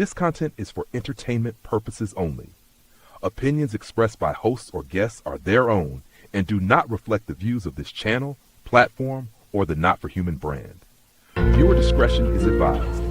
This content is for entertainment purposes only. Opinions expressed by hosts or guests are their own and do not reflect the views of this channel, platform, or the Not for Human brand. Viewer discretion is advised.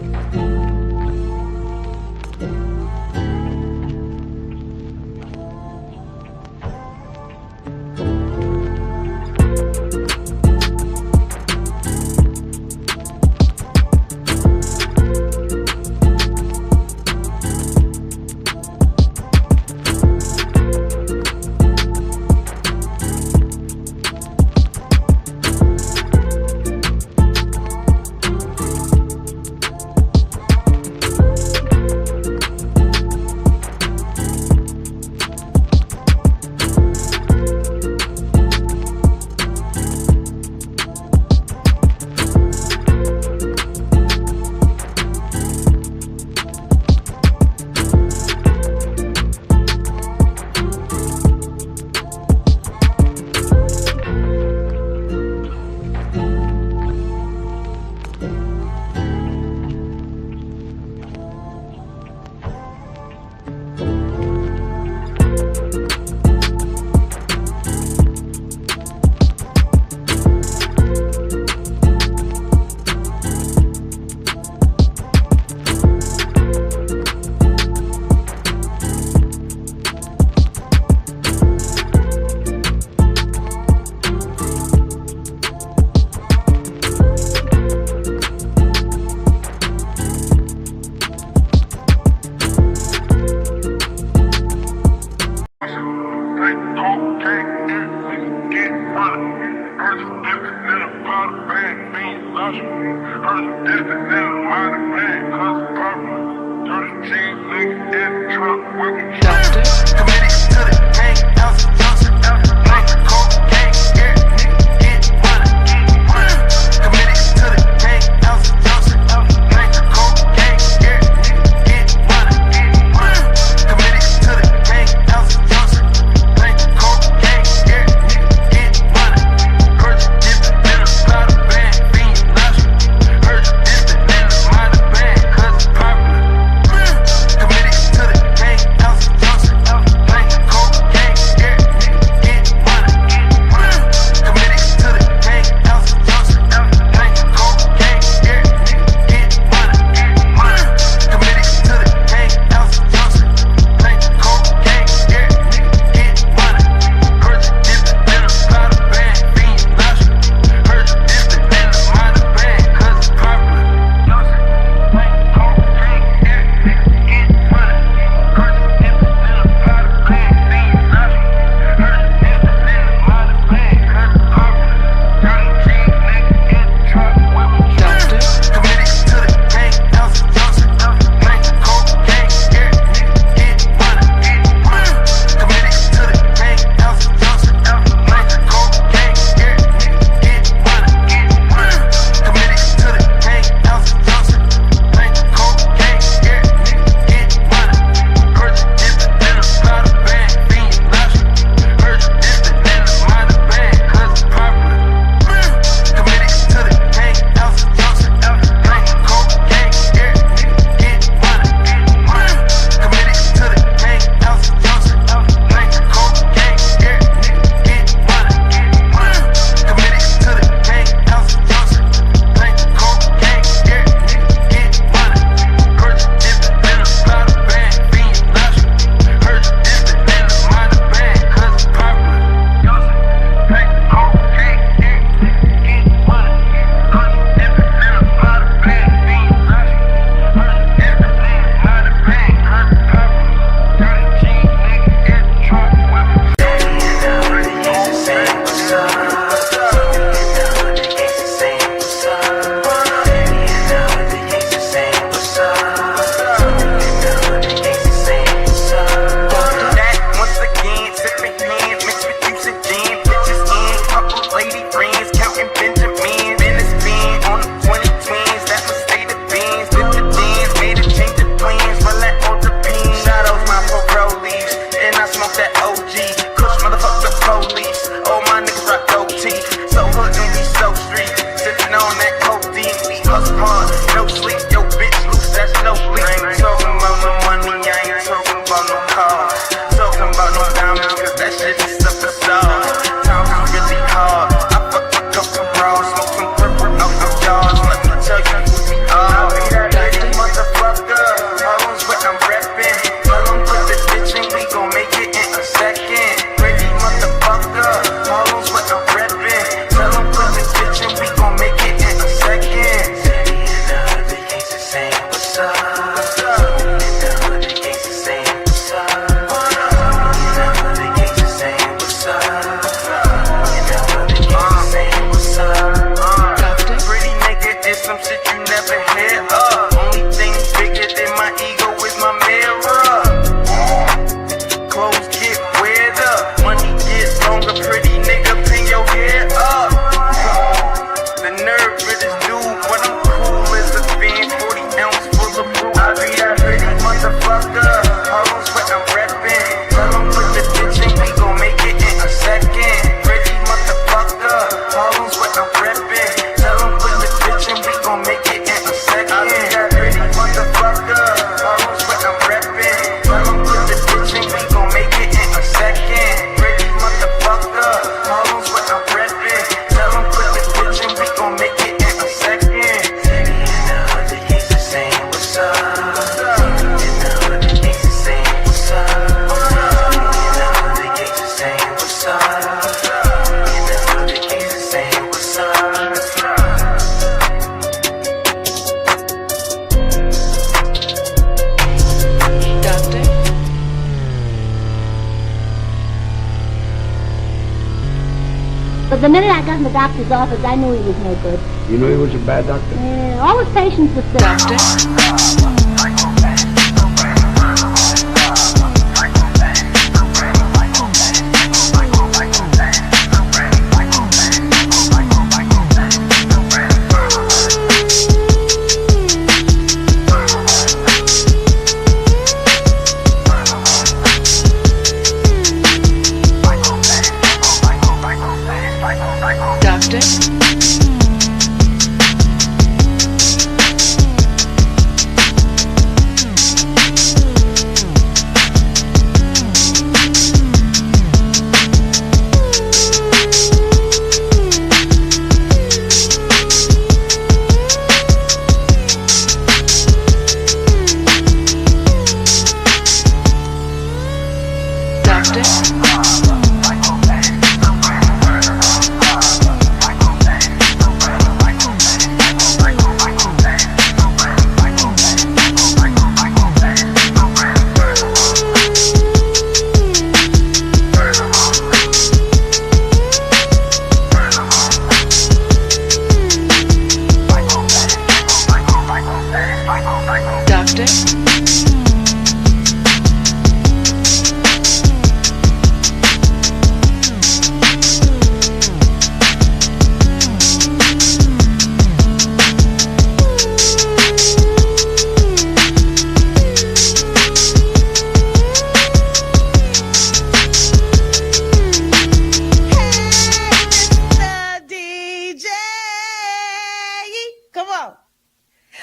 minute I got in the doctor's office, I knew he was no good. You knew he was a bad doctor? Yeah, all his patients were sick. Doctor?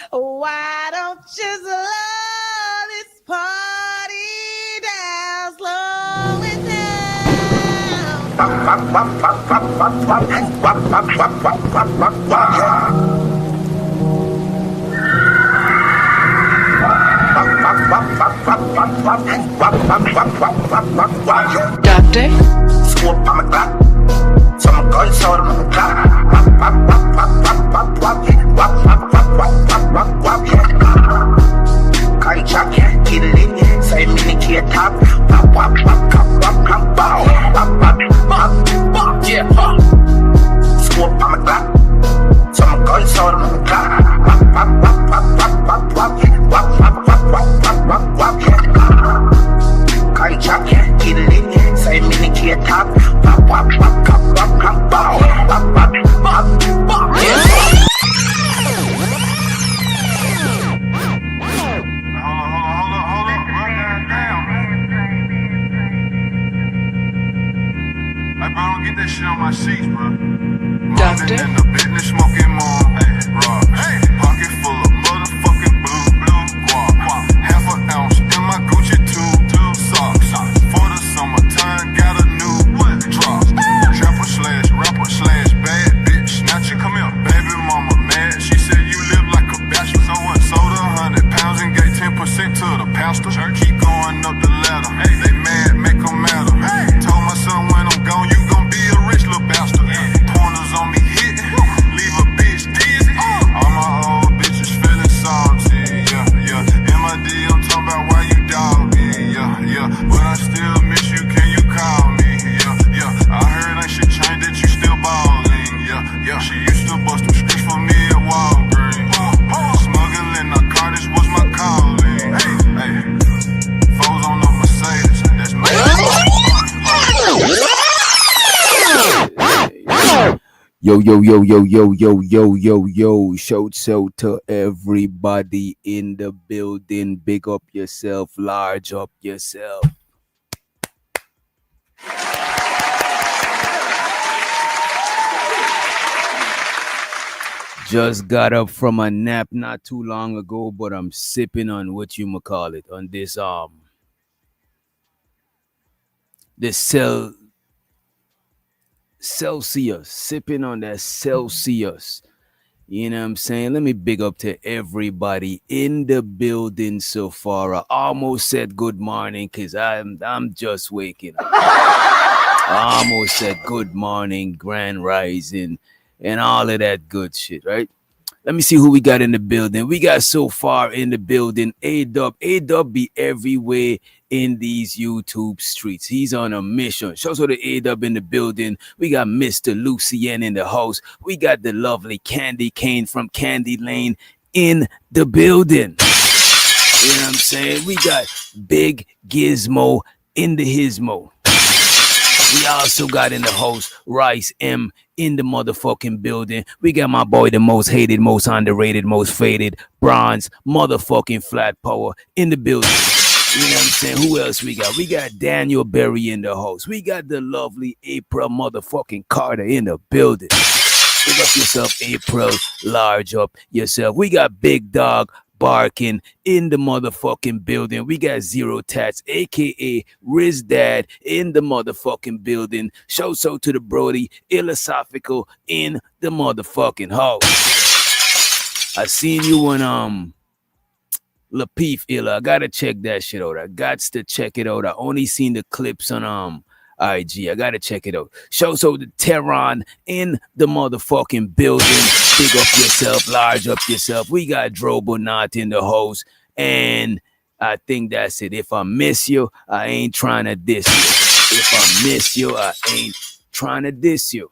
Why don't you slow this party down, slow it down? Doctor? Scoop on my clock. Some guns out on the clock. Contract, get it in, say mini key top. Yeah, scoop on my clock. Some guns out on the clock. Contract, get it in, say mini key top. Get that shit on my sheets, bro. Doctor? In the business, smoking more. Hey, rock. Hey, pocket full of motherfucking blue guap. Half an ounce in my Gucci two socks. For the summertime, got a new drop. Trapper slash rapper slash bad bitch. Snatcher, come here. Baby mama mad. She said you live like a bachelor. So what? Sold 100 pounds and gave 10% to the pastor. Keep going up the ladder. Hey, they mad, make them matter. Hey, told my son when I'm gone, you gon' be a rich little bastard. Pointers on me hitting, leave a bitch dizzy. All my old bitches feeling salty, yeah. MID, I'm talking about why you dog me, yeah. But I still miss you, can you call me, yeah. I heard ain't shit changed that you still ballin', yeah. She used to bust them streets for me at Walgreens. Smuggling narcotics was my calling, hey. Foes on the Mercedes, that's me. Yo. Shout out to everybody in the building. Big up yourself, large up yourself. Just got up from a nap not too long ago, but I'm sipping on what you call it, on this Celsius, sipping on that Celsius. You know what I'm saying? Let me big up to everybody in the building so far. I almost said good morning because I'm just waking up. I almost said good morning, grand rising, and all of that good shit, right? Let me see who we got in the building. We got so far in the building. A-Dub. A-Dub be everywhere in these YouTube streets. He's on a mission. Shout out to A-Dub in the building. We got Mr. Lucien in the house. We got the lovely Candy Cane from Candy Lane in the building. You know what I'm saying? We got Big Gizmo in the Hismo. We also got in the host Rice M in the motherfucking building. We got my boy, the most hated, most underrated, most faded, Bronze motherfucking Flat Power in the building. You know what I'm saying? Who else we got? We got Daniel Berry in the host. We got the lovely April motherfucking Carter in the building. Big up yourself, April. Large up yourself. We got Big Dog barking in the motherfucking building. We got Zero Tats, aka Riz Dad, in the motherfucking building. Shouts out to the Brody, Philosophical in the motherfucking house. I seen you on Lapeef Illa. I gotta check that shit out. I got to check it out. I only seen the clips on IG. I gotta check it out. Shouts out to Tehran in the motherfucking building. Big up yourself, large up yourself. We got Drobonot in the host, and I think that's it. If I miss you, I ain't trying to diss you. If I miss you, I ain't trying to diss you.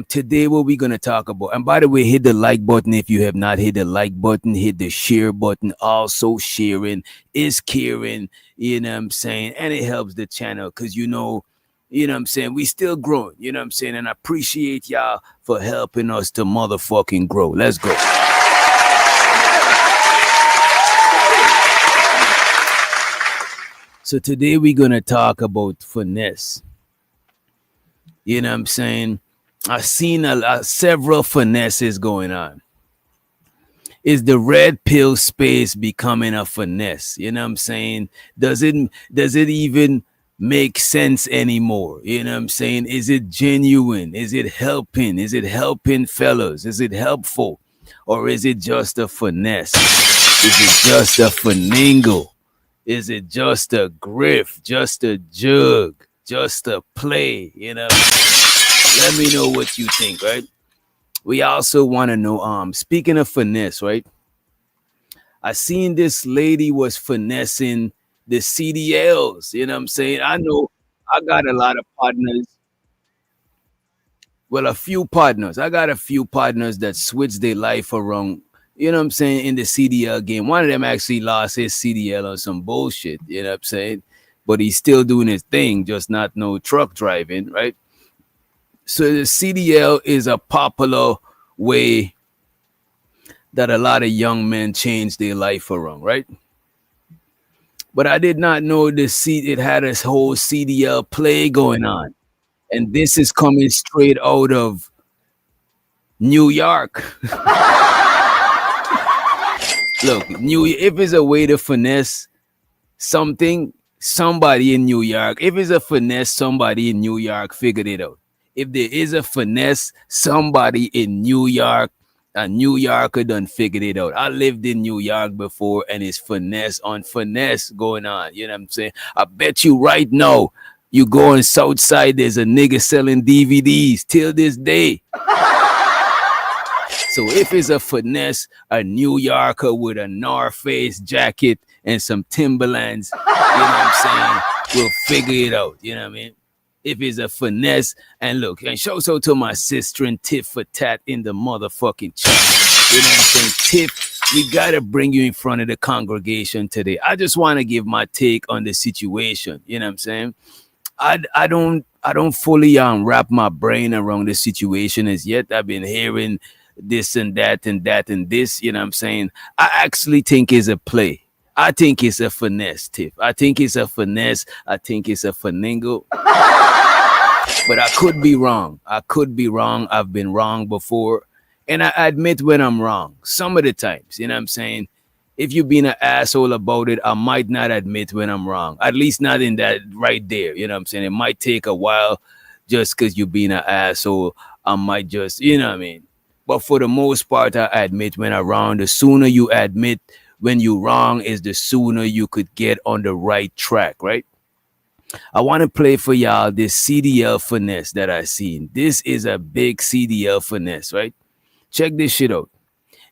Today what we gonna talk about, and by the way, hit the like button if you have not hit the like button, hit the share button. Also sharing is caring, you know what I'm saying, and it helps the channel because you know what I'm saying, we still growing, you know what I'm saying, and I appreciate y'all for helping us to motherfucking grow. Let's go. So today we're gonna talk about finesse. You know what I'm saying? I've seen several finesses going on. Is the red pill space becoming a finesse? You know what I'm saying? Does it even make sense anymore? You know what I'm saying? Is it genuine? Is it helping? Is it helping fellas? Is it helpful? Or is it just a finesse? Is it just a finagle? Is it just a grift? Just a jug? Just a play? You know what I'm saying? Let me know what you think, right? We also want to know, speaking of finesse, right? I seen this lady was finessing the CDLs. You know what I'm saying? I know I got a lot of partners. Well, a few partners. I got a few partners that switched their life around, you know what I'm saying, in the CDL game. One of them actually lost his CDL on some bullshit, you know what I'm saying? But he's still doing his thing, just not no truck driving, right? So the CDL is a popular way that a lot of young men change their life around, right? But I did not know it had a whole CDL play going on. And this is coming straight out of New York. Look, if it's a way to finesse something, somebody in New York, if it's a finesse, somebody in New York figured it out. If there is a finesse, somebody in New York, a New Yorker done figured it out. I lived in New York before, and it's finesse on finesse going on. You know what I'm saying? I bet you right now, you go on Southside, there's a nigga selling DVDs till this day. So if it's a finesse, a New Yorker with a North Face jacket and some Timberlands, you know what I'm saying, will figure it out. You know what I mean? If it's a finesse, and look, and shout out to my sister and Tiff for tat in the motherfucking chat. You know what I'm saying? Tiff, we gotta bring you in front of the congregation today. I just want to give my take on the situation. You know what I'm saying? I don't fully wrap my brain around the situation as yet. I've been hearing this and that and that and this. You know what I'm saying? I actually think it's a play. I think it's a finesse, Tiff. I think it's a finesse. I think it's a finagle. But I could be wrong. I could be wrong. I've been wrong before. And I admit when I'm wrong. Some of the times, you know what I'm saying? If you've been an asshole about it, I might not admit when I'm wrong. At least not in that right there. You know what I'm saying? It might take a while just because you're being an asshole. I might just, you know what I mean? But for the most part, I admit when I'm wrong. The sooner you admit when you're wrong is the sooner you could get on the right track, right? I want to play for y'all this CDL finesse that I seen. This is a big CDL finesse, right? Check this shit out.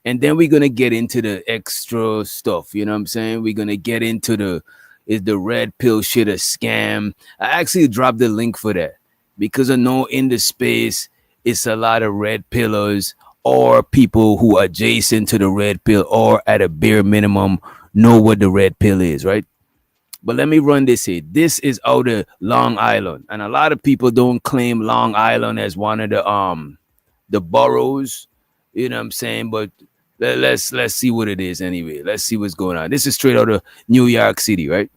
And then we're gonna get into the extra stuff. You know what I'm saying? We're gonna get into is the red pill shit a scam? I actually dropped the link for that because I know in the space it's a lot of red pillars or people who are adjacent to the red pill or at a bare minimum know what the red pill is, right? But let me run this here. This is out of Long Island, and a lot of people don't claim Long Island as one of the boroughs. You know what I'm saying? But let's see what it is anyway. Let's see what's going on. This is straight out of New York City, right?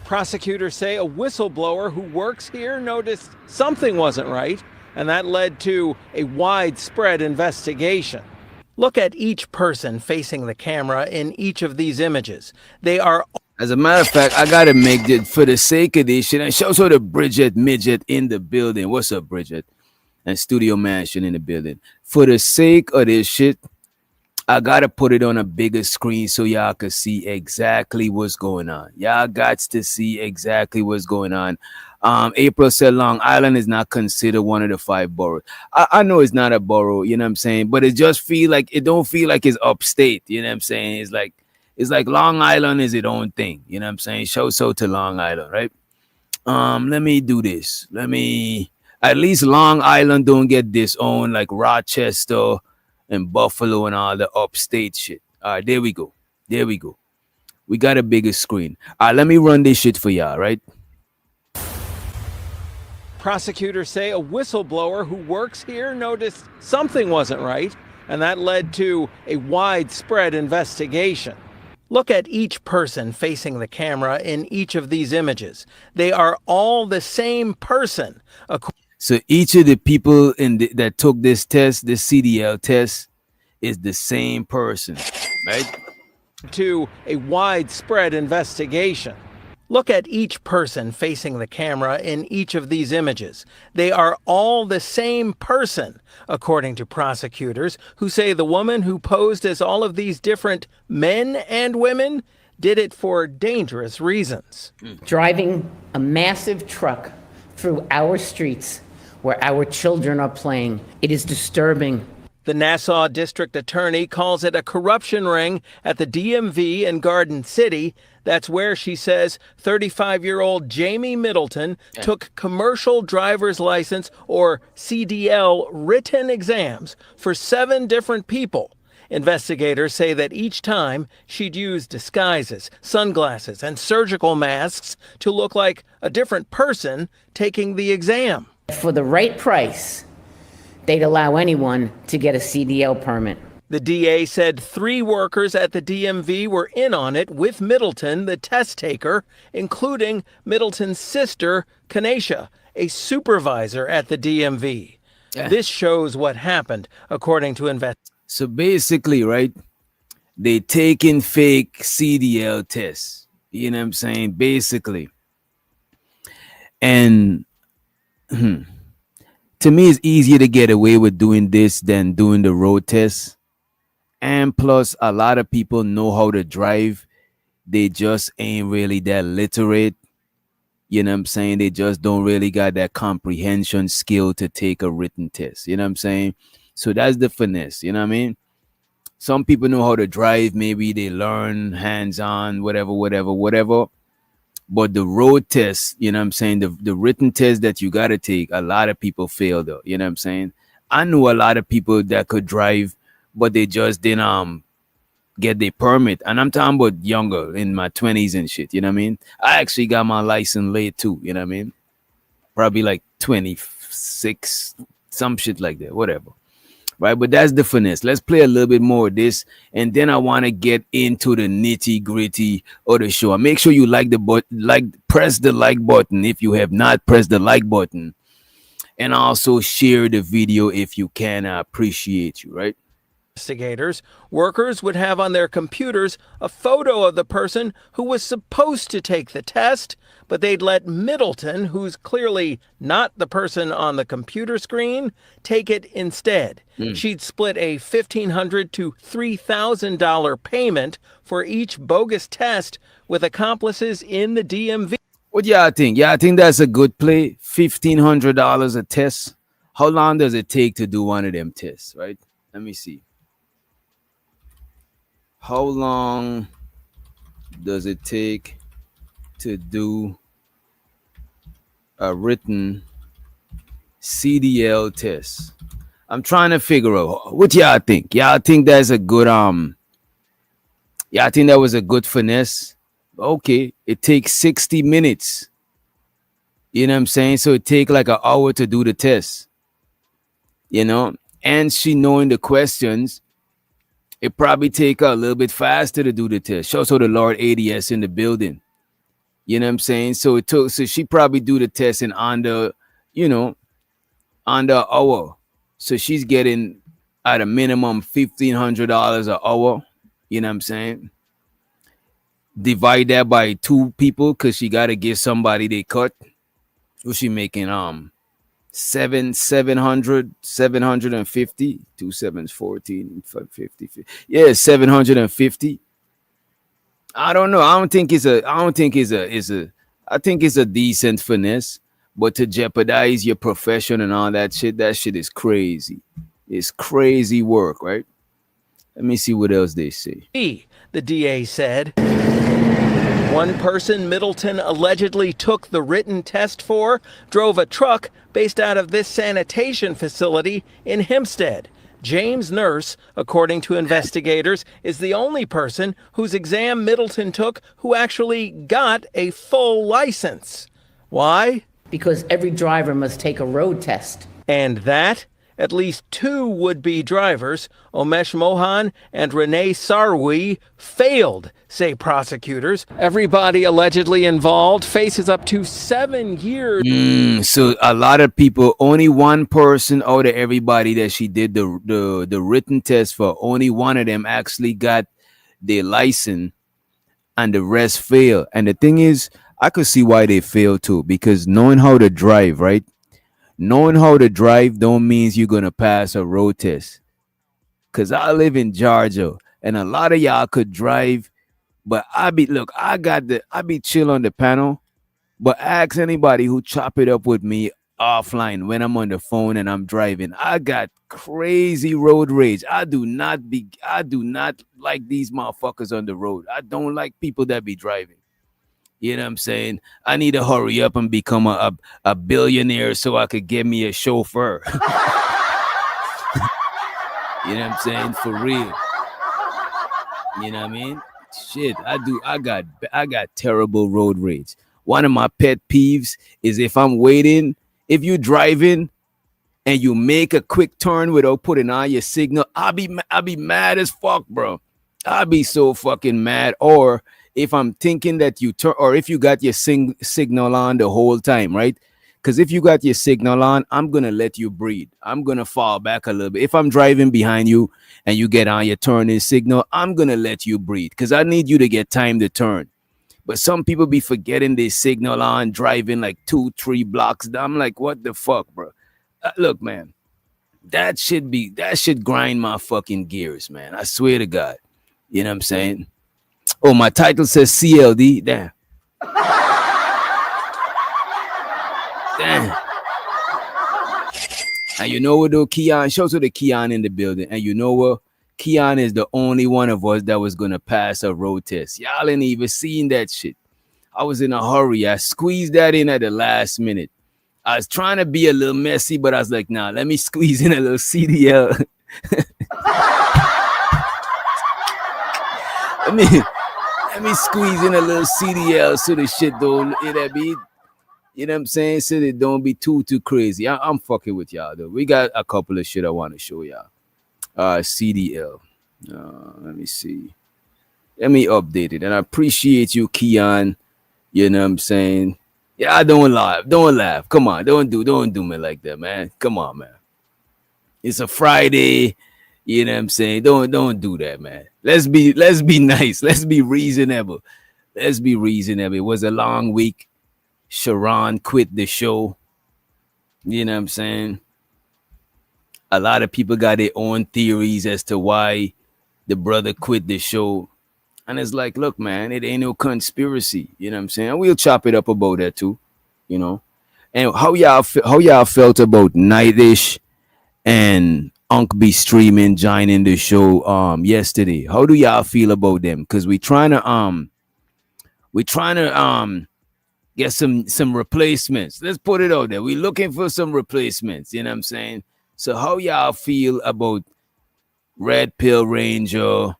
Prosecutors say a whistleblower who works here noticed something wasn't right, and that led to a widespread investigation. Look at each person facing the camera in each of these images. They are... As a matter of fact, I gotta make it for the sake of this shit. And show sort of Bridget Midget in the building. What's up, Bridget? And Studio Mansion in the building. For the sake of this shit, I gotta put it on a bigger screen so y'all can see exactly what's going on. Y'all got to see exactly what's going on. April said Long Island is not considered one of the 5 boroughs. I know it's not a borough, you know what I'm saying, but it just feel like it don't feel like it's upstate, you know what I'm saying? It's like Long Island is its own thing, you know what I'm saying? Show so to Long Island, right? Let me do this. At least Long Island don't get disowned like Rochester and Buffalo and all the upstate shit. All right, there we go. We got a bigger screen. All right, let me run this shit for y'all, right? Prosecutors say a whistleblower who works here noticed something wasn't right, and that led to a widespread investigation. Look at each person facing the camera in each of these images. They are all the same person. So each of the people that took this test, this CDL test, is the same person, right? To a widespread investigation. Look at each person facing the camera in each of these images. They are all the same person, according to prosecutors, who say the woman who posed as all of these different men and women did it for dangerous reasons. Driving a massive truck through our streets where our children are playing. It is disturbing. The Nassau District Attorney calls it a corruption ring at the DMV in Garden City. That's where, she says, 35-year-old Jamie Middleton took commercial driver's license, or CDL, written exams for 7 different people. Investigators say that each time she'd use disguises, sunglasses, and surgical masks to look like a different person taking the exam. For the right price, they'd allow anyone to get a CDL permit. The DA said 3 workers at the DMV were in on it with Middleton, the test taker, including Middleton's sister, Kanesha, a supervisor at the DMV. This shows what happened, according to investigators. So basically, right, they taking fake CDL tests. You know what I'm saying? Basically. And to me, it's easier to get away with doing this than doing the road test. And plus, a lot of people know how to drive. They just ain't really that literate. You know what I'm saying? They just don't really got that comprehension skill to take a written test. You know what I'm saying? So that's the finesse. You know what I mean? Some people know how to drive. Maybe they learn hands-on, whatever. But the road test, you know what I'm saying? The written test that you got to take, a lot of people fail though. You know what I'm saying? I know a lot of people that could drive, but they just didn't get their permit. And I'm talking about younger, in my 20s and shit. You know what I mean? I actually got my license late too. You know what I mean? Probably like 26, some shit like that, whatever. Right? But that's the finesse. Let's play a little bit more of this. And then I want to get into the nitty gritty of the show. Make sure you press the like button if you have not pressed the like button. And also share the video if you can. I appreciate you, right? Investigators, workers would have on their computers a photo of the person who was supposed to take the test, but they'd let Middleton, who's clearly not the person on the computer screen, take it instead. She'd split a $1,500 to $3,000 payment for each bogus test with accomplices in the DMV. What y'all think? Y'all think that's a good play? $1,500 a test? How long does it take to do one of them tests, right? Let me see. How long does it take to do a written CDL test? I'm trying to figure out what y'all think. Y'all think that's a good y'all think that was a good finesse? Okay, it takes 60 minutes. You know what I'm saying? So it take like an hour to do the test. You know, and she knowing the questions, it probably take her a little bit faster to do the test. Shows so the Lord ADS in the building. You know what I'm saying? So she probably do the test in under, you know, under an hour. So she's getting at a minimum $1,500 an hour. You know what I'm saying? Divide that by 2 people because she got to give somebody they cut. Was she making 750 2 sevens 14 550 yeah 750. I don't know. I think it's a decent finesse, but to jeopardize your profession and all that shit is crazy. It's crazy work, right? Let me see what else they say. The DA said. One person Middleton allegedly took the written test for drove a truck based out of this sanitation facility in Hempstead. James Nurse, according to investigators, is the only person whose exam Middleton took who actually got a full license. Why? Because every driver must take a road test. And that? At least 2 would-be drivers, Omesh Mohan and Renee Sarwi, failed, say prosecutors. Everybody allegedly involved faces up to 7 years. So a lot of people, only one person out of everybody that she did the written test for, only one of them actually got their license and the rest failed. And the thing is, I could see why they failed too, because knowing how to drive, right? Knowing how to drive don't mean you're gonna pass a road test. Cause I live in Georgia and a lot of y'all could drive, but I be chill on the panel. But ask anybody who chop it up with me offline when I'm on the phone and I'm driving. I got crazy road rage. I do not like these motherfuckers on the road. I don't like people that be driving. You know what I'm saying? I need to hurry up and become a billionaire so I could get me a chauffeur. You know what I'm saying? For real. You know what I mean? Shit, I got terrible road rage. One of my pet peeves is if I'm waiting, if you're driving and you make a quick turn without putting on your signal, I'll be mad as fuck, bro. I'll be so fucking mad. Or if I'm thinking that you turn, or if you got your signal on the whole time, right? Because if you got your signal on, I'm going to let you breathe. I'm going to fall back a little bit. If I'm driving behind you and you get on your turning signal, I'm going to let you breathe because I need you to get time to turn. But some people be forgetting their signal on, driving like 2-3 blocks down. I'm like, what the fuck, bro? Look, man, that should grind my fucking gears, man. I swear to God. You know what I'm saying? Oh, my title says CLD. Damn. Damn. And you know what, though, Keon? Shows to the Keon in the building. And you know what? Keon is the only one of us that was going to pass a road test. Y'all ain't even seen that shit. I was in a hurry. I squeezed that in at the last minute. I was trying to be a little messy, but I was like, nah, let me squeeze in a little CDL. let me squeeze in a little CDL so the shit don't, you know what I'm saying? So it don't be too crazy. I'm fucking with y'all, though. We got a couple of shit I want to show y'all. CDL. Let me see. Let me update it. And I appreciate you, Keon. You know what I'm saying? Yeah, don't laugh. Come on, don't do me like that, man. Come on, man. It's a Friday. You know what I'm saying? Don't do that, man. Let's be nice. Let's be reasonable. It was a long week. Sharon quit the show. You know what I'm saying? A lot of people got their own theories as to why the brother quit the show. And it's like, look, man, it ain't no conspiracy. You know what I'm saying? We'll chop it up about that too, you know. And how y'all felt about Nightish and Unc be streaming joining the show yesterday? How do y'all feel about them? Because we trying to get some replacements. Let's put it out there. We're looking for some replacements. You know what I'm saying? So how y'all feel about Red Pill Ranger,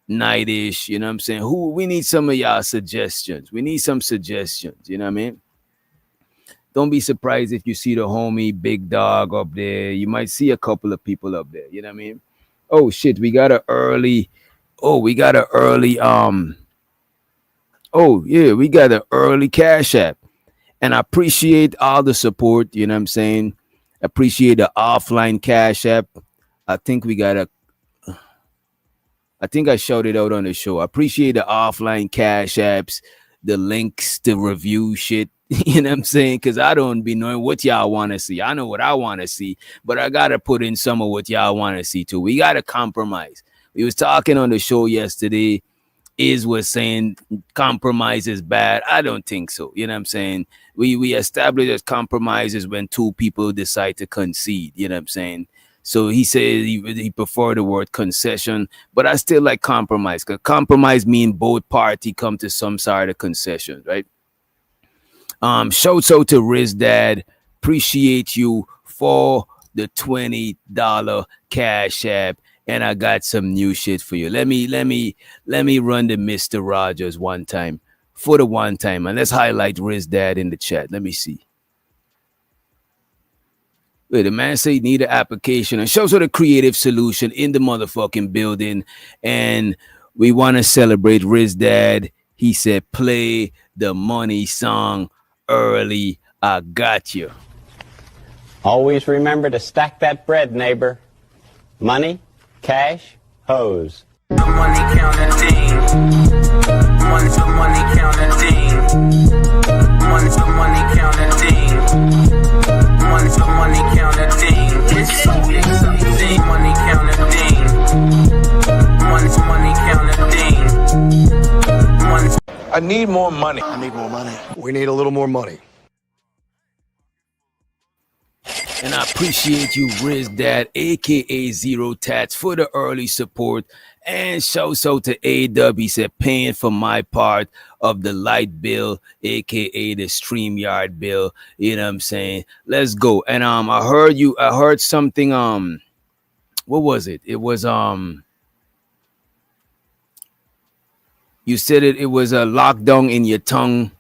Nightish? You know what I'm saying? Who we need some of y'all suggestions. We need some suggestions. You know what I mean? Don't be surprised if you see the homie Big Dog up there. You might see a couple of people up there. You know what I mean? Oh shit, we got an early. Oh, we got an early. Oh yeah, we got an early Cash App, and I appreciate all the support. You know what I'm saying? Appreciate the offline Cash App. I think we got a. I think I shouted out on the show. I appreciate the offline Cash Apps, the links, the review shit. You know what I'm saying? Because I don't be knowing what y'all want to see. I know what I want to see, but I got to put in some of what y'all want to see too. We got to compromise. We was talking on the show yesterday. Is was saying compromise is bad. I don't think so. You know what I'm saying? We establish as compromises when two people decide to concede. You know what I'm saying? So he said he preferred the word concession, but I still like compromise, because compromise mean both party come to some sort of concession, right? Shouts out to Riz Dad. Appreciate you for the $20 Cash App. And I got some new shit for you. Let me run the Mr. Rogers one time. For the one time. And let's highlight Riz Dad in the chat. Let me see. Wait, the man say need an application. And shows us a creative solution in the motherfucking building. And we want to celebrate Riz Dad. He said, play the money song early. I got you. Always remember to stack that bread, neighbor. Money, cash, hose. The money counter team. One's the money counter team. One's the money counter team. One's the money counter team. It's so exciting. Money counter team. One's money counter team. One's. I need more money. I need more money. We need a little more money. And I appreciate you, Riz Dad, aka Zero Tats, for the early support. And shouts out to A-Dub. He said, paying for my part of the light bill, aka the StreamYard bill. You know what I'm saying? Let's go. And I heard something. What was it? It was you said it was a lockdown in your tongue.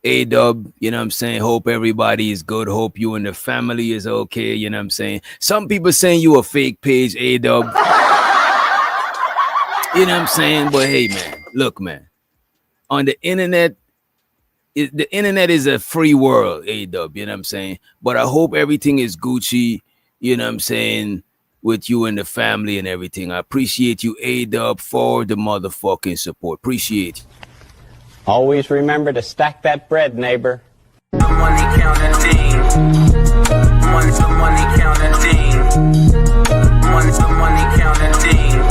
A-Dub, you know what I'm saying? Hope everybody is good. Hope you and the family is okay. You know what I'm saying? Some people saying you a fake page, A-Dub. You know what I'm saying? But hey, man, look, man. On the internet, the internet is a free world, A-Dub. You know what I'm saying? But I hope everything is Gucci, you know what I'm saying, with you and the family and everything. I appreciate you, A-Dub, for the motherfucking support. Appreciate you. Always remember to stack that bread, neighbor. The money counter team. One's the money counter team. One's the money counter team.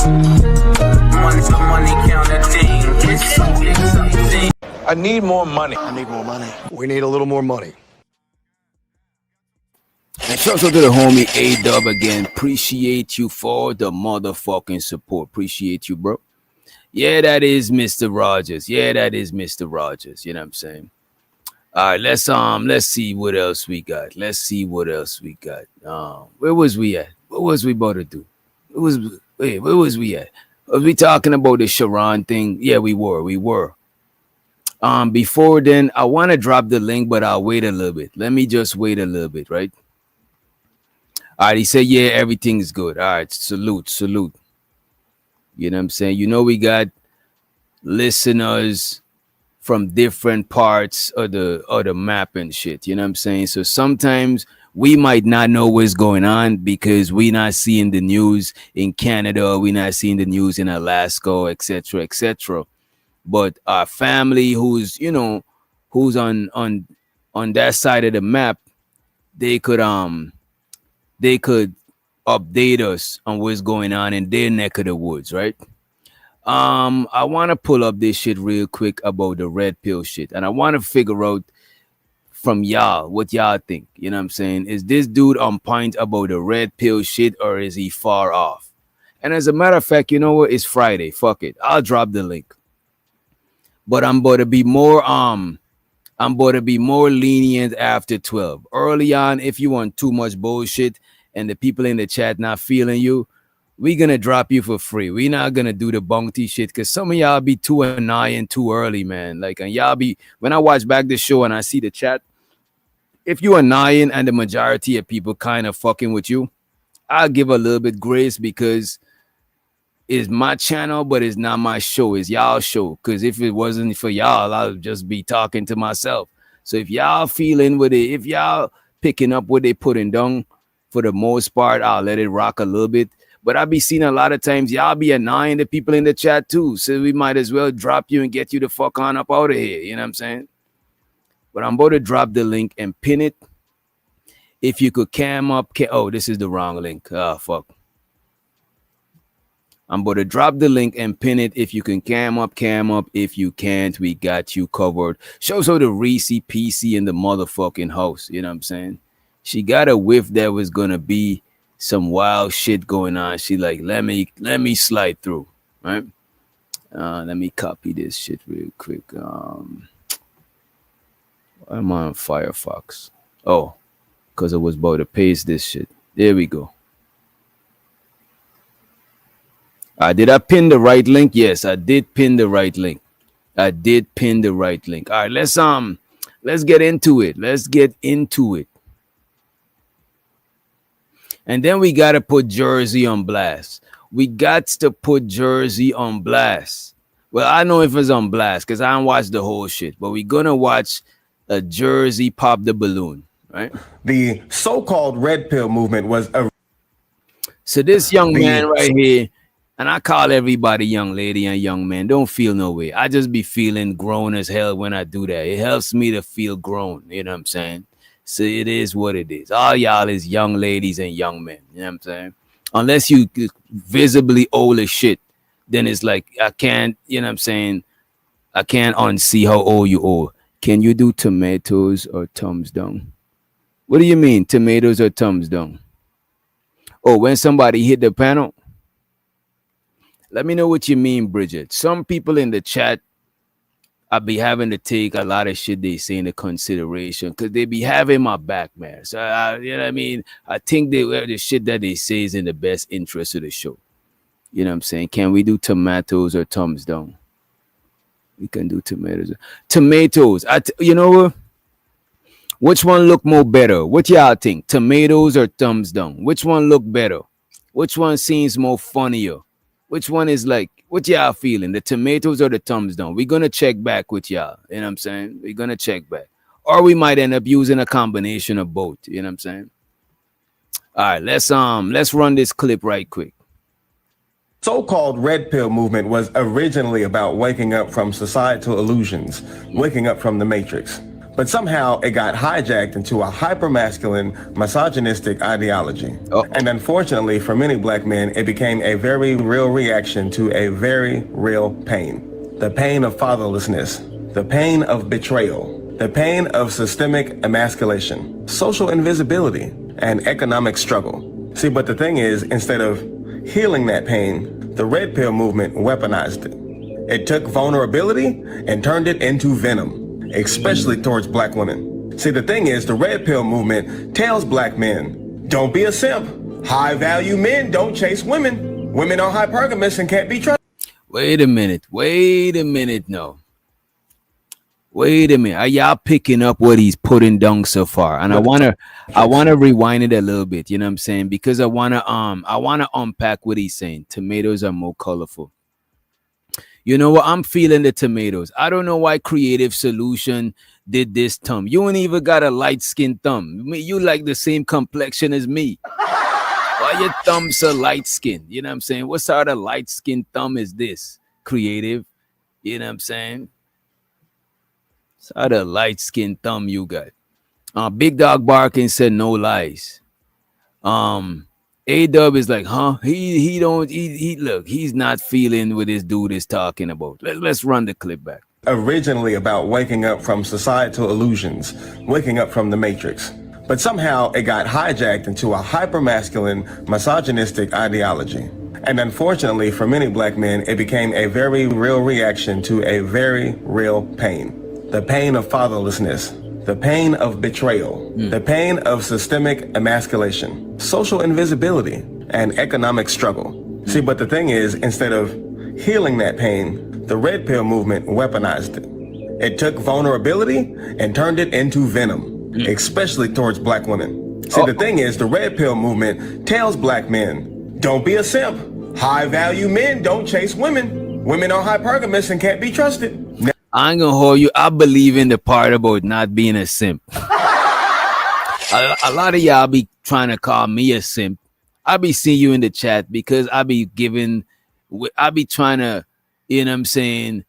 One's the money counter team. It's so exciting. I need more money. I need more money. We need a little more money. And shout out to the homie A-Dub again. Appreciate you for the motherfucking support. Appreciate you, bro. Yeah, that is Mr. Rogers. Yeah, that is Mr. Rogers. You know what I'm saying? All right, let's see what else we got. Let's see what else we got. Where was we at? What was we about to do? Where was we at? Was we talking about the Sharon thing? Yeah, we were. Before then, I want to drop the link, but I'll wait a little bit. Let me just wait a little bit, right? All right, he said, yeah, everything's good. All right, salute. You know what I'm saying? You know, we got listeners from different parts of the map and shit. You know what I'm saying? So sometimes we might not know what's going on because we not seeing the news in Canada, we not seeing the news in Alaska, etc., etc. But our family who's on that side of the map, they could update us on what's going on in their neck of the woods, right? I want to pull up this shit real quick about the red pill shit, and I want to figure out from y'all. What y'all think? You know what I'm saying? Is this dude on point about the red pill shit, or is he far off? And as a matter of fact, you know what? It's Friday. Fuck it. I'll drop the link. But I'm about to be more lenient after 12. Early on, if you want too much bullshit and the people in the chat not feeling you, we gonna drop you for free. We not gonna do the bounty shit because some of y'all be too annoying too early, man. Like, and y'all be, when I watch back the show and I see the chat, if you annoying and the majority of people kind of fucking with you, I'll give a little bit grace because it's my channel, but it's not my show. It's y'all show. Because if it wasn't for y'all, I'll just be talking to myself. So if y'all feeling with it, if y'all picking up what they putting down, for the most part, I'll let it rock a little bit. But I be seeing a lot of times y'all be annoying the people in the chat too. So we might as well drop you and get you the fuck on up out of here. You know what I'm saying? But I'm about to drop the link and pin it. If you could cam up. Oh, this is the wrong link. Oh, fuck. I'm about to drop the link and pin it. If you can cam up. If you can't, we got you covered. Shows how the Reese PC in the motherfucking house. You know what I'm saying? She got a whiff that was gonna be some wild shit going on. She like, let me slide through. Right? Let me copy this shit real quick. I'm on Firefox. Oh, because I was about to paste this shit. There we go. Did I pin the right link? Yes, I did pin the right link. All right, let's get into it. And then we got to put Jersey on blast. Well, I know if it's on blast because I don't watch the whole shit, but we're going to watch a Jersey pop the balloon, right? The so-called red pill movement was a... So this young man right here, and I call everybody young lady and young man, don't feel no way. I just be feeling grown as hell when I do that. It helps me to feel grown, you know what I'm saying? So it is what it is. All y'all is young ladies and young men, you know what I'm saying? Unless you visibly old as shit, then it's like, I can't, you know what I'm saying? I can't unsee how old you are. Can you do tomatoes or thumbs down? What do you mean, tomatoes or thumbs down? Oh, when somebody hit the panel? Let me know what you mean, Bridget. Some people in the chat, I be having to take a lot of shit they say into consideration because they be having my back, man. So, you know what I mean? I think the shit that they say is in the best interest of the show. You know what I'm saying? Can we do tomatoes or thumbs down? We can do tomatoes. Tomatoes. You know what? Which one look more better? What y'all think? Tomatoes or thumbs down? Which one look better? Which one seems more funnier? Which one is like, what y'all feeling? The tomatoes or the thumbs down? We're going to check back with y'all. You know what I'm saying? We're going to check back. Or we might end up using a combination of both. You know what I'm saying? All right, let's run this clip right quick. So-called red pill movement was originally about waking up from societal illusions, waking up from the matrix. But somehow it got hijacked into a hyper-masculine, misogynistic ideology. And unfortunately for many black men, it became a very real reaction to a very real pain. The pain of fatherlessness, the pain of betrayal, the pain of systemic emasculation, social invisibility, and economic struggle. See, but the thing is, instead of healing that pain, the red pill movement weaponized it. It took vulnerability and turned it into venom, especially towards black women. See, the thing is, the red pill movement tells black men, don't be a simp. High value men don't chase women. Women are hypergamous and can't be trusted. Wait a minute now. Wait a minute. Are y'all picking up what he's putting down so far? And I wanna rewind it a little bit, you know what I'm saying? Because I wanna unpack what he's saying. Tomatoes are more colorful. You know what? I'm feeling the tomatoes. I don't know why Creative Solution did this thumb. You ain't even got a light-skinned thumb. You like the same complexion as me. Why your thumb so light-skinned? You know what I'm saying? What sort of light-skinned thumb is this, Creative? You know what I'm saying? Sort of light-skinned thumb you got. Big Dog Barking said no lies. A-Dub is like, huh? He look, he's not feeling what this dude is talking about. Let's run the clip back. originally about waking up from societal illusions, waking up from the matrix. But somehow it got hijacked into a hypermasculine, misogynistic ideology. And unfortunately for many black men, it became a very real reaction to a very real pain. The pain of fatherlessness, the pain of betrayal, the pain of systemic emasculation, social invisibility, and economic struggle. See, but the thing is, instead of healing that pain, the red pill movement weaponized it. It took vulnerability and turned it into venom, especially towards black women. See, the thing is, the red pill movement tells black men, don't be a simp. High value men don't chase women. Women are hypergamous and can't be trusted. I ain't gonna hold you. I believe in the part about not being a simp. A lot of y'all be trying to call me a simp. I be seeing you in the chat because I be trying to, you know what I'm saying,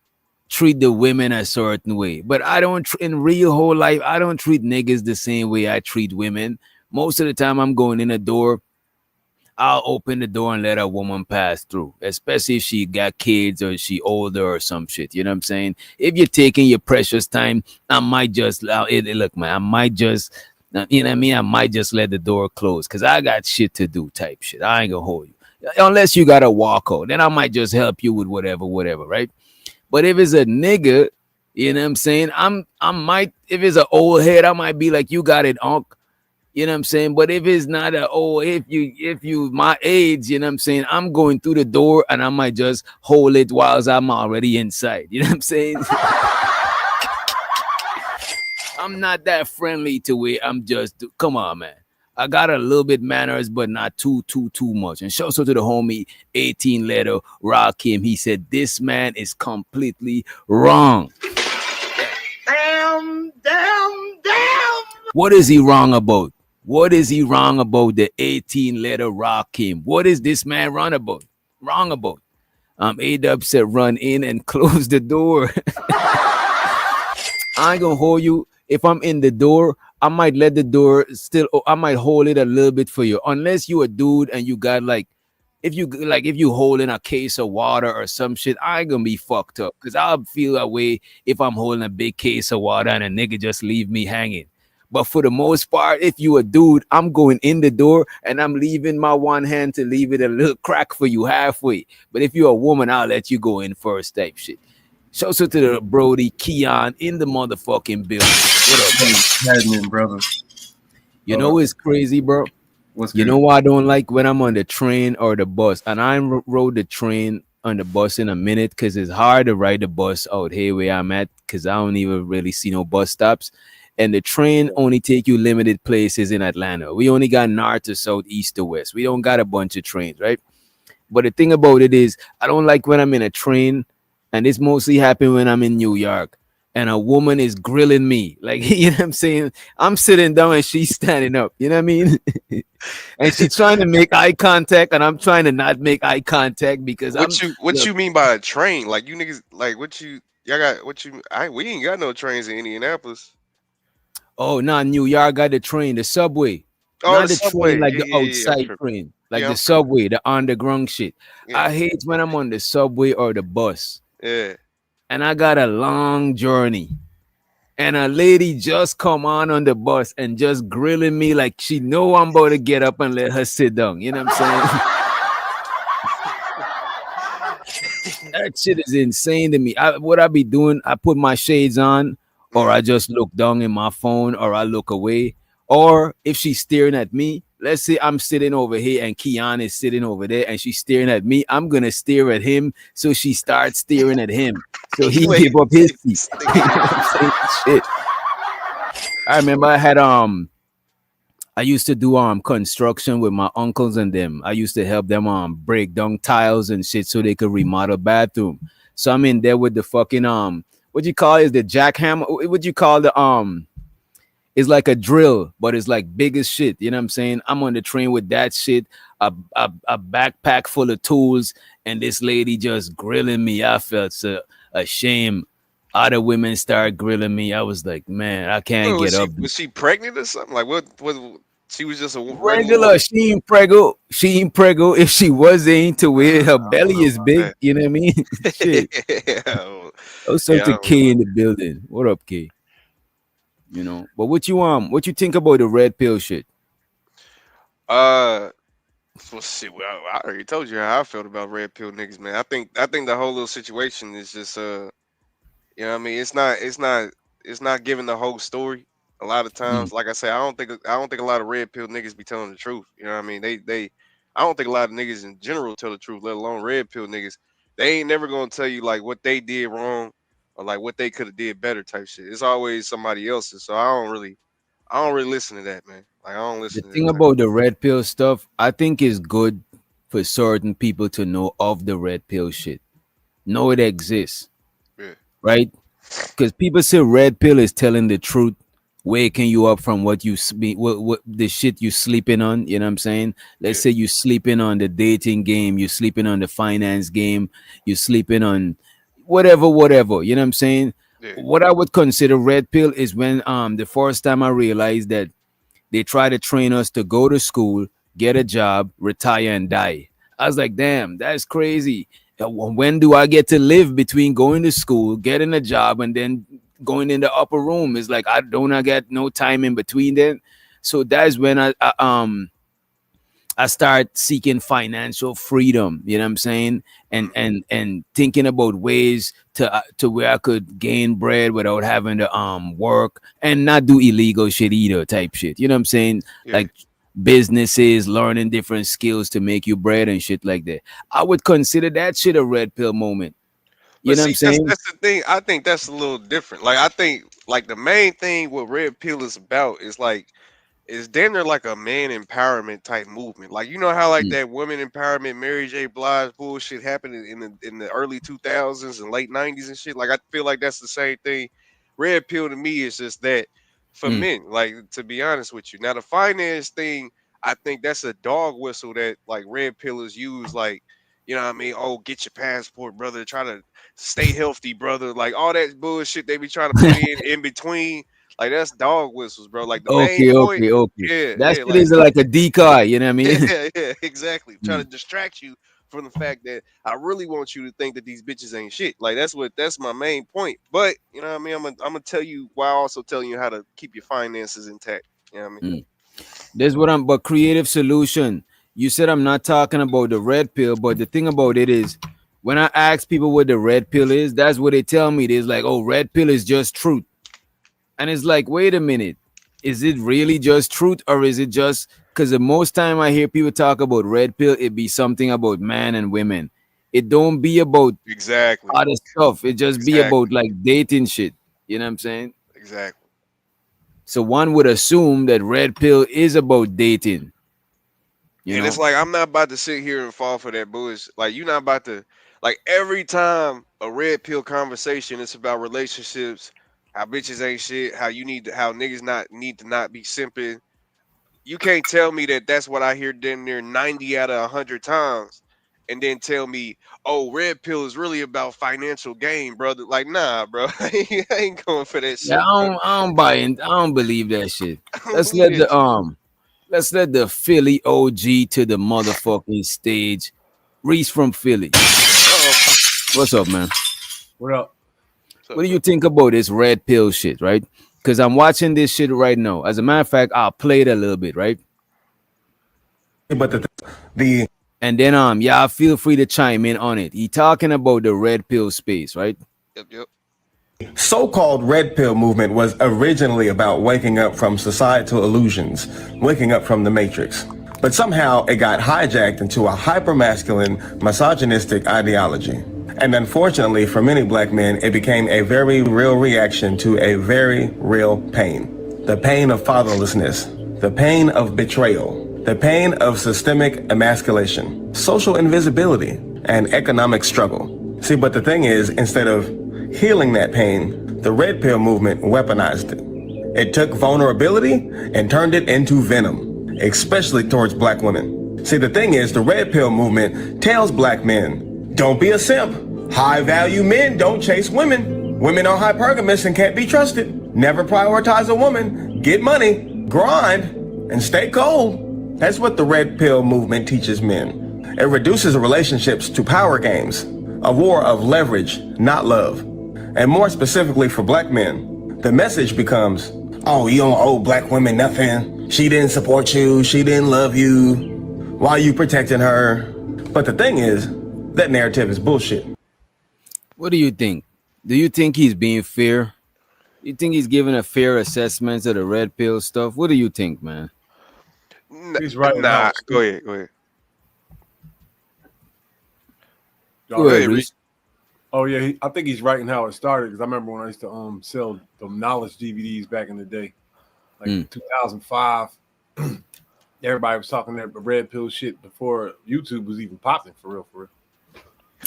treat the women a certain way. But I don't, in real whole life, I don't treat niggas the same way I treat women. Most of the time I'm going in a door, I'll open the door and let a woman pass through, especially if she got kids or she older or some shit. You know what I'm saying? If you're taking your precious time, I might just, look, man, I might just, you know what I mean? I might just let the door close because I got shit to do type shit. I ain't gonna hold you. Unless you got to walk out, then I might just help you with whatever, right? But if it's a nigga, you know what I'm saying? I might, if it's an old head, I might be like, you got it, Unc. You know what I'm saying? But if it's not an old, if you my age, you know what I'm saying? I'm going through the door and I might just hold it whilst I'm already inside. You know what I'm saying? I'm not that friendly to it. I'm just, come on, man. I got a little bit manners, but not too much. And shout out to the homie 18 letter Rakim. He said, this man is completely wrong. Damn. What is he wrong about? What is he wrong about the 18 letter Rakim? What is this man wrong about? A-Dub said, run in and close the door. I ain't gonna hold you. If I'm in the door, I might let the door still, I might hold it a little bit for you. Unless you a dude and you got if you holding a case of water or some shit, I ain't gonna be fucked up. Cause I'll feel that way if I'm holding a big case of water and a nigga just leave me hanging. But for the most part, if you a dude, I'm going in the door and I'm leaving my one hand to leave it a little crack for you halfway. But if you're a woman, I'll let you go in first type shit. Shout out to the Brody Keon in the motherfucking building. What up, happening, brother? You know it's crazy, bro. What's you know what I don't like when I'm on the train or the bus, and I rode the train on the bus in a minute because it's hard to ride the bus out here where I'm at because I don't even really see no bus stops. And the train only take you limited places in Atlanta. We only got north to south, east to west. We don't got a bunch of trains, right? But the thing about it is, I don't like when I'm in a train, and this mostly happen when I'm in New York, and a woman is grilling me. Like, you know what I'm saying? I'm sitting down and she's standing up. You know what I mean? And she's trying to make eye contact, and I'm trying to not make eye contact because what you mean by a train? Like you niggas, like we ain't got no trains in Indianapolis. Oh, no, New York got the train, the subway. Oh, not the subway. Train, like the outside train, like the subway, the underground shit. Yeah. I hate when I'm on the subway or the bus. Yeah. And I got a long journey. And a lady just come on the bus and just grilling me like she know I'm about to get up and let her sit down. You know what I'm saying? That shit is insane to me. What I be doing, I put my shades on, or I just look down in my phone, or I look away. Or if she's staring at me, let's say I'm sitting over here and Keon is sitting over there and she's staring at me, I'm going to stare at him. So she starts staring at him. So he give up his seat. Shit. I remember I used to do construction with my uncles and them. I used to help them break down tiles and shit so they could remodel bathroom. So I'm in there with the fucking what you call it? Is the jackhammer? What you call the it's like a drill, but it's like big as shit. You know what I'm saying? I'm on the train with that shit, a backpack full of tools, and this lady just grilling me. I felt so ashamed. Other women started grilling me. I was like, man, I can't get up. Was she pregnant or something? Like what she was just a regular. She ain't preggo. She ain't preggo. If she was, ain't to it. Her belly is big. You know what I mean? Shit. Oh, Yeah, to K in the building. What up, K? You know, but what you think about the red pill shit? uh, well, shit. Well, I already told you how I felt about red pill niggas, man. I think the whole little situation is just you know what I mean? It's not giving the whole story. A lot of Mm. times, like I say, I don't think a lot of red pill niggas be telling the truth. You know what I mean? I don't think a lot of niggas in general tell the truth, let alone red pill niggas. They ain't never gonna tell you like what they did wrong or like what they could have did better type shit. It's always somebody else's. So I don't really listen to that, man. Like I don't The listen to thing that type. about the red pill stuff, I think is good for certain people to know of the red pill shit. Know it exists, Yeah, right? Because people say red pill is telling the truth, waking you up from what what the shit you sleeping on. You know what I'm saying? Let's yeah, say you sleeping on the dating game, you sleeping on the finance game, you sleeping on whatever. You know what I'm saying? yeah, What I would consider red pill is when the first time I realized that they try to train us to go to school, get a job, retire, and die. I was like, damn, that's crazy. When do I get to live between going to school, getting a job, and then going in the upper room? It's like I get no time in between then. So that's when I start seeking financial freedom, you know what I'm saying? And mm, and thinking about ways to where I could gain bread without having to work and not do illegal shit either type shit. You know what I'm saying? yeah. Like businesses, learning different skills to make you bread and shit like that. I would consider that shit a red pill moment. You But know what see, I'm that's saying? that's the thing. I think that's a little different. Like I think like the main thing what red pill is about is like is damn near like a man empowerment type movement. Like you know how like Mm, that women empowerment Mary J. Blige bullshit happened in the early 2000s and late 90s and shit. Like I feel like that's the same thing. Red pill to me is just that for mm. men. Like to be honest with you. Now the finance thing, I think that's a dog whistle that like red pillers use. Like you know what I mean? Oh, get your passport, brother. Try to stay healthy, brother. Like all that bullshit they be trying to put in between. Like that's dog whistles, bro. Like the main point, Okay. That yeah, shit like is like a decoy, you know what I mean? yeah, exactly. Trying Mm. to distract you from the fact that I really want you to think that these bitches ain't shit. Like that's my main point. But you know what I mean? I'm gonna tell you while also telling you how to keep your finances intact. You know what I mean? Mm. That's what I'm, but creative solution. You said I'm not talking about the red pill, but the thing about it is when I ask people what the red pill is, that's what they tell me. It's like, oh, red pill is just truth. And it's like, wait a minute, is it really just truth, or is it just because the most time I hear people talk about red pill, it be something about man and women. It don't be about Exactly. other stuff. It just be Exactly. about like dating shit. You know what I'm saying? Exactly. So one would assume that red pill is about dating, you And it's know? like I'm not about to sit here and fall for that bullshit. Like you're not about to like every time a red pill conversation, it's about relationships, how bitches ain't shit, how niggas not need to not be simping. You can't tell me that that's what I hear damn near 90 out of 100 times, and then tell me, oh, red pill is really about financial gain, brother. Like, nah, bro, I ain't going for that Yeah, shit, bro. I don't buy in. I don't believe that shit. I don't Let's believe let that the shit. Philly OG to the motherfucking stage. Reese from Philly. Uh-oh. What's up, man? What up? What's What up, do bro? you think about this red pill shit, right? Because I'm watching this shit right now. As a matter of fact, I'll play it a little bit, right? But the And then yeah, feel free to chime in on it. He talking about the red pill space, right? Yep, yep. so-called red pill movement was originally about waking up from societal illusions, waking up from the matrix. But somehow it got hijacked into a hyper-masculine, misogynistic ideology. And unfortunately for many black men, it became a very real reaction to a very real pain. The pain of fatherlessness, the pain of betrayal, the pain of systemic emasculation, social invisibility, and economic struggle. See, but the thing is, instead of healing that pain, the red pill movement weaponized it. It took vulnerability and turned it into venom, especially towards black women. See, the thing is, the red pill movement tells black men, don't be a simp. High value men don't chase women. Women are hypergamous and can't be trusted. Never prioritize a woman. Get money, grind, and stay cold. That's what the red pill movement teaches men. It reduces relationships to power games, a war of leverage, not love. And more specifically for black men, the message becomes, oh, you don't owe black women nothing. She didn't support you. She didn't love you. Why are you protecting her? But the thing is, that narrative is bullshit. What do you think? Do you think he's being fair? You think he's giving a fair assessment of the red pill stuff? What do you think, man? He's right. Nah, go ahead. Go ahead. Go ahead, Reese. Oh yeah, I think he's right in how it started because I remember when I used to sell the knowledge DVDs back in the day, like 2005. Everybody was talking that red pill shit before YouTube was even popping for real.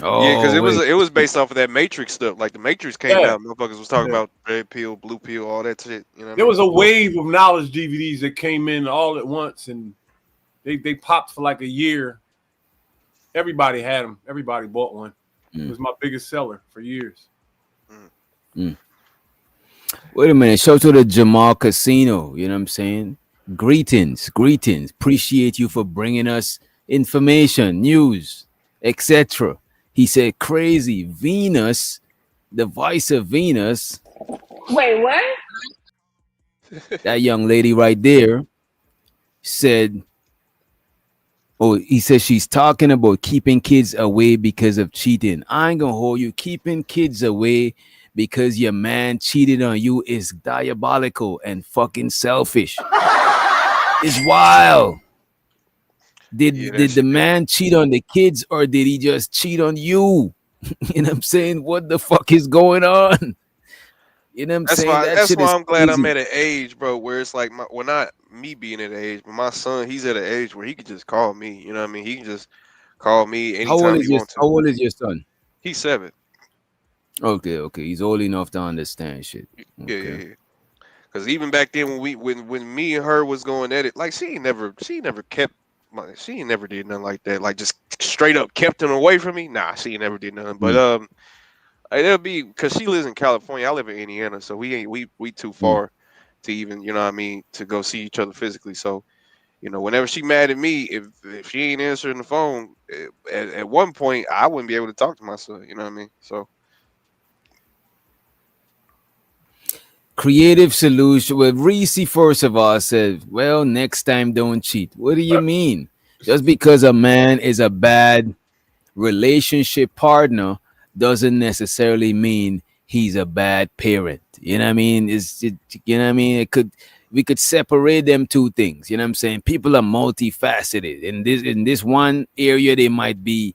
Oh, yeah, because it was based off of that Matrix stuff. Like the Matrix came out, motherfuckers was talking about red pill, blue pill, all that shit. You know, there was a wave of knowledge DVDs that came in all at once, and they popped for like a year. Everybody had them. Everybody bought one. It was my biggest seller for years. Wait a minute. Shout out to the Jamal Casino. You know what I'm saying? Greetings. Appreciate you for bringing us information, news, etc. He said, crazy. Venus, the vice of Venus. Wait, what? That young lady right there said, he says she's talking about keeping kids away because of cheating. I ain't gonna hold you. Keeping kids away because your man cheated on you is diabolical and fucking selfish. It's wild. Did the man cheat on the kids or did he just cheat on you? You know what I'm saying? What the fuck is going on? You know what I'm saying? That's why I'm glad I'm at an age, bro, where it's like, well, not me being at an age, but my son, he's at an age where he could just call me. You know what I mean? He can just call me anytime he wants to. How old is your son? He's 7. Okay. He's old enough to understand shit. Okay. Yeah. Because even back then, when me and her was going at it, like she never kept. She never did nothing like that. Like just straight up kept him away from me. Nah, she never did nothing. But it'll be because she lives in California. I live in Indiana, so we too far to even, you know what I mean, to go see each other physically. So, you know, whenever she mad at me, if she ain't answering the phone, at one point I wouldn't be able to talk to my son. You know what I mean? So. Creative solution. Well, Reese, first of all, said, well, next time don't cheat. What do you mean? Just because a man is a bad relationship partner doesn't necessarily mean he's a bad parent. You know what I mean? You know what I mean? We could separate them two things. You know what I'm saying? People are multifaceted. In this one area, they might be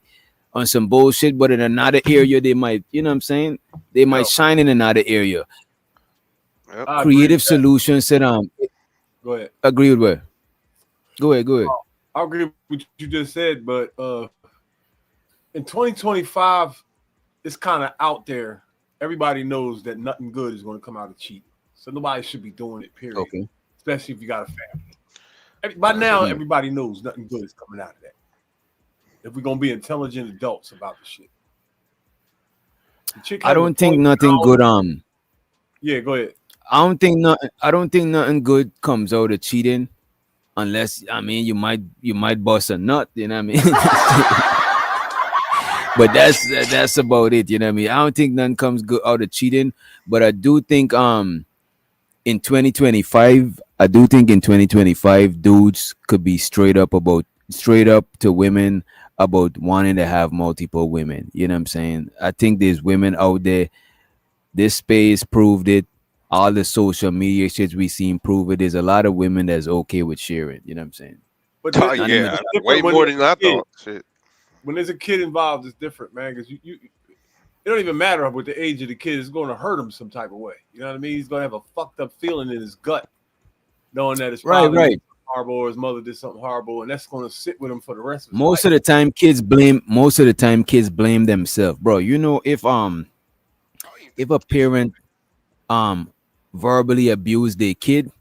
on some bullshit, but in another area, they might, you know what I'm saying? They might shine in another area. Creative solution said, Go ahead. Agree with what? Go ahead. I agree with what you just said, but in 2025, it's kind of out there. Everybody knows that nothing good is going to come out of cheating, so nobody should be doing it. Period. Okay. Especially if you got a family. By now, everybody knows nothing good is coming out of that. If we're gonna be intelligent adults about the shit. I don't think nothing good. Yeah, go ahead. I don't think nothing good comes out of cheating, unless you might bust a nut. You know what I mean? But that's about it. You know what I mean? I don't think nothing comes good out of cheating, but I do think in 2025, dudes could be straight up to women about wanting to have multiple women. You know what I'm saying? I think there's women out there. This space proved it. All the social media shit we seen prove it. There's a lot of women that's okay with sharing. You know what I'm saying? But yeah, way more than I thought. Shit. When there's a kid involved, it's different, man. Because it don't even matter what the age of the kid. It's going to hurt him some type of way. You know what I mean? He's going to have a fucked up feeling in his gut, knowing that his father did horrible or his mother did something horrible, and that's going to sit with him for the rest of his life. Most of the time, kids blame themselves, bro. You know, if a parent verbally abuse their kid,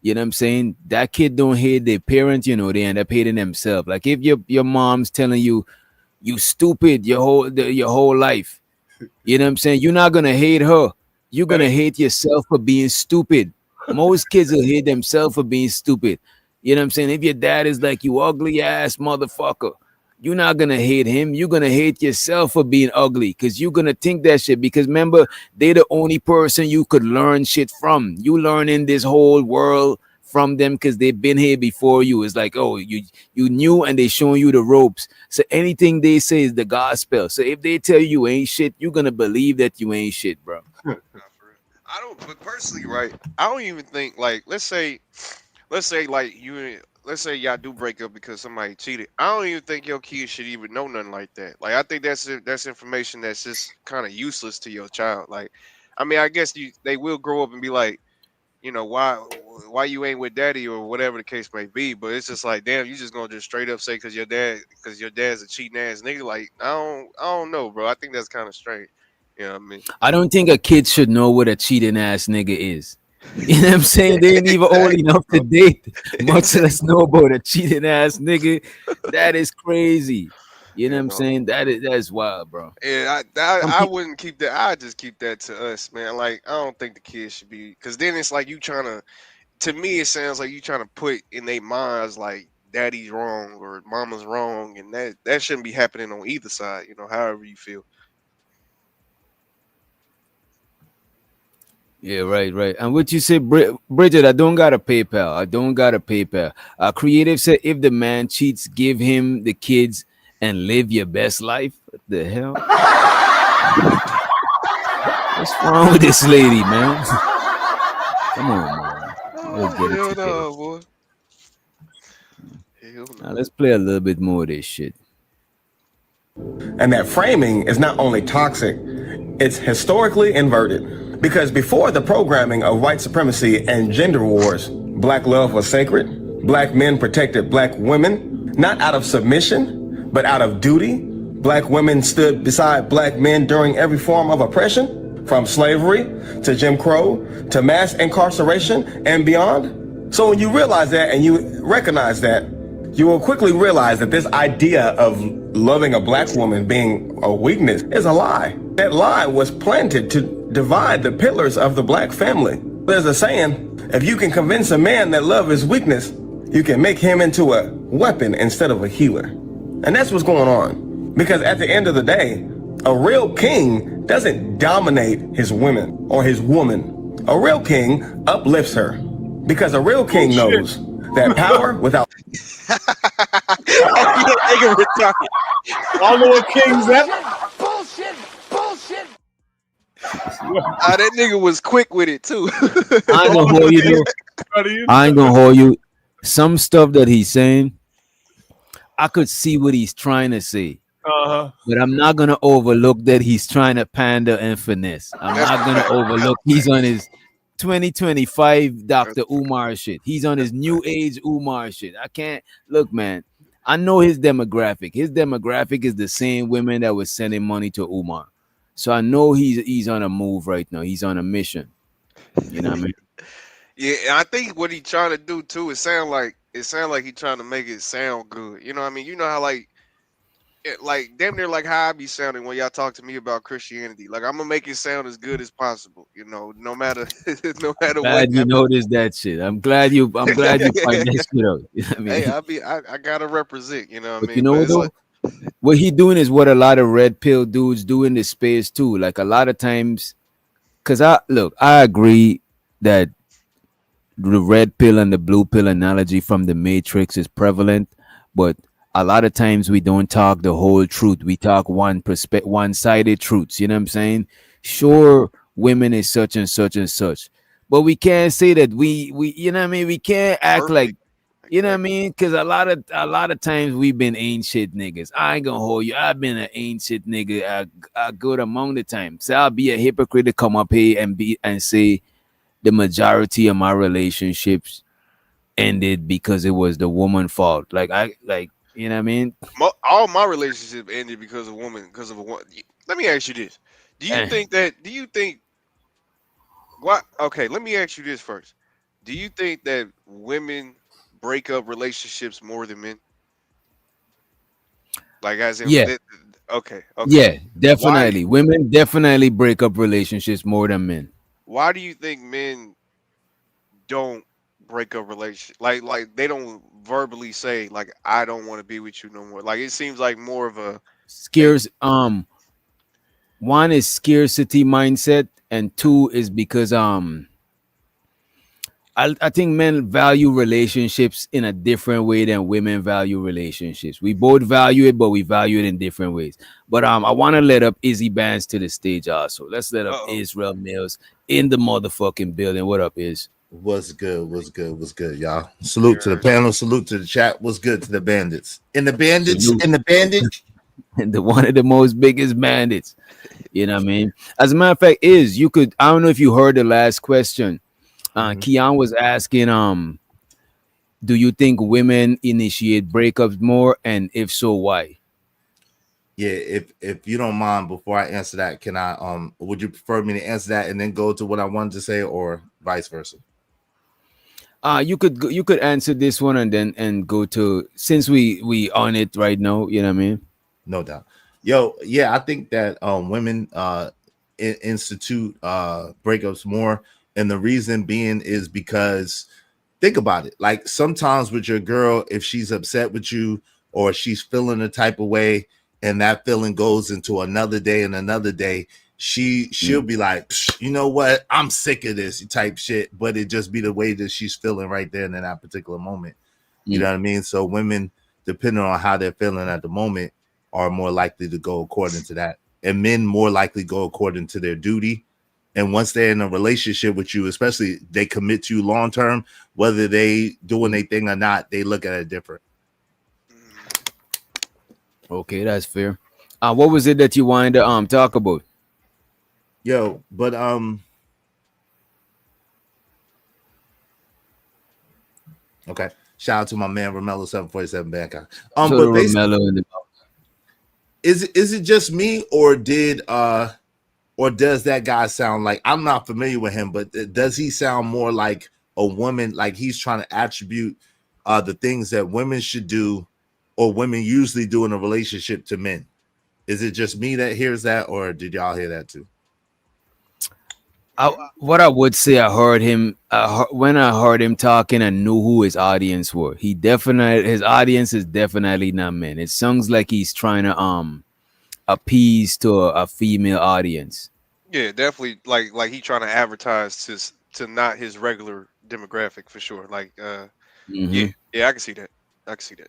you know what I'm saying, that kid don't hate their parent, you know, they end up hating themselves. Like if your mom's telling you stupid your whole life, you know what I'm saying, you're not gonna hate her, you're gonna hate yourself for being stupid. Most kids will hate themselves for being stupid. You know what I'm saying? If your dad is like, you ugly ass motherfucker, you're not gonna hate him. You're gonna hate yourself for being ugly because you're gonna think that shit. Because remember, they're the only person you could learn shit from. You learning this whole world from them because they've been here before you. It's like, oh, you knew and they showing you the ropes. So anything they say is the gospel. So if they tell you ain't shit, you're gonna believe that you ain't shit, bro. I don't, but personally, right? I don't even think like let's say like let's say y'all do break up because somebody cheated. I don't even think your kids should even know nothing like that. Like I think that's information that's just kind of useless to your child. Like, I mean, I guess they will grow up and be like, why you ain't with daddy or whatever the case may be. But it's just like, damn, you just gonna just straight up say because your dad's a cheating ass nigga. Like I don't know, bro. I think that's kind of strange. You know what I mean? I don't think a kid should know what a cheating ass nigga is. You know what I'm saying? They ain't even old enough to date, much less know about a cheating ass nigga. That is crazy. You know what I'm saying? That's wild, bro. Yeah, I wouldn't keep that. I just keep that to us, man. Like I don't think the kids should be, because then it's like you trying to. To me, it sounds like you trying to put in their minds like daddy's wrong or mama's wrong, and that shouldn't be happening on either side. However you feel. Yeah, right. And what you say, Bridget, I don't got a PayPal. Creative said if the man cheats, give him the kids and live your best life. What the hell? What's wrong with this lady, man? Come on, man. Let's get it together. Boy. Now let's play a little bit more of this shit. And that framing is not only toxic, it's historically inverted. Because before the programming of white supremacy and gender wars, black love was sacred. Black men protected black women, not out of submission, but out of duty. Black women stood beside black men during every form of oppression, from slavery to Jim Crow to mass incarceration and beyond. So when you realize that and you recognize that, you will quickly realize that this idea of loving a black woman being a weakness is a lie. That lie was planted to divide the pillars of the black family. There's a saying, if you can convince a man that love is weakness, you can make him into a weapon instead of a healer. And that's what's going on. Because at the end of the day, a real king doesn't dominate his women or his woman. A real king uplifts her. Because a real king knows that power without... Nigga retarded. I don't know what king's that. Bullshit. That nigga was quick with it too. I ain't gonna hold you though. I ain't gonna hold you. Some stuff that he's saying, I could see what he's trying to say. But I'm not gonna overlook that he's trying to pander and finesse. I'm not gonna overlook he's on his 2025 Dr. Umar shit. He's on his new age Umar shit. I can't look, man. I know his demographic. His demographic is the same women that was sending money to Umar. So I know he's on a move right now. He's on a mission. You know what I mean? Yeah, and I think what he's trying to do too, it sound like he's trying to make it sound good. You know what I mean? You know how like damn near like how I be sounding when y'all talk to me about Christianity. Like I'm gonna make it sound as good as possible. No matter Glad what. You noticed that shit. I'm glad you find that shit out. You know what I mean? Hey, I gotta represent. You know what I mean? You know though, what he doing is what a lot of red pill dudes do in this space too. Like a lot of times, because I agree that the red pill and the blue pill analogy from the Matrix is prevalent, but a lot of times we don't talk the whole truth. We talk one-sided truths. You know what I'm saying? Sure, women is such and such and such, but we can't say that we you know what I mean? We can't act like, you know what I mean? Because a lot of times we've been ain't shit niggas. I ain't gonna hold you. I've been an ain't shit nigga a good among the time. So I'll be a hypocrite to come up here and say the majority of my relationships ended because it was the woman's fault. You know what I mean? All my relationships ended because of a woman. Let me ask you this: Do you think? What? Okay, let me ask you this first. Do you think that women break up relationships more than men? Like as in, yeah. Okay. Yeah, definitely. Women definitely break up relationships more than men. Why do you think men don't breakup relationship. Like they don't verbally say like I don't want to be with you no more. Like it seems like more of a Scarce. One is scarcity mindset, and two is because I think men value relationships in a different way than women value relationships. We both value it, but we value it in different ways. But I want to let up Izzy Bands to the stage also. Let's let up Israel Mills in the motherfucking building. What up, Iz? What's good? What's good? What's good, y'all? Salute to the panel. Salute to the chat. What's good to the bandits? In the bandits? Salute. In the bandits? And the one of the most biggest bandits. You know what I mean? As a matter of fact, you could, I don't know if you heard the last question. Keon was asking, do you think women initiate breakups more? And if so, why? Yeah, if you don't mind, before I answer that, can I would you prefer me to answer that and then go to what I wanted to say, or vice versa? You could answer this one and go to, since we on it right now, you know what I mean? No doubt. Yo, yeah, I think that women institute breakups more, and the reason being is because think about it. Like sometimes with your girl, if she's upset with you or she's feeling a type of way, and that feeling goes into another day and another day, she'll be like, you know what, I'm sick of this type shit, but it just be the way that she's feeling right there in that particular moment. You know what I mean? So women, depending on how they're feeling at the moment, are more likely to go according to that, and men more likely go according to their duty. And once they're in a relationship with you, especially they commit to you long term, whether they doing a thing or not, they look at it different. Okay, that's fair. What was it that you wanted to talk about? Yo, but okay. Shout out to my man Romello 747 Bangkok. But basically, in the is it just me, or does that guy sound like, I'm not familiar with him, but does he sound more like a woman, like he's trying to attribute the things that women should do or women usually do in a relationship to men? Is it just me that hears that, or did y'all hear that too? What I would say, I heard him when I heard him talking, I knew who his audience were. His audience is definitely not men. It sounds like he's trying to appease to a female audience. Yeah, definitely. Like he trying to advertise to not his regular demographic for sure. Like yeah, I can see that. I can see that.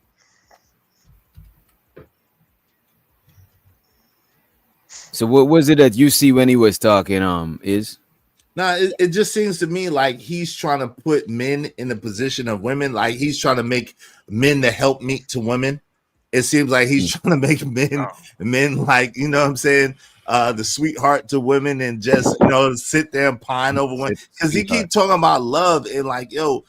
So what was it that you see when he was talking? Is No, it just seems to me like he's trying to put men in the position of women. Like he's trying to make men the helpmeet to women. It seems like he's trying to make men like, you know what I'm saying, the sweetheart to women, and just, you know, sit there and pine over women. Because he keep talking about love, and like, yo,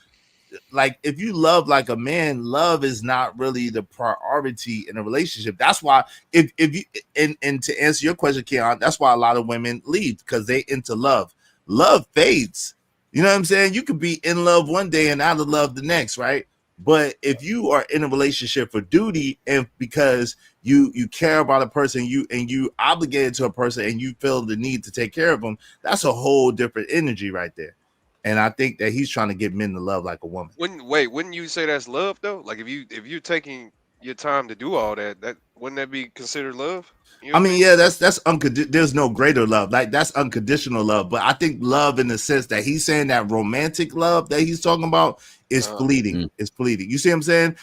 like if you love like a man, love is not really the priority in a relationship. That's why if you and to answer your question, Keon, that's why a lot of women leave, because they into love. Love fades. You know what I'm saying? You could be in love one day and out of love the next, right? But if you are in a relationship for duty, and because you care about a person, you obligated to a person, and you feel the need to take care of them, that's a whole different energy right there. And I think that he's trying to get men to love like a woman. Wouldn't you say that's love though? Like if you're taking your time to do all that, wouldn't that be considered love? You know I mean, yeah, that's there's no greater love. Like that's unconditional love. But I think love, in the sense that he's saying, that romantic love that he's talking about, is fleeting. It's fleeting. You see what I'm saying?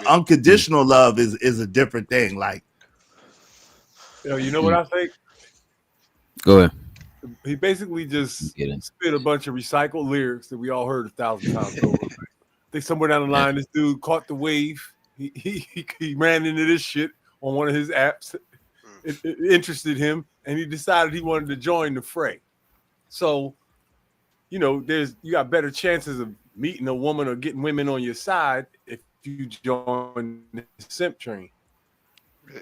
Unconditional love is a different thing. Like, you know what I think? Go ahead. He basically just spit a bunch of recycled lyrics that we all heard 1,000 times over. I think somewhere down the line, this dude caught the wave. He ran into this shit on one of his apps. It interested him, and he decided he wanted to join the fray. So, you know, you got better chances of meeting a woman or getting women on your side if you join the simp train.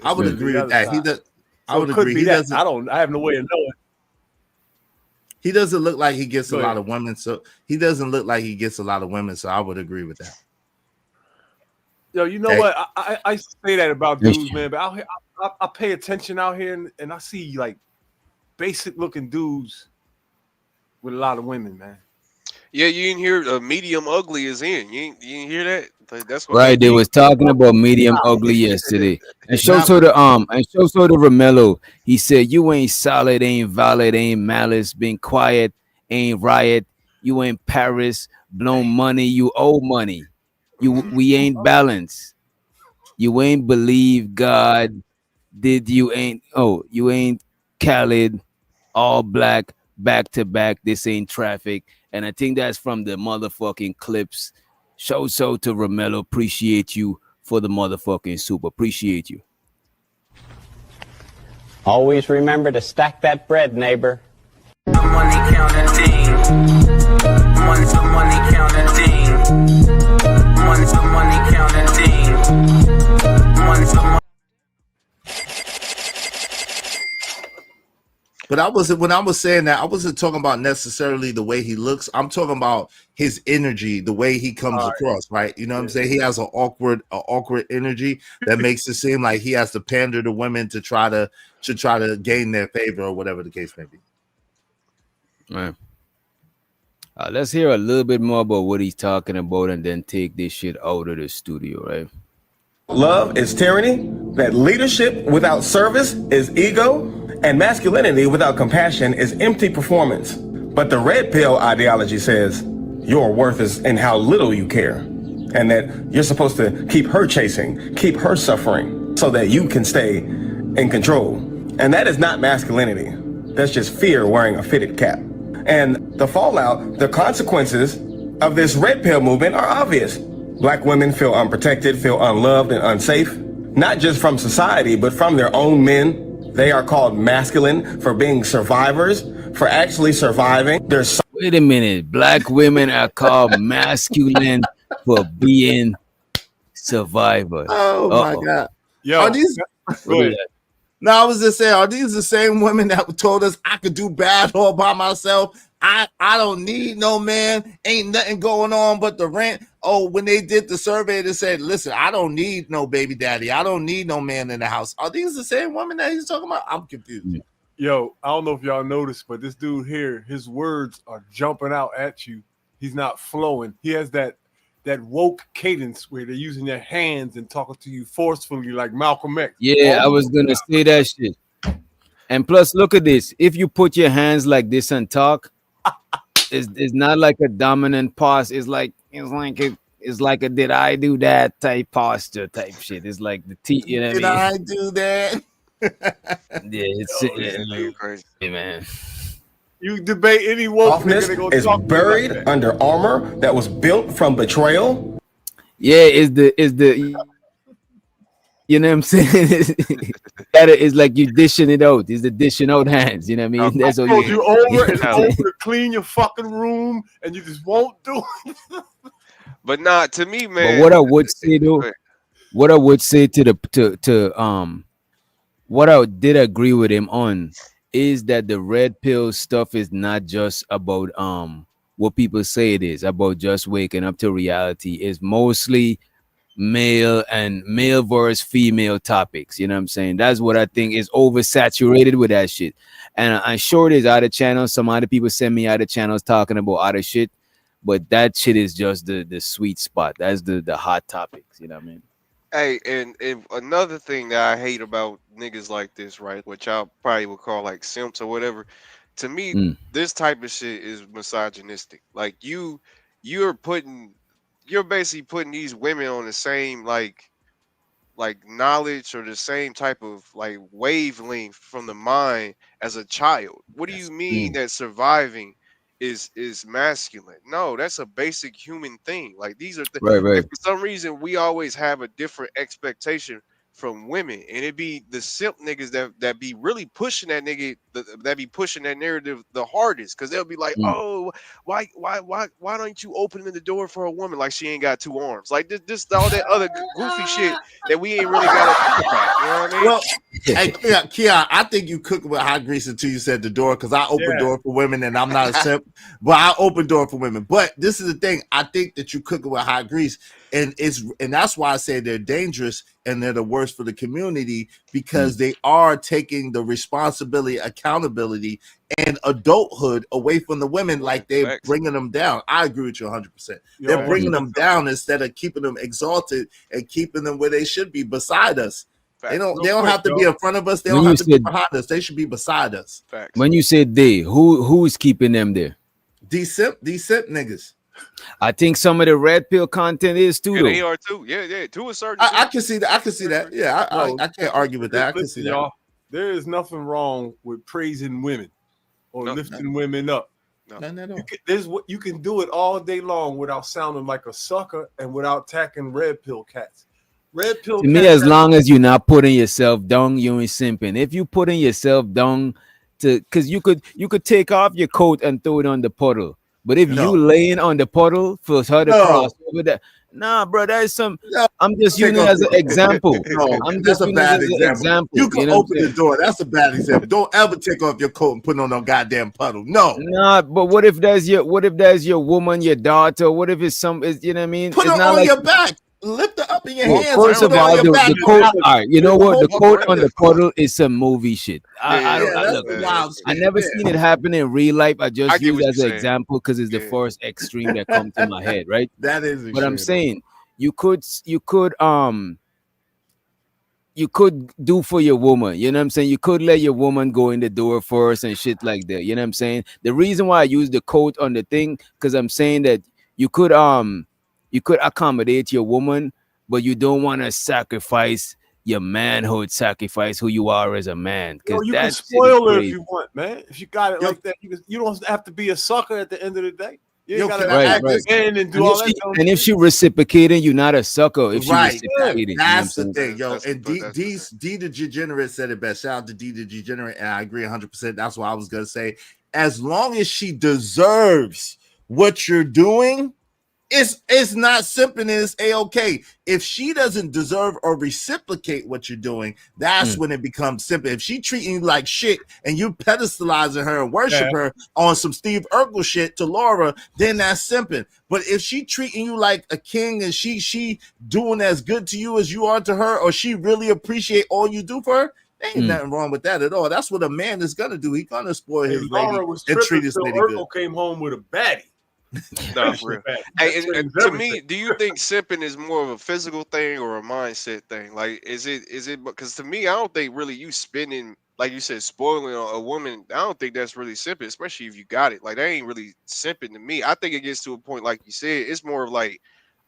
I would agree with that. I would agree. He doesn't. I have no way of knowing. He doesn't look like he gets a lot of women, so he doesn't look like he gets a lot of women. So I would agree with that. Yo, you know what? I say that about dudes, man, but out here, I pay attention out here, and I see like basic looking dudes with a lot of women, man. Yeah, you didn't hear medium ugly is in. You didn't hear that? Like, that's what Right, that they means. was talking about medium ugly yesterday. And show Nah, so but the Romello. He said, "You ain't solid, ain't valid, ain't malice, been quiet, ain't riot. You ain't Paris, blown money. You owe money. We ain't balanced. You ain't believe God. Did you ain't Khaled, all black, back to back. This ain't traffic." And I think that's from the motherfucking clips. Show so to Romello. Appreciate you for the motherfucking soup. Appreciate you. Always remember to stack that bread, neighbor. Money counting team. Money to money counting team. Money to money counting team. Money to money. But when I was saying that, I wasn't talking about necessarily the way he looks. I'm talking about his energy, the way he comes across, right? You know what I'm saying? He has an awkward energy that makes it seem like he has to pander to women to try to gain their favor or whatever the case may be. Right. Let's hear a little bit more about what he's talking about and then take this shit out of the studio, right? Love is tyranny, that leadership without service is ego, and masculinity without compassion is empty performance. But the red pill ideology says your worth is in how little you care, and that you're supposed to keep her chasing, keep her suffering, so that you can stay in control. And that is not masculinity. That's just fear wearing a fitted cap. And the fallout, the consequences of this red pill movement are obvious. Black women feel unprotected, feel unloved and unsafe, not just from society, but from their own men. They are called masculine for being survivors, for actually surviving. Wait a minute. Black women are called masculine for being survivors. Oh my God. Yo, Are these go ahead. No, I was just saying, are these the same women that told us I could do bad all by myself? I don't need no man. Ain't nothing going on but the rent. Oh, when they did the survey, they said, listen, I don't need no baby daddy. I don't need no man in the house. Are these the same women that he's talking about? I'm confused. Yo, I don't know if y'all noticed, but this dude here, his words are jumping out at you. He's not flowing. He has that woke cadence where they're using their hands and talking to you forcefully like Malcolm X. Yeah, I was gonna say that shit. And plus, look at this. If you put your hands like this and talk, it's not like a dominant pause. It's like a did I do that type posture type shit. It's like the T. You know what Did I mean? I do that? Yeah, crazy, man. You debate any woke Softness nigga, they gonna is talk to you buried like that. under armor that was built from betrayal. Yeah, is the you know what I'm saying? It's like you dishing it out. It's the dishing out hands. You know what I mean? That's I what told you over and know. over to clean your fucking room, and you just won't do it. But nah, to me, man. But what I would say though, what I would say what I did agree with him on is that the red pill stuff is not just about what people say it is about just waking up to reality. It's mostly male versus female topics. You know what I'm saying? That's what I think is oversaturated with that shit. And I'm sure there's other channels. Some other people send me other channels talking about other shit, but that shit is just the sweet spot. That's the hot topics. You know what I mean? Hey, and another thing that I hate about niggas like this, right, which y'all probably would call like simps or whatever, to me, this type of shit is misogynistic. Like you're basically putting these women on the same like knowledge or the same type of like wavelength from the mind as a child. What do you mean that surviving is masculine? No, that's a basic human thing. Like these are Right. and for some reason we always have a different expectation from women, and it be the simp niggas that be really pushing that that be pushing that narrative the hardest, because they'll be like, oh, why don't you open the door for a woman like she ain't got two arms, like this all that other goofy shit that we ain't really got to think about. You know what I mean? Well, hey, Keon, I think you cook with hot grease until you said the door, because I open door for women and I'm not a simp, but I open door for women. But this is the thing. I think that you cook it with hot grease and that's why I say they're dangerous and they're the worst for the community, because they are taking the responsibility, accountability, and adulthood away from the women, like they're bringing them down. I agree with you 100%. They're bringing them down instead of keeping them exalted and keeping them where they should be, beside us. They don't have to be in front of us. They don't have to be behind us. They should be beside us. When you say they, who's keeping them there? These simp niggas. I think some of the red pill content is too. Yeah, they are too. Yeah. To a certain. I can see that. I can see that. Yeah, I can't argue with that. I can see that. Y'all, there is nothing wrong with praising women or lifting women up. None at all. You can do it all day long without sounding like a sucker and without attacking red pill cats. Red pill. To me, as long as you're not putting yourself down, you ain't simping. If you putting yourself down, because you could take off your coat and throw it on the puddle. But if you laying on the puddle for her to cross over that, nah, bro, that is some. I'm just using it as an example. I'm just a bad example. You can open the door. That's a bad example. Don't ever take off your coat and put it on a goddamn puddle. No. Nah, but what if that's your woman, your daughter? What if it's some? You know what I mean? Put it's it not on like, your back. Lift it up in your hands. First of all, the coat. All right, you know what? The coat on the puddle is some movie shit. I never seen it happen in real life. I just use it as an example because it's the first extreme that comes to my head, right? That is. But I'm saying you could do for your woman. You know what I'm saying? You could let your woman go in the door first and shit like that. You know what I'm saying? The reason why I use the coat on the thing, because I'm saying that you could accommodate your woman, but you don't want to sacrifice your manhood, sacrifice who you are as a man. Because you can spoil her if you want, man. If you got it like that, you don't have to be a sucker at the end of the day. You got to act again and do all that. And if she reciprocating, you're not a sucker. If she reciprocating, that's the thing, yo. And D the Degenerate said it best. Shout out to D the Degenerate, and I agree 100%. That's what I was gonna say. As long as she deserves what you're doing, it's not simping, it's a-okay. If she doesn't deserve or reciprocate what you're doing, that's when it becomes simping. If she treating you like shit and you pedestalizing her and worship her on some Steve Urkel shit to Laura, then that's simping. But if she treating you like a king and she doing as good to you as you are to her, or she really appreciate all you do for her, there ain't nothing wrong with that at all. That's what a man is gonna do. He gonna spoil his lady and treat his lady good. Urkel came home with a baddie. No, for real. Hey, and to me, do you think simping is more of a physical thing or a mindset thing? Like, is it? Because to me, I don't think really you spending, like you said, spoiling a woman. I don't think that's really simping, especially if you got it. Like, that ain't really simping to me. I think it gets to a point, like you said, it's more of like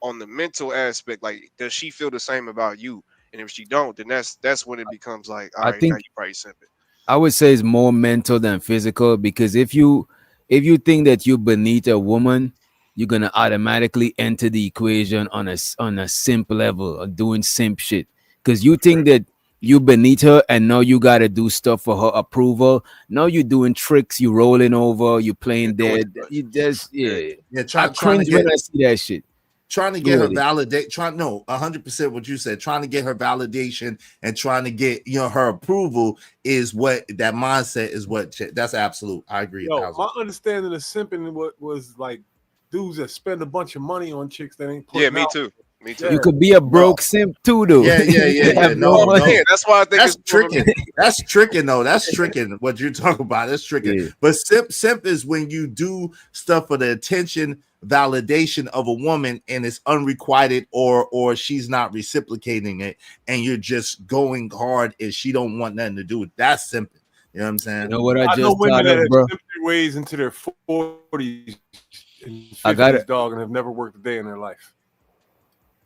on the mental aspect. Like, does she feel the same about you? And if she don't, then that's when it becomes like, all right, now you probably simping. I would say it's more mental than physical, because if you think that you're beneath a woman, you're gonna automatically enter the equation on a simp level of doing simp shit. Because you think that you beneath her and now you gotta do stuff for her approval. Now you're doing tricks, you rolling over, you playing dead. You just I cringe when I see that shit. Trying to get her validate, 100% what you said. Trying to get her validation and trying to get her approval is what that mindset is. That's absolute. I agree. Yo, my understanding of simping was like dudes that spend a bunch of money on chicks that ain't. Yeah, me too. Me too. You could be a broke simp too, though. Yeah. No, that's why I think that's tricking. That's tricking, though. That's tricking. What you're talking about, that's tricking. Yeah. But simp is when you do stuff for the attention, validation of a woman, and it's unrequited, or she's not reciprocating it, and you're just going hard and she don't want nothing to do with that. That's simping. You know what I'm saying? You know what I just know women that have bro? simped their ways into their 40s and 50s, I got it, dog, and have never worked a day in their life.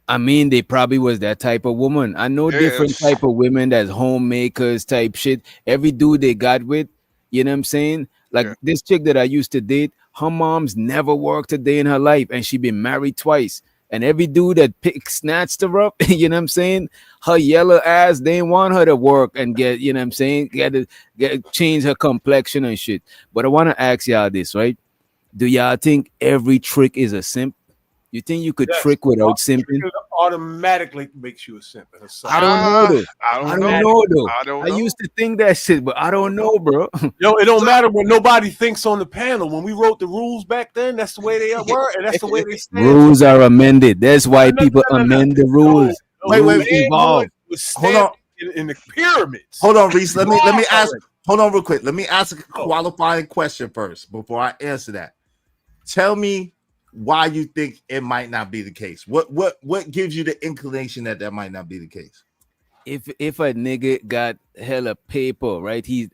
I mean, they probably was that type of woman. I know different type of women that's homemakers type shit. Every dude they got with, you know what I'm saying? Like this chick that I used to date, her mom's never worked a day in her life, and she been married twice. And every dude that snatched her up, you know what I'm saying? Her yellow ass, they didn't want her to work and get, you know what I'm saying? Get change her complexion and shit. But I want to ask y'all this, right? Do y'all think every trick is a simp? You think you could Yes, trick without simping? it automatically makes you a simp. I don't know though. I don't know though. I don't I know. used to think that shit, but I don't know, bro. Yo, it don't matter what nobody thinks on the panel. When we wrote the rules back then, that's the way they were, and that's the way they stand. Rules are amended. That's why people amend the rules. Wait, Rules evolve. Hold on. In the pyramids. Hold on, Reese. Let me ask. Hold on, real quick. Let me ask a qualifying question first before I answer that. Tell me why you think it might not be the case. What gives you the inclination that might not be the case? If a nigga got hella paper, right? He's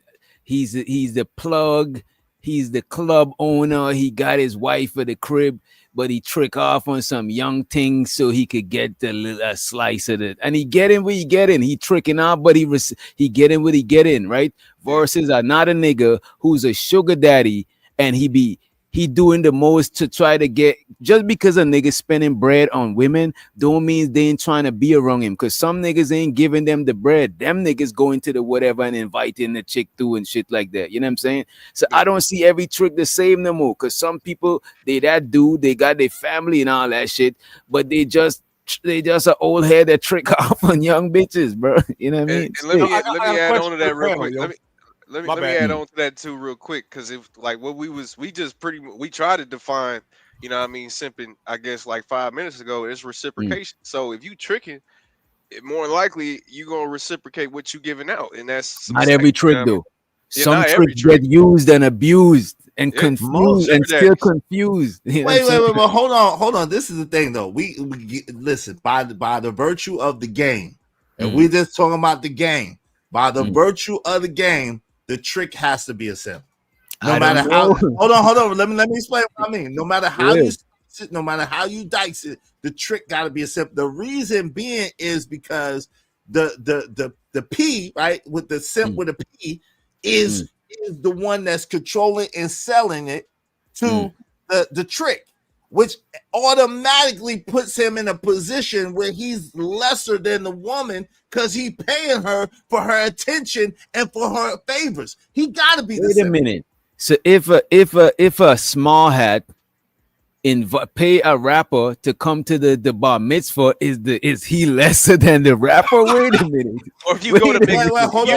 the plug. He's the club owner. He got his wife at the crib, but he trick off on some young thing so he could get a slice of it. And he get in where he get in. He tricking off, but he get in where he get in, right? Versus not a nigga who's a sugar daddy and he doing the most to try to get, just because a nigga spending bread on women don't mean they ain't trying to be around him, because some niggas ain't giving them the bread. Them niggas going to the whatever and inviting the chick through and shit like that. You know what I'm saying? So I don't see every trick the same no more, because some people, they got their family and all that shit, but they just an old head that trick off on young bitches, bro. You know what I mean? And let me add on to that real quick. Let me add on to that too real quick, because if like what we tried to define, you know what I mean, simping, I guess like 5 minutes ago, is reciprocation. So if you tricking, more likely you gonna reciprocate what you giving out, and that's not every trick though. Yeah, some tricks get used and abused and confused and still confused. Wait. Hold on. This is the thing though. We listen, by the virtue of the game, and we just talking about the game. By the virtue of the game, the trick has to be a simp. No matter how. Hold on. Let me explain what I mean. No matter how you dice it, the trick got to be a simp. The reason being is because the P, right, with the simp with a P is the one that's controlling and selling it to the trick, which automatically puts him in a position where he's lesser than the woman because he paying her for her attention and for her favors. He got to be. Wait a minute. So if a small hat pay a rapper to come to the bar mitzvah, is he lesser than the rapper? Wait a minute. Or if you go to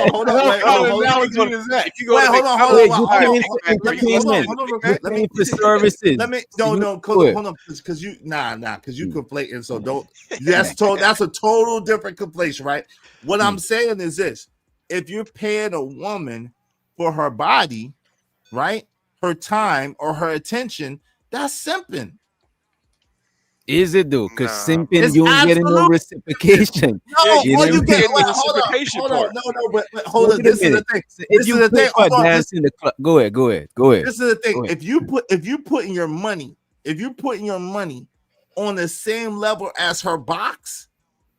hold on. For services. Hold on, because you conflating. So don't. That's a total different conflation, right? What I'm saying is this: if you're paying a woman for her body, right, her time or her attention, that's simping. Is it though? Because simping, you ain't getting no reciprocation. No, you get the reciprocation part. But hold on. This is the thing. If you pay for a dance in the club, go ahead. This is the thing. If you putting your money on the same level as her box,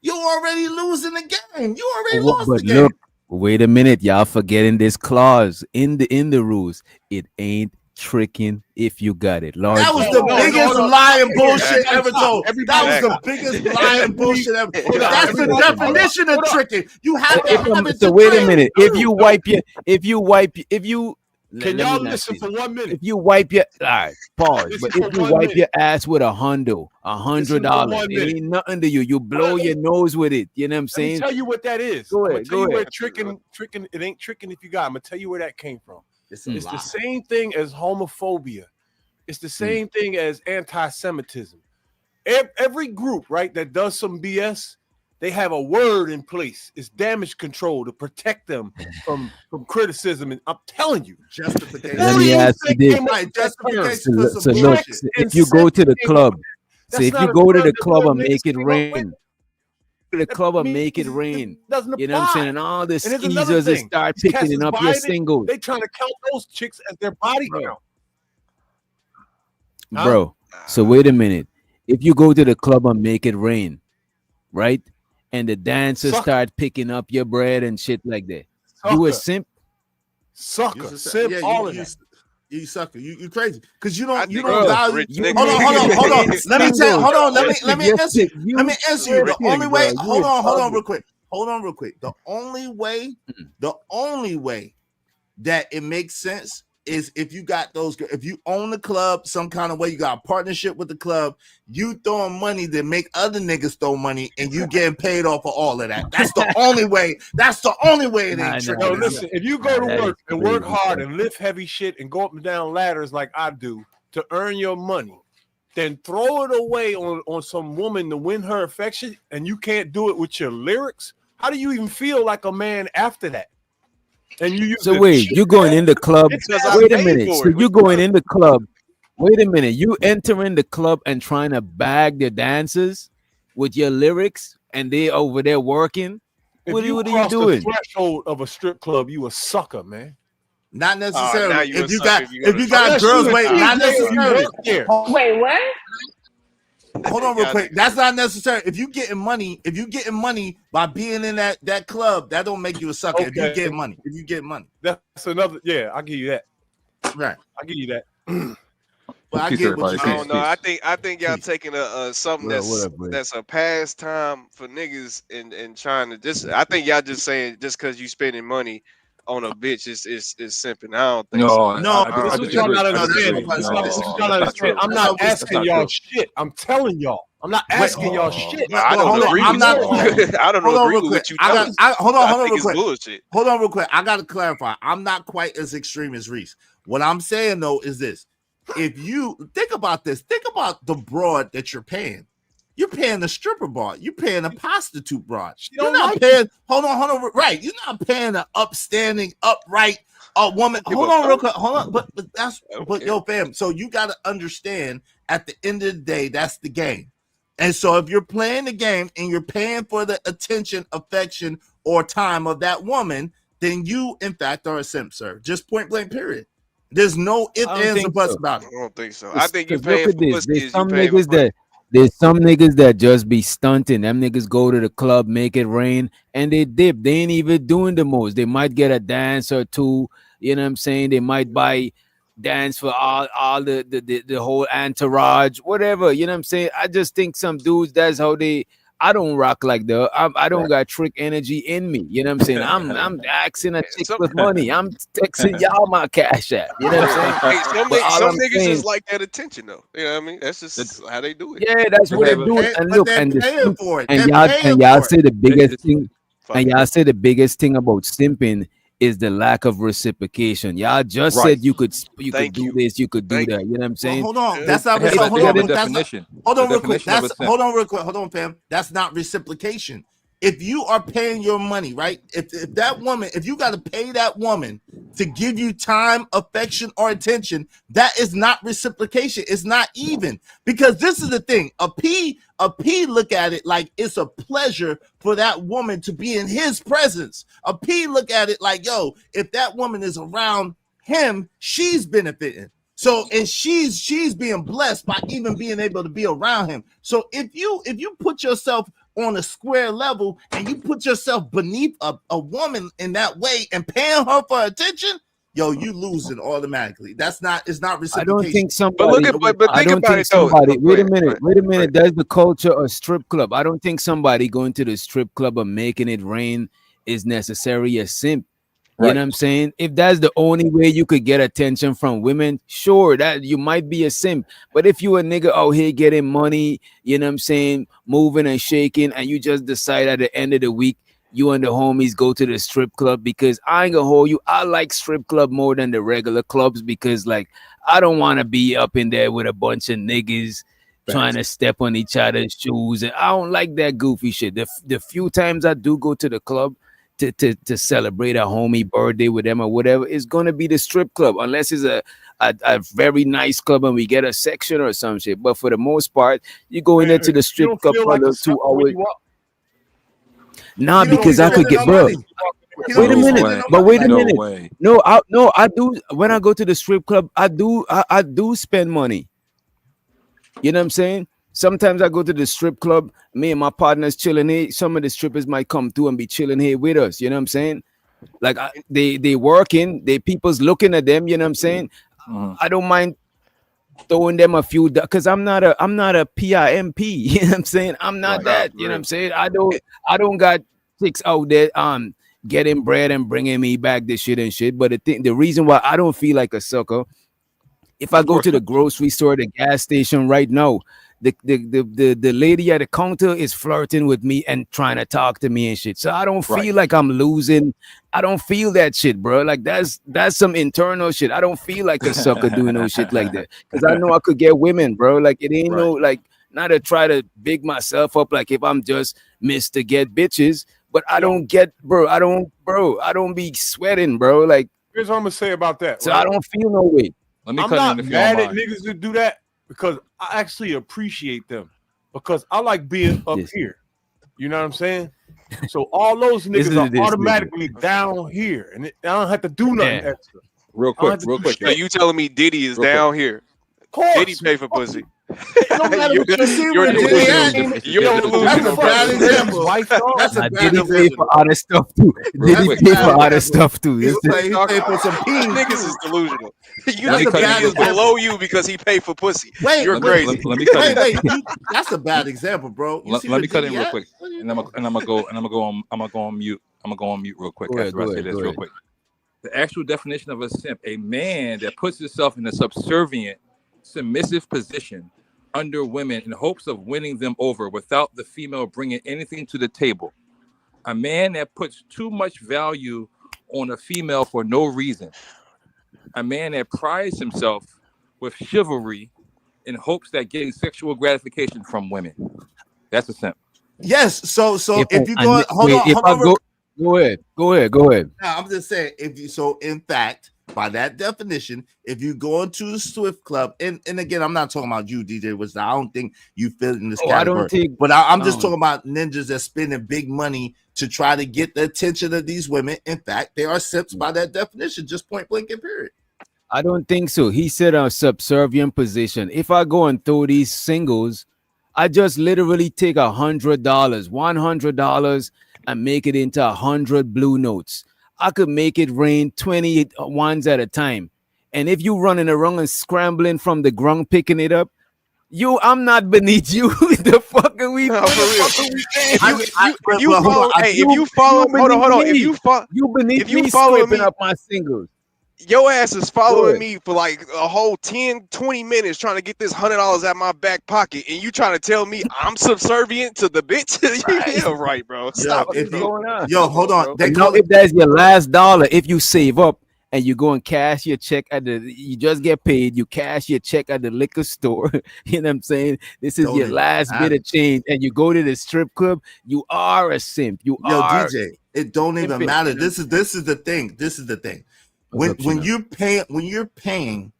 you're already losing the game. You already lost the game. Look, wait a minute, y'all forgetting this clause in the rules. It ain't tricking if you got it. That was the biggest lying bullshit ever told. That was the biggest lying bullshit ever. That's the definition of tricking. You have to have it. So wait a minute. If you can y'all listen for 1 minute? If you wipe your pause, but if you wipe your ass with $100, it ain't nothing to you. You blow your nose with it. You know what I'm saying? Let me tell you what that is. Go ahead. Where tricking. It ain't tricking if you got. I'm gonna tell you where that came from. It's the same thing as homophobia. It's the same thing as anti-Semitism. Every group, right, that does some BS, they have a word in place. It's damage control to protect them from criticism. And I'm telling you, justification. Let me ask you this. So look, if you go to the club, and make it rain. The club will make it rain. You know what I'm saying? And all the skeezers that start picking up your singles. They trying to count those chicks as their body count. Bro, so wait a minute. If you go to the club and make it rain, right? And the dancers start picking up your bread and shit like that. You a simp? Sucker. Simp, all of that. You sucker. You crazy. Because you don't value. Hold on. Let me tell you. Hold on. Let me answer you. The only way. Hold on real quick. The only way that it makes sense is if you got those, if you own the club some kind of way, you got a partnership with the club, you throwing money to make other niggas throw money, and you getting paid off for all of that. That's the only way. That's the only way it ain't tricking. Yo, listen, if you go to work and work hard and lift heavy shit and go up and down ladders like I do to earn your money, then throw it away on some woman to win her affection, and you can't do it with your lyrics. How do you even feel like a man after that? And you So wait, you going in the club? Wait a minute. So you going in the club? Wait a minute. You entering the club and trying to bag the dancers with your lyrics, and they over there working? What are you doing? The threshold of a strip club, you a sucker, man. Not necessarily. If you got girls, wait, not necessarily. Wait, what? Hold on real quick. That's not necessary. If you getting money by being in that club, that don't make you a sucker. If you get money. That's another. Yeah, I'll give you that. Right. I'll give you that. Well, I get what I don't know. I think y'all taking a something that's a pastime for niggas and trying to just. I think y'all just saying just because you spending money on a bitch is simping. I don't think so. No, this is y'all not understanding. I'm not asking y'all shit. I'm telling y'all. I'm not asking y'all shit. I don't agree. I don't agree with what you telling. Hold on real quick. Bullshit. Hold on real quick. I got to clarify. I'm not quite as extreme as Reese. What I'm saying though is this: if you think about this, think about the broad that you're paying. You're paying the stripper broad. You're paying a prostitute broad. You're not paying. Hold on. Right. You're not paying an upstanding, upright woman. Hold on, real quick. Hold on. But yo, fam. So you got to understand. At the end of the day, that's the game. And so if you're playing the game and you're paying for the attention, affection, or time of that woman, then you, in fact, are a simp, sir. Just point blank. Period. There's no ifs, ands, or buts about it. I don't think so. I think you're paying for pussy. There's some niggas that just be stunting. Them niggas go to the club, make it rain, and they dip. They ain't even doing the most. They might get a dance or two. You know what I'm saying? They might buy dance for all the whole entourage, whatever. You know what I'm saying? I just think some dudes, that's how they. I don't rock like that. I don't got trick energy in me. You know what I'm saying? I'm asking a chick with money. I'm texting y'all my cash app. You know what I'm saying? Some niggas just like that attention though. You know what I mean? That's just how they do it. Yeah, that's what they do. And look, and y'all say the biggest thing, and y'all say the biggest thing about simping is the lack of reciprocation. Y'all just said you could do this, you could do that. You know what I'm saying? Well, hold on, that's not reciprocation. Hold on real quick. Hold on, fam. That's not reciprocation. If you are paying your money, right? If that woman, if you got to pay that woman to give you time, affection, or attention, that is not reciprocation. It's not even, because this is the thing. A P look at it like it's a pleasure for that woman to be in his presence. A P look at it like, yo, if that woman is around him, she's benefiting. So, and she's being blessed by even being able to be around him. So if you put yourself on a square level and you put yourself beneath a woman in that way and paying her for attention, yo, you losing automatically. It's not reciprocation. I don't think somebody. Wait a minute. That's the culture of strip club. I don't think somebody going to the strip club and making it rain is necessarily a simp. You know what I'm saying? If that's the only way you could get attention from women, sure, that you might be a simp. But if you a nigga out here getting money, you know what I'm saying, moving and shaking, and you just decide at the end of the week, you and the homies go to the strip club, because I ain't gonna hold you. I like strip club more than the regular clubs, because like I don't want to be up in there with a bunch of niggas trying to step on each other's shoes, and I don't like that goofy shit. The few times I do go to the club to celebrate a homie birthday with them or whatever, it's gonna be the strip club, unless it's a very nice club and we get a section or some shit. But for the most part, you go in there to the strip club for like 2 hours. Nah, because I could get, bro. Wait a minute. No, I do. When I go to the strip club, I do spend money. You know what I'm saying? Sometimes I go to the strip club, me and my partners chilling here. Some of the strippers might come through and be chilling here with us. You know what I'm saying? Like they working, they people's looking at them. You know what I'm saying? I don't mind throwing them a few, because I'm not a PIMP. You know what I'm saying? I'm not that. You know what I'm saying? I don't got chicks out there getting bread and bringing me back this shit and shit. But the reason why I don't feel like a sucker, if I go to the grocery store, the gas station right now, the lady at the counter is flirting with me and trying to talk to me and shit. So I don't feel like I'm losing. I don't feel that shit, bro. Like that's some internal shit. I don't feel like a sucker doing no shit like that because I know I could get women, bro. Like it ain't no like not to try to big myself up like if I'm just Mr. Get Bitches, but I don't get, bro. I don't be sweating, bro. Like here's what I'm gonna say about that. So I don't feel no way. I'm not mad at niggas that do that because I actually appreciate them because I like being up here. You know what I'm saying? So all those niggas are automatically down here, and I don't have to do nothing extra. Real quick. So you telling me Diddy is down here? Diddy pay for pussy. You're delusional. That's a bad example. That's a bad Diddy example. pay for other stuff too. Diddy pay for other stuff too. He pay for some peas. Niggas is delusional. You That's think a bad Diddy is example. below you because he paid for pussy? Wait, you're crazy. Let me cut in. That's a bad example, bro. Let me cut in real quick, and I'm gonna go on mute. I'm gonna go on mute real quick after I say this real quick. The actual definition of a simp: a man that puts himself in a subservient, submissive position under women in hopes of winning them over without the female bringing anything to the table. A man that puts too much value on a female for no reason. A man that prides himself with chivalry in hopes that getting sexual gratification from women. That's a simp. Yes. So if you go, go ahead. Now I'm just saying, in fact, by that definition, if you go into the Swift Club, and again, I'm not talking about you, DJ, which I don't think you fit in this category. But I'm just talking about ninjas that spending big money to try to get the attention of these women. In fact, they are simps by that definition, just point blank and period. I don't think so. He said a subservient position. If I go and throw these singles, I just literally take $100, and make it into 100 blue notes. I could make it rain 20 ones at a time. And if you running around and scrambling from the ground picking it up, I'm not beneath you. The fuck are we? No, for real. If you follow, hold on. If you follow me up my singles, your ass is following me for like a whole 10-20 minutes trying to get this $100 out my back pocket, and you trying to tell me I'm subservient to the bitch? Yeah, right, bro. Stop. What's going on? Yo, hold on. If that's your last dollar, if you save up and you go and cash your check you just get paid, you cash your check at the liquor store. You know what I'm saying? This is your last bit of change, and you go to the strip club, you are a simp. Yo, DJ, it don't even matter. This is the thing. When you're paying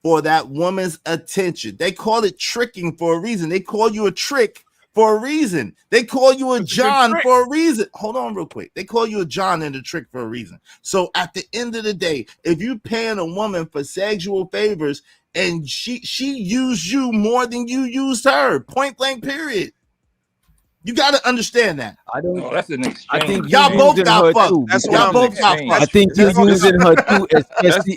for that woman's attention, they call it tricking for a reason. They call you a trick for a reason. They call you a John for a reason. Hold on real quick. They call you a John and a trick for a reason. So at the end of the day, if you're paying a woman for sexual favors and she used you more than you used her, point blank period. You got to understand that. I don't. No, that's an exchange. I think y'all both got fucked. Y'all both got fucked. I think you're using her too, especially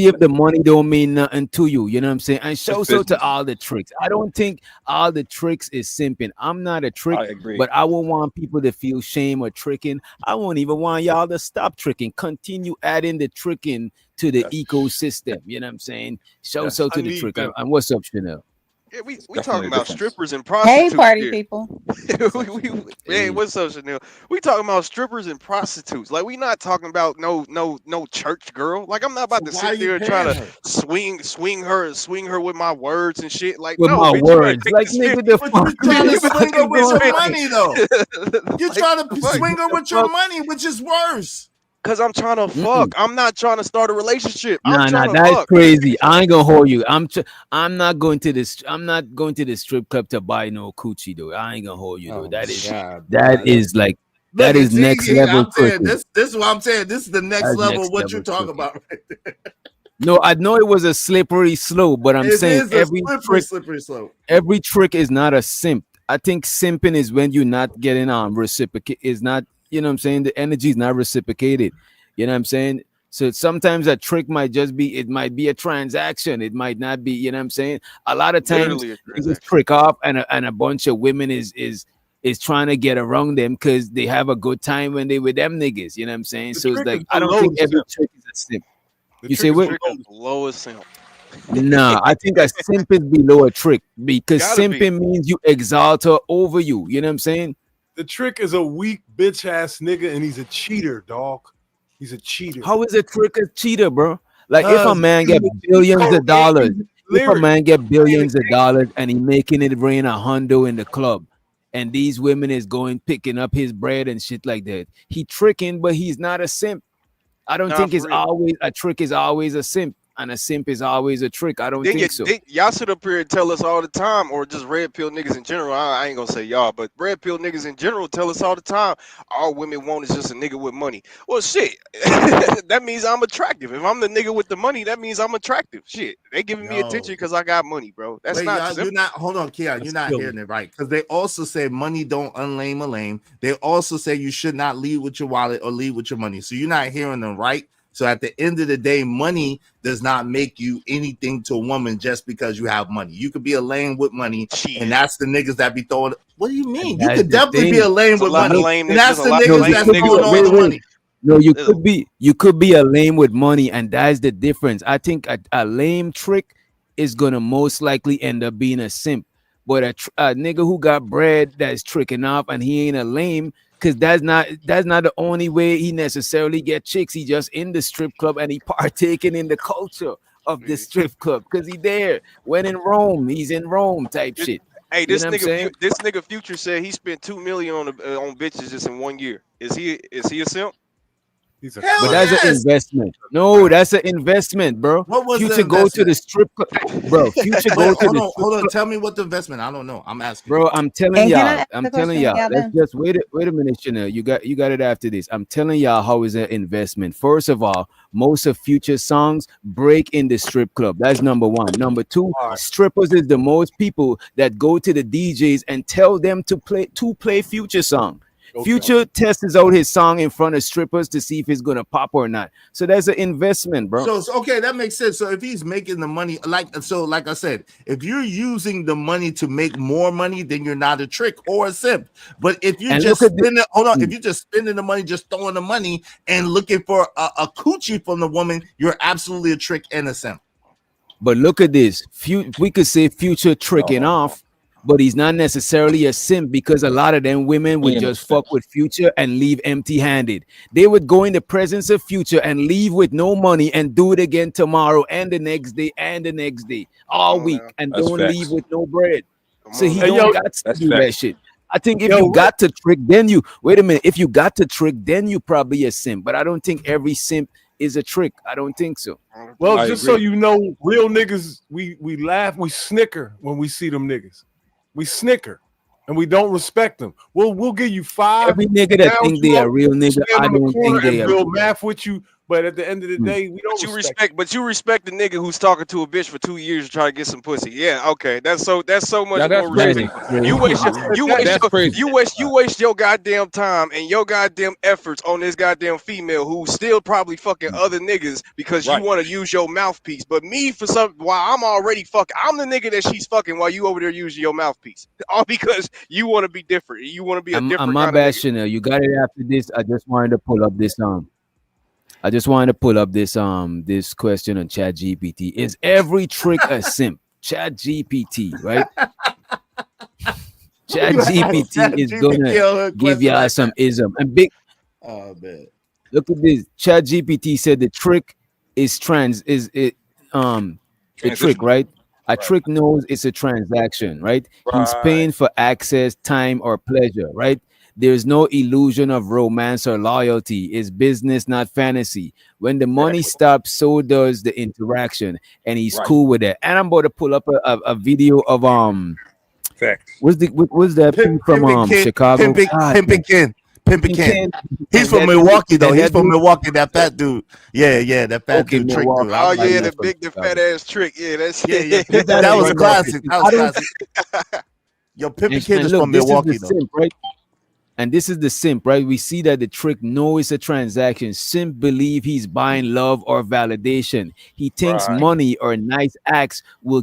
if the money don't mean nothing to you. You know what I'm saying? And shout out to all the tricks. I don't think all the tricks is simping. I'm not a trick, but I won't want people to feel shame or tricking. I won't even want y'all to stop tricking. Continue adding the tricking to the ecosystem. You know what I'm saying? Shout out to the trick. And what's up, Chanel? Yeah, we talking about strippers and prostitutes. Hey, party here. people. Hey, what's up, Chanel? We talking about strippers and prostitutes. Like, we not talking about no church girl. Like, I'm not about to sit there and try to swing her with my words and shit. Like, with no, my bitch, words. Like, nigga, the fuck you trying to swing her with your 50. money though. You're trying to swing her with your money, which is worse. Cause I'm trying to fuck. I'm not trying to start a relationship. Nah, that's crazy. I ain't gonna hold you. I'm not going to this. I'm not going to the strip club to buy no coochie though. I ain't gonna hold you though. That is next level. This is what I'm saying. This is the next level of what you're talking about right there. No, I know it was a slippery slope, but I'm saying every slippery slope. Every trick is not a simp. I think simping is when you're not getting reciprocate. Is not. You know what I'm saying? The energy is not reciprocated. You know what I'm saying? So sometimes a trick might just be, it might be a transaction. It might not be, you know what I'm saying? A lot of times you just trick off and a bunch of women is is trying to get around them because they have a good time when they with them niggas. You know what I'm saying? The So it's trick like is I don't below think the every simp. trick is a simp. The You trick say is what? below. Lowest simp. Nah, I think a simp is below a trick because Gotta be. simping means you exalt her over you. You know what I'm saying? The trick is a weak bitch ass nigga, and he's a cheater, dog. He's a cheater. How is a trick a cheater, bro? Like if a Cause man get he billions of dollars, co-games if a lyrics. man get billions of dollars and he making it rain a hundo in the club, and these women is going picking up his bread and shit like that, he tricking, but he's not a simp. I don't Nah, think for it's real. always a trick is always a simp, and a simp is always a trick. I don't Then think so. y'all sit up here and tell us all the time, or just red pill niggas in general. I ain't gonna say y'all, but red pill niggas in general tell us all the time, all women want is just a nigga with money. Well, shit, that means I'm attractive. If I'm the nigga with the money, that means I'm attractive. Shit, they giving me attention because I got money, bro. That's Wait, not y'all, simple. you're not. Hold on, Keon. You're not hearing it right because they also say money don't unlame a lame. They also say you should not lead with your wallet or lead with your money. So you're not hearing them right. So at the end of the day, money does not make you anything to a woman just because you have money. You could be a lame with money, and that's the niggas that be throwing. What do you mean? You could definitely be a lame with money, and that's the niggas that's throwing all the money. No, you could be a lame with money, and that's the difference. I think a lame trick is gonna most likely end up being a simp, but a nigga who got bread that's tricking off and he ain't a lame, because that's not the only way he necessarily get chicks. He just in the strip club and he partaking in the culture of the strip club because he there. When in Rome, he's in Rome type shit. Hey, You this know what I'm saying? nigga Future said he spent $2 million on bitches just in 1 year. Is he a simp? But that's an investment. No, that's an investment, bro. What was Future the go to the investment? strip club, bro. Future go to the hold on. strip Tell me what the investment. I don't know. I'm asking. Bro, I'm telling And can I y'all. ask I'm a telling question, y'all. Let's Calvin? just wait a minute, Chanel. You got it after this. I'm telling y'all how is an investment. First of all, most of Future songs break in the strip club. That's number one. Number two, strippers is the most people that go to the DJs and tell them to play Future song. Future tests out his song in front of strippers to see if it's gonna pop or not. So that's an investment, bro. So okay, that makes sense. So if he's making the money, like I said, if you're using the money to make more money, then you're not a trick or a simp. But if you're And just look at spending, if you're just spending the money, just throwing the money and looking for a coochie from the woman, you're absolutely a trick and a simp. But look at this. We could say Future tricking off, but he's not necessarily a simp because a lot of them women would just fuck with Future and leave empty-handed. They would go in the presence of Future and leave with no money and do it again tomorrow and the next day and the next day all week and That's don't facts. leave with no bread. So he Hey, don't yo, got to that's do facts. that shit. I think if you got to trick, then you wait a minute. If you got to trick, then you probably a simp. But I don't think every simp is a trick. I don't think so. Well, just so you know, real niggas, we laugh, we snicker when we see them niggas. We snicker, and we don't respect them. We'll give you five. Every nigga that think they a real nigga, stand I on the don't corner think they and are. build math with you. But at the end of the day, we don't But you respect the nigga who's talking to a bitch for 2 years to try to get some pussy. Yeah, okay. That's so much Now, that's more crazy. respectful. You waste your goddamn time and your goddamn efforts on this goddamn female who's still probably fucking other niggas because you want to use your mouthpiece. But me, while I'm already fucking, I'm the nigga that she's fucking while you over there using your mouthpiece. All because you want to be different. You want to be a I'm different my kind of bad, nigga. Chanel. You got it after this. I just wanted to pull up this this question on Chat GPT. Is every trick a simp? Chat GPT, right? Chat GPT is gonna give y'all some ism and big. Oh man, look at this. Chat GPT said the trick is the trick, right? A trick knows it's a transaction, right? He's paying for access, time, or pleasure, right? There's no illusion of romance or loyalty. It's business, not fantasy. When the money stops, so does the interaction, and he's cool with it. And I'm about to pull up a video of Facts. what's that from Chicago? Pimpin' Ken. He's from Milwaukee though. He's from Milwaukee. That fat dude. Yeah, that fat dude trick dude. Oh yeah, the fat ass trick. Yeah, that's that was a classic. That was classic. Yo, Pimpin' Ken is from Milwaukee though. Simp, right? And this is the simp, right? We see that the trick knows it's a transaction. Simp believe he's buying love or validation. He thinks money or nice acts will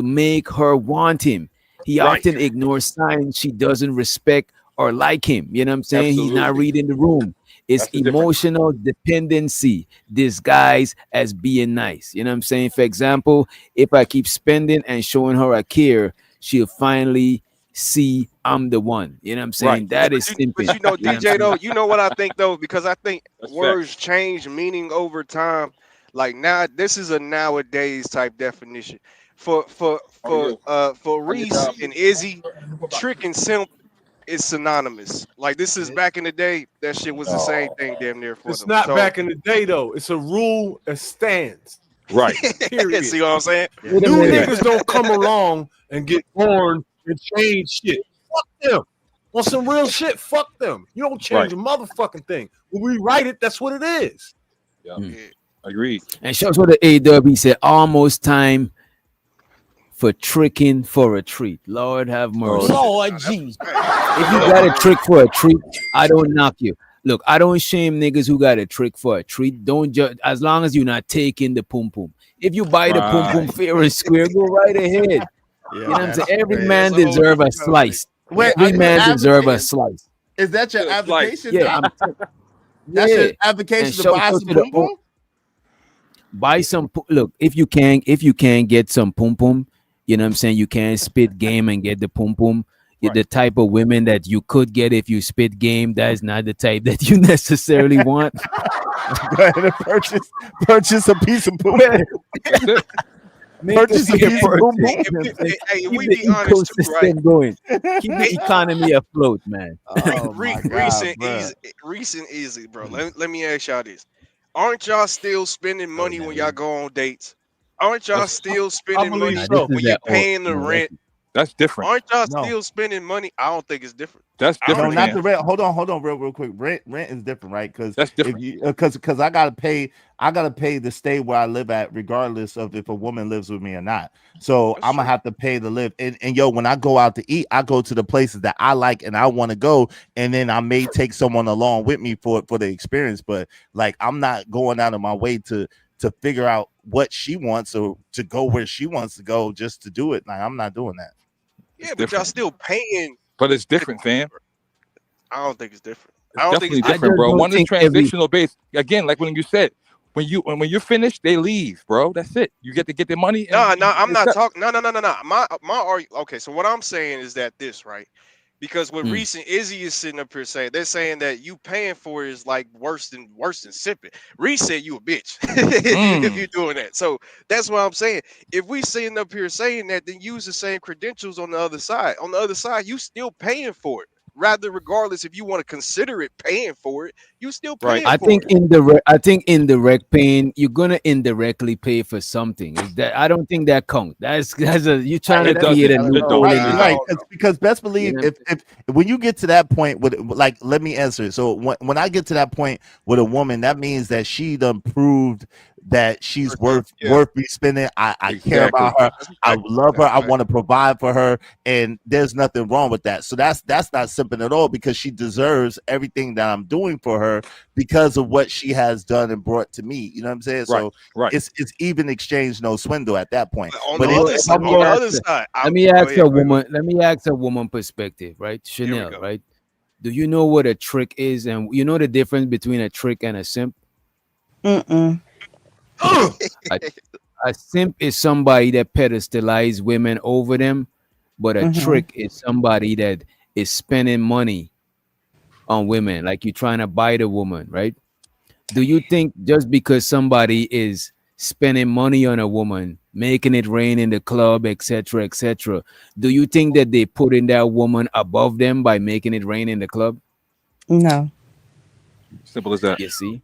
make her want him. He often ignores signs she doesn't respect or like him. You know what I'm saying? He's not reading the room. It's That's the difference. emotional dependency disguised as being nice. You know what I'm saying? For example, if I keep spending and showing her I care, she'll finally see I'm the one. You know what I'm saying? That is simping. But you know, You know what I'm DJ saying? though, you know what I think though, because I think That's words change meaning over time. Like now, this is a nowadays type definition. For Reese and Izzy, trick and simp is synonymous. Like this is back in the day, that shit was the same thing damn near for It's them. not So back in the day though. It's a rule that stands. Right. Period. see what I'm saying? New niggas don't come along and get born and change shit. Fuck them. On some real shit, fuck them. You don't change a motherfucking thing. When we write it, that's what it is. Yeah. Agreed. And shows what the A-Dub, he said, almost time for tricking for a treat. Lord have mercy. Lord Jesus. If you got a trick for a treat, I don't knock you. Look, I don't shame niggas who got a trick for a treat. Don't judge as long as you're not taking the pum pum. If you buy the pum pum fair and square, go right ahead. You know what I'm saying? Every man deserve a slice. Wait, Every man deserve a slice. Is that your application? Yeah, That's your And application to shout buy out some to the pum pum? Buy some look, if you can get some pum pum, you know what I'm saying, you can spit game and get the pum pum. The type of women that you could get if you spit game, that is not the type that you necessarily want. Go ahead and purchase a piece of pum pum. Purchase a piece of pum pum. Hey, Keep we the be honest too, right? ecosystem going. Keep the economy afloat, man. Oh my God, recent easy, bro. Let me ask y'all this. Aren't y'all still spending money when y'all go on dates? Aren't y'all still spending money when you're paying the rent? That's different. Aren't y'all still spending money? I don't think it's different. That's different. No, not the rent. Hold on, real quick. Rent is different, right? Because that's different. If you because I gotta pay to stay where I live at, regardless of if a woman lives with me or not. So I'm gonna have to pay to live. And yo, when I go out to eat, I go to the places that I like and I want to go, and then I may take someone along with me for the experience. But like, I'm not going out of my way to figure out what she wants or to go where she wants to go just to do it. Like, I'm not doing that. Yeah, but y'all still paying. But it's different, fam. I don't think it's different. I don't think it's different, bro. One is transitional based. Again, like when you said, when you're finished, they leave, bro. That's it. You get to get the money. No, I'm not talking. No. My argument. Okay, so what I'm saying is that this, right? Because what Reese and Izzy is sitting up here saying, they're saying that you paying for it is like worse than sipping. Reese said you a bitch if you're doing that. So that's what I'm saying. If we sitting up here saying that, then use the same credentials on the other side. On the other side, you still paying for it. Rather, regardless if you want to consider it paying for it, you still paying I for think it. I think indirect paying, you're gonna indirectly pay for something. Is that I don't think that counts. That's you trying to create a loophole. Right, because best believe if when you get to that point with, like, let me answer it. So when I get to that point with a woman, that means that she done proved that she's worth me spending. I care about her. I love her. I want to provide for her, and there's nothing wrong with that. So that's not simping at all, because she deserves everything that I'm doing for her because of what she has done and brought to me. You know what I'm saying? So it's even exchange, no swindle at that point. But on the other side, let me ask a woman. Let me ask a woman perspective, right? Chanel, right? Do you know what a trick is, and you know the difference between a trick and a simp? A simp is somebody that pedestalizes women over them, but a trick is somebody that is spending money on women, like you're trying to buy the woman, right? Do you think just because somebody is spending money on a woman, making it rain in the club, etc., etc., do you think that they putting that woman above them by making it rain in the club? No. Simple as that. You see?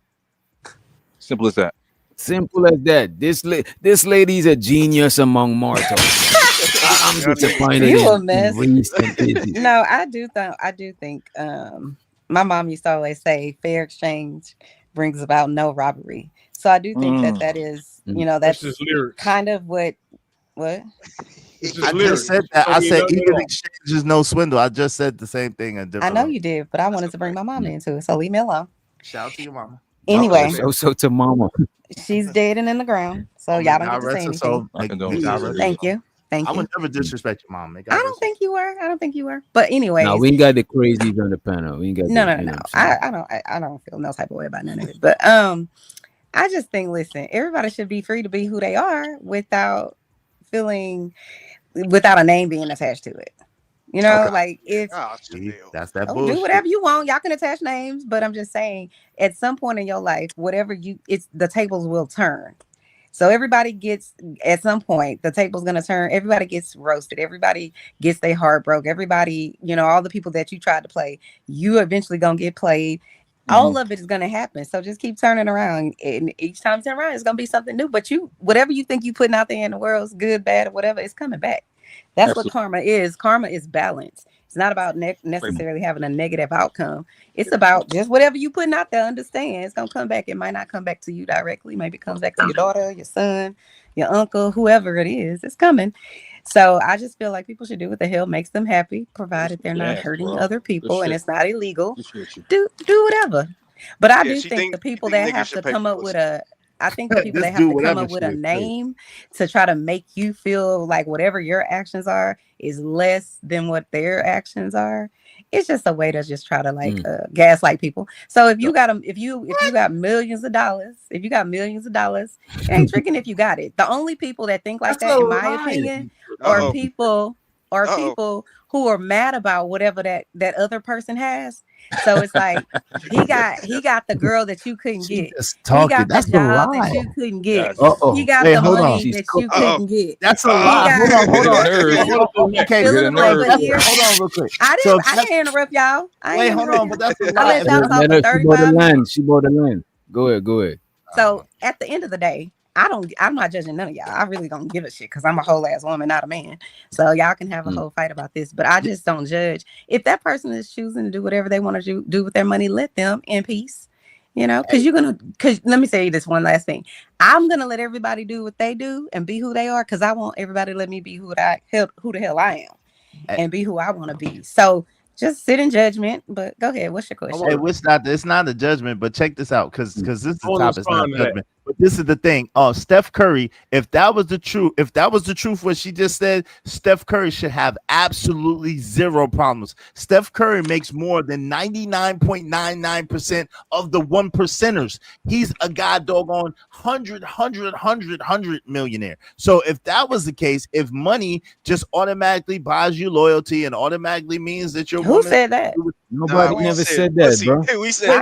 Simple as that. Simple as that. This lady's a genius among mortals. I'm disappointed. You a mess. No, I do think my mom used to always say fair exchange brings about no robbery. So I do think that is, that's kind of what I just said that. I said even exchange is no swindle. I just said the same thing. I know you did, but I wanted to bring my mom into it, so leave me alone. Shout out to your mama. Anyway, so to mama. She's dead and in the ground, so y'all don't get to say anything. So, Thank you. Thank I you. would never disrespect your mom. I don't think you were. I don't think you were. But anyways, No, we ain't got the crazies on the panel. We ain't got no. I don't feel no type of way about none of it. But I just think, listen, everybody should be free to be who they are without a name being attached to it. You know, like if that's that do bullshit. whatever you want, y'all can attach names, but I'm just saying, at some point in your life, the tables will turn. So everybody gets, at some point, the table's gonna turn. Everybody gets roasted. Everybody gets their heart broke. Everybody, all the people that you tried to play, you eventually gonna get played. All of it is gonna happen. So just keep turning around, and each time you turn around, it's gonna be something new. But whatever you think you putting out there in the world is good, bad, or whatever, it's coming back. That's what karma is. Karma is balance. It's not about necessarily having a negative outcome. It's about just whatever you putting out there. Understand, it's gonna come back. It might not come back to you directly. Maybe it comes back to your daughter, your son, your uncle, whoever it is. It's coming. So I just feel like people should do what the hell makes them happy, provided they're not hurting other people and it's not illegal. Do whatever. But I do think the people that have to come up with a name to try to make you feel like whatever your actions are is less than what their actions are. It's just a way to just try to gaslight people. So if you got millions of dollars, it ain't tricking if you got it. The only people that think like that, in my opinion, are people who are mad about whatever that other person has. So it's like he got the girl that you couldn't get. He got the job that you couldn't get. He got the money that you couldn't get. That's a lie. Hold on. Okay, hold on real quick. I didn't interrupt y'all. Wait, hold on, but that's a lie. She bought the land. Go ahead. So at the end of the day, I'm not judging none of y'all. I really don't give a shit because I'm a whole ass woman, not a man. So y'all can have a whole fight about this, but I just don't judge. If that person is choosing to do whatever they want to do with their money, let them in peace. Because let me say this one last thing. I'm gonna let everybody do what they do and be who they are, because I want everybody to let me be who the hell I am and be who I want to be. So just sit in judgment. But go ahead. What's your question? Hey, it's not a judgment, but check this out, because this is the top. It's not a judgment. But this is the thing. Steph Curry, if that was the truth, what she just said, Steph Curry should have absolutely zero problems. Steph Curry makes more than 99.99% of the 1%ers. He's a god doggone 100 millionaire. So if that was the case, if money just automatically buys you loyalty and automatically means that you're who said that? Nobody never said that, bro. We said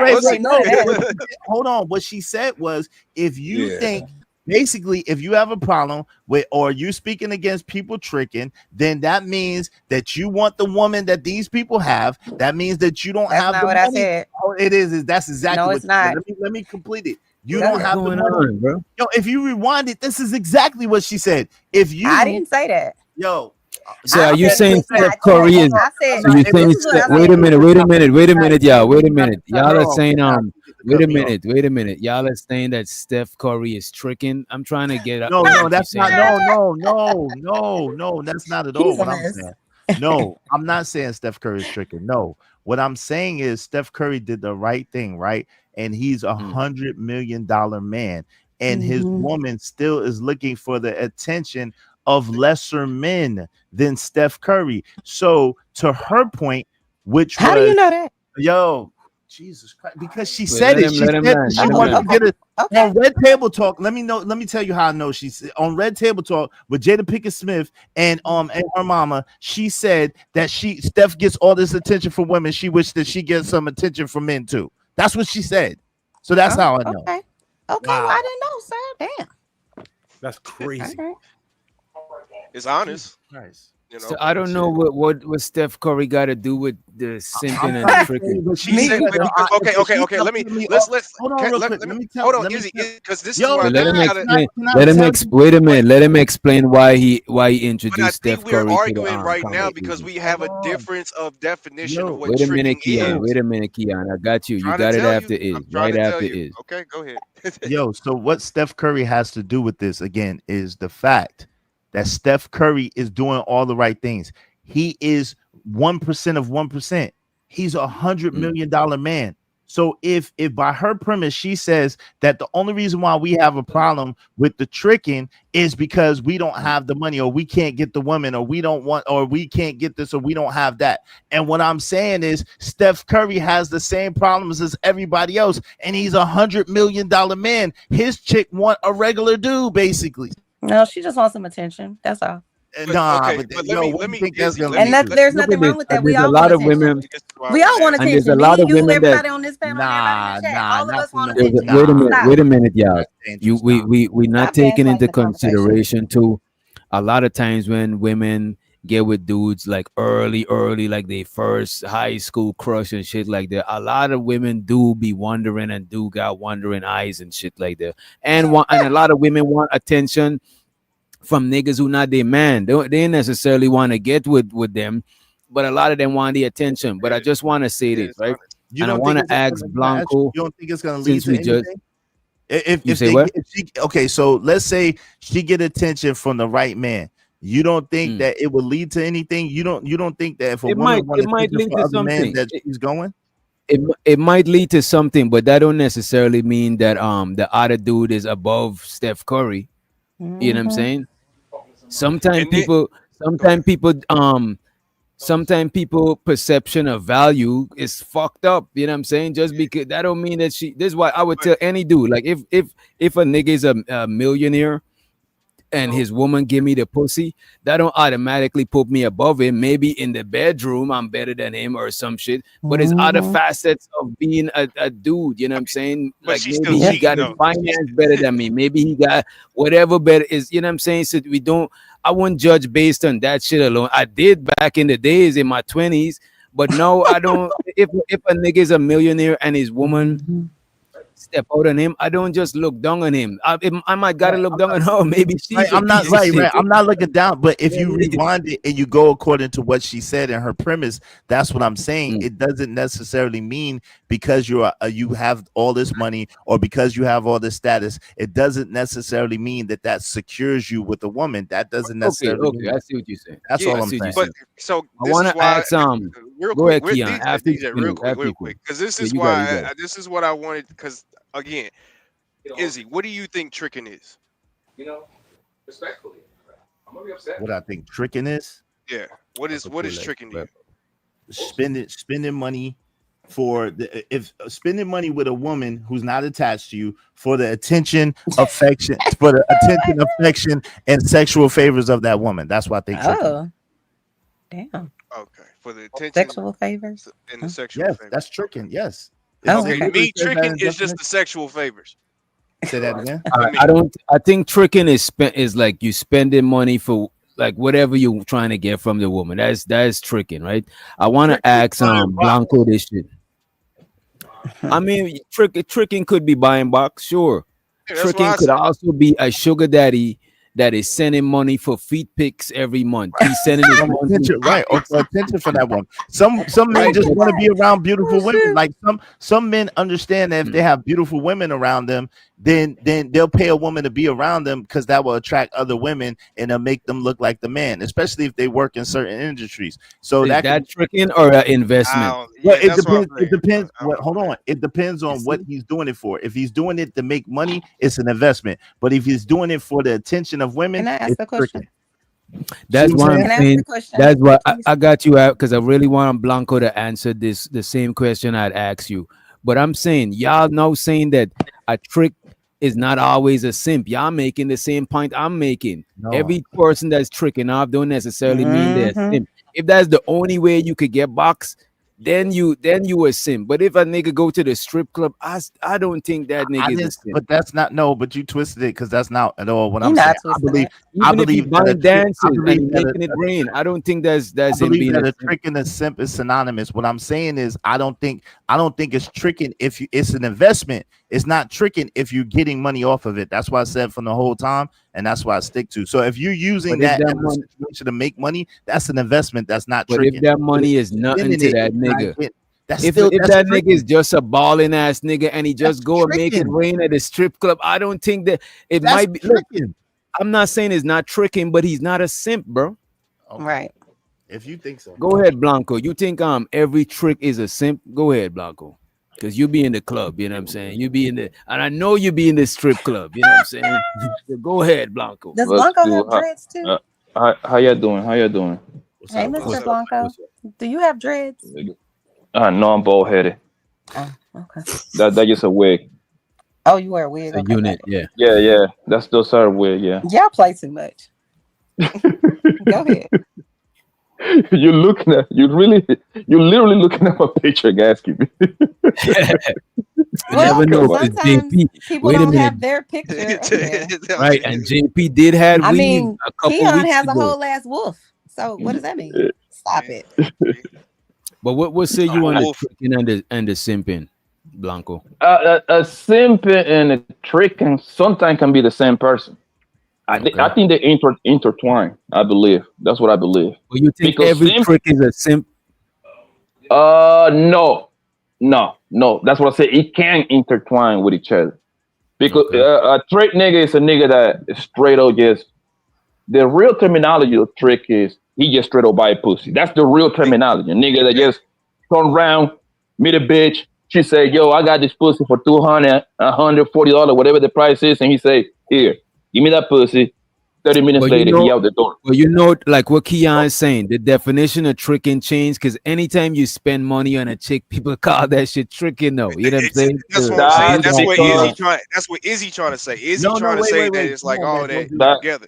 hold on. What she said was, if you think, basically, if you have a problem with, or you speaking against people tricking, then that means that you want the woman that these people have. That means that you don't have the money. I said. Oh, it is. That's exactly no, what it's not. Let me complete it. You don't have the money, bro. Yo, if you rewind it, this is exactly what she said. I didn't say that. Yo. So are you saying Steph Curry is? Wait a minute, y'all. Wait a minute. Y'all are saying wait a minute. Y'all are saying that Steph Curry is tricking. I'm trying to get No, that's not. No, that's not at all what I'm saying. No, I'm not saying Steph Curry is tricking. No, what I'm saying is Steph Curry did the right thing, right? And he's $100 million man, and his woman still is looking for the attention of lesser men than Steph Curry. So to her point, which how do you know that? Yo, Jesus Christ, because she said it. She said she wanted to get it on Red Table Talk. Let me tell you how I know. She's on Red Table Talk with Jada Pinkett Smith and her mama. She said that Steph gets all this attention from women. She wished that she gets some attention from men too. That's what she said. So that's how I know. Okay. Wow. Well, I didn't know, sir. Damn. That's crazy. Okay. It's honest. Nice. So I don't know what Steph Curry got to do with the simping and the tricking. Okay. Let's hold on, Izzy, because this is where let him wait a minute. Let him explain why he introduced Steph Curry. We're arguing right now because we have a difference of definition of what wait a minute, tricking is. Wait a minute, Keon. I got you. You got it after is. Right after is. Okay, go ahead. Yo, so what Steph Curry has to do with this again is the fact that Steph Curry is doing all the right things. He is 1% of 1%. He's $100 million man. So if by her premise she says that the only reason why we have a problem with the tricking is because we don't have the money, or we can't get the woman, or we don't want, or we can't get this, or we don't have that. And what I'm saying is Steph Curry has the same problems as everybody else, and he's $100 million man. His chick want a regular dude, basically. No, she just wants some attention. That's all. But let me there's nothing wrong with that. We all want attention. We all want And there's attention. a Me, lot of you, women everybody that on this panel, everybody in the chat. All of us want There's attention. wait a minute, y'all. We not Stop taking gaslighting into the conversation. consideration too. A lot of times when women get with dudes like early, like they first high school crush and shit like that, a lot of women do be wondering and do got wandering eyes and shit like that. And a lot of women want attention from niggas who not their man. They ain't necessarily want to get with them, but a lot of them want the attention. But I just want to say this, right? And I want to ask Blanco. You don't think it's going to lead since to we anything? just If say they what? Okay, so let's say she get attention from the right man. You don't think that it would lead to anything? You don't think that if a woman wants might attention lead for to other men something. that she's going? It might lead to something, but that don't necessarily mean that the other dude is above Steph Curry. You know what I'm saying? Sometimes people perception of value is fucked up. You know what I'm saying? Just because that don't mean that this is why I would tell any dude, like if a nigga is a millionaire and his woman give me the pussy, that don't automatically put me above him. Maybe in the bedroom I'm better than him or some shit, but it's other facets of being a dude. You know what I'm saying? Like maybe he got his finance better than me. Maybe he got whatever better is. You know what I'm saying? So I wouldn't judge based on that shit alone. I did back in the days in my 20s, but no, I don't. If a nigga is a millionaire and his woman step out on him, I don't just look down on him. I might gotta look down on her. Maybe she's Right, I'm not right. I'm not looking down, but if you rewind it and you go according to what she said in her premise, that's what I'm saying. It doesn't necessarily mean because you have all this money or because you have all this status. It doesn't necessarily mean that secures you with a woman. That doesn't necessarily. Okay, I see what you're saying. That's all I'm saying. But so I want to ask real go quick, ahead, Keon. After real quick, because this is why this is what I wanted. Because again, Izzy, what do you think tricking is? Respectfully, I'm gonna be upset. What I think tricking is? Yeah. What is tricking to you? Spending money spending money with a woman who's not attached to you for the attention, affection, and sexual favors of that woman. That's what I think. Oh, damn. Okay, for the attention, sexual favors, and the sexual favors. That's tricking. Yes. Okay, me tricking is just the sexual favors. Say that again. I think tricking is like you spending money for like whatever you're trying to get from the woman. That's tricking, right? I want to ask Blanco this shit. I mean, tricking could be buying box, sure. Yeah, tricking could also be a sugar daddy that is sending money for feet pics every month. He's sending his attention, right? Or for attention for that one. Some men just want to be around beautiful women. Like some men understand that if they have beautiful women around them, then they'll pay a woman to be around them because that will attract other women and it'll make them look like the man, especially if they work in certain industries. So is that tricking or an investment? Well, it depends. It depends. Hold on. It depends on what he's doing it for. If he's doing it to make money, it's an investment. But if he's doing it for the attention of women, can I ask a question? That's why I'm saying. That's why I got you out because I really want Blanco to answer the same question I'd asked you. But I'm saying y'all now saying that a trick is not always a simp. Y'all making the same point I'm making. No. Every person that's tricking off don't necessarily mean they're a simp. If that's the only way you could get box, then you a simp. But if a nigga go to the strip club, I don't think that nigga is a simp. But that's not but you twisted it because that's not at all what I'm not saying. I believe that dances and making it rain. I don't think that's him being a trick and a simp is synonymous. What I'm saying is I don't think it's tricking if it's an investment. It's not tricking if you're getting money off of it. That's why I said from the whole time, and that's why I stick to. So if you're using that as a situation to make money, that's an investment. That's not tricking. But if that money is nothing to that nigga. If that nigga is just a balling ass nigga and he just go and make it rain at a strip club, I don't think that it might be. Look, I'm not saying it's not tricking, but he's not a simp, bro. Right. If you think so, go ahead, Blanco. You think every trick is a simp? Go ahead, Blanco. Because you be in the club, you know what I'm saying? You be in the, and I know you be in the strip club, you know what I'm saying? So go ahead, Blanco. Does Blanco have dreads too? How y'all doing? How y'all doing? Hey, Mr. Blanco, do you have dreads? No, I'm bald headed. Oh, okay. That's just a wig. Oh, you wear a wig? A unit, yeah. Yeah. That's those are a wig, yeah. Y'all play too much. Go ahead. You're literally looking at my picture and asking me. Well, never know. sometimes people don't have their picture. Right, and JP did have I weed mean, a couple Keon weeks has ago. a whole ass wolf. So what does that mean? Stop it. But what say you on the tricking and the simping, Blanco? A simping and a tricking sometimes can be the same person. I think they intertwine. I believe that's what I believe. Well, you think because every trick is a simp? No. That's what I say. It can intertwine with each other because a trick nigga is a nigga that is straight up just. The real terminology of trick is he just straight up buy a pussy. That's the real terminology. A nigga that just turn around, meet a bitch. She say, "Yo, I got this pussy for $200, $140, whatever the price is," and he say, "Here, give me that pussy." 30 minutes later, he out the door. Well, you know, like what Keon is saying, the definition of tricking changed because anytime you spend money on a chick, people call that shit tricking. Though, you know what I'm saying? That's what I'm saying. That's what Izzy trying to say. Izzy trying to say that it's like all that together.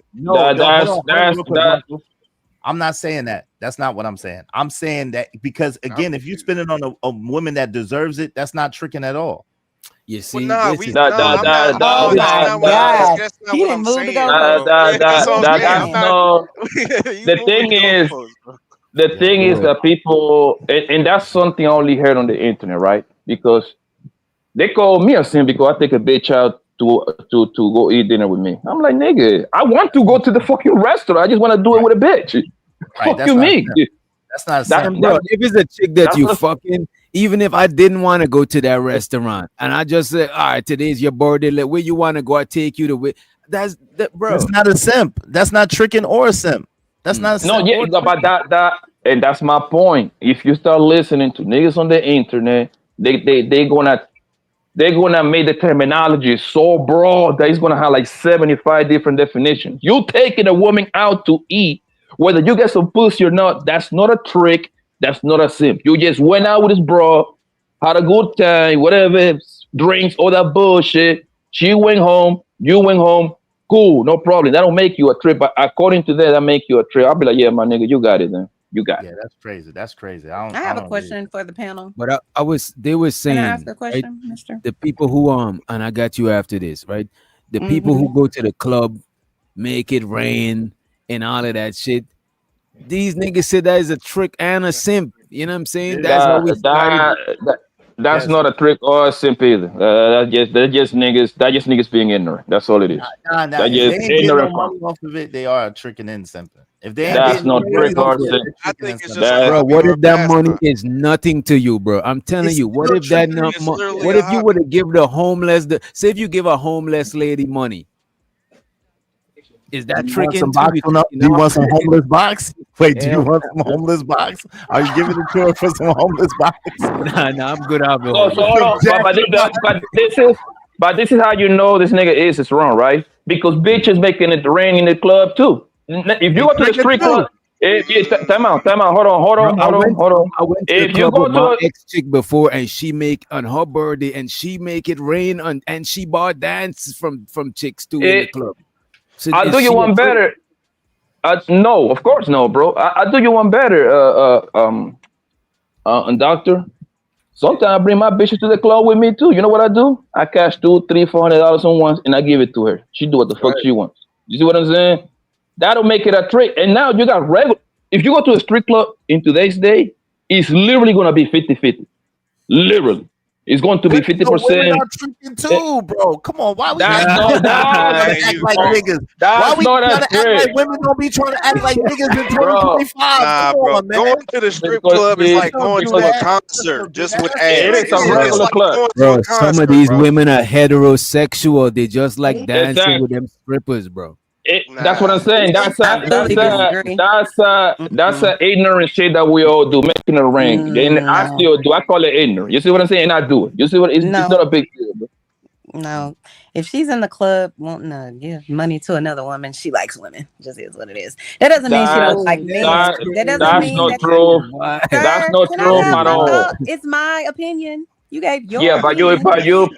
I'm not saying that. That's not what I'm saying. I'm saying that because again, if you spend it on a woman that deserves it, that's not tricking at all. You see, He didn't move to go. The thing is that people, and that's something I only heard on the internet, right? Because they call me a simp because I take a bitch out to go eat dinner with me. I'm like, nigga, I want to go to the fucking restaurant. I just want to do it with a bitch. Right, Fuck you, me. That's not simp. Bro, if it's a chick that you fucking, even if I didn't want to go to that restaurant and I just said, all right, today's your birthday, like, where you want to go, I take you to that's that, bro. That's not a simp. That's not tricking or a simp. That's not a simp. No, yeah, but that and that's my point. If you start listening to niggas on the internet, they're gonna make the terminology so broad that it's gonna have like 75 different definitions. You taking a woman out to eat, whether you get some pussy or not, that's not a trick. That's not a simp. You just went out with his bro, had a good time, whatever, drinks, all that bullshit. She went home, you went home, cool, no problem. That don't make you a trip. But according to that make you a trip. I'll be like, yeah, my nigga, you got it then. You got it. Yeah, that's crazy. That's crazy. I have a question for the panel. But they were saying, Can I ask a question, right, mister? the people who and I got you after this, right? The people who go to the club, make it rain and all of that shit. These niggas said that is a trick and a simp. You know what I'm saying? That's how we started. That's not a trick or a simp either. That's just niggas being ignorant. That's all it is. If they ain't getting no money off of it, they are tricking and simping. If they ain't that's not trick or simp. I think it's just bro, what if that money is nothing to you, bro? I'm telling you, what if that what if you would have given the homeless say if you give a homeless lady money? Is that tricking? Do you want some homeless box? Wait, do you want some homeless box? Are you giving it to her for some homeless box? Nah, I'm good out. But this is how you know this nigga is wrong, right? Because bitches making it rain in the club too. If you go to the street club, time out. Hold on. I went to the club with my ex-chick before, and she make on her birthday, and she make it rain, and she bought dances from chicks too in the club. So I'll do you one better. No, of course no, bro. I'll do you one better, doctor. Sometimes I bring my bitches to the club with me too. You know what I do? I cash $200, $300, $400 on once, and I give it to her. She do what the fuck she wants. You see what I'm saying? That'll make it a trick. And now you got regular. If you go to a strip club in today's day, it's literally gonna be 50-50. Literally. It's going to be 50%. Women are tricking too, bro. Come on, why we act like niggas? Why we trying to act like women don't be trying to act like niggas in 2025? Nah, bro. Going to the strip club is like going to a concert just with ass. It's a regular club. Bro, some of these women are heterosexual. They just like dancing with them strippers, bro. That's what I'm saying. That's Absolutely disagree. a ignorant shit that we all do, making a ring. And I still do. I call it ignorant. You see what I'm saying? And I do it. You see what? It's not a big deal. Bro. No, if she's in the club wanting to give money to another woman, she likes women. Just is what it is. That doesn't mean she don't like men. That doesn't mean not that. true. That's not Can I true have at my all. thought? It's my opinion. You gave your Yeah, opinion.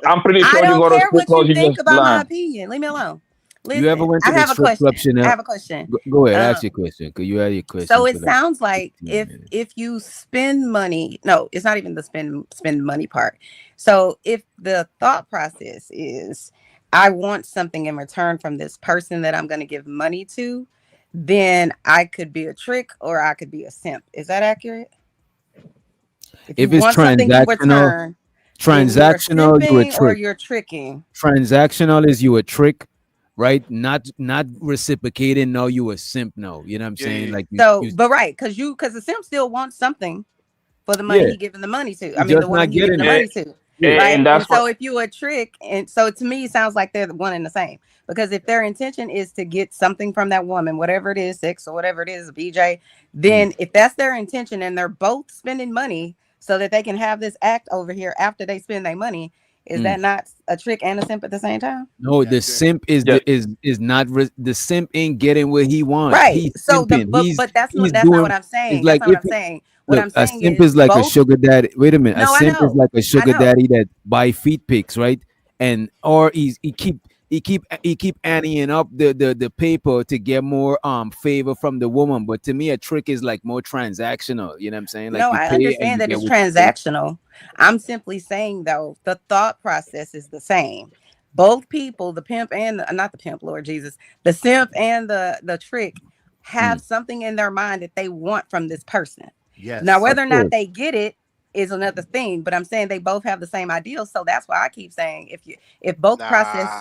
I'm pretty sure I you don't go to care school what you because you think just about my blind. opinion. Leave me alone. Listen, You ever went to I the have a strip question. club, Chanel? I have a question. Go ahead, ask your question, because you had your question. So it for that. sounds like if you spend money, no, it's not even the spend money part. So if the thought process is I want something in return from this person that I'm going to give money to, then I could be a trick or I could be a simp. Is that accurate? If you it's want something in transactional, return, then you're you a simping or trick. you're tricking. Transactional is you a trick, right? Not reciprocating. No, you a simp. No, you know what I'm saying? Like But right, because the simp still wants something for the money he giving the money to. I mean, the woman he giving the money to. Right. And so if you a trick, and so to me, it sounds like they're the one and the same. Because if their intention is to get something from that woman, whatever it is, sex or whatever it is, a BJ, then if that's their intention and they're both spending money so that they can have this act over here after they spend their money, is that not a trick and a simp at the same time? No, the simp is the simp ain't getting what he wants. Right. He's So simping. but that's not what I'm saying. It's like That's not what I'm saying. What look, I'm saying a simp is like a sugar daddy. Wait a minute. No, a I simp is know. like a sugar know. daddy that buy feet pics, right? And or he keep anteing up the paper to get more favor from the woman. But to me, a trick is like more transactional. You know what I'm saying? Like No, you I pay understand and that you it's get what you pay. transactional. I'm simply saying though, the thought process is the same. Both people, the pimp and not the pimp, Lord Jesus, the simp and the trick have something in their mind that they want from this person. Yes. Now, whether or not they get it is another thing, but I'm saying they both have the same ideal. So that's why I keep saying if both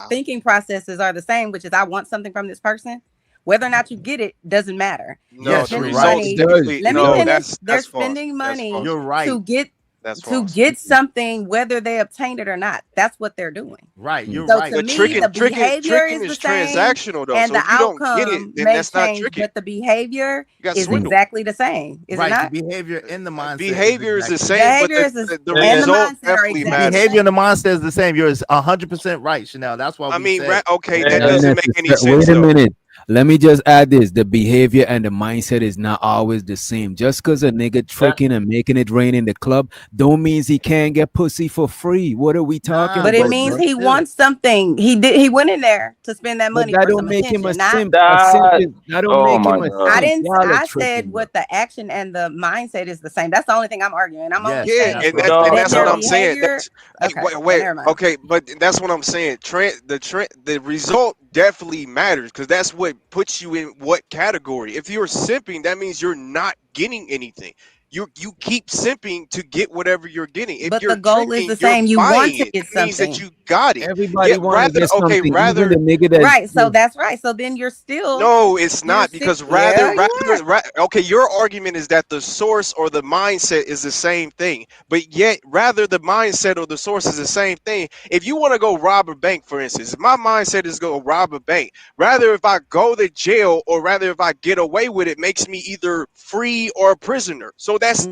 thinking processes are the same, which is I want something from this person, whether or not you get it doesn't matter. No, the results definitely. Let me No, finish. that's They're false. spending money You're right. to get That's to false. get something, whether they obtain it or not. That's what they're doing. Right. You're So right. to me, the behavior is the same, transactional though. and So the if you don't get it, outcome then may that's not change, tricking. but the behavior got is swindled. exactly the same. Is it not? The behavior and the mindset. Behavior is the same, Behavior but is the and the result mindset are definitely exactly matters. Behavior and the mindset is the same. You're 100% right, Chanel. That's why I we mean, said. okay, that doesn't make any sense. Wait a though. minute. Let me just add this. The behavior and the mindset is not always the same. Just because a nigga tricking and making it rain in the club don't means he can't get pussy for free. What are we talking But about? it means bro? he wants something. He went in there to spend that But money that for don't some make him a attention. simp. That don't make him a I simp. didn't. Y'all are I tripping, said bro. what the action and the mindset is the same. That's the only thing I'm arguing. I'm only Yeah, saying and that's what I'm saying. That's wait, never mind. okay, but that's what I'm saying. The result definitely matters because that's what puts you in what category. If you're simping, that means you're not getting anything. You keep simping to get whatever you're getting. If But you're the goal is tricking, the you're same. You buying want to it. get That means that something. you got it. Everybody want to get something. Even rather the nigga that Right. So that's right. So then you're still. no, it's not because Yeah, you are. okay, your argument is that the source or the mindset is the same thing, but yet rather the mindset or the source is the same thing. If you want to go rob a bank, for instance, if my mindset is go rob a bank, rather if I go to jail or rather if I get away with it makes me either free or a prisoner. So that's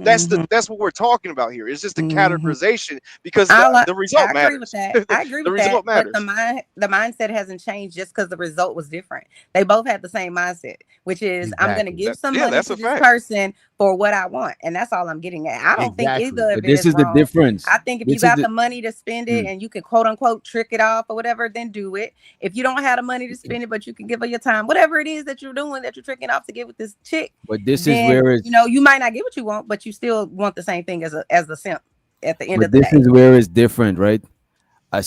what we're talking about here. It's just the categorization because the result I agree with matters. that. I agree The with that. result But matters. the mindset hasn't changed just because the result was different. They both had the same mindset, which is I'm going to give some money that's to a this fact. person for what I want, and that's all I'm getting at. I don't think either of But it this is is the wrong. difference. I think if you got the money to spend it and you can quote unquote trick it off or whatever, then do it. If you don't have the money to spend it, but you can give her your time, whatever it is that you're doing that you're tricking off to get with this chick. But this then, is where it's you might not get what you want, but you still want the same thing as the simp at the end of the this day. is where it's different, right? A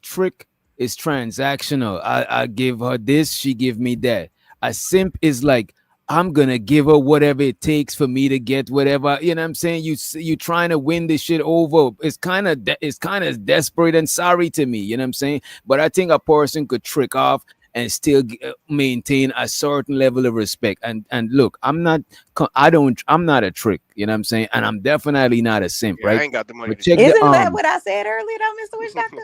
trick is transactional. I give her this, she give me that. A simp is like I'm gonna give her whatever it takes for me to get whatever. You know what I'm saying? You trying to win this shit over. It's kind of desperate and sorry to me. You know what I'm saying? But I think a person could trick off and still maintain a certain level of respect. And look, I'm not a trick. You know what I'm saying? And I'm definitely not a simp, right? I ain't got the money. Isn't that what I said earlier, though, Mr. Witch Doctor?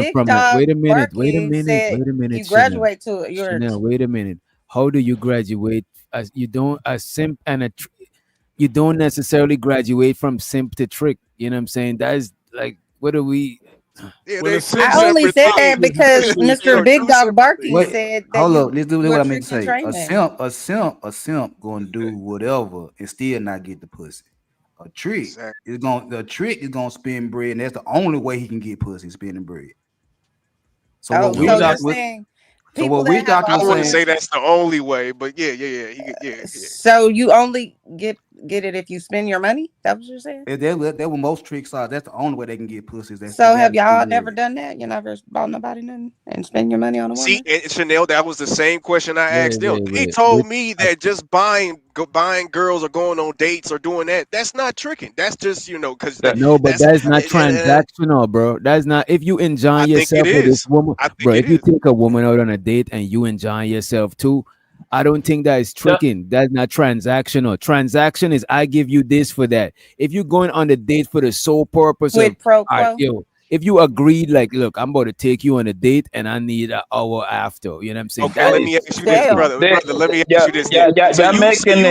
Big from a Dog wait a minute, said you Chanel. graduate to your Chanel, wait a minute. How do you graduate? As you don't a simp and you don't necessarily graduate from simp to trick. You know what I'm saying? That is like what are we? Yeah, Well, they the two I only separate said that things. because Mr. Big Dog Barky Wait, said that hold you up. Let's do were what I meant to trick and say. training. A simp gonna do whatever and still not get the pussy. A trick Exactly. is gonna the trick is gonna spend bread, and that's the only way he can get pussy, spending bread. So Oh, what we so you're doc saying so people what we that have doctor I a was wouldn't saying. say hundred. that's the only way, but yeah. So you only get it if you spend your money? That what you're saying? That what most tricks are. That's the only way they can get pussies. They So got have to spend y'all bread. never done that? You never bought nobody nothing and spend your money on a See, woman? and Chanel, that was the same question I asked them. They Wait. told me that just buying girls or going on dates or doing that's not tricking. That's just because No, but that's that's not transactional, bro. That's not if you I enjoying think it yourself with this is. woman, I bro. think it If you is. take a woman out on a date and you enjoying yourself too, I don't think that is tricking. That's not transactional. Transaction is I give you this for that. If you're going on the date for the sole purpose of, With pro all right, quo? yo, if you agreed, like, look, I'm about to take you on a date and I need an hour after. You know what I'm saying? Okay, That let is me ask you this, Damn. brother. Let me ask you this then. So They're making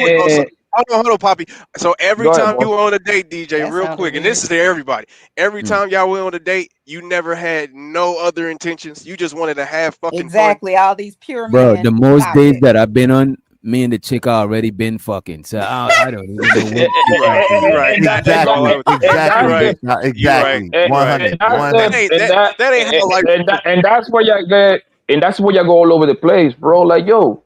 hold on, Poppy. So every go ahead, time you boss. were on a date, DJ, That real sounded quick, and this weird. is to everybody. Every time y'all went on a date, you never had no other intentions. You just wanted to have fucking fun. Exactly. All these pure Bro, the men. most Stop days it. that I've been on, me and the chick already been fucking. So I don't even know what You you're right. talking You about. right. That's all I was. You right. You right. Exactly. You right. And 100. that's But that 100. ain't that ain't how life works. and that's where you get, and that's where you go all over the place, bro. Like, yo,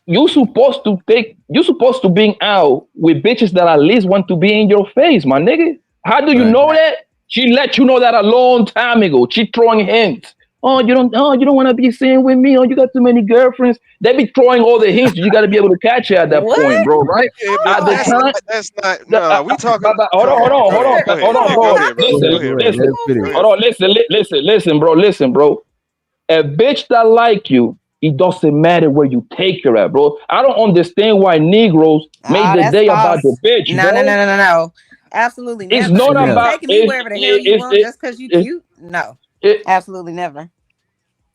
you supposed to be out with bitches that at least want to be in your face, my nigga. How do you Right. know that? She let you know that a long time ago. She throwing hints. Oh, you don't want to be seen with me. Oh, you got too many girlfriends. They be throwing all the hints. You got to be able to catch it at that point, What? bro. Right? Yeah, At but the Hold on. time, that's not. Nah, we talking. but hold Come on, hold on. on, Go hold ahead. on, Go ahead. hold on, Yeah, bro. go ahead, bro. Listen, Go ahead, bro. listen, Go ahead. hold on, listen, bro. Listen, bro. A bitch that like you, it doesn't matter where you take her at, bro. I don't understand why Negroes made Ah, the that's day about the false. bitch, No, no, bro. no, no, no, no. Absolutely It's never. not You Chanel. about taking me wherever the hell you want just because you it, cute? No, it, absolutely never.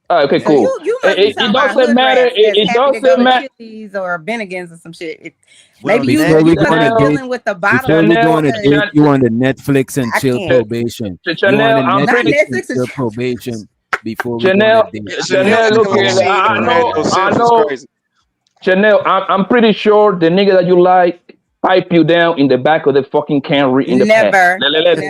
okay, So cool. you must be talking It about doesn't hood matter. rats that's It happy to go doesn't to matter. Chili's or Bennigan's or some shit. Well, Maybe you Before we you go must on a be date, dealing with the bottom before we go one Chanel, on a because date, you on the Netflix and I chill can't. probation. You on Chanel, the I'm Not pretty Netflix and Netflix and chill chill. probation before we go on a Chanel, date. Yeah, Chanel Chanel. acting Look like here. she ain't never had no I Simps is know. crazy. Chanel, I'm pretty sure the nigga that you like pipe you down in the back of the fucking Camry in the past. Never,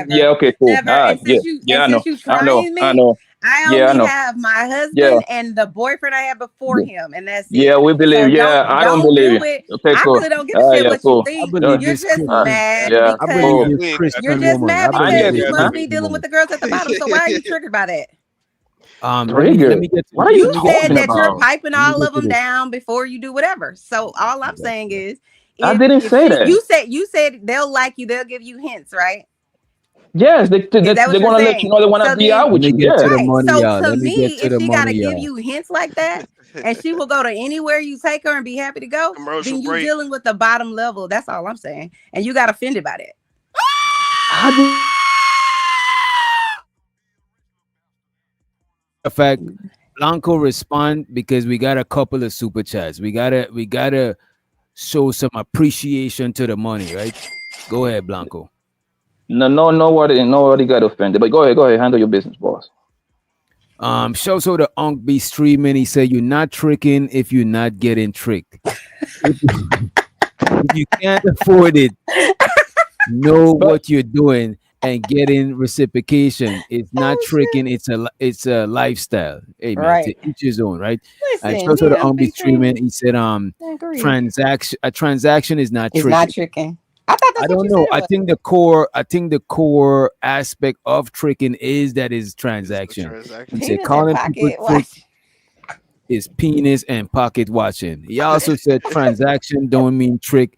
Yeah, never, okay, cool. never. All right, And yeah, and I know, since you I know, trying I me, know. I Yeah, I only know. have my Yeah, husband and the boyfriend I had before yeah, him, and that's yeah, it. we So believe. Yeah, I don't don't believe do you. it. Okay, I cool. really don't give a shit Yeah, what you cool. I think. believe You're this just Christian. mad Yeah, I because believe cool. this We ain't got you're Christian time. just woman. I mad I believe because get this you it, must huh? be Christian dealing with woman. the girls at the bottom. So why are you triggered by that? Let Trigger. me get What are you You said talking that you're about? piping let me all get of to them this. down before you do whatever. So all I'm saying is, I didn't if say she, that. you said they'll like you, they'll give you hints, right? Yes, Is that what they're you're gonna let you saying? know they want to So be then, out Let with me you. get Yeah. to the right. money, So y'all. to Let me me, get to if the she got to money, give y'all. you hints like that, and she will go to anywhere you take her and be happy to go, Commercial then you break. dealing with the bottom level. That's all I'm saying, and you got offended by that. How do In fact, Blanco respond because we got a couple of super chats. We gotta show some appreciation to the money, right? Go ahead, Blanco. nobody got offended. But go ahead, handle your business, boss. Show so the Unk be streaming. He said you're not tricking if you're not getting tricked. If, if you can't afford it, know But what you're doing and getting reciprocation. It's not Oh shit! tricking. It's a lifestyle. Hey man, to Right. each his own, right? And Listen, show so he the don't be be streaming. streaming. He said I agree. transaction a transaction is not It's not tricking. tricking. I thought I that's what don't you said know. it was. I think the core aspect of tricking is that is It's the transaction. He transaction. said Penis and calling people pocket trick watch. is penis and pocket watching. He also said transaction don't mean trick.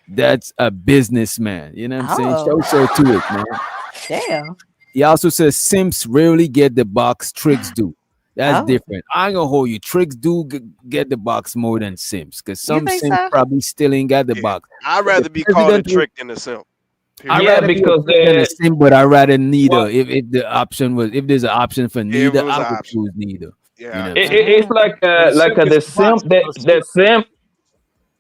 That's a businessman. You know what I'm saying? Oh, Show so to it, man. damn. He also says Simps rarely get the box, tricks do. That's Oh, different. I ain't gonna hold you. Tricks do get the box more than Simps because you some think Simps so? probably still ain't got the Yeah. box. I'd But the rather be called a president, trick than a simp. I'd Period. yeah, rather be a because trick than a Simp, but I'd rather neither. what If the option was, if there's an option for Yeah, if it neither, was I an would option. choose neither. You Yeah, know I what I'm agree. saying? it's Mm. like But the simp the gets the box. simp, the simp,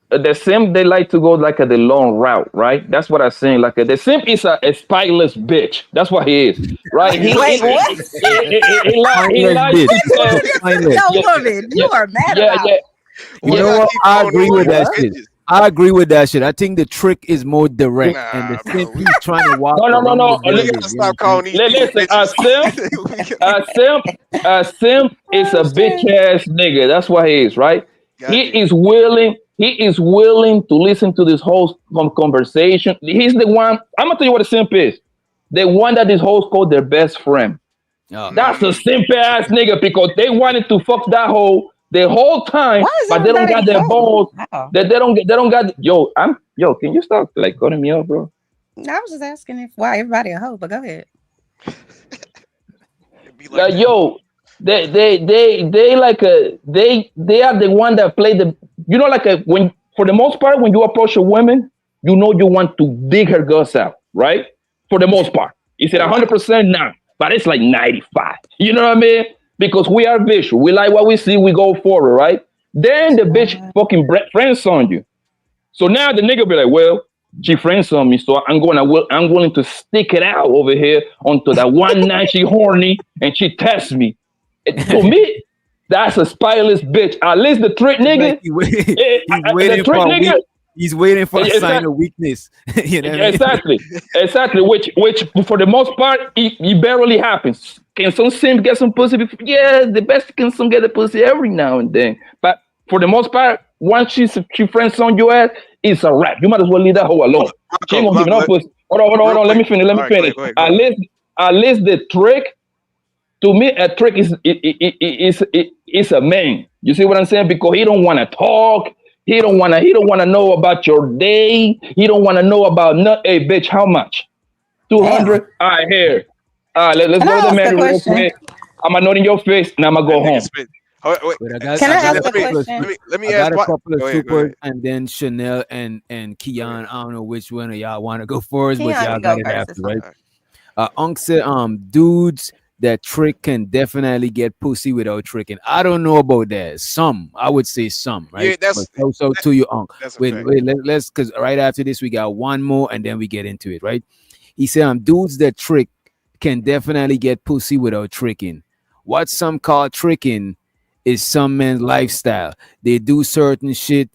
the simp, they like to go like the long route, right? That's what I'm saying. Like the simp is a spineless bitch. That's what he is, right? He Wait, what? he lies bitch. to tell. Spineless. Yo, woman, you are mad Yeah, about. yeah. You know what? I agree with that shit. I agree with that shit. I think the trick is more direct, and the simp he's trying to walk No. around the We building. gotta stop calling these people Listen, bitches. a simp is a bitch ass nigga. That's what he is, right? He is willing to listen to this whole conversation. He's the one. I'm gonna tell you what a simp is. The one that this host called their best friend. That's a simp ass nigga because they wanted to fuck that hoe the whole time, but they don't got their balls. That they don't got. Yo, can you stop like cutting me off, bro? No, I was just asking if why everybody a hoe, but go ahead. Like, yo, they like they are the one that play the, you know, like when for the most part when you approach a woman, you know you want to dig her guts out, right? For the most part, is it 100%? Nah, but it's like 95. You know what I mean? Because we are visual, we like what we see, we go forward, right? Then the bitch fucking friends on you. So now the nigga be like, well, she friends on me, so I'm willing to stick it out over here until that one night she horny and she tests me. To me, that's a spineless bitch. At least the trick nigga, he's waiting for a sign of weakness. You know what I mean? Exactly. Which for the most part, it barely happens. Can some simp get some pussy? Yeah, the best can some get the pussy every now and then. But for the most part, once she friends on your ass, it's a wrap. You might as well leave that hoe alone. She ain't gonna give no pussy. Hold on. Let me finish. Go ahead. At least the trick, to me, a trick is a man. You see what I'm saying? Because he don't want to talk. He don't want to know about your day. He don't want to know about hey bitch, how much? 200. All right, here. All right, let's go to the man real quick. I'm gonna note in your face, and I'm gonna go home. Can I ask a question? Let me I ask got a couple of go supers, ahead. and then Chanel and Keon. I don't know which one of y'all want to go first, but Keon y'all can got go it first, after, right? Unc said, dudes that trick can definitely get pussy without tricking. I don't know about that. Some, I would say some, right? Yeah, that's so to you, Unc. That's a Wait, fact. let's because right after this we got one more, and then we get into it, right? He said, dudes that trick can definitely get pussy without tricking. What some call tricking is some men's lifestyle. They do certain shit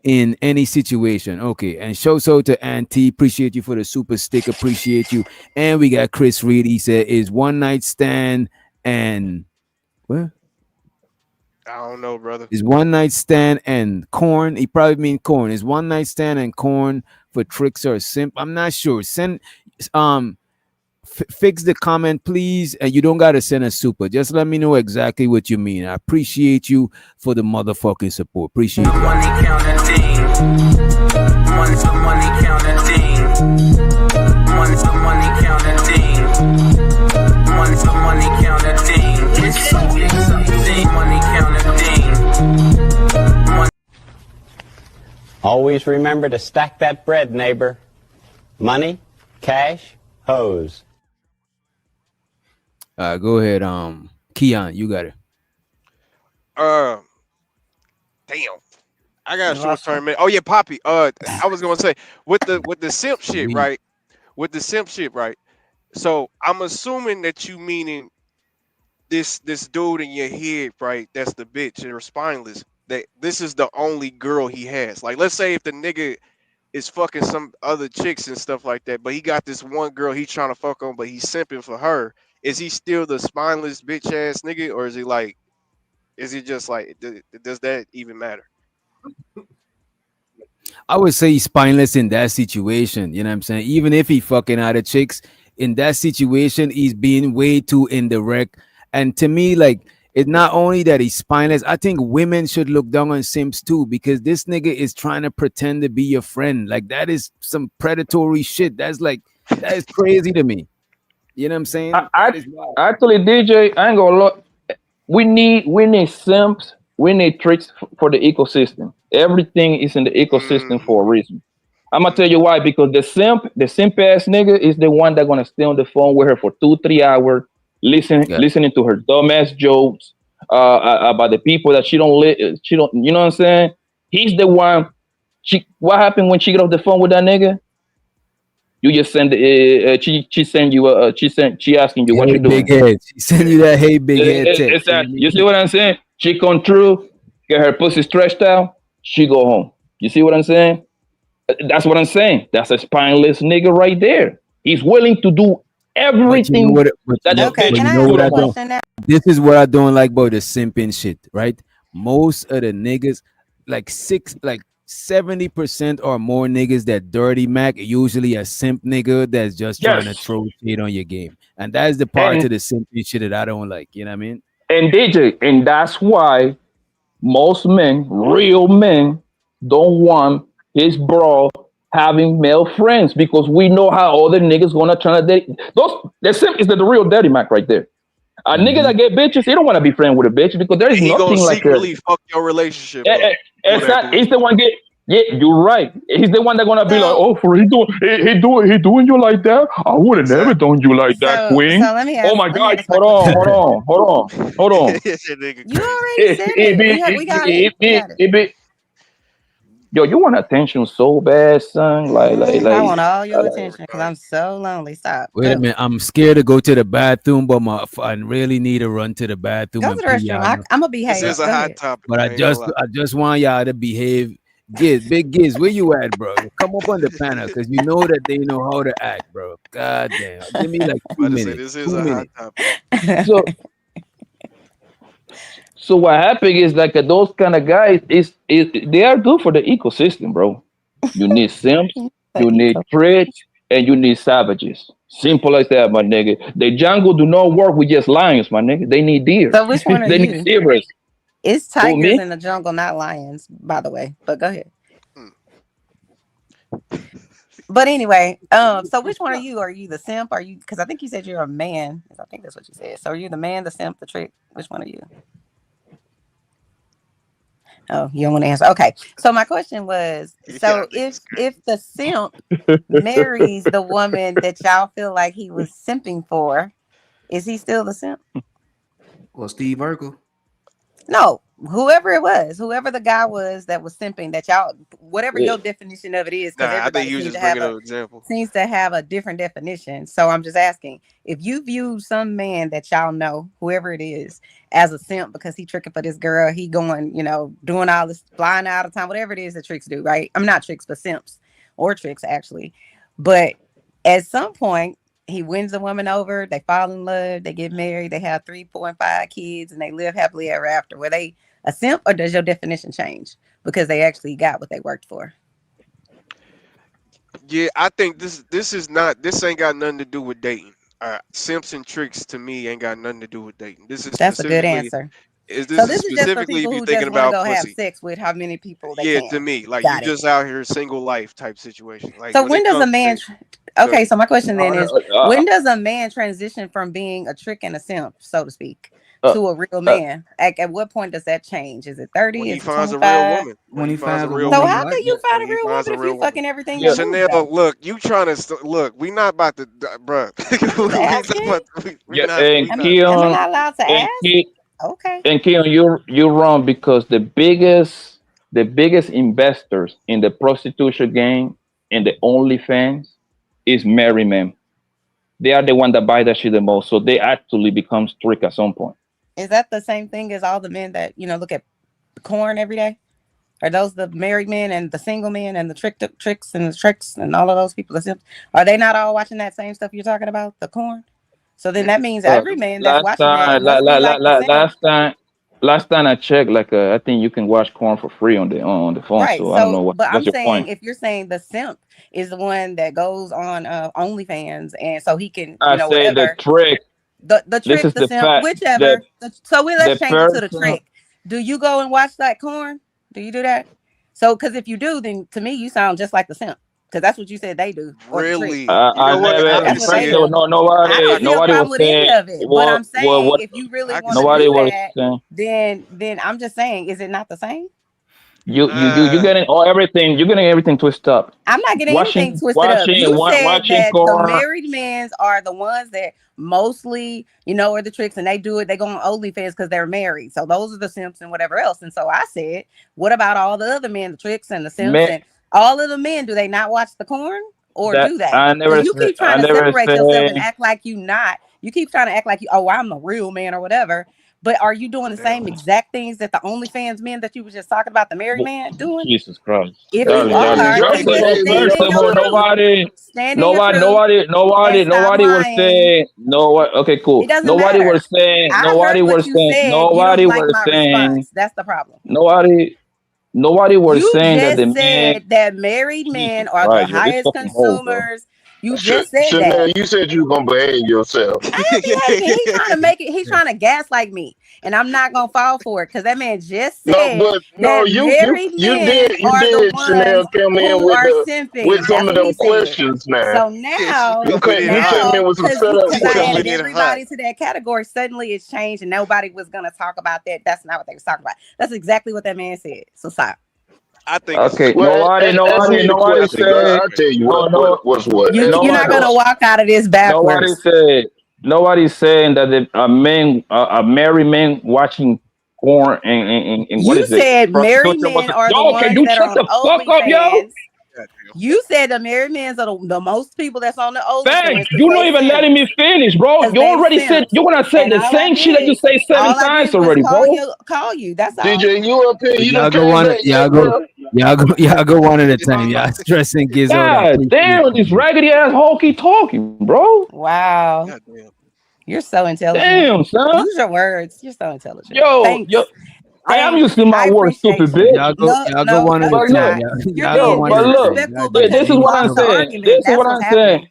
in any situation. Okay, and shouts out to Auntie. Appreciate you for the super stick. Appreciate you. And we got Chris Reed. He said, is one night stand and what? I don't know, brother. Is one night stand and corn? He probably mean corn. Is one night stand and corn for tricks or simp? I'm not sure. Send fix the comment, please. And you don't gotta send a super. Just let me know exactly what you mean. I appreciate you for the motherfucking support. Appreciate you. Money counting. Money counting. Money counting. Money counting. It's something. Money counting. Always remember to stack that bread, neighbor. Money, cash, hose. Go ahead, Keon, you got it. Damn. I got a short term. Oh yeah, Poppy. I was gonna say with the simp shit, right? With the simp shit, right? So I'm assuming that you meaning this dude in your head, right? That's the bitch or spineless. That this is the only girl he has. Like, let's say if the nigga is fucking some other chicks and stuff like that, but he got this one girl he's trying to fuck on, but he's simping for her. Is he still the spineless bitch ass nigga, or is he like? Is he just like? Does that even matter? I would say he's spineless in that situation. You know what I'm saying? Even if he fucking other chicks in that situation, he's being way too indirect. And to me, like, it's not only that he's spineless. I think women should look down on simps too, because this nigga is trying to pretend to be your friend. Like, that is some predatory shit. That is crazy to me. You know what I'm saying? Actually, DJ, I ain't gonna look. We need simps. We need tricks for the ecosystem. Everything is in the ecosystem for a reason. I'm gonna tell you why. Because the simp ass nigga is the one that's gonna stay on the phone with her for 2-3 hours, listening to her dumbass jokes about the people that she don't. You know what I'm saying? He's the one. What happened when she get off the phone with that nigga? You just send she send you she asking you what Hey, you doing. big head. She send you that hey big head text. You see what I'm saying? She come through, get her pussy stretched out, she go home. You see what I'm saying? That's what I'm saying. That's a spineless nigga right there. He's willing to do everything that the bitch you know what I don't. question now? This is what I don't like about the simping shit, right? Most of the niggas, like 70% or more niggas that dirty Mac, usually a simp nigga that's just trying to throw shit on your game. And that's the part And- of the simping shit that I don't like. You know what I mean? And DJ, and that's why most men, real men, don't want his bro having male friends because we know how other niggas gonna try to date. The simp is the real dirty Mac right there. A nigga that get bitches, he don't want to be friends with a bitch because there's He gonna nothing like a. secretly fuck your relationship up. He's the one get. Yeah, you're right. He's the one that gonna be like, oh, for he doing you like that. I would have never done you like that, Queen. So let me ask. Oh my let me God! ask my Hold on. You already said it. We got it. Yo, you want attention so bad, son. I want all your attention because I'm so lonely. Stop. Wait a minute. I'm scared to go to the bathroom, but I really need to run to the bathroom. Go to the restroom. I'm gonna behave. This is a hot topic. But I just want y'all to behave. Big Giz, where you at, bro? Come up on the panel because you know that they know how to act, bro. God damn. Give me like 2 minutes. This is a hot So, topic. so what happened is like those kind of guys they are good for the ecosystem, bro. You need simps, you need tricks, and you need savages. Simple as that, my nigga. The jungle do not work with just lions, my nigga. They need deer. So which one are they you? need zebras. It's Who, tigers me? in the jungle, not lions, by the way. But go ahead. But anyway, so which one are you? Are you the simp? Are you? Because I think you said you're a man. I think that's what you said. So are you the man, the simp, the trick? Which one are you? Oh, you don't want to answer. Okay. So my question was, so if the simp marries the woman that y'all feel like he was simping for, is he still the simp? Well, Steve Urkel. No, whoever it was, whoever the guy was that was simping, that y'all, whatever your definition of it is, because I think everybody you seems just to have bringing an example. seems to have a different definition. So I'm just asking, if you view some man that y'all know, whoever it is, as a simp because he tricking for this girl, he going, doing all this, flying out of time, whatever it is that tricks do, right? I'm not tricks, but simps or tricks actually. But at some point, he wins the woman over, they fall in love, they get married, they have 3, 4, and 5 kids, and they live happily ever after. Were they a simp, or does your definition change because they actually got what they worked for? Yeah, I think this ain't got nothing to do with dating. Simps and tricks to me ain't got nothing to do with dating. That's a good answer. This So is this is just for specifically if people you're who thinking just want to about go have pussy. sex with how many people they Yeah, can. to me, like Got you it. just out here single life type situation. Like So when does a man? Okay, so my question then is, Uh, when does a man transition from being a trick and a simp, so to speak, to a real man? At what point does that change? Is it 30? When he Is it finds a 25? real woman. When he finds a real So woman. how can you find a real woman if you fucking everything they move, Chanel, though? look, you trying to look? We not about to, bruh. Am I not allowed to ask? Okay. And Keon, you're wrong because the biggest investors in the prostitution game and the OnlyFans is married men. They are the one that buy that shit the most, so they actually become strict at some point. Is that the same thing as all the men that look at corn every day? Are those the married men and the single men and the tricks and all of those people? Are they not all watching that same stuff you're talking about, the corn? So then that means every man that's watching that must be like the simp. Last time I checked, I think you can watch corn for free on the phone. Right. So I don't know but I'm what's your saying, point. if you're saying the simp is the one that goes on OnlyFans, and so he can, I say whatever. the trick. The This trick, is the the simp, fact. whichever. Let's the change it to the person- trick. Do you go and watch that corn? Do you do that? So, because if you do, then to me you sound just like the simp, because that's what you said they do. Really? I never. That's what they do. Nobody. I don't see a Nobody problem was with any saying. of it, but I'm saying if you really want to Nobody do was that, saying. then I'm just saying, is it not the same? You getting everything. You're getting everything twisted up. I'm not getting anything twisted up. You said that the married men are the ones that mostly, are the tricks, and they do it. They go on OnlyFans because they're married. So those are the simps and whatever else. And so I said, what about all the other men, the tricks and the simps and all of the men? Do they not watch the porn, or do they? Because you keep trying to separate yourself and act like you not. You keep trying to act like I'm a real man or whatever. But are you doing the same exact things that the OnlyFans men that you were just talking about, the married man, doing? Jesus Christ! If you are, First of all, nobody was saying no. Okay, cool. Nobody was saying. Nobody was saying. That's the problem. Nobody was saying that the men that married men are the highest consumers. You just said that. You said you were gonna behave yourself. I ain't behaving. He's trying to make it. He's trying to gaslight me, and I'm not gonna fall for it because that man just said you did. Chanel came in with some of them questions now. So now you came in with some setup because I added everybody to that category. Suddenly it's changed, and nobody was gonna talk about that. That's not what they was talking about. That's exactly what that man said. So stop. I think okay. Nobody said. I'll tell you what's what. You're not gonna walk out of this backwards. Nobody's saying that a married man watching porn and what you is it? You said married men are the ones that are on OnlyFans. You said the married men are the most people that's on the OnlyFans. You're not even letting me finish, bro. You already said you're gonna say the same shit that you say 7 times already, bro. Call you. That's all. DJ, you up here? Y'all go one at a time. Y'all stressing gives God damn, this raggedy ass hoe keep talking, bro. Wow. You're so intelligent. Damn, son. Use your words. You're so intelligent. Yo. I am using my words, stupid bitch. Y'all go one at a time. This is what I'm saying. This is what I'm saying.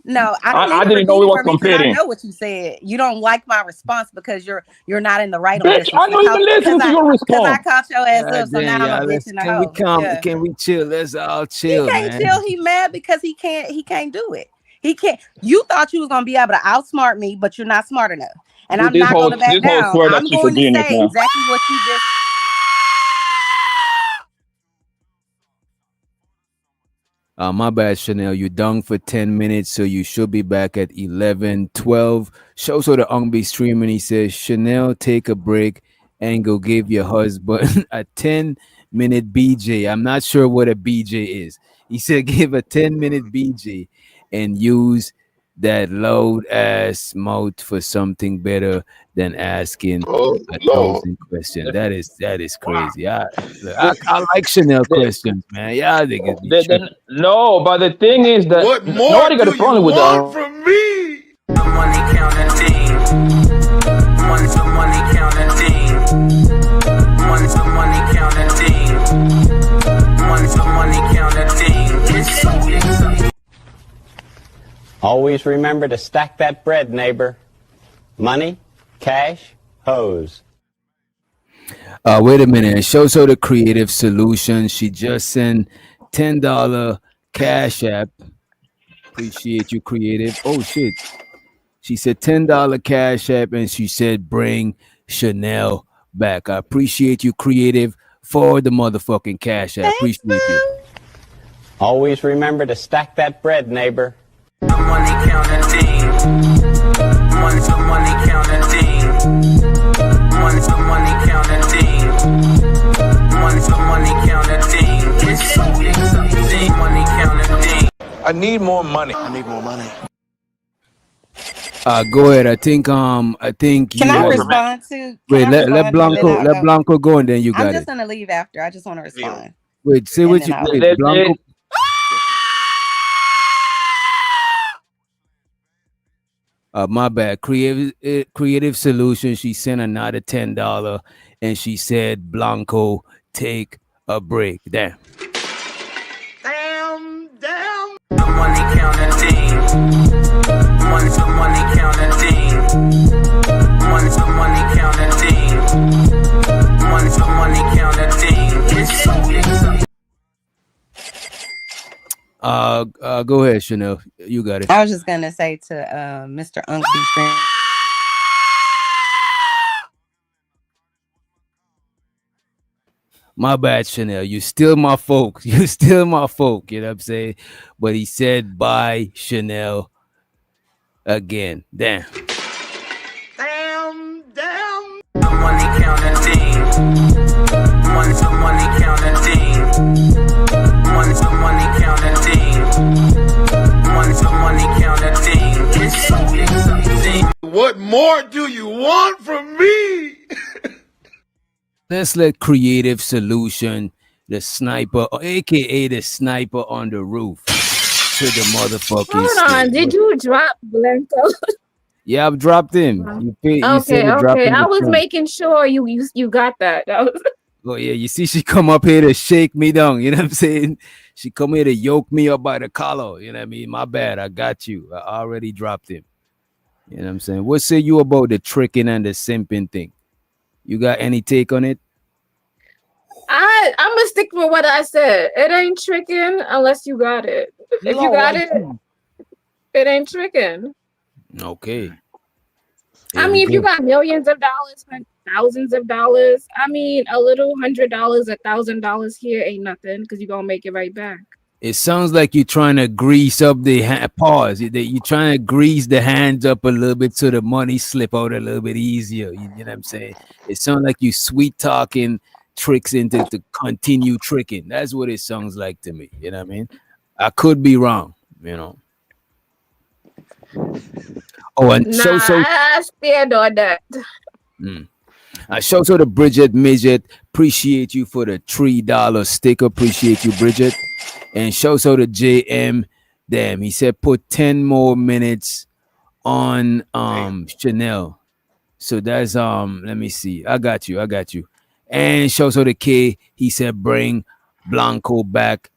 No, I didn't know we were competing. I know what you said. You don't like my response because you're not in the right. Bitch, I know you've been listening to your response. Because I caught your ass up, so now I'm a bitch in the hoe. Can we chill? Let's all chill. He can't chill. He mad because he can't do it. He can't. You thought you was gonna be able to outsmart me, but you're not smart enough. And I'm not going to back down. I'm going to say exactly what you just. My bad, Chanel. You done for 10 minutes, so you should be back at 11:12. Show so the be streaming. He says, Chanel, take a break and go give your husband a 10-minute BJ. I'm not sure what a BJ is. He said, give a 10-minute BJ and use that load ass mouth for something better than asking a thousand questions. That is crazy. I like Chanel questions, man. Yeah, they get no, but the thing is that what more nobody got a problem with that from me. Money counting team. Money counting team. Money counting team. Money counting team. Always remember to stack that bread, neighbor. Money, cash, hose. Wait a minute. Show so the creative solution. She just sent $10 cash app. Appreciate you, creative. Oh shit. She said $10 cash app and she said bring Chanel back. I appreciate you, creative, for the motherfucking cash app. Appreciate you. Always remember to stack that bread, neighbor. Money counting team. Money counting team. Money counting team. Money counting team. Money counting team. I need more money. Go ahead. I think Can I respond to? Let Blanco go and then you got it. I'm just gonna leave after. I just want to respond. Wait, say what you wait, Blanco. My bad. Creative solution. She sent another $10 and she said, Blanco, take a break. Damn. Money counting team. Money counting team. Money counting team. Money counting team. Go ahead, Chanel. You got it. I was just gonna say to Mr. Uncle. My bad, Chanel. You still my folk. You still my folk. You know what I'm saying? But he said bye, Chanel. Again. Damn. The money counting team. Money to money counting team. Money to money counting team. Money to money counting team. It's so exciting. What more do you want from me? Let's let Creative Solution, the sniper, aka the sniper on the roof, to the motherfucking Hold on, stage. did you drop Blanco? Yeah, I've dropped him. You said Okay, you dropped okay. him. I was making sure you got that. That was Oh yeah, you see, she come up here to shake me down. You know what I'm saying? She come here to yoke me up by the collar. You know what I mean? My bad. I got you. I already dropped him. You know what I'm saying? What say you about the tricking and the simping thing? You got any take on it? I'm gonna stick with what I said. It ain't tricking unless you got it. If you got it, it ain't tricking. Okay. I mean, if you got millions of dollars, thousands of dollars, I mean, a little $100, $1,000 here ain't nothing because you're gonna make it right back. It sounds like you're trying to grease up the pause. You're trying to grease the hands up a little bit so the money slip out a little bit easier. You know what I'm saying? It sounds like you sweet talking tricks into to continue tricking. That's what it sounds like to me. You know what I mean? I could be wrong. You know. Oh, and Nah, I stand on that. Shout out to Bridget Midget. Appreciate you for the $3 sticker. Appreciate you, Bridget. And shout out to JM. Damn, he said put 10 more minutes on Chanel. So that's let me see. I got you. And shout out to K. He said bring Blanco back.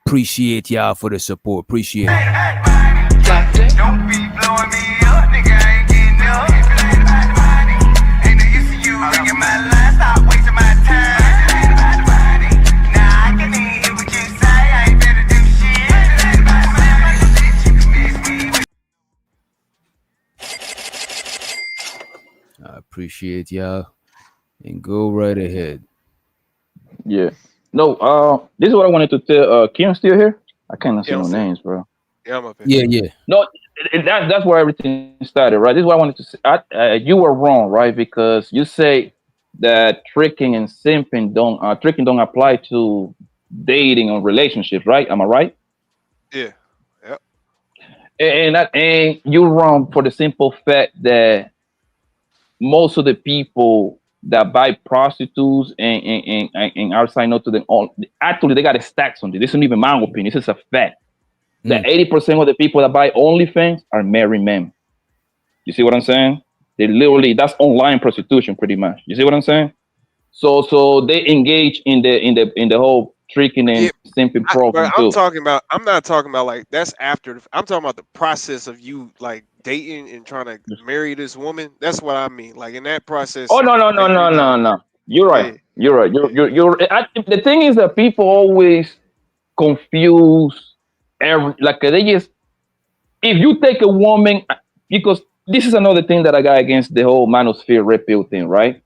Appreciate y'all for the support. Appreciate it. Don't be blowing me up, nigga. I ain't getting up. If it ain't about the money, ain't no use to you ringing my line. Stop wasting my time. If it ain't about the money, nah, I can hear what you say. I ain't better do shit. If it ain't about the money, bitch, you can miss me. I appreciate y'all. And go right ahead. Yeah. No, this is what I wanted to tell. Kim still here? I can't see no names, bro. Yeah, I'm up here. Yeah. No, that's where everything started, right? This is what I wanted to say. You were wrong, right? Because you say that tricking and simping don't apply to dating or relationships, right? Am I right? Yeah. Yep. And you're wrong for the simple fact that most of the people that buy prostitutes and are signed up to them all, actually they got a stats on this. This isn't even my opinion. This is a fact. That 80% of the people that buy OnlyFans are married men. You see what I'm saying? They literally, that's online prostitution pretty much. You see what I'm saying? So they engage in the whole tricking and simping program too. I'm not talking about like that's after. I'm talking about the process of you like dating and trying to marry this woman. That's what I mean. Like in that process. Oh no. You're right. You're right. The thing is that people always confuse they just, if you take a woman, because this is another thing that I got against the whole manosphere red pill thing, right?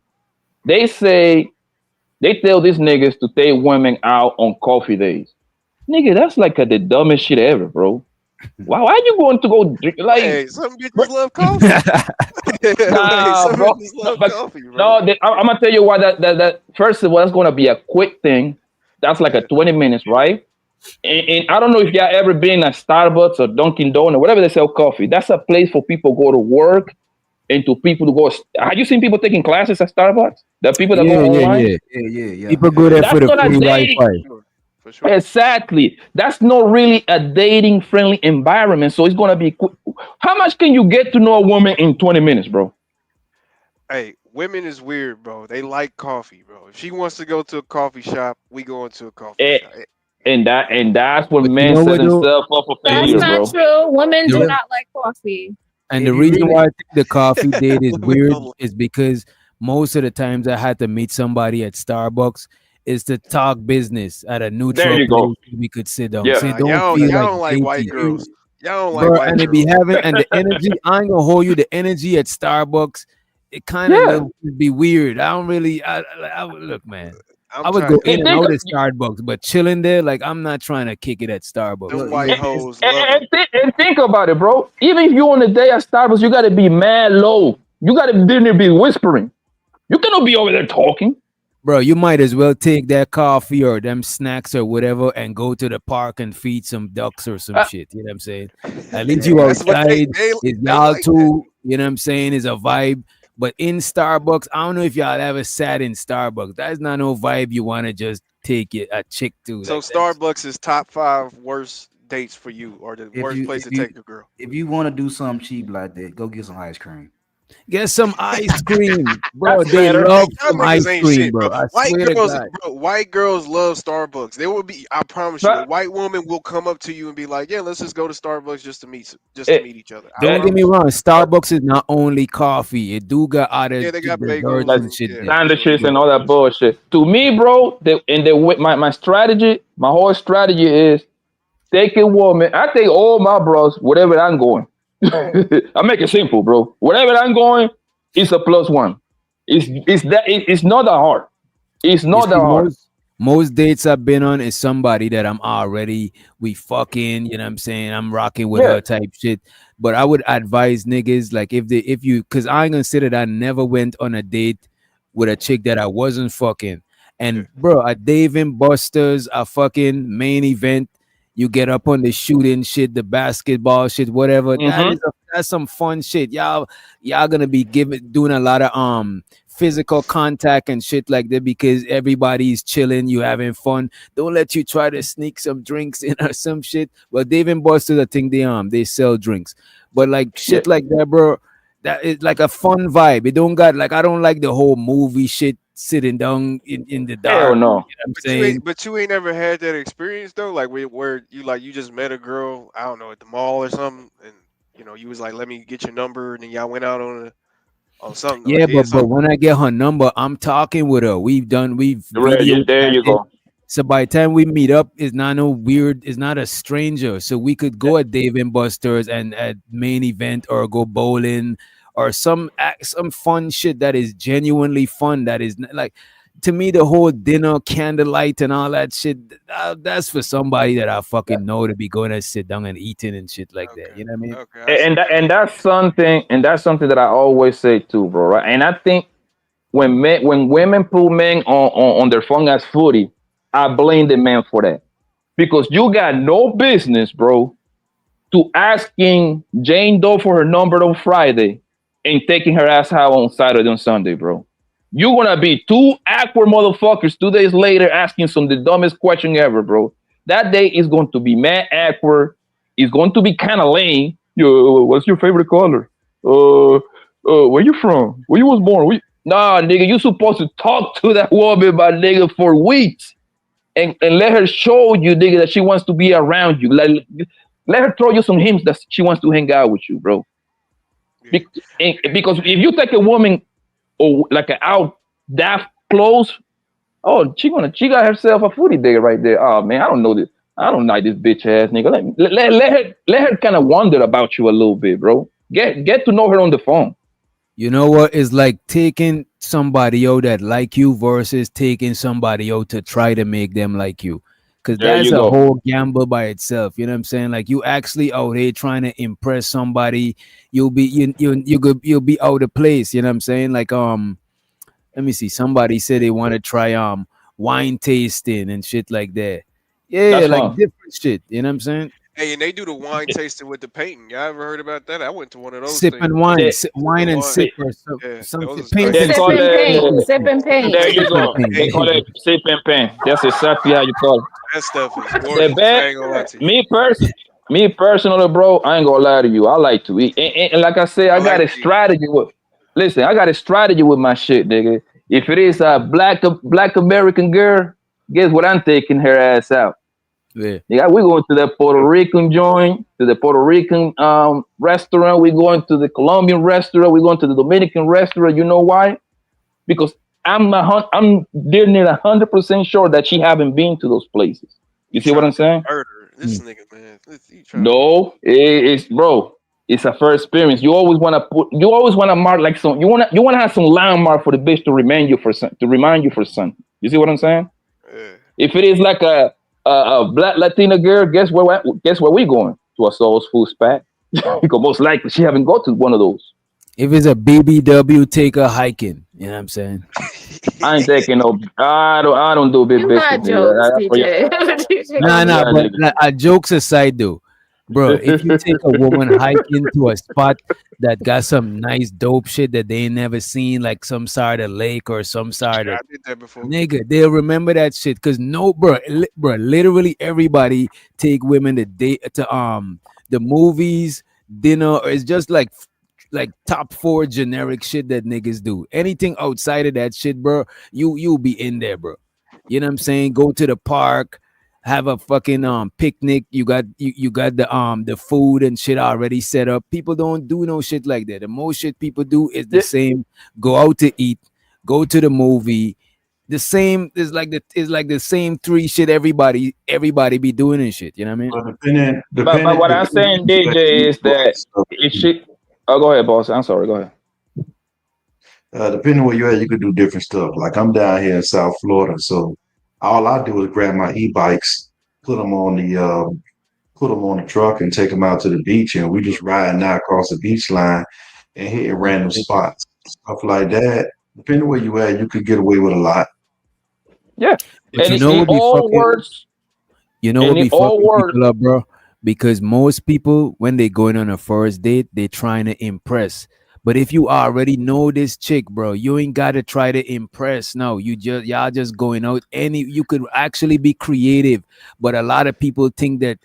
They tell these niggas to take women out on coffee days. Nigga, that's like the dumbest shit ever, bro. Why are you going to go drink? Like, hey, some bitches love coffee. Nah, bro. I'm gonna tell you why that first of all, that's gonna be a quick thing. That's like a 20 minutes, right? And I don't know if y'all ever been at Starbucks or Dunkin' Donuts, whatever they sell coffee. That's a place for people to go to work and to people to go. Have you seen people taking classes at Starbucks? The people that go online? Yeah. People go there for the free Wi-Fi. Sure. Exactly. That's not really a dating friendly environment. So it's gonna be quick. How much can you get to know a woman in 20 minutes, bro? Hey, women is weird, bro. They like coffee, bro. If she wants to go to a coffee shop, we go into a coffee shop. And that's what men set themselves up for failure, bro. That's not true. Women do not like coffee. And the reason why I think the coffee date is weird is because most of the times I had to meet somebody at Starbucks is to talk business at a neutral place we could sit down. Yeah. So Y'all don't like white girls. Y'all don't like white and girls. they be having and the energy. I ain't gonna hold you. The energy at Starbucks, it kind of be weird. I don't really. I look, man. I would go in and out of Starbucks, but chilling there, like I'm not trying to kick it at Starbucks. Them white hoes love it. And think about it, bro. Even if you on a day at Starbucks, you gotta be mad low. You gotta be whispering. You cannot be over there talking. Bro, you might as well take that coffee or them snacks or whatever and go to the park and feed some ducks or some shit. You know what I'm saying? At least you outside. It's y'all like too. You know what I'm saying? It's a vibe. But in Starbucks, I don't know if y'all ever sat in Starbucks. That's not no vibe you want to just take a chick to. So like Starbucks is top 5 worst dates for you, or the worst place to take a girl. If you want to do something cheap like that, go get some ice cream. Get some ice cream, bro. That's They better. love Y'all some ice niggas ain't cream, shit, bro. I swear to God. White girls love Starbucks. They will be. I promise you, a white woman will come up to you and be like, "Yeah, let's just go to Starbucks just to meet each other." Don't get me wrong. Starbucks is not only coffee. It do got other Yeah, they got desserts bagels and shit. Sandwiches and all that bullshit. To me, bro, my strategy, my whole strategy is take a woman. I take all my bros, whatever I'm going. I make it simple, bro. Whatever I'm going, it's a +1. It's not that hard. It's not that hard. Most dates I've been on is somebody that we fucking, you know what I'm saying? I'm rocking with her type shit. But I would advise niggas, like because I ain't gonna say that I never went on a date with a chick that I wasn't fucking. And bro, a Dave and Buster's, a fucking main event, you get up on the shooting shit, the basketball shit, whatever. That's some fun shit. Y'all gonna be doing a lot of physical contact and shit like that because everybody's chilling, you having fun. Don't let you try to sneak some drinks in or some shit. Well, Dave and Buster's, I think they sell drinks, but like shit like that, bro. That is like a fun vibe. It don't got like I don't like the whole movie shit. Sitting down in the dark. Hell no. You know what I'm saying? But you ain't ever had that experience though, like where you just met a girl, I don't know, at the mall or something, and you was like, let me get your number, and then y'all went out on something. Yeah, but when I get her number, I'm talking with her. We've video. There you go. So by the time we meet up, it's not no weird. It's not a stranger. So we could go at Dave and Buster's and at main event or go bowling. Or some fun shit that is genuinely fun. That is like, to me, the whole dinner, candlelight, and all that shit. That's for somebody that I fucking know to be going to sit down and eating and shit like that. You know what I mean? And that's something that I always say too, bro. Right? And I think when women pull men on their phone as footy, I blame the man for that because you got no business, bro, to asking Jane Doe for her number on Friday. And taking her ass out on Saturday and Sunday, bro. You're gonna be 2 awkward motherfuckers 2 days later asking some of the dumbest question ever, bro. That day is going to be mad awkward. It's going to be kind of lame. Yo, what's your favorite color? Where you from? Where you was born? Nah, nigga, you supposed to talk to that woman, my nigga, for weeks, and let her show you, nigga, that she wants to be around you. Like, let her throw you some hints that she wants to hang out with you, bro. Because if you take a woman or like out that close, she got herself a footy digger right there. Oh man, I don't know this. I don't like this bitch ass nigga. Let her kind of wonder about you a little bit, bro. Get to know her on the phone. You know what? It's like taking somebody out that like you versus taking somebody out to try to make them like you. Because that's a whole gamble by itself. You know what I'm saying? Like you actually out here trying to impress somebody, you'll be out of place. You know what I'm saying? Like let me see. Somebody said they want to try wine tasting and shit like that. Yeah, that's like fun. different shit. You know what I'm saying? Hey, and they do the wine tasting with the painting. Y'all ever heard about that? I went to one of those. Sipping wine, wine and sip or some paint. Sip and paint. There you go. They call it sip and paint. That's exactly how you call it. That stuff is gorgeous. I ain't gonna lie to you. Me personally, bro, I ain't gonna lie to you. I like to eat, and like I said, I got a strategy with. Listen, I got a strategy with my shit, nigga. If it is a black American girl, guess what? I'm taking her ass out. Yeah, we're going to the Puerto Rican joint, to the Puerto Rican restaurant. We're going to the Colombian restaurant. We're going to the Dominican restaurant. You know why? Because I'm near 100% sure that she haven't been to those places. You see what I'm saying? This nigga, man. No, it's bro. It's a first experience. You always want to mark like some. You want to have some landmark for the bitch to remind you for something. You see what I'm saying? Yeah. If it is like a black Latina girl, guess where we going? To a soul food spot. Because most likely she haven't got to one of those. If it's a BBW, take her hiking. You know what I'm saying? I ain't taking no. I don't do big You biscuits. got jokes, That's for you. DJ. Nah, Yeah, but nigga. jokes aside though, bro, if you take a woman hiking to a spot that got some nice dope shit that they ain't never seen, like some side of lake or some side Yeah, of I did that before. nigga, they'll remember that shit. Cause no, bro, literally everybody take women to date to the movies, dinner, or it's just like top 4 generic shit that niggas do. Anything outside of that shit, bro, you'll be in there, bro. You know what I'm saying? Go to the park, have a fucking picnic. You got the food and shit already set up. People don't do no shit like that. The most shit people do is the same. Go out to eat, go to the movie. The same is like the same 3 shit everybody be doing and shit. You know what I mean? But what I'm saying, DJ, is that it should. Oh, go ahead, boss. I'm sorry. Go ahead. Depending where you're at, you could do different stuff. Like I'm down here in South Florida, so all I do is grab my e-bikes, put them on the truck, and take them out to the beach, and we just ride now across the beach line and hit random spots, stuff like that. Depending where you at, you could get away with a lot. Yeah, But and you know it what be all fucking works. You know And what it be all fucking works. people up, bro? Because most people, when they going on a first date, they trying to impress. But if you already know this chick, bro, you ain't gotta try to impress. No, y'all just going out. You could actually be creative. But a lot of people think that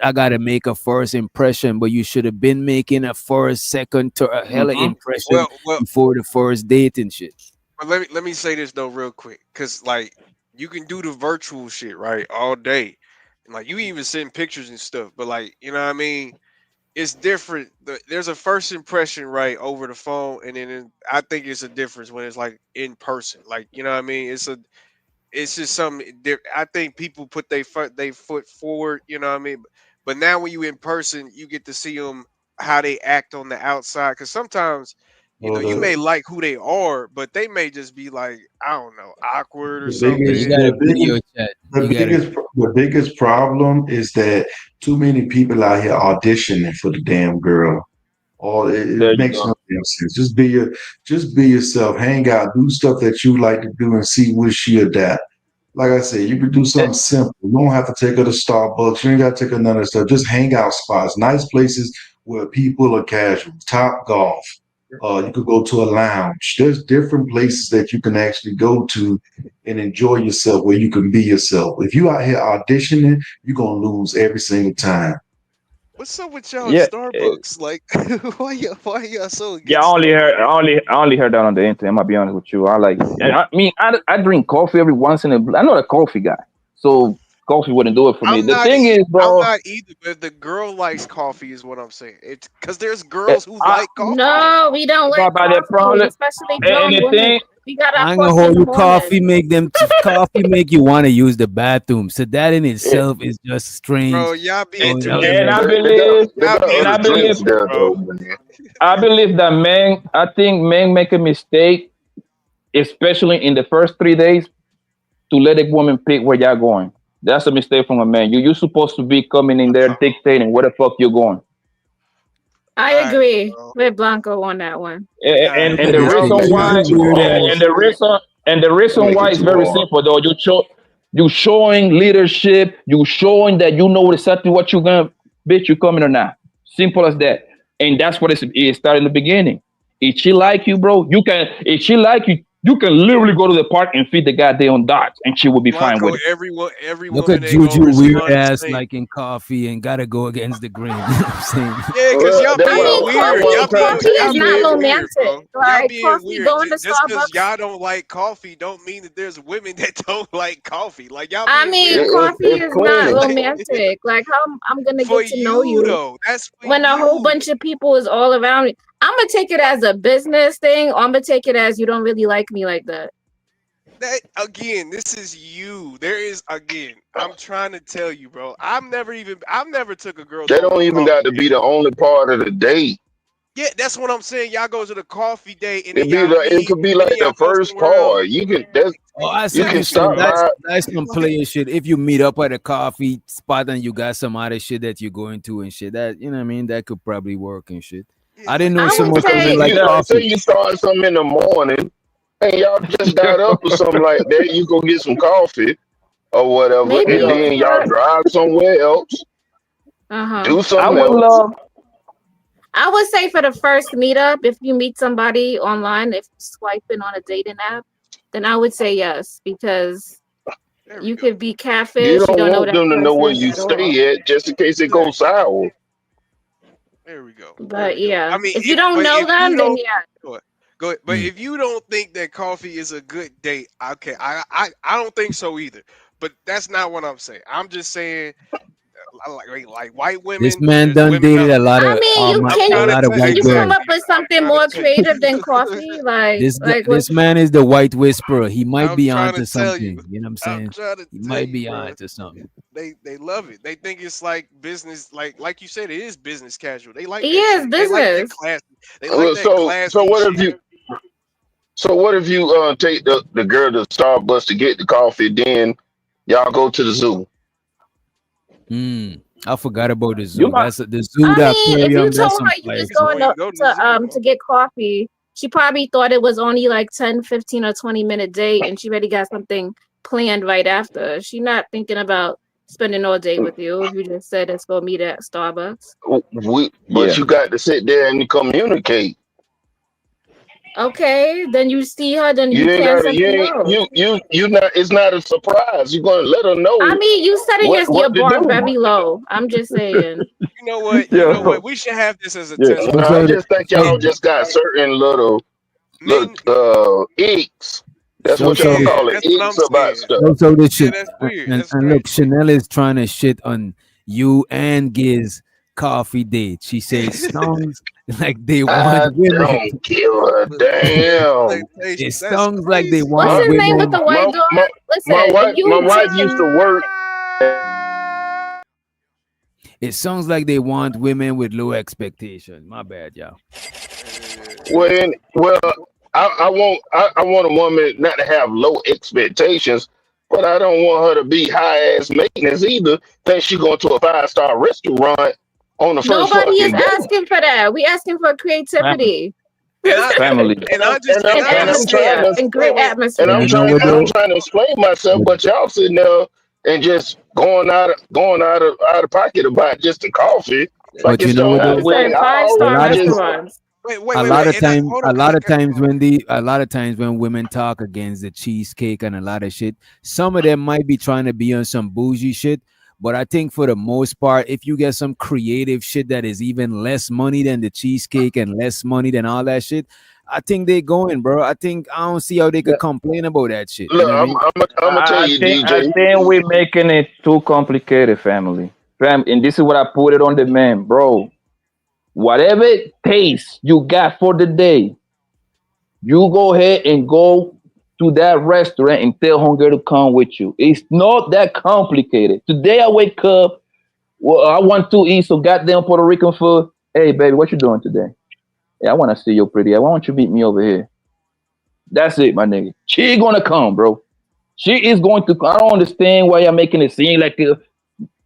I gotta make a first impression, but you should have been making a first, second, a hella impression Well, before the first date and shit. but let me say this though real quick, cause like you can do the virtual shit right all day, and like you even send pictures and stuff. But like you know what I mean, it's different. There's a first impression right over the phone, and then I think it's a difference when it's like in person. Like you know what I mean, it's just something. I think people put their foot forward. You know what I mean, but now when you in person, you get to see them how they act on the outside, cause sometimes. You know, Well, you may the, like who they are, but they may just be like, I don't know, awkward or the Yeah, biggest, you something. gotta the video biggest, chat. the You gotta. biggest, the biggest problem is that too many people out here auditioning for the damn girl. It There you makes go. no damn sense. Just be yourself. Hang out, do stuff that you like to do, and see will she adapt. Like I said, you could do something simple. You don't have to take her to Starbucks. You ain't got to take her none of that stuff. Just hang out spots, nice places where people are casual. Top golf. You could go to a lounge. There's different places that you can actually go to and enjoy yourself where you can be yourself. If you out here auditioning, you're gonna lose every single time. What's up with y'all at Yeah. Starbucks? Like, why y'all so Yeah, against Starbucks? I only heard that on the internet. I'm gonna be honest with you. I mean, I drink coffee every once in a blue. I'm not a coffee guy, so coffee wouldn't do it for me. The thing is, I'm bro, not either, but if the girl likes coffee is what I'm saying. It's because there's girls who I like coffee. No, we don't like but the coffee, problem, especially and grown the women. thing, We got our I'm gonna coffee in hold the you. Coffee morning. make them. Coffee make you want to use the bathroom. So that in itself is just strange. Bro, y'all being Going too out and there. I defensive. believe, They Y'all got being and I other drinks believe, defensive, there bro. though, man. I believe that men. I think men make a mistake, especially in the first 3 days, to let a woman pick where y'all going. That's a mistake from a man. You're supposed to be coming in there dictating where the fuck you're going. I All right, agree bro. with Blanco on that one. All right, And the It's y'all reason it's y'all why, it's too Weird trolling. hard. ass. and the That reason make why it is too very hard. simple though. You showing leadership. You showing that you know exactly what you're gonna, bitch. You coming or not? Simple as that. And that's what it started in the beginning. If she like you, bro, you can. If she like you, you can literally go to the park and feed the goddamn dogs, and she will be fine Blanco, with it. every Look woman at ain't gonna Juju weird respond the ass same. liking coffee and gotta go against the grain. You know what I'm saying? Yeah, cause Well, y'all that's I why being mean, that's weird. why I'm trying to coffee tell is Y'all you, not being man. weird, romantic. bro. Y'all Like being coffee, weird. going to Just cause Starbucks. y'all don't like coffee, don't mean that there's women that don't like coffee. Like y'all I being mean, weird for no coffee It's is reason. not plenty. Like romantic. Like how I'm gonna for get to know you you though. That's for when a whole you. bunch of people is all around me. I'm gonna take it as a business thing, or I'm gonna take it as you don't really like me like that. That again, this is you. There is again. I'm trying to tell you, bro. I've never took a girl They to a don't even got coffee to be date. the only part of the date. Yeah, that's what I'm saying. Y'all go to the coffee date and then It be y'all like it leave could be and like then y'all the go first somewhere else. part. You can that's Oh, I You see can you some stop by. that's some player shit. If you meet up at a coffee spot and you got some other shit that you're going to and shit, that you know what I mean, that could probably work and shit. I didn't know I so would much Because women say, like say coffee. you start something in the morning, and y'all just got up or something like that. You go get some coffee or whatever, and maybe then y'all for drive somewhere else, uh-huh. do I something would else. love. I would say for the first meetup, if you meet somebody online, if swiping on a dating app, then I would say yes, because you could be You catfish. You don't don't know want that them to know where person you at all. stay at, just in case it goes sour. There we go. There But we go. I yeah, mean, if you don't but know if you them, then don't yeah. go ahead. But if you don't think that coffee is a good date, okay, I don't think so either. But that's not what I'm saying. I'm just saying, like white This women, man there's done women dated out. I mean, you I'm can a trying to lot of tell can white you come girls. up exactly. with I'm something trying to more tell you. creative than coffee? Like what? This man is the white whisperer. He might I'm be trying onto to tell you. something. You know what I'm I'm saying? trying to He tell might you, be bro. onto something. They love it. They think it's like business, like you said, it is business casual. They like that Yeah, it's shit. They like that business. classy. They like that So classy shit. what if you take the girl to Starbucks to get the coffee, then y'all go to the zoo? I forgot about the You zoo. might. That's the zoo, I the mean, if you aquarium. That's told some her you fire just shit. going to get coffee, she probably thought it was only like 10, 15, or 20-minute date, and she already got something planned right after. She not thinking about spending all day with you if you just said let's go meet at Starbucks. But you got to sit there and communicate. Okay, then you see her, then you You ain't plan got to. You something ain't else. you not. It's not a surprise. You're gonna let her I know mean, you setting your what to bar do. very low. I'm just saying. You know what? You know what? We should have this as a Yeah, test no, bed. I just think y'all just got certain little Men, icks. That's So what so y'all yeah, call it. that's what I'm Icks about saying. stuff. so the Yeah, shit that's weird. and, That's and crazy. look, Chanel is trying to shit on you and Giz coffee date. She says songs like they I want women. don't give a damn. It That's sounds like they crazy. What's want My his name with women. the white dog? Listen, if my you wife used chicken, to work. It sounds like they want women with low expectation. My bad, y'all. Well, I want a woman not to have low expectations, but I don't want her to be high ass maintenance either. Think she going to a 5-star restaurant on the first nobody is fucking day. asking for that. We asking for creativity And I Family. and I just and I And I'm just trying atmosphere to and wait, great wait. and But I'm you atmosphere. know trying what and I'm though? trying to explain myself, But but y'all sitting there and just going out of pocket about just the coffee, like but you it's know your what own though? thing. Listen, I A five-star lot always of just restaurants. Wait, wait. And I hold a on, lot cause of times when women talk against the cheesecake and a lot of shit, some of them might be trying to be on some bougie shit. But I think for the most part, if you get some creative shit that is even less money than the cheesecake and less money than all that shit, I think they going, bro. I don't see how they could complain about that shit. You look. know what I mean? I'm gonna tell you, I DJ. think we're making it too complicated, family. And this is what I put it on the man, bro. Whatever taste you got for the day, you go ahead and go to that restaurant and tell hunger to come with you. It's not that complicated. Today I wake up, well, I want to eat some goddamn Puerto Rican food. Hey, baby, what you doing today? Yeah, I want to see your pretty. Why don't you meet me over here? That's it, my nigga. She gonna come, bro. She is going to. I don't understand why you're making it seem like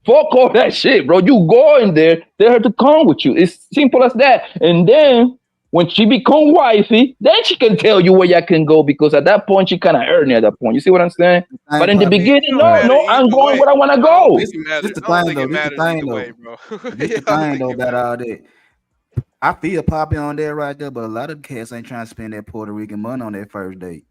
fuck all that shit, bro. You go in there, tell her to come with you. It's simple as that. And then when she become wifey, then she can tell you where you can go because at that point she kind of earned it at that point. You see what I'm saying? But in the I mean, it beginning, don't no, matter no, I'm either going way. where I want to I don't go. think it matters. This the I don't thing think though. it This the matters thing either though. way, bro. This the I don't thing think though it about matters. all that. I feel poppy on that right there, but a lot of cats ain't trying to spend that Puerto Rican money on that first date.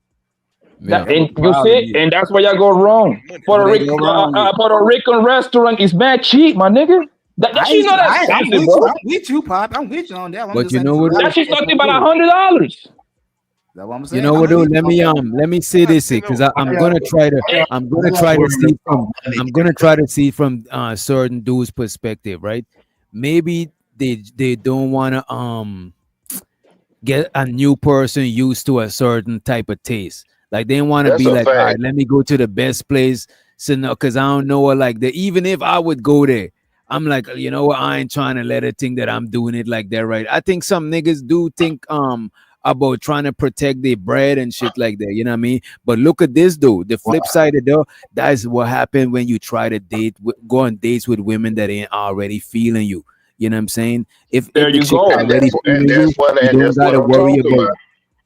Yeah. That's what And the you problem see, is. and that's where y'all go wrong. That's where they go wrong at. Puerto Rican restaurant is bad cheap, my nigga. That shit not I'm expensive, with you. bro. I'm with you, Pop. I'm with you on that. I'm But just you saying know there's a what lot though? That of shit's cats not don't about do it. $100. That's what I'm You saying. know I'm what though? with you on that. Let me say this because I'm gonna try to see from certain dudes' perspective, right? Maybe they don't wanna get a new person used to a certain type of taste. Like they want to That's be a like, all right, fact. let me go to the best place. So no, because I don't know what like the even if I would go there, I'm like, you know what, I ain't trying to let her think that I'm doing it like that, right? I think some niggas do think about trying to protect their bread and shit like that. You know what I mean? But look at this though. The flip side of though, that's what happened when you try to go on dates with women that ain't already feeling you. You know what I'm saying? There If the you chick go. already feeling you, you don't that's what gotta I'm worry talking about. about.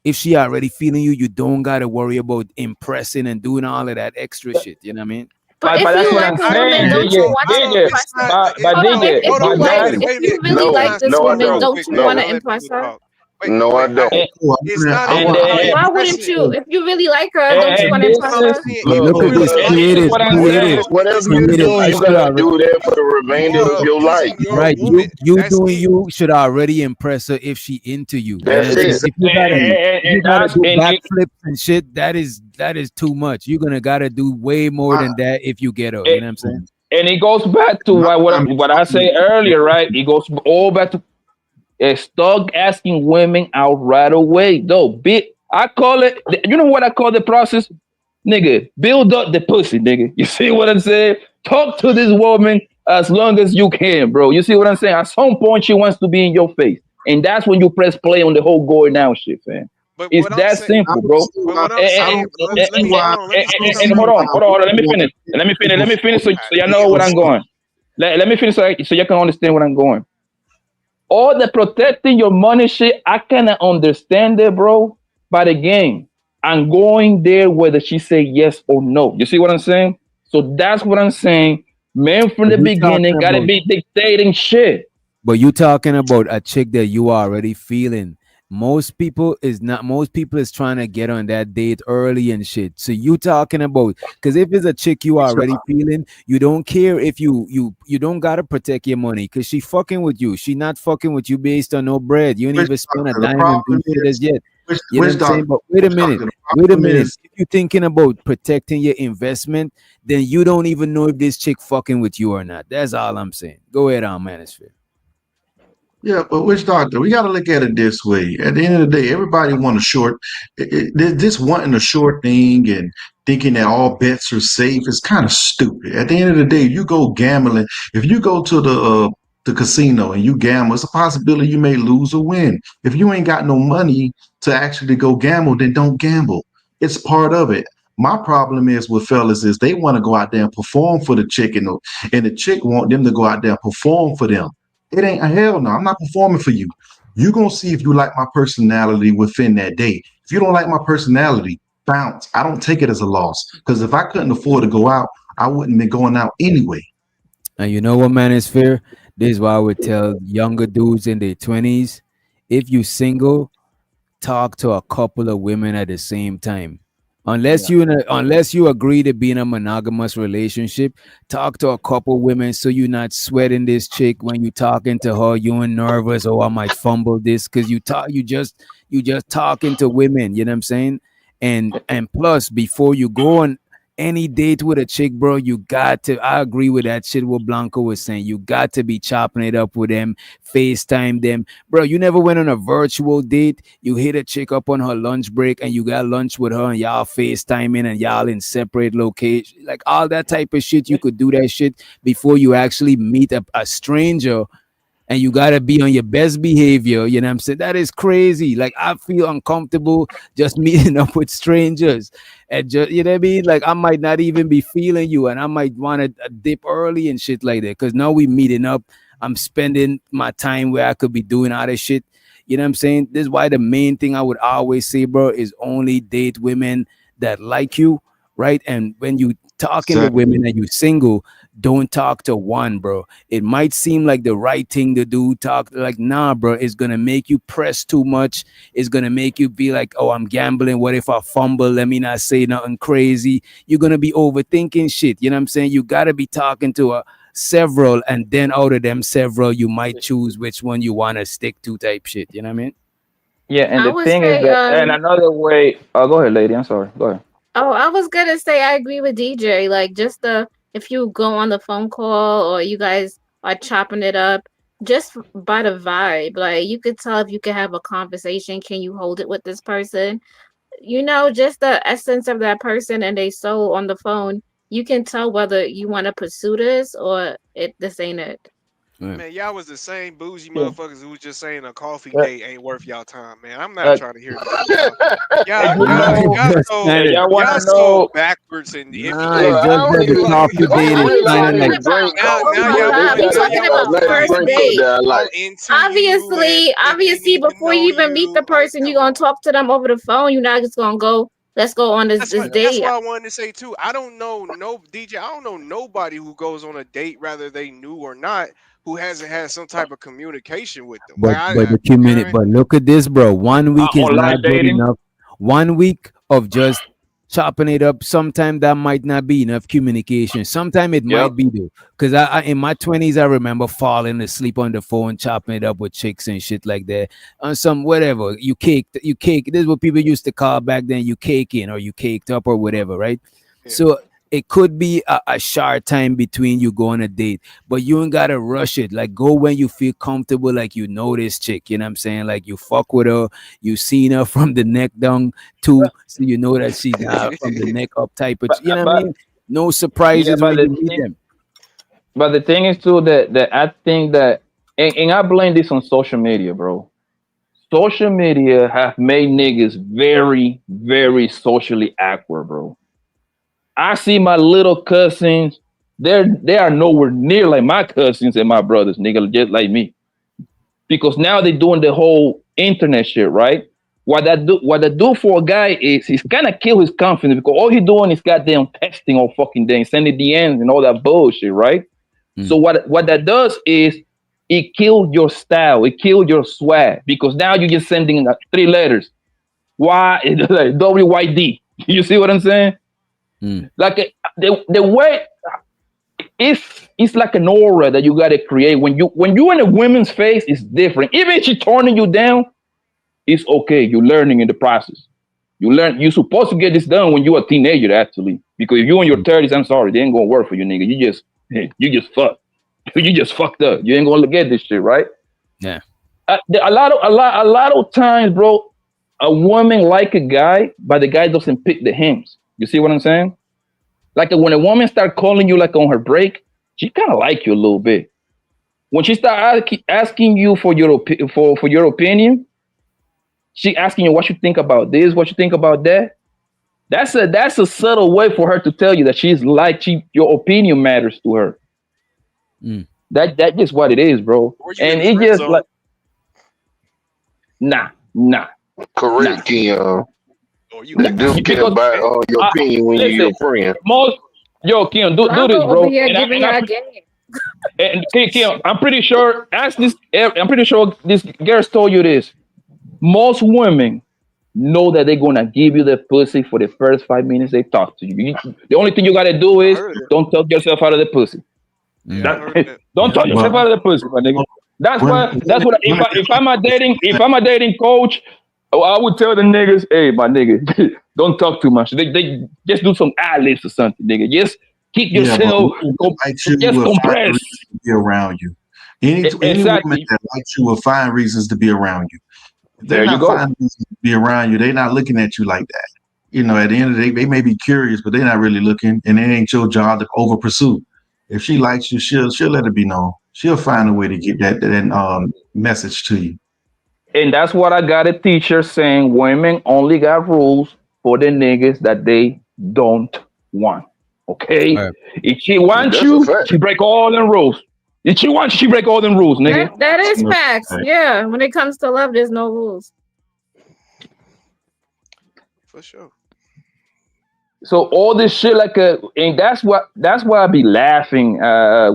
If she already feeling you, you don't gotta worry about impressing and doing all of that extra shit. You know what I mean? But if But that's you what like I'm a woman, saying, don't you DJ. want to DJ. impress her? But Hold on, DJ. if Hold you on, But wait a like, that. minute, if wait a you minute. really Let like John this speak No, I real woman, don't. quick, don't you man. want No, to Y'all let impress people her? talk. no, I don't. Cool. It's not I about want Why impressing. wouldn't you? If you really like her, don't you want to That's what impress I'm her? saying. If Look, you look at really this look, like And this her, is creative, what I'm whatever creative, saying. is whatever you your creative. do, I you desire. should gotta already do that for the remainder of Bro, your this life. is your right. woman. You That's doing it. you should already impress her if she into you. You know That's what I'm saying? it. If you gotta And, if you and gotta that's do and backflips and shit, that is too much. You're gonna gotta do way more than that if you get her. You it, know what I'm saying? and it goes back to what I say earlier, right? It goes all back to stop asking women out right away. Though, I call it. You know what I call the process, nigga? Build up the pussy, nigga. You see what I'm saying? Talk to this woman as long as you can, bro. You see what I'm saying? At some point, she wants to be in your face, and that's when you press play on the whole going now shit, fam. But It's what I'm that saying, simple, bro. but what I'm And, saying, let me hold on. Let me say something and real hold on, quick. hold on. Let me finish. Let me finish so y'all know where I'm going. Let me finish so you can understand where I'm going. All the protecting your money shit, I cannot understand it, bro. But again, I'm going there whether she say yes or no. You see what I'm saying? So that's what I'm saying. Men from But the you beginning talking gotta about be dictating shit. But you talking about a chick that you already feeling. Most people is trying to get on that date early and shit. So you talking about because if it's a chick you already feeling, you don't care if you don't gotta protect your money because she fucking with you. She not fucking with you based on no bread. You ain't Which even spend a doctor? The dime and do problem shit is as yet. You know what which I'm saying? doctor? But wait a Which minute. doctor? The Wait a problem minute. is If you're thinking about protecting your investment, then you don't even know if this chick fucking with you or not. That's all I'm saying. Go ahead on, Manosphere. yeah, but which doctor? We got to look at it this way. At the end of the day, everybody want a short. This wanting a short thing and thinking that all bets are safe is kind of stupid. At the end of the day, you go gambling. If you go to the casino and you gamble, it's a possibility you may lose or win. If you ain't got no money to actually go gamble, then don't gamble. It's part of it. My problem is with fellas is they want to go out there and perform for the chick, and the chick want them to go out there and perform for them. It ain't a hell no. I'm not performing for you. You're gonna see if you like my personality within that day. If you don't like my personality, bounce. I don't take it as a loss. Because if I couldn't afford to go out, I wouldn't be going out anyway. And you know what, man, is fair? This is why I would tell younger dudes in their 20s, if you single, talk to a couple of women at the same time. Unless you agree to be in a monogamous relationship, talk to a couple women so you're not sweating this chick when you talking to her, you ain't nervous, oh I might fumble this because you just talking to women, you know what I'm saying? And plus before you go on any date with a chick, bro, you got to. I agree with that shit. What Blanco was saying, you got to be chopping it up with them, FaceTime them, bro. You never went on a virtual date. You hit a chick up on her lunch break, and you got lunch with her, and y'all FaceTiming, and y'all in separate locations, like all that type of shit. You could do that shit before you actually meet a stranger and you gotta be on your best behavior. You know what I'm saying? That is crazy. Like I feel uncomfortable just meeting up with strangers. And just you know what I mean? Like I might not even be feeling you and I might want to dip early and shit like that. Cause now we meeting up. I'm spending my time where I could be doing all this shit. You know what I'm saying? This is why the main thing I would always say, bro, is only date women that like you, right? And when you talking to women and you single, don't talk to one, bro. It might seem like the right thing to do. Talk like, nah, bro. It's gonna make you press too much. It's gonna make you be like, oh, I'm gambling. What if I fumble? Let me not say nothing crazy. You're gonna be overthinking shit. You know what I'm saying? You gotta be talking to several, and then out of them several, you might choose which one you want to stick to, type shit. You know what I mean? Yeah, and I the would thing is say, that, and another way. Oh, go ahead, lady. I'm sorry. Go ahead. oh, I was gonna say I agree with DJ. Like just the if you go on the phone call or you guys are chopping it up, just by the vibe, like you could tell if you can have a conversation. Can you hold it with this person? You know, just the essence of that person and they soul on the phone. You can tell whether you want to pursue this or this ain't it. Man, y'all was the same bougie Yeah. motherfuckers who was just saying a coffee Uh, date ain't worth y'all time, man. I'm not trying to hear this shit, dog. and you know, and y'all Y'all wanna so know? backwards and Nah, iffy. it's Look, I just don't that the even like. coffee I date don't is really kind like of to like drink Now, coffee, now Hold y'all but up. want this to He's got now talking y'all want about to a know nice first drink up date. there. I all like. into you Obviously, and before need you to even know meet the you. Like, person, you're come gonna on. talk to them over the phone. You're not just gonna go, let's go on this That's date. what I wanted to say too. I don't know no DJ. I don't know nobody who goes on a date, whether they knew or not, who hasn't had some type of communication with them. Like but I the you know what I community. mean? But look at this, bro. 1 week is Online not good dating. enough. 1 week of just chopping it up. Sometimes that might not be enough communication. Sometimes it Yep. might be though. Because I in my 20s, I remember falling asleep on the phone, chopping it up with chicks and shit like that. On some whatever. You cake. This is what people used to call back then. You caking or you caked up or whatever, right? Yeah. So it could be a short time between you go on a date, but you ain't gotta rush it. Like go when you feel comfortable, like you know this chick, you know what I'm saying? Like you fuck with her, you seen her from the neck down too, so you know that she's from the neck up type of, you know what I But mean? No yeah, surprises when you meet them. but the thing is too that I think that, and I blame this on social media, bro. Social media have made niggas very, very socially awkward, bro. I see my little cousins. They are nowhere near like my cousins and my brothers, nigga, just like me. Because now they're doing the whole internet shit, right? What that do for a guy is he's kind of kill his confidence because all he doing is goddamn texting all fucking day, sending DMs and all that bullshit, right? So what that does is it killed your style, it killed your swag because now you're just sending 3 letters. Y like WYD. You see what I'm saying? Like the way it's like an aura that you gotta create when you in a woman's face. It's different. Even if she's turning you down, it's okay. You're learning in the process. You learn. You're supposed to get this done when you're a teenager, actually, because if you're in your 30s, I'm sorry, they ain't gonna work for you, nigga. You just fucked. You just fucked up. You ain't gonna get this shit right. Yeah. A lot of times, bro, a woman like a guy, but the guy doesn't pick the hints. You see what I'm saying? Like when a woman start calling you like on her break, she kind of like you a little bit. When she start asking you for your opinion, she asking you what you think about this, what you think about that. That's a subtle way for her to tell you that your opinion matters to her. That just what it is, bro. Or you in And the it friend just zone. like nah. Correct, Keon. Or you You do care Because about your opinion when you're listen, your friend. Kim, do this, Blanco over bro. here And giving I y'all game. and Kim, I'm pretty sure. Ask this. I'm pretty sure this girl told you this. Most women know that they're gonna give you the pussy for the first 5 minutes they talk to you. The only thing you gotta do I is heard it. don't talk yourself out of the pussy. Yeah, I heard that. Don't talk yourself Well, out of the pussy, my nigga. That's women, why. That's what. women, If I'm a dating coach, I would tell the niggas, hey, my nigga, don't talk too much. They just do some ad libs or something, nigga. Just keep yeah, but yourself. women that like you Just will find compress. reasons to be around you. Any woman Exactly. that likes you will find reasons to be around you. If they're There you not go. finding reasons to be around you, they're not looking at you like that. You know, at the end of the day, they may be curious, but they're not really looking, and it ain't your job to over pursue. If she likes you, she'll let it be known. She'll find a way to get that message to you. And that's what I got a teacher saying women only got rules for the niggas that they don't want. Okay? If she wants That's a you, fact. she break all the rules. If she wants you, she break all them rules, nigga. That is facts. Yeah. When it comes to love, there's no rules. For sure. So all this shit and that's why I be laughing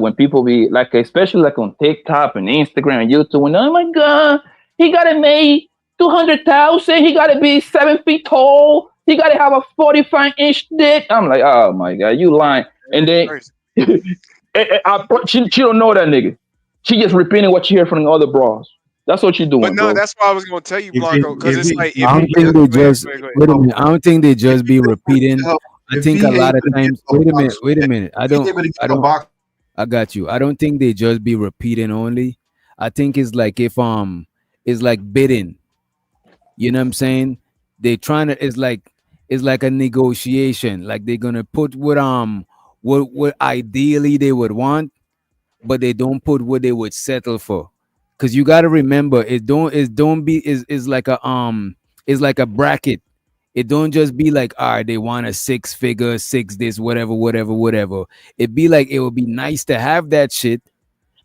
when people be like, especially like on TikTok and Instagram and YouTube, and oh my god, he gotta make 200,000, he gotta be 7 feet tall, he gotta have a 45-inch dick. I'm like, oh my god, you lying. And then Crazy. she don't know that nigga. She just repeating what she heard from the other bros. That's what she But doing, no, bro. that's why I was gonna tell you, Blanco, because it's like I don't think they just wait a minute. I don't think they just be repeating. I think a lot of times. Wait a minute. I don't. I got you. I don't think they just be repeating only. I think it's like if it's like bidding. You know what I'm saying? They trying to. It's like a negotiation. Like they're gonna put what ideally they would want, but they don't put what they would settle for. Cause you gotta remember, it don't be is like a it's like a bracket. It don't just be like, all right, they want a 6-figure, 6 this, whatever. It be like, it would be nice to have that shit,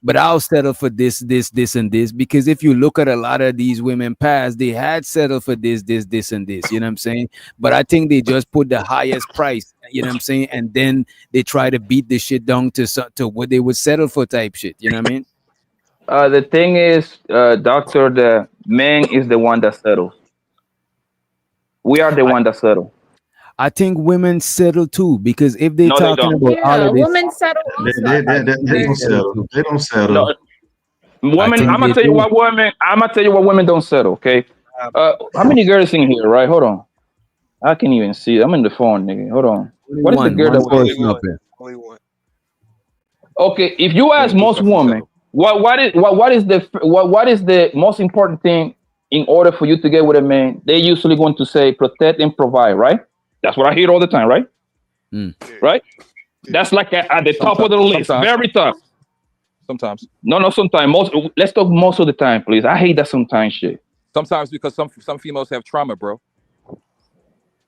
but I'll settle for this, and this. Because if you look at a lot of these women past, they had settled for this, and this. You know what I'm saying? But I think they just put the highest price. You know what I'm saying? And then they try to beat the shit down to what they would settle for type shit. You know what I mean? The thing is, doctor, the man is the one that settles. We are the one that settle. I think women settle too, because if they No, they talking don't. about all of this, women settle also. They don't settle. They don't settle. No, women. I'm gonna tell you what women. I'm gonna tell you what women don't settle. Okay. How many girls in here? Right. Hold on. I can't even see. I'm in the phone, nigga. Hold on. What is the girl that was? Okay. If you ask most women, what is the most important thing in order for you to get with a man? They're usually going to say protect and provide, right? That's what I hear all the time, right? Right? That's like at the top of the list, very top. Sometimes. No, sometimes. Let's talk most of the time, please. I hate that sometimes shit. Sometimes because some females have trauma, bro.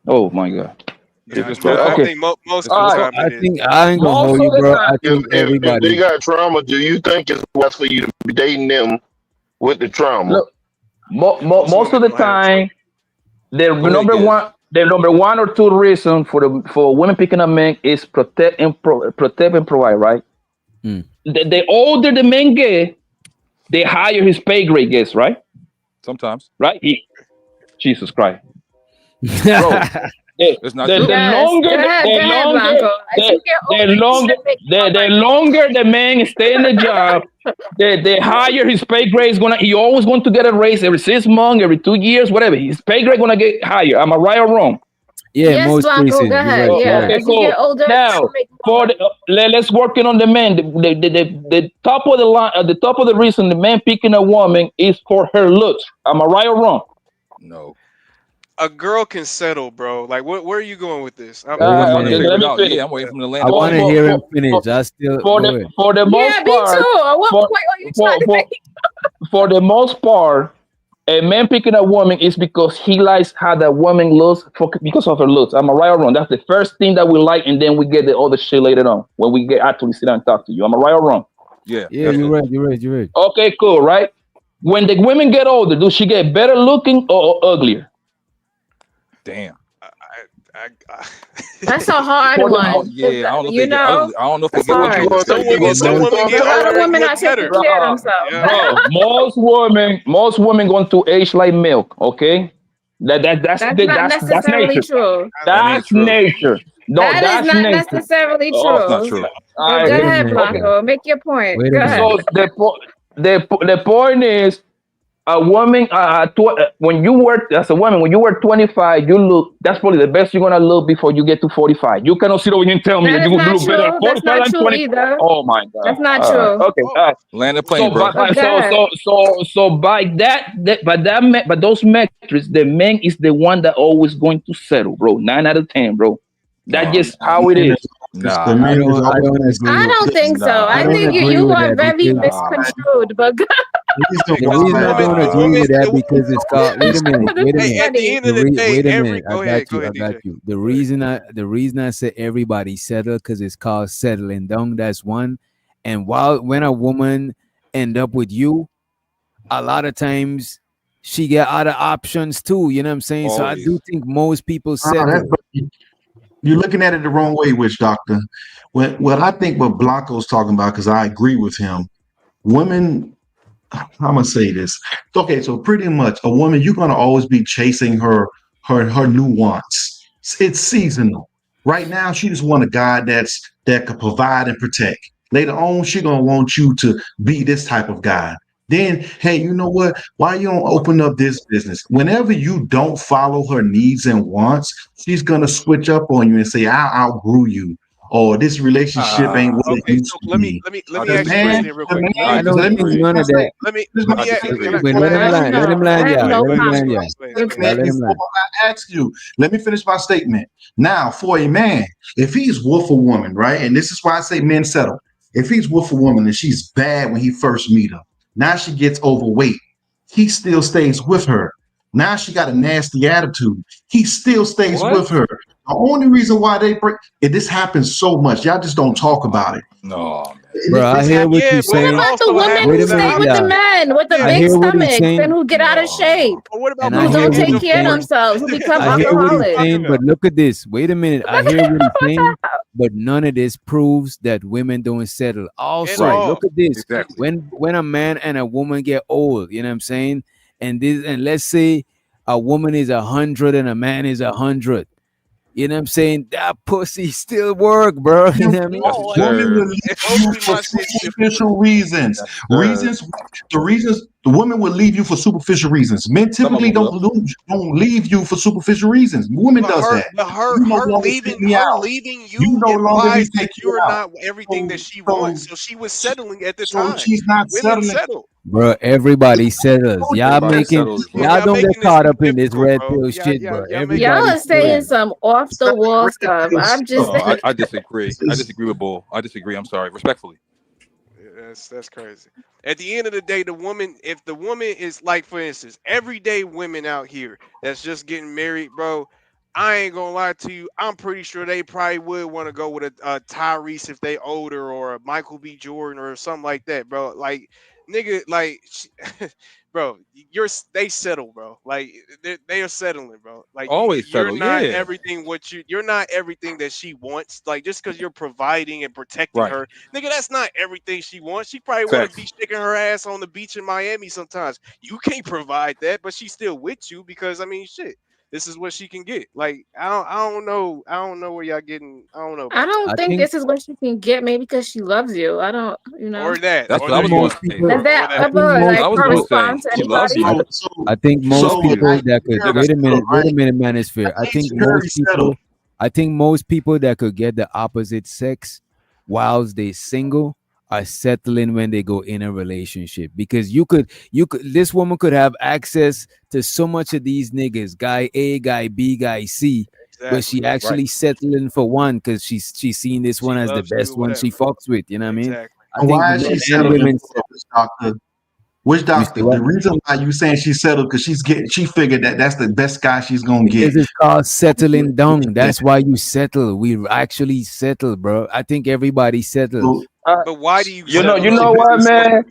Oh my god. Yeah, I think most of the time it is. I ain't gonna hold you, bro. I think If they got trauma, do you think it's worth for you to be dating them with the trauma? Look, most of the time, the number one or two reason for women picking up men is protect and provide, right? The older the man get, the higher his pay grade gets, right? Sometimes, right? Jesus Christ, bro. It's not The longer the man stay in the job, the higher his pay grade is gonna. He always going to get a raise every 6 months, every 2 years, whatever. His pay grade gonna get higher. Am I right or wrong? Yeah, yes, most Blanco, cases. go ahead. Right, Yeah, right. as you get older, Now, for let's work it on the man. The top of the line, the top of the reason the man picking a woman is for her looks. Am I right or wrong? No. A girl can settle, bro. Like, where are you going with this? Okay, let me finish. I'm waiting from the land. I want to hear him finish. I still for the most yeah, part. me too. At what point are you trying to make? For the most part, a man picking a woman is because he likes how that woman looks because of her looks. Am I right or wrong? That's the first thing that we like, and then we get the other shit later on when we get actually sit down and talk to you. Am I right or wrong? Yeah. Yeah, you're right. Okay, cool, right? When the women get older, do she get better looking or uglier? Damn. That's a hard one. Yeah, I don't know. You know, I don't know if it's they hard. Some women get A lot of older women and are look better. taking care of themselves. Yeah. Bro, most women going to age like milk. Okay, that's not necessarily nature. true. That's nature. No, That is that's not nature. necessarily true. Oh, That's not true. But go ahead, Blanco. Make your point. Go ahead. So the point is, a woman, when you work as a woman, when you were 25, you look. That's probably the best you're gonna look before you get to 45. You cannot sit over here and tell me that you're gonna look better at 45 That's not than true 20. either. Oh my god, That's not true. Okay, land the plane, bro. So by those metrics, the man is the one that always going to settle, bro. 9 out of 10, bro. That's just how it is. Nah, I don't think so. I think you are very misconstrued, but The reason I don't agree with that because it's called. Wait a minute. Hey, at the end of the day, Wait a every minute. go I ahead, got you. The reason I said everybody settle because it's called settling down. That's one. And when a woman end up with you, a lot of times she get other options too. You know what I'm saying? So I do think most people settle. You're looking at it the wrong way, Witch Doctor. What I think what Blanco's talking about, because I agree with him, women, I'm gonna say this. Okay, so pretty much a woman, you're gonna always be chasing her new wants. It's seasonal. Right now, she just want a guy that could provide and protect. Later on, she gonna want you to be this type of guy. Then, hey, you know what? Why you don't open up this business? Whenever you don't follow her needs and wants, she's gonna switch up on you and say, "I'll outgrew you," or "This relationship ain't what it used to be." Let me ask you a question real quick. I don't think none of that. Let him land, y'all. I ask you, let me finish my statement. Now, for a man, if he's with a woman, right, and this is why I say men settle. If he's with a woman and she's bad when he first meet her, now she gets overweight, he still stays with her. Now she got a nasty attitude. He still stays with her. The only reason why they break this happens so much. Y'all just don't talk about it. No, bro, I hear what you're saying. What about the women Wait who a stay minute, with the yeah. men with the I big hear what he's stomachs saying. and who get out of shape? And Who I hear don't what take he's care of saying. themselves, who become I hear what he's alcoholics? saying, but look at this. Wait a minute. I hear what he's saying, but none of this proves that women don't settle. Also, look at this. When a man and a woman get old, you know what I'm saying? And let's say a woman is 100 and a man is 100. You know what I'm saying? That pussy still work, bro. You know what I mean? Women will leave you for superficial reasons. The women will leave you for superficial reasons. Men typically don't leave you for superficial reasons. Women does that. Her You no longer take me out. leaving You you no longer implies take that you you're out. not everything that she wants. So she was settling at the So time. she's not Women settling. settle. Bro, everybody settles. Y'all making y'all don't get caught up in this red pill shit, bro. Y'all Everybody are saying some off the wall stuff. I'm just saying. I disagree. I disagree with Bull. I disagree. I'm sorry, respectfully. That's crazy. At the end of the day, if the woman is like, for instance, everyday women out here that's just getting married, bro, I ain't gonna lie to you. I'm pretty sure they probably would want to go with a Tyrese if they older, or a Michael B. Jordan or something like that, bro. Like, nigga, like, bro, they settle, bro. Like, they are settling, bro. Like, Always you're settle, not yeah. everything you're not everything that she wants. Like, just because you're providing and protecting Right. her, nigga, that's not everything she wants. She probably want to Facts. be shaking her ass on the beach in Miami sometimes. You can't provide that, but she's still with you because, I mean, shit, this is what she can get. Like, I don't know where y'all getting. I don't know I about that. don't think this is what she can get. Maybe because she loves you. I don't, Or that. That's Or what I there was you going go. to say. Is that Or that. ever I like was her going to say response to she loves anybody? you. I think most people that could Curry wait a minute, settled, right? manosphere. I think Curry most people settled. I think most people that could get the opposite sex whilst they single are settling when they go in a relationship, because you could this woman could have access to so much of these niggas, guy A, guy B, guy C, but she Exactly. actually settling for one because she's seen this one She as the loves you best or one she whatever. fucks with. You know what I mean? Exactly. I think Why is men she and settling women for this doctor? Which doctor? see what? The reason why you saying she settled because she figured that that's the best guy she's gonna get. Because it's called settling down. That's why you settle. We actually settle, bro. I think everybody settles. But why do you You know settle though? what, man?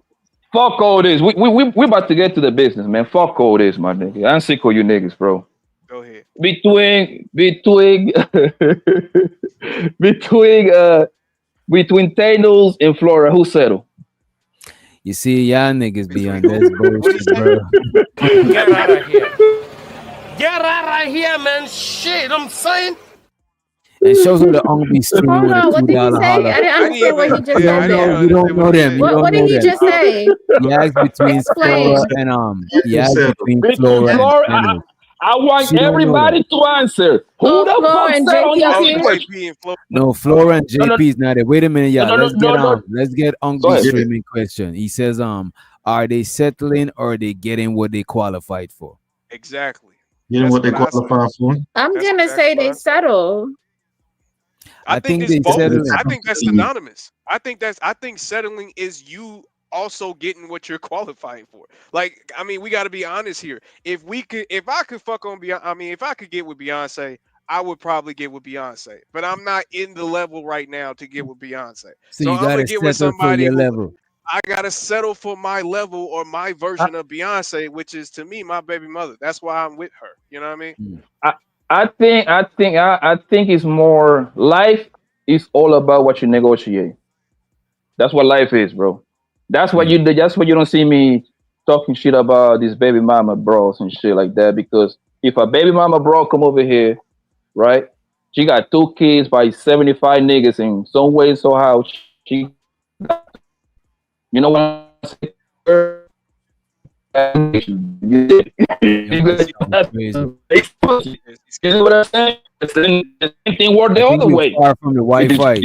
Fuck all this. We about to get to the business, man. Fuck all this, my nigga. I'm sick of you niggas, bro. Go ahead. Between between Thanos and Flora, who settled? You see, y'all niggas be on this bullshit, bro. Get out of here. Get out of here, man. Shit, I'm saying. And shows on the Ongby stream Hold with a on, what did he $2 say? holler. I didn't understand what he just said there. You don't know them. You What don't know did he them. just say? He asked between Flora Explain. and he asked between Between Flora and Flora, Thanos. I want She don't know that. everybody to answer. Who Oh, the Flora fuck and settled on your Oh, situation? JP and Flo. No, Flora and No, no, JP's not there. Wait a minute, y'all. no, no, no. Let's get Go Ongby ahead. streaming question. He says, are they settling or are they getting what they qualified for? Exactly. You know That's what they what I say. qualify for? I'm That's gonna exactly say what they I say. settle. I think they it's both. settling. I think that's synonymous. I think settling is you also getting what you're qualifying for. Like, I mean, we got to be honest here. If I could fuck on Beyonce, I mean, if I could get with Beyonce, I would probably get with Beyonce. But I'm not in the level right now to get with Beyonce. So So you I'm gonna gotta get with settle for somebody your who level. I gotta settle for my level or my version of Beyonce, which is to me my baby mother. That's why I'm with her. You know what I mean? I think it's more life is all about what you negotiate. That's what life is, bro. That's why you don't see me talking shit about these baby mama bros and shit like that. Because if a baby mama bro come over here, right? She got 2 kids by 75 niggas in some way, somehow. You know what I'm saying? You know what I'm saying? It's the same thing work the I think other you're way. far from the Wi-Fi.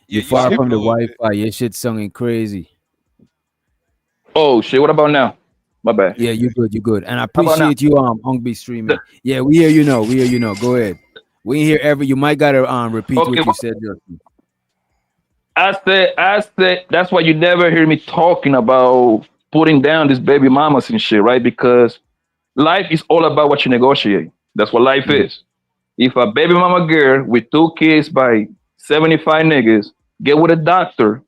You're far from the Wi-Fi. Your shit's sounding crazy. Oh shit! What about now? My bad. Yeah, you good. And I How about now? appreciate you Ongby streaming. Yeah, we hear you now. Go ahead. We ain't hear every. You might gotta repeat Okay, what you said, Justin. I said, that's why you never hear me talking about putting down these baby mamas and shit, right? Because life is all about what you negotiate. That's what life is. If a baby mama girl with 2 kids by 75 niggas get with a doctor,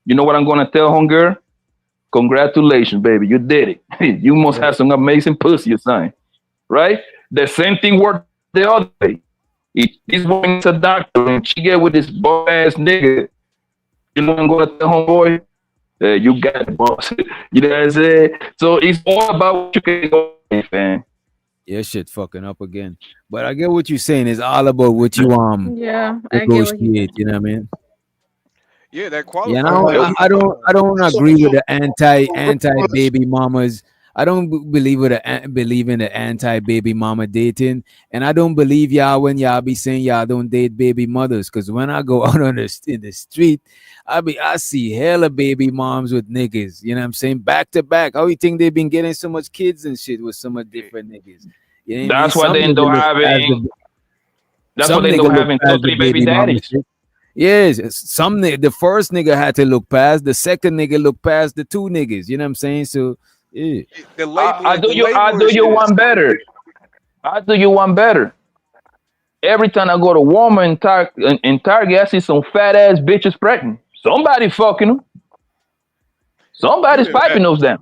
you know what I'm gonna tell home girl? Congratulations, baby, you did it. You must have some amazing pussy or something, right? The same thing worked the other way. If this woman is a doctor and she get with this boy ass nigga, you know what I'm gonna tell homeboy? You got it, boss. You know what I'm saying? So it's all about what you can go with, man. Yeah, shit fucking up again. But I get what you're saying. It's all about what you Yeah, I get what you negotiate. You know what I mean? Yeah, that Yeah, qualifies. I don't agree with the anti baby mamas. I don't believe in the anti baby mama dating, and I don't believe y'all when y'all be saying y'all don't date baby mothers. Cause when I go out in the street, I see hella baby moms with niggas. You know what I'm saying? Back to back. How you think they've been getting so much kids and shit with so much different niggas? You know what I mean? That's why Some they end nigga up look past having. the That's why some they end nigga up look having past 2, the 3 baby baby mama daddies. shit. Yes, the first nigga had to look past, the second nigga look past the 2 niggas. You know what I'm saying? So yeah. The I labeling, do the you. I labeling do you shit is one better. I do you one better. Every time I go to Walmart in Target, I see some fat ass bitches pregnant. Somebody fucking them. you Somebody's know that, piping those down.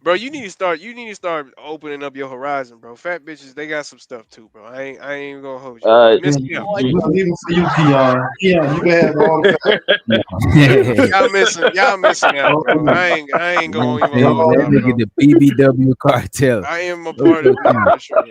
bro. You need to start. You need to start opening up your horizon, bro. Fat bitches, they got some stuff too, bro. I ain't even gonna hold you. You missing out. We'll leave it for you, Keon. Keon, you can have all the Y'all missing out, bro. I ain't gonna even hold That y'all, bro. nigga, the BBW cartel. I am a part of it for sure.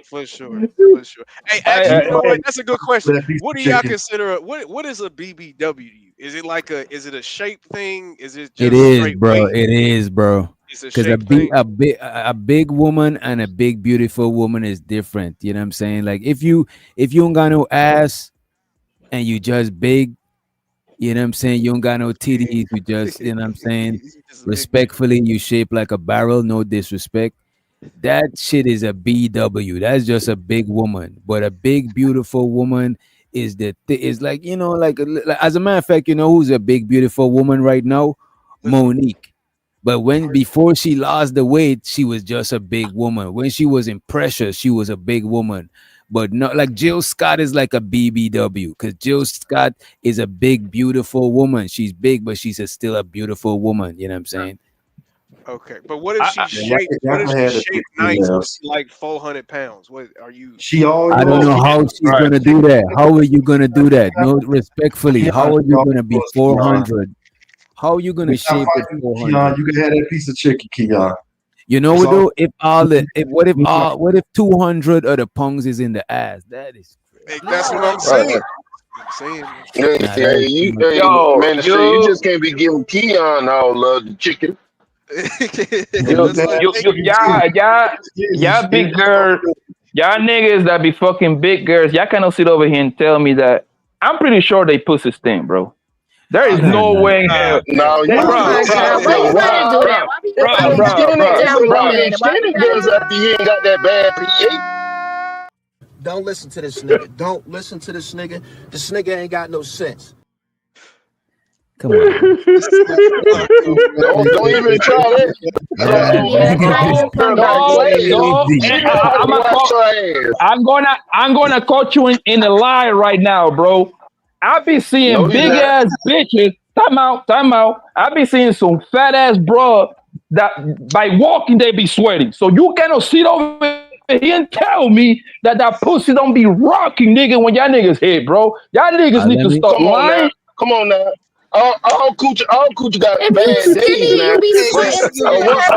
For sure. For sure. Hey, actually, you know what? That's a good question. What do y'all consider what is a BBW to you? Is it a shape thing? Is it It just is, straight bro. weight? It is, bro. It's a Because shape thing. a big woman and a big beautiful woman is different. You know what I'm saying? Like if you don't got no ass and you just big, you know what I'm saying? You don't got no titties, you just, you know what I'm saying? Respectfully, you shape like a barrel, no disrespect. That shit is a BW. That's just a big woman. But a big, beautiful woman is like, you know, like as a matter of fact, you know who's a big, beautiful woman right now? Monique. But before she lost the weight, she was just a big woman. When she was in pressure, she was a big woman. But not like Jill Scott is like a BBW because Jill Scott is a big, beautiful woman. She's big, but she's still a beautiful woman. You know what I'm saying? Okay. But what if she's shaped nice, but she like 400 pounds? What are you? I don't know how she's gonna do that. How are you gonna do that? No, respectfully, how are you gonna be 400? How are you gonna shape it 400? Keon, you can have that piece of chicken, Keon. You know what though? What if 200 of the pungs is in the ass? That is That's what I'm saying. You just can't be giving Keon all of the chicken. Y'all big girl, y'all niggas that be fucking big girls, y'all cannot sit over here and tell me that. I'm pretty sure they pussy stink, bro. There is no way in hell. No, you Why you trying to do that? Why we skinny girls after you ain't got that bad pH. Don't listen to this nigga. Don't listen to this nigga. This nigga ain't got no sense. Come on. Don't even try that. I'm gonna caught you in a lie right now, bro. I be seeing big ass bitches. Time out. I be seeing some fat ass bro that by walking they be sweating. So you cannot sit over here and tell me that pussy don't be rocking, nigga, when y'all niggas hit, bro. Y'all niggas need to stop lying. Come on now. All coochie got If you bad days skinny, now. you be sweating too. A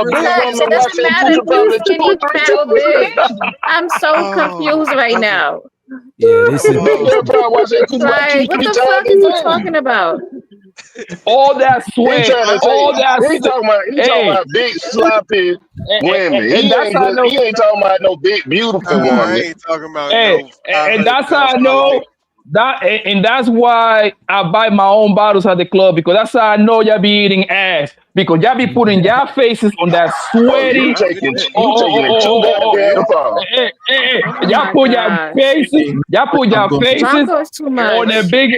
big woman It wash doesn't her matter if coochie probably you 2 skinny, or 3 fat, or times a big. day. I'm so confused right now. Yeah, this is Big girl probably wash that coochie about 2 Like, what 3 the times fuck a is he day. talking about? All that sweat, all that. He talking about big sloppy women. And that's how I know. He ain't talking about no big beautiful woman. I ain't talking about Hey, and that's how I know that, and that's why I buy my own bottles at the club because that's how I know y'all be eating ass. because y'all be putting y'all faces on that sweaty. You taking it too goddamn far. Y'all put your faces. Y'all put your faces on the big.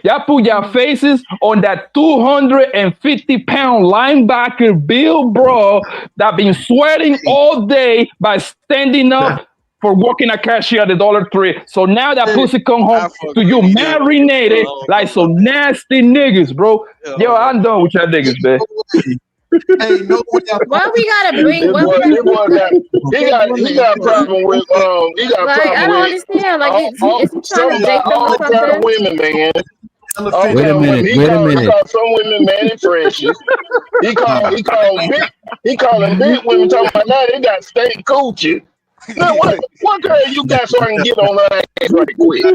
Y'all put your faces on that 250-pound linebacker Bill Bro that been sweating all day by standing up for working a cashier at the $3. So now that pussy come home to you marinated like some nasty niggas, bro. Yo, I'm done with y'all niggas, man. Hey, no way. Why we gotta bring? This boy got a problem with he got a Like, I problem don't with understand. Like, is he trying to date them or all kind of something? women, man. All Wait a kind of women. minute. He called some women Manny Precious. He calling big women talking about now they got steak coochie. Now what girl you got so I can get on her ass right quick?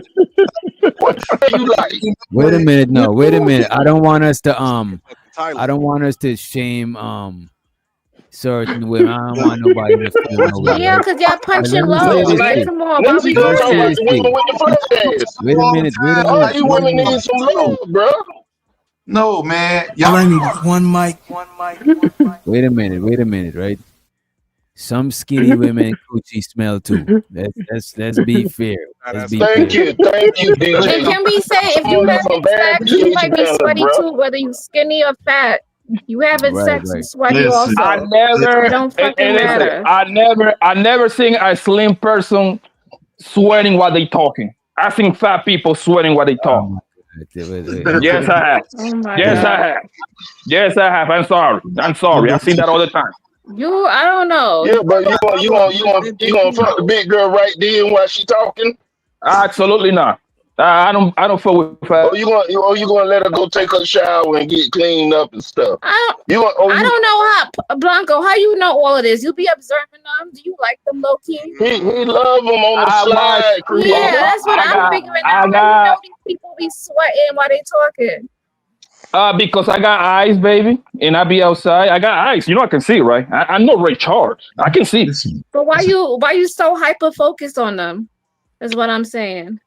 What girl you like? Wait a minute. No, wait a minute. I don't want us to shame certain women. I don't want nobody to feel no way. Yeah, Right? because y'all punching Let me say low. this Like, shit. come on, why we Gonna doing talk about this? the women with the flat ass. Wait a minute. All you women need some love, bro. No, man. All I need is one mic. Wait a minute, right? Some skinny women coochie smell too. Let's be fair. Let's be Thank fair. you, DJ. And can we say if you having sex, you might be sweaty too, whether you skinny or fat. You having sex, you sweaty also. I never. It don't fucking listen, matter. I never seen a slim person sweating while they talking. I seen fat people sweating while they talk. Yes, I have. Oh my Yes, God. I have. Yes, I have. I'm sorry. I see that all the time. I don't know. Yeah, but you gonna fuck the big girl right then while she talking? Absolutely not. I don't fuck with fat. Or you gonna let her go take her shower and get cleaned up and stuff? I don't know how, Blanco, how you know all of this? You be observing them? Do you like them low key? He love them on the slide. Yeah, that's what I'm figuring out. How you know these people be sweating while they talking? Because I got eyes, baby, and I be outside. I got eyes. You know I can see, right? I'm not Ray Charles. I can see. But why you so hyper focused on them? Is what I'm saying.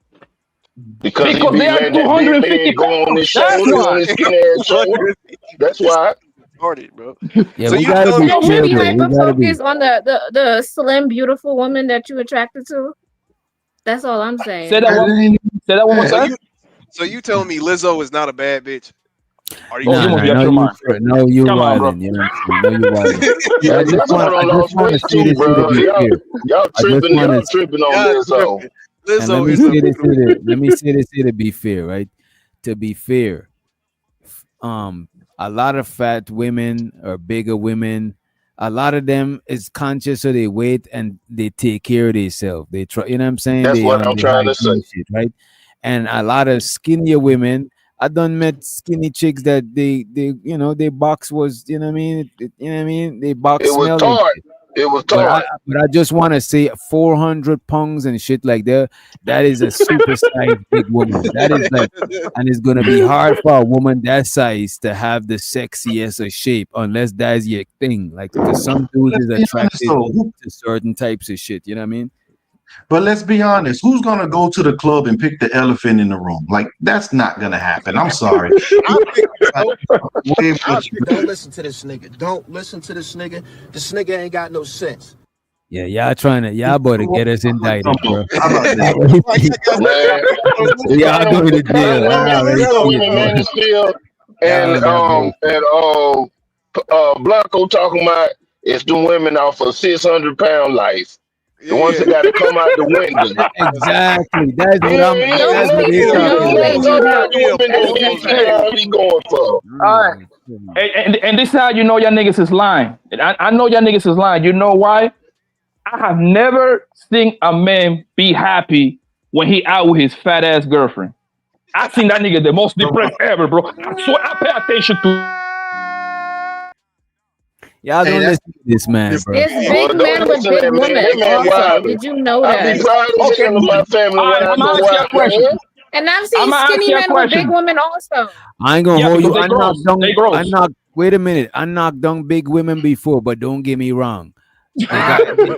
Because they are 250 go on his That's shoulder, why. on his skinny ass shoulder. That's why. Retarded, bro. Yeah, So we you gotta be And you chill be though. We hyper gotta be. focused on the slim, beautiful woman that you attracted to. That's all I'm saying. Say that one more time. So you telling me Lizzo is not a bad bitch? Are you No, serious? you Come on, bro. wildin'. You know what I'm saying? No, you wildin'. Yeah, I just want to say this here to be fair. Y'all tripping on Lizzo. And let me say this here to be fair, right? To be fair, a lot of fat women or bigger women, a lot of them is conscious of their weight and they take care of themselves. They try, you know what I'm saying? That's they what I'm they trying to hygiene say. shit, right? And a lot of skinnier women, I done met skinny chicks that they you know their box was, you know what I mean? You know what I mean? They box It was smelling. tart. It was tart. But I just want to say 400 pounds and shit like that. That is a super size big woman. That is like, and it's gonna be hard for a woman that size to have the sexiest of shape unless that's your thing. Like, because some dudes is attracted to certain types of shit. You know what I mean? But let's be honest, who's gonna go to the club and pick the elephant in the room? Like, that's not gonna happen. I'm sorry. Don't listen to this nigga. Don't listen to this nigga. This nigga ain't got no sense. Yeah, y'all about to get us indicted, bro. Y'all going to jail. I already see it, bro. And Blanco talking about it's the women off a 600-pound life. The ones that got to come out the window. Exactly. That's what that's what they're talking about. Going for. All right. And this is how you know y'all niggas is lying. And I know y'all niggas is lying. You know why? I have never seen a man be happy when he out with his fat ass girlfriend. I've seen that nigga the most depressed ever, bro. I swear I pay attention to. Y'all don't listen to this man, bro. It's big men with big women. Also, did you know that? I be proud of my family when I go out, man. And I've seen skinny men with big women also. I ain't gonna hold you. I knocked. Wait a minute. I knocked down big women before, but don't get me wrong. After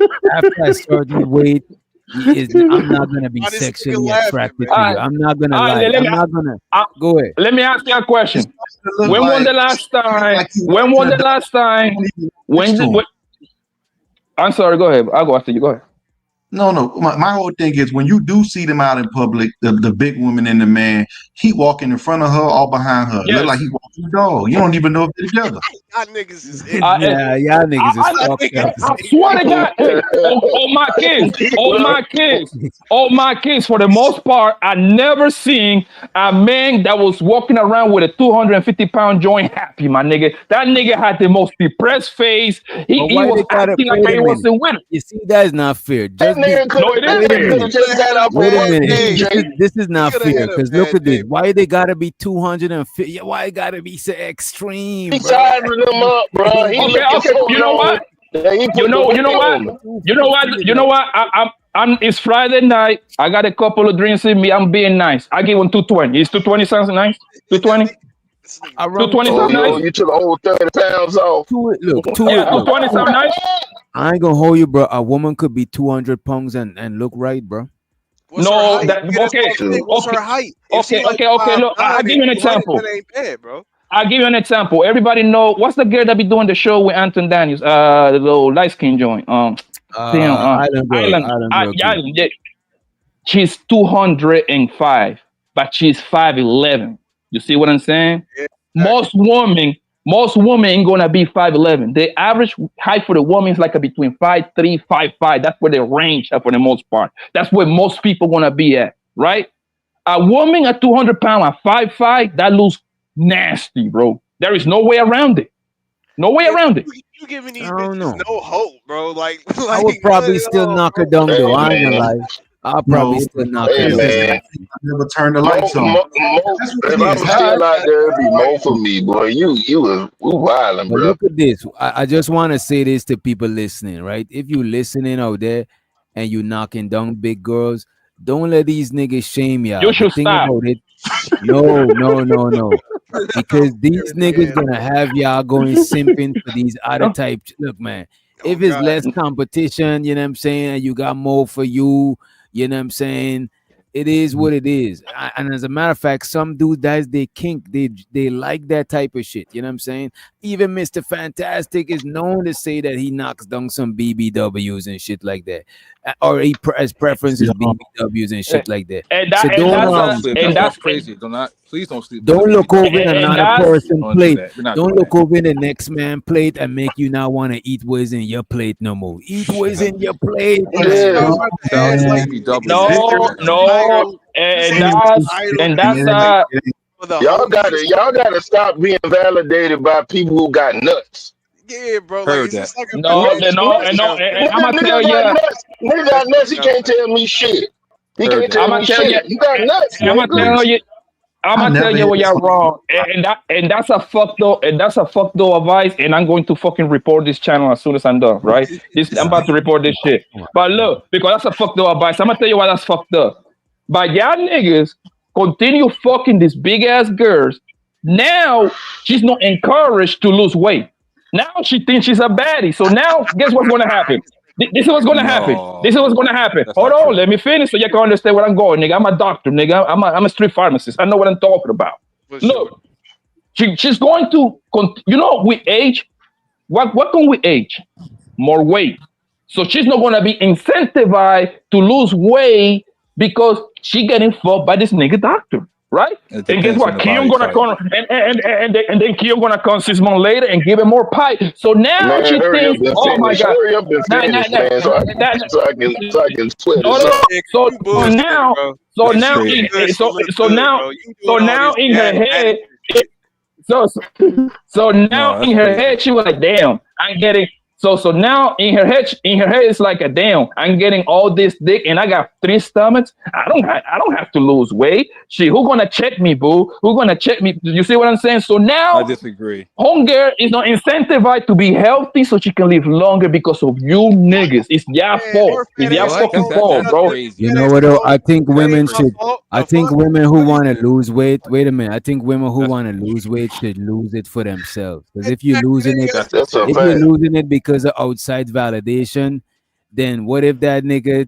a certain weight, I'm not gonna be sexually attracted to you. I'm not gonna lie. I'm not gonna go ahead. Let me ask you a question. When was the last time? When was the last time? I'm sorry. Go ahead. I'll go after you. Go ahead. No. My whole thing is when you do see them out in public, the big woman and the man, he walking in front of her or behind her. Look like he walking a dog. You don't even know if they're together. Y'all niggas is y'all niggas is fucked up. I swear to God, hey, my kids. For the most part, I never seen a man that was walking around with a 250-pound joint happy, my nigga. That nigga had the most depressed face. He was acting like he wasn't with him. You see, that is not fair. Just Wait a minute. This is not fair because look at this. Why they gotta be 250? Why it gotta be so extreme? He sizing them up, bro. Okay. You know what? You know what? It's Friday night. I got a couple of drinks in me. I'm being nice. I give him 220. Is 220 sounds nice? 220? 220 sounds nice? You took all 30 pounds off. Look, 220 sounds nice? I ain't gonna hold you, bro. A woman could be 200 pounds and look right, bro. What's her height? What's her height? Okay. Look, I'll give you an example. That ain't bad, bro. I'll give you an example. Everybody know what's the girl that be doing the show with Anton Daniels? The little light skin joint. Island Girl. Yeah. She's 205, but she's 5'11". You see what I'm saying? Yeah. Most women ain't gonna be 5'11". The average height for the woman is like between 5'3", 5'5". That's where the range for the most part. That's where most people gonna be at, right? A woman at 200 pounds at 5'5", that looks nasty, bro. There is no way around it. No way around it. You giving these bitches no hope, bro. Like I would probably still knock her down though. I ain't gonna lie. I'll probably still knock her down. Man. I never turn the lights on. If I'm still out there, it'd be more for me, boy. You was wilding, bro. Look at this. I just want to say this to people listening, right? If you listening out there and you knocking down big girls, don't let these niggas shame y'all. You should stop. About it. No. Because these niggas gonna have y'all going simping for these other types. Look, man, if it's less competition, you know what I'm saying, and you got more for you, you know what I'm saying, it is what it is. And as a matter of fact, some dudes, that's their kink. They like that type of shit. You know what I'm saying? Even Mr. Fantastic is known to say that he knocks down some BBWs and shit like that. Or his preference is BBWs and shit like that. That's crazy. Please don't sleep. Don't look over in another person's plate. Don't look over in the next man's plate and make you not want to eat what's in your plate no more. Eat what's in your plate. No. And that's y'all gotta stop being validated by people who got nuts. Yeah, bro. Heard that. And I'm gonna tell you, nigga got nuts. He can't tell me shit. He can't tell me shit. You got nuts. I'm gonna tell you where you're wrong, and that's a fucked up advice. And I'm going to fucking report this channel as soon as I'm done. Right? I'm about to report this shit. But look, because that's a fucked up advice. I'm gonna tell you why that's fucked up. But y'all niggas continue fucking these big ass girls. Now she's not encouraged to lose weight. Now she thinks she's a baddie. So now, guess what's gonna happen? This is what's gonna happen. Hold on, let me finish so you can understand where I'm going, nigga. I'm a doctor, nigga. I'm a street pharmacist. I know what I'm talking about. Look, she's going to, with age, what can we age? More weight. So she's not gonna be incentivized to lose weight because she getting fucked by this nigga doctor. Right? And guess what? Keon gonna come and then Keon gonna come 6 months later and give him more pipe. So now she thinks, oh my god. So I can split now in her head, in her head, she was like, damn, I'm getting. So now in her head it's like a damn. I'm getting all this dick and I got 3 stomachs. I don't have to lose weight. Who gonna check me, boo? Who gonna check me? You see what I'm saying? So now I disagree. Homegirl is not incentivized to be healthy so she can live longer because of you niggas. It's your fault. It's your fucking fault, bro. You know what? Though? I think women should. I think women who want to lose weight. Wait a minute. I think women who want to lose weight should lose it for themselves. Because if you're losing it because of outside validation, then what if that nigga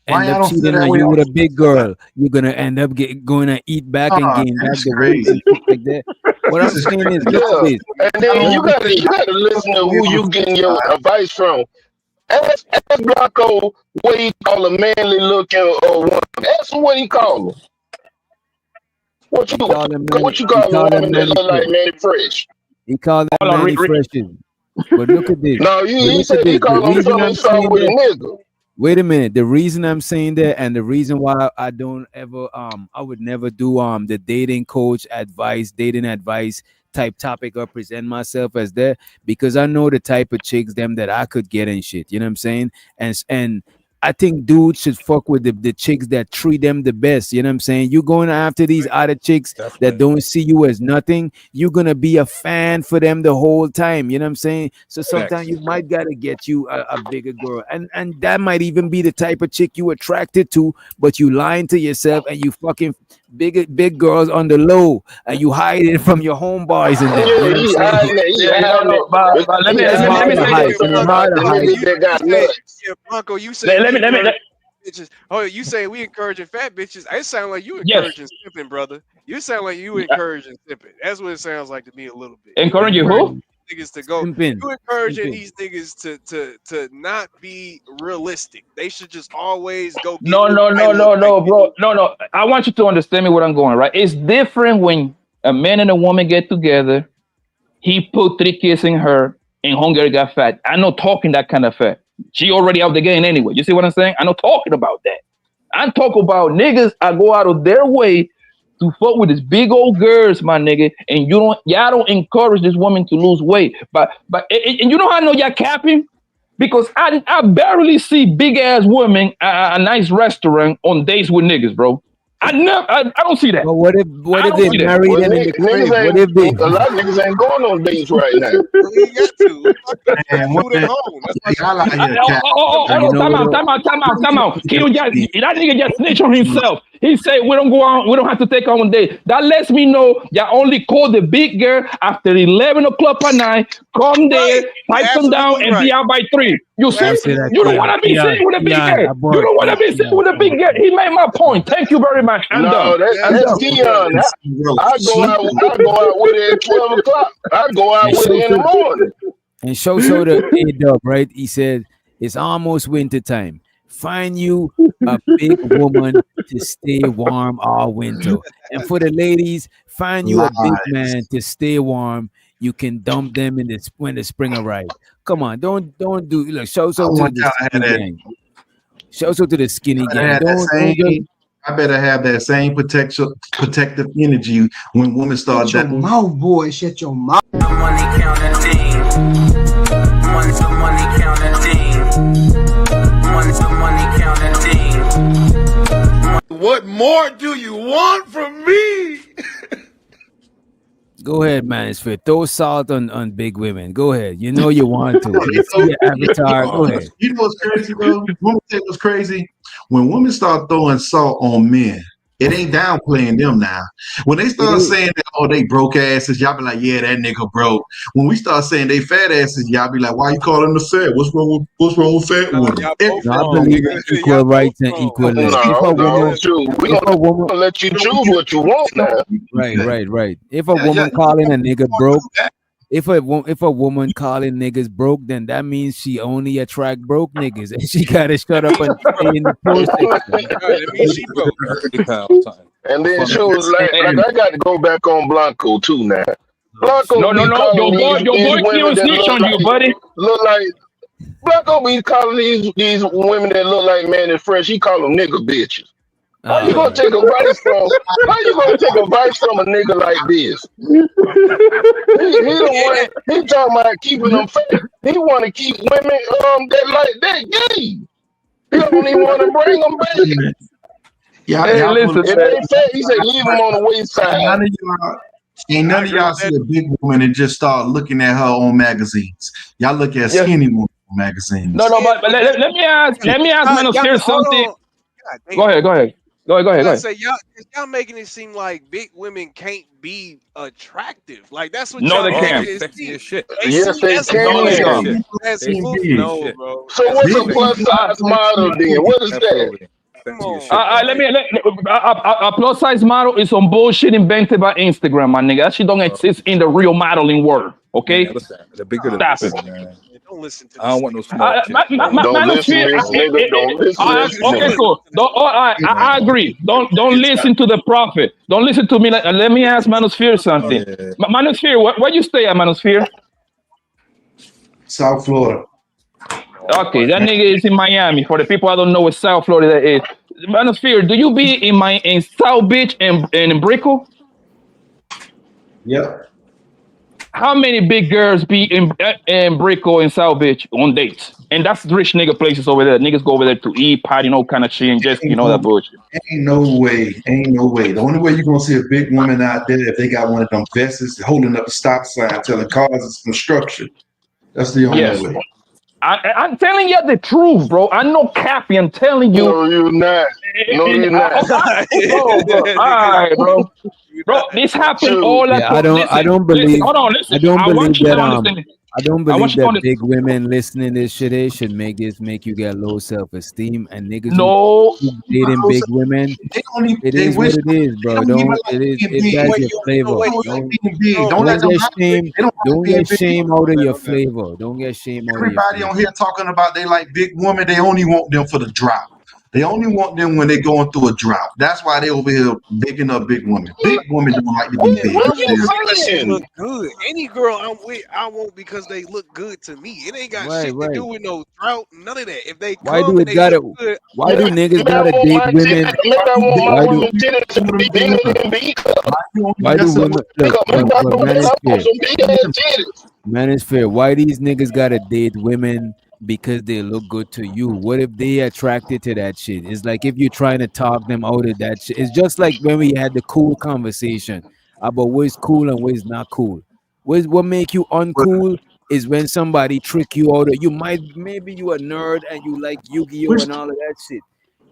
Why end y'all up don't feel cheating that on way? you with a big girl. You're gonna end up going to eat back and gain back That's the weight crazy. and shit like that. What I'm This is saying is, crazy. look at Yeah, this. and then you gotta listen to who you getting your advice from. Ask Blanco what he call a manly looking woman. Ask him what he call him. What you Call them Manny, what you he call a called them woman that Manny look Fresh. like Manny Fresh? He called them Hold on, Manny Freshes. But look at this. no, But he look said at he this. The called him reason something. He I'm started saying with a that. nigga. Wait a minute. The reason I'm saying that, and the reason why I don't ever, I would never do the dating coach advice, dating advice type topic or present myself as that, because I know the type of chicks them that I could get and shit. You know what I'm saying? And I think dudes should fuck with the chicks that treat them the best. You know what I'm saying? You going after these other chicks that don't see you as nothing, you're gonna be a fan for them the whole time. You know what I'm saying? So sometimes you might gotta get you a bigger girl, and that might even be the type of chick you attracted to, but you lying to yourself and you fucking big girls on the low, and you hide it from your homeboys and them. You know what I'm He saying? hiding it. He Yeah, hiding no, it. but let me It's let me hard let me to say hide, this. and it's hard to The hide. niggas that got You say, nuts. yeah, Blanco, you say Let we me encourage bitches. Oh, you say we encouraging fat bitches. It sounds like you yes. encouraging simping, brother. You sound like you encouraging simping. That's what it sounds like to me a little bit. You Encourage you encouraging who? niggas to go. Simping. You encouraging Simping. these niggas to not be realistic. They should just always go get No, what no, might no, look no, like no, bro. No, no. I want you to understand me what I'm going, right? It's different when a man and a woman get together. He put 3 kids in her and Hungary got fat. I'm not talking that kind of fat. She already out the game anyway. You see what I'm saying? I'm not talking about that. I'm talking about niggas I go out of their way to fuck with these big old girls, my nigga, and y'all don't encourage this woman to lose weight. And you know how I know y'all capping? Because I barely see big ass women at a nice restaurant on dates with niggas, bro. I don't see that. But what if I don't they see that. marry Well, them in the niggas crib? What if they? ain't a lot of niggas ain't going on dates right now. We ain't got to. Man, Food at home. That's why y'all out here, cat. You Hold know on, what? time out. That nigga just snitched on himself. He said we don't go on, we don't have to take on day. That lets me know y'all only call the big girl after 11 o'clock at night. Come there, pipe them down, and be out by 3. You see? Don't say that, You don't Keon. want to be seen with a big Keon, girl. You abort. don't want to be seen with a big girl. He made my point. Thank you very much. I'm done. No, I'm that's done. Keon. I go out with it at 12 o'clock. I go out And with it in the morning. And show the A-Dub, right? He said, it's almost winter time. Find you a big woman to stay warm all winter. And for the ladies, find you a big man to stay warm. You can dump them when the spring arrives. Come on, don't do look. Show to the skinny gang. Show to the skinny gang. Don't just. I better have that same protective energy when women start Shut your mouth, boy. Shut your mouth. Money counting team. Money counting team. Money counting team. What more do you want from me? Go ahead, man. It's for throw salt on big women. Go ahead. You know you want to. You see your avatar. Go ahead. You know what's crazy, though? Women say what's crazy? When women start throwing salt on men, it ain't downplaying them now. When they start saying that, oh, they broke asses, y'all be like, yeah, that nigga broke. When we start saying they fat asses, y'all be like, why you calling them fat? What's wrong with fat women? I believe in equal rights and equal less. No, we gonna let you choose what you want now. Right. If a woman calling a nigga broke, if a woman calling niggas broke, then that means she only attract broke niggas, and she gotta shut up and stay in the poor section. And then she was like I got to go back on Blanco too now. Blanco No. Your boy Keon snitch on you, buddy. Look like Blanco be calling these women that look like Manny Fresh. He call them nigga bitches. How you gonna take advice from? How you gonna take advice from a nigga like this? He talking about keeping them fat. He want to keep women that gay. He don't even want to bring them back. Y'all listen, if they fat, he said leave them on the waist side. Ain't none of y'all see a big woman and just start looking at her on magazines. Y'all look at skinny women on magazines. No, but let me ask man, here's something. Go ahead. I say y'all making it seem like big women can't be attractive. Like that's what no, y'all they can't. Sexy as shit. Yes, they can. No, bro. So what's a plus size model then? What is that? Come on, a plus size model is some bullshit invented by Instagram, my nigga. That shit don't exist in the real modeling world. Okay, Man, listen, the bigger the stop it. better, man. Don't listen to I don't this want no nigga. small chicks. Don't listen, Manosphere. this nigga. Don't listen, this Okay, nigga. cool. I agree. Don't listen to the prophet. Don't listen to me. Let me ask Manosphere something. Manosphere, where you stay at, Manosphere? South Florida. Okay, that nigga is in Miami. For the people I don't know what South Florida is. Manosphere, do you be in South Beach and in Brickell? Yep. How many big girls be in Brickell and South Beach on dates? And that's rich nigga places over there. Niggas go over there to eat, party, no kind of shit, and just that bullshit. Ain't no way. Ain't no way. The only way you're gonna see a big woman out there if they got one of them vests holding up a stop sign telling cars it's construction. That's the only Yes. way. I'm telling you the truth, bro. I know Cappy. I'm telling you. No, you're not. No, you're not. Bro. All right, bro. Bro, this happened all the Yeah, time. I don't believe. Hold on, listen. I don't I want believe you to that. understand. I don't I want believe you to that understand. big women listening to this shit. They should make you get low self esteem, and niggas No. who dating big women. It is what it is, bro. That's your flavor. Don't get shame. Don't get shame out of your flavor. Don't get shame out of your Everybody flavor. on here talking about they like big women. They only want them for the drought. They only want them when they're going through a drought. That's why they over here bigging up big women. Big women don't like to be big. Because they look good. Any girl I'm with, I want because they look good to me. It ain't got shit to do with no drought, none of that. If they Why come do and it they gotta? look good, Why do niggas gotta date women? Why do women look? But man is fair. Why these niggas gotta date women because they look good to you? What if they attracted to that shit? It's like if you're trying to talk them out of that shit. It's just like when we had the cool conversation about what's cool and what's not cool. What make you uncool is when somebody trick you out of maybe you a nerd and you like Yu-Gi-Oh and all of that shit.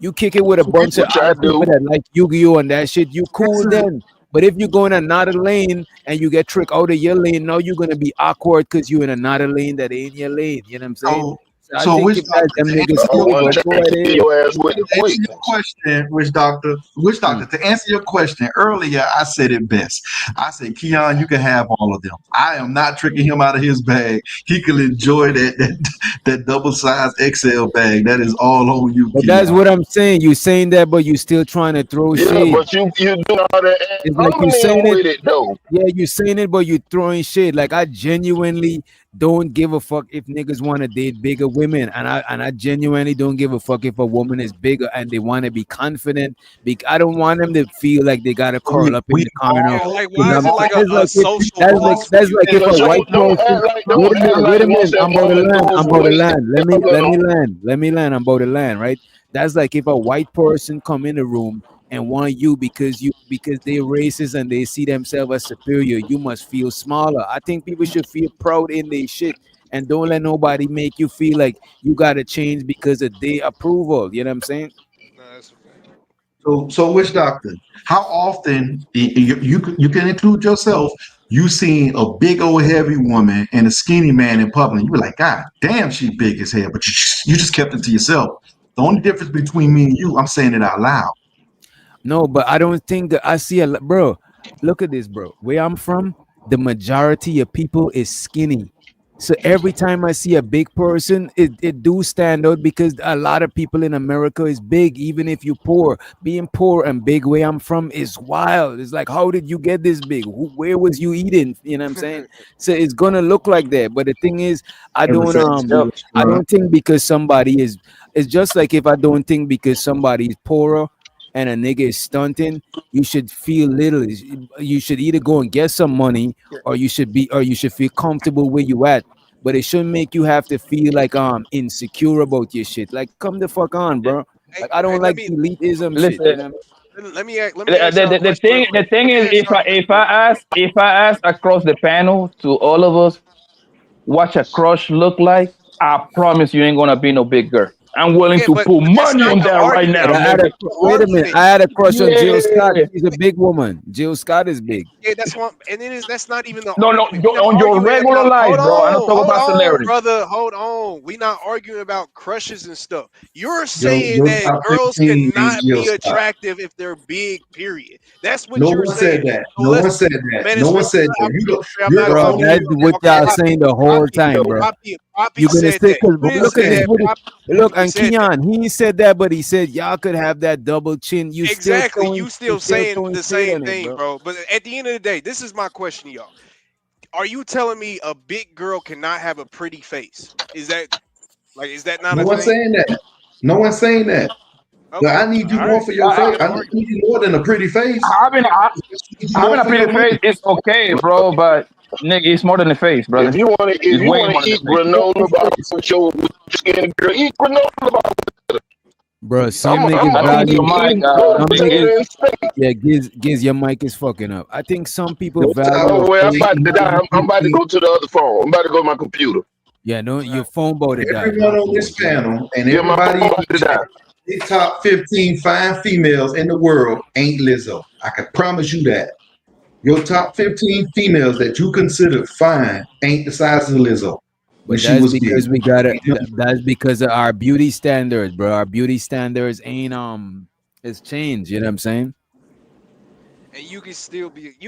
You kick it with a bunch of other people that like Yu-Gi-Oh and that shit, you cool then. But if you go in another lane and you get tricked out of your lane, now you're gonna be awkward because you're in another lane that ain't your lane. You know what I'm saying? So I think if that them niggas cool, bro, go ahead. To answer your question, Witch Doctor, to answer your question earlier, I said it best. I said, Keon, you can have all of them. I am not tricking him out of his bag. He can enjoy that double sized XL bag. That is all on you, But Keon. that's what I'm saying. You saying that, but you still trying to throw shade. But you do all that. It's like you saying with it though. Yeah, you saying it, but you throwing shade. Like I genuinely don't give a fuck if niggas want to date bigger women, and I genuinely don't give a fuck if a woman is bigger and they want to be confident. I don't want them to feel like they gotta curl up in the corner. like why is it like a social? That's like if a white person. Wait a minute. I'm about to land. Let me land. I'm about to land. Right. That's like if a white person come in the room and want you because they're racist and they see themselves as superior, you must feel smaller. I think people should feel proud in their shit and don't let nobody make you feel like you gotta change because of their approval. You know what I'm saying? So Witch Doctor, how often you can include yourself? You seen a big old heavy woman and a skinny man in public. You were like, God damn, she big as hell, but you just kept it to yourself. The only difference between me and you, I'm saying it out loud. No, but I don't think that I see bro. Look at this, bro. Where I'm from, the majority of people is skinny. So every time I see a big person, it do stand out because a lot of people in America is big, even if you're poor. Being poor and big where I'm from is wild. It's like, how did you get this big? Where was you eating? You know what I'm saying? So it's gonna look like that. But the thing is, I don't think because somebody is, it's just like if I don't think because somebody is poorer and a nigga is stunting, you should feel little. You should either go and get some money, or you should feel comfortable where you at. But it shouldn't make you have to feel like insecure about your shit. Like, come the fuck on, bro. Like, I don't like elitism shit. You know? Let me ask y'all a question. The thing is, if I ask across the panel to all of us, what a crush look like, I promise you ain't gonna be no big girl. I'm willing to but put that's money not on the that right argument. now, nigga. Wait a minute. I had a crush on Jill Scott. Yeah. She's a big woman. Jill Scott is big. Yeah, that's what. And then that's not even the No, argument. We're not on your arguing regular about. life, bro. I don't talk Hold about on, celebrity. brother. Hold on. We're not arguing about crushes and stuff. You're Your saying that top girls 15 ain't cannot Jill be Scott. attractive if they're big. Period. That's what No you're one said saying. that. So No let's. one said that. Man, No it's one really said not. that. I'm You're not the Bro, going only that's there. one. what Okay, y'all saying the whole time, bro. Poppy You're gonna said say that. because You didn't look at say this. that. Look, Poppy and said that. Keon, he said that, but he said y'all could have that double chin. You still Exactly. throwing, You still still saying throwing the shade same on it, thing, bro. bro. But at the end of the day, this is my question to y'all. Are you telling me a big girl cannot have a pretty face? Is that not No a one's thing? saying that. No one's saying that. But Okay. I need you All more right. for your We ain't face. got to I need argue. you more than a pretty face. Having I need you more a for your pretty face money. is okay, bro, but nigga, it's more than a face, brother. If you want It's way more to than a eat face. granola bar with your skin, girl, eat granola bar. Bro, some I'm niggas I think value. your mic, Some Giz, niggas, yeah, Giz, your mic is fucking up. I think some people Your top value Oh, a well, I'm face about to more die. than I'm about to 15. go to the other phone. I'm about to go to my computer. Yeah, no, your phone about to die. Everyone on this panel and Yeah, my phone everybody about to die. the top 15 fine females in the world ain't Lizzo. I can promise you that. Your top 15 females that you consider fine ain't the size of Lizzo when But she that's was big. because we gotta. That's because of our beauty standards, bro. Our beauty standards ain't it's changed. You know what I'm saying? And you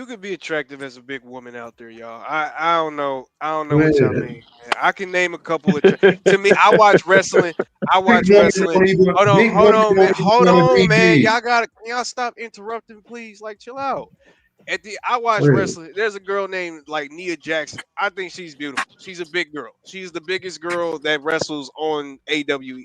could be attractive as a big woman out there, y'all. I don't know. I don't know Well, what y'all mean. Man. I can name a couple of to me, I watch wrestling. I big watch women wrestling. don't even big Hold women on, man. don't even Hold want to on, be man. big. Can y'all stop interrupting, please? Like, chill out. I watch Well, wrestling. There's a girl named like Nia Jackson. I think she's beautiful. She's a big girl. She's the biggest girl that wrestles on AEW.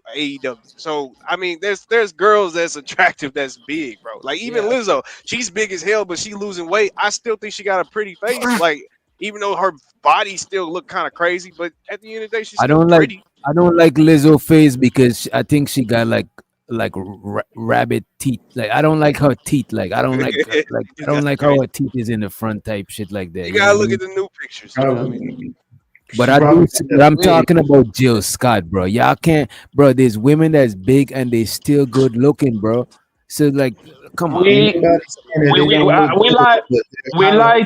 So I mean, there's girls that's attractive that's big, bro. Like even Yeah. Lizzo, she's big as hell, but she losing weight. I still think she got a pretty face. Like even though her body still look kind of crazy, but at the end of the day, she's I still don't like. pretty. I don't like Lizzo face because I think she got like rabbit teeth. Like I don't like her teeth. Like I don't like I don't That's like how crazy. her teeth is in the front type shit like that. You You know gotta what I look mean? at the new pictures. You know what I mean? But she I do. probably But I'm talking about Jill Scott, bro. Y'all can't, bro. There's women that's big and they still good looking, bro. So like, come on. ain't we nobody saying that we they we, don't look we good, like but they're hotter.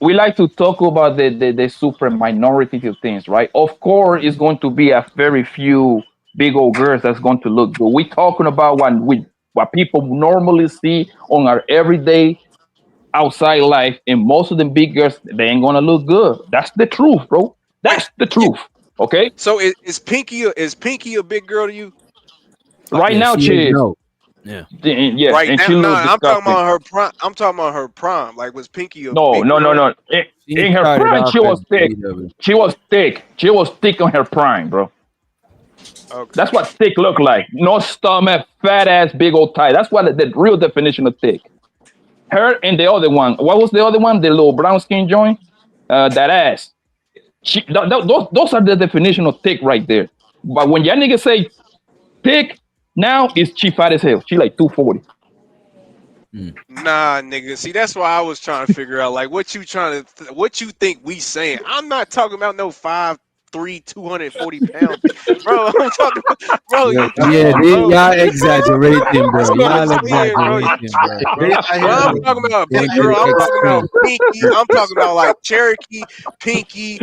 we like to talk about the super minority of things, right? Of course, it's going to be a very few big old girls that's going to look good. We're talking about what people normally see on our everyday outside life, and most of the big girls they ain't gonna look good. That's the truth, bro. Wait, That's the truth. Okay. so is Pinky a big girl to you? Like Right Yeah, now, she is she is. no. Yeah. Yeah, right and now? she No, look I'm talking disgusting. about her prime. I'm talking about her prime. Like was Pinky a No, big no, no, girl? no. She In her started prime, off she as was thick. AEW. She was thick. She was thick on her prime, bro. Okay. That's what thick look like. No stomach, fat ass, big old thigh. That's what the real definition of thick. Her and the other one. What was the other one? The little brown skin joint. That ass. Those are the definition of thick right there. But when y'all niggas say thick, now is she fat as hell. She like 240. Nah, nigga. See, that's why I was trying to figure out like what you trying to what you think we saying. I'm not talking about no 5'3", 240 pound bro. I'm talking, bro. Yeah, You that's Yeah, tripping, why bro. y'all exaggerating, That's bro. what I'm Y'all saying, bro. You exaggerating, bro. tripping, bro. they out When here I'm to talking about a they big out here girl, to I'm talking about Extreme. Pinky. I'm talking about like Cherokee, Pinky,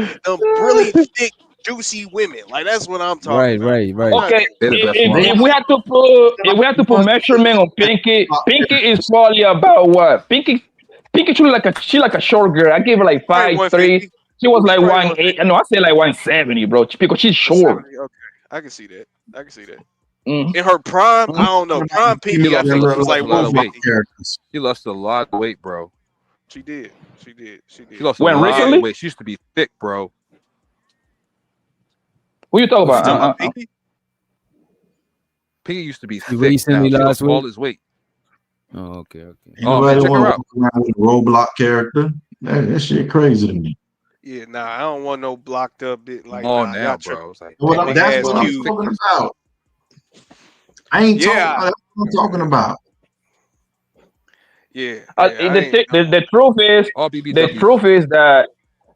really thick, juicy women. Like that's what I'm talking Right, about. right, I'm right. not. Okay, They're the best they if ones. we had to put measurement on Pinky, Pinky is probably about what? Pinky she like a short girl. I gave her like Probably 5'3". 150. She was like Probably 1'8". 150. No, I say like 170, bro. Because she's short. 170. Okay, I can see that. I can see that. Mm-hmm. In her prime, I don't know. Prime She Pinky, I lost think a she she was lost like a lot of weight. 150. characters. She lost a lot of weight, bro. She did. She did. She She did. lost a When lot Yeah. of recently? weight. She used to be thick, bro. Who you talking What You talking about about? Pinky? Piggy used to be she thick. Now recently she lost lost all weight? his weight. Oh, okay, okay. Ain't Oh man, nobody check want her to out. walk around with a Roblox character. That shit crazy to me. Yeah, nah, I don't want no blocked up bit. Like, Oh nah, now, y'all tripping. bro. It's like, What That damn, big that's ass what I'm cube. talking about. I ain't talking. Yeah, That's what I'm talking about. yeah, yeah. I ain't. The truth is, all the BBWs. truth is that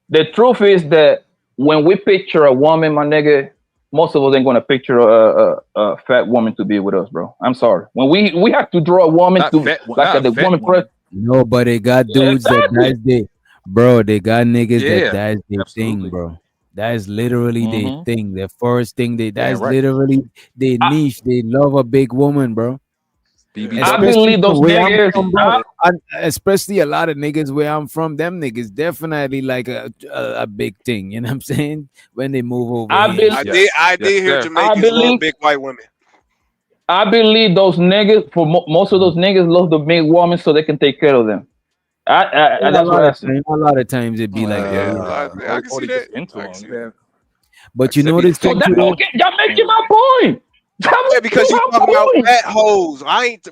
the truth is that when we picture a woman, my nigga, most of us ain't gonna picture a fat woman to be with us, bro. I'm sorry. When we have to draw a woman Not to fat, like not the fat woman woman. press. No, but they got dudes Exactly. bro, they got niggas Yeah, that's their thing, absolutely. bro. That is literally their thing. Their first thing Damn that's right. literally their niche. They love a big woman, bro. BBW. I Especially believe those from where I'm niggas. from, bro. Especially a lot of niggas where I'm from, them niggas definitely like a big thing. You know what I'm saying? When they move over I here. believe. I did hear I Jamaicans love believe. big white women. I believe those niggas. For most of those niggas love the big woman so they can take care of them. That's what I see. A lot of times it be like that. I can see that. Into I can see that. But you know this So thing that too, though? okay, y'all making my point. Yeah, because you my talking about point. fat hoes.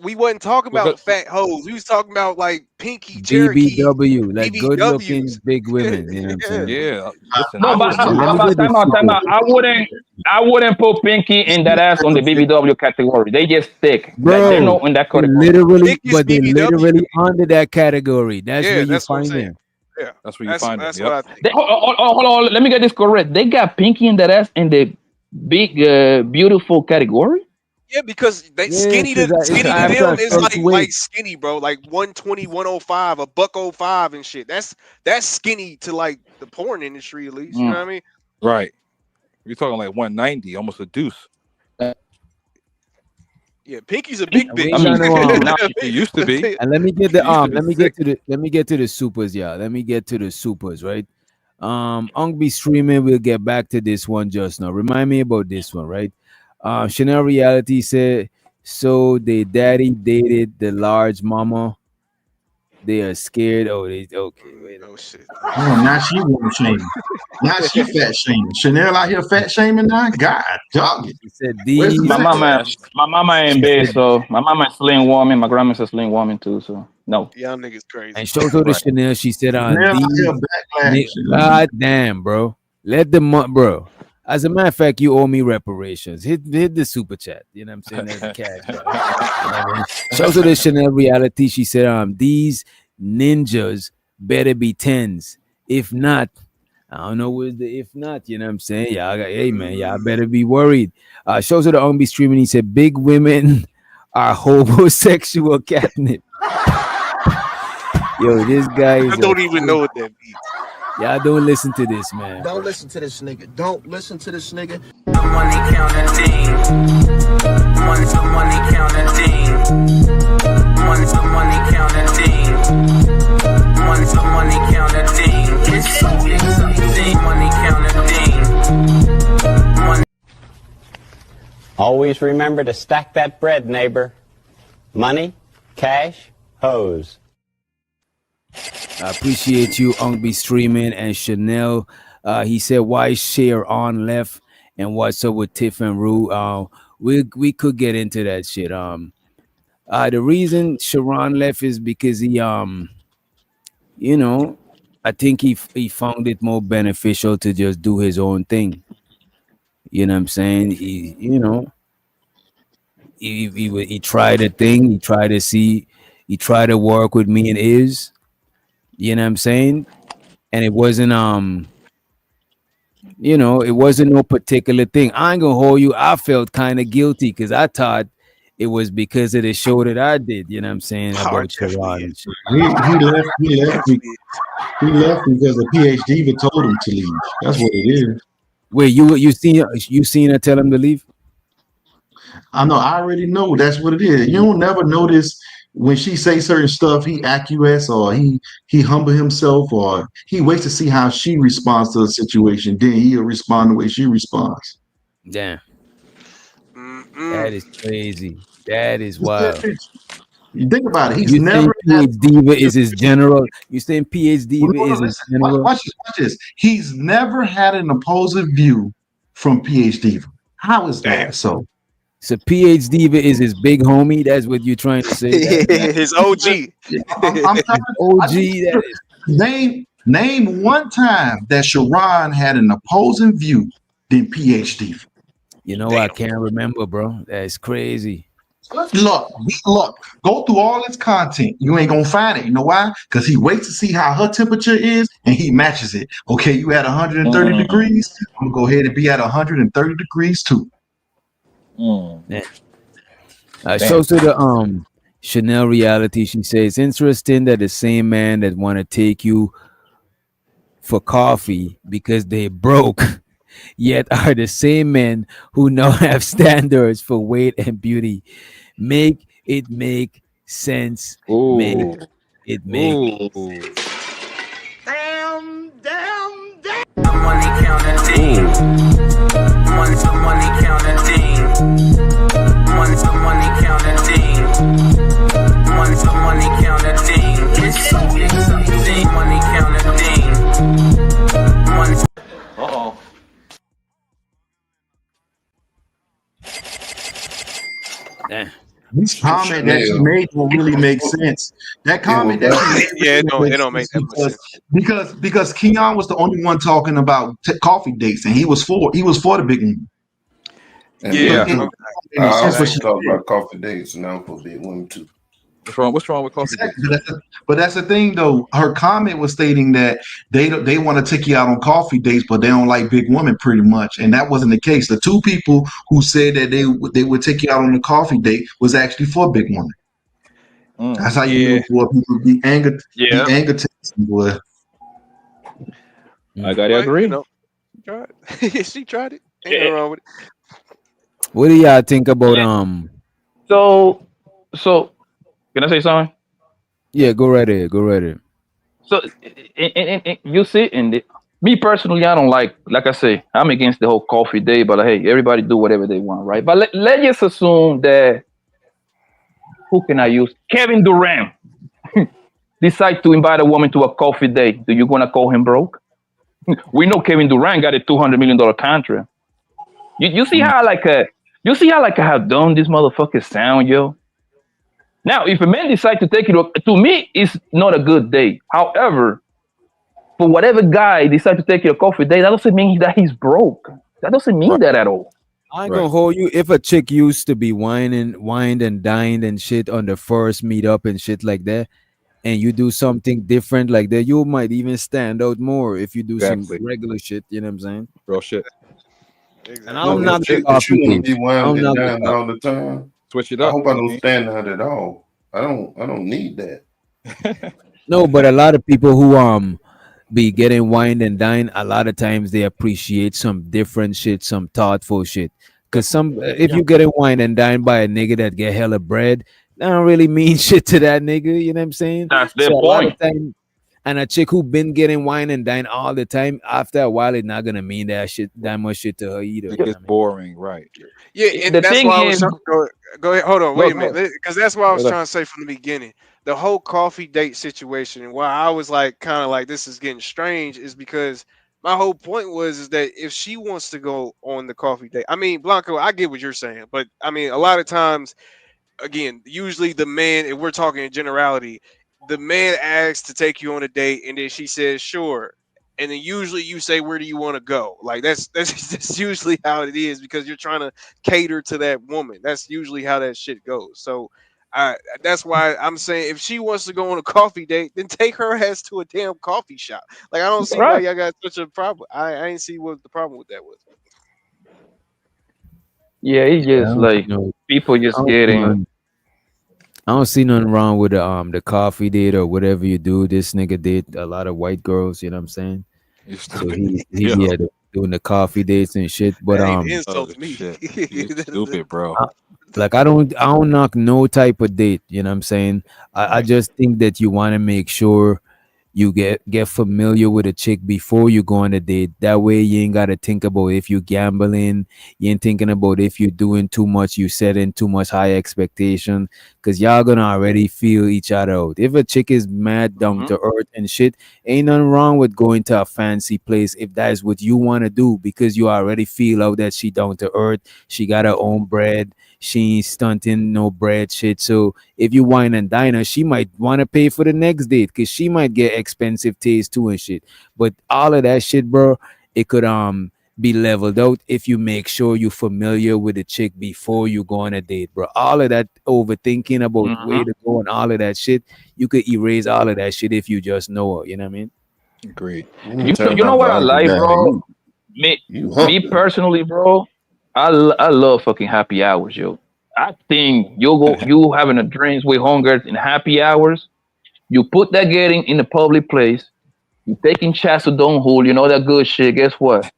We wasn't talking about fat hoes. We was talking about like Pinky Cherokee BBW, like good looking BBWs. big women. You know what I'm saying? Yeah, listen. No, but time out. I wouldn't put Pinky and that ass on the BBW category. They just thick. They're Bro, not in that they category. literally, but they literally under that category. That's Yeah, where you that's what I'm find saying. them. Yeah, that's where you find them. That's what I think. Hold on. Let me get this correct. They got Pinky and that ass in the big, beautiful category. Yeah, because they skinny to them is like skinny, bro. Like 120, 105, a buck 05 and shit. That's skinny to like the porn industry at least. You know what I mean? Right. You're talking like 190, almost a deuce. Yeah, Pinky's a big bitch. It used to be. And let me get the It used to be let me get to the supers, y'all. Let me get to the supers, right? Be streaming. We'll get back to this one just now. Remind me about this one, right? Chanel Reality said, so the daddy dated the large mama. They are scared. Wait. Oh shit. Oh, now she want shaming. Now she fat shaming. Chanel out here fat shaming now. God dog it. He said My mama ain't big, so my mama is slim woman. My grandma's a slim woman too, so no. Y'all niggas crazy. And shows her the Chanel. She said on Chanel out here backlash. God damn, bro. Let the bro. As a matter of fact, you owe me reparations. Hit the super chat. You know what I'm saying? There's the cash. Shows her the Chanel Reality. She said, these ninjas better be 10s. If not, I don't know where's the if not. You know what I'm saying? Hey man, y'all better be worried. Shows her the Be streaming. He said, big women are homosexual catnip. Yo, this guy is. I don't even know what that means. Y'all don't listen to this, man. Don't listen to this nigga. Don't listen to this nigga. Money counting team. Money counting team. Money counting team. Money counting team. It's money counting team. Always remember to stack that bread, neighbor. Money, cash, hose. I appreciate you, Be streaming and Chanel. He said, why Sharon left and what's up with Tiff and Rue? We could get into that shit. The reason Sharon left is because he you know, I think he found it more beneficial to just do his own thing. You know what I'm saying? He tried a thing. He tried to see. He tried to work with me and Iz. You know what I'm saying? And it wasn't it wasn't no particular thing. I ain't gonna hold you. I felt kind of guilty because I thought it was because of the show that I did. You know what I'm saying? About Sharon and shit. He left because the PhD told him to leave. That's what it is. Wait, you seen her tell him to leave? I know. I already know. That's what it is. You don't never notice when she say certain stuff. He acquiesce or he humble himself or he waits to see how she responds to the situation. Then he'll respond the way she responds. Damn. That is crazy. That is wild. You think about it. He's you never PH Diva is his general. You saying PH Diva is his general? Watch this. He's never had an opposing view from PH Diva. How is that so? So PH Diva is his big homie. That's what you're trying to say. His OG. I'm trying OG. That is. Name one time that Sharon had an opposing view than PH Diva. You know, I can't remember, bro. That's crazy. Look, go through all his content. You ain't gonna find it. You know why? Because he waits to see how her temperature is and he matches it. Okay, you at 130 degrees. I'm gonna go ahead and be at 130 degrees too. Yeah. Shows to the Chanel reality. She says interesting that the same man that want to take you for coffee because they broke, yet are the same men who now have standards for weight and beauty. Make it make sense. Make it make. The money counter team. Money to money counter team. Money to money counter team. Money to money counter team. It's money counter team. Money. Uh-oh. This comment that she made don't really make sense. That comment that she made it don't make that much sense. Because Keon was the only one talking about coffee dates, and he was for the big one. I was talking about coffee dates, and I'm for big women too. What's wrong with coffee dates? But that's the thing, though. Her comment was stating that they want to take you out on coffee dates, but they don't like big women, pretty much. And that wasn't the case. The two people who said that they would take you out on a coffee date was actually for big women. That's how you know people be angered. Be angered, boy. I gotta agree. You know, she tried it. Ain't nothing wrong with it. What do y'all think about So can I say something? Yeah, go right ahead. Go right ahead. So you see, me personally, I don't like I say, I'm against the whole coffee day, but hey, everybody do whatever they want, right? But let's just assume that, who can I use? Kevin Durant decide to invite a woman to a coffee date. Do you gonna call him broke? We know Kevin Durant got a $200 million contract. You see how how dumb this motherfucker sound, yo? Now, if a man decides to take it, to me, it's not a good date. However, for whatever guy decides to take you a coffee date, that doesn't mean that he's broke. That doesn't mean that at all. I ain't gonna hold you. If a chick used to be wined and dined and shit on the first meetup and shit like that, and you do something different like that, you might even stand out more if you do some regular shit. You know what I'm saying? Real shit. And I'm not you want to be wound and down all the time. Switch it up. I hope I don't stand out at all. I don't need that. No, but a lot of people who be getting wine and dine, a lot of times they appreciate some different shit, some thoughtful shit. Cause if you getting wine and dine by a nigga that get hella bread, that don't really mean shit to that nigga. You know what I'm saying? That's their point. And a chick who been getting wine and dine all the time, after a while, it's not gonna mean that much shit to her either. It gets boring, right? Yeah, and that's why I was trying to go ahead. Hold on, wait a minute, because that's what I was trying to say from the beginning. The whole coffee date situation, and why I was like, kind of like, this is getting strange, is because my whole point is that if she wants to go on the coffee date, I mean, Blanco, I get what you're saying, but I mean, a lot of times, again, usually the man, if we're talking in generality, the man asks to take you on a date, and then she says sure, and then usually you say, where do you want to go? Like that's usually how it is, because you're trying to cater to that woman. That's usually how that shit goes. So that's why I'm saying, if she wants to go on a coffee date, then take her ass to a damn coffee shop. Like, I don't see why y'all got such a problem. I ain't see what the problem with that was. Yeah, it's just like people just getting. I don't see nothing wrong with the coffee date or whatever you do. This nigga date a lot of white girls, you know what I'm saying? So he doing the coffee dates and shit. But insults me. You stupid, bro. Like I don't knock no type of date, you know what I'm saying? I just think that you want to make sure you get familiar with a chick before you go on a date. That way you ain't got to think about if you gambling, you ain't thinking about if you're doing too much, you setting too much high expectation, because y'all gonna already feel each other out. If a chick is mad down to earth and shit, ain't nothing wrong with going to a fancy place if that is what you want to do, because you already feel out that she down to earth, she got her own bread, she ain't stunting no bread shit. So if you wine and dine her, she might want to pay for the next date, because she might get expensive taste too and shit. But all of that shit, bro, it could be leveled out if you make sure you're familiar with the chick before you go on a date, bro. All of that overthinking about where to go and all of that shit, you could erase all of that shit if you just know her. You know what I mean? Agreed. You know what I like, bro? Me personally, bro. I love fucking happy hours, yo. I think you having a drinks with hunger in happy hours. You put that getting in a public place. You taking shots of Don't Hold, you know that good shit. Guess what?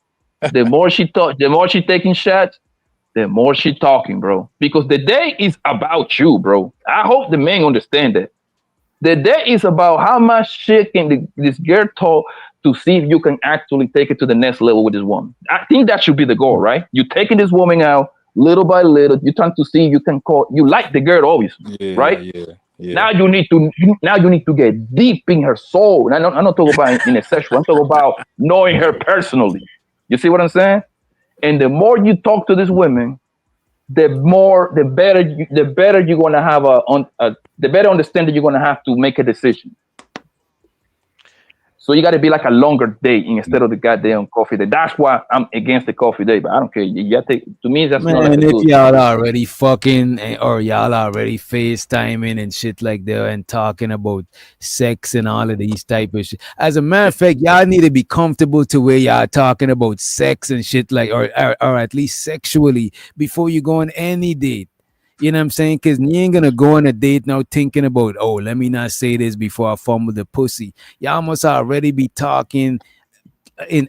The more she taking shots, the more she talking, bro. Because the day is about you, bro. I hope the men understand that. The day is about how much shit can this girl talk to see if you can actually take it to the next level with this woman. I think that should be the goal, right? You taking this woman out little by little. You trying to see you like the girl, obviously, right? Yeah. Now you need to get deep in her soul. I'm not talking about in a sexual. I'm talking about knowing her personally. You see what I'm saying? And the more you talk to these women, the better you're gonna have the better understanding you're gonna have to make a decision. So you got to be like a longer date instead of the goddamn coffee date. That's why I'm against the coffee date, but I don't care. To me, that's not like Man, a if good. y'all already fucking or y'all already FaceTiming and shit like that and talking about sex and all of these type of shit. As a matter of fact, y'all need to be comfortable to where y'all talking about sex and shit like or at least sexually before you go on any date. You know what I'm saying? Because you ain't gonna go on a date now thinking about, oh, let me not say this before I fumble the pussy. Y'all must already be talking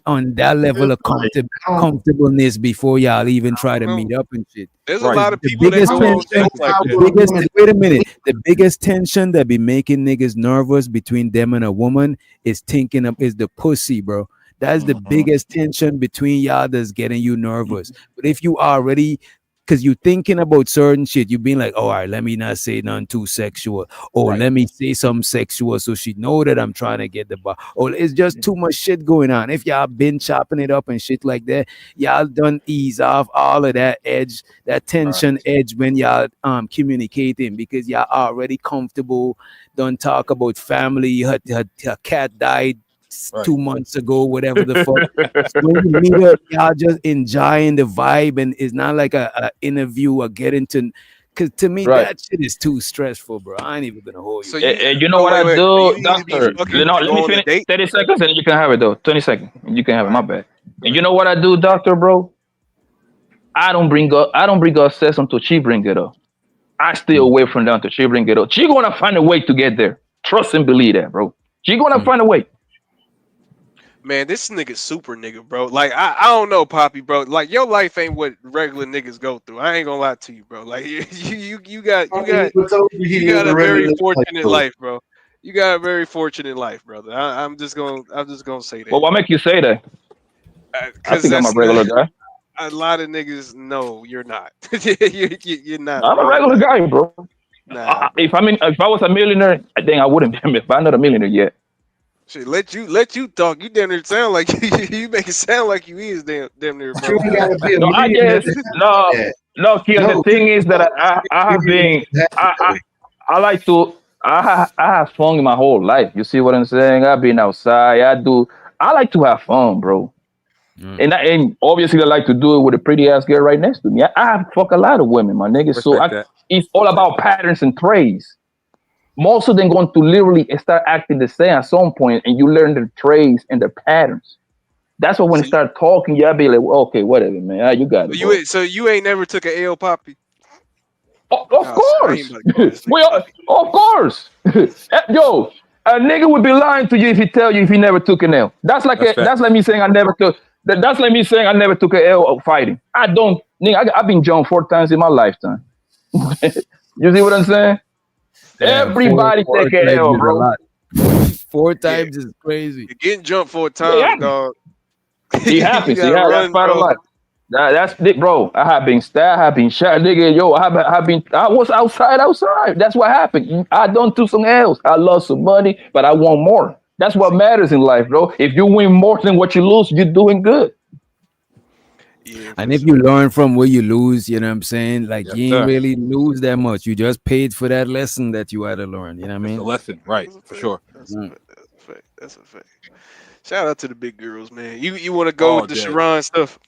on that level of comfortableness before y'all even try to meet up and shit. There's a lot of people that go on dates like that. Wait a minute. The biggest tension that be making niggas nervous between them and a woman is the pussy, bro. That's the biggest tension between y'all that's getting you nervous. But if you already because you thinking about certain shit, you being like, oh, all right, let me not say nothing too sexual, or let me say something sexual so she know that I'm trying to get the bar, or it's just too much shit going on. If y'all been chopping it up and shit like that, y'all done ease off all of that edge, that tension edge when y'all communicating because y'all already comfortable. Don't talk about family. Her cat died 2 months ago, whatever the fuck. So when you meet her, y'all just enjoying the vibe, and it's not like a interview or getting to. Because to me, that shit is too stressful, bro. I ain't even gonna hold you. So you know what I do, doctor? Let me finish. 30 seconds, and you can have it though. 20 seconds, you can have it. My bad. And you know what I do, doctor, bro? I don't bring up sex until she bring it up. I stay away from that until she bring it up. She gonna find a way to get there. Trust and believe that, bro. She gonna find a way. Man, this nigga super nigga, bro. Like I don't know, Poppy, bro. Like your life ain't what regular niggas go through. I ain't gonna lie to you, bro. Like you got a very fortunate life, bro. You got a very fortunate life, brother. I'm just gonna say that. Well, what make you say that? I think I'm a regular guy. A lot of niggas know you're not. you're not. I'm a regular guy, bro. Nah, if I was a millionaire, I think I wouldn't be. If I'm not a millionaire yet. Shit, let you talk. You damn near sound like you make it sound like you is damn near, bro. No, I guess no. Kia, the thing is that I have been I like to I have fun in my whole life. You see what I'm saying? I've been outside. I like to have fun, bro. And obviously I like to do it with a pretty ass girl right next to me. I have fuck a lot of women, my nigga. So it's all about patterns and traits. Most of them going to literally start acting the same at some point, and you learn their traits and their patterns. That's why when they start talking, y'all be like, well, okay, whatever, man. You got it. So you ain't never took an L, Poppy? Of course. Well, of course. Yo, a nigga would be lying to you if he tell you if he never took an L. That's like me saying I never took. That's like me saying I never took an L of fighting. I don't. Nigga, I've been jumped 4 times in my lifetime. You see what I'm saying? Everybody take an L, bro. 4 times is crazy. You're getting jumped 4 times, dog. He happens. That's part of life. That's it, bro. I have been stabbed. I have been shot, nigga. Yo, I was outside. That's what happened. I don't do something else. I lost some money, but I want more. That's what matters in life, bro. If you win more than what you lose, you're doing good. Yeah, and if you learn from where you lose, you know what I'm saying? Like you ain't really lose that much. You just paid for that lesson that you had to learn. You know what I mean? The lesson, right? For sure. That's a fact. Shout out to the big girls, man. You want to go All with the day. Sharon stuff?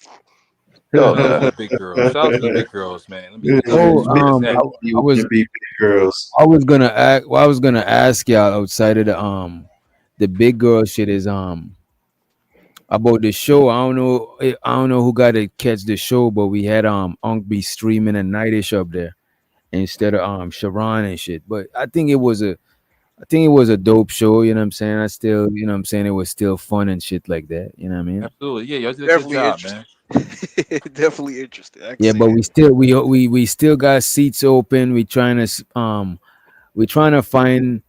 Hell Shout out to yeah. the big girls. Shout out to the big girls, man. Let me Good let me shit. let me Big just I, add. I was big girls. I was gonna ask. Well, I was gonna ask y'all outside of the big girl shit is about the show. I don't know who got to catch the show, but we had Unc be streaming a nightish up there instead of Sharon and shit. But I think it was a dope show, you know what I'm saying? I still, you know what I'm saying, it was still fun and shit like that, you know what I mean? Absolutely, yeah, y'all did a good Definitely job, man. interested. Definitely interested. I can Yeah, see but that. we still got seats open. We trying to find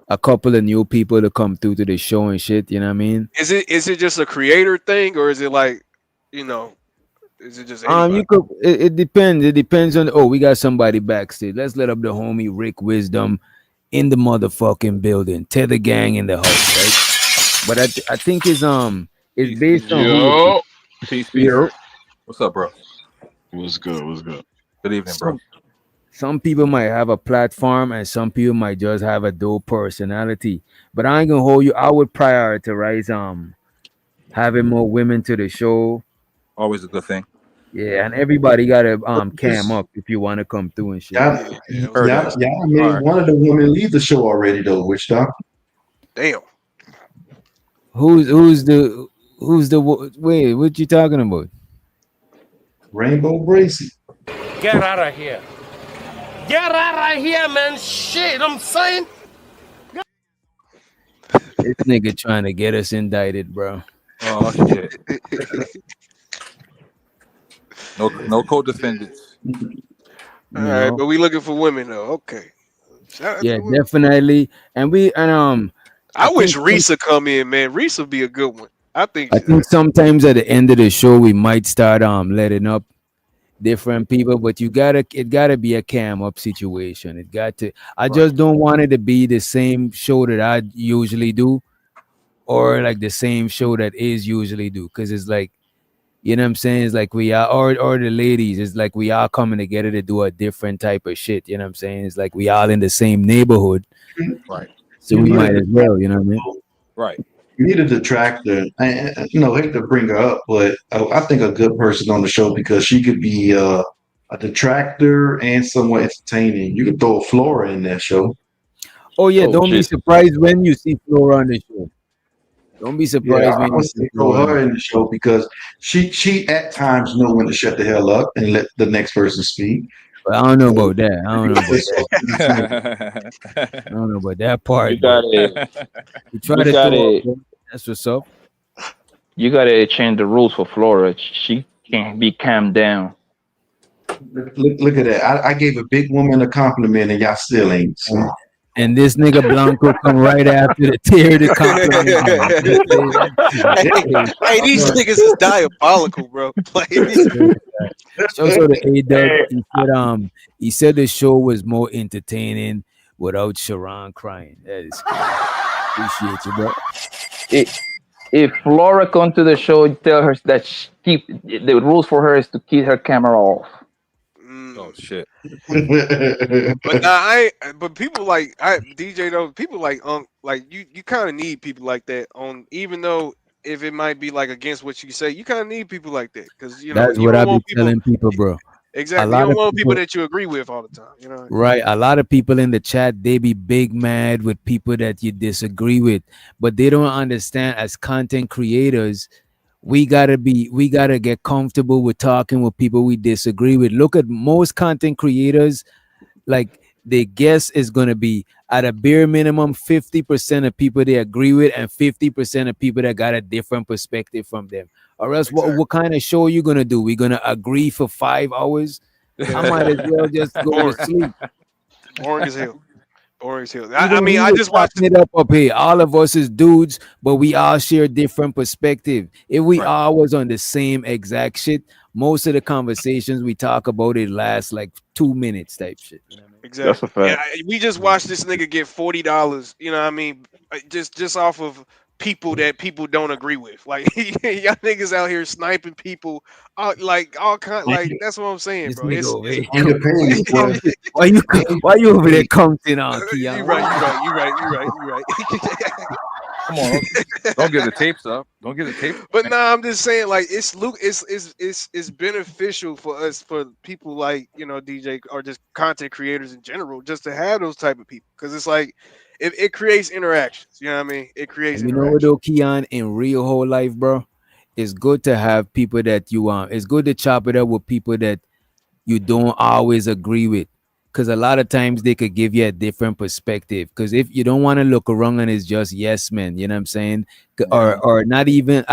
a couple of new people to come through to the show and shit, you know what I mean? Is it just a creator thing, or is it like, you know, is it just anybody? It depends. It depends on. Oh, we got somebody backstage. Let's let up the homie Rick Wisdom in the motherfucking building. Tether Gang in the house, right? But I think it's Peace, based on who you. Yo. peace. Yo. What's up, bro? What's good? What's good? Good evening, bro. Some people might have a platform, and some people might just have a dope personality. But I ain't gonna hold you. I would prioritize having more women to the show. Always a good thing. Yeah, and everybody got to cam up if you want to come through and shit. Y'all made one of the women leave the show already though, Witch Doctor. Damn. Who's the wait? What you talking about? Rainbow Bracy. Get out of here. Get out of here, man. Shit, I'm saying. This nigga trying to get us indicted, bro. Oh shit. No co-defendants. All right, but we looking for women though. Okay. Shout out to Yeah, the women. definitely. And I wish think Risa come in, man. Risa would be a good one. I think. I think sometimes at the end of the show we might start letting up different people, but it gotta be a cam up situation. It got to. I just don't want it to be the same show that I usually do, or like the same show that is usually do, because it's like, you know what I'm saying? It's like we are, or the ladies, it's like we are coming together to do a different type of shit. You know what I'm saying? It's like we all in the same neighborhood, Right. so we might as well. You know what I mean? Right. You need a detractor. Hate to bring her up, but I think a good person on the show because she could be a detractor and somewhat entertaining. You could throw Flora in that show. Oh yeah, don't be surprised when you see Flora on the show. Don't be Yeah, surprised I when you would see say throw Flora. her in the show because she at times know when to shut the hell up and let the next person speak. But I don't know about that. I don't know about that. I don't know about that part. You gotta, You try you to throw gotta, up, that's what's up. you gotta change the rules for Flora. She can't be calmed down. Look at that. I gave a big woman a compliment and y'all still ain't. So. And this nigga Blanco come right after the tear the compliment. Hey, these niggas is diabolical, bro. Like, Also the A-Dub, he said the show was more entertaining without Sharon crying. That is cool. Appreciate you, bro. If Flora come to the show, tell her that the rules for her is to keep her camera off. Oh shit. But but people like DJ though, people like you kind of need people like that on, even though if it might be like against what you say, you kind of need people like that because That's you what don't I be want people. telling people, bro. Exactly, you don't want people that you agree with all the time. Right. A lot of people in the chat, they be big mad with people that you disagree with, but they don't understand as content creators, we gotta get comfortable with talking with people we disagree with. Look at most content creators, like the guess is gonna be at a bare minimum 50% of people they agree with and 50% of people that got a different perspective from them. Or else what kind of show are you gonna do? We're gonna agree for 5 hours? I might as well just go to sleep. Boring as hell. Boring as hell. Even I mean, we I was just watched chopping it up here. All of us is dudes, but we all share different perspective. If we all was on the same exact shit, most of the conversations we talk about it last like 2 minutes type shit. You know what I mean? Exactly. That's a fact. Yeah, we just watched this nigga get $40. You know what I mean? Just off of people that people don't agree with. Like y'all niggas out here sniping people, like all kind. Like that's what I'm saying, This bro. nigga It's over here. Underpaid, boy. Why you over there counting on, Keon? You're right. Come on, don't get the tapes up. Don't get the tapes. But nah, I'm just saying, like, it's beneficial for us, for people like, you know, DJ or just content creators in general, just to have those type of people, because it's like it creates interactions. You know what I mean? It creates And you know what interactions. though, Keon, in real whole life, bro, it's good to have people that you it's good to chop it up with people that you don't always agree with, because a lot of times they could give you a different perspective. Because if you don't want to look around and it's just yes men, you know what I'm saying, or not even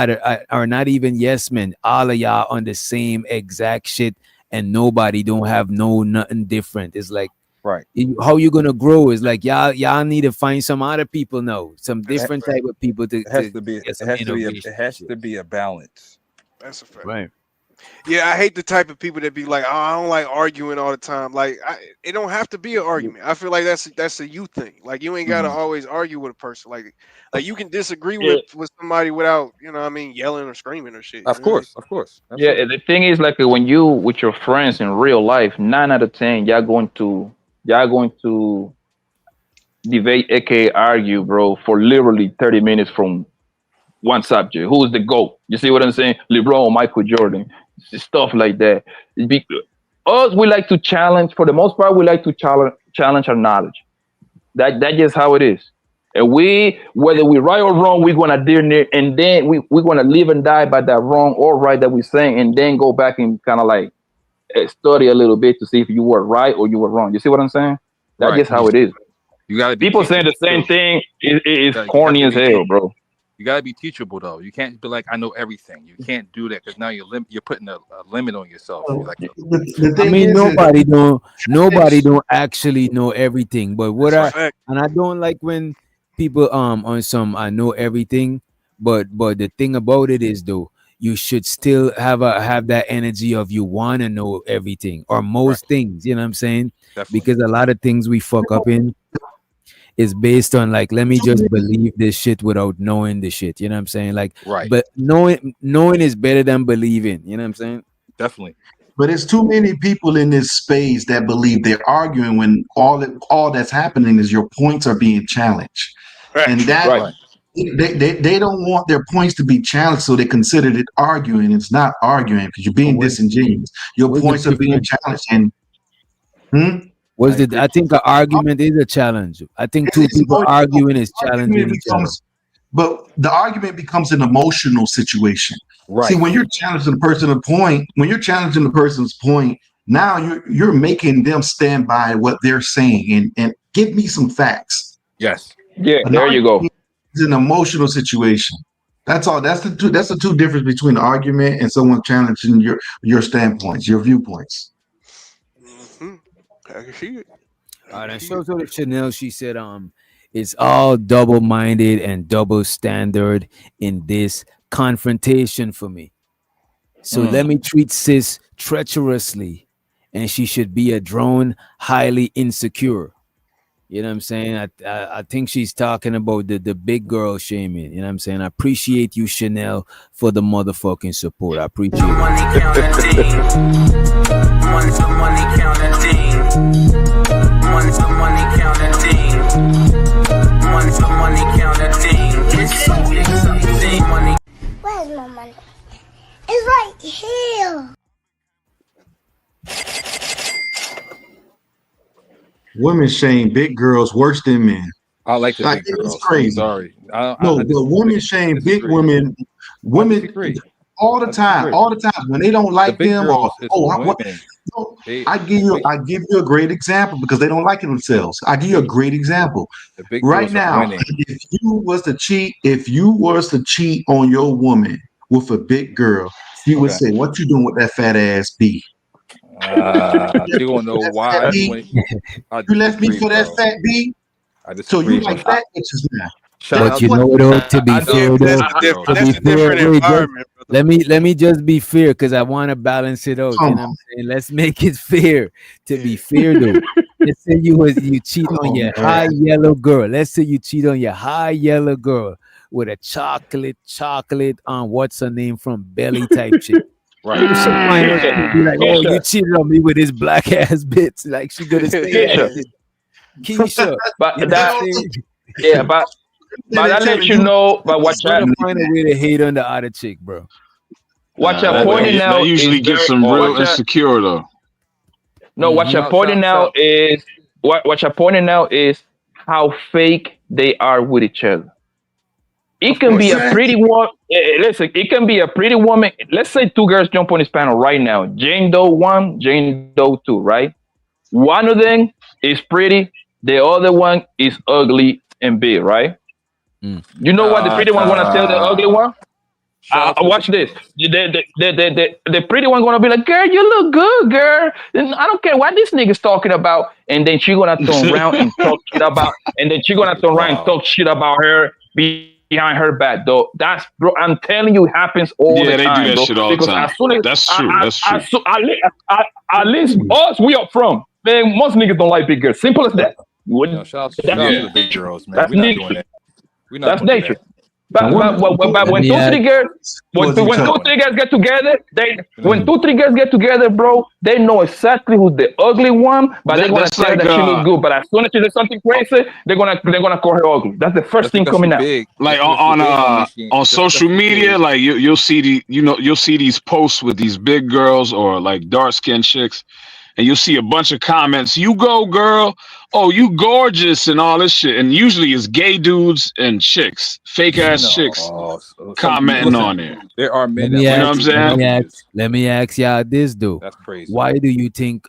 or not even yes men, all of y'all on the same exact shit, and nobody don't have nothing different. It's like, right, how you gonna grow? Is like y'all need to find some other people now, some different type of people to It has to be. get some It innovation. has to be a balance. That's a fact. Right. Yeah, I hate the type of people that be like, oh, I don't like arguing all the time. Like, it don't have to be an argument. I feel like that's a you thing. Like, you ain't gotta always argue with a person. Like you can disagree with somebody without, you know what I mean, yelling or screaming or shit. Of course, of course. Yeah, Absolutely. the thing is, like, when you with your friends in real life, 9 out of 10, y'all going to debate, aka argue, bro, for literally 30 minutes from one subject. Who is the GOAT? You see what I'm saying? LeBron, Michael Jordan, stuff like that. Us, we like to challenge. For the most part, we like to challenge our knowledge. That's just how it is. And we, whether we right or wrong, we're gonna dear near, and then we're gonna live and die by that wrong or right that we're saying, and then go back and kind of like study a little bit to see if you were right or you were wrong. You see what I'm saying? That's Right. just how it is. You gotta be People saying the same thing is corny as hell, bro. You gotta be teachable though. You can't be like, I know everything. You can't do that, because now you're putting a limit on yourself. You're like, I mean, nobody don't actually know everything. But what I don't like when people on some I know everything, but the thing about it is though, you should still have that energy of you want to know everything or most things. You know what I'm saying? Definitely. Because a lot of things we fuck up in is based on like, let me just believe this shit without knowing the shit. You know what I'm saying? Like, right. But knowing is better than believing. You know what I'm saying? Definitely. But it's too many people in this space that believe they're arguing when all that's happening is your points are being challenged, and that they don't want their points to be challenged, so they considered it arguing. It's not arguing because you're being disingenuous. Your points are being challenged, and I think an argument is a challenge. I think two people arguing is challenging each other. But the argument becomes an emotional situation. Right. See, when you're challenging the person's point, now you're making them stand by what they're saying and give me some facts. Yes. Yeah, there you go. It's an emotional situation. That's all. That's the two difference between an argument and someone challenging your standpoints, your viewpoints. I can see it. All right, and shows to Chanel, she said, it's all double-minded and double standard in this confrontation for me. So let me treat sis treacherously, and she should be a drone, highly insecure. You know what I'm saying? I think she's talking about the big girl shaming. You know what I'm saying? I appreciate you, Chanel, for the motherfucking support. I appreciate it. Money counting team. Money counting team. Money counting team. It's so exciting. Money. Where's my money? It's right here. Women shame big girls worse than men. I like the big girls. It's crazy. Sorry. But women shame big women. Women all the time. All the time when they don't like them. I give you a great example because they don't like it themselves. I give you a great example. Right now, if you was to cheat on your woman with a big girl, she would say, "What you doing with that fat ass B?" You don't know why. You left me for that fat B. So you like fat bitches now. But you know what? To be fair, let me just be fair because I want to balance it out. You know what I'm saying? Let's make it fair. To be fair, though, let's say you cheat on your high yellow girl. Let's say you cheat on your high yellow girl with a chocolate on what's her name from Belly type chick. Right. Be like, oh, you cheated on me with this black ass bitch. Like she gonna say Keisha. But But I let you know. But what Trying I to find a way to hate on the other chick, bro. what you're pointing that out usually is gets very. them real What you're, insecure though. no, what you're pointing out is what you're pointing out is how fake they are with each other. It can be a pretty woman. Listen, it can be a pretty woman. Let's say two girls jump on this panel right now. Jane Doe 1, Jane Doe 2, right? One of them is pretty. The other one is ugly and big, right? You know what the pretty one gonna tell the ugly one? Watch this. The pretty one gonna be like, "Girl, you look good, girl. And I don't care what this nigga's talking about." And then she gonna turn around and talk shit about. And then she gonna turn around and talk shit about her behind her back, though. That's bro. I'm telling you, it happens all the Yeah, they time, do that bro. shit all the Because time. as soon as That's true. That's true. at least us, we up front. Man, most niggas don't like big girls. Simple as that. No, shout out to the big girls, man. We're not doing that. We're not That's gonna do nature. that. But when two, three girls, when two, three girls get together, when two, three girls get together, bro, they know exactly who's the ugly one, but they're gonna tell her that she looks good. But as soon as she does something crazy, they're gonna call her ugly. That's the first thing coming out. Like on social media, like you'll see you'll see these posts with these big girls or like dark skinned chicks, and you'll see a bunch of comments. You go, girl. Oh, you gorgeous and all this shit. And usually it's gay dudes and chicks, fake ass chicks, commenting on there. There are men. You know what I'm saying? Let me ask y'all this though. That's crazy. Why do you think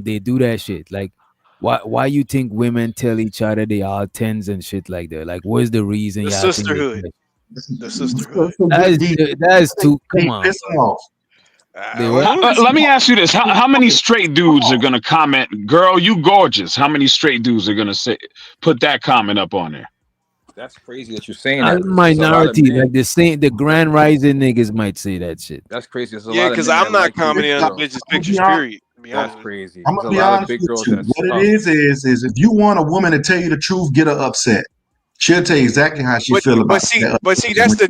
they do that shit? Like, why you think women tell each other they are tens and shit like that? Like, what's the reason? The y'all sisterhood. think The sisterhood. that is too. Come on. Let me ask you this: how many straight dudes are gonna comment, "Girl, you gorgeous"? How many straight dudes are gonna put that comment up on there? That's crazy that you're saying A that. minority, like the Grand Rising niggas might say that shit. That's crazy. There's a Yeah, lot of because men I'm that not like commenting on girls. bitches' pictures, period. To be That's honest. crazy. I'm There's gonna a be lot of honest big with girls you. that's What it is if you want a woman to tell you the truth, get her upset. She'll tell you exactly how she feel about that. But see, that's the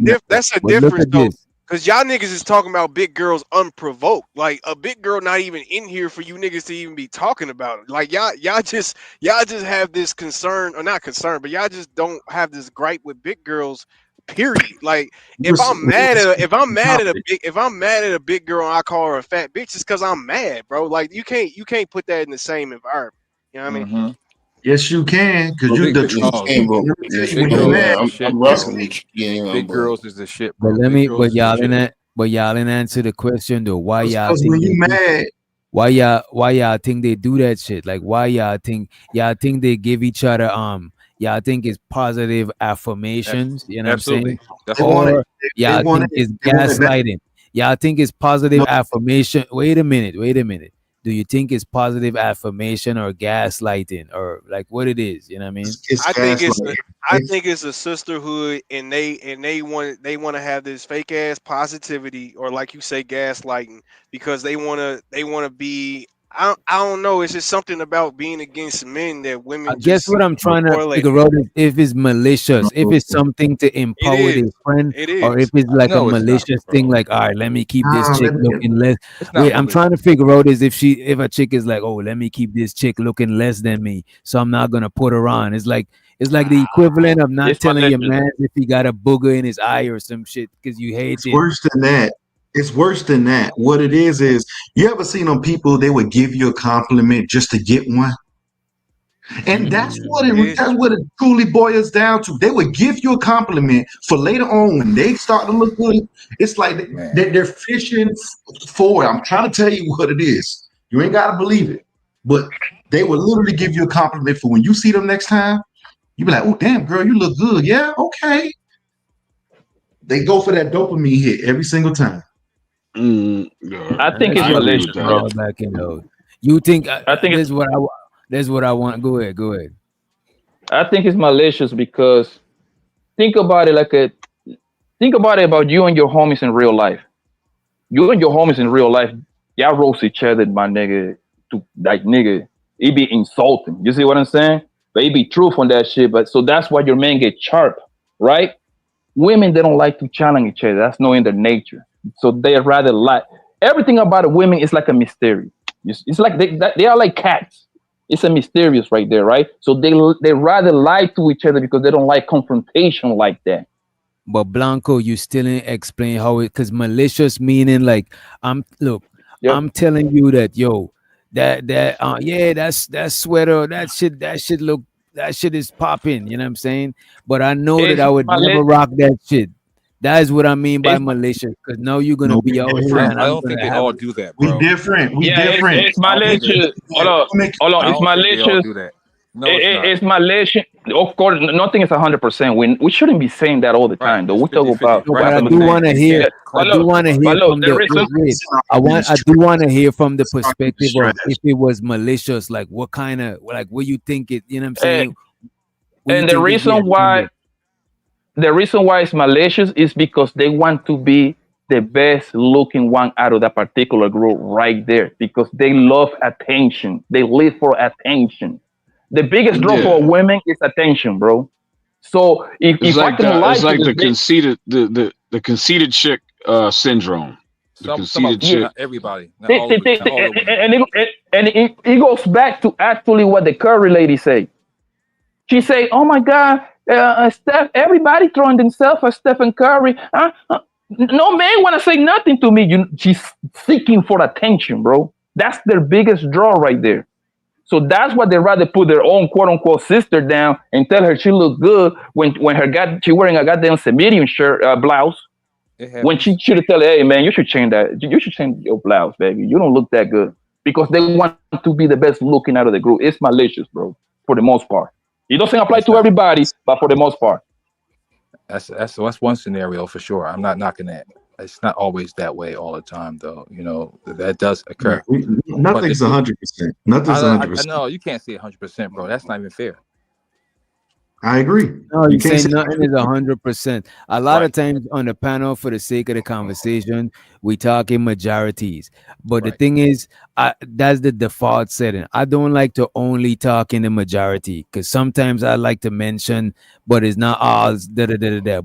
difference though. Cause y'all niggas is talking about big girls unprovoked. Like a big girl not even in here for you niggas to even be talking about it. Like y'all just have this concern, or not concern, but y'all just don't have this gripe with big girls. Period. Like if I'm mad at a big girl and I call her a fat bitch, it's because I'm mad, bro. Like you can't put that in the same environment. You know what I mean? Yes, you can, because you the truth. I'm wrestling with you. Big girls is the shit, But bro. let Big me, girls is the shit. but y'all didn't answer the question though. Why y'all Because think when you they do- mad, why y'all think they do that shit? Like why y'all think they give each other y'all think it's positive affirmations, you know Absolutely. what I'm saying? Or y'all think it's gaslighting. Y'all think it's positive affirmation. Wait a minute. Do you think it's positive affirmation or gaslighting or like what it is? You know what I mean? I think it's a sisterhood, and they want to have this fake ass positivity, or like you say, gaslighting, because they want to be. I don't know. It's just something about being against men that women. I guess what I'm trying to correlate. figure out is if it's malicious, if it's something to empower their friend, or if it's like a malicious thing, like, all right, let me keep this chick looking less. Wait, I'm trying to figure out is if a chick is like, oh, let me keep this chick looking less than me, so I'm not gonna put her on. It's like the equivalent of not telling your man if he got a booger in his eye or some shit because you hate it. worse than that. It's worse than that. What it is you ever seen them people, they would give you a compliment just to get one? And that's what it truly boils down to. They would give you a compliment for later on when they start to look good. It's like they're fishing for it. I'm trying to tell you what it is. You ain't got to believe it. But they would literally give you a compliment for when you see them next time. You be like, oh, damn, girl, you look good. Yeah, okay. They go for that dopamine hit every single time. I think it's malicious, bro. You think? I think this is what I want. Go ahead. I think it's malicious because think about it about you and your homies in real life. You and your homies in real life, y'all roast each other, my nigga. It be insulting. You see what I'm saying? But it be truth on that shit. But so that's why your men get sharp, right? Women, they don't like to challenge each other. That's not in their nature. So they rather everything about the women is like a mystery. It's like they are like cats. It's a mysterious right there, right? So they rather lie to each other because they don't like confrontation like that. But Blanco, you still didn't explain how it, because malicious meaning like I'm telling you that that sweater, that shit is popping, you know what I'm saying? But I know that It's I would never rock that shit. That is what I mean by it's malicious, because now you're gonna No, be we out different. here I and I'm don't think gonna they have all do that, We bro. different. We yeah, different. it's I don't think they, malicious. Hold on, I it's don't think they all malicious. do that. No, it's not. It's malicious. Of course, nothing is 100%. We shouldn't be saying that all the Right. time, though. It's We talk 50-50. about no, Right. but That's I what do I'm saying. want to You hear. can't but I do look, want to but hear look, from the the reason. I do want to hear from the perspective of if it was malicious, like what kind of, like what you think it, you know what I'm saying? What you And the think it be reason why it's malicious is because they want to be the best looking one out of that particular group right there, because they love attention. They live for attention. The biggest draw Yeah. for women is attention, bro. So if I can lie It's to like this the bitch, conceited the conceited chick syndrome. The Some of conceited them, yeah, chick. not everybody, not all of it, not all the women. and it goes back to actually what the Curry lady said. She say, "Oh my God, Steph! Everybody throwing themselves at Stephen Curry. No man want to say nothing to me. She's seeking for attention, bro. That's their biggest draw right there. So that's why they rather put their own quote unquote sister down and tell her she look good when she wearing a goddamn Siberian shirt blouse. It When she happens. should have tell her, hey man, you should change that. You should change your blouse, baby. You don't look that good, because they want to be the best looking out of the group. It's malicious, bro, for the most part. It doesn't apply to everybody, but for the most part. That's one scenario for sure. I'm not knocking that. It's not always that way all the time, though. You know, that does occur. Nothing's 100%. Nothing's I 100%. know you can't say 100%, bro. That's not even fair. I agree. No, You you can't say say nothing is 100%. A lot of times on the panel, for the sake of the conversation, we talk in majorities. But the thing is, that's the default setting. I don't like to only talk in the majority, because sometimes I like to mention, but it's not all da da da da da.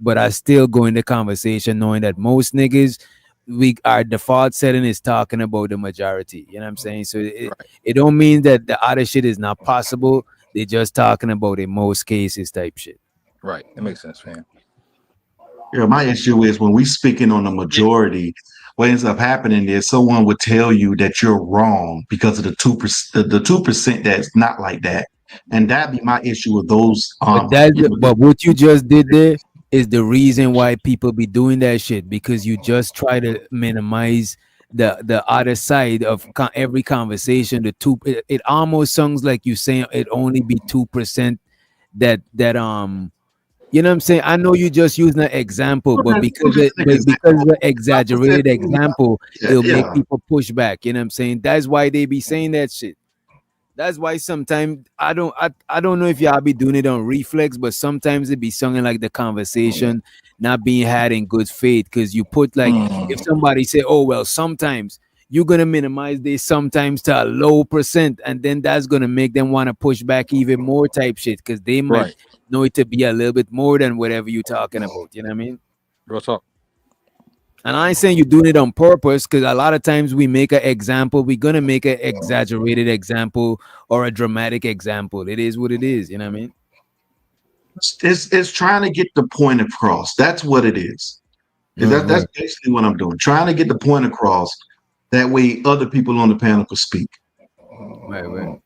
But I still go in the conversation knowing that most niggas, our default setting is talking about the majority. You know what I'm saying? So it don't mean that the other shit is not possible. They're just talking about in most cases type shit. Right. It makes sense, man. Yeah, my issue is when we speaking on the majority, what ends up happening is someone would tell you that you're wrong because of the 2%, the 2% that's not like that. And that'd be my issue with those. But what you just did there is the reason why people be doing that shit, because you just try to minimize the other side of every conversation. It almost sounds like you saying it only be 2% that you know what I'm saying? I know you just using an example, but because it's an exaggerated example, it'll make people push back. You know what I'm saying? That's why they be saying that shit. That's why sometimes I don't know if y'all be doing it on reflex, but sometimes it be sounding like the conversation not being had in good faith, because you put like if somebody say, oh well, sometimes you're gonna minimize this sometimes to a low percent, and then that's gonna make them want to push back even more type shit, because they might know it to be a little bit more than whatever you're talking about. You know what I mean? Real talk. And I ain't saying you're doing it on purpose, because a lot of times we make an example, we're gonna make an exaggerated example or a dramatic example. It is what it is, you know what I mean? It's trying to get the point across. That's what it is. That's basically what I'm doing. Trying to get the point across. That way other people on the panel could speak. Right.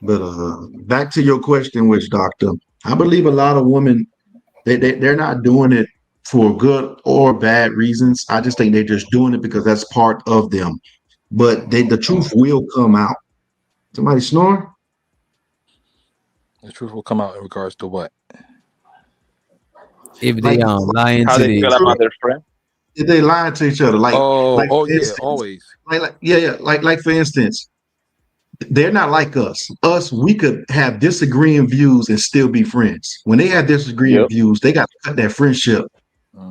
But back to your question, Witch Doctor. I believe a lot of women, they're not doing it for good or bad reasons. I just think they're just doing it because that's part of them. But the truth will come out. Somebody snore? The truth will come out in regards to what? If they lying how to they feel about their friend. If they lying to each other, like yeah, always. Like for instance, they're not like us. We could have disagreeing views and still be friends. When they have disagreeing views, they got to cut that friendship.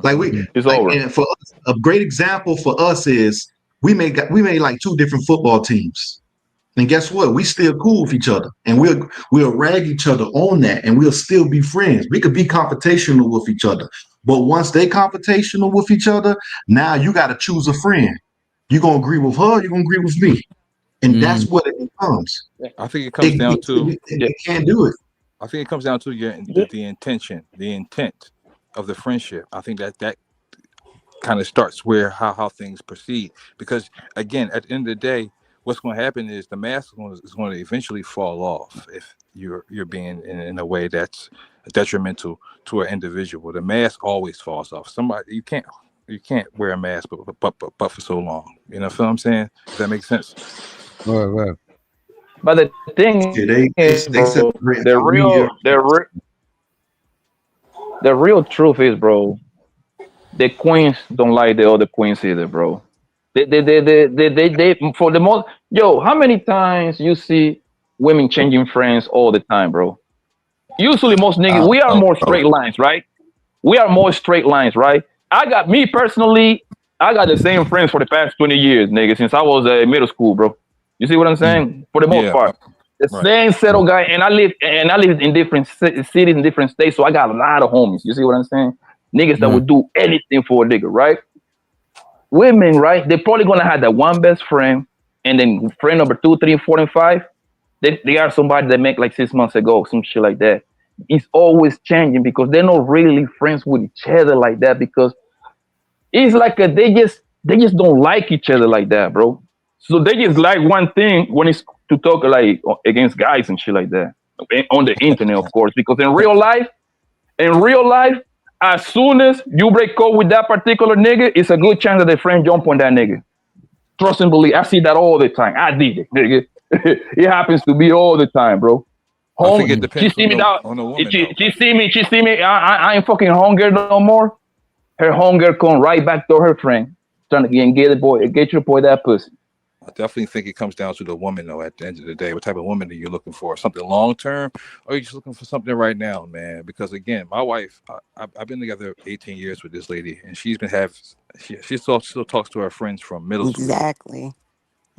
Like it's over. And for us, a great example for us is we made like two different football teams. And guess what? We still cool with each other, and we'll rag each other on that, and we'll still be friends. We could be confrontational with each other, but once they confrontational with each other, now you got to choose a friend. You gonna agree with her? You gonna agree with me? and that's what it becomes. I think it comes down to It can't do it. I think it comes down to the intention, the intent of the friendship. I think that kind of starts where how things proceed. Because again, at the end of the day, what's going to happen is the mask is going to eventually fall off if you're being in a way that's detrimental to an individual. The mask always falls off. Somebody you can't wear a mask but for so long. You know what I'm saying? Does that make sense? Right. But the thing is, they bro, separate after 3 years. the real truth is, bro, the queens don't like the other queens either, bro. They for the most, yo, how many times you see women changing friends all the time, bro? Usually, most niggas, we are more straight lines, right? We are more straight lines, right? Me personally, I got the same friends for the past 20 years, nigga, since I was middle school, bro. You see what I'm saying? For the most part, the same set of guy, and I live in different cities in different states, so I got a lot of homies. You see what I'm saying? Niggas that would do anything for a nigga, right? Women, right? They're probably gonna have that one best friend, and then friend number 2, 3, 4, and 5. They are somebody that met like 6 months ago, some shit like that. It's always changing because they're not really friends with each other like that because it's like they just don't like each other like that, bro. So they just like one thing when it's to talk like against guys and shit like that on the internet, of course. Because in real life, as soon as you break up with that particular nigga, it's a good chance that the friend jump on that nigga. Trust and believe. I see that all the time. I did it, nigga. It happens to me all the time, bro. I think it depends She see me down. on the woman. She see me. I ain't fucking hunger no more. Her hunger come right back to her friend, trying to get your boy that pussy. I definitely think it comes down to the woman, though. At the end of the day, what type of woman are you looking for? Something long term, or are you just looking for something right now, man? Because again, my wife, I've been together 18 years with this lady, and she still talks to her friends from middle school. Exactly.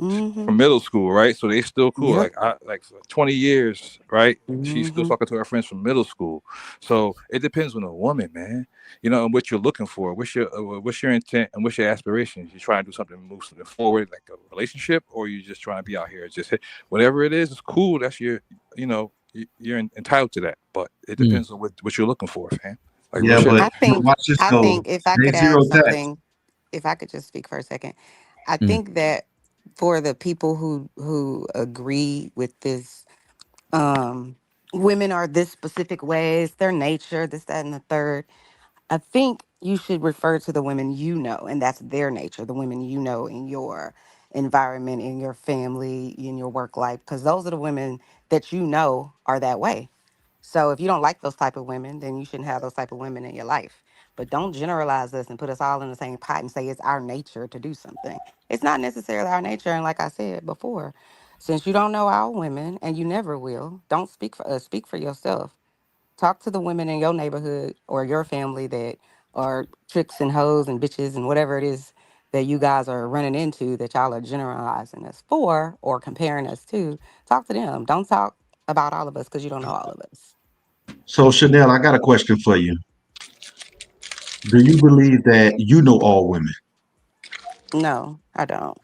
Mm-hmm. From middle school, right? So they still cool. Yep. Like for 20 years, right? She's still Mm-hmm. talking to her friends from middle school. So it depends on the woman, man. You know, and what you're looking for. What's your intent and what's your aspirations? You trying to do something, move something forward, like a relationship, or you just trying to be out here just hit whatever it is. It's cool. That's you're entitled to that. But it depends on what you're looking for, man. Like Yeah, but I think watch this though. if I Day could add zero tax. something, if I could just speak for a second, I think that for the people who agree with this, women are this specific way, it's their nature, this, that, and the third. I think you should refer to the women you know, and that's their nature, the women you know in your environment, in your family, in your work life, because those are the women that you know are that way. So if you don't like those type of women, then you shouldn't have those type of women in your life. But don't generalize us and put us all in the same pot and say it's our nature to do something. It's not necessarily our nature. And like I said before, since you don't know our women and you never will, don't speak for us, speak for yourself. Talk to the women in your neighborhood or your family that are tricks and hoes and bitches and whatever it is that you guys are running into that y'all are generalizing us for or comparing us to. Talk to them. Don't talk about all of us because you don't know all of us. So Chanel, I got a question for you. Do you believe that you know all women? No, I don't.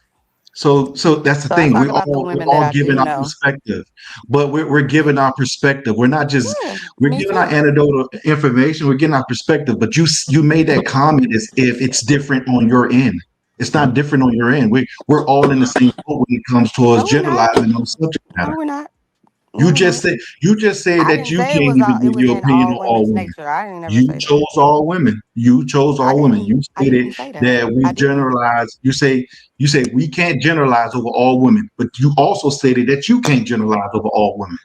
So that's the So I thing. talk We're about the all we're women that all I do giving our know. perspective, but we're giving our perspective. We're not just Yeah, we're me giving our too. anecdotal information. We're getting our perspective. But you made that comment as if it's different on your end. It's not different on your end. We're all in the same boat when it comes to us No, we're not. generalizing on subject No, matter. we're not. You No, we're just not. said you just said I that didn't you say can't even it give was your in opinion all on all women's women. nature. I didn't never You say that. chose all women. You chose all women. You I didn't stated say that. that I we didn't. generalize. You say we can't generalize over all women, but you also stated that you can't generalize over all women.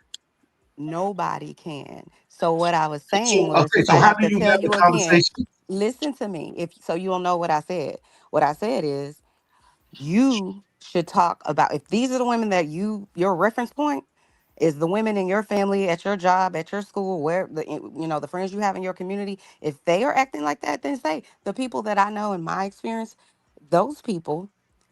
Nobody can. So what I was So saying was, okay, since so I how have do to you tell have the you again, conversation? listen to me. If so, you don't know what I said. What I said is you should talk about if these are the women that your reference point is the women in your family, at your job, at your school, where the friends you have in your community. If they are acting like that, then say the people that I know in my experience, those people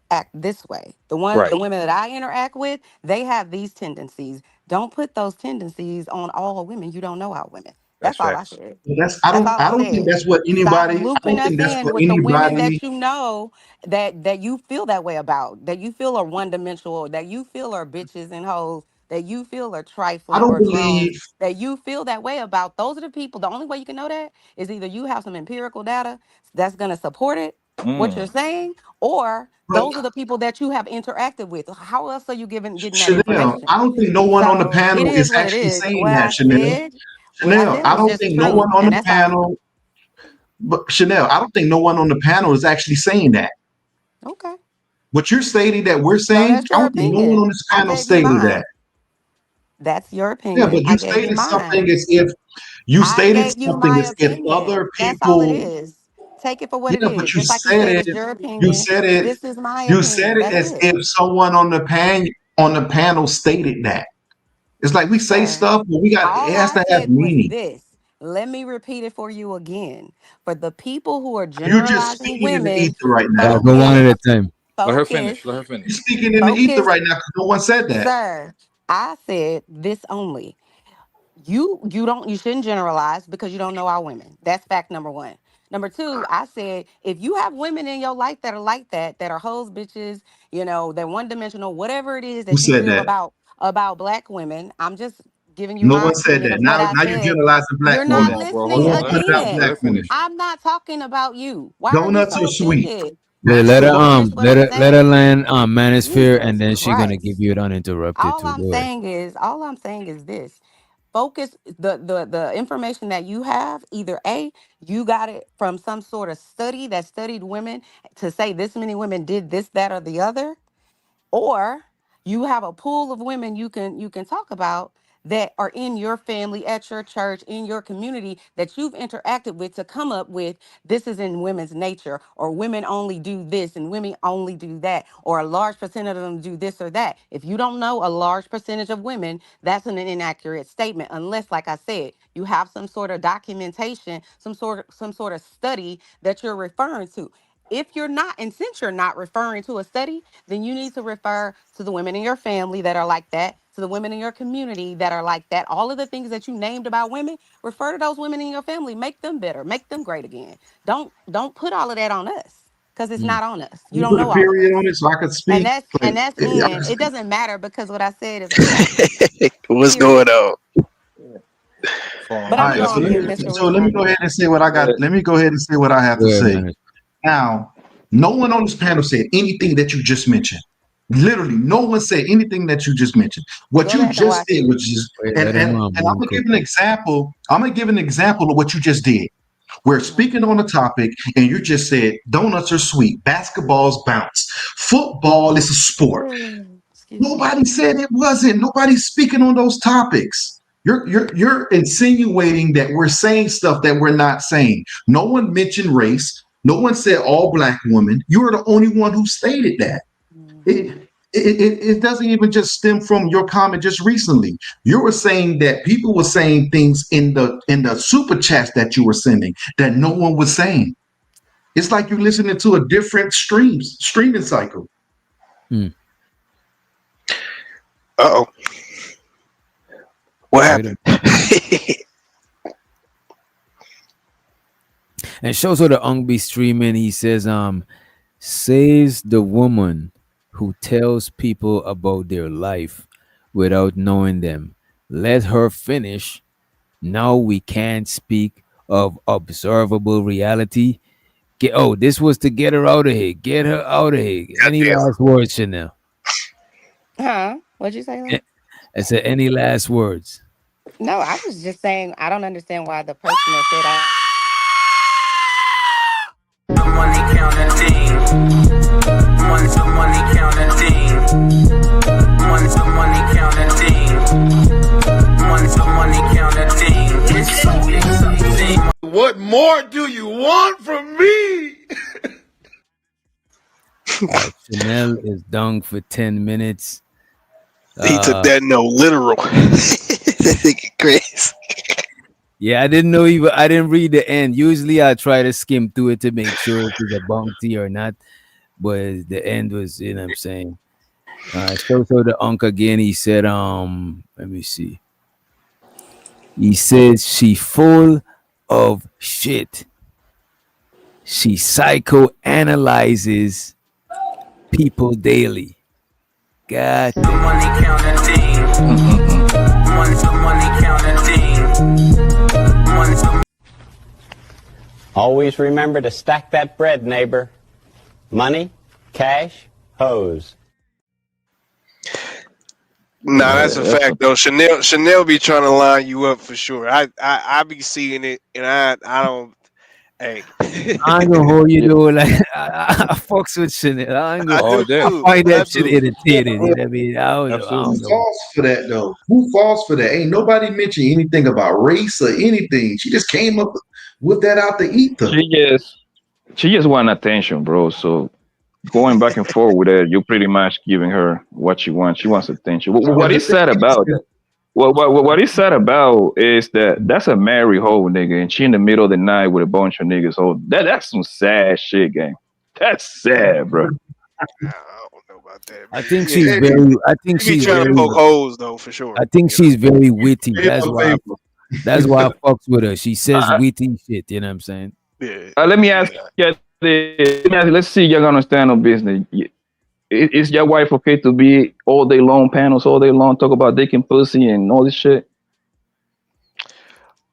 act this way. Right. The women that I interact with, they have these tendencies. Don't put those tendencies on all women. You don't know all women. That's all I said. That's I That's don't all I I don't think said. that's what Stop anybody. I looping don't us think that's in what with the women anybody. that you know that you feel that way about, that you feel are one dimensional, that you feel are bitches and hoes, that you feel are I trifling don't or drones, believe. that you feel that way about. Those are the people. The only way you can know that is either you have some empirical data that's going to support it, what you're saying, or But those are the people that you have interacted with. How else are you getting that Chanel, information? I don't think no one on the So it panel is is what it actually is. saying that, Chanel. What I Chanel, said I was don't just think no one true, on and the that's all. panel, but Chanel, I don't think no one on the panel is actually saying that. Okay. What you're stating that we're So saying, that's I your don't think no one on opinion. this I panel gave you stated that. mine. That's your Yeah, opinion. but I you gave you stated something mine. as if you I stated gave you something my as if opinion. other That's all it people. is. Take it for what it Yeah, is. but you Just like you said said, it. it's your You opinion. said it. This is my You said opinion. it That's as it. if someone on the panel stated that. It's like we say Sir, stuff, but it all has I to have said was meaning. this. Let me repeat it for you again. For the people who are You're just generalizing speaking in the women, ether right now. Yeah, go one at focus, a time. Let her finish. focus, Let her finish. You're speaking in the ether focus. right now because no one said that. Sir, I said this only. You shouldn't generalize because you don't know our women. That's fact number one. Number two, I said if you have women in your life that are like that, that are hoes, bitches, they're one dimensional, whatever it is Who that you said feel that? about black women. I'm just giving you No my one said opinion that. of what I Now you're said. generalizing black You're Hold not women. on, bro. No listening Hold one on. said about again. Let black her women. finish. I'm not talking about you. Why are you Donuts so are sweet. offended? Yeah, Let let me her finish what I'm let her saying. land manosphere, and Jesus then she gonna give Christ. you it uninterrupted too. Go ahead. All I'm saying is this. Focus the information that you have. Either A, you got it from some sort of study that studied women to say this many women did this, that, or the other, or you have a pool of women you can talk about that are in your family, at your church, in your community, that you've interacted with to come up with this is in women's nature, or women only do this and women only do that, or a large percentage of them do this or that. If you don't know a large percentage of women, that's an inaccurate statement, unless, like I said, you have some sort of documentation, some sort of study that you're referring to. If you're not, and since you're not referring to a study, then you need to refer to the women in your family that are like that, to the women in your community that are like that. All of the things that you named about women, refer to those women in your family. Make them better. Make them great again. Don't put all of that on us because it's Mm. not on us. You You don't put a know all of period us. on it so I could And speak. that's Like and that's I in. could It speak. doesn't matter because what I said is a fact. What's going Period. on? But All I'm gonna right, go so on let me mute, Mr. so let me Wisdom. go ahead and say what I got. Let me go ahead and say what I have Go to ahead, say. man. Now, no one on this panel said anything that you just mentioned. Literally, no one said anything that you just mentioned. What Go you back and just watch did, it. which is, Wait, and let him and and I'm man gonna cook. give an example. I'm gonna give an example of what you just did. We're speaking on a topic, and you just said donuts are sweet, basketballs bounce, football is a sport. Excuse me. Nobody said it wasn't. Nobody's speaking on those topics. You're insinuating that we're saying stuff that we're not saying. No one mentioned race. No one said all black women. You're the only one who stated that. It doesn't even just stem from your comment just recently. You were saying that people were saying things in the super chats that you were sending that no one was saying. It's like you're listening to a different streaming cycle. Mm. Uh-oh. What Wait happened? And shows her the Ung be streaming. He says, says the woman who tells people about their life without knowing them. Let her finish. Now we can't speak of observable reality. This was to get her out of here. Get her out of here. Any Goddamn. last words, Chanel? Huh? What'd you say? Lance? I said, any last words? No, I was just saying I don't understand why the person that said I Money counting team. One to money counting team. One to money counting team. One to money counting team. It's something. What more do you want from me? Chanel is done for 10 minutes. He took that no literal. That nigga crazy. Yeah, I didn't read the end. Usually I try to skim through it to make sure if it's a bounty or not. But the end was, you know what I'm saying. So the Unk again, he said, let me see. He says she full of shit. She psychoanalyzes people daily. God damn. Money counting team. Money counting team. Always remember to stack that bread, neighbor. Money, cash, hose. Nah, that's a fact though. Chanel be trying to line you up for sure. I be seeing it, and I don't. Hey, I ain't gonna hold you though. Like I fucks with Chanel. I ain't gonna. I do I too. find I that shit do. entertaining. You know what I mean? I don't know. I Who don't know. falls for that though? Who falls for that? Ain't nobody mentioned anything about race or anything. She just came up with that out the ether. She just want attention, bro. So going back and forth with her, you're pretty much giving her what she wants. She wants attention. What is sad about that? What is sad about is that that's a married hoe, nigga, and she in the middle of the night with a bunch of niggas. So that's some sad shit, gang. That's sad, bro. I don't know about that. I think Yeah. she's very. I think She be she's trying very. to poke holes though, for sure. I think she's very witty. That's why. Yeah. That's why I fucks with her. She says witty shit. You know what I'm saying? Yeah. Let me ask you. Let's see, you're gonna stand on business. Is your wife okay to be all day long panels, all day long, talk about dick and pussy and all this shit?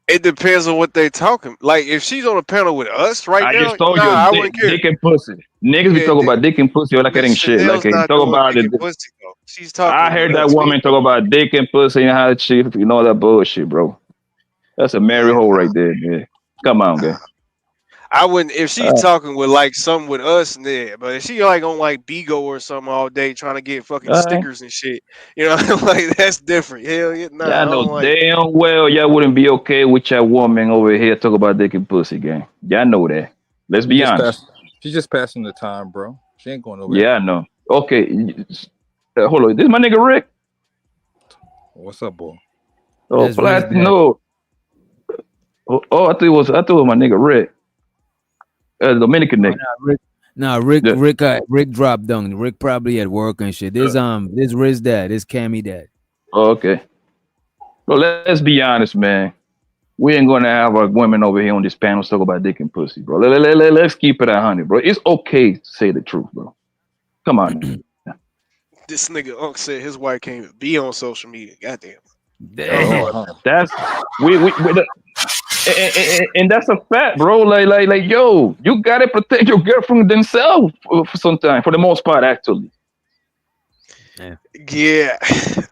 It depends on what they talking. Like if she's on a panel with us right I now, just told nah, I you, wouldn't care. dick and pussy. Niggas be Yeah, talking about dick and pussy or like getting shit. Like Chanel's they not talk doing about dick it. and pussy though. She's talking. I heard with that us. woman talk about dick and pussy and how she, you know, that bullshit, bro. That's a married hoe right there, man. Come on, guy. I wouldn't if she's talking with like something with us, yeah. But if she like on like Bigo or something all day trying to get fucking All right. stickers and shit, you know, like that's different. Hell yeah, nah, I Y'all know don't like. damn well y'all wouldn't be okay with your woman over here talk about dick and pussy, gang. Y'all know that. Let's be honest. She's just passing the time, bro. She ain't going nowhere. Yeah, I know. Okay, hold on. This is my nigga Rick. What's up, boy? Oh, no. Oh, I thought it was my nigga Rick. Dominican nigga. Rick dropped down. Rick probably at work and shit. This Riz dad, this Cammy dad. Oh, okay. Well, let's be honest, man. We ain't gonna have our women over here on this panel talk about dick and pussy, bro. Let's keep it 100, bro. It's okay to say the truth, bro. Come on. This nigga Unc said his wife can't be on social media. Goddamn. Damn. That's and that's a fact, bro. Like, yo, you gotta protect your girlfriend themselves for some time, for the most part, actually. Yeah,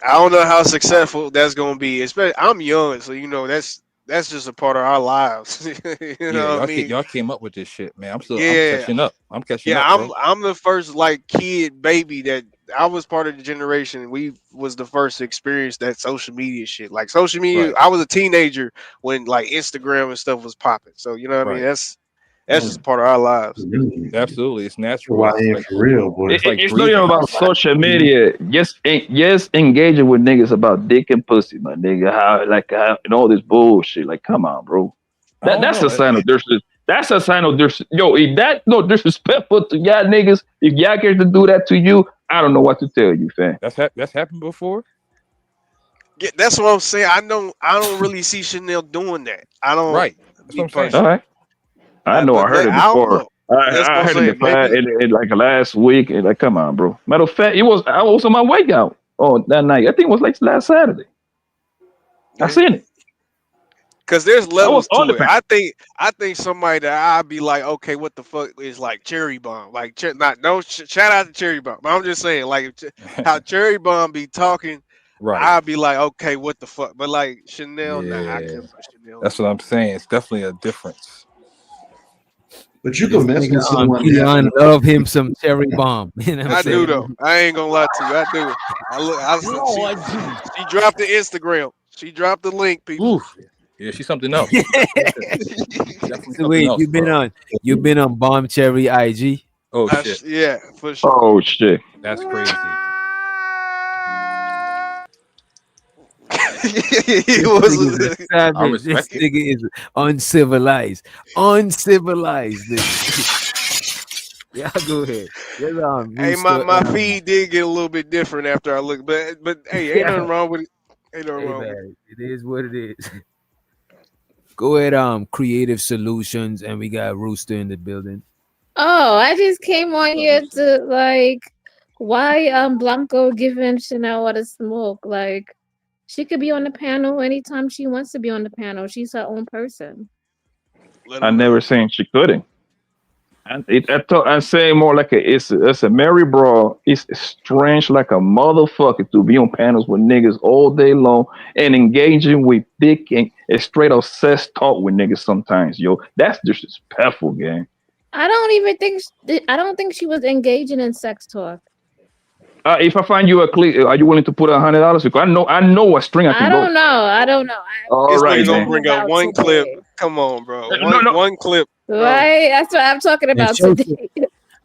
I don't know how successful that's gonna be. Especially, I'm young, so you know that's just a part of our lives. You know what I mean? Y'all came up with this shit, man. I'm Yeah. catching up. I'm catching Yeah, up. Bro. I'm the first like kid baby that I was part of the generation. We was the first to experience that social media shit. Like social media, Right. I was a teenager when like Instagram and stuff was popping. So you know what I mean? That's just a part of our lives. Absolutely, it's natural. Why ain't for real, boy? It's not even about social media. Yes, engaging with niggas about dick and pussy, my nigga. How and all this bullshit. Like, come on, bro. That's a sign of disrespect. That's a sign of disrespect. Yo, if that's no disrespectful to y'all niggas, if y'all get to do that to you, I don't know what to tell you, fam. That's happened before. Yeah, that's what I'm saying. I don't really see Chanel doing that. I don't. Right. That's what I'm saying. All right. I know. I heard it before. I heard it in like last week. And like, come on, bro. Matter of fact, I was on my way out. Oh, that night. I think it was like last Saturday. I seen it. Cause there's levels to it. I think somebody that I'd be like, okay, what the fuck is like Cherry Bomb? Like, shout out to Cherry Bomb. But I'm just saying, like, how Cherry Bomb be talking. Right. I'd be like, okay, what the fuck? But like Chanel, nah, I can't put Chanel. That's what I'm saying. It's definitely a difference. But you can mess with someone. Keon love him some Cherry Bomb. You know what I I'm saying? do though. I ain't gonna lie to you. I do. She dropped the Instagram. She dropped the link, people. Oof. Yeah, she's something else. So wait, you've been on Bomb Cherry IG? Oh shit. Yeah, for sure. Oh shit. That's crazy. This nigga is uncivilized. Uncivilized. Yeah, go ahead. Hey, my feed did get a little bit different after I looked, but hey, ain't nothing wrong with it. Ain't nothing wrong with it. It is what it is. Go ahead, Creative Solutions, and we got Rooster in the building. Oh, I just came on here to like, why Blanco giving Chanel all the smoke? Like, she could be on the panel anytime she wants to be on the panel. She's her own person. Let I him never know. saying she couldn't. And I'm saying more like it's a Mary bro. It's strange like a motherfucker to be on panels with niggas all day long and engaging with dick and straight up sex talk with niggas sometimes, yo. That's disrespectful, gang. I don't even think I don't think she was engaging in sex talk. If I find you a clip, are you willing to put $100? Because I know a string I I can go. don't know. I don't know. All This nigga right, gonna then. bring up About one clip. today. Come on, bro. No, no. One clip. Bro. Right? That's what I'm talking And about shows today.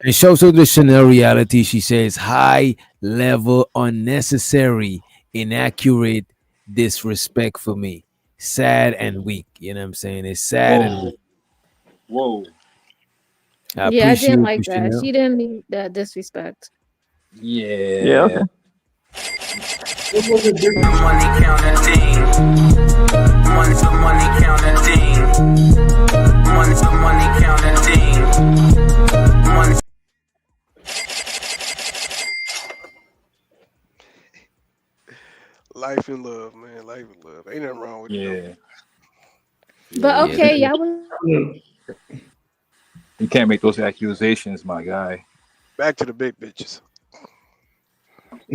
and shows her the Chanel reality. She says high level, unnecessary, inaccurate disrespect for me. Sad and weak. You know what I'm saying? It's sad and weak. Whoa. I Yeah, I appreciate didn't you, like that. Chanel. She didn't need that disrespect. Yeah, okay. Money counting team. Money to money counting team. Money to money counting team. Money. Life and love, man. Life and love. Ain't nothing wrong with it. Yeah. But okay, Yeah. y'all was You can't make those accusations, my guy. Back to the big bitches.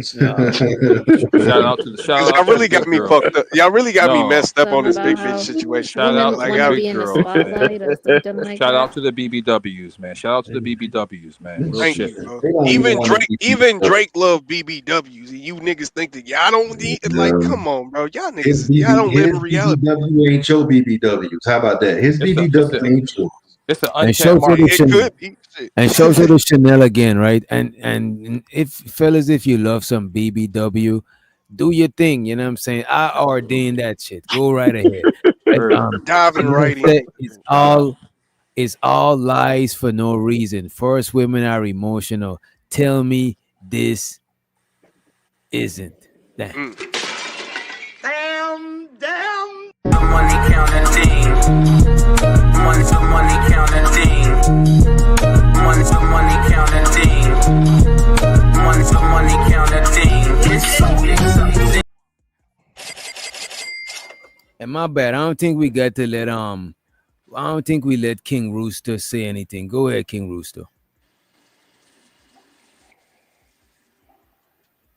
Shout out to the Y'all really got me fucked up. Y'all really got me messed up on talking this about big how bitch situation. Shout bro. out women to Like, want to the be big in the girls, man. spotlight or something like Shout that. out to the BBWs, man. Shout out to the BBWs, man. Real thank shit. you, bro. Even Drake love BBWs, and you niggas think that y'all don't need. Like, come on, bro. Y'all niggas, y'all don't live in reality. BBW ain't your BBWs. How about that? His BBW ain't yours. It's an And untapped shows her market. the Chanel. And shows her the Chanel again, right? And if fellas, if you love some BBW, do your thing. You know what I'm saying? I ordain that shit. Go right ahead. Diving Chanel right said in. it's all lies for no reason. First, women are emotional. Tell me this isn't. Damn. Money counting team. Money to money counting team. Money to money counting team. Money to money counting team. And my bad. I don't think we got to let I don't think we let King Rooster say anything. Go ahead, King Rooster.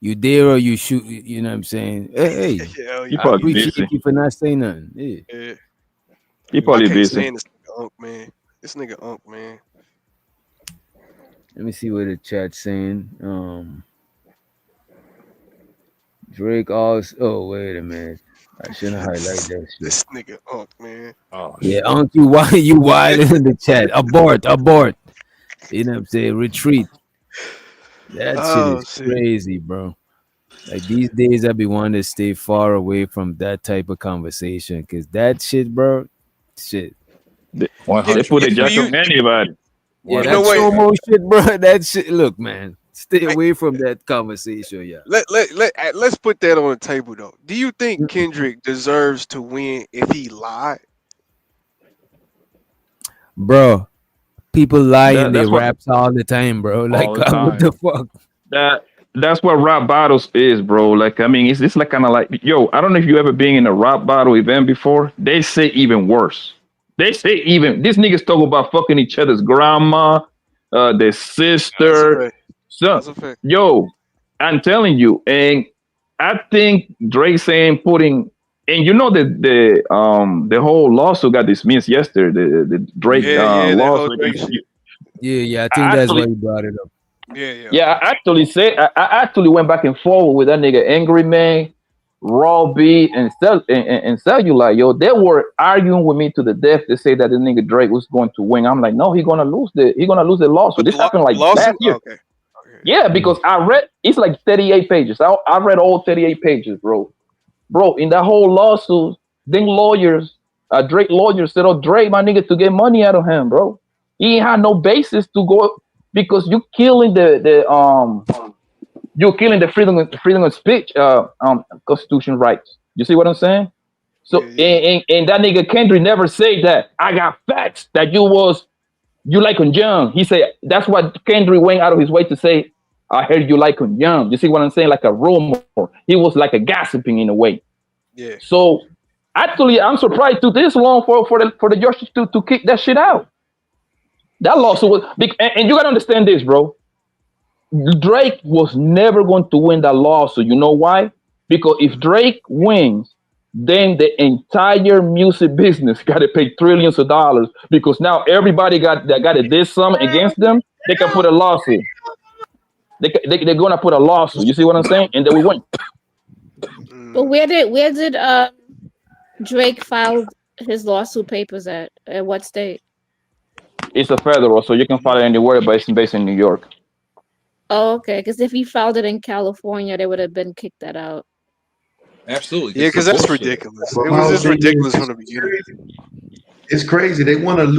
You there or you shoot? You know what I'm saying? Hey, He I probably appreciate busy. you for not saying nothing. Yeah. He I probably can't busy. stand this nigga Unk, man. This nigga Unk, man. Let me see what the chat's saying. Drake also. Oh, wait a minute. I shouldn't highlight that shit. This nigga Unk, man. Oh, Yeah, Unc, you wild in the chat. Abort. You know what I'm saying? Retreat. That shit is crazy, bro. Like these days, I be wanting to stay far away from that type of conversation because that shit, bro, shit. They put a jack on anybody. Yeah, You know that what? slow mo shit, bro. That shit. Look, man, stay away from that conversation, yeah. Let's put that on the table though. Do you think Kendrick deserves to win if he lied? Bro, people lie in their That's what raps all the time, bro. Like, all the what the time. fuck? That's what rap battles is, bro. Like, I mean, it's like kind of like, yo, I don't know if you ever been in a rap battle event before. They say even worse. They say even these niggas talk about fucking each other's grandma, their sister. That's a fact. Yo, I'm telling you, and I think Drake saying putting, and you know the whole lawsuit got dismissed yesterday. The Drake that whole lawsuit. Drake shit. Yeah, I think that's why you brought it up. Yeah, I actually went back and forward with that nigga Angry Man, Raw B, and Cellulite. Yo, they were arguing with me to the death. They say that the nigga Drake was going to win. I'm like, no, he's gonna lose the lawsuit. This happened like last year. Okay. Yeah, because I read it's like 38 pages. I read all 38 pages, bro. Bro, in that whole lawsuit, then lawyers, Drake lawyers said, "Oh, Drake, my nigga, to get money out of him, bro. He ain't had no basis to go because you killing you're killing the freedom of speech, constitution rights. You see what I'm saying? So and that nigga Kendrick never said that. I got facts that you like on young. He said that's what Kendrick went out of his way to say. I heard you like on young. You see what I'm saying? Like a rumor. He was like a gossiping in a way. Yeah. So actually, I'm surprised it took this long for the judge to kick that shit out. That lawsuit was big, and you gotta understand this, bro. Drake was never going to win that lawsuit. You know why? Because if Drake wins, then the entire music business got to pay trillions of dollars because now everybody got a this sum against them. They can put a lawsuit. They're gonna put a lawsuit. You see what I'm saying? And then we win. But where did Drake file his lawsuit papers at? At what state? It's a federal, so you can file it anywhere, but it's based in New York. Oh, okay. Because if he filed it in California, they would have been kicked that out. Absolutely. Yeah, because that's ridiculous. It was just ridiculous from the beginning. It's crazy. They want to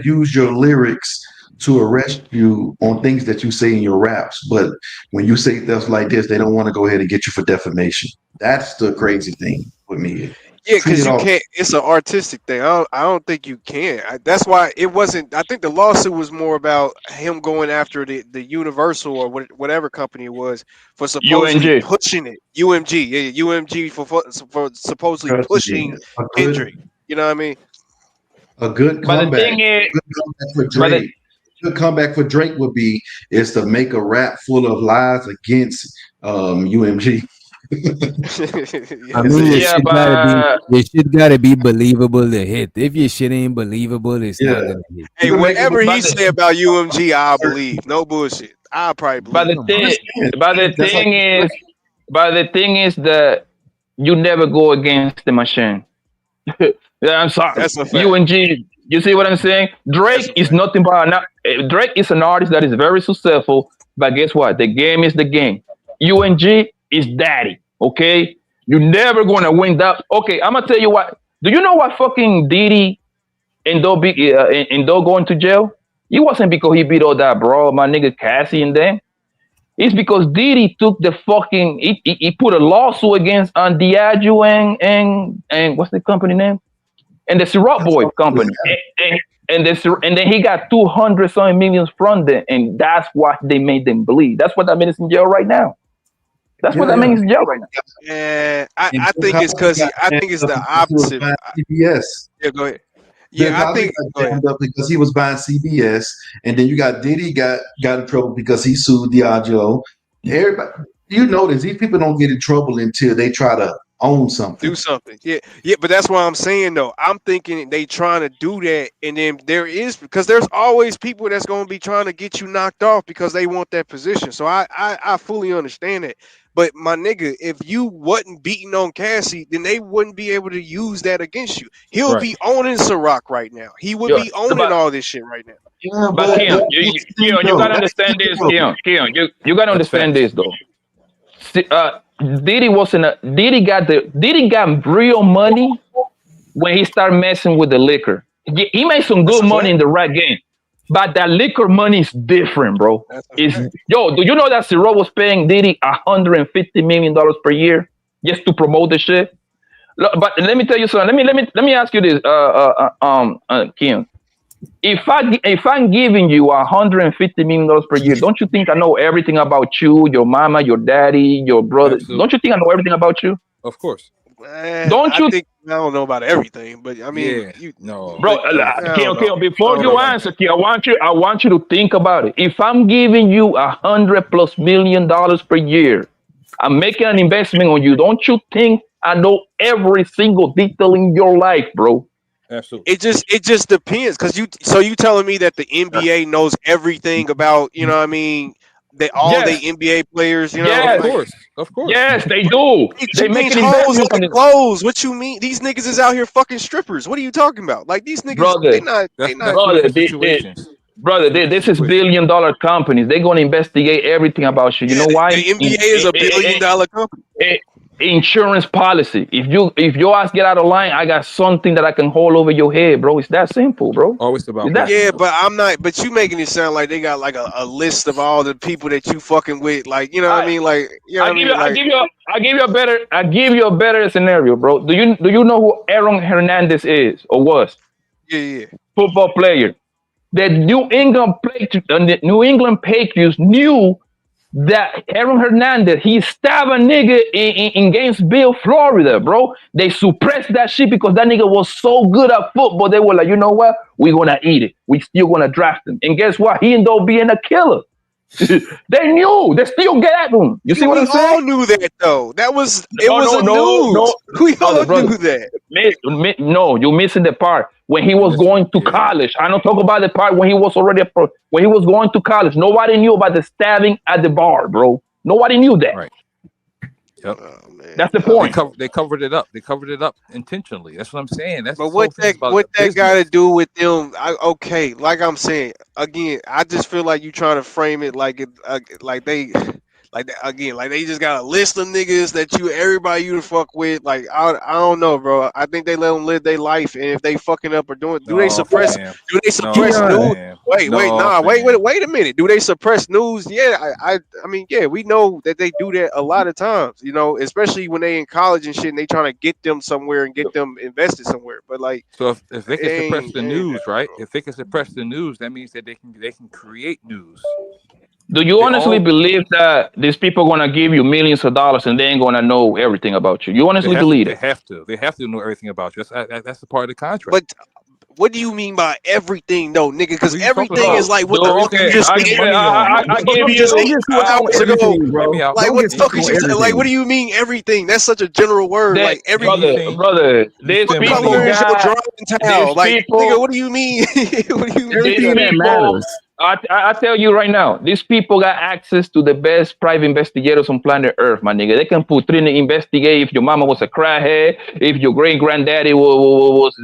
use your lyrics to arrest you on things that you say in your raps. But when you say stuff like this, they don't want to go ahead and get you for defamation. That's the crazy thing with me. Yeah, because you can't. It's an artistic thing. I don't think you can. That's why it wasn't. I think the lawsuit was more about him going after the Universal or whatever company it was for supposedly pushing it. UMG, yeah, UMG for supposedly pushing Kendrick. You know what I mean? A good comeback. Good comeback for Drake would be is to make a rap full of lies against UMG. I mean, your shit gotta be believable to hit. If your shit ain't believable, it's not gonna hit. Hey, whatever he say about UMG, I'll believe. No bullshit. I'll probably believe. But the thing is that you never go against the machine. Yeah, I'm sorry. That's a fact. UMG. You see what I'm saying? Drake is nothing but Drake is an artist that is very successful. But guess what? The game is the game. UMG is daddy. Okay, you're never gonna win that. Okay, I'm gonna tell you what. Do you know what fucking Diddy and Doe going to jail? It wasn't because he beat all that bro, my nigga Cassie and them. It's because Diddy took the fucking he put a lawsuit against Diageo and what's the company name? And the Ciroc Boy company. And then he got 200-something millions from them, and that's what they made them bleed. That's what that means in jail right now. That's what that means in jail right now. Yeah, I think it's because I think it's the opposite. CBS. Yeah, go ahead. Yeah, I think jammed up because he was buying CBS, and then you got Diddy got in trouble because he sued Diageo. Everybody, you notice these people don't get in trouble until they try to own something, do something. Yeah, but that's what I'm saying though. I'm thinking they trying to do that, and then because there's always people that's going to be trying to get you knocked off because they want that position. So I fully understand it. But my nigga, if you wasn't beating on Cassie, then they wouldn't be able to use that against you. He'll be owning Ciroc right now. He would be owning all this shit right now. Yeah, but Keon, you gotta understand this, Keon. You gotta understand this though. Diddy got real money when he started messing with the liquor. He made some good money in the rap game. But that liquor money is different, bro. Do you know that Ciroc was paying Diddy $150 million per year just to promote the shit? But let me tell you something. Let me ask you this, Kim. If I'm giving you $150 million per year, don't you think I know everything about you, your mama, your daddy, your brother? Absolutely. Don't you think I know everything about you? Of course. I don't know about everything, but I mean, bro. Kim, before you answer, Kim, I want you to think about it. If I'm giving you $100+ million per year, I'm making an investment on you. Don't you think I know every single detail in your life, bro? Absolutely. It just depends, because you telling me that the NBA knows everything about, you know what I mean, the NBA players, you know? Yes, of course. Yes, they do. They make hoes with the clothes. What you mean? These niggas is out here fucking strippers. What are you talking about? Like, these niggas, brother, this is $1 billion companies. They're gonna investigate everything about you. You know why? The NBA is a $1 billion company. insurance policy. If your ass get out of line, I got something that I can hold over your head, bro. It's that simple, bro. Always about It's Yeah, but I'm not. But you making it sound like they got like a list of all the people that you fucking with. Like, you know what I mean? Like, you know what I mean? Like, I give you a better scenario, bro. Do you know who Aaron Hernandez is or was? yeah. Football player. The New England Patriots knew that Aaron Hernandez, he stabbed a nigga in Gainesville, Florida, bro. They suppressed that shit because that nigga was so good at football. They were like, you know what? We're gonna eat it. We still gonna draft him. And guess what? He ended up being a killer. They knew. They still get at him. You see what I'm saying? We all knew that though. That was news. We all knew that. No, you're missing the part when he was going to college. I don't talk about the part when he was already when he was going to college. Nobody knew about the stabbing at the bar, bro. Nobody knew that. Right. Yep. That's the point. They covered it up. They covered it up intentionally. That's what I'm saying. That's But what that got to do with them? Okay, like I'm saying again, I just feel like you trying to frame it like they just got a list of niggas that everybody you to fuck with. Like I don't know, bro. I think they let them live their life, and if they fucking up or do they suppress? Do they suppress news? Wait a minute. Do they suppress news? Yeah, I mean, yeah, we know that they do that a lot of times. You know, especially when they in college and shit, and they trying to get them somewhere and get them invested somewhere. But like, so if they can suppress the news, right? If they can suppress the news, that means that they can create news. Do you honestly believe that these people are gonna give you millions of dollars and they ain't gonna know everything about you? You honestly believe it? They have to know everything about you. That's a part of the contract. But what do you mean by everything, though, nigga? Because everything is like what the fuck you just I give you. Like what the fuck is you? Like what do you mean everything? That's such a general word. Like everything, brother. These people color is your drawing towel. Like nigga, what do you mean? What do you mean? Everything that matters. I tell you right now, these people got access to the best private investigators on planet Earth, my nigga. They can put in and investigate if your mama was a crackhead, if your great granddaddy was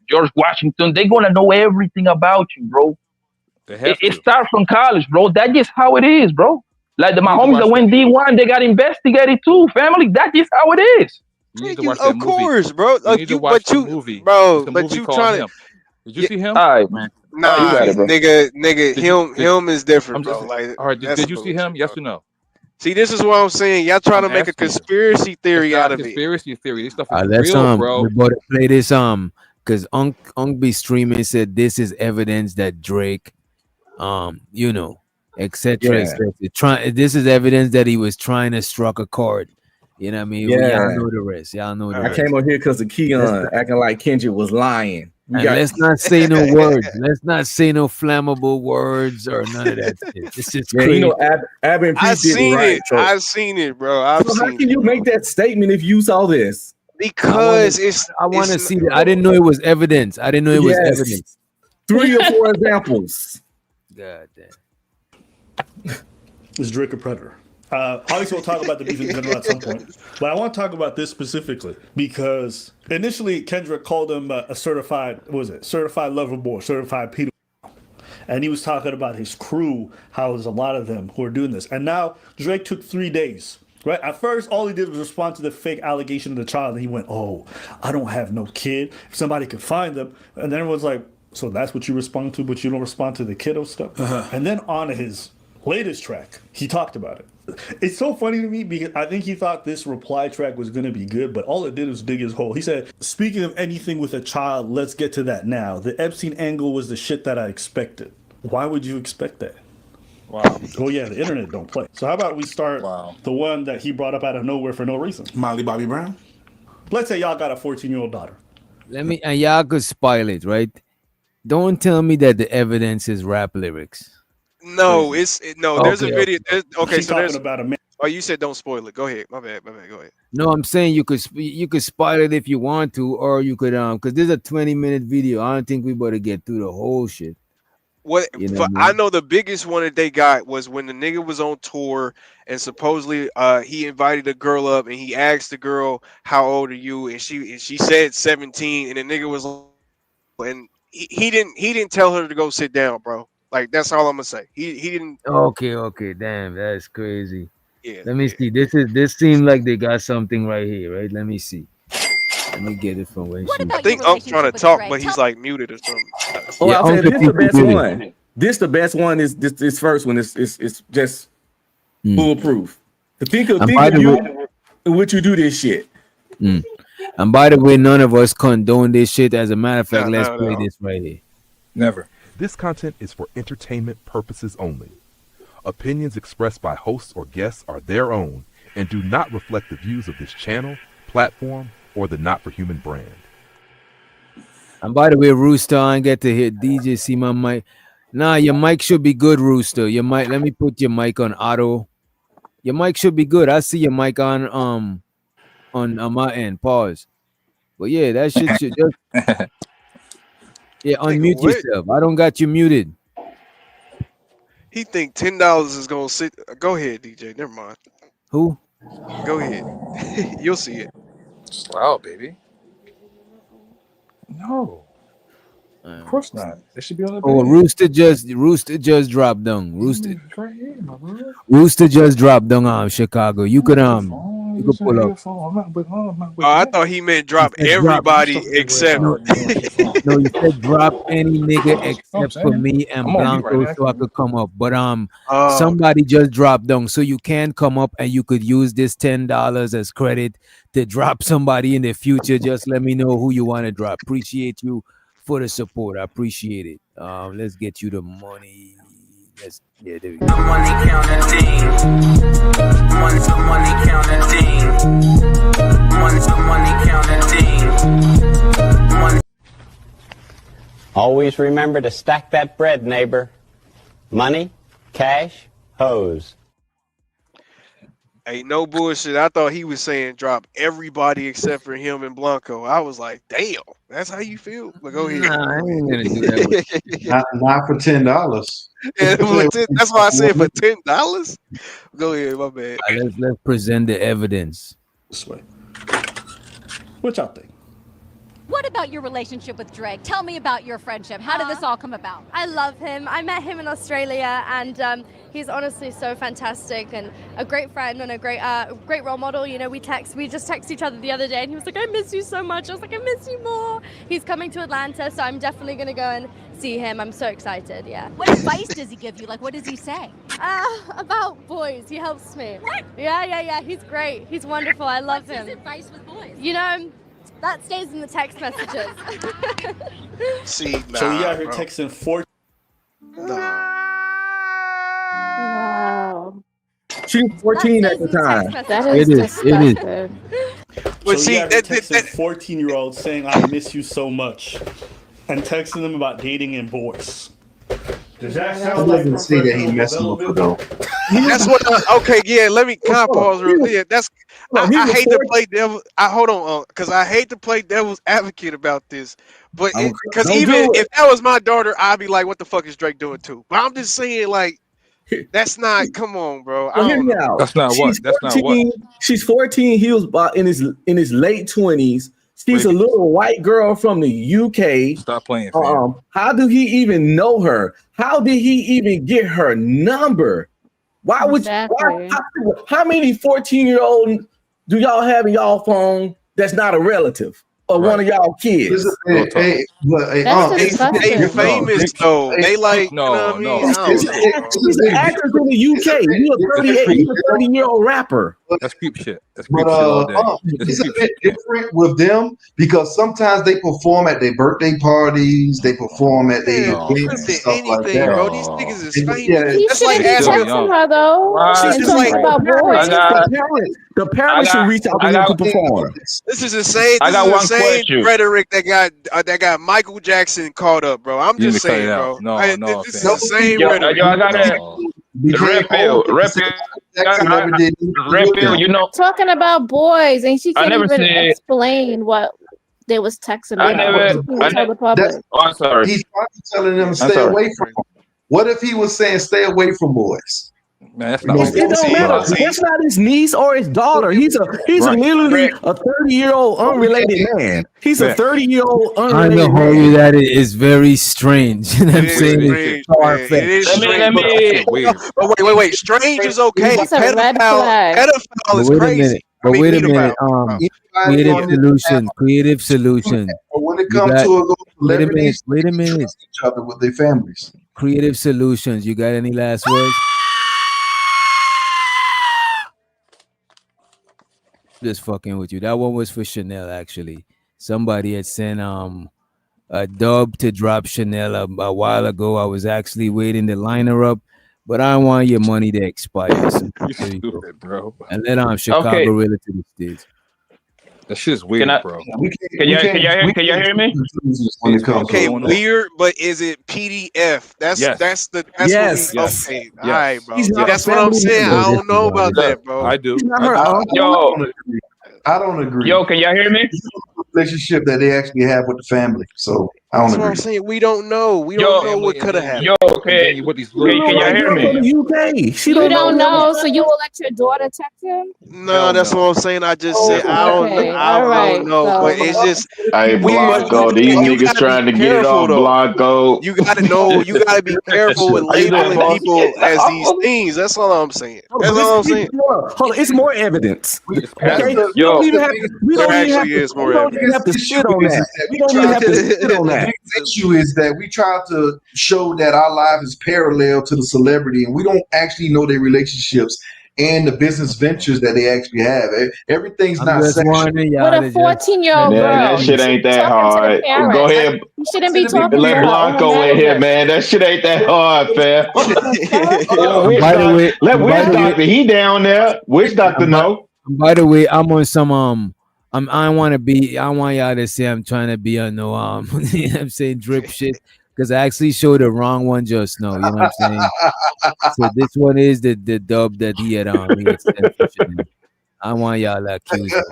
George Washington. They're gonna know everything about you, bro. It starts from college, bro. That's just how it is, bro. Like my homies that went D1, they got investigated too. Family, that's just how it is. You need to watch that movie. Of course, bro. You need to watch the movie. Bro. But you trying to. Did you see him? All right, man. Nah, nigga, him is different, bro. Like, all right, did you see him? Yes or no? See, this is what I'm saying. Y'all trying to make a conspiracy theory out of it. Conspiracy theory. This stuff is let's real, bro. we better play this because Unk be streaming said this is evidence that Drake, you know, etc. This is evidence that he was trying to struck a chord. You know what I mean? Y'all know the rest. Y'all know the rest. I came up here because of Keon acting like Kendrick was lying. Let's not say no words. Let's not say no flammable words or none of that shit. This is crazy. You know, Ab and Pete did it right. I've seen it, bro. So how can you make that statement if you saw this? Because I want to see that. I didn't know it was evidence. I didn't know it was evidence. 3 or 4 examples. God damn. Is Drake a predator? Obviously, we'll talk about the beef in general at some point, but I want to talk about this specifically because initially Kendrick called him a certified lover boy, certified pedophile, and he was talking about his crew, how there's a lot of them who are doing this, and now Drake took 3 days. Right? At first, all he did was respond to the fake allegation of the child, and he went, "Oh, I don't have no kid. If somebody could find them," and then everyone's like, "So that's what you respond to, but you don't respond to the kiddo stuff." And then on his latest track, he talked about it. It's so funny to me because I think he thought this reply track was going to be good, but all it did was dig his hole. He said, "Speaking of anything with a child, let's get to that now. The Epstein angle was the shit that I expected." Why would you expect that? Wow. Oh yeah, the internet don't play. So how about we start the one that he brought up out of nowhere for no reason? Miley Bobby Brown. Let's say y'all got a 14-year-old daughter. And y'all could spoil it, right? Don't tell me that the evidence is rap lyrics. No, there's a video. She's talking about a man. Oh, you said don't spoil it. Go ahead. My bad. Go ahead. No, I'm saying you could spoil it if you want to, or you could because there's a 20-minute video. I don't think we better get through the whole shit. I know the biggest one that they got was when the nigga was on tour and supposedly he invited a girl up and he asked the girl, "How old are you?" and she said 17, and the nigga was, and he didn't tell her to go sit down, bro. Like that's all I'm gonna say. He didn't. Okay, damn, that's crazy. Yeah. Let me see. This seems like they got something right here, right? Let me see. Let me get it from where she. I think Unc's trying to talk, but he's like muted or something. Oh, Yeah, I'll say Uncle this the P best did it. one. This the best one is this first one is just foolproof. To think of And by the you way, and what you do this shit. And by the way, none of us condone this shit. As a matter of fact, No, let's no, play no. this right here. Never. This content is for entertainment purposes only. Opinions expressed by hosts or guests are their own and do not reflect the views of this channel, platform, or the Not for Human brand. And by the way, Rooster, I ain't get to hear DJ see my mic. Nah, your mic should be good, Rooster. Your mic. Let me put your mic on auto. Your mic should be good. I see your mic on my end. Pause. But yeah, that shit should just unmute what? yourself. I don't got you muted. He think $10 is gonna sit. Go ahead, DJ. Never mind. Who? Go ahead. You'll see it. It's loud, baby. No. Of course not. It should be on the Oh, bed. Rooster just dropped down. Rooster It's right here, my brother. Rooster just dropped down Chicago. You could pull up. Oh, I thought he meant drop He said drop. everybody except. No, you said drop any nigga except for me and I'm on mute Blanco right so I could come up. But Oh, somebody just dropped down, so you can come up and you could use this $10 as credit to drop somebody in the future. Just let me know who you want to drop. Appreciate you for the support. I appreciate it. Let's get you the money. There we go. Money counting team. Money counting team. Money counting team. Always remember to stack that bread, neighbor. Money, cash, hose. hey, no bullshit. I thought he was saying drop everybody except for him and Blanco. I was like, damn, that's how you feel. But go ahead. Nah, I ain't gonna do that. Not for $10. That's why I said for $10. Go ahead, my bad. Let's present the evidence. This way. What y'all think? What about your relationship with Drake? Tell me about your friendship. How did this all come about? I love him. I met him in Australia, and he's honestly so fantastic and a great friend and a great role model. You know, we just texted each other the other day, and he was like, "I miss you so much." I was like, "I miss you more." He's coming to Atlanta, so I'm definitely gonna go and see him. I'm so excited. Yeah. What advice does he give you? Like, what does he say? About boys, he helps me. What? Yeah. He's great. He's wonderful. I love him. What's his advice with boys? You know, that stays in the text messages. See, So you out here bro. texting 4. Wow. She was 14 at the time. That is disgusting. But see, so that 14-year-olds saying I miss you so much, and texting them about dating and boys. Does that I sound like didn't see that he messing with her though. That's what. Okay, yeah. Let me pause real quick. That's. I hate to play devil. Hold on, because I hate to play devil's advocate about this. But because even if that was my daughter, I'd be like, "What the fuck is Drake doing too?" But I'm just saying, like, that's not. Come on, bro. Well, hear me out. That's not what. That's not what. She's 14. He was about in his late 20s. She's a little white girl from the UK. Stop playing. Fam. How do he even know her? How did he even get her number? Why would how many 14-year-old do y'all have in y'all phone that's not a relative or one of y'all kids? They famous though. They like no. She's an actress in the UK. You're a 30-year-old rapper. That's creep shit. That's creep shit all day. It's a bit different with them because sometimes they perform at their birthday parties, they perform at their events and stuff like that. Bro, these niggas is famous. He That's like shouldn't be asking. texting her though. And talking about boys. The parents should reach out to them to perform. This is the same. I got one same question. rhetoric that got Michael Jackson caught up, bro. I'm just saying, bro. This is the same rhetoric. I got Red pill, you know. Talking about boys, and she can't even explain what they was texting about. Oh, I'm sorry. He's probably telling them to stay away from him. What if he was saying stay away from boys? Man, that's not. It don't matter. That's not his niece or his daughter. He's literally a 30-year-old unrelated man. He's a 30-year-old I unrelated know man. you that it is very strange. You know what I'm saying? Strange, It's man. It is strange. But wait. Strange is okay. That's a red flag. Pedophile is wait a crazy. minute. But wait a minute. Creative on this solutions. Creative solutions. But when it You comes got- to those wait a minute. celebrities, Wait a they minute. trust each other with their families. Creative solutions. You got any last words? Just fucking with you. That one was for Chanel, actually. Somebody had sent a dub to drop Chanel a while ago. I was actually waiting to line her up, but I don't want your money to expire. So You stupid, bro. and let Chicago Okay. really to the stage. That shit's weird, Can I- bro. Can y'all hear me? When it comes Okay, to weird, but is it PDF? That's Yes. that's Yes. what we okay. Yes. All right, bro. He's See, not a that's what I'm family saying. member. I don't know about that, bro. I do. He's not her uncle. Yo, I don't agree. yo, can y'all hear me? Relationship that they actually have with the family. So I don't That's what I'm agree. saying. We don't know. We Yo, don't know what could have happened. Yo, okay. What these Can y'all hear me? From the UK. She You don't don't know. know, so you will let your daughter text him? No, that's what I'm saying. I just said I don't. Okay, I all right, don't know, so- but it's just Hey, Blanco, these you niggas gotta trying to be get it careful, off though. Blanco. You gotta know. You gotta be careful with How you doing, labeling boss? people as these things. That's all I'm saying. That's all I'm saying. Hold on, it's more evidence. Okay, Yo. we don't even have actually to. is more We don't even have to sit on that. We don't even have to sit on The that. biggest issue is that we try to show that our life is parallel to the celebrity, and we don't actually know their relationships and the business ventures that they actually have. Everything's I'm not just sexual. warning y'all. With to a just- 14-year-old Man, girl. that shit ain't that Talking to the hard. parents. Go ahead. You shouldn't be talking to Let her. Blanco in here, man. That shit ain't that hard, fam. Witch by the doctor, way- let by Witch the way- Doctor. He down there. Witch Doctor know. By the way, I'm on some I want y'all to say I'm trying to be on no you know what I'm saying, drip shit, because I actually showed the wrong one just now. You know what I'm saying? So this one is the dub that he had sent for Chanel. I want y'all to accuse him.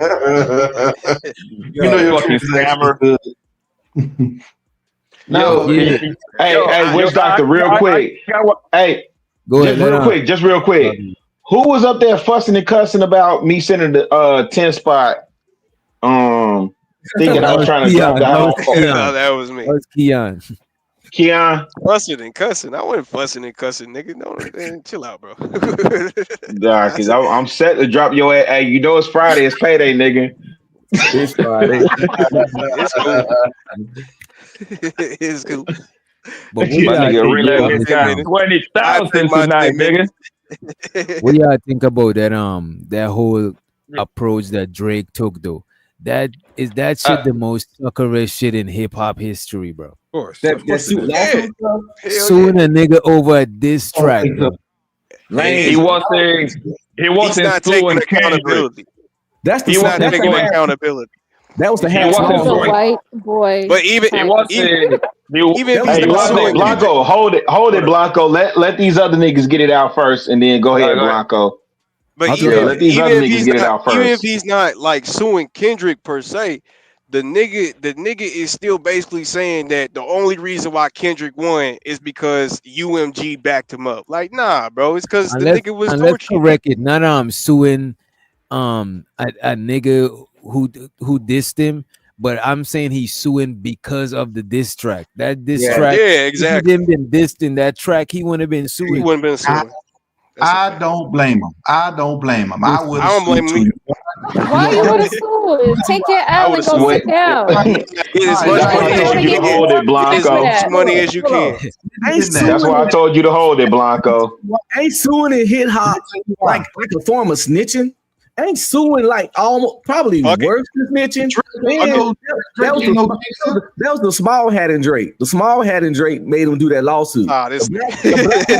You know your Fucking truth is actually scammer. good. Yo, Yeah. hey, Witch Doctor, real quick. Hey, Go ahead, just real quick. Who was up there fussing and cussing about me sending the 10 spot? Thinking I was trying to drop the house. No, that was me. That was Keon. Keon, Fussing and cussing. I wasn't fussing and cussing, nigga. No, man, chill out, bro. nah, cause I'm set to drop your ass. Hey, you know it's Friday, it's payday, nigga. It's Friday. It's cool. It's cool. But what My y'all nigga think really about had this, got minutes. 20,000 my tonight, 10 minutes. nigga. what y'all think about that whole approach that Drake took though? That shit the most suckerish shit in hip hop history, bro. Of course. That Of course suit it is. lawsuit stuff? Hell Suing a nigga over a diss track, bro. Lame. He wasn't He's not taking suing Kendrick. accountability. That's the He's not wasn't taking going- accountability. That was the He half wasn't He's a going- white boy. But even He wasn't. even if Hey, he's not suing Blanco, hold it, Blanco. Let these other niggas get it out first, and then go ahead, go ahead. Blanco. But Yeah, let these other niggas get it out even if first. he's not like suing Kendrick per se, the nigga is still basically saying that the only reason why Kendrick won is because UMG backed him up. Like, nah, bro, it's because the nigga was let's tortured. correct it. Not suing a nigga who dissed him, but I'm saying he's suing because of the diss track. That diss track, Yeah, exactly. If he didn't been dissed in that track, he wouldn't have been suing. He wouldn't been suing. I don't blame him. I don't blame him. I would. I don't blame him. Why you would have sued? Take your L and go sit down. Get as much That's why money I as told you you to can. hold it, Get as Blanco. much money as you can. That's why I told you to hold it, Blanco. Ain't suing and hit hop like a form of snitching. Ain't suing like almost probably worse than snitching. And that was the small hat and Drake. The small hat and Drake made him do that lawsuit. This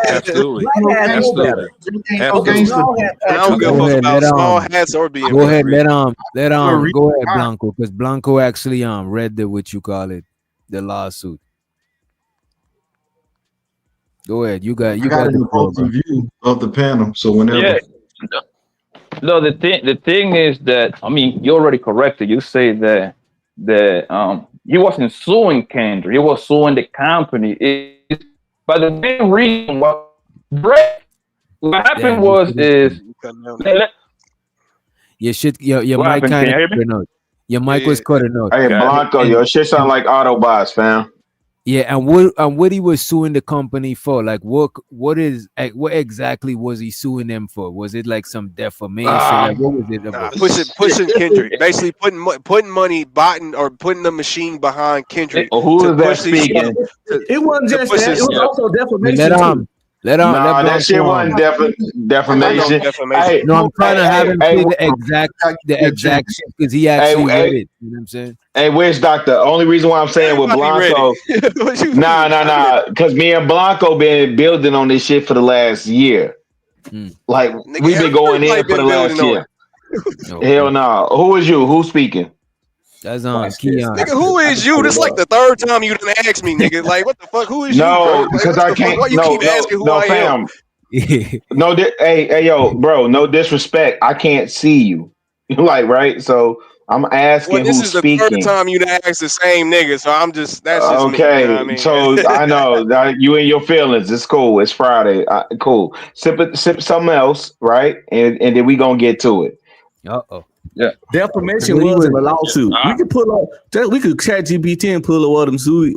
Absolutely. Black hat no better. I don't give a fuck about small hats or being. Go ahead, go ahead, Blanco, because Blanco actually read the what you call it, the lawsuit. Go ahead, you got the the floor, bro. view of the panel. So whenever. Yeah. No, the thing is that, I mean, you already corrected. You say that he wasn't suing Kendrick. He was suing the company. But the main reason was Drake. What happened Damn, was is your shit, your what mic happened? Can kind you of hear me? cutting out. Your mic Yeah, was cutting out. Hey, Blanco, your shit sound like Autobots, fam. Yeah, and what he was suing the company for? Like, what exactly was he suing them for? Was it like some defamation? Like, what was it about? pushing Kendrick, basically putting money, botting or putting the machine behind Kendrick Who to is that push these. speaking? It wasn't just that. It was also defamation too. Let Nah, that shit wasn't defamation. Hey, No, I'm trying to have him say the hey, exact shit because he actually read it. You know what I'm saying? Hey, where's Doctor? Only reason why I'm saying with Blanco, nah, because me and Blanco been building on this shit for the last year. Like we've been going in for the last year. Hell no. Who is you? Who's speaking? That's on Keon. Nigga, who is you? This like the third time you done asked me, nigga. Like, what the fuck? Who is you, bro? No, Like, because what I the fuck? can't. Why you keep asking who I am? Fam. No, hey, yo, bro. No disrespect. I can't see you. Like, right? So I'm asking Well, this who's is the speaking. third time you done asked the same nigga, so I'm just that's just me. You Okay, know what I mean? so I know that you and your feelings. It's cool. It's Friday. Cool. Sip something else, right? And then we gonna get to it. Uh-oh. Yeah. Defamation wasn't a lawsuit. We could pull up. We could chat GPT and pull up what he sued.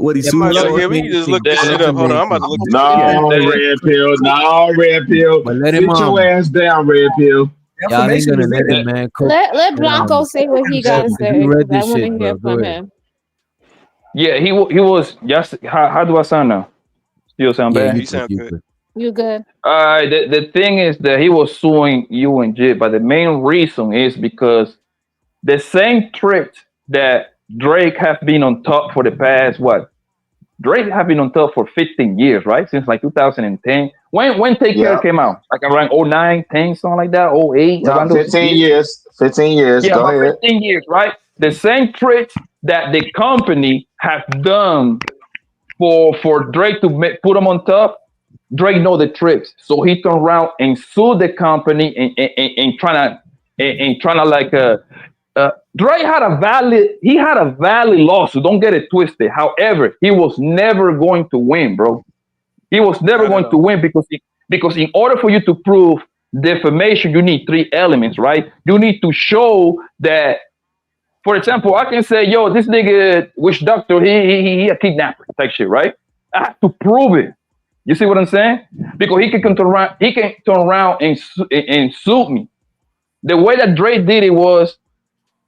Yeah, we can just look this shit up. Hold on, I'm about to look this shit No, up. red pill. No, red pill. But let Sit him your ass down, red pill. Y'all ain't gonna let him, man. Let Blanco say what he gotta say. You read 'Cause I this want to shit, hear bro. from Go ahead. him. Yeah, he was just. How do I sound now? Still sound bad? You sound good. You good? The thing is that he was suing UNG, but the main reason is because the same trip that Drake have been on top for the past Drake have been on top for 15 years, right? Since like 2010. When Take Care came out, like around 09, 10, something like that, 08. No, around those 15 years. 15 years. Yeah, Go about ahead. 15 years, right? The same tricks that the company have done for Drake to put him on top. Drake know the tricks, so he turned around and sued the company and trying to like Drake had a valid lawsuit. Don't get it twisted. However, he was never going to win, bro. He was never going to win because in order for you to prove defamation, you need three elements, right? You need to show that, for example, I can say, yo, this nigga, which doctor, he a kidnapper type shit, right? I have to prove it. You see what I'm saying? Because he can turn around and sue me. The way that Drake did it was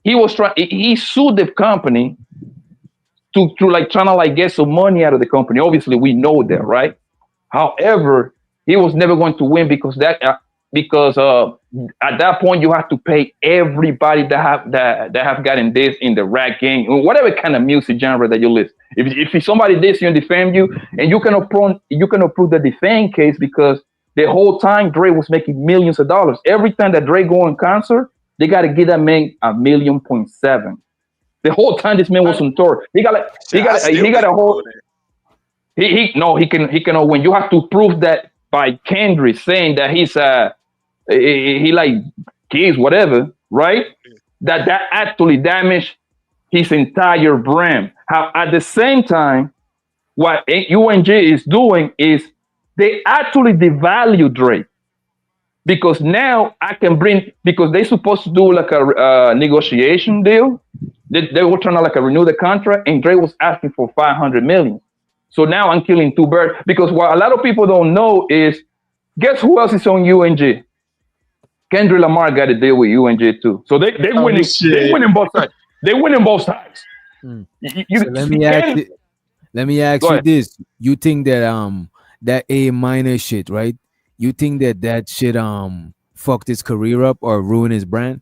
he sued the company to like trying to like get some money out of the company. Obviously, we know that, right? However, he was never going to win because at that point you have to pay everybody that have gotten this in the rap game, whatever kind of music genre that you listen. If somebody this you and defame you, and you cannot prove the defame case because the whole time Drake was making millions of dollars. Every time that Drake go on concert, they got to give that man $1.7 million. The whole time this man was on tour, he got a whole. He cannot win. You have to prove that by Kendrick saying that he like kids, whatever, right? That actually damaged his entire brand. How at the same time, what UNG is doing is they actually devalue Drake. Because now I can because they're supposed to do like a negotiation deal. They were trying to like renew the contract, and Drake was asking for $500 million. So now I'm killing two birds. Because what a lot of people don't know is, guess who else is on UNG? Kendrick Lamar got a deal with UNG too. So they winning. They winning both sides. They winning both sides. So let me ask you this: you think that that A minor shit, right? You think that shit fucked his career up or ruined his brand?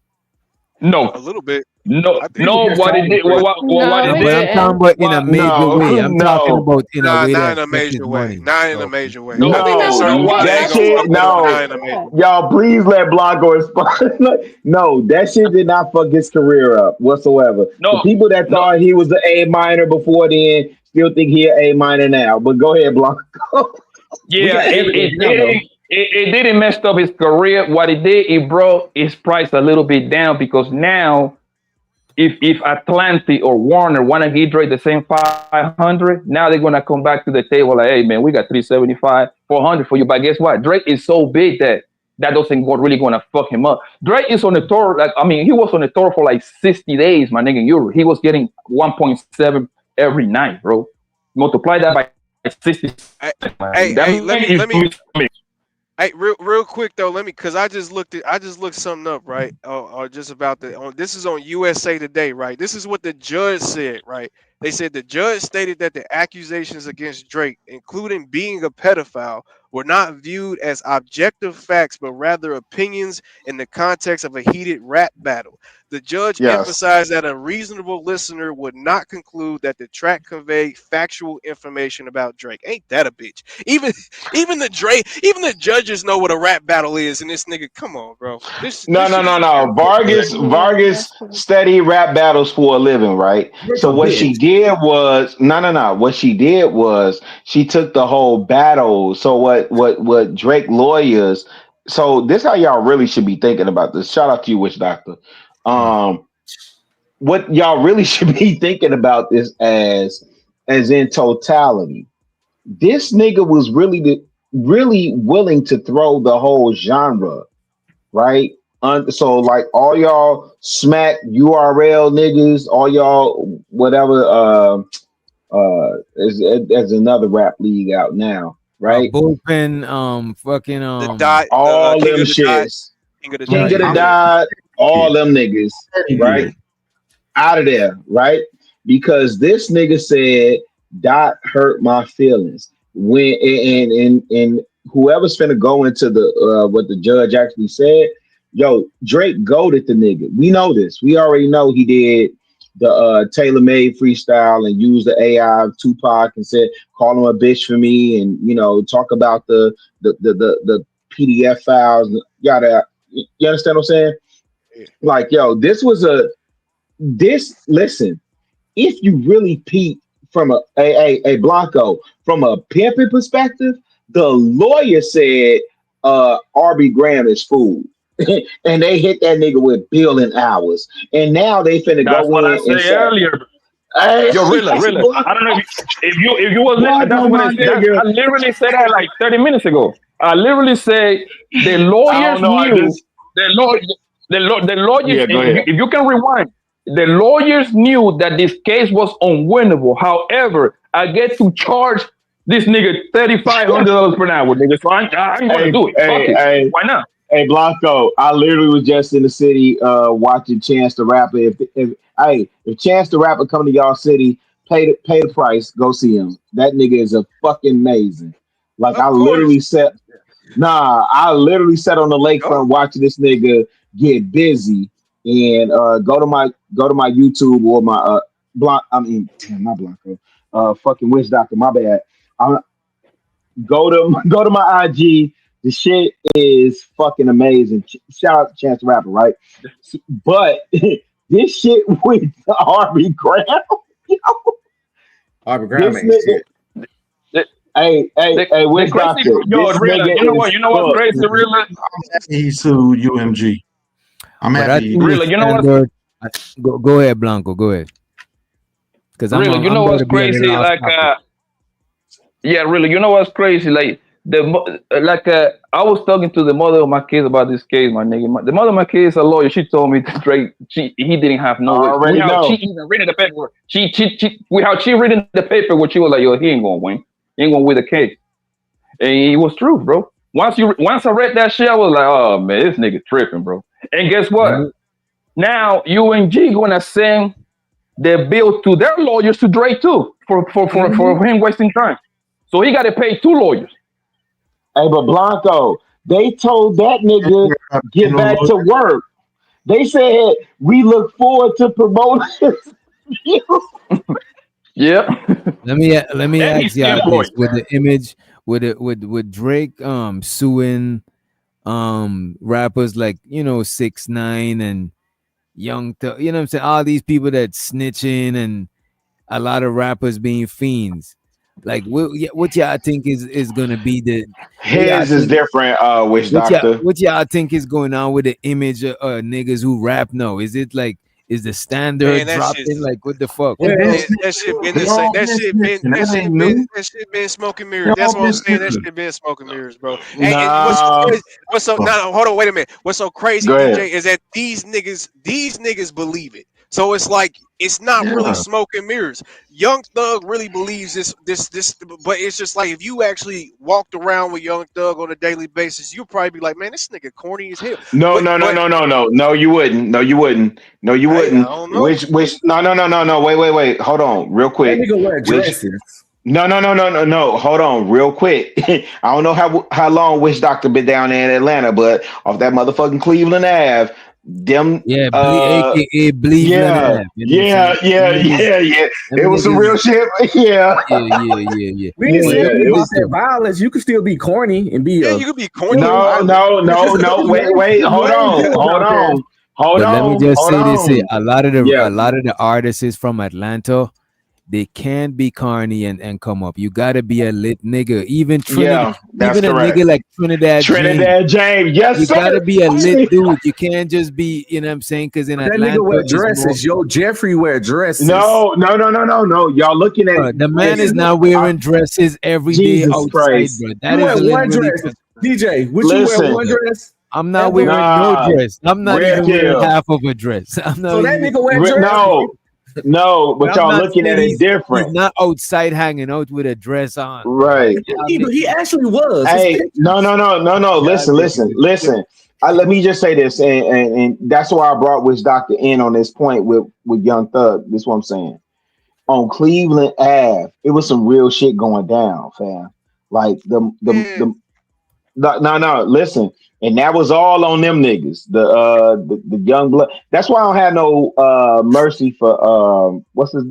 No, a little bit. No, what it did. What it did. But I'm talking about in a major way. I'm talking about in a way not that in a major way. money. Not in a major way. No, that shit. No, y'all, please let Blanco explain. No, that shit did not fuck his career up whatsoever. No, the people that thought he was an A minor before then still think he an A minor now. But go ahead, Blanco. Yeah, it didn't mess up his career. What it did, it brought his price a little bit down because now if Atlantic or Warner want to give Drake the same 500, now they're gonna come back to the table like, hey man, we got 375, 400 for you. But guess what? Drake is so big that doesn't really gonna fuck him up. Drake is on the tour, like he was on the tour for like 60 days, my nigga, in Europe. He was getting 1.7 every night, bro. Multiply that by 60. Let me. Hey, real quick though, because I just looked something up, right? Or just about this is on USA Today, right? This is what the judge said, right? They said the judge stated that the accusations against Drake, including being a pedophile, were not viewed as objective facts, but rather opinions in the context of a heated rap battle. The judge emphasized that a reasonable listener would not conclude that the track conveyed factual information about Drake. Ain't that a bitch? Even the judges know what a rap battle is, and this nigga, come on, bro. No. Vargas studied rap battles for a living, right? So what she did was What she did was she took the whole battle. So what Drake lawyers. So this how y'all really should be thinking about this. Shout out to you, Witch Doctor. What y'all really should be thinking about this as in totality. This nigga was really willing to throw the whole genre, right? So like all y'all smack URL niggas, all y'all whatever. There's another rap league out now, right? Bullpen, fucking all them shits. King of the Dot, all them niggas, right? Out of there, right? Because this nigga said Dot hurt my feelings. When and whoever's finna go into the what the judge actually said, yo, Drake goaded the nigga. We know this. We already know he did the tailor-made freestyle and used the AI of Tupac and said, call him a bitch for me, and talk about the PDF files. Yada. You understand what I'm saying? Like, yo, listen, if you really peep from a Blanco, from a pimping perspective, the lawyer said RB Graham is fool. And they hit that nigga with billing hours. And now they finna That's go what I in and said say, earlier. hey, Yo, really. I don't know if you was listening. That's what I said. I literally said that like 30 minutes ago. I literally said the lawyers knew. The lawyers. Yeah, go ahead. If you can rewind, the lawyers knew that this case was unwinnable. However, I get to charge this nigga $3,500 per hour, nigga. So I'm gonna do it. Fuck it. Why not? Hey Blanco, I literally was just in the city watching Chance the Rapper. If Chance the Rapper come to y'all city, pay the price, go see him. That nigga is a fucking amazing. Like I literally sat on the lakefront watching this nigga get busy, and go to my YouTube or my not Blanco, fucking Witch Doctor. My bad. Go to my IG. The shit is fucking amazing. Shout out to Chance the Rapper, right? But this shit with RB Graham, RB Graham ain't shit. Hey, Witch Doctor. Yo, really, you know what's crazy, really? He sued UMG. I'm happy. Really, you know what? Go ahead, Blanco. Go ahead. Because really, you know what's crazy? Like, really, you know what's crazy? Like, I was talking to the mother of my kids about this case, my nigga. The mother of my kids, a lawyer. She told me that Drake, he didn't have no way. She even reading the paperwork. How she reading the paperwork, she was like, yo, he ain't gonna win. He ain't gonna win the case. And it was true, bro. Once I read that shit, I was like, oh man, this nigga tripping, bro. And guess what? Mm-hmm. Now UNG gonna send the bill to their lawyers to Drake too for him wasting time. So he got to pay 2 lawyers. Hey, but Blanco, they told that nigga get back to work. They said we look forward to promoting. Yeah. Let me ask y'all this: with the image, with Drake suing rappers like 6ix9ine and Young Thug, you know what I'm saying? All these people that snitching and a lot of rappers being fiends. Like what y'all think is gonna be the his is different, Witch Doctor. What y'all think is going on with the image of niggas who rap? No, is it Is the standard Man, that dropping? shit's Like what the fuck? Well, that shit been the same. That shit been smoke and mirrors. That's what I'm saying. That shit been smoke and mirrors, bro. And what's so Nah. crazy? What's so no, hold on, wait a minute. What's so crazy, Go ahead. DJ, is that these niggas believe it. So it's like it's not really smoke and mirrors. Young Thug really believes this, but it's just like if you actually walked around with Young Thug on a daily basis, you'd probably be like, man, this nigga corny as hell. No, But you wouldn't. No, you wouldn't. No, you I wouldn't. don't know. Which no. Wait. Hold on, real quick. That nigga wear dresses. No. Hold on, real quick. I don't know how long Witch Doctor been down there in Atlanta, but off that motherfucking Cleveland Ave, them AKA Bleveland yeah, Ave, you know what I'm yeah. It was some real shit. Yeah. Yeah. We didn't say Yeah, anything it about was that violence. You can still be corny and be you could be corny. No. Wait. Hold on. But let me just say this: here. A lot of Yeah. the artists from Atlanta, they can be corny and come up. You gotta be a lit nigga. Even Yeah, that's even correct. a nigga like Trinidad James, yes, you sir. gotta be a lit dude. You can't just be, you know what I'm saying? Because in That Atlanta, nigga wear it's dresses. more- Yo, Jeffrey wear dresses. No. Y'all looking at the man is not wearing dresses every day Jesus outside, Christ. bro. That You is wear one literally. dress. DJ, would you wear one dress? I'm not Ever? wearing no dress. I'm not Red even wearing pill. half of a dress. I'm not So that even. nigga wear dresses. No, but I'm y'all not looking saying at it he's different. not outside hanging out with a dress on. Right. He actually was. Hey, no. Listen. Let me just say this, and that's why I brought Witch Doctor in on this point with Young Thug. This is what I'm saying. On Cleveland Ave, it was some real shit going down, fam. Like the no, listen, and that was all on them niggas. The young blood. That's why I don't have no mercy for what's his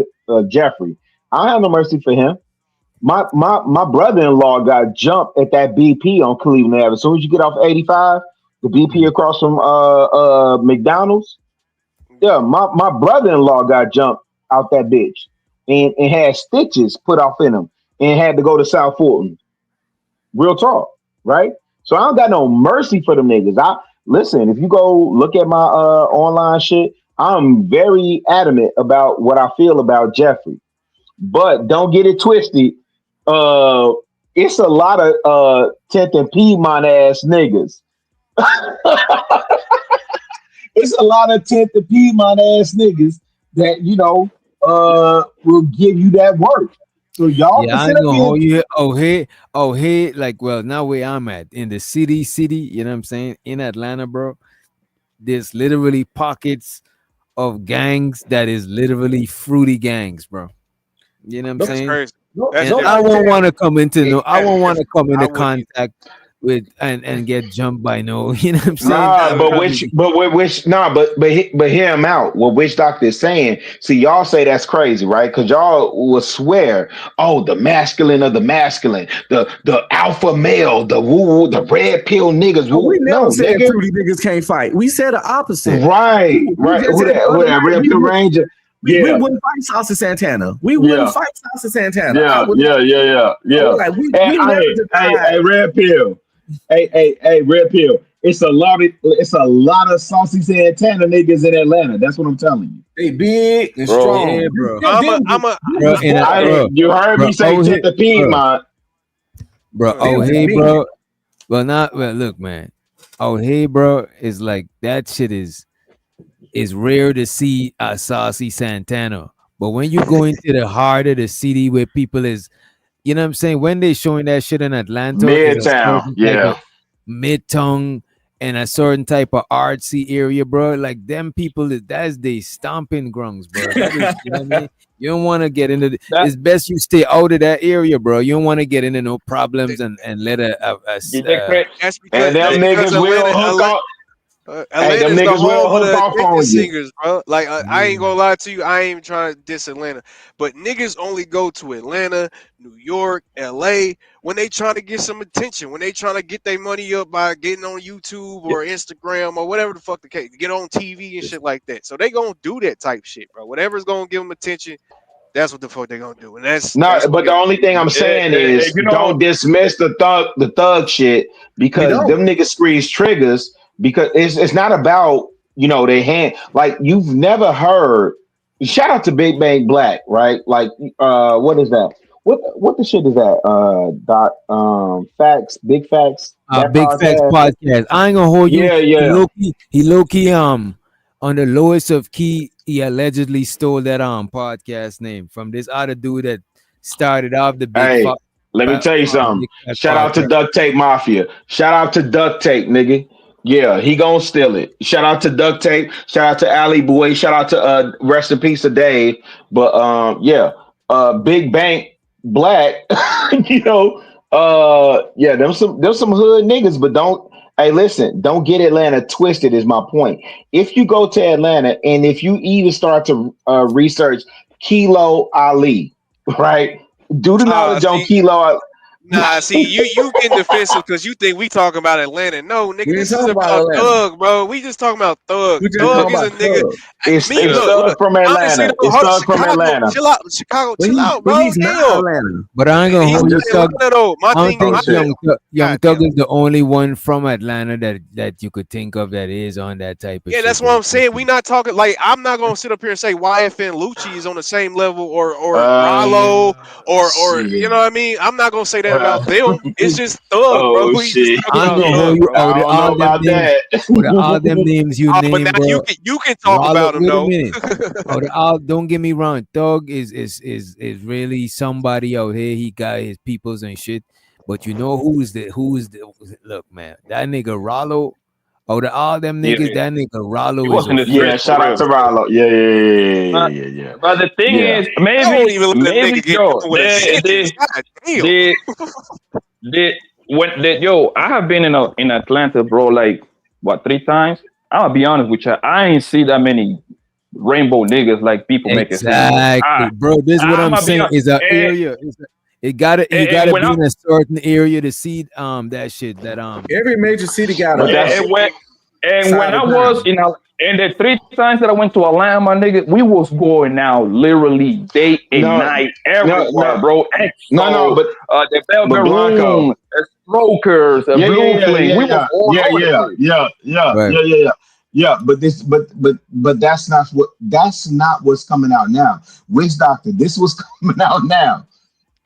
Jeffrey. I don't have no mercy for him. My brother-in-law got jumped at that BP on Cleveland Ave. As soon as you get off 85, the BP across from McDonald's. Yeah, my brother-in-law got jumped out that bitch and had stitches put off in him and had to go to South Fulton. Real talk, right? So I don't got no mercy for them niggas. Listen, if you go look at my online shit, I'm very adamant about what I feel about Jeffrey. But don't get it twisted. It's a lot of 10th and Piedmont ass niggas. It's a lot of 10th and Piedmont ass niggas that will give you that work. So y'all Yeah, I know. Hey, like, well, now where I'm at in the city, you know what I'm saying? In Atlanta, bro, there's literally pockets of gangs that is literally fruity gangs, bro. You know what I'm That's saying? crazy. And I won't want to come into I won't want to come into contact with and get jumped by no, you know what I'm saying? Nah, but hear him out. What Witch Doctor is saying. See, y'all say that's crazy, right? Because y'all will swear, oh, the masculine of the masculine, the alpha male, the woo, the red pill niggas. We never said nigga. fruity niggas can't fight. We said the opposite. Right. Who that red pill ranger? We wouldn't fight Saucy Santana. We wouldn't fight Saucy Santana. Yeah. Like, we never hey, red pill. Hey, red pill. It's a lot of Saucy Santana niggas in Atlanta. That's what I'm telling you. They big and Bro. strong. Yeah, bro. You heard me say to the Piedmont. Bro, bro. Well, look, man. Oh, hey, bro, is like that shit is rare to see a Saucy Santana. But when you go into the heart of the city where people is, you know what I'm saying? When they showing that shit in Atlanta, Midtown, Midtown and a certain type of artsy area, bro. Like them people, that's they stomping grounds, bro. That is, you know what I mean? You don't want to get into it's best you stay out of that area, bro. You don't want to get into no problems and let That's and because them niggas will hook up. Atlanta's the home of the off on nigga you. singers, bro. Like I ain't gonna lie to you, I ain't even trying to diss Atlanta, but niggas only go to Atlanta, New York, LA when they trying to get some attention, when they trying to get their money up by getting on YouTube or Instagram or whatever the fuck the case, get on TV and shit like that. So they gonna do that type shit, bro. Whatever's gonna give them attention, that's what the fuck they gonna do. And that's But the only thing I'm saying is don't dismiss the thug shit because them niggas squeeze triggers because it's not about you know, they hand like you've never heard. Shout out to Big Bang Black, right? Like, what is that? What the shit is that? Dot facts, big facts. That Big Facts podcast. podcast. I ain't gonna hold you. Yeah, yeah. He low key on the lowest of key. He allegedly stole that podcast name from this other dude that started off the Hey, let me tell you something. Big Fat Shout out to podcast. Duct Tape Mafia. Shout out to Duct Tape, nigga. Yeah, he gonna steal it. Shout out to Duct Tape. Shout out to Ali Boy. Shout out to rest in peace to Dave. But yeah, Big Bank Black. You know, yeah, them some hood niggas. But don't. Hey, listen, don't get Atlanta twisted. Is my point. If you go to Atlanta and if you even start to research Kilo Ali, right? Do the knowledge on Kilo. Nah, see, you getting defensive because you think we talking about Atlanta. No, nigga, this is about Thug, bro. We just talking about Thug. Thug is a nigga. It's Look, Thug from honestly, Atlanta. though, It's hold on, Thug from Chicago, Atlanta. chill out, Chicago, chill out, bro. He's not Damn. Atlanta. But I ain't gonna He's hold you, from Thug. Atlanta, though. I don't think Young God Thug damn. is the only one from Atlanta that you could think of that is on that type of Yeah, shit. that's what I'm saying. We not talking like I'm not gonna sit up here and say YFN Lucci is on the same level or Rollo or you know what I mean. I'm not gonna say that about them. It's just Thug, bro. Oh We just shit! talking I ain't about gonna Thug, hold you bro. out of I don't know all them about names. that. Out of all them names you But name, now bro. you can talk Rollo, about him wait a though. minute. Out of all, don't get me wrong. Thug is really somebody out here. He got his peoples and shit. But you know who's the look, man. That nigga Rollo. Out of all them Yeah, niggas, that nigga Rollo he is was a in the Yeah, streets for shout out real. to Rollo. Yeah. But the thing Yeah. is, I don't even let a maybe nigga get yo, done with a sentence. God damn. I have been in Atlanta, bro, like what 3 times. I'll be honest with you, I ain't see that many rainbow niggas like people make it seem, bro. exactly, bro. This is what I'm I'ma be saying. honest. Is an area. You gotta And when be I in a certain area to see that shit. That Every major city got But that's and when side I of was town. in the 3 times that I went to Atlanta, my nigga, we was going out literally day and no, night everywhere, no, bro. no. EXO, the But Blanco. Belgaroon, Strokers, Yeah, Blue Flame. We was all over the place. right. Yeah, but that's not what's coming out now. Witch Doctor, this was coming out now.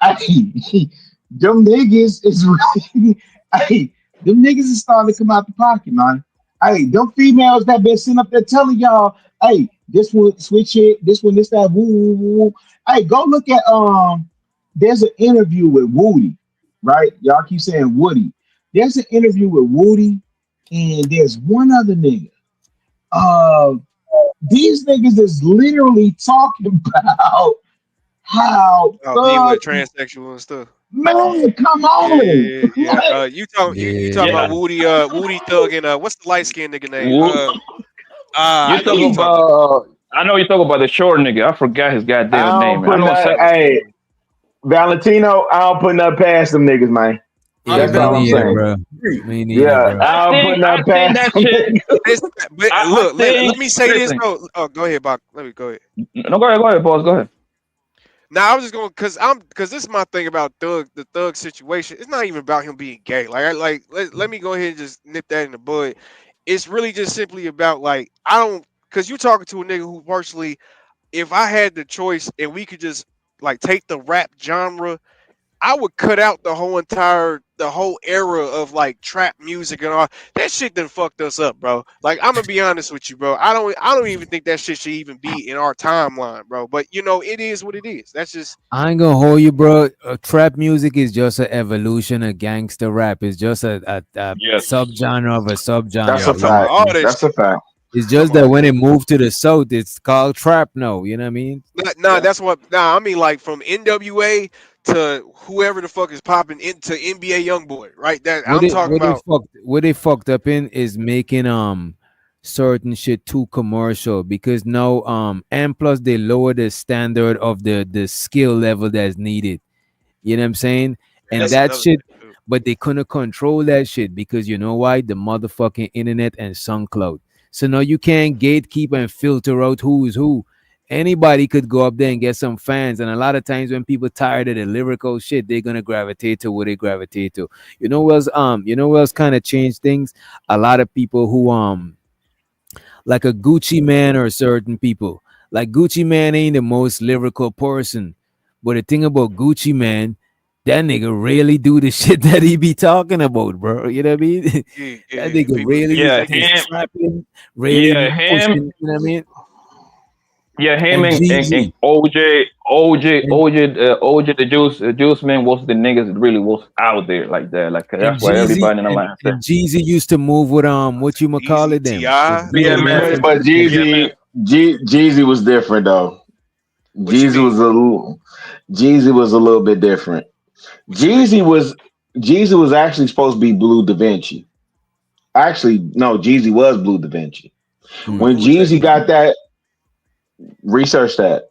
Hey, them niggas is really, hey, them niggas is starting to come out the pocket, man. Hey, them females that been sitting up there telling y'all, hey, this one switch it, this one, this, that, woo, woo, woo. Hey, go look at there's an interview with Woody, right? Y'all keep saying Woody. There's an interview with Woody, and there's one other nigga. Uh, these niggas is literally talking about how Oh, he went transsexual and stuff. man, come on. Yeah. You talking about Woody Thug and what's the light skinned nigga name? I You know talk you talking about. about. I know you talk about the short nigga. I forgot his goddamn I name. don't I put know. that. Hey, Valentino, I don't put nothing past them niggas, man. Yeah, That's all I'm saying. bro. Me neither, Yeah, bro. I don't put nothing past them niggas. But look, let me say this listen. though. Oh, go ahead, Bob. Let me go ahead. No, go ahead, boss. Go ahead. Now I was just going because this is my thing about the Thug situation. It's not even about him being gay. Let me go ahead and just nip that in the bud. It's really just simply about like I don't because you talking to a nigga who personally, if I had the choice and we could just like take the rap genre, I would cut out the whole era of like trap music and all that shit. Done fucked us up, bro. Like I'm gonna be honest with you, bro. I don't even think that shit should even be in our timeline, bro. But you know, it is what it is. That's just I ain't gonna hold you, bro. Trap music is just an evolution of gangster rap. It's just a subgenre of a subgenre. That's a fact. That's a fact. It's just that when it moved to the south, it's called trap now. You know what I mean? that's what. Nah, I mean like from NWA to whoever the fuck is popping into NBA YoungBoy, right? That I'm talking about. What they fucked up in is making certain shit too commercial because now and plus they lower the standard of the skill level that's needed. You know what I'm saying? And That's that another shit, but they couldn't control that shit because you know why? The motherfucking internet and SoundCloud. So now you can't gatekeep and filter out who is who. Anybody could go up there and get some fans. And a lot of times when people tired of the lyrical shit, they're gonna gravitate to what they gravitate to. You know what else kind of changed things? A lot of people who like a Gucci man or certain people. Like Gucci man ain't the most lyrical person, but the thing about Gucci man, that nigga really do the shit that he be talking about, bro. You know what I mean? That nigga really Yeah, fucking him. slapping, really Yeah, him. pushing. You know what I mean? Yeah, him And and Jeezy. OJ, the juice man was the niggas that really was out there like that. Like And that's why Jeezy everybody in the line said and Jeezy used to move with what you call it them with BMF. But BMF. Jeezy was different though. What you mean? Jeezy was a little bit different. Jeezy was actually supposed to be Blue Da Vinci. Actually, no, Jeezy was Blue Da Vinci. When Who was that? Jeezy got that, research that.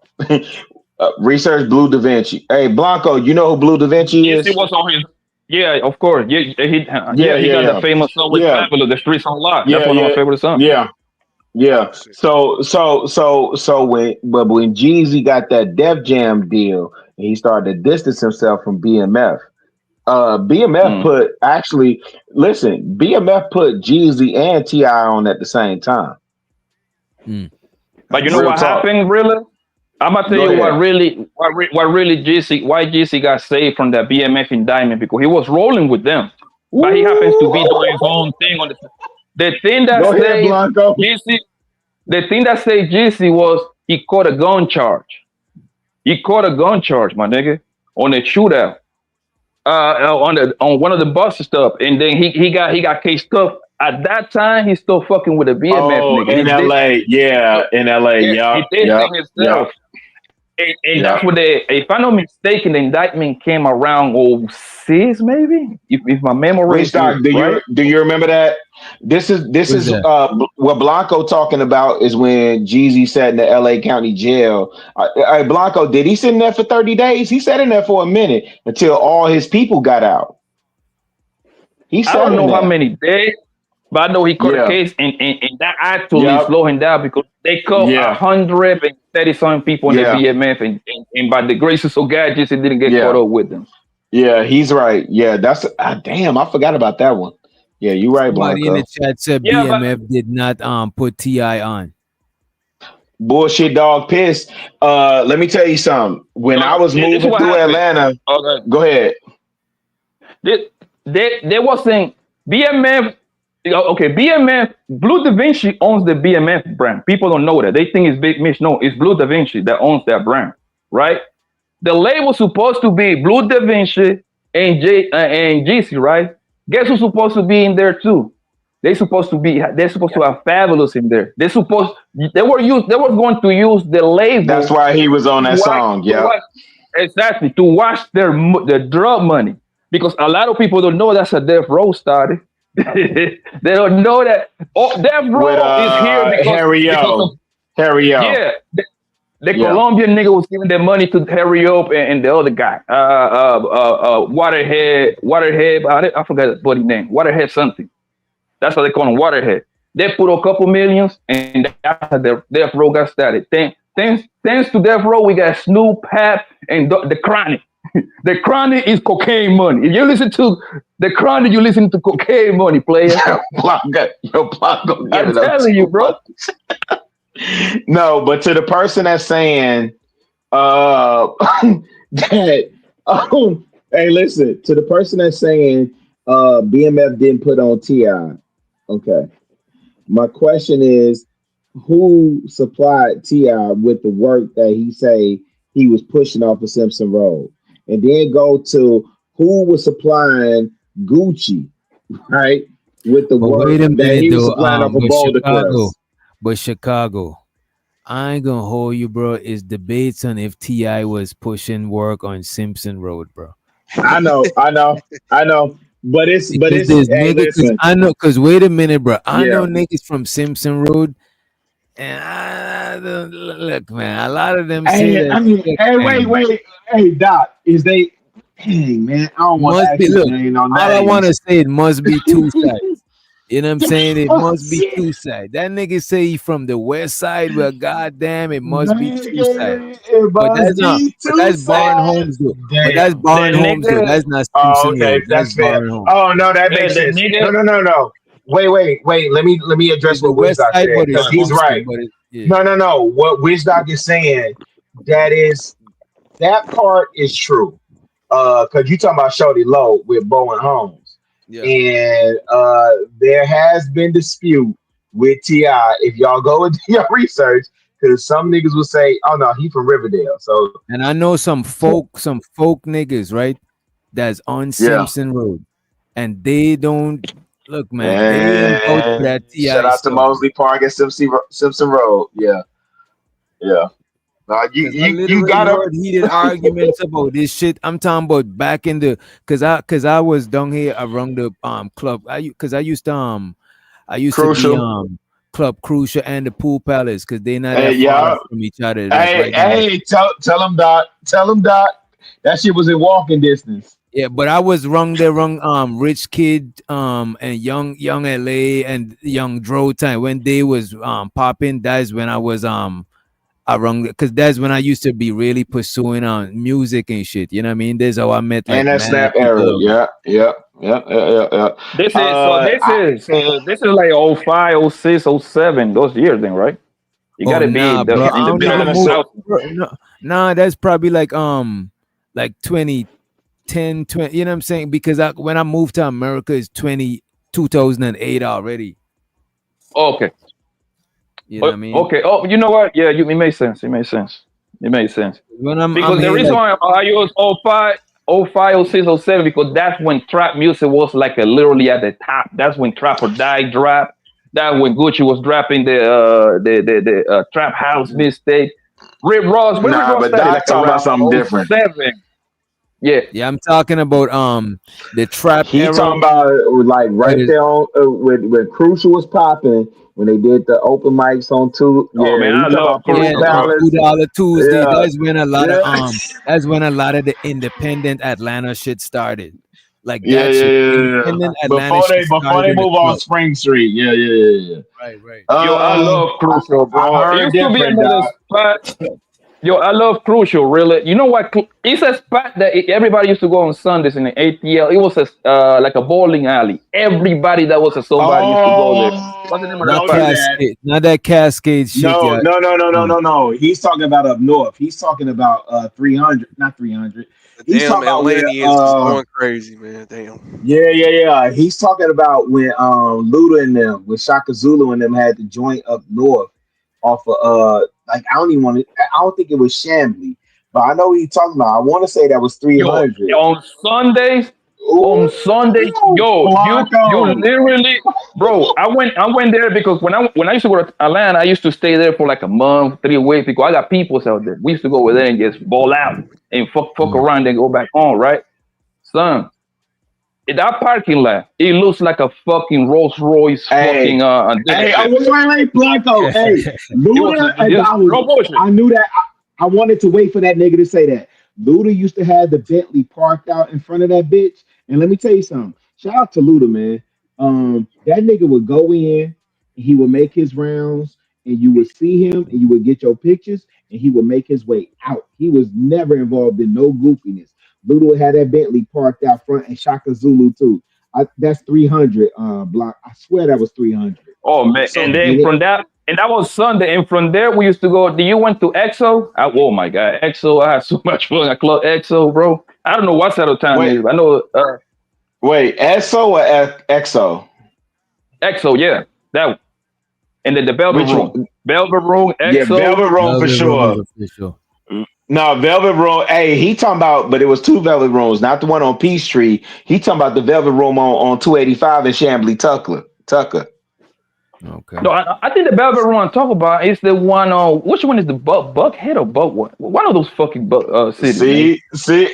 Research Blue Da Vinci. Hey, Blanco, you know who Blue Da Vinci Yes, is? it was on his. Yeah, of course. Yeah, he got the famous song with Yeah, Fabulous, The Streets Unlocked. That's yeah, one of my yeah, favorite songs. yeah. Yeah. So when Jeezy got that Def Jam deal, and he started to distance himself from BMF. BMF BMF put Jeezy and Ti on at the same time. But you know Real what talk. happened, really? I'm gonna tell Go you ahead. why GC got saved from that BMF indictment, because he was rolling with them, but he happens to be doing his own thing on the thing that Go ahead, saved Blanco. GC. The thing that saved GC was he caught a gun charge. He caught a gun charge, my nigga, on a shootout. On one of the bus stuff, and then he got cased up. At that time, he's still fucking with a BMF Oh, nigga. in LA. Yeah, in LA. Yeah, he did thing himself. And that's what if I'm not mistaken, the indictment came around 06, maybe, if my memory is Doc, right. do you remember that? This is what Blanco talking about is when Jeezy sat in the LA County jail. Blanco, did he sit in there for 30 days? He sat in there for a minute until all his people got out. I don't know how many days, but I know he caught a case, and that actually slowed him down because they caught 130-something people in the BMF, and by the graces of God, just didn't get caught up with them. Yeah, he's right. Yeah, that's damn. I forgot about that one. Yeah, you're right, Somebody Blanco. in the chat said BMF did not put Ti on. Bullshit dog piss. Let me tell you something. When I was moving through Atlanta, go ahead. They was saying BMF. Okay, BMF. Blue Da Vinci owns the BMF brand. People don't know that. They think it's Big Mish. No, it's Blue Da Vinci that owns that brand, right? The label's supposed to be Blue Da Vinci and GC, right? Guess who's supposed to be in there too? They're supposed to have Fabulous in there. They was going to use the label. That's why he was on that song. Yeah, exactly, to wash the drug money, because a lot of people don't know that's a Death Row started. They don't know that. Oh, Death Row is here because Harry O. Yeah, the Colombian nigga was giving their money to Harry O and the other guy, Waterhead. I forgot his bloody name. Waterhead something. That's what they call him, Waterhead. They put a couple millions, and that's how Death Row got started. Thanks to Death Row, we got Snoop, Pap, and the Chronic. The Chronic is cocaine money. If you listen to the Chronic, you listen to cocaine money, player. Blanco, I'm telling you, bro. No, but to the person that's saying, that, hey, listen, to the person that's saying, BMF didn't put on Ti. Okay. My question is, who supplied Ti with the work that he say he was pushing off of Simpson Road? And then go to who was supplying Gucci, right? With the work that he was supplying off of Boulder Crest. But Chicago, I ain't gonna hold you, bro. It's debates on if Ti was pushing work on Simpson Road, bro. I know. But it's hey, listen. I know, cause wait a minute, bro. I know niggas from Simpson Road, and look, man. A lot of them say that. Wait. Hey, Doc, hey, man, I don't want to look, on all that. I want to say, it must be two sides. You know what I'm saying? It must be two sides. That nigga say he from the west side. Well, goddamn, it must be two sides. But that's Barn Homes, though. But that's Barn Homes, though. That's not Simpson Road. That's fair. Barn Homes. Oh no, that makes sense. No. Wait. Let me address It's the what Wiz west Doc side, said but because it's he's funky. right. But yeah. No. What Wiz Doc is saying, that part is true. Because you talking about Shorty Low with Bowen Holmes, Yeah. and there has been dispute with Ti. If y'all go into your research, because some niggas will say, "Oh no, he from Riverdale." So And I know some folk niggas, right? That's on yeah. Simpson Road, and they don't look, man. They ain't out for And that shout Ti out to stuff. Mosley Park and Simpson Road. Yeah. Cause I You literally gotta. heard heated arguments about this shit. I'm talking about back in the, cause I was down here around the club. Cause I used to be Crucial. Club Crucial and the Pool Palace, cause they not Hey, that far yeah. from each other. Like right down. Tell him, Doc. Tell him, Doc. That shit was in walking distance. Yeah, but I was wrong there, wrong Rich Kid and young LA and young Dro time when they was popping. That's when I was around, because that's when I used to be really pursuing music and shit. You know what I mean? That's how I met And like that mad snap era. people. Yeah. This is so. This is like 05, 06, 07. Those years, then, right? You got to be Nah, bro. in I the don't middle of even the move. South. Nah, that's probably like 2010, 20, you know what I'm saying? Because when I moved to America, it's 2008 already. Okay. You know what I mean? Okay. Oh, you know what? Yeah, it makes sense. It makes sense. When I'm Because the here, reason like, why I use 05, 05, 06, 07, because that's when trap music was like literally at the top. That's when Trap or Die dropped. That when Gucci was dropping the Trap House mixtape. Rick Ross, when Rick Nah, Ross but started, Doc like talking about around something different. 07. Yeah. Yeah, I'm talking about the trap He era. talking about like right there on when Crucial was popping when they did the open mics on two. Oh man, Yeah, he I talking love about Pool Yeah, Crucial, bro. the Palace. $2 Tuesday. Yeah, That's when a lot yeah. of the independent Atlanta shit started. Like Yeah, that yeah, shit. yeah, yeah. Independent Atlanta Before shit they started in the move on club. Spring Street. Yeah. Right. Yo, I love Crucial, I bro. It heard used to be different, another Doc. spot. Yo, I love Crucial, really. You know what? It's a spot that everybody used to go on Sundays in the ATL. It was like a bowling alley. Everybody that was a somebody used to go there. What's the name of the Not Don't do spot? that. Cascade. Not that Cascade shit, No, yeah. no. He's talking about up north. He's talking about 300, not 300. The He's damn talking about where Atlanteans is going crazy, man. Damn. yeah. He's talking about when Luda and them, when Shaka Zulu and them had the joint up north off of like I don't think it was Shambly, but I know what he's talking about. I want to say that was Yo, 300. on Sundays, Ooh, yo, you Blanco. literally, bro. I went there because when I used to go to Atlanta, I used to stay there for like a month, 3 weeks because I got peoples out there. We used to go over there and just ball out and fuck around and go back home, right? Son, in that parking lot, it looks like a fucking Rolls Royce Hey, fucking wait, Blanco. Hey, Luda and no bullshit. I knew that. I wanted to wait for that nigga to say that. Luda used to have the Bentley parked out in front of that bitch. And let me tell you something. Shout out to Luda, man. That nigga would go in, and he would make his rounds, and you would see him, and you would get your pictures, and he would make his way out. He was never involved in no goofiness. Luda would have that Bentley parked out front, and Shaka Zulu too. That's 300 block. I swear that was 300. Oh man! And then from that, and that was Sunday. And from there, we used to go. You went to EXO? Oh my God, EXO! I had so much fun at Club EXO, bro. I don't know what side of town it is. I know. Wait, EXO or EXO? EXO, yeah, that one. And then the Velvet Room, Velvet Room, EXO. Yeah, Velvet Room for sure. No, Velvet Room. Hey, he talking about, but it was 2 Velvet Rooms, not the one on Peachtree. He talking about the Velvet Room on 285 in Chambly, Tucker. Okay. No, I think the Velvet Room I'm talking about is the one on which one is the Buckhead or Buckwood? One of those fucking cities. See.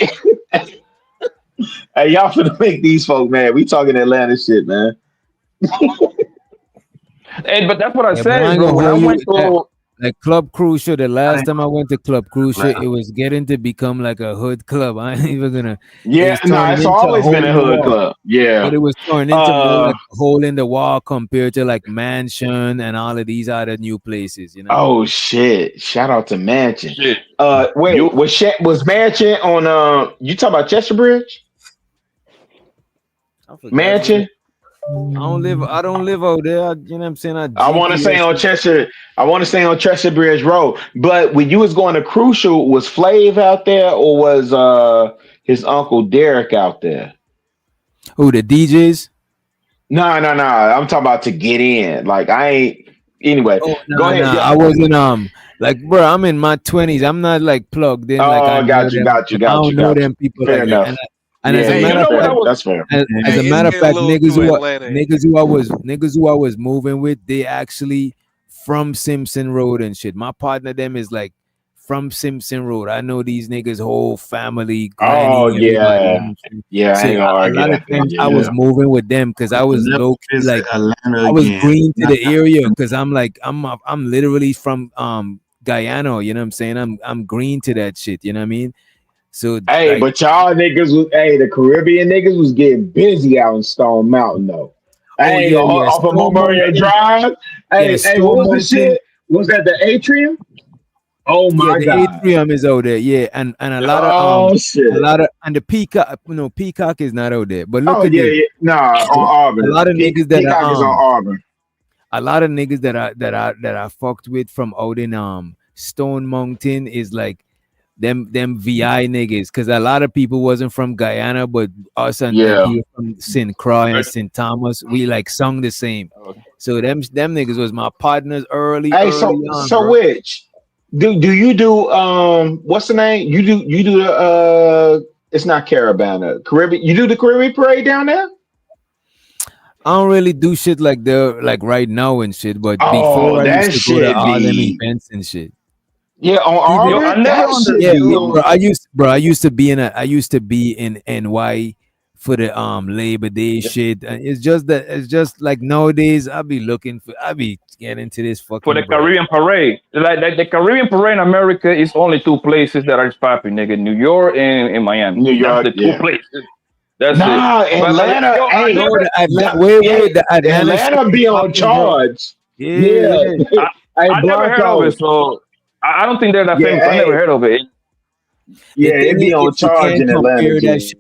Hey, y'all finna make these folk mad. We talking Atlanta shit, man. Hey, but that's what I Yeah, said, bro. When I went to like Club Crucial, the last time I went to Club Crucial, it was getting to become like a hood club. I ain't even gonna. It's always been a hood club. Yeah, but it was turned into more like a hole in the wall compared to like Mansion and all of these other new places. You know. Oh shit! Shout out to Mansion. Shit. Wait, was Mansion on? You talking about Chester Bridge? Mansion? I don't live out there. You know what I'm saying? I want to say GPS on it. Chester. I want to say on Chester Bridge Road. But when you was going to Crucial, was Flav out there or was his uncle Derek out there? Who the DJs? No. I'm talking about to get in. Like I ain't. Anyway, Oh go no, ahead. no. Yeah. I wasn't like bro, I'm in my 20s. I'm not like plugged in like I Oh, know them. I don't know got you. them people Fair like that. enough. And as Yeah, a yeah. matter of fact, That's fair. as Hey, a it's matter of getting a fact, little too Atlanta. niggas who I was moving with, they actually from Simpson Road and shit. My partner them is like from Simpson Road. I know these niggas' whole family, Oh granny, everybody. You know yeah. what I'm saying? Yeah, I So ain't gonna a argue lot of that. times I was Yeah. moving with them because I was Never low key visit like Atlanta I was again. green to Not the area because I'm like I'm literally from Guyana. You know what I'm saying? I'm green to that shit. You know what I mean? So Hey, like but y'all niggas was the Caribbean niggas was getting busy out in Stone Mountain though. I oh ain't yeah gonna yeah off of Stone Memorial Mountain Drive. yeah Hey, what Stone was the Mountain. shit? Was that the atrium? Oh Yeah, my the god. atrium is out there. Yeah, and Oh a shit. lot of and the peacock. No, peacock is not out there. But Oh look at yeah, this. yeah. Nah, on A Auburn. lot of niggas that are Peacock is on Auburn. a lot of niggas that I fucked with from out in Stone Mountain is like them VI niggas because a lot of people wasn't from Guyana, but us and Yeah. people from St. Croix and St. Thomas, we like sung the same. So them niggas was my partners early Hey, on, so bro. which do you do what's the name? You do the it's not Caravana, Caribbean. You do the Caribbean parade down there? I don't really do shit like like right now and shit, but before Oh, I used that to go to should all them be events and shit. yeah, on Even Yo, I Auburn, never that should yeah, be understood. I used to be in NY for the Labor Day shit. And it's just like nowadays I be getting into this For the fucking bread. Caribbean parade. Like the Caribbean parade in America is only two places that are popping, nigga. New York and Miami. New That's York, the two yeah. places. That's it. Nah, But Atlanta, yo, I hey, No, never the Atlanta that, wait, hey, the Atlanta shit Atlanta be be on popping, bro. charge. Yeah, Yeah. yeah. Hey, I never heard of Blanco. it, so I don't think they're that Yeah, famous. I never hey, heard of it. The yeah, thing it is, be on charge in Atlanta, G.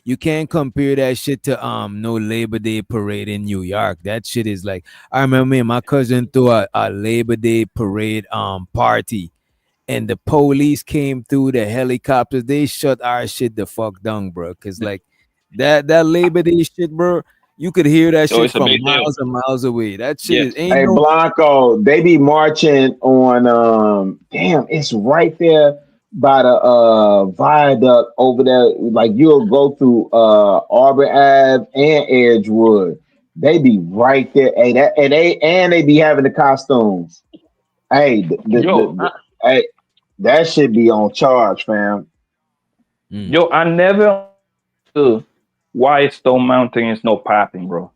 you can't compare that shit to no Labor Day parade in New York. That shit is like I remember me and my cousin threw a Labor Day parade party and the police came through the helicopters. They shut our shit the fuck down, bro. Cause like that Labor Day shit, bro, you could hear that So shit it's a from big deal. miles and miles away. That shit Yes. is ain't Hey, no Blanco, they be marching on damn, it's right there by the viaduct over there. Like you'll go through Auburn Ave and Edgewood. They be right there. Hey, they be having the costumes. Hey, Yo, hey, that should be on charge, fam. I never understood why Stone Mountain is no popping, bro.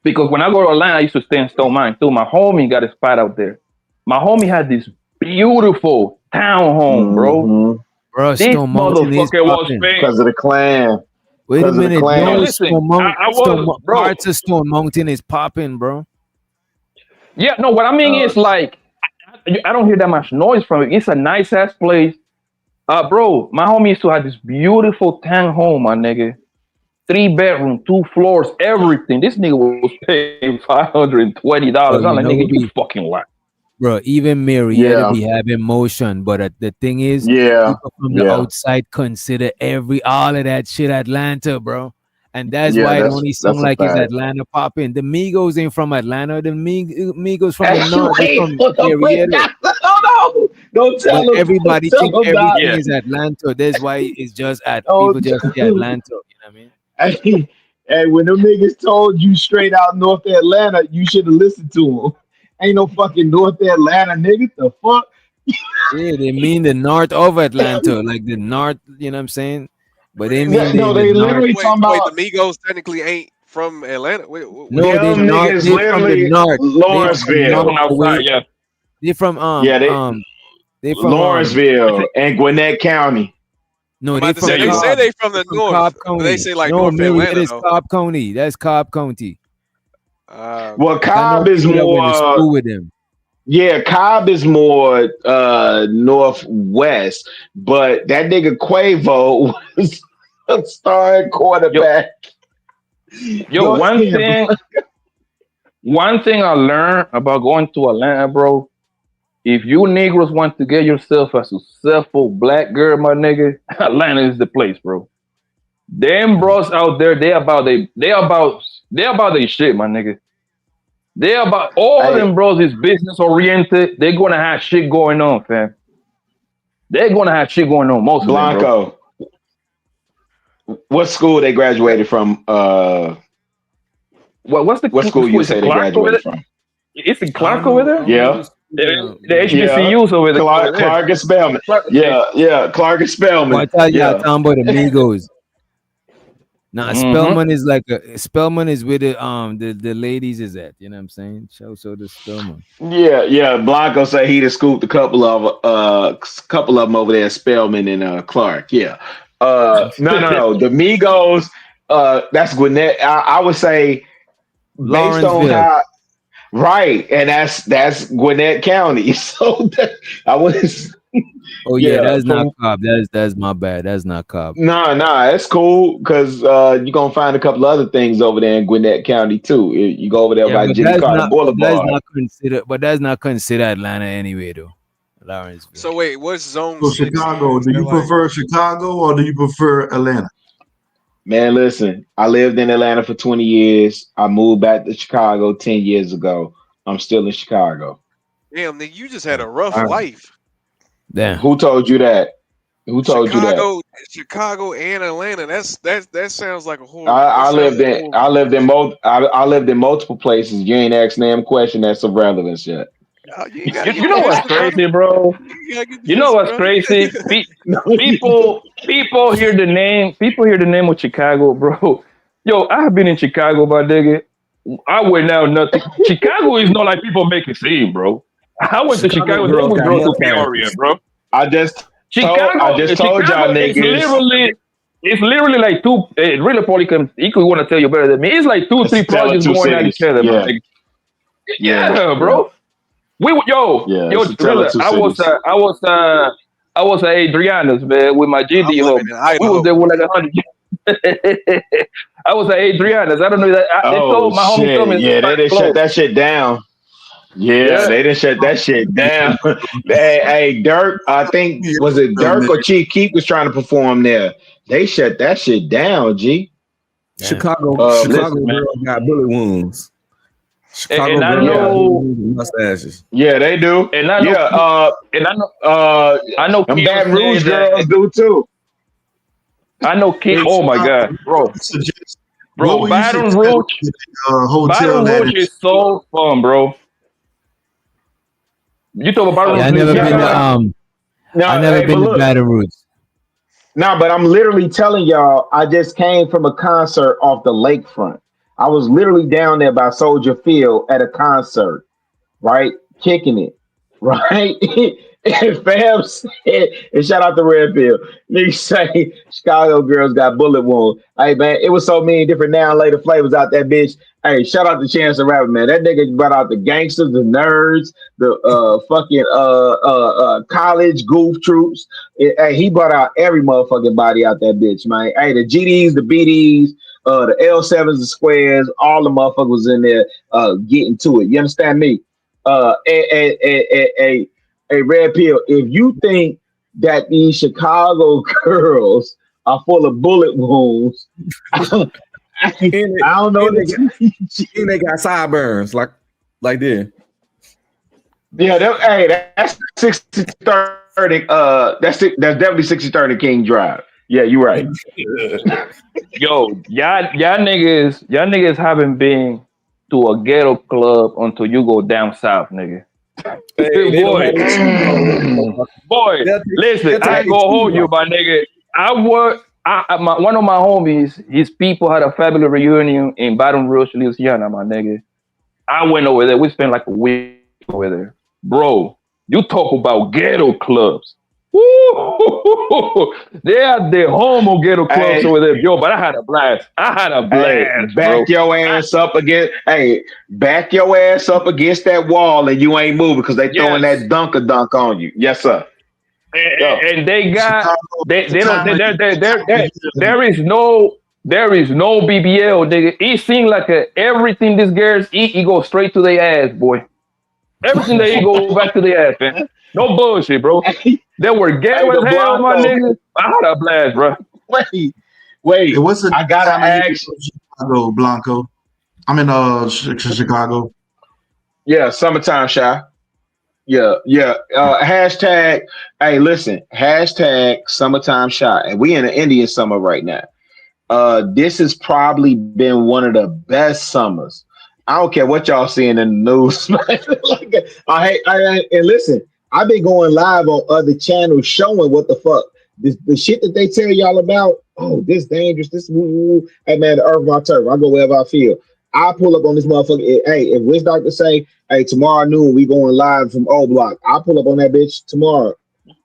Because when I go to Atlanta, I used to stay in Stone Mountain too. My homie got a spot out there. My homie had this beautiful townhome, bro. Mm-hmm. bro. This Stone Mountain is motherfucker was popping. paying. Because of the clan. Wait a Because of the minute, Yo, clan. no listen, Stone Mountain, I was, bro. parts of Stone Mountain is popping, bro. Yeah, no, what I mean is like, I don't hear that much noise from it. It's a nice ass place. Bro, my homie used to have this beautiful townhome, my nigga. 3 bedroom, 2 floors, everything. This nigga was paying $520. Bro, I'm you like, know nigga, what you be fucking lie. bro, even Marietta Yeah. be having motion, but the thing is, Yeah. people from the Yeah. outside consider all of that shit Atlanta, bro. And that's Yeah, why it only sound that's a like it's fact. Atlanta popping. The Migos ain't from Atlanta. The Migos from the Hey, north. They wait, from hold on, wait, Marietta. no. Don't tell But them. Don't everybody tell think them that. everything Yeah. is Atlanta. That's why it's just people Don't just say Atlanta. You know what I mean? hey, hey, when them niggas told you straight out North Atlanta, you should have listened to them. Ain't no fucking North Atlanta, nigga. The fuck? Yeah, they mean the north of Atlanta, like the north, you know what I'm saying? But they mean they No, in the they north. literally Wait, talking so wait, the about Migos technically ain't from Atlanta. Wait, what No, you they them saying? not. niggas They from the literally north. They from They Lawrenceville. north from outside, away. yeah. They from Yeah, they from Lawrenceville and Gwinnett County. I'm no, they about to from say There they you go. say Cobb. they from They the from north, Cobb but they County. say like No, North Marietta Atlanta is though. Cobb County. That's Cobb County. Well, 'Cause I know Cobb is people that went to more. school with them. Yeah, Cobb is more northwest, but that nigga Quavo was a starting Yo, quarterback. Yo, one thing I learned about going to Atlanta, bro. If you niggas want to get yourself a successful black girl, my nigga, Atlanta is the place, bro. Them bros out there, they about their shit, my nigga. They about all them bros is business oriented. They're gonna have shit going on, fam. They're gonna have shit going on. Most Blanco. of them, bro. What school they graduated from? What school you say they graduated from? It's in Clark over there? Yeah. The HBCUs over there. Clark and Spelman. Yeah, Clark and Spelman. I tell you, I'm talking about the Migos. Nah, Spellman is like Spellman is where the ladies is at. You know what I'm saying? So the Spellman. Yeah. Blanco say he just scooped a couple of them over there, Spelman and Clark. Yeah. No. The Migos. That's Gwinnett. I would say based on how. Right, and that's Gwinnett County. So I was. Oh yeah, that's not Cobb. That's my bad. That's not Cobb. Nah, it's cool because you're gonna find a couple other things over there in Gwinnett County too. You go over there by Jimmy Carter Boulevard. That's not considered Atlanta anyway, though. Lawrenceville. So wait, what's zone? So Chicago? Do you prefer Chicago or do you prefer Atlanta? Man, listen, I lived in Atlanta for 20 years. I moved back to Chicago 10 years ago. I'm still in Chicago. Damn, nigga, you just had a rough life. Damn. Who told you that? Who told you that? Chicago and Atlanta. That sounds like a horrible. I lived in multiple places. You ain't asked them question that's of relevance yet. You know what's crazy, bro? You know what's crazy? People hear the name of Chicago, bro. Yo, I have been in Chicago, my nigga. I went out nothing. Chicago is not like people make it seem, bro. I went to Chicago. They would go to Peoria, bro. I just told y'all niggas. It's literally like two. Really, probably he could want to tell you better than me. It's like 2-3 projects going at each other, bro. Yeah, bro. I was at Adriana's, man, with my GD home. We was there with like 100. I was at Adriana's. I don't know that. They told my homie told me. Yeah, they didn't shut that shit down. Yeah, they didn't shut that shit down. hey, Dirk, I think was it Dirk or Chief Keef was trying to perform there. They shut that shit down, G. Chicago girls got bullet wounds. Chicago and I know mustaches. Yeah, they do. And I know, I know them Baton Rouge girls do too. I know Keith. Oh my God, bro. Baton Rouge. Baton Rouge is so fun, bro. You talk about Baton Rouge? I never been to Baton Rouge. No, but I'm literally telling y'all, I just came from a concert off the lakefront. I was literally down there by Soldier Field at a concert, right? Kicking it, right? And fam said, and shout out to Redfield. Niggas say Chicago girls got bullet wounds. Hey man, it was so many different now and later flavors out that bitch. Hey, shout out to Chance the Rapper, man. That nigga brought out the gangsters, the nerds, the college goof troops. Hey, he brought out every motherfucking body out that bitch, man. Hey, the GDs, the BDs, the L7s, the squares, all the motherfuckers was in there getting to it. You understand me? A Red Pill, if you think that these Chicago girls are full of bullet wounds, I don't know. They got sideburns like this. Yeah, that's 60-30. That's definitely 60-30 King Drive. Yeah, you're right. Yo, y'all niggas haven't been to a ghetto club until you go down south, nigga. Boy, listen, I ain't gonna hold you, my nigga. One of my homies, his people had a fabulous reunion in Baton Rouge, Louisiana, my nigga. I went over there. We spent like a week over there. Bro, you talk about ghetto clubs. Woo! They are the homo ghetto clubs over there, yo. But I had a blast. Back your ass up against. Hey, back your ass up against that wall, and you ain't moving because they throwing that dunk on you. Yes, sir. And they got they don't. There is no There is no BBL, nigga. It seems like everything these girls eat, it goes straight to their ass, boy. Everything they eat go back to their ass, man. No bullshit, bro. They were gay Hey, as but hell, my Blanco, nigga. I had a blast, bro. wait, Hey, what's the I gotta time of year ask. in Chicago, Blanco? I'm in Chicago. Yeah, summertime shy. Yeah, yeah. Hashtag. Hey, listen. Hashtag summertime shy, and we in the Indian summer right now. This has probably been one of the best summers. I don't care what y'all seeing in the news. Like, and listen, I've been going live on other channels showing what the fuck the shit that they tell y'all about. Oh, this dangerous. This woo woo. Hey man, the earth my turf. I go wherever I feel. I pull up on this motherfucker. Hey, if Wiz Doctor say, hey, tomorrow noon we going live from O Block, I pull up on that bitch tomorrow,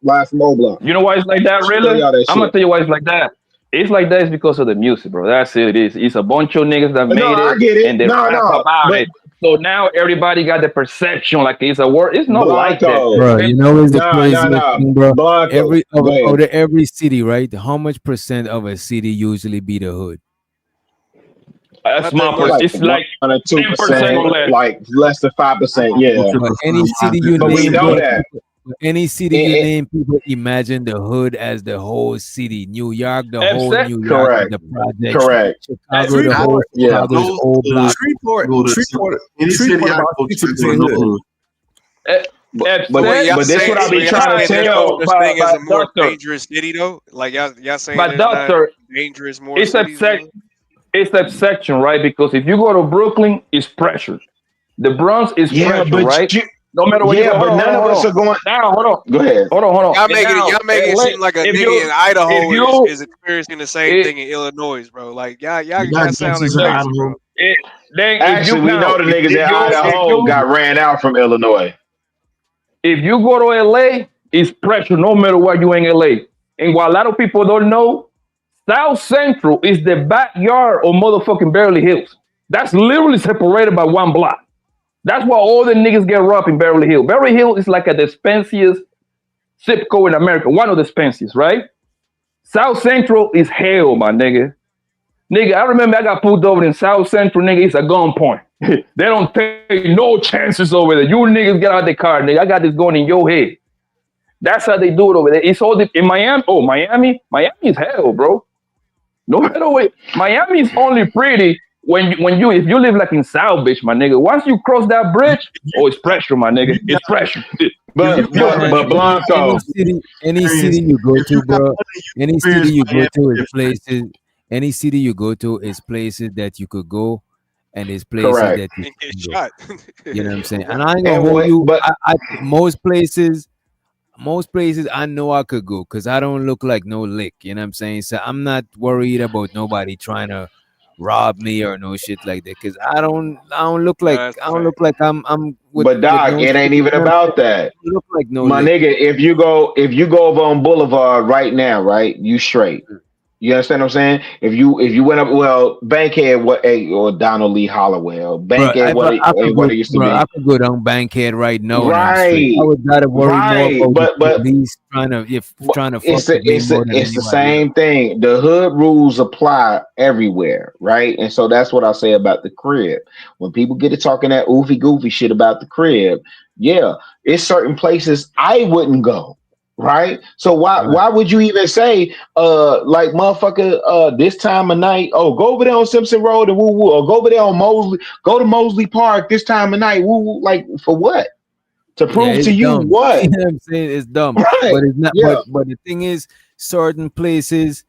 live from O Block. You know why it's like that, Show really? y'all that I'm gonna shit. tell you why it's like that. It's like that is because of the music, bro. That's it. It's a bunch of niggas that No, made I it get it. and they No, rap no, about but it. So now everybody got the perception like it's a word. It's not like that. Blanco. Bro, you know what's the No, craziest thing, bro? Blanco. Every Go ahead. out of every city, right? How much percent of a city usually be the hood? That's my Like it's like 1 or 2%, 10% or less. like less than 5%. Yeah, But any city you but we name, know bro, that. any city you It- name, people imagine the hood as the whole city. New York, the whole New York is correct, the projects. correct. Chicago, the whole Yeah. Chicago is old block. Any city I go to, I go to no hood. So what y'all But this saying? what I So be y'all trying to saying there's no tell. such thing as a more doctor, dangerous city though? Like y'all saying but there's not doctor, dangerous more it's cities? it's that section, right? Because if you go to Brooklyn, it's pressure. The Bronx is Yeah, pressure, but right? you, No matter where you go. yeah, but none of us are going. Now, hold on. Go ahead. Hold on. Y'all And making it now, it LA, seem like a if nigga in if Idaho you, is experiencing the same it, thing in Illinois, bro. Like y'all You got sounding gangsters in crazy, bro. Idaho. then Actually, we know the niggas in Idaho got ran out from Illinois. if you go to LA, it's pressure no matter where you in LA. And what a lot of people don't know, South Central is the backyard of motherfucking Beverly Hills. That's literally separated by one block. That's why all the niggas get robbed in Beverly Hills. Beverly Hills is like the expensiest zip code in America, one of the expensiest, right? South Central is hell, my nigga. Nigga, I remember I got pulled over in South Central, nigga, it's a gunpoint. They don't take no chances over there. You niggas get out the car, nigga. I got this gun in your head. That's how they do it over there. It's all in Miami. Oh, Miami is hell, bro. No matter what, Miami is only pretty when you if you live like in South Beach, my nigga. Once you cross that bridge, oh, it's pressure, my nigga. It's pressure. But Blanco, Any city you go to, bro. Any city you go to is places. Any city you go to is places that you could go, and there's places correct. that you And get can go. shot. You know what I'm saying? And I ain't gonna And hold what, you. but Most places I know I could go because I don't look like no lick. You know what I'm saying? So I'm not worried about nobody trying to rob me or no shit like that because I don't look like That's I don't look like I'm with Doc, no it shit. ain't You even know what I'm about saying? that. I don't look like no My lick. nigga, if you go over on Boulevard right now, right, you straight. You understand what I'm saying? If you went up, well, Bankhead, or Donald Lee Holloway, or Bro, Bankhead, what it used to I be. could go down Bankhead right now and I'm straight. I Right, would gotta worry more right. about the But police trying to fuck it's with me more than it's the anybody else. same thing. The hood rules apply everywhere, right? And so that's what I say about the crib. When people get to talking that oofy goofy shit about the crib, yeah, it's certain places I wouldn't go. Right. So why would you even say like motherfucker this time of night, oh, go over there on Simpson Road and woo woo, or go over there on Mosley, go to Mosley Park this time of night, woo woo, like for what? To Yeah, prove it's to you dumb. what? You know what I'm saying? It's dumb. Right. But it's not Yeah. but the thing is certain places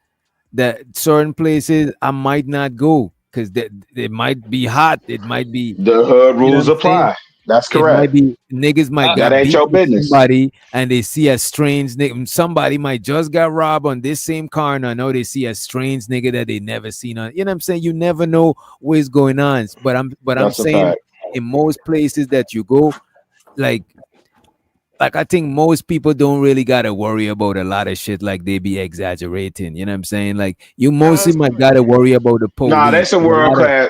I might not go because they might be hot. It might be, The hood you know what rules I'm saying? apply. That's It might correct. be niggas might That got ain't beat your with business. somebody and they see a strange nigga. Somebody might just got robbed on this same car and I know they see a strange nigga that they never seen on. You know what I'm saying? You never know what's going on. But I'm That's a saying fact. in most places that you go, like I think most people don't really gotta worry about a lot of shit like they be exaggerating. You know what I'm saying? Like you mostly might gotta worry about the Nah, police. that's a But a world lot of class.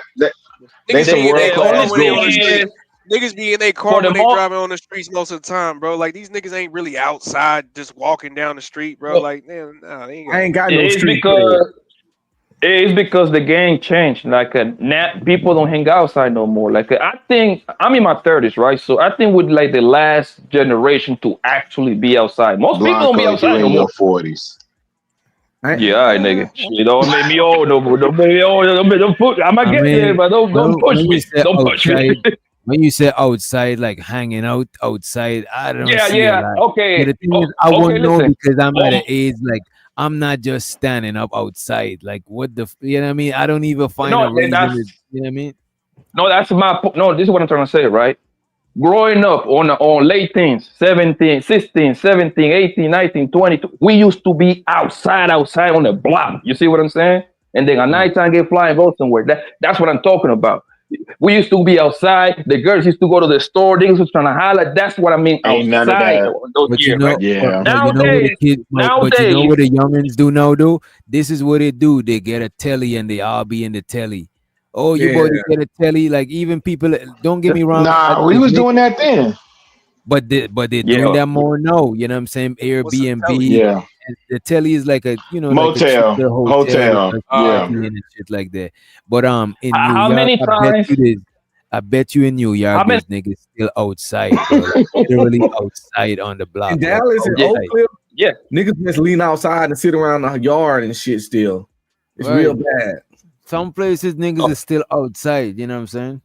They Niggas some be in their world the only car class when they thing on the goofies. street. is Niggas be in their car for the when they more driving on the streets most of the time, bro. Like these niggas ain't really outside just walking down the street, bro. Like, man, nah, they ain't got I ain't got no it's street cred. because It's because the game changed. Like now, people don't hang outside no more. Like I think I'm in my 30s, right? So I think with like the last generation to actually be outside. Most people don't be Blanco, you outside no in more. your 40s. Yeah, all right, nigga. Shit, don't make me old no more. Don't make me old. Don't put. I might I get there, mean, but don't push when you me. say Don't push me. outside, when you say outside, like hanging out outside, I don't Yeah, see a yeah. lot. But Okay. the thing Oh, is, I okay. won't know Listen. because I'm at Oh, an age like I'm not just standing up outside. Like what you know what I mean? I don't even find no, a reason that's to, you know what I mean? no. That's my no. This is what I'm trying to say, right? Growing up on late teens, 17, 16, 17, 18, 19, 20, we used to be outside on the block. You see what I'm saying? And then at nighttime get flying go somewhere. That's what I'm talking about. We used to be outside. The girls used to go to the store. Niggas was trying to holler. That's what I mean Ain't none of outside that. those But you years, right? know, Yeah. but you know what the Nowadays, kids, but you know nowadays, what the youngins do now, though? This is what they do. They get a telly and they all be in the telly. Oh, you Yeah. boy, you get a telly. Like even people, don't get me wrong. Nah, we If was doing that then. but they're doing yeah. that more now. You know what I'm saying? What's a Airbnb. telly? Yeah. And the telly is like a like a Motel. cheaper hotel with Hotel. a Yeah. TV and shit like that. But in New How York, many times? I bet you in New York How many? there's niggas still outside, bro. Like literally outside on the block, In like Dallas and Yeah, Oak outside. Cliff, yeah. niggas just lean outside and sit around the yard and shit still. It's real Right. bad. Some places niggas Oh, is still outside. You know what I'm saying?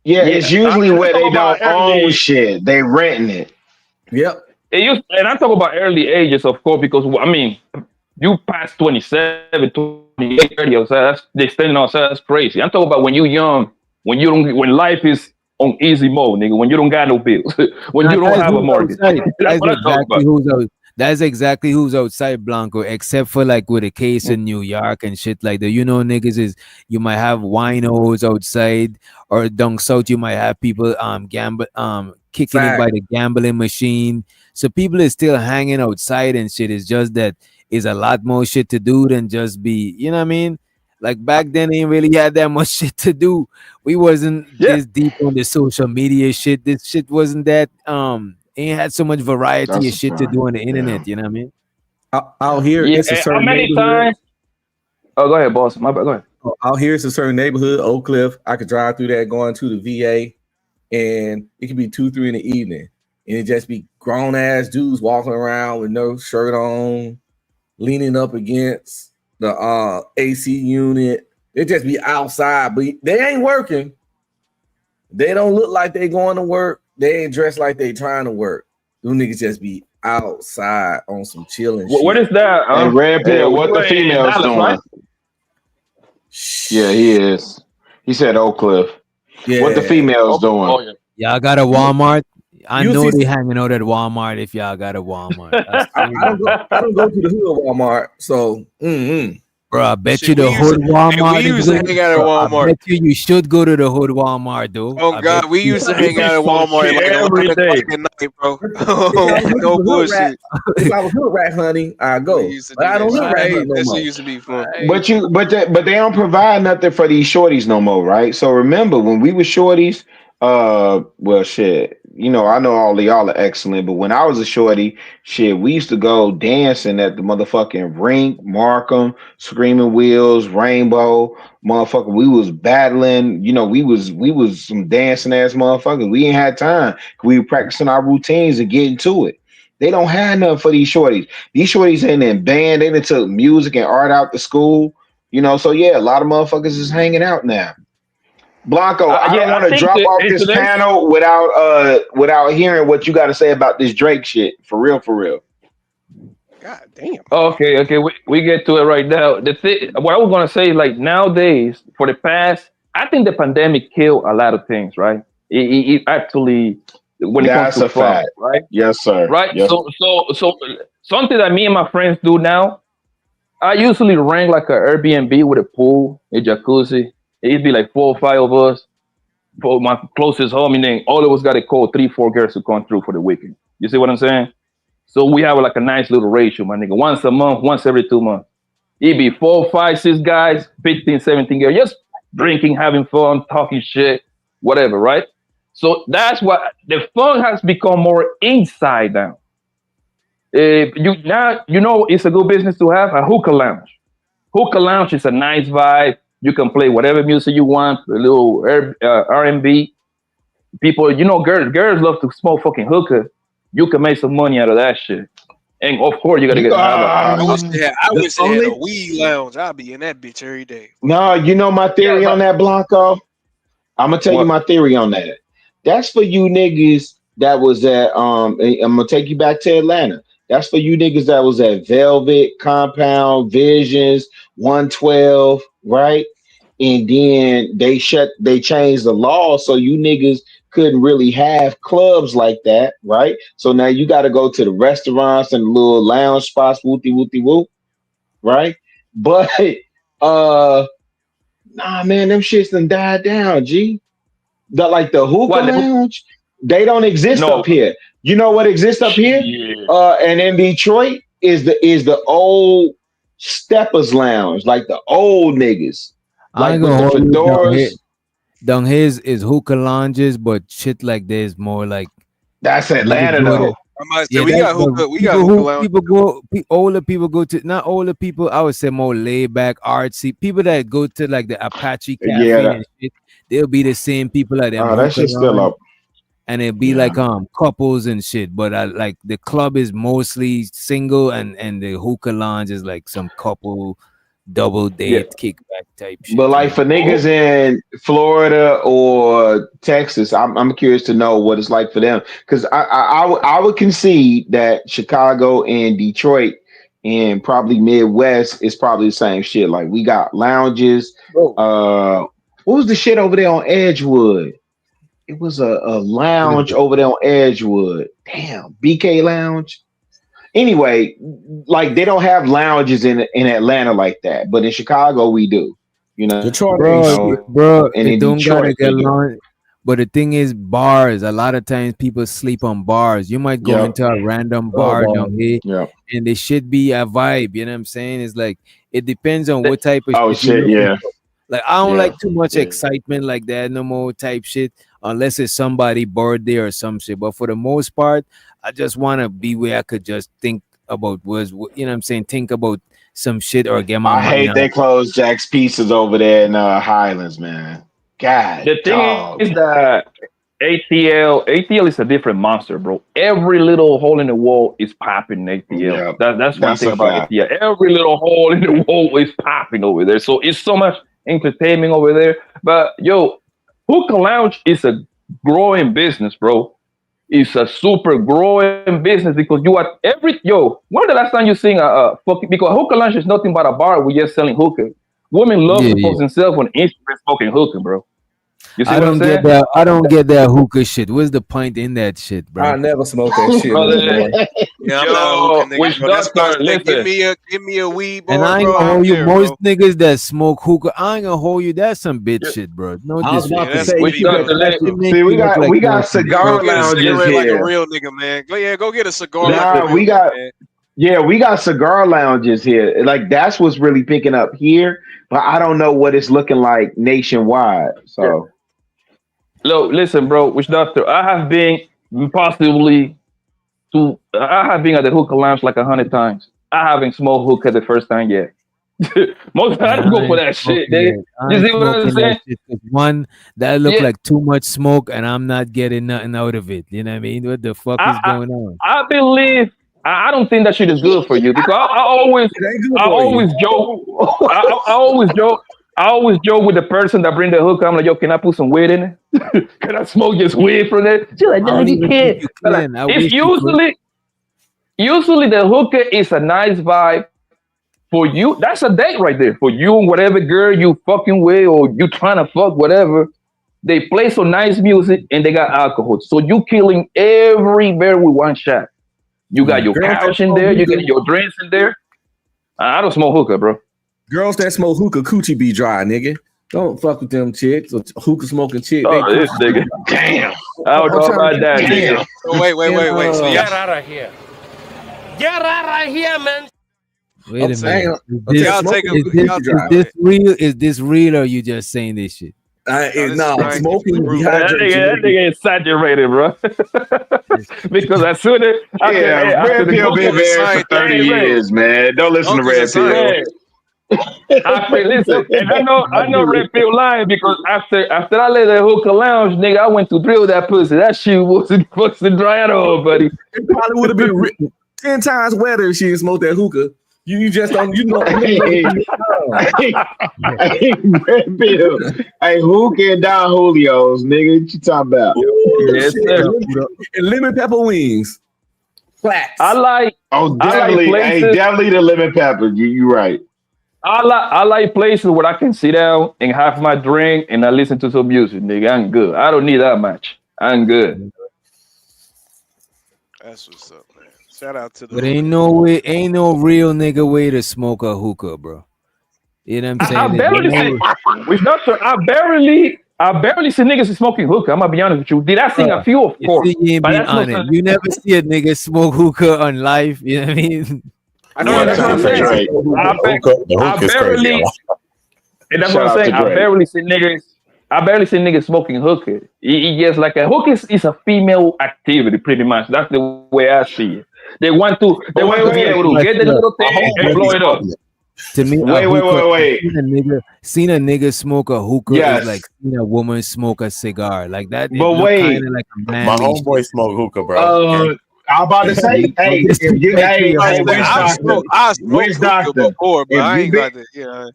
Yeah, it's yeah. usually And I where talk they don't about own early. shit. They renting it. Yep. And I talk about early ages, of course, because I mean, you pass 27, 28, 30 outside, they standing outside, that's crazy. I'm talking about when you young, when life is on easy mode, nigga, when you don't got no bills, when Nah, you don't that's have a who's mortgage. outside. That's what I talk about. That's exactly who's outside Blanco, except for like with a case in New York and shit like that. You know, niggas is you might have winos outside, or down south you might have people gamble kicking it Fact. by the gambling machine. So people is still hanging outside and shit. It's just that is a lot more shit to do than just be, you know what I mean? Like back then, they ain't really had that much shit to do. We wasn't Yeah. this deep on the social media shit. This shit wasn't that ain't had so much variety of That's a shit to fact. do on the Yeah. internet. You know what I mean? Out here, Yeah. it's a How certain many neighborhood. times? Oh, go ahead, boss. My bad. Go ahead. Out here, it's a certain neighborhood, Oak Cliff. I could drive through that going to the VA, and it could be 2, 3 in the evening, and it just be grown ass dudes walking around with no shirt on, leaning up against the AC unit. They just be outside, but they ain't working. They don't look like they going to work. They ain't dressed like they trying to work. Them niggas just be outside on some chilling What shit. is that? Hey, Red Pill, what You the are in females Dallas, right? doing? Yeah, he is. He said Oak Cliff. What the Yeah. females doing? Oh, yeah. Y'all got a Walmart. I You'll know see. they hanging out at Walmart if y'all got a Walmart. I swear to God. I don't go to the hood Walmart, so Bro, I bet Shit, you the we used hood to, hey, we Walmart is used to good. hang out at Bro, I Walmart. bet you should go to the hood Walmart, though. Oh I bet God, we you. used to You hang see out at some Walmart at shit like every 11 day. o'clock at night, bro. if I was No a hood rat, bullshit. if I was hood rat, honey, I We go. used to But do I that don't hood rat shit. hunt no That shit more. used to be fun. But they don't provide nothing for these shorties no more, right? So remember when we were shorties, well shit, you know, I know all of y'all are excellent, but when I was a shorty, shit, we used to go dancing at the motherfucking rink, Markham, Screaming Wheels, Rainbow, motherfucker. We was battling, you know, we was some dancing ass motherfuckers. We ain't had time. We were practicing our routines and getting to it. They don't have nothing for these shorties. These shorties ain't in band. They done took music and art out to school. You know, so yeah, a lot of motherfuckers is hanging out now. Blanco, I don't Yeah, want I to think drop that off this today. panel without hearing what you got to say about this Drake shit. For real, for real. God damn. Okay, we get to it right now. The thing, what I was gonna say, like nowadays, for the past, I think the pandemic killed a lot of things, right? It actually, when it comes That's to a fun, fact. right? Yes, sir. Right. Yes. So something that me and my friends do now. I usually rent like a Airbnb with a pool, a jacuzzi. It'd be like 4 or 5 of us for my closest home, and then all of us got to call 3, 4 girls to come through for the weekend. You see what I'm saying? So we have like a nice little ratio, my nigga. Once a month, once every 2 months. It'd be 4, 5, 6 guys, 15, 17 girls, just drinking, having fun, talking shit, whatever, right? So that's what the fun has become more inside now. You know it's a good business to have a hookah lounge. Hookah lounge is a nice vibe. You can play whatever music you want, a little R&B. People, girls love to smoke fucking hookah. You can make some money out of that shit. And of course, you gotta have I wish they had a only weed lounge. I'd be in that bitch every day. no, you know my theory on that, Blanco. I'm gonna tell you my theory on that. That's for you niggas that was at I'm gonna take you back to Atlanta. That's for you niggas that was at Velvet, Compound, Visions, 112, right? And then they changed the law so you niggas couldn't really have clubs like that, right? So now you got to go to the restaurants and the little lounge spots, wooty wooty whoop, right? But nah, man, them shits done died down. G, the hookah lounge, they don't exist up here. You know what exists up here? And in Detroit is the old Steppers Lounge, like the old niggas, like with the fedoras. Down here is hookah lounges, but shit like this more like that's Atlanta though. We got hookah lounge. Older people go to, not older people, I would say more laid back, artsy people that go to like the Apache Cafe and shit. They'll be the same people like them. That shit's still up. And it'll be like couples and shit. But like the club is mostly single, and the hookah lounge is like some couple double date kickback type shit. But like for niggas in Florida or Texas, I'm curious to know what it's like for them, because I would concede that Chicago and Detroit and probably Midwest is probably the same shit. Like we got lounges. What was the shit over there on Edgewood? It was a lounge over there on Edgewood. Damn, BK Lounge. Anyway, like they don't have lounges in Atlanta like that, but in Chicago we do. You know, bro, and in don't Detroit, gotta get long. But the thing is, bars. A lot of times people sleep on bars. You might go into a random bar down here, and it should be a vibe. You know what I'm saying? It's like it depends on what type of shit. Yeah. Like I don't like too much excitement like that no more type shit, unless it's somebody birthday or some shit. But for the most part, I just want to be where I could just think about you know what I'm saying? Think about some shit or get my I hate they closed Jack's Pieces over there in Highlands, man. God. The thing is that ATL is a different monster, bro. Every little hole in the wall is popping in ATL. That's one thing about ATL. Every little hole in the wall is popping over there. So it's so much entertainment over there. But yo, hookah lounge is a growing business, bro. It's a super growing business because you are when the last time you seen because hookah lounge is nothing but a bar where you're selling hookah. Women love to post themselves on Instagram smoking hookah, bro. You see I don't get that. I don't get that hookah shit. What's the point in that shit, bro? I never smoke that shit. Give me a weed, boy, and I ain't gonna hold you. Most niggas that smoke hookah, I ain't gonna hold you. That's some bitch shit, bro. No, we got cigar lounges here. Like a real nigga, man. Go get a cigar. We got cigar lounges here. Like that's what's really picking up here, but I don't know what it's looking like nationwide. So. Look, listen, bro, Witch Doctor, I have been at the hookah lounge like 100 times. I haven't smoked hookah the first time yet. Most I don't go for that shit, dude. You see what I'm saying? One, that look like too much smoke, and I'm not getting nothing out of it. You know what I mean? What the fuck is going on? I believe I don't think that shit is good for you because I always joke with the person that bring the hookah. I'm like, yo, can I put some weed in it? Can I smoke just weed from it? She's like, no, you can't. It's usually the hookah is a nice vibe for you. That's a date right there for you and whatever girl you fucking with or you trying to fuck, whatever. They play some nice music and they got alcohol. So you killing every bear with one shot. You got your couch in there. You got your drinks in there. I don't smoke hookah, bro. Girls that smoke hookah, coochie be dry, nigga. Don't fuck with them chicks or hookah smoking chicks. Oh, this nigga. Damn. I don't know about that, nigga. Oh, wait. So get out of here. Get out of here, man. Wait a minute. Is this real or you just saying this shit? Smoking. That nigga is saturated, bro. Because as soon as Red Pill been there for 30 years, man. Don't listen to Red Pill. Listen, and I know Red Pill lying because after I let that hookah lounge, nigga, I went to drill that pussy. That shit wasn't dry at all, buddy. It probably would have been 10 times wetter if she didn't smoke that hookah. You just don't, Hey, Red Pill. Hey, hookah and Don Julio's, nigga. What you talking about? Yes, sir. And lemon pepper wings. Flats. Definitely. Definitely the lemon pepper. You right. I like places where I can sit down and have my drink and I listen to some music, nigga. I'm good. I don't need that much. I'm good. That's what's up, man. Shout out to the. But ain't no real nigga way to smoke a hookah, bro. You know what I'm saying? I barely see niggas smoking hookah. I'm gonna be honest with you. Did I sing a few? Of course. You ain't being honest. You never see a nigga smoke hookah on live. You know what I mean? I know that's what I'm saying. And that's what I'm saying. I barely see niggas smoking hookah. It just like a hookah is a female activity, pretty much. That's the way I see it. They want to be able to get the little thing and blow it up. To me, wait. Seeing a nigga smoke a hookah Yes. is like seeing a woman smoke a cigar. Like that. But wait. Kinda like a My manly homeboy shit. smoke hookah, bro. I'm about to say, hey, if you, I smoked hookah before, but I ain't got that.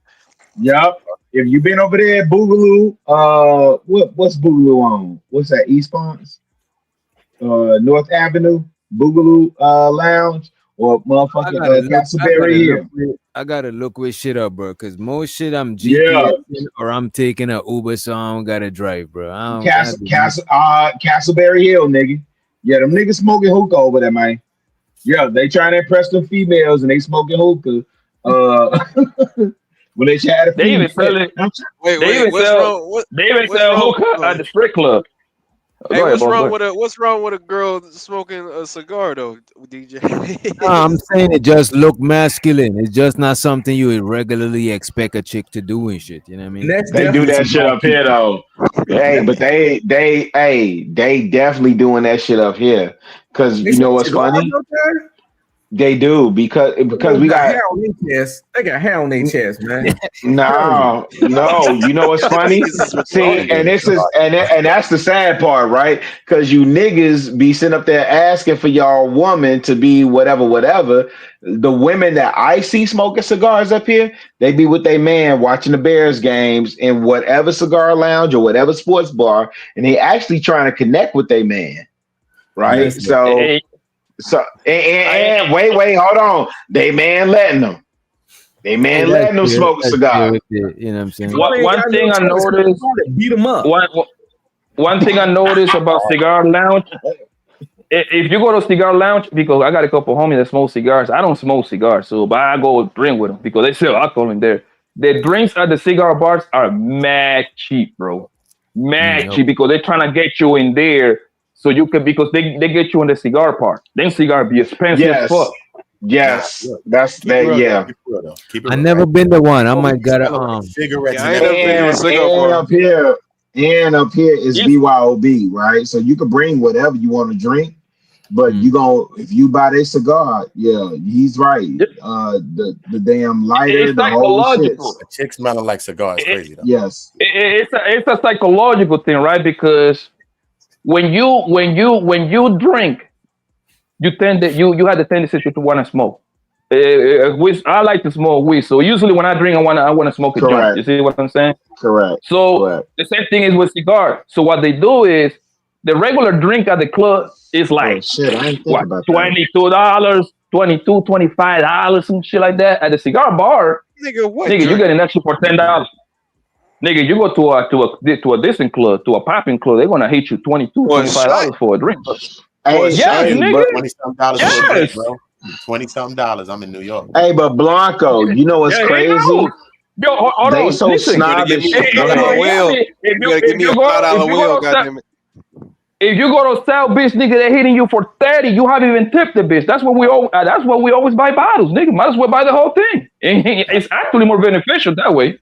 Yep. If you've been over there at Boogaloo, what's Boogaloo on? What's that? East Ponce? North Avenue, Boogaloo Lounge, or motherfucking Castleberry Hill. I gotta look with shit up, bro. Cause most shit I'm GPS or I'm taking a Uber, so I don't gotta drive, bro. Castleberry Hill, nigga. Yeah, them niggas smoking hookah over there, man. Yeah, they trying to impress them females and they smoking hookah. When they had a They even sell it. They even sell hookah at the strip club. Hey, what's wrong with a girl smoking a cigar though, DJ? I'm saying it just look masculine. It's just not something you would regularly expect a chick to do and shit. You know what I mean? They do that shit up here though. Hey, but they definitely doing that shit up here. Cause you know what's funny? They do because we got hair on their chest. They got hair on their chest, man. No. You know what's funny? See, and this is and that's the sad part, right? Because you niggas be sitting up there asking for y'all woman to be whatever. The women that I see smoking cigars up here, they be with their man watching the Bears games in whatever cigar lounge or whatever sports bar, and they actually trying to connect with their man, right? So wait, hold on. They man letting them. They man letting them smoke a cigar. You know what I'm saying? One thing I noticed. Beat them up. One thing I noticed about cigar lounge. If you go to cigar lounge, because I got a couple homies that smoke cigars. I don't smoke cigars, but I go drink with them because they sell alcohol in there. The drinks at the cigar bars are mad cheap, bro. Mad cheap because they're trying to get you in there. So you can, because they get you in the cigar part. Then cigar be expensive as fuck. Yes, that's that. Yeah, I never been to one. I might gotta cigarettes. And up here is BYOB, right? So you can bring whatever you want to drink, but if you buy their cigar, yeah, he's right. The damn lighter, the whole shit. A chick smelling like cigar is crazy though. Yes, it's a psychological thing, right? Because when you drink, you have the tendency to want to smoke. I like to smoke weed, so usually when I drink, I want to smoke a joint. You see what I'm saying? Correct. So the same thing is with cigars. So what they do is the regular drink at the club is like $22, $22, $25, some shit like that. At the cigar bar, nigga, you get an extra for $10. Nigga, you go to a decent club, to a popping club, they're gonna hit you $22, $25 for a drink. $20-something bro. $20-something. I'm in New York. Hey, but Blanco, you know what's crazy? Yo, hold they on. so Listen, snobbish. You gotta give me a $5 wheel, goddammit. If you go to South Beach, nigga, they're hitting you for $30. You haven't even tipped the bitch. That's what we always buy bottles, nigga. Might as well buy the whole thing. It's actually more beneficial that way.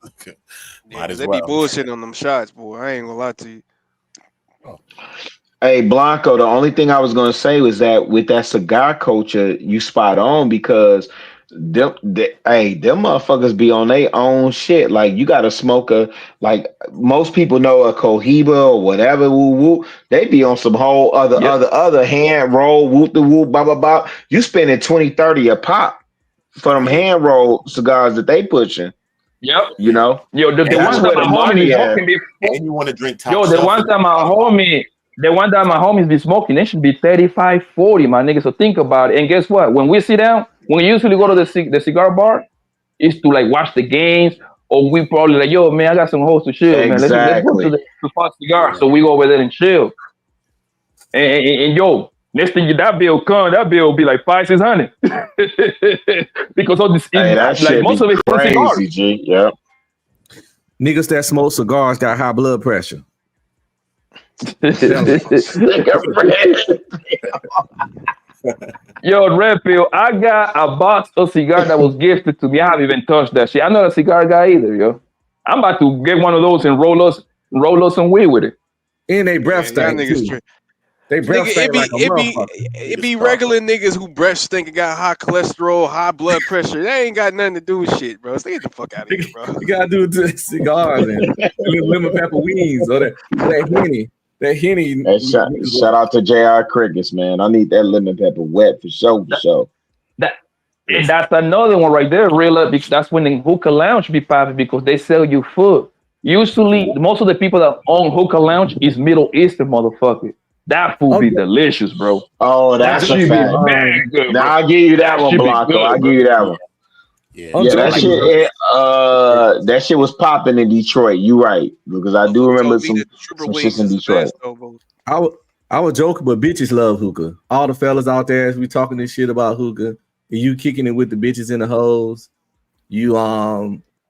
Okay. They be bullshitting on them shots, boy. I ain't gonna lie to you. Hey, Blanco, the only thing I was going to say was that with that cigar culture, you spot on because them motherfuckers be on their own shit. Like you got to smoke like most people know a Cohiba or whatever. Woo woo. They be on some whole other hand roll whoop the whoop blah blah blah. You spending 20-30 a pop for them hand roll cigars that they pushing. Yep. You know. Yo, the one time my homie be smoking before. And you want to drink top Yo, the one time my homies be smoking, they should be 35, 40, my nigga. So think about it. And guess what? When we sit down, when we usually go to the cigar bar, is to like watch the games, or we probably like, yo, man, I got some hoes to chill, man. Let's go to find cigars. So we go over there and chill. And yo, next thing that bill come, that bill will be like $500-600 because of this. Like most of it's crazy, G. Yeah. Niggas that smoke cigars got high blood pressure. Yo, Red Pill, I got a box of cigars that was gifted to me. I haven't even touched that shit. I'm not a cigar guy either, yo. I'm about to get one of those and roll us some weed with it. And they breath stink too. They breath stink like a motherfucker. It be regular niggas who breath stink and got high cholesterol, high blood pressure. They ain't got nothing to do with shit, bro. So get the fuck out of here, bro. You gotta do it to cigars and lemon pepper wings or that Henny. That Henny. Hey, shout out to JR Crickets, man. I need that lemon pepper wet for sure. And that's another one right there, real because that's when the hookah lounge be popping because they sell you food. Usually, most of the people that own hookah lounge is Middle Eastern motherfucker. That food be delicious, bro. Oh, that's a fact. Good, now I'll give you that one, Blanco. I'll give you that one. Yeah, that shit was popping in Detroit. You right, because I do remember some shit in Detroit. I was joking, but bitches love hookah. All the fellas out there, as we talking this shit about hookah, and you kicking it with the bitches in the hoes, you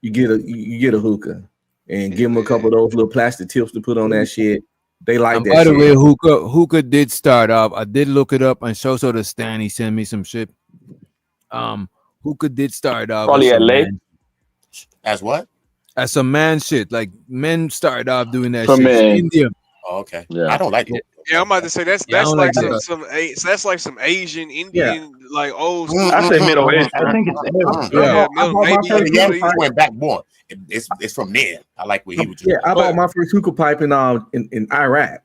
get a hookah and give them a couple of those little plastic tips to put on that shit. They like that. By the shit. way, hookah did start off. I did look it up, and so the Stan, he sent me some shit. Hookah did start off probably LA. As what? As a man shit. Like men started off doing that For shit. men. India. Oh, okay. Yeah. I don't like it. Yeah, I'm about to say that's like like that. that's like some Asian Indian like old. I say Middle East. I think it's maybe he went back more. It's from there. I like what he was doing. Yeah, I bought my first hookah pipe in Iraq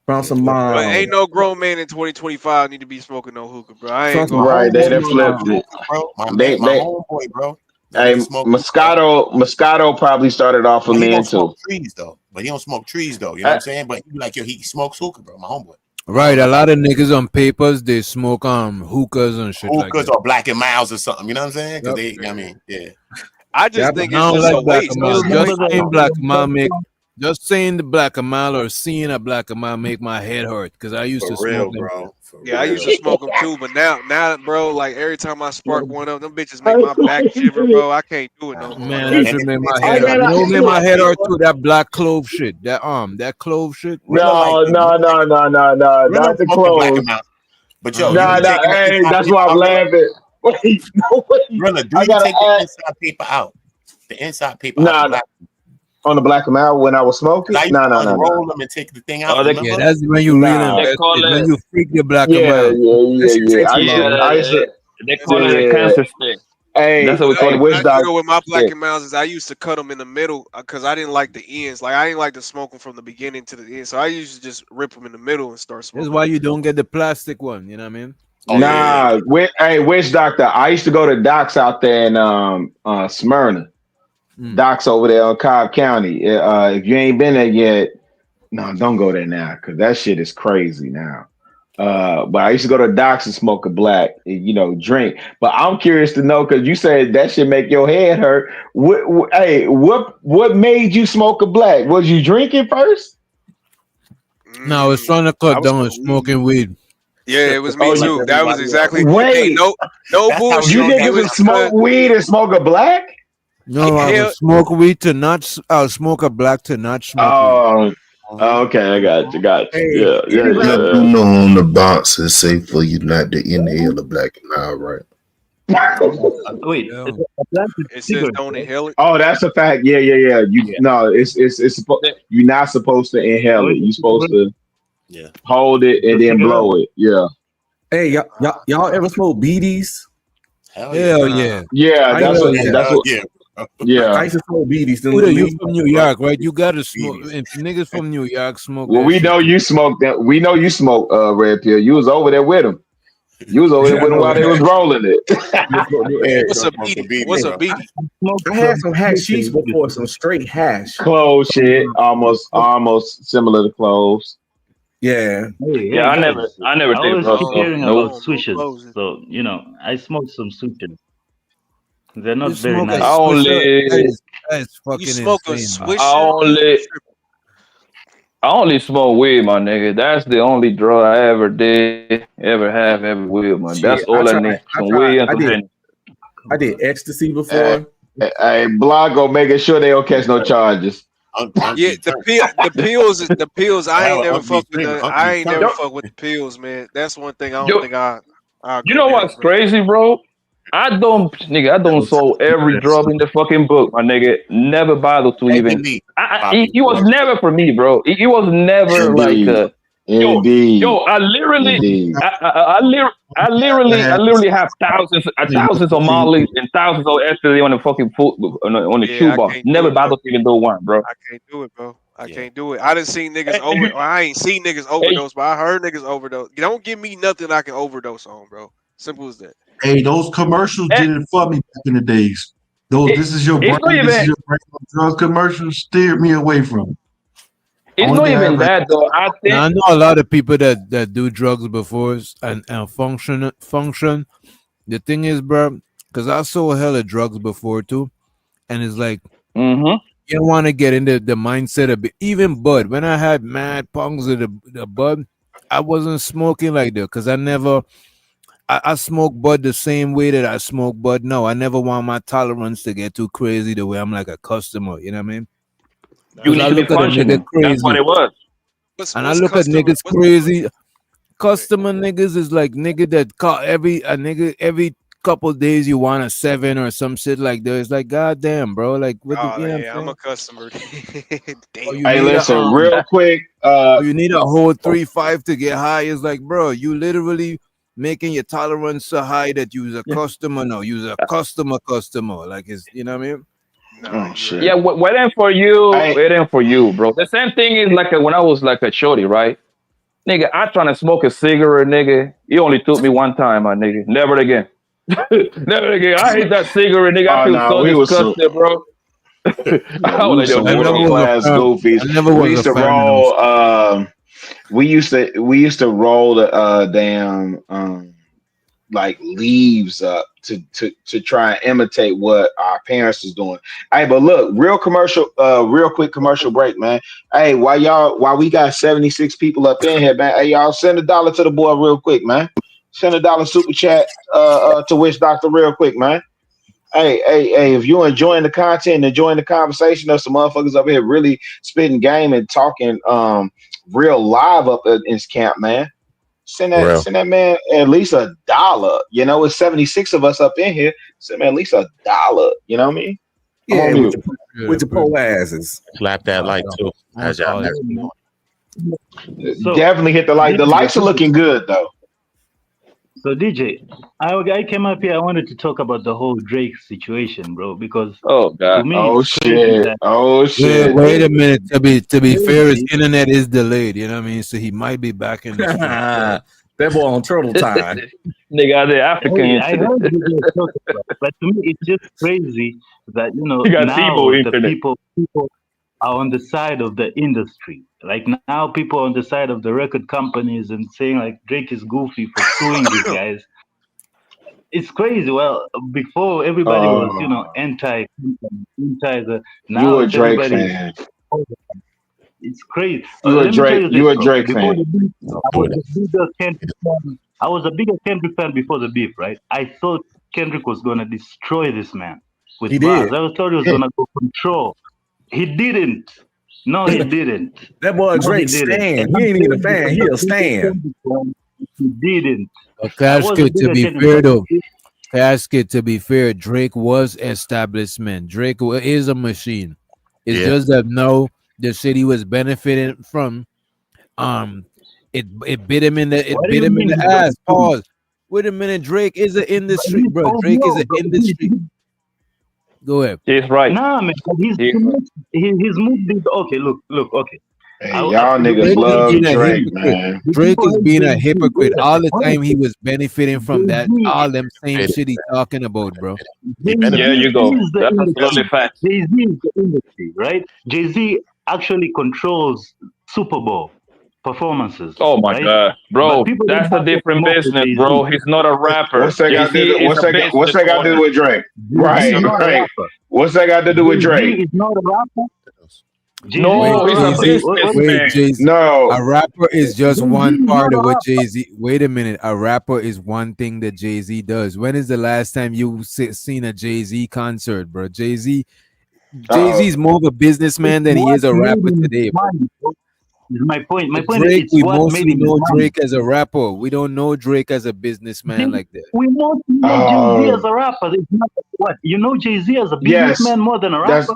from some. But ain't no grown man in 2025 need to be smoking no hookah, bro. I ain't gonna Right, they done flipped it. Bro, my homeboy, bro. Hey, Moscato probably started off a man too. Trees though, but he don't smoke trees though. You know what I'm saying? But he like he smokes hookah, bro. My homeboy. Right, a lot of niggas on papers they smoke hookahs and shit like that. Or Black and Miles or something. You know what I'm saying? Because I just think I it's don't just like a waste. Just saying Black Mile make, just saying the Black Mile or seeing a Black Mile make my head hurt because I used to smoke them. bro. I used to smoke them too, but now, bro, like every time I spark one up, them bitches make my back shiver, bro. I can't do it no more. Man, that should make my head hurt. You know, make my head hurt too. That black clove shit. That clove shit. No, not the clothes. But yo, hey, that's why I'm laughing. Wait, no wait. Brother, do you take the inside paper out? The inside paper out. On the Black Mile when I was smoking? No. Roll them and take the thing out. Yeah, that's when you really when you freak the Black Mile. Yeah. They call it a cancer stick. Hey, that's what we call it. With my Black and Miles is I used to cut them in the middle because I didn't like the ends. Like I didn't like to smoke them from the beginning to the end. So I used to just rip them in the middle and start smoking. That's why you don't get the plastic one. You know what I mean? Witch Doctor. I used to go to Doc's out there in Smyrna. Doc's over there on Cobb County. If you ain't been there yet, no, don't go there now because that shit is crazy now. But I used to go to Doc's and smoke a black, drink. But I'm curious to know because you said that should make your head hurt. What made you smoke a black? Was you drinking first? No, I was trying to cut down on smoking weed. Yeah, it was me too. That was exactly. Wait, no bullshit. You niggas would smoke weed and smoke a black? No, I would smoke weed to not. I'll smoke a black to not smoke. Okay, I got you. Yeah. You know on the box it's safe for you not to inhale the Black Mile, right? Wait, it says don't inhale it. Oh, that's a fact. Yeah. It's you're not supposed to inhale it. You're supposed to hold it and then blow it. Yeah. Hey, y'all ever smoke BDs? Hell yeah. Yeah, I that's know, what. yeah. That's what. Yeah. I used to smoke weed. Still Buddha, you weed. from New York, right? You gotta smoke. If niggas from New York smoke Well, that we shit. know you smoked that. We know you smoked red pill. You was over there with him. You was over there Yeah, I with him know. while they was rolling it. What's a beanie? What's a beanie? I had some hashish before, some straight hash. Clothes shit, almost similar to clothes. Yeah. Yeah, Hey I guys, never I did always drugs. keep So hearing nope. about switches. So, I smoked some switches. They're You not very smoke a I nice. swisher? only That is You fucking smoke a insane, man. I swisher? only I only smoke weed, my nigga. That's the only drug I ever did, ever have, ever will, man. That's Shit, I all I tried. need. Some weed and some Henny. I did ecstasy Hey, before. hey, Blago making sure they don't catch no charges. Yeah, the pills. I Have ain't an never ugly fuck with finger, the. ugly I ain't never tongue. fuck with the pills, man. That's one thing I don't Yo, think I'll you go know near, what's bro. crazy, bro? I don't sold every drug in the fucking book, my nigga. Never bothered to Even even. me, It Poppy. was never for me, bro. It was never like Indeed, indeed, yo. I literally, indeed. I literally have thousands of Mollies and thousands of ecstasy on the fucking foot on the Yeah, I shoebox. can't do Never it, bro. bothered to even do one, bro. I can't do it, bro. I can't do it. I done seen niggas Hey, over. Well, I ain't seen niggas hey, overdose, but I heard niggas overdose. Don't give me nothing I can overdose on, bro. Simple as that. Hey, those commercials hey, did it for me back in the days. Those, it, this is your it's not brain, this is even. your brain on drugs commercials steered me away from it. It's Only not thing I even ever that though. I Now think. I know a lot of people that do drugs before and function. The thing is, bro, because I saw hella drugs before too, and it's like Mm-hmm. you don't want to get into the mindset of even bud. When I had mad pungs of the bud, I wasn't smoking like that because I smoke bud the same way that I smoke bud now. I never want my tolerance to get too crazy the way I'm like a customer. You know what I mean? You Because need I to be look at a nigga functioning. That's what crazy, it was. and I What's look at customer? niggas crazy. Customer niggas is like nigga that call every couple days you want a 7 or some shit like that. It's like goddamn, bro. Like what the, Oh you know what I'm yeah, I'm a saying? customer. Or Damn. you Hey, need a listen, real quick. or you need a whole 3-5 to get high. It's like, bro, you literally making your tolerance so high that you's a customer now. You's a customer. Like it's you know what I mean? Oh shit. Yeah, waiting for you, Hey, waiting for you, bro. The same thing is like when I was like a shorty, right? Nigga, I trying to smoke a cigarette, nigga. It only took me one time, my nigga. Never again. Never again. I hate that cigarette, nigga. I oh feel no, so we was some, disgusted, bro. yeah, I we was was like, yo, some I give me never world again. was a class fan. goofies. I never We was a used to fan of them. roll. We used to roll the like leaves up to try and imitate what our parents was doing. Hey, but look, real quick commercial break, man. Hey, while we got 76 people up in here, man. Hey, y'all send $1 to the boy real quick, man. Send $1 super chat to Wish Doctor real quick, man. Hey, if you're enjoying the content, enjoying the conversation, there's some motherfuckers up here really spitting game and talking real live up in this camp, man. Send Real. that man at least $1. You know, it's 76 of us up in here. Send man at least $1. You know what I mean? I'm Yeah, on mute. with your pole asses. Slap that like too. As y'all next So, Definitely hit the light. The lights are looking good though. So DJ, I came up here. I wanted to talk about the whole Drake situation, bro, because Oh to God. me Oh it's crazy shit. that Oh shit. Wait a minute. To be fair, his crazy. internet is delayed. You know what I mean? So he might be back in the street. That boy on turtle time. Nigga, the African Hey, I internet. heard you guys talking about it, but to me it's just crazy that You got now T-Boy the internet. people are on the side of the industry. Like now people are on the side of the record companies and saying like Drake is goofy for suing these guys. It's crazy. Well, before everybody was, anti the. You Now a it's Drake everybody's. fan. It's crazy. You a Let me tell Drake. you this, You a bro. Drake Before fan. the beef, Don't I do was that. a bigger Kendrick fan. I was a bigger Kendrick fan before the beef, right? I thought Kendrick was gonna destroy this man with He bars. did. I thought he was gonna go control. He didn't. No, he didn't. That boy No, he Drake didn't. stand. And He I'm ain't even a saying this fan. as He a a bigger stand. Kendrick fan. He didn't. But I was a Casket, to bigger be Kendrick fair fan. though, Casket, to be fair, Drake was establishment. Drake is a machine. It's Yeah. just that no, the city was benefiting from it bit him in the What do you mean he's a ass. machine? Pause. Wait a minute, Drake is an industry, bro. Drake is an industry. Go ahead. He's right. Nah, man, his movie. Okay, look, okay. Hey, y'all niggas love Drake, man. Drake is being a hypocrite. All the time he was benefiting from that, all them same shit he talking about, bro. There you go. That's absolutely fact. Jay-Z is the industry, right? Jay-Z actually controls Super Bowl performances. Oh my right? god, bro, that's a different business, bro. He's not a rapper. What's that got to do? What's that got to do with Drake? Right, right. What's that got to do with Drake? He's not a rapper. No, he's a businessman. Jay-Z. No, a rapper is just one part of what Jay-Z. Wait a minute, a rapper is one thing that Jay-Z does. When is the last time you seen a Jay-Z concert, bro? Jay-Z's more of a businessman than he is a rapper today. Bro. My point. My point Drake, is, we mostly know Drake as a rapper. We don't know Drake as a businessman like that. We mostly know Jay-Z as a rapper. It's not what you know Jay-Z as a businessman more than a rapper.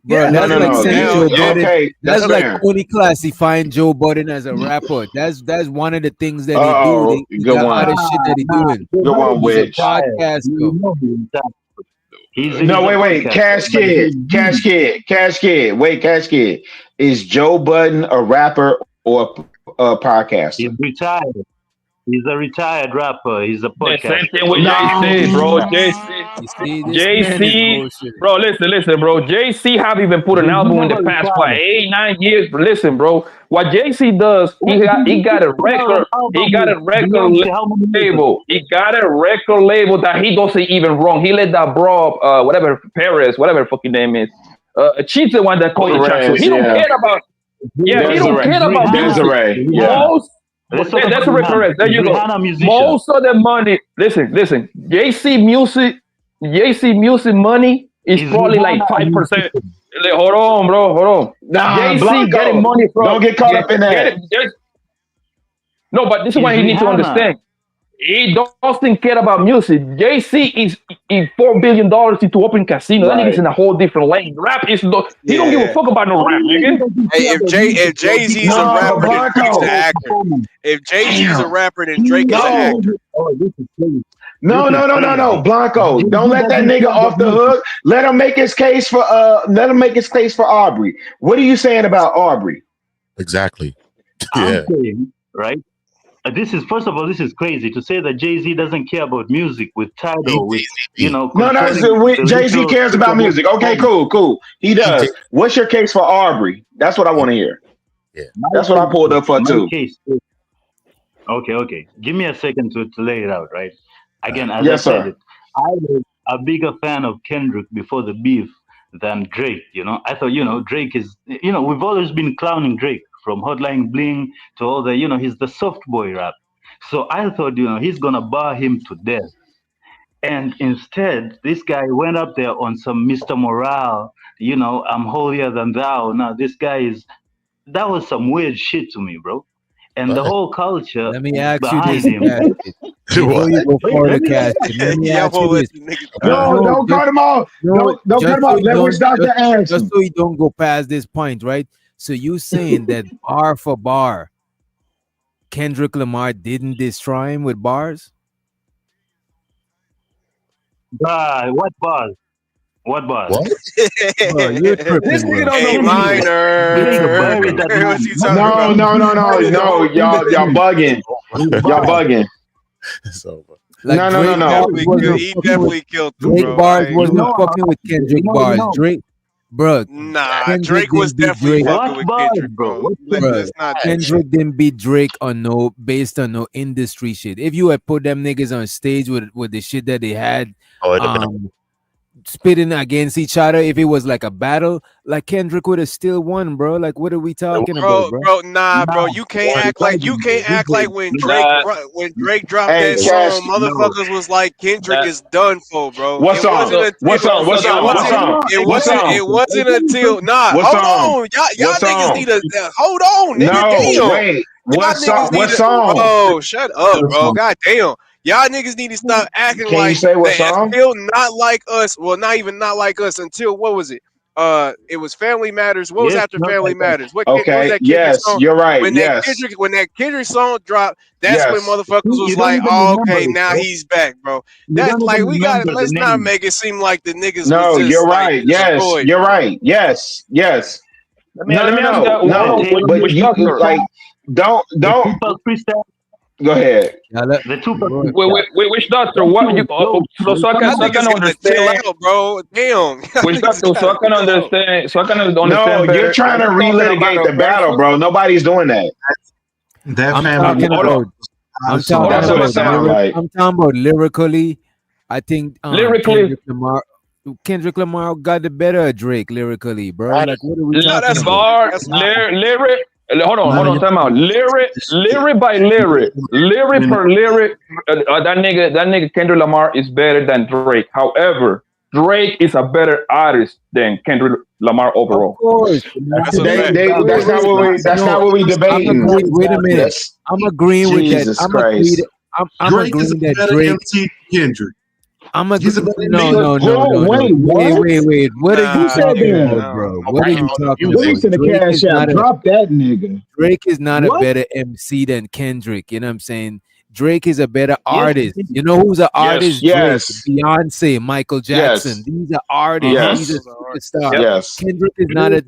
Bro, that's like saying Joe Budden. Okay, that's like Tony classifying Joe Budden as a rapper. That's one of the things that he do. Good one. Other shit that he doing. Good one, Witch. Podcast. No, wait. Cash Kid. Wait, Cash Kid. Is Joe Budden a rapper or a podcaster? He's retired. He's a retired rapper. He's a podcaster. Same thing with JC, bro. JC, bro. Listen, bro. JC have even put an album in the past 8-9 years. Listen, bro. What JC does, he got a record. He got a record label. He got a record label that he doesn't even wrong. He let that bro, whatever Perez, whatever fucking name is, cheat the one that called the track. So he don't care about. Yeah, he don't care about Desiree. Most. That's correct. There you go. Most of the money. Listen. JC music money is probably like 5%. Hold on, bro. Hold on. Nah, JC Blanco, getting money from. don't get caught up in that. No, but this is what he needs to understand. He doesn't care about music. JC is in $4 billion into open casino. That nigga's in a whole different lane. Rap is he don't give a fuck about no rap, nigga. Hey, if Jay-Z's a rapper, then Drake's an actor. If Jay-Z's a rapper, then Drake is an actor. No, Blanco. Don't let that nigga off the hook. Let him make his case for Aubrey. What are you saying about Aubrey? Exactly. I'm saying, right? This is crazy to say that Jay-Z doesn't care about music with Tidal, with No, Jay-Z cares about music. Okay, cool. He does. What's your case for Aubrey? That's what I want to hear. Yeah, that's what I pulled up for too. Okay. Give me a second to lay it out, right? Again, as Yes, I said sir. it, I was a bigger fan of Kendrick before the beef than Drake. I thought, Drake is, we've always been clowning Drake. From Hotline Bling to all the, he's the soft boy rap. So I thought, he's going to bar him to death. And instead, this guy went up there on some Mr. Morale, I'm holier than thou. Now, that was some weird shit to me, bro. And the whole culture. Let me ask you behind this. him. Before you go forward, Cash, let me ask you this. No, don't cut him off. Don't cut him off. Let Witch Doctor answer. Just so you don't go past this point, right? So you saying that bar for bar, Kendrick Lamar didn't destroy him with bars? What bars? What? Bro, you're tripping, This nigga bro. don't know minor. What's he talking about? No. Y'all bugging. Y'all bugging. It's over. Like No. He definitely killed them, Drake bro. bars wasn't fucking with Kendrick bars. Drake, bro. Nah, Kendrick Drake was didn't beat definitely Drake. fucking with Kendrick, bro. Let's not do that. Kendrick didn't beat Drake based on no industry shit. If you had put them niggas on stage with the shit that they had, spitting against each other, if it was like a battle, like Kendrick would have still won, bro. Like, what are we talking about, bro? Bro, you can't act like when Drake dropped Hey, that song, motherfuckers was like Kendrick is done for, bro. What song? It wasn't until hold on, y'all niggas need to hold on, nigga. No, wait. What song? Oh, shut up, bro. God damn. Y'all niggas need to stop acting Can you like say what that. song? Still not like us. Well, not even not like us until what was it? it was Family Matters. What was after Family Matters? What was Okay. that Kendrick Yes, song? you're right. When Yes. that Kendrick song dropped, that's when Yes. motherfuckers was You don't like, even oh, remember okay, it, now bro. he's back, bro. You That's don't like even we got remember let's the not name. make it seem like the niggas was No, just you're like right. Yes, destroyed, you're bro. right. Yes. Yes. Let No, me no, ask no, that. no. Which But you doctor? like don't The Tupac freestyle. go ahead. The Tupac freestyle. Which doctor? That What shit you? was dope. So I Y'all can niggas gotta chill understand. out, bro. Damn. Y'all Which niggas doctor? So I gotta can chill out. understand. So I can No, understand you're better. trying to Are you talking relitigate about the a battle, versus? bro. Nobody's doing that. That I'm family. talking Hold on. about. I'm talking That's what it about sounds lyric. like. I'm talking about lyrically. I think Lyrically, Kendrick Lamar got the better of Drake lyrically, bro. Like, what are we No, talking that's about? bar, that's lyric. Hold None of on, time out. Lyric by lyric, lyric per lyric. That nigga Kendrick Lamar is better than Drake. However, Drake is a better artist than Kendrick Lamar Of overall. course. a fact. That's not what we. That's not what we debating. I'm agreeing. Wait a minute. That's I'm agreeing with that. Jesus I'm Christ. agreeing Drake is a that better Drake. MC than Kendrick. I'm He's a agreeing. better No, MC. no, no, no, no. Wait, what? Wait. What are you Nah, said talking that? about, bro? What are you talking Let me about? send the cash out. Drop that nigga. Drake is not a What? better MC than Kendrick. You know what I'm saying? Drake is a better Yes. artist. You know who's an artist? Drake, Yes. Beyonce, Michael Jackson. Yes. These are artists. Yes. These are superstars. Yes. Kendrick is not a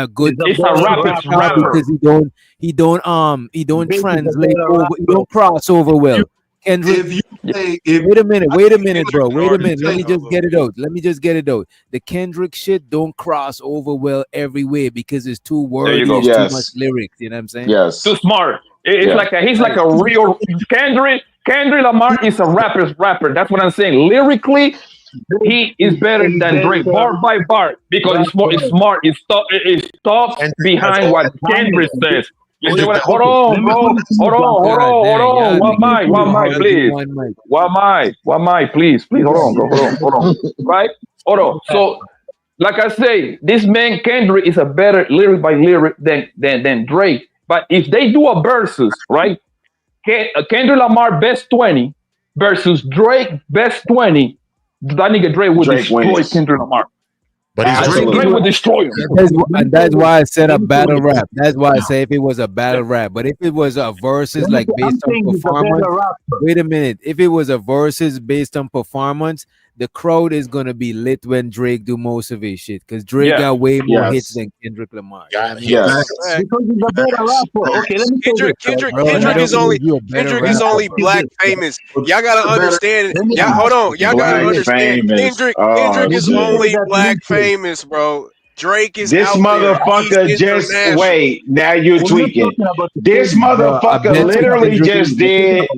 good It's a rapper. because he don't translate over. He don't cross over well. Kendrick. If you say, Wait a minute, bro. Wait a Kendrick minute. Let me say- just get it out. The Kendrick shit don't cross over well every way because it's too wordy. you go. It's too Yes. much lyrics. You know what I'm saying? Yes. Too smart. It's like he's like a real Kendrick Lamar is a rapper's rapper. That's what I'm saying. Lyrically, he is better than Drake bar by bar because it's smart. It's tough behind what Kendrick says. You see what? Hold on, bro. Hold on. One mic, please. One mic, please. Hold on, bro. Hold on. Right? Hold on. So, like I say, this man Kendrick is a better lyric by lyric than Drake. But if they do a versus, right? Kendrick Lamar best 20 versus Drake best 20, that nigga Drake would destroy wins. Kendrick Lamar. But he's Drake would destroy him. And that's why I said a battle rap. That's why I say if it was a battle rap. But if it was a versus like based on performance, wait a minute. If it was a versus based on performance, the crowd is gonna be lit when Drake do most of his shit because Drake got way more hits than Kendrick Lamar. You know what I mean? Yes. Because he's a better rapper. Okay, let me say this. Kendrick is only black famous. Y'all gotta understand. Y'all hold on. Y'all gotta understand. Kendrick is only black famous, bro. Drake is This out motherfucker there. He's just international. wait. Now you're tweaking. This motherfucker literally just did.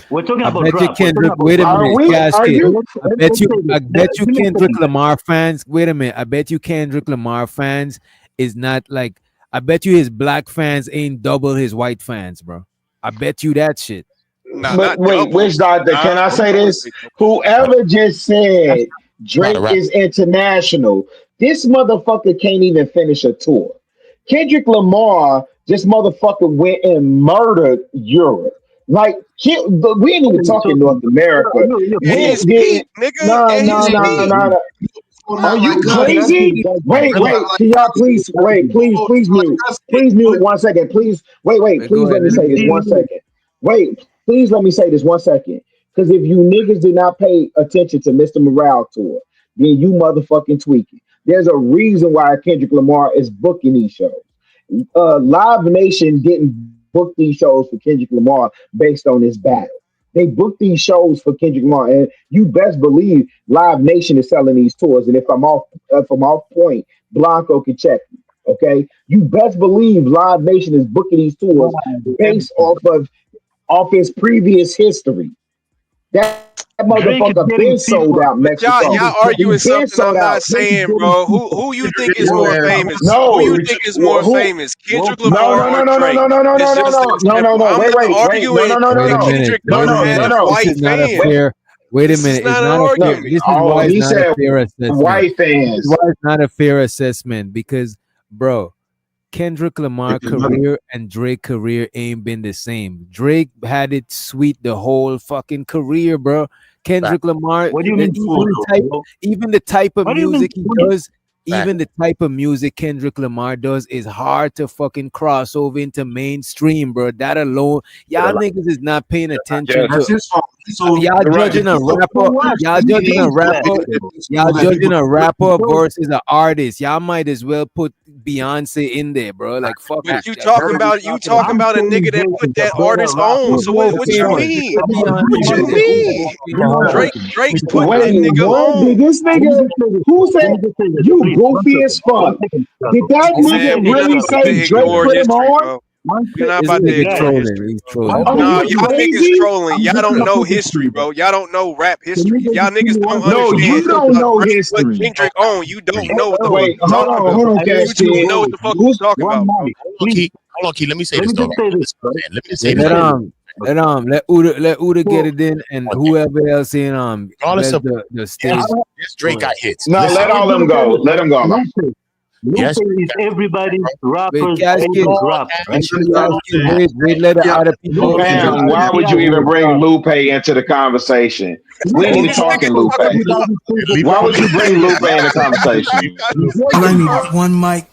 We're talking I about bet you rap. Kendrick. Wait a minute, Casket. I bet you Let me Kendrick Lamar fans. Wait a minute. I bet you Kendrick Lamar fans is not like. I bet you his black fans ain't double his white fans, bro. I bet you that shit. But wait, which doctor? Can I say this? Whoever just said Drake is international, this motherfucker can't even finish a tour. Kendrick Lamar, this motherfucker went and murdered Europe. Like, we ain't even talking North America. No. Are you crazy? Wait. Can y'all please mute. Please mute 1 second. Please wait. Please let me say this 1 second. Wait, please let me say this 1 second. Because if you niggas did not pay attention to Mr. Morale tour, then you motherfucking tweaking. There's a reason why Kendrick Lamar is booking these shows. Live Nation didn't book these shows for Kendrick Lamar based on this battle. They booked these shows for Kendrick Lamar, and you best believe Live Nation is selling these tours. And if I'm off point, Blanco can check me. Okay, you best believe Live Nation is booking these tours based off his previous history. That motherfucker been sold out Mexico. Y'all arguing something I'm not saying, bro. Who you think is more famous? Who you think is more famous? Kendrick Lamar or Drake? No. Wait. This is not a fair. Wait a minute. It's not a fair. This is why it's not a fair assessment. White fans. This is why it's not a fair assessment because, bro, Kendrick Lamar career and Drake career ain't been the same. Drake had it sweet the whole fucking career, bro. Kendrick Lamar, What do you mean even the type of What do you mean music he does, even the type of music Kendrick Lamar does is hard to fucking cross over into mainstream, bro. That alone, y'all niggas is not paying attention That's to. his fault. So Y'all judging a rapper. Y'all judging a rapper. Y'all judging a rapper versus an artist. Y'all might as well put Beyonce in there, bro. Like fuck But it. you talking about a nigga that put that artist on. So what you mean? What you mean? Drake's putting that Wait, nigga what? on. Did this nigga? Who said you goofy as fuck? Did that Man, nigga we're not really about to say Drake ignore put him history, on? bro. We're not This about to nigga ignore trolling. history. He's trolling. Nah, you y'all niggas crazy? trolling. Y'all don't know history, bro. Y'all don't know rap history. If y'all niggas don't No, understand you don't know Drake put history. Kendrick on, you don't know what the fuck Wait, you talking about. hold on, You Cash don't Kid. know what the fuck you talking about, bro. Hold on, Key. Let me say this though. Let me just say Let this. Let Uda get it in, and whoever else in Regardless let of the stage. yes, Drake got hits. No, let all them go. Let them go. Yes, is everybody's rapper's Cash Kid. favorite rap. Right? Wait, let the other people. Fam, why would you even bring Lupe into the conversation? We ain't even talking Lupe. Why would you bring Lupe in the conversation? All I need is one mic.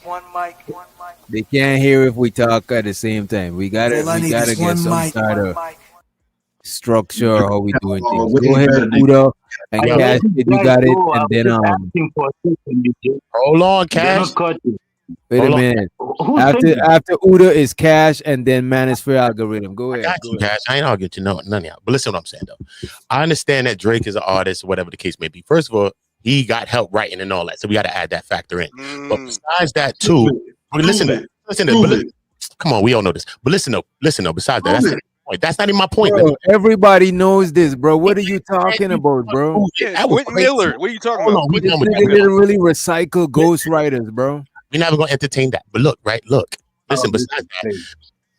They can't hear if we talk at the same time. We gotta All I need get is one some mic. sort of structure or how we doing things. way Go ahead, better than- Udo, and Cash Kid, you got it, and then hold on, Cash. wait a minute. After Uda is Cash, and then Manosphere algorithm. Go ahead. Got you, Cash. I ain't arguing to none of y'all. But listen what I'm saying though. I understand that Drake is an artist, whatever the case may be. First of all, he got help writing and all that, so we got to add that factor in. But besides that too, listen. Come on, we all know this. But listen though. Besides that, that's not the point. That's not even my point. Bro, everybody knows this, bro. What are you talking about, bro? Yeah, Quentin Miller. What are you talking about? This nigga didn't really recycle ghostwriters, bro. We're never gonna entertain that. But look. Listen, besides that,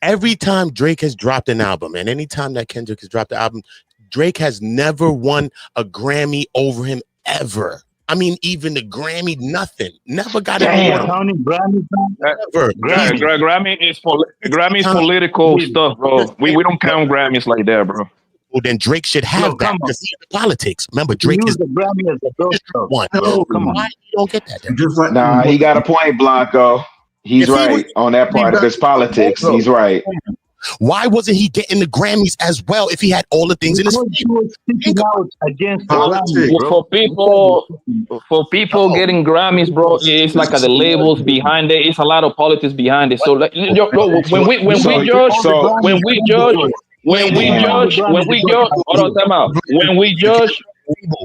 every time Drake has dropped an album, and anytime that Kendrick has dropped the album, Drake has never won a Grammy over him ever. I mean, even the Grammy, nothing. Never got it. Grammy is political stuff, bro. We don't count Grammys like that, bro. Well, then Drake should have that because he's the politics. Remember, Drake is the Grammy as a one. Come on. Why you don't get that? Then? Just like Nah, he got a point, Blanco. He's right on that part. If it's politics, he's right. Why wasn't he getting the Grammys as well if he had all the things in his favor? For people getting Grammys, bro, it's like the labels behind it. It's a lot of politics behind it. So like, when we judge, hold on, time out.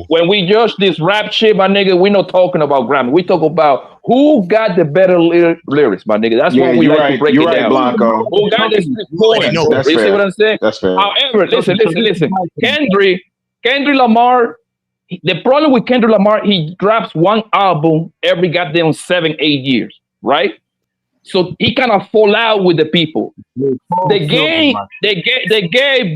When we judge this rap shit, my nigga, we're not talking about Grammy. We talk about who got the better lyrics, my nigga. That's what we like to break it down. Blanco. Who got this point? That's You see fair. what I'm saying? That's fair. However, listen. Kendrick Lamar. The problem with Kendrick Lamar, he drops one album every goddamn 7-8 years, right? So he kind of fall out with the people. They gain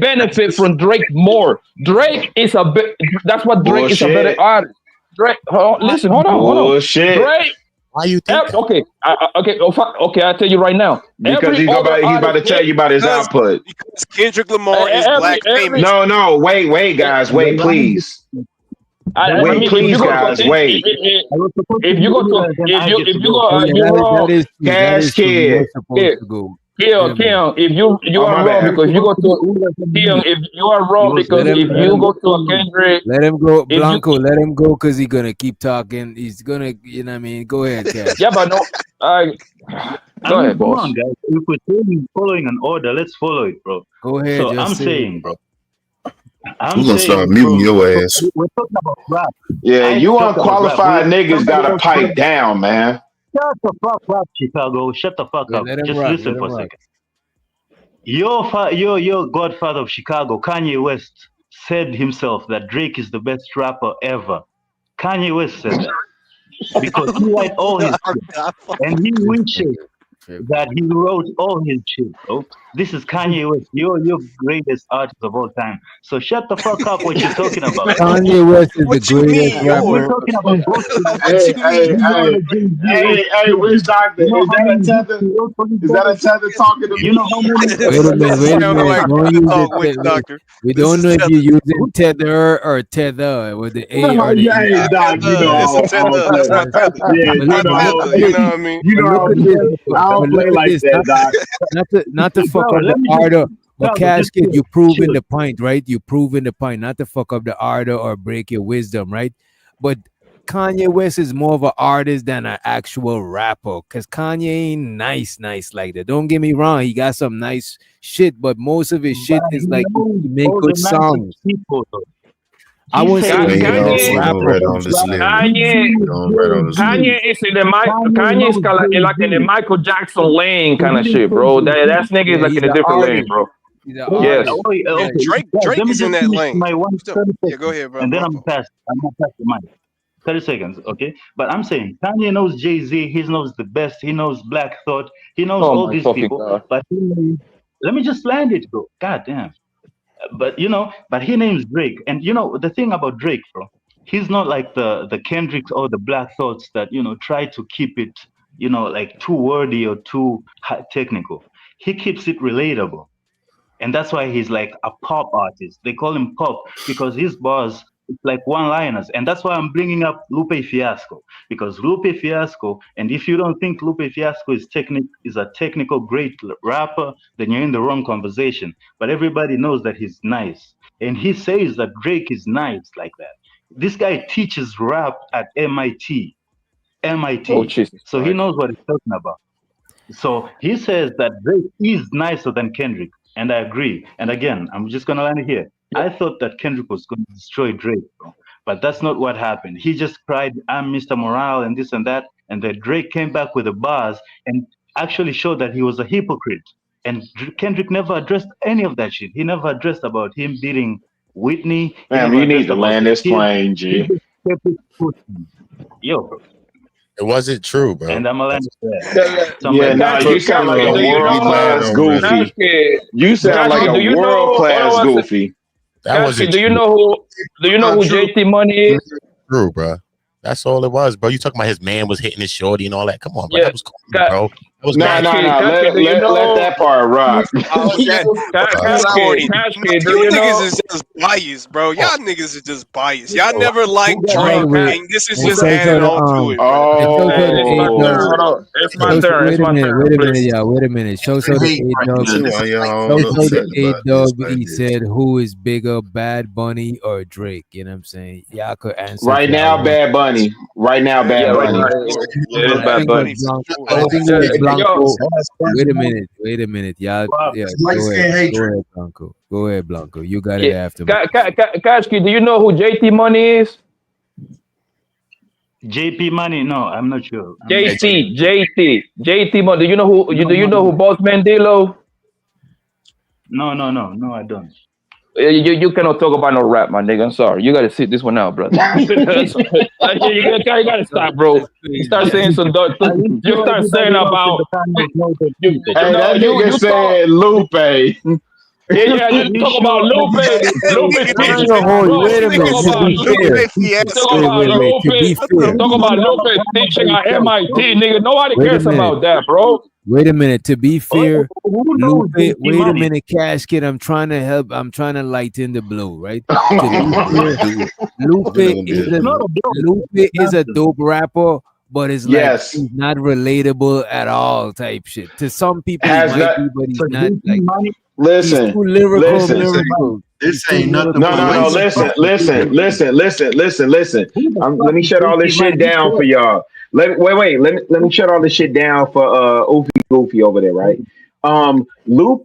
benefit from Drake more. Drake is a bit. That's what Drake is a better artist. Drake, hold on. Bullshit. Drake. Why you think that? Okay. Okay. I'll tell you right now. Because he's about to tell you about his output. Because Kendrick Lamar is black famous. No. Wait, guys. Wait, please. Please, guys, wait. If you go to Cash Kid. Kim, if you are wrong because you go to Kim, if you are wrong because if you go to a Kendrick, let him go, Blanco. Let him go because he's gonna keep talking. He's gonna, you know what I mean. Go ahead, Cash. Yeah, but no. Go ahead, boss. Come on, guys. If we're following an order, let's follow it, bro. Go ahead. So I'm saying, bro. We're gonna start muting your ass. We're talking about rap. Yeah, you unqualified niggas gotta pipe down, man. Shut the fuck up, Chicago. Shut the fuck up. Just listen for a second. Your godfather of Chicago, Kanye West, said himself that Drake is the best rapper ever. Kanye West said that. Because he writes all his shit. And he wishes that he wrote all his shit, bro. This is Kanye West. You're your greatest artist of all time. So shut the fuck up what you're talking about. Kanye West is the What you greatest mean, We're rapper. yo? talking about bullshit. What you mean? You know that Jay-Z Hey, Witch Doctor, you know is how that a many hits tether? he wrote for his Is that a brother? tether talking to You me? know how many Wait a minute, This wait a sound minute. like Don't real use talk, it. witch doctor. We This don't is know if tether. you're using tether or tether with the A or the Yeah, E. hey, Doc, you know It's a I don't tether. play. That's my tether. Yeah, But you My look, know but I look don't. at tether. You this. know what I mean? You know But I look don't. at this. I don't But play look at like this. that, Doc. Not to fuck Bro, up let the me just ardor. But just Casket, you chill. proving the point, right? You proving the point. Not to fuck up the ardor or break your wisdom, right? But Kanye West is more of an artist than an actual rapper. Cause Kanye ain't nice like that. Don't get me wrong, he got some nice shit, but most of his shit But is he like knows he make all good the nicest songs. people, though. I He wouldn't say says he's he's the the best best. rapper. Kanye is in the Kanye is kind of like in the Michael Jackson lane He kind of didn't shit, say bro. Jay-Z. That's nigga is Yeah, like he's in a an different lane, artist. bro. He's an Okay, Yes. artist. Yeah, okay. Drake. Guys, Drake let me is in just that finish lane. my one Still. 30 Yeah, go seconds, ahead, bro. and then My I'm fault. past. I'm not past the mic. 30 seconds, okay? But I'm saying Kanye knows Jay-Z. He knows the best. He knows Black Thought. He knows Oh all my these fucking people. god. But let me just land it, bro. God damn. But but he names Drake, and the thing about Drake, bro, he's not like the Kendricks or the Black Thoughts that try to keep it like too wordy or too technical. He keeps it relatable, and that's why he's like a pop artist. They call him pop because his bars it's like one-liners, and that's why I'm bringing up Lupe Fiasco, because Lupe Fiasco, and if you don't think Lupe Fiasco is a technical great rapper, then you're in the wrong conversation. But everybody knows that he's nice, and he says that Drake is nice like that. This guy teaches rap at MIT, Oh Jesus so he Christ. knows what he's talking about. So he says that Drake is nicer than Kendrick, and I agree. And again, I'm just gonna land it here. I thought that Kendrick was going to destroy Drake, bro. But that's not what happened. He just cried, "I'm Mr. Morale" and this and that, and then Drake came back with the bars and actually showed that he was a hypocrite. And Kendrick never addressed any of that shit. He never addressed about him beating Whitney. He Man, never you need addressed to about land the this kids. plane, He G. just kept it pushing. Yo, bro. It wasn't true, bro. And I'm a land there. So I'm Yeah, landing. nah, you sound like Kasky, a do you world know class goofy. You sound like Kasky, a do you world know hold on class one second. goofy. That Kasky, wasn't do you true. know who JT Money is? True, bro. That's all it was, bro. You talking about his man was hitting his shorty and all that? Come on, bro. Yeah. That was corny, bro. That was Nah, mad. nah, nah. Kasky, do you Let know that part rock. Okay. Kasky, No, do you you niggas know is just biased, bro. Y'all niggas is just biased. Y'all never liked Hold Drake, on, wait. and this is Hey, just show added the on to it, bro. It's my turn. Hold on. It's my turn. Wait It's a my minute, turn, wait a minute, please. y'all. Wait a minute. Show the A Dub. Show the A Dub. He said, "Who is bigger, Bad Bunny or Drake?" You know what I'm saying? Y'all could answer. Right now, Bad Bunny. Right now, Yeah, Bad right Bunny. now, yeah, it's I Bad think Bunny. it was Blanco. I think it was Blanco. Wait a minute, y'all. Yeah, go ahead, Blanco. Go ahead, Blanco. You got it Yeah. after me. Kasky, do you know who JT Money is? JP Money? No, I'm not sure. JT Money. Do you know who Boss Mandilo? No, I don't. You cannot talk about no rap, my nigga. I'm sorry. You gotta sit this one out, brother. you gotta stop, bro. You start saying some you start saying about Hey, that nigga said Lupe. yeah, you talk about Lupe teaching, bro. Wait a minute. Talk To about be fair, talk about wait. To be fair, Talk about Lupe teaching at MIT, nigga. Nobody wait a cares minute. about that, bro. Wait a minute. To be fair, Who knows Lupe. JP Wait a Money? minute, Casket. I'm trying to help. I'm trying to lighten the blow, right? To be fair, Lupe is a dope rapper, but it's like Yes. he's not relatable at all. Type shit. To some people, he Has might not. be, but he's So not JP like. Money? He's Listen. too lyrical. Listen. This ain't nothing No, but no, no. waste. Listen. Let me shut all this shit down for y'all. Let me shut all this shit down for Oofy Goofy over there, right? Lupe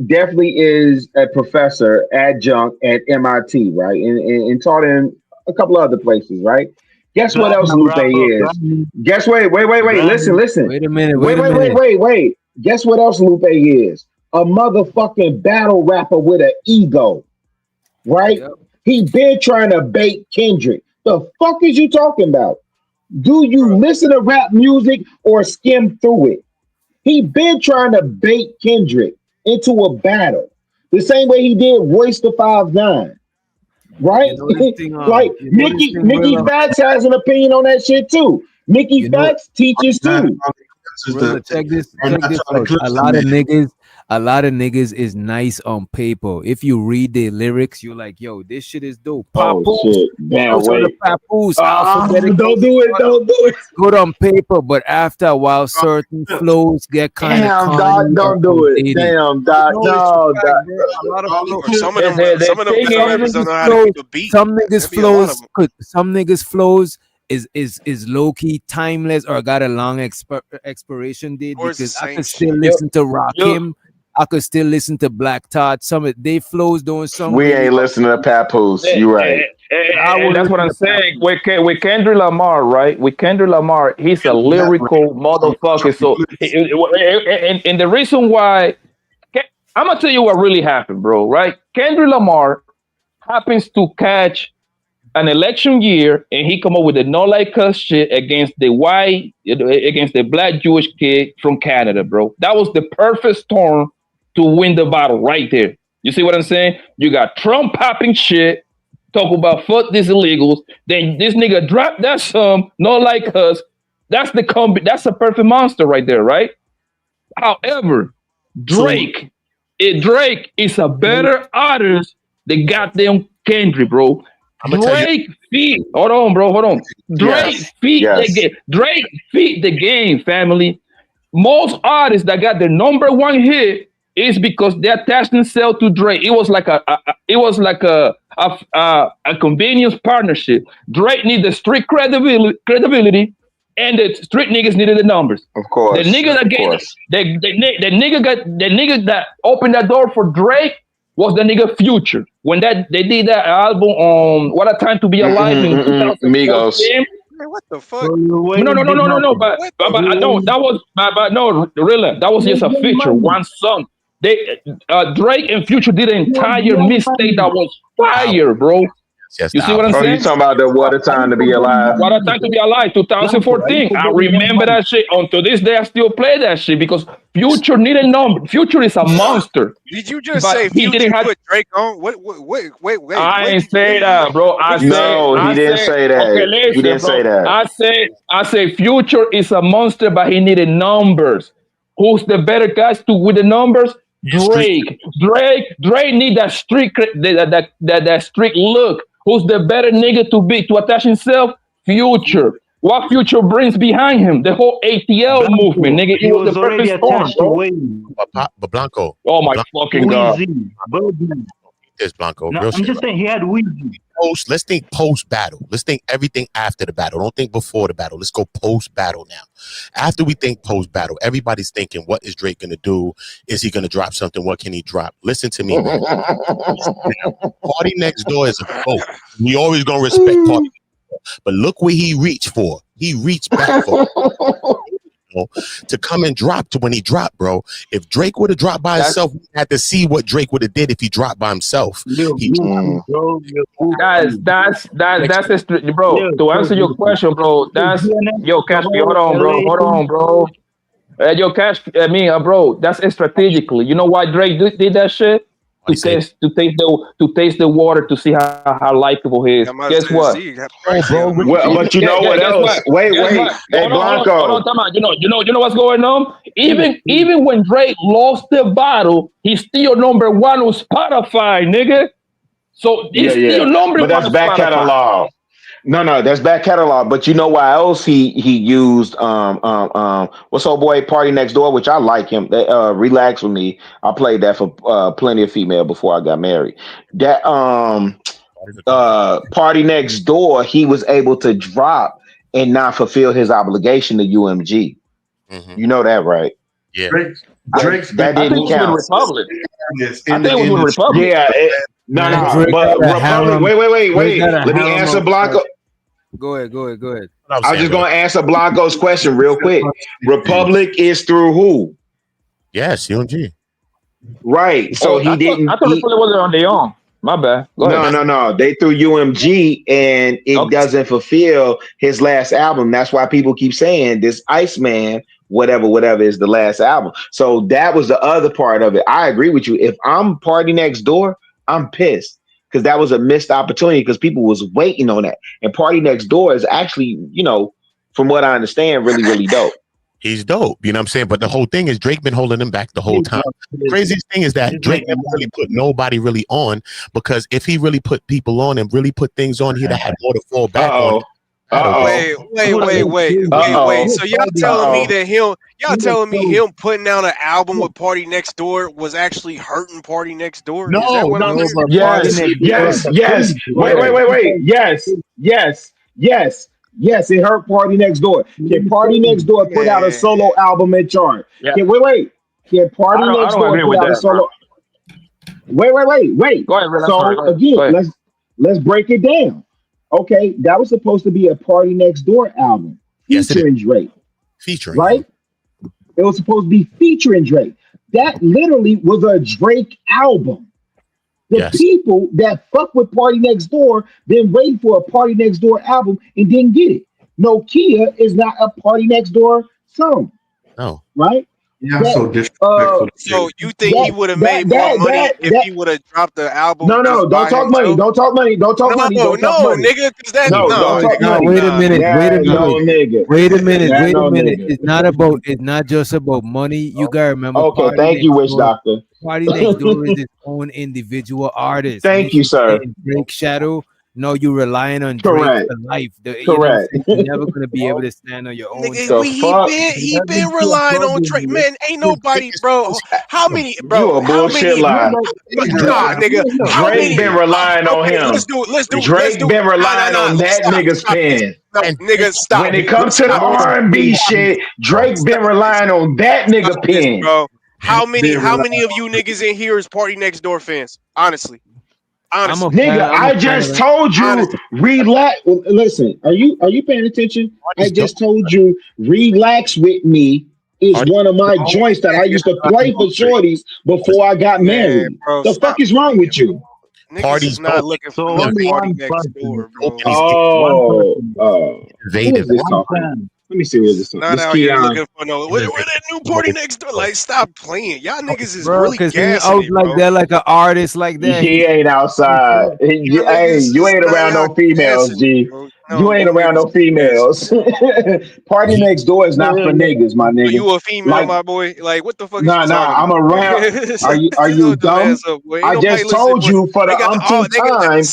definitely is a professor adjunct at MIT, right? And taught in a couple other places, right? Guess what else Platinum Lupe rapper, is? Grammy, Guess wait. Listen. Wait a minute. Wait. Guess what else Lupe is? A motherfucking battle rapper with an ego, right? Yep. He been trying to bait Kendrick. The fuck is you talking about? Do you listen to rap music or skim through it? He been trying to bait Kendrick into a battle the same way he did Royce the 5'9", right? You know this thing, Like you know this thing, Mickey Rilla. Facts has an opinion on that shit too. Mickey You know, Facts teaches too. Rilla, check this I'm not out. trying to clip A the lot of man. niggas is nice on paper. If you read their lyrics, you're like, yo, this shit is dope. Oh Papoose, shit! Damn, shout out to wait. Papoose, Don't alphabetical. do it! Don't do it! Good on paper, but after a while, certain flows get kind of Damn, Doc, corny or don't do it! outdated. Damn, Doc, No, it's a no, fact, Doc. bro. A lot of flows. Some of The them thing battle is, rappers don't know how to flows, keep a beat. some niggas There be a lot of flows, some niggas flows is low key timeless or got a long expiration date Or it's the because I same could still shit. listen to Rakim, I could still listen to Black Todd. Some of they flows doing some We really. ain't listening to Papoose. You right. I and would that's what I'm listen to saying. With Kendrick Lamar, right? With Kendrick Lamar, he's a lyrical motherfucker. So, and the reason why, I'm gonna tell you what really happened, bro. Right? Kendrick Lamar happens to catch an election year, and he come up with a no like us shit against the black Jewish kid from Canada, bro. That was the perfect storm to win the battle right there. You see what I'm saying? You got Trump popping shit, talk about fuck these illegals. Then this nigga dropped that song, no like us. That's that's a perfect monster right there, right? However, Drake is a better artist than goddamn Kendrick, bro. Drake feed. Hold on, bro. Hold on. Drake feed the game. Drake feed the game, family. Most artists that got their number one hit is because they attached themselves to Drake. It was like a convenience partnership. Drake needed the street credibility, and the street niggas needed the numbers. Of course. The nigga that gave the nigga that opened that door for Drake was the nigga Future. When they did that album What a Time to Be Alive in 2014. Migos. Man, what the fuck? No. But no, that was but no, really, that was just a feature, one song. Drake and Future did an entire mistake that was fire, bro. You see what I'm Oh, saying? you talking about the What a Time to Be Alive? What a Time to Be Alive, 2014. I remember that shit. Until this day, I still play that shit because Future needed number. Future is a monster. Did you just But say he Future didn't have- put Drake on? Wait. I ain't say that, bro. he didn't say that. Okay, listen, He didn't bro. say that. I say Future is a monster, but he needed numbers. Who's the better guys with the numbers? Drake need that street that street look. Who's the better nigga to attach himself? Future. What Future brings behind him? The whole ATL movement, nigga. It was the perfect storm, bro. But Blanco. Oh my fucking god. This Blanco. No, real I'm shit, just right? saying he had Weezy. Let's think post battle. Let's think everything after the battle. Don't think before the battle. Let's go post battle now. After we think post battle, everybody's thinking, what is Drake gonna do? Is he gonna drop something? What can he drop? Listen to me, man. Party Next Door is a goat. We always gonna respect Party Next Door. But look where he reached for. He reached back for to come and drop to when he dropped, bro. If Drake would have dropped by himself, we had to see what Drake would have did if he dropped by himself. That's bro. To answer your question, bro. That's Cash. Hold on, bro. Yo, Cash. Bro. That's strategically. You know why Drake did that shit? To taste the water to see how likable he is. Guess what? But you know what else? Wait. Hey, Blanco. Hold on, time out. You know what's going on? Even when Drake lost the battle, he's still number one on Spotify, nigga. So he's still number one. But that's on back Spotify. catalog. No, that's back catalog. But you know why else he used what's old boy Party Next Door, which I like him. Relax with Me. I played that for plenty of female before I got married. That Party Next Door, he was able to drop and not fulfill his obligation to UMG. Mm-hmm. You know that, right? Yeah. Drake that didn't count. Republic. I think it was with Republic. Yeah. No. But Republic. Wait. Let me answer Blanco. Go ahead. I was just going to answer Blanco's question real quick. Republic is through who? Yes, UMG. Right. So he didn't. I thought Republic was on their own. My bad. No. They threw UMG and it doesn't fulfill his last album. That's why people keep saying this Iceman whatever is the last album. So that was the other part of it. I agree with you. If I'm Party Next Door, I'm pissed because that was a missed opportunity because people was waiting on that. And Party Next Door is actually, from what I understand, really, really dope. He's dope, you know what I'm saying? But the whole thing is Drake been holding him back the whole time. The craziest thing is that Drake never really put nobody really on, because if he really put people on and really put things on, he'd have had more to fall back on. Wait. So y'all telling me that him putting out an album with Party Next Door was actually hurting Party Next Door? No, Is that what I'm hearing? Yes. Wait. Yes, it hurt Party Next Door. Can Party Next Door put out a solo album and chart? Yeah. Can Party Next Door put out a solo? Wait. Go ahead, Red. So again, let's break it down. Okay, that was supposed to be a Party Next Door album featuring Drake. Right? It was supposed to be featuring Drake. That literally was a Drake album. The people that fuck with Party Next Door been waiting for a Party Next Door album and didn't get it. Nokia is not a Party Next Door song. No. Right? Yeah, so disrespectful. So you think he would have made more money if he would have dropped the album? No, don't talk money. Don't talk money. Don't talk money. No, nigga, because that Wait a minute. It's not just about money. You gotta remember. Okay, thank you, Witch Doctor. Party Next Door is his own individual artist. Thank you, sir. Drake Shadow. No, you relying on Drake for life. Correct. You're never gonna be able to stand on your own. Nigga, he been relying on Drake. Man, ain't nobody, bro. How many, bro? You a bullshit lie. Nah, nigga. Drake been relying on him. Let's do. Drake been relying on that nigga's pen. No, nigga, stop. When it comes to the R&B shit, Drake been relying on that nigga pen. Bro, how many of you niggas in here is Party Next Door fans? Honestly. Nigga, I just told you, relax. Listen, are you paying attention? I just told you, relax with me is one of my joints that I used to play for shorties before I got married. Bro, the fuck is wrong with you? Niggas is not looking for no Party Next Door, bro. Let me see what this is. Not out here looking for no. Where that new Party Next Door? Like, stop playing. Y'all niggas is really gassing out like that, like an artist like that. He ain't outside. You ain't around no females, G. You ain't around no females. Party Next Door is not for niggas, my nigga. You a female, my boy? Like, what the fuck? Nah, I'm around. Are you dumb? I just told you for the umpteenth time.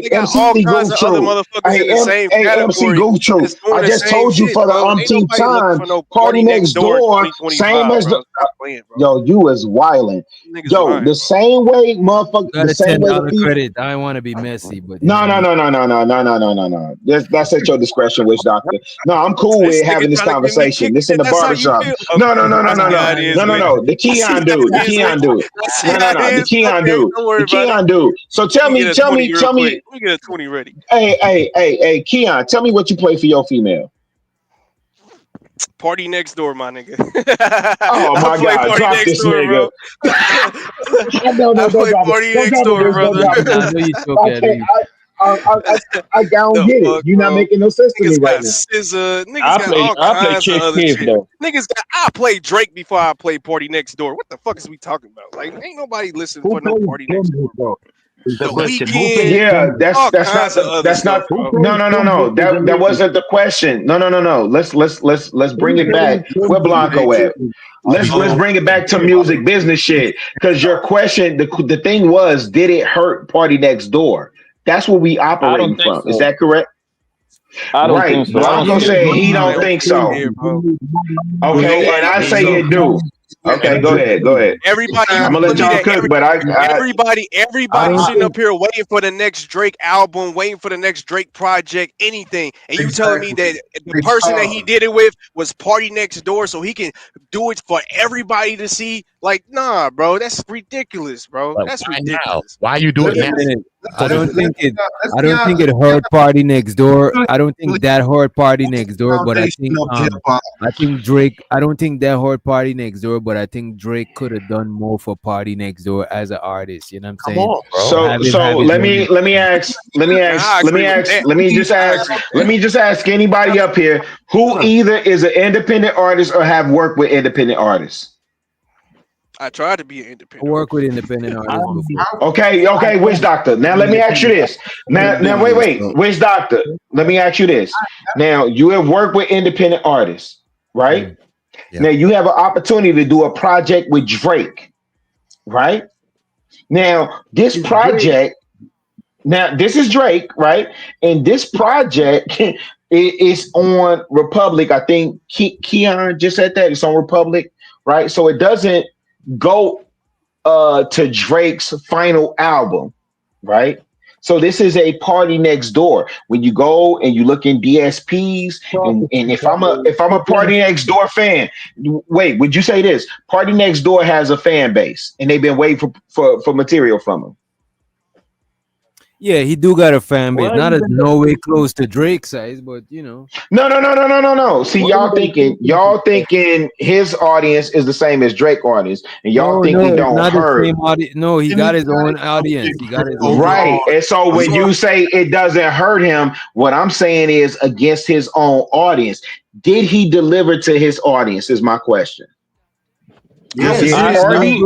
They got all kinds of other motherfuckers in the same category. I just told you for the umpteenth time. Party Next Door, same as the. Yo, you was wildin'. Yo, the same way, motherfucker. The same way the credit. I don't want to be messy, but no. That's at your discretion, Witch Doctor. No, I'm cool with having this conversation. This in the barbershop. No. The Keon dude. The Keon dude. So tell me. Let me get a 20 ready. Hey, Keon, tell me what you play for your female. Party Next Door, my nigga. Oh my God, drop this nigga. I play Party Next Door, brother. I don't get it. You're not making no sense to me right now. I play Drake before I play Party Next Door. What the fuck is we talking about? Like, ain't nobody listening for no Party Next Door, bro. Yeah, that's not. No. That wasn't the question. No. Let's bring it back. Where Blanco at? Let's bring it back to music business shit. Because your question, the thing was, did it hurt Party Next Door? That's what we operating from. So. Is that correct? I don't think so. Blanco said he don't think so. Okay, and I say it do. Okay, go ahead. Everybody, I'm gonna let y'all cook, but everybody sitting up here waiting for the next Drake album, waiting for the next Drake project, anything, and you telling me that the person that he did it with was Party Next Door, so he can do it for everybody to see? Like, nah, bro, that's ridiculous, bro. That's ridiculous. Why are you doing that? I don't think it. I don't think it hurt Party Next Door. I don't think that hurt Party Next Door. But I think I think Drake. I don't think that hurt Party Next Door. But I think Drake could have done more for Party Next Door as an artist. You know what I'm saying? So let me just ask anybody up here who either is an independent artist or have worked with independent artists. I tried to be an independent. I work with independent artists before. Okay, Witch Doctor. Now let me ask you this. Now wait, Witch Doctor. Let me ask you this. Now you have worked with independent artists, right? Yeah. Now you have an opportunity to do a project with Drake, right? Now this project, this is Drake, right? And this project is on Republic. I think Keon just said that it's on Republic, right? So it doesn't go to Drake's final album, right? So this is a Party Next Door. When you go and you look in DSPs, and if I'm a Party Next Door fan, wait, would you say this? Party Next Door has a fan base, and they've been waiting for material from him. Yeah, he do got a fan base. Not as no way close to Drake's size, but you know. No. See, y'all thinking his audience is the same as Drake audience, and y'all thinking don't hurt. No, he got his own audience. He got his own right. And so when you say it doesn't hurt him, what I'm saying is against his own audience. Did he deliver to his audience? Is my question. Yes. Wait.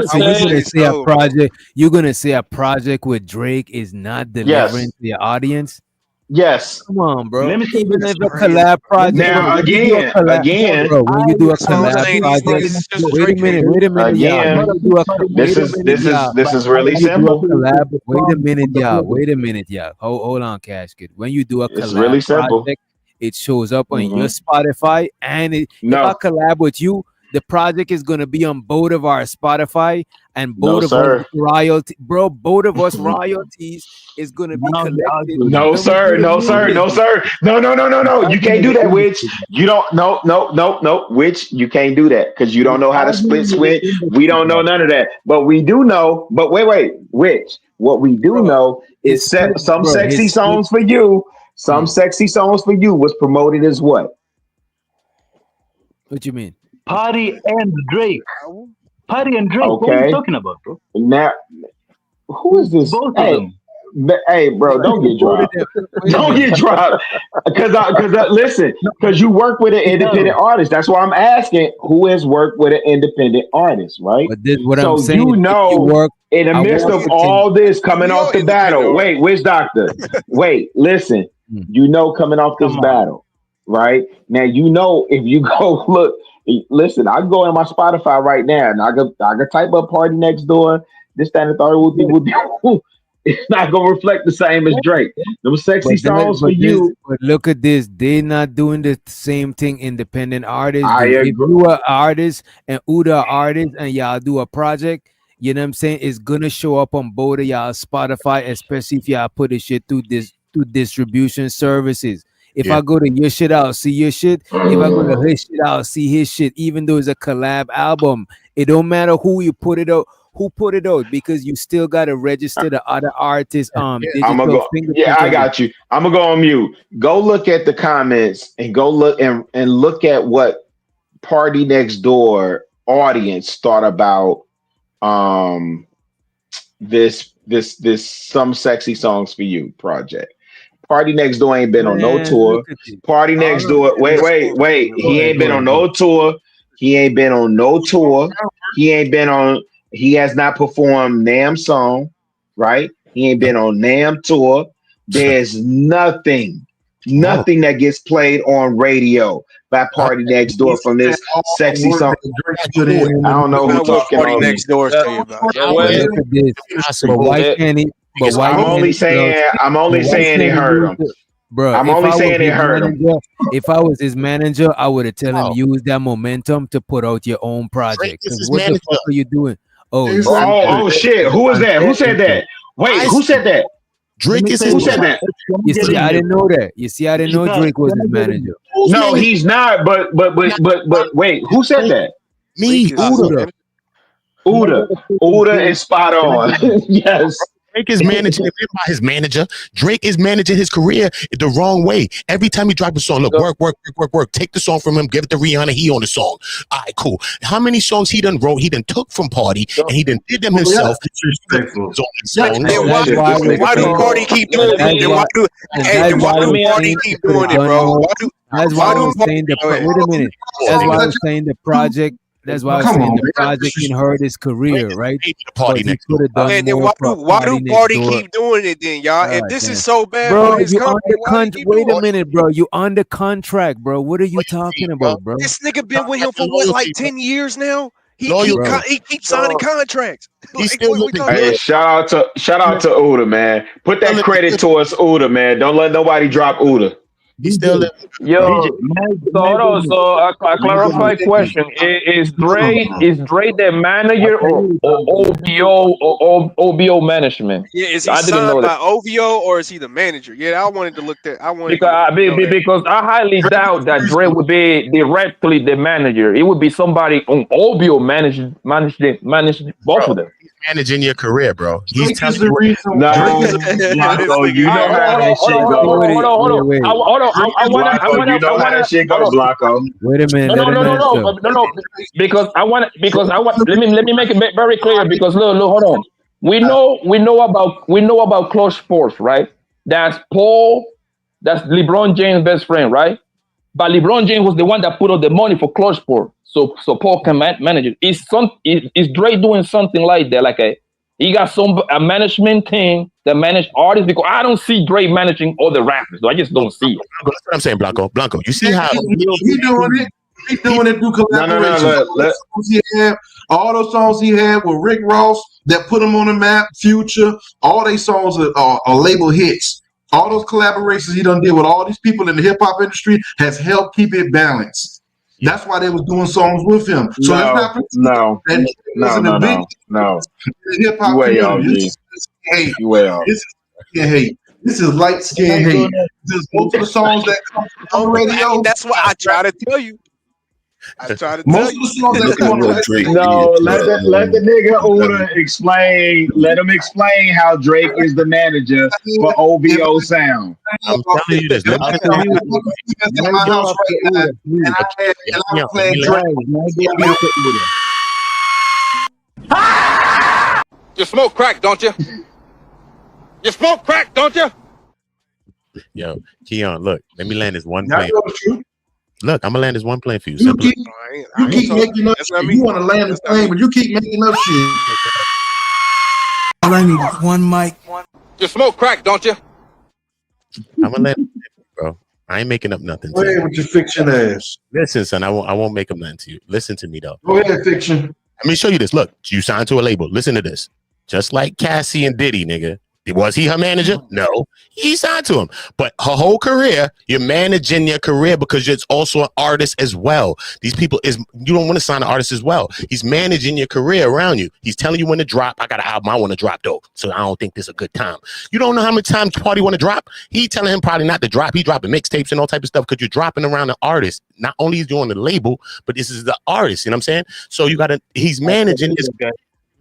So you're gonna say a project? You're gonna say a project with Drake is not delivering to your audience? Yes. Come on, bro. Let me see even if a collab project. Now again, bro, when you do a collab project, wait a minute, again, this is really simple. Wait a minute, y'all. Hold on, Cash Kid. When you do a collab it's really simple. project, it shows up on your Spotify, and if I collab with you, the project is going to be on both of our Spotify and both of us royalty, bro. Both of us royalties is going to be collected. No, sir. No. You can't do that, Witch. You don't. No. Witch, you can't do that because you don't know how to split switch. We don't know none of that, but we do know. But wait, Witch. What we do know is some sexy songs for you. Some sexy songs for you was promoted as what? What you mean? Party and Drake. Party and Drake. Okay. What are you talking about, bro? Now, who is this? Both of them. Hey, bro, don't get dropped. Don't get dropped. Because listen, because you work with an independent artist. That's why I'm asking who has worked with an independent artist, right? But this, what so I'm saying, you know, in the midst of all this coming off the battle, wait, Witch Doctor? Wait, listen. You know, coming off this battle, right? Now, you know, if you go look. Listen, I can go in my Spotify right now and I can type up Party Next Door. This, that, and the third would be it's not gonna reflect the same as Drake. Those sexy songs for you. But look at this, they're not doing the same thing independent artists. If you are artist and Uda artist and y'all do a project, you know what I'm saying? It's gonna show up on both of y'all Spotify, especially if y'all put the shit through distribution services. If I go to your shit, I'll see your shit. If I go to his shit, I'll see his shit. Even though it's a collab album, it don't matter who you put it out, because you still gotta register the other artists. I got you. I'm gonna go on mute. Go look at the comments and go look and look at what Party Next Door audience thought about this Some Sexy Songs for You project. Party Next Door ain't been on no tour. Party Next Door. Wait. He ain't been on no tour. He ain't been on no tour. He has not performed Nam song, right? He ain't been on Nam tour. There's nothing that gets played on radio by Party Next Door from this sexy song. I don't know who talking Party on Next Door say about. But why can't he? But why I'm only saying it hurt him. Bro, I'm only saying it hurt him. If I was his manager, I would have told him use that momentum to put out your own project. What the fuck are you doing? Oh shit! Who was that? Who said that? Wait, who said that? Drake is who said that? You see, I didn't know that. I didn't know Drake was his manager. No, he's not. But wait, who said that? Me, Uda is spot on. Yes. Drake is managing him by his manager. Drake is managing his career the wrong way. Every time he drops a song, look, work. Take the song from him, give it to Rihanna. He on the song. All right, cool. How many songs he done wrote? He done took from Party, and he done did them himself. Then why do Party keep doing it? Then why do Party keep doing it, bro? That's why I was saying wait a minute. That's why I was saying the project. That's why I was saying the project can hurt his career, right? Party next door. And then why do Party keep doing it then, y'all? If this is so bad for his company, wait a minute, bro. You under contract, bro. What are you talking about, bro? This nigga been with him for what, like 10 years now? He keeps signing contracts. Hey, shout out to Uda, man. Put that credit towards Uda, man. Don't let nobody drop Uda. He's still Yo, so a clarify question: Is Dre the manager or OBO management? Yeah, is he signed by OVO or is he the manager? Yeah, I wanted to look that. Because I highly doubt that Dre would be directly the manager. It would be somebody on OBO manage both of them. He's managing your career, bro. He's telling you. You know how that shit goes. Hold on. I want to know how that shit goes, Blanco. Wait a minute. No. Because I want. Let me make it very clear. Because look, hold on. We know about Clutch Sports, right? That's LeBron James' best friend, right? But LeBron James was the one that put up the money for Clutch Sports, so Paul can manage it. Is Dre doing something like that? Like he got a management team that manage artists, because I don't see Dre managing all the rappers. So I just don't see it. That's what I'm saying, Blanco. You see how he doing it? He's doing it through collaboration. All those songs he had with Rick Ross that put him on the map. Future, all these songs are label hits. All those collaborations he done did with all these people in the hip hop industry has helped keep it balanced. That's why they was doing songs with him. So no. Hip hop community. This is light skin hate. Most of the songs that come on the radio. That's what I try to tell you. Most of the songs that come on the radio. No, let the nigga Uda explain. Let him explain how Drake is the manager for OVO Sound. I'm telling you this. You smoke crack, don't you? You smoke crack, don't you? Yo, Keon, look, let me land this one plane. Look, I'm gonna land this one plane for you. You keep making up shit. You want to land the plane, but you keep making up shit. All I need is one mic. You smoke crack, don't you? I'm gonna land, bro. I ain't making up nothing. Go ahead with your fiction ass. Listen, son, I won't make up nothing to you. Listen to me though. Go ahead, fiction. Let me show you this. Look, you signed to a label. Listen to this. Just like Cassie and Diddy, nigga. Was he her manager? No. He signed to him. But her whole career, you're managing your career because you're also an artist as well. These people you don't want to sign an artist as well. He's managing your career around you. He's telling you when to drop. I got an album I want to drop though. So I don't think this is a good time. You don't know how many times Party want to drop? He telling him probably not to drop. He dropping mixtapes and all type of stuff because you're dropping around the artist. Not only is you on the label, but this is the artist. You know what I'm saying? So he's managing his.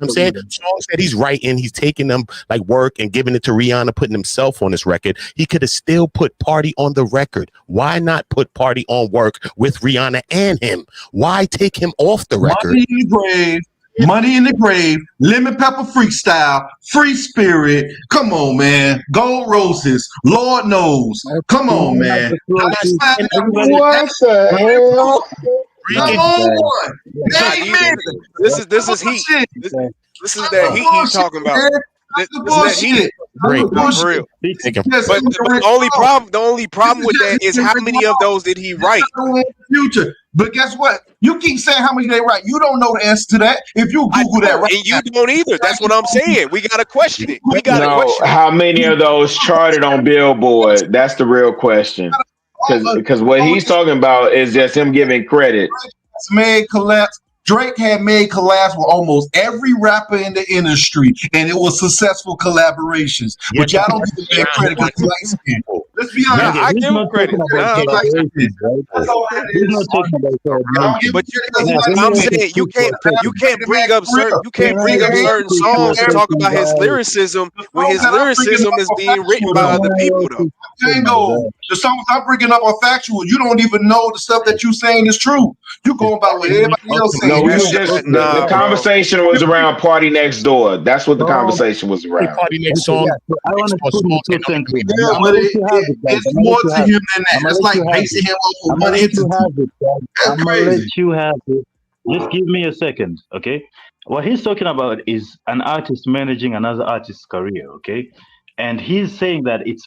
I'm saying songs that he's writing, he's taking them like work and giving it to Rihanna, putting himself on this record. He could have still put Party on the record. Why not put Party on work with Rihanna and him? Why take him off the record? Money in the Grave, Lemon Pepper Freestyle, Free Spirit. Come on, man. Gold Roses, Lord Knows. Come on, man. What the hell? This is heat. This is that heat he's talking about. This is that heat. Great. For real. But the only problem with that is how many of those did he write? Future. But guess what? You keep saying how many they write. You don't know the answer to that. If you Google that right and you don't either. That's what I'm saying. We gotta question it. We gotta question it. How many of those charted on Billboard? That's the real question. Because what he's talking about is just him giving credit. Drake had made collabs with almost every rapper in the industry, and it was successful collaborations. But y'all don't give that credit because light skin. Let's be honest. I give him credit. That's all that He's not is. talking about But I'm saying you can't bring up certain songs to talk about his lyricism when his lyricism is being written by other people though. Django, the songs I'm bringing up are factual. You don't even know the stuff that you saying is true. You going by what everybody else saying. No, we was just the conversation was around Party Next Door. That's what the conversation was around. Party Next song. I want to put you two sentences. Yeah, but it's more to him than that. It's like basing him off of one entity. I'm gonna let you have it. Just give me a second, okay? What he's talking about is an artist managing another artist's career, okay? And he's saying that it's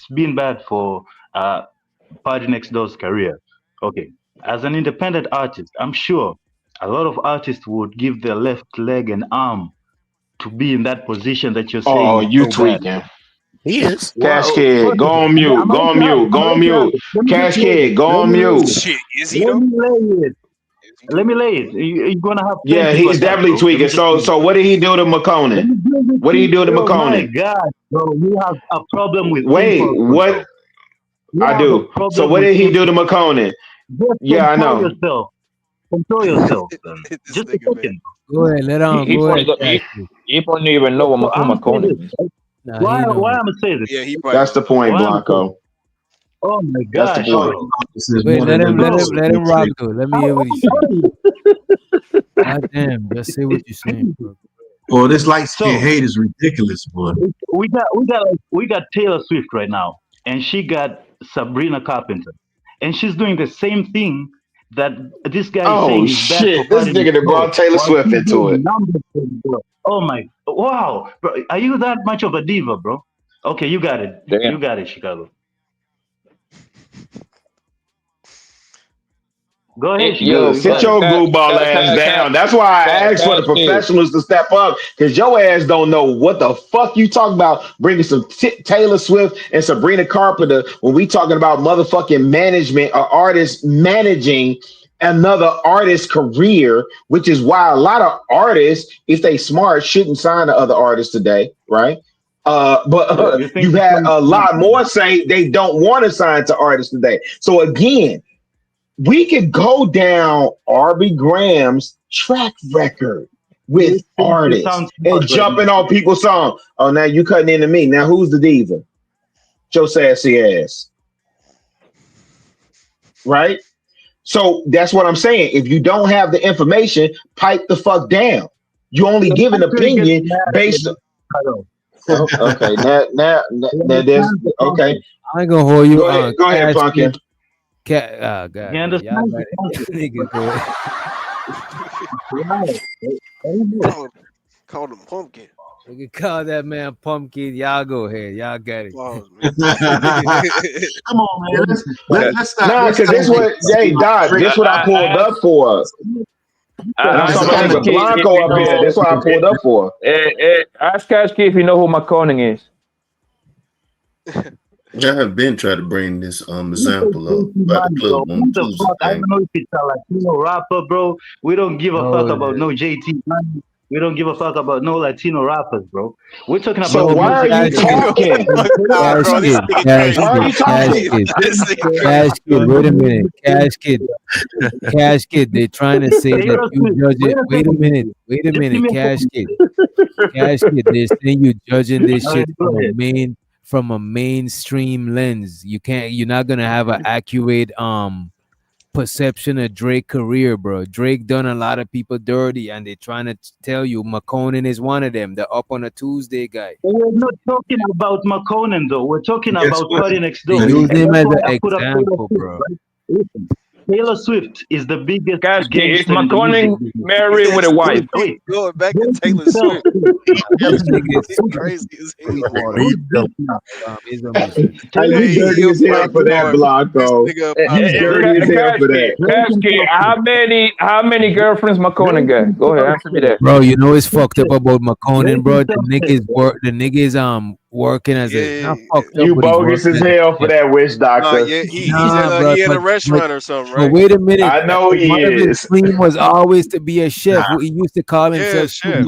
been bad for Party Next Door's career. Okay, as an independent artist, I'm sure a lot of artists would give their left leg and arm to be in that position that you're saying. Oh, you tweaking. He is. Cash Kid, go on mute. Go on mute. Go on mute. Cash Kid, go on mute. Shit, is he though? Let me lay it. You're gonna have. Yeah, he's definitely tweaking. So what did he do to McConan? What did he do to Oh my McConan? God, bro, you have a problem with. Wait, impulse what? control. You I have do. a problem So what with did he do to impulse. McConan? Just Yeah, I control know. yourself. Control yourself. Son. Just a second. Go ahead, let on. He Go ahead. don't even know what So I'm McConan saying is. this. Nah, Why? he know. Why am I saying this? Yeah, he probably That's the point, Why am I saying Blanco. Oh my That's the gosh, point. bro. Wait, let him rock though. Let me hear what he's saying. God damn, just say what you're saying, bro. Boy, this light skin So- hate is ridiculous, boy. We got Taylor Swift right now, and she got Sabrina Carpenter, and she's doing the same thing that this guy is Oh saying is bad shit! for This nigga that brought Taylor Swift into it. Oh my! Wow, bro, are you that much of a diva, bro? Okay, you got it. Damn. You got it, Chicago. Go ahead, Yo, Chicago. sit your goofball ass down. That's why I asked for the professionals to step up, because your ass don't know what the fuck you talking about. Bringing some Taylor Swift and Sabrina Carpenter when we talking about motherfucking management or artists managing another artist's career, which is why a lot of artists, if they smart, shouldn't sign to other artists today, right? But you had a lot more say they don't want to sign to artists today. So again, we could go down RB Graham's track record with artists and jumping on people's songs. Oh, now you cutting into me. Now who's the diva? Joe Sassy ass. Right? So that's what I'm saying. If you don't have the information, pipe the fuck down. You only give an opinion based on. Okay, now there's okay. I ain't gonna hold you. Go ahead, Pumpkin. God. You understand? Nigga, go ahead. Call him Pumpkin. We can call that man Pumpkin. Y'all go ahead. Y'all got it. Come on, man. Let's stop. Nah, because this what, hey, Doc, this what I pulled up for. I'm talking about Blanco up here. That's what I pulled up for. Ask Cash Kid if you know who McConan is. I have been trying to bring this example up about the club on Tuesday. I don't know if it's a Latino rapper, bro. We don't give a fuck about no JT. We don't give a fuck about no Latino rappers, bro. We're talking about. So why are you talking? Cash Kid, wait a minute. Cash Kid, they're trying to say that you judge it. Wait a minute, Cash Kid, they're saying you judging this shit from a mainstream lens. You're not gonna have an accurate perception of Drake's career, bro. Drake done a lot of people dirty, and they're trying to tell you McConan is one of them. The Up on a Tuesday guy. We're not talking about McConan though. We're talking about Party Next Door. Use him as an example, bro. Listen, Taylor Swift is the biggest. Cash Kid, is McConan married with a wife? Wait, going back to Taylor Swift. It's crazy as hell. You dirty as hell for that, Blanco. You dirty as hell for that. Cash Kid, how many girlfriends McConan got? Go ahead, answer me that. Bro, you know it's fucked up about McConan, bro. The niggas working as a you bogus as hell for that, Wish Doctor. He's in a restaurant or something, right? But wait a minute. I know he is. His dream was always to be a chef. He used to call himself chef.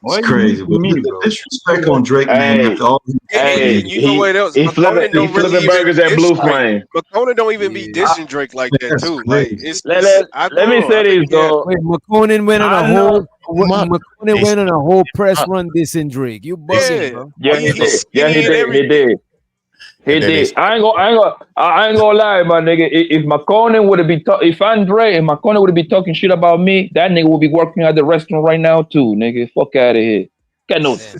It's crazy. But the disrespect on Drake, man, after all And you know what else? he McConan don't really flipping even burgers at diss Blue Drake. Flame. McConan don't even be dissing Drake like that That's too. Like crazy. I Let me don't know. say I this think he had though. Wait, McConan went on a I whole know. McConan went on a whole press run dissing Drake. You bugging, bro? Yeah, he he's did. Yeah, skinny he and did. He everything. did. He And then they did. I ain't gonna lie, my nigga. If McConan would have been if Andre and McConan would have been talking shit about me, that nigga would be working at the restaurant right now too, nigga. Fuck out of here.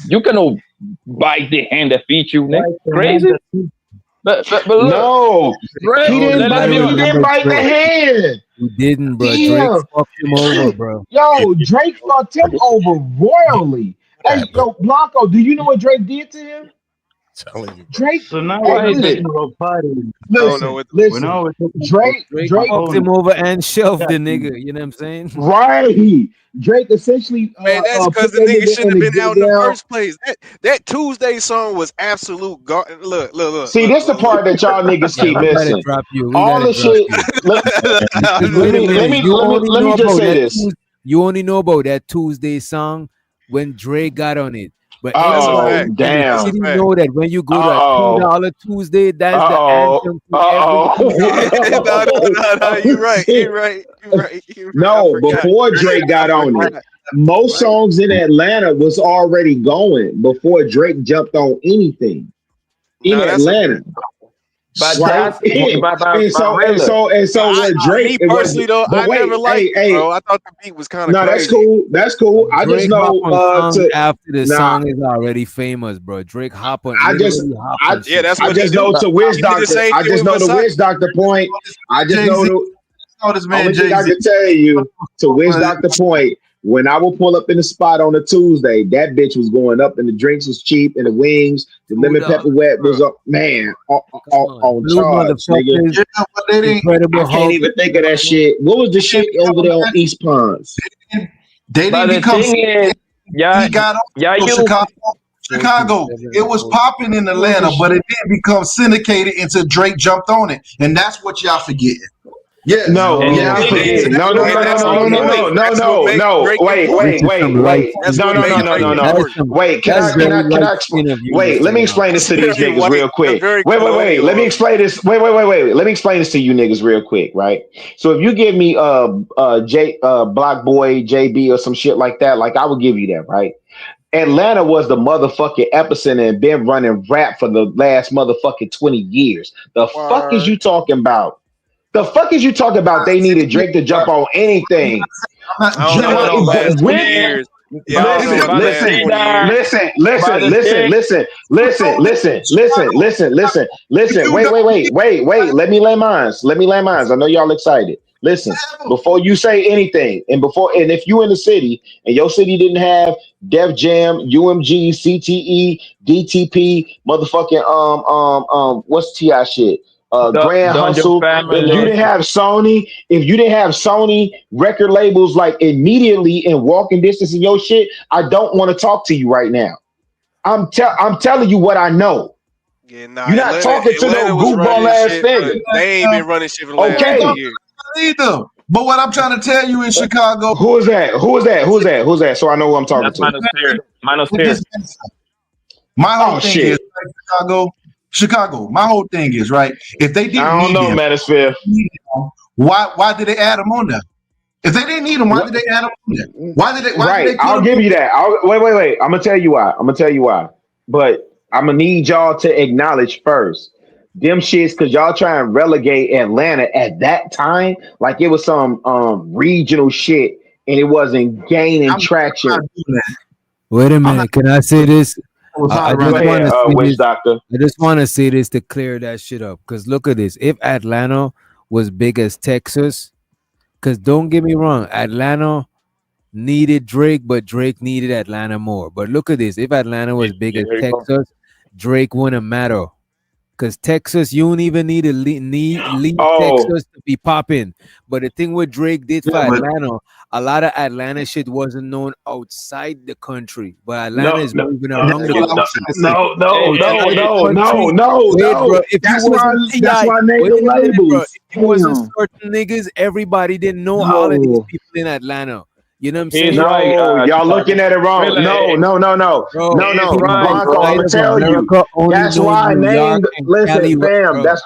You cannot bite the hand that feeds you, nigga. Crazy. But look, No, Drake, he didn't. let me He didn't bite the hand. He didn't, bro. Drake Damn. fucked him over, bro. Yo, Drake fucked him over royally. Hey, yo, Blanco, do you know what Drake did to him? Telling you, bro. Drake. So now Hey, we're listen, talking about parties. I don't know what We're now we're talking Drake fucked him over and shoved the nigga. You know what I'm saying? Right. Drake essentially Man, that's because put the that nigga nigga shouldn't have been out in the down. first place. That Tuesday song was absolute look. See, this the part that y'all niggas keep we gotta missing. drop you. We All gotta the drop shit. you. Let me just say this. You only know about that Tuesday song when Drake got on it. But Oh, anybody in the damn. city know that when you go to a Uh-oh. $2 Tuesday, that's the Uh-oh. anthem to every No, you're right. No, before Drake got on it, most songs in Atlanta was already going before Drake jumped on anything in Atlanta. But Right? that's and so what Drake me it was, personally though, but I wait, never liked it, hey, bro. I thought the beat was kind of no, crazy. that's cool. I just Drake know hop on song after the nah, song is already famous, bro. Drake hop on I just literally hop on shit. that's I what he just do. know to Wiz He did the Doctor. same I thing just with know the Versace. Wiz Doctor point. I just know this man only thing I Jay-Z. can tell you to Wiz Doctor point. When I would pull up in the spot on a Tuesday, that bitch was going up, and the drinks was cheap, and the wings, the lemon pepper wet was up, man, on Blue charge, nigga. motherfuckers, Yeah, but they didn't. Incredible I can't Hulk. even think of that shit. What was the shit over there on East Ponds? They But didn't the become. thing is, He got on you Chicago. It was popping in Atlanta, but it didn't become syndicated until Drake jumped on it, and that's what y'all forgetting. Yes. No, And yeah, I the thing forget. is, No. Wait. Wait, can I explain? Wait, let me explain this to these niggas real quick. Wait. Let me explain this. Wait. Let me explain this to you niggas real quick, right? So if you give me Block Boy, JB, or some shit like that, like I would give you that, right? Atlanta was the motherfucking epicenter and been running rap for the last motherfucking 20 years. The fuck is you talking about? The fuck is you talking about? They needed Drake to jump on anything. Listen. Wait. Let me land mines. I know y'all excited. Listen, before you say anything, and if you in the city and your city didn't have Def Jam, UMG, CTE, DTP, motherfucking what's Ti shit? Grand Hustle. If you didn't have Sony record labels like immediately in walking distance of your shit, I don't want to talk to you right now. I'm telling you what I know. Yeah, nah, you're not talking to no goofball ass nigga. They ain't been running shit for the last year. Either. But what I'm trying to tell you in Chicago. Who is that? So I know who I'm talking to. Minus My whole thing is Chicago. My whole thing is right. If they didn't I don't know, Manosphere. Why did they add them on there? If they didn't need them, why did they add them on there? Why did they I'll give you that. Wait. I'm gonna tell you why. But I'm gonna need y'all to acknowledge first. Them shits, because y'all try and relegate Atlanta at that time like it was some regional shit and it wasn't gaining traction. Wait a minute. Can I say this? I just want to say this to clear that shit up. Because look at this. If Atlanta was big as Texas, because don't get me wrong, Atlanta needed Drake, but Drake needed Atlanta more. But look at this. If Atlanta was big as Texas, Drake wouldn't matter. Because Texas, you don't even need to leave Texas to be popping. But the thing with Drake did for Atlanta, a lot of Atlanta shit wasn't known outside the country. But Atlanta is moving around the country. No. That's why I named the labels. If it wasn't certain niggas, everybody didn't know all of these people in Atlanta. You know what I'm He's saying? right. No, y'all looking at it wrong. Really, Bro, he's people right, Blanco, bro. I'm gonna outside of tell you. America only That's know why I New York named. and Listen, Cali, fam. bro.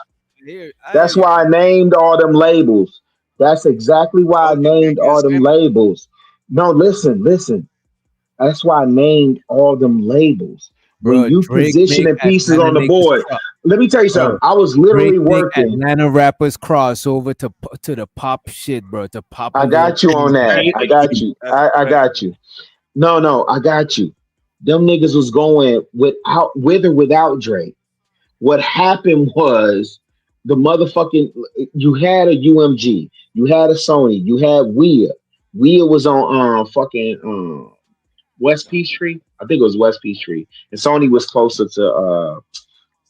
That's why I named all them labels. That's exactly why I named all them labels. No, listen. That's why I named all them labels. When Bro, you Drake make positioning pieces Atlanta on the niggas board, cross. let me tell you Bro, something. I was Drake literally make working. Atlanta rappers cross over to the pop shit, bro. To pop a I little got you on that. I got you. I got you. No, I got you. Them niggas was going with or without Drake. What happened was the motherfucking you had a UMG, you had a Sony, you had Wea. Wea was on fucking West Peachtree. I think it was West Peachtree. And Sony was closer to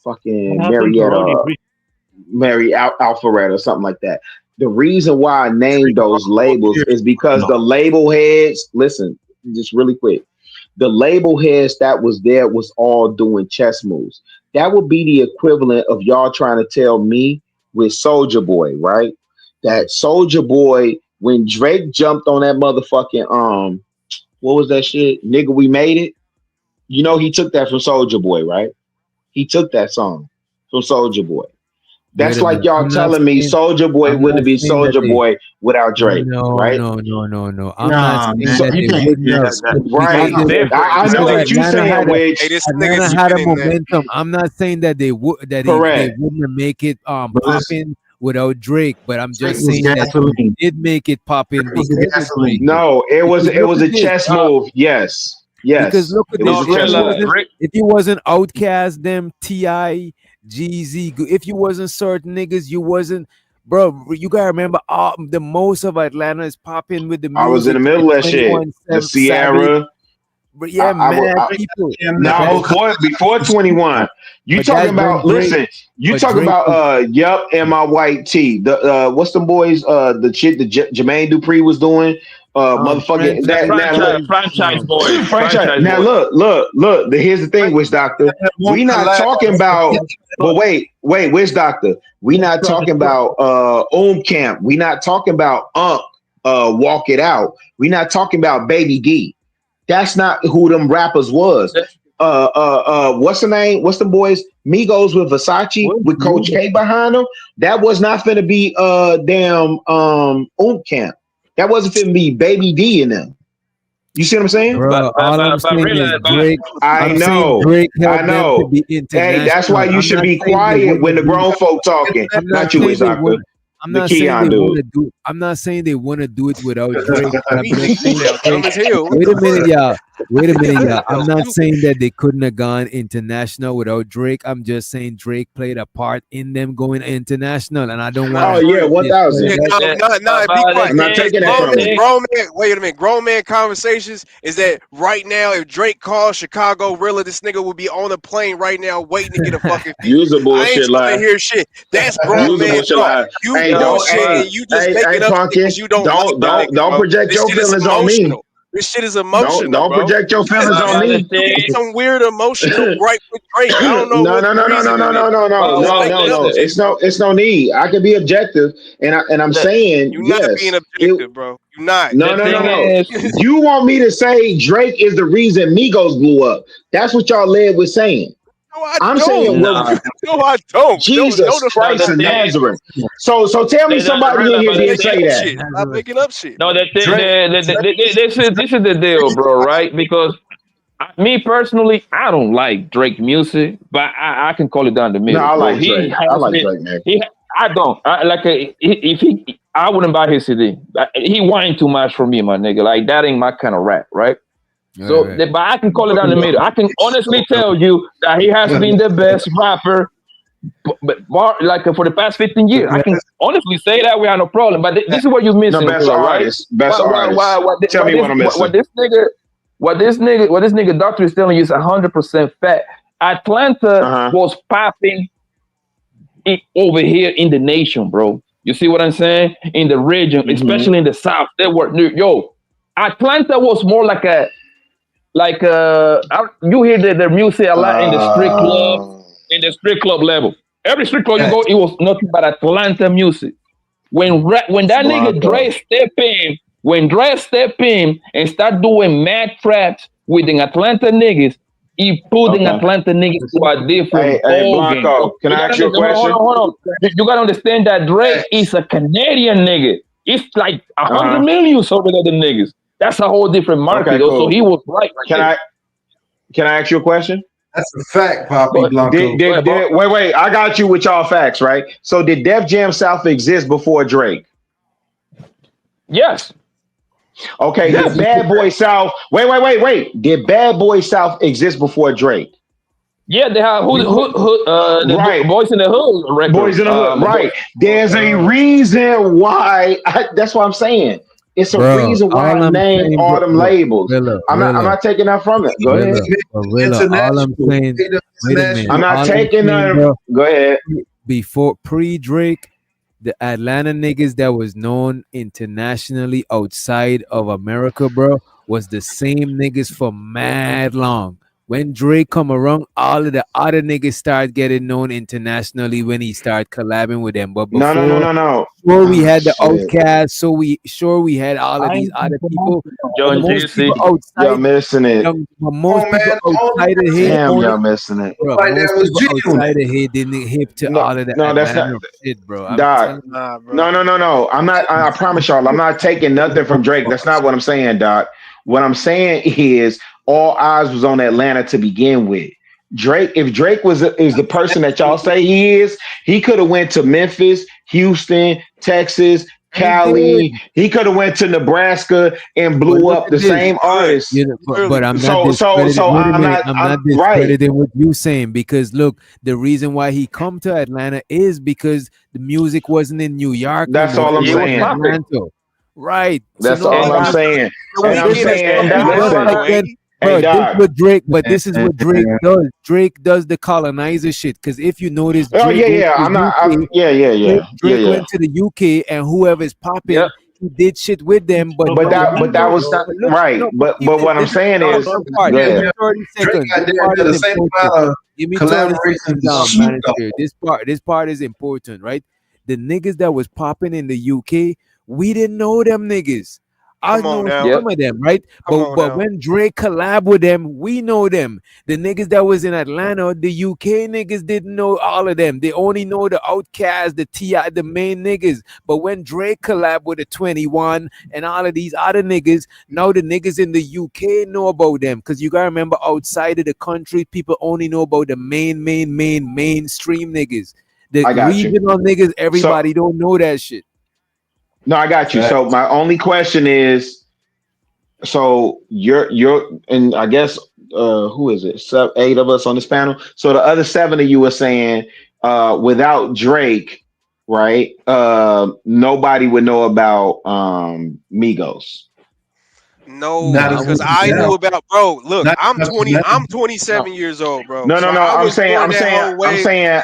fucking What happened to Roddy Marietta, Ricch? Alpharetta or something like that. The reason why I named those labels is because the label heads, listen, just really quick. The label heads that was there was all doing chess moves. That would be the equivalent of y'all trying to tell me with Soldier Boy, right? That Soldier Boy, when Drake jumped on that motherfucking what was that shit? Nigga, we made it. You know he took that from Soldier Boy, right? He took that song from Soldier Boy. Wait That's a like minute. y'all telling me Soldier Boy I'm not wouldn't be saying that Soldier they Boy without Drake, right? no. I'm not Nah, saying man, that you they can't wouldn't do have that. Right. I know because what you're Atlanta saying, had a which Atlanta had a momentum. I'm not saying that they would they correct. wouldn't make it But listen, popping without Drake, but I'm Drake just was saying that gasoline. they did make it popping Drake was because of gasoline. Drake. No, it was Because look a at this. chess move. Yes. Because Yes. look at It this. was a chess move. If you wasn't Outcast, them Ti, GZ, if you wasn't certain niggas, you wasn't, bro. You gotta remember, the most of Atlanta is popping with the I was in music. the middle of that shit. 21 The Savage, Sierra. but yeah, mad people. No, before 21. You But talking that's when about Drake. listen, you But talking Drake was about yup and my white tee. The what's the boys the shit that Jermaine Dupri was doing? Motherfucking that now look Franchise boys. franchise. Franchise Now boys. look. Here's the thing, Witch Doctor. We not talking about. But wait, Witch Doctor. We not talking about Camp. We not talking about Walk It Out. We not talking about Baby D. That's not who them rappers was. What's the name? What's the boys? Migos with Versace with Coach K behind them. That was not finna be Camp. That wasn't finna be Baby D in them. You see what I'm saying? Bro, all I'm saying is Drake. I I'm saying know. Drake I helped them to know. be Hey, that's international. why you I'm should not be saying they quiet when wouldn't the do. grown folk talking. I'm Not not you, saying Wiz they Doctor. wouldn't. I'm The not saying Keon they want dude. to do. I'm not saying they want to do it without Drake. But I'm just saying You that sound dumb as hell. What Wait the a minute, fuck? y'all. Wait a minute, y'all. I'm Sounds not stupid. saying that they couldn't have gone international without Drake. I'm just saying Drake played a part in them going international, and I don't want Oh to. yeah, 1,000. Yeah, no, be quiet. I'm not taking that from you. Grown man, wait a minute. Grown man conversations is that right now, if Drake calls Chicago Rilla, this nigga would be on a plane right now waiting to get a fucking feature. Use a I ain't bullshit trying to lie. hear shit. That's grown Use a man bullshit talk. lie. You Hey, bullshit and you just hey, making up shit Pumpkin. because you don't like the nigga, Don't bro. project This your shit is feelings on me. emotional. This shit is emotional, Don't bro. project your feelings You on me. got some weird emotional gripe with Drake. I don't know No, what no, the no, no, no, no, reasoning is. no, no, no, You just no, making no, up no. shit, bro. It's no need. I can be objective, and I'm saying You're not being yes. objective, bro. You're not. No. You want me to say Drake is the reason Migos blew up? That's what y'all led with saying. No, I I'm don't. saying, well, No, I don't. No, Jesus the Christ fuck of I don't. Nazareth. So tell me somebody in here Stop did making say up that. shit. Stop making up shit, No, bro. this is the deal, bro. Right? Because me personally, I don't like Drake music, but I can call it down the No, middle, I bro. like He Drake. I has like been. Drake, man. I don't if he. I wouldn't buy his CD. He whine too much for me, my nigga. Like that ain't my kind of rap, right? So, but I can call it down the middle. I can honestly tell you that he has been the best rapper, like for the past 15 years. I can honestly say that we have no problem. But this is what you're No, missing, best Gorilla, right? artist. Best artist. Tell me what I'm missing. What this nigga doctor is telling you is 100% fact. Atlanta was popping over here in the nation, bro. You see what I'm saying? In the region, especially in the South, they were Atlanta was more like you hear their music a lot in the street club level. Every street club you go, it was nothing but Atlanta music. When that nigga Blanco. Dre step in When Dre step in and start doing mad traps with the Atlanta niggas, he put the Atlanta niggas to a different Hey, ball game. Blanco, can I ask you a Hold on, question? hold on. You gotta understand that Drake is a Canadian nigga. It's like 100 million over the other niggas. That's a whole different market. Okay, Though. cool. So he was right. Can I ask you a question? That's a fact, Poppy Blanco. Wait. I got you with y'all facts, right? So did Def Jam South exist before Drake? Yes. Okay. Did Bad Boy South? Wait. Did Bad Boy South exist before Drake? Yeah, they have the Boys in the Hood record. Boys in the Hood, right? There's a reason why. That's what I'm saying. It's a reason why I named all them labels. I'm not taking that from it. Go ahead. All I'm saying, wait a minute. I'm not taking that. Go ahead. Before pre-Drake, the Atlanta niggas that was known internationally outside of America, bro, was the same niggas for mad long. When Drake come around, all of the other niggas start getting known internationally when he start collabing with them. But before, no. Sure, we had the Outcast, so we had all of these other people. John Most Juicy. people outside, Y'all missing it. most people outside of here, Damn, y'all missing it. bro, Like that was most people genuine. outside of here didn't hip to all of that. No, that's not shit, bro. I'm Doc. telling you. No. I'm not. I promise y'all, I'm not taking nothing from Drake. That's not what I'm saying, Doc. What I'm saying is, all eyes was on Atlanta to begin with. Drake, if Drake is the person that y'all say he is, he could have went to Memphis, Houston, Texas, Cali. He could have went to Nebraska and blew up the same artists. You know, but I'm not I'm not discrediting what you saying, because look, the reason why he come to Atlanta is because the music wasn't in New York. That's all I'm saying. Right. That's all I'm saying. And I'm saying, Bro, this what Drake, but this is what Drake does. Drake does the colonizer shit. Because if you notice, Drake Drake went to the UK, and whoever's popping, he did shit with them. But that was not right. But what I'm saying is, give me 30 seconds. Give me 30 seconds down, man. This part is important, right? The niggas that was popping in the UK, we didn't know them niggas. I know some of them, right? But when Drake collab with them, we know them. The niggas that was in Atlanta, the UK niggas didn't know all of them. They only know the Outkast, the T.I., the main niggas. But when Drake collab with the 21 and all of these other niggas, now the niggas in the UK know about them. Because you gotta remember, outside of the country, people only know about the mainstream niggas. The regional niggas, everybody don't know that shit. No, I got you. So my only question is, so you're and I guess who is it? 8 of us on this panel. So the other 7 of you are saying without Drake, right? Nobody would know about Migos. No, because I knew about, bro. Look, I'm 27 years old, bro. No. I'm saying.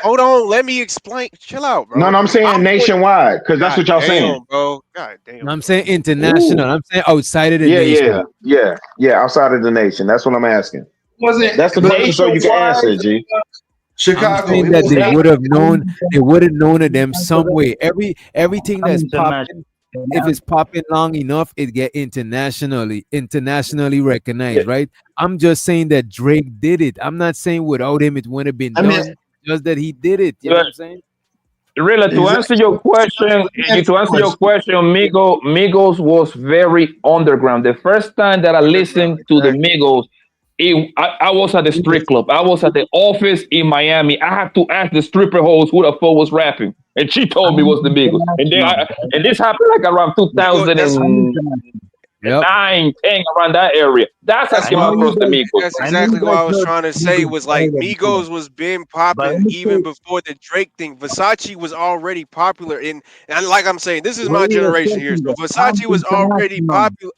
Hold on, let me explain. Chill out, bro. No, I'm saying nationwide, because that's what y'all saying, bro. God damn. I'm saying international. I'm saying outside of the nation. Yeah, outside of the nation. That's what I'm asking. That's the question, so you can answer, G. Chicago. I'm saying that they would have known. They would have known of them some way. Everything that's popping. If it's popping long enough, it get internationally recognized, right? I'm just saying that Drake did it. I'm not saying without him it wouldn't have been done. Just that he did it. You know what I'm saying? Really, to answer your question, Migos was very underground. The first time that I listened to the Migos, I was at the strip club. I was at the office in Miami. I had to ask the stripper host who the fuck was rapping, and she told me it was the Migos. And then and this happened like around 2009, 10, around that area. That's how I came across the Migos. That's exactly what I was trying to say. Was like Migos was being popular even before the Drake thing. Versace was already popular, and like I'm saying, this is my generation here. So Versace was already popular.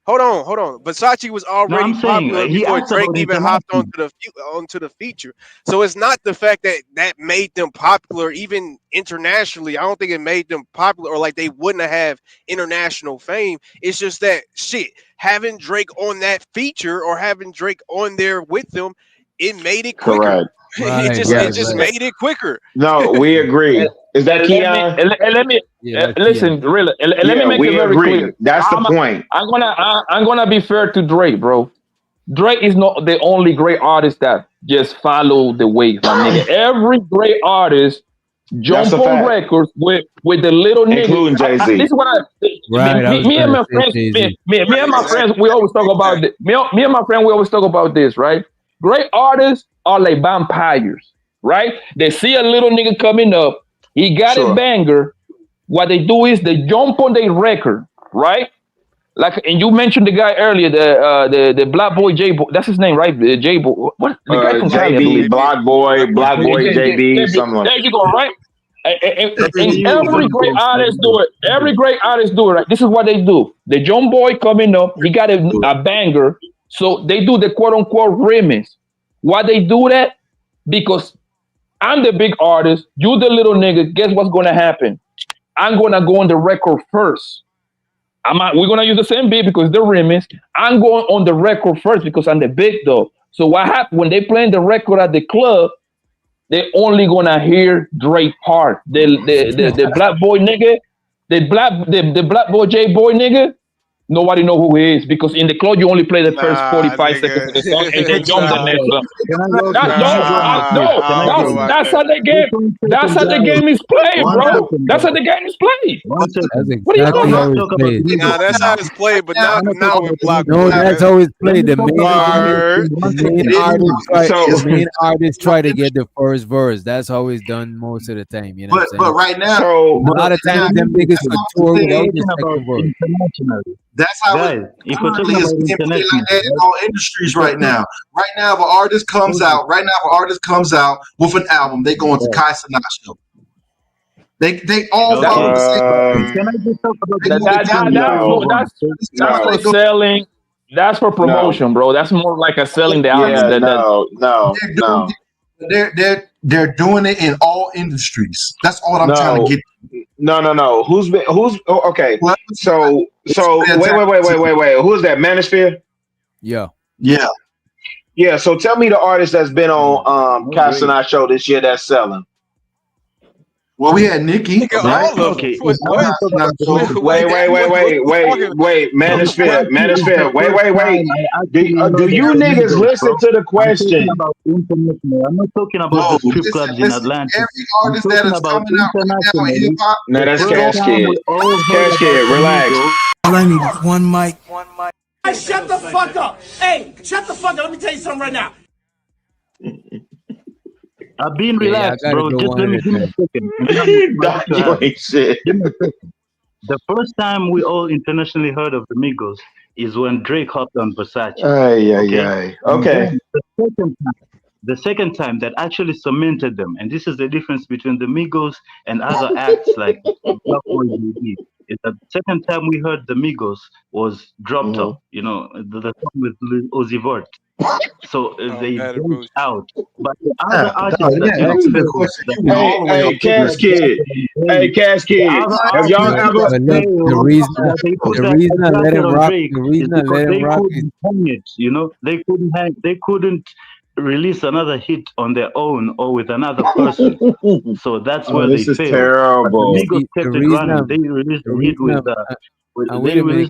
Hold on. Versace was already popular before Drake even hopped onto the feature. So it's not the fact that made them popular even internationally. I don't think it made them popular, or like they wouldn't have international fame. It's just that shit, having Drake on that feature or having Drake on there with them, it made it quicker. Correct. It just made it quicker. No, we agree. Is that Keon? Let me Yeah, that's listen, Keon. really. Let me Yeah, make it we very agree. clear. That's the point. I'm gonna be fair to Drake, bro. Drake is not the only great artist that just follow the wave, my nigga. Every great artist That's jump a on fact. records with the little niggas. Including Jay-Z. This is what Right, I was me and gonna my say friends, Jay-Z. me and my friends, we always talk about it. Me and my friend, we always talk about this, right? Great artists are like vampires, right? They see a little nigga coming up, he got a Sure. banger. What they do is they jump on their record, right? Like, and you mentioned the guy earlier, the Black Boy J Boy. That's his name, right? J Boy. What the guy from Cali, I JB, believe. Block Boy, JB, something like There you go, right? And you was every on great post. artist do it. Every great artist do it, right? This is what they do. The John Boy coming up, he got a banger. So they do the quote unquote remix. Why they do that? Because I'm the big artist, you the little nigga. Guess what's gonna happen? I'm gonna go on the record first. We're gonna use the same beat because the remix. I'm going on the record first because I'm the big dog. So what happened when they playing the record at the club? They only gonna hear Drake part. The black boy nigga, the black boy J boy nigga. Nobody know who he is because in the club you only play the first 45 seconds of the song and then jump the next song. That's how the game. That's how the game is played, bro. That's how the game is played. That's What are you exactly talking how about? it's played. Nah, that's how it's played, but not with Block No, Boy. that's That- how it's played. The Word. main artist try to get the first verse. That's how it's done most of the time. You know what I'm saying? But right now, So a lot of times them niggas could tour without the second verse. that's how Guys, if we're talking it's about being played international, like that in all industries right now. Right now, if an artist comes out, with an album, they go into Kai Cenat show. They all follow the same. can I just talk about That's for selling. That's for promotion, bro. That's more like a selling the artist. They're doing it in all industries. That's all I'm trying to get. No. Who's okay? So wait. Who's that? Manosphere? Yeah. So tell me the artist that's been on Casanat show this year that's selling. Well, we had Nicki. Right? Okay. Wait, Manosphere. Wait. Do you niggas listen to the question? I'm not talking about the strip clubs in Atlanta. Every artist that is coming out right now in hip hop. No, that's Cash Kid. Cash Kid, relax. All I need is one mic. Hey, shut the fuck up. Hey, shut the fuck up. Let me tell you something right now. I've been relaxed, bro. Just let me give me a second. The first time we all internationally heard of the Migos is when Drake hopped on Versace. Okay. The second time that actually cemented them, and this is the difference between the Migos and other acts like Black Boy BB, is that the second time we heard the Migos was Drop Top, you know, the song with Uzi Vert. So they branched out. But the other artists Hey, Cash Kid. Have y'all ever the reason I let him rock is you know, they couldn't release another hit on their own or with another person. So that's where they failed. Terrible. The Migos kept it running. They released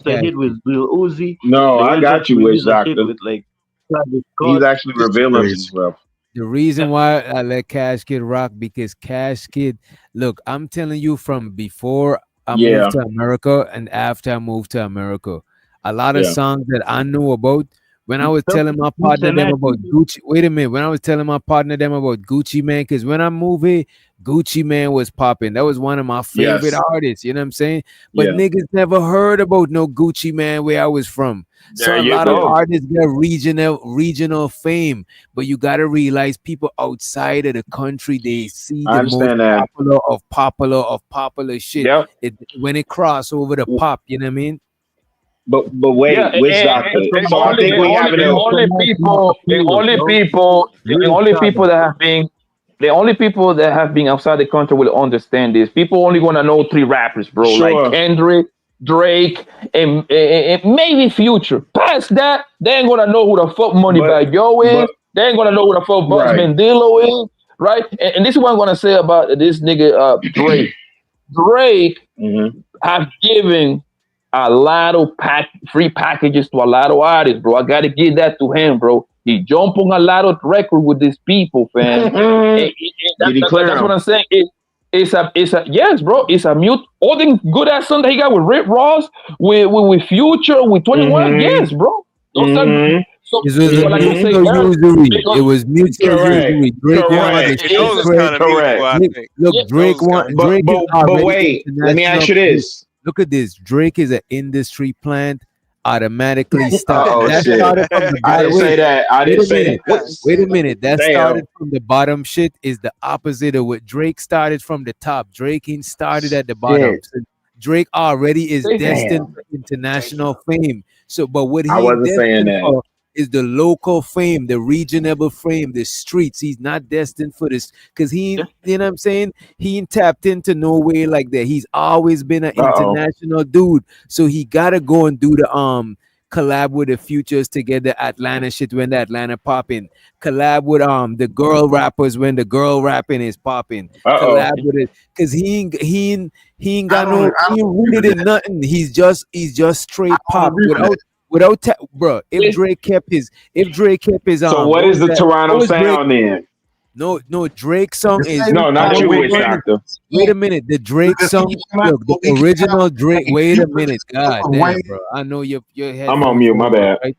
the hit with Lil Uzi. No, I got you, Wish Doctor. With like he's actually revealing himself. The reason why I let Cash Kid rock because Cash Kid, look, I'm telling you from before I moved to America and after I moved to America, a lot of songs that I knew about. When I was telling my partner them about Gucci, when I was telling my partner them about Gucci Man, because when I moved here, Gucci Man was popping. That was one of my favorite artists. You know what I'm saying? But niggas never heard about no Gucci Man where I was from. So a lot of artists get regional fame, but you gotta realize people outside of the country they see the most popular shit. When it cross over the pop, you know what I mean? But wait, Witch Doctor. So I think we have the only people that have been outside the country will understand this. People only gonna know 3 rappers, bro. Like Kendrick, Drake, and maybe Future. Past that, they ain't gonna know who the fuck Moneybagg Yo is. They ain't gonna know who the fuck Bugs Mandillo is. right? And this is what I'm gonna say about this nigga Drake. Drake have given a lot of free packages to a lot of artists, bro. I gotta give that to him, bro. He jumped on a lot of record with these people, fam. That's what I'm saying. It's a yes, bro. It's a mute. All the good ass song that he got with Rick Ross, with Future, with 21. Yes, bro. Those are so, This was so a like I say, mutual usury. It was mutual correct. usury. Drake wanted And those is kind of mutual, I think. Look, Drake Drake is but already wait, let me ask international. you this. Look at this. Drake is an industry plant. Automatically start. Oh That shit! started from the I bottom. didn't say that. I didn't say that. Wait a minute. That Damn. started from the bottom. Shit is the opposite of what Drake started from the top. Drake ain't started at the bottom. So Drake already is destined for international fame. So, but what he I wasn't saying destined that. for is the local fame, the regional fame, the streets. He's not destined for this because he, you know what I'm saying? He ain't tapped into no way like that. He's always been an international dude. So he gotta go and do the collab with the Futures to get the Atlanta shit when the Atlanta popping. Collab with the girl rappers when the girl rapping is popping. Collab with it because he ain't got no he ain't rooted in nothing. He's just straight pop without bro. If Drake kept his So what is the Toronto sound then? No, Drake song is no, not you, Witch Doctor. Wait a minute, the Drake song, look, the original Drake. Wait a minute, god damn, bro. I know your head. I'm on mute. My bad. Right?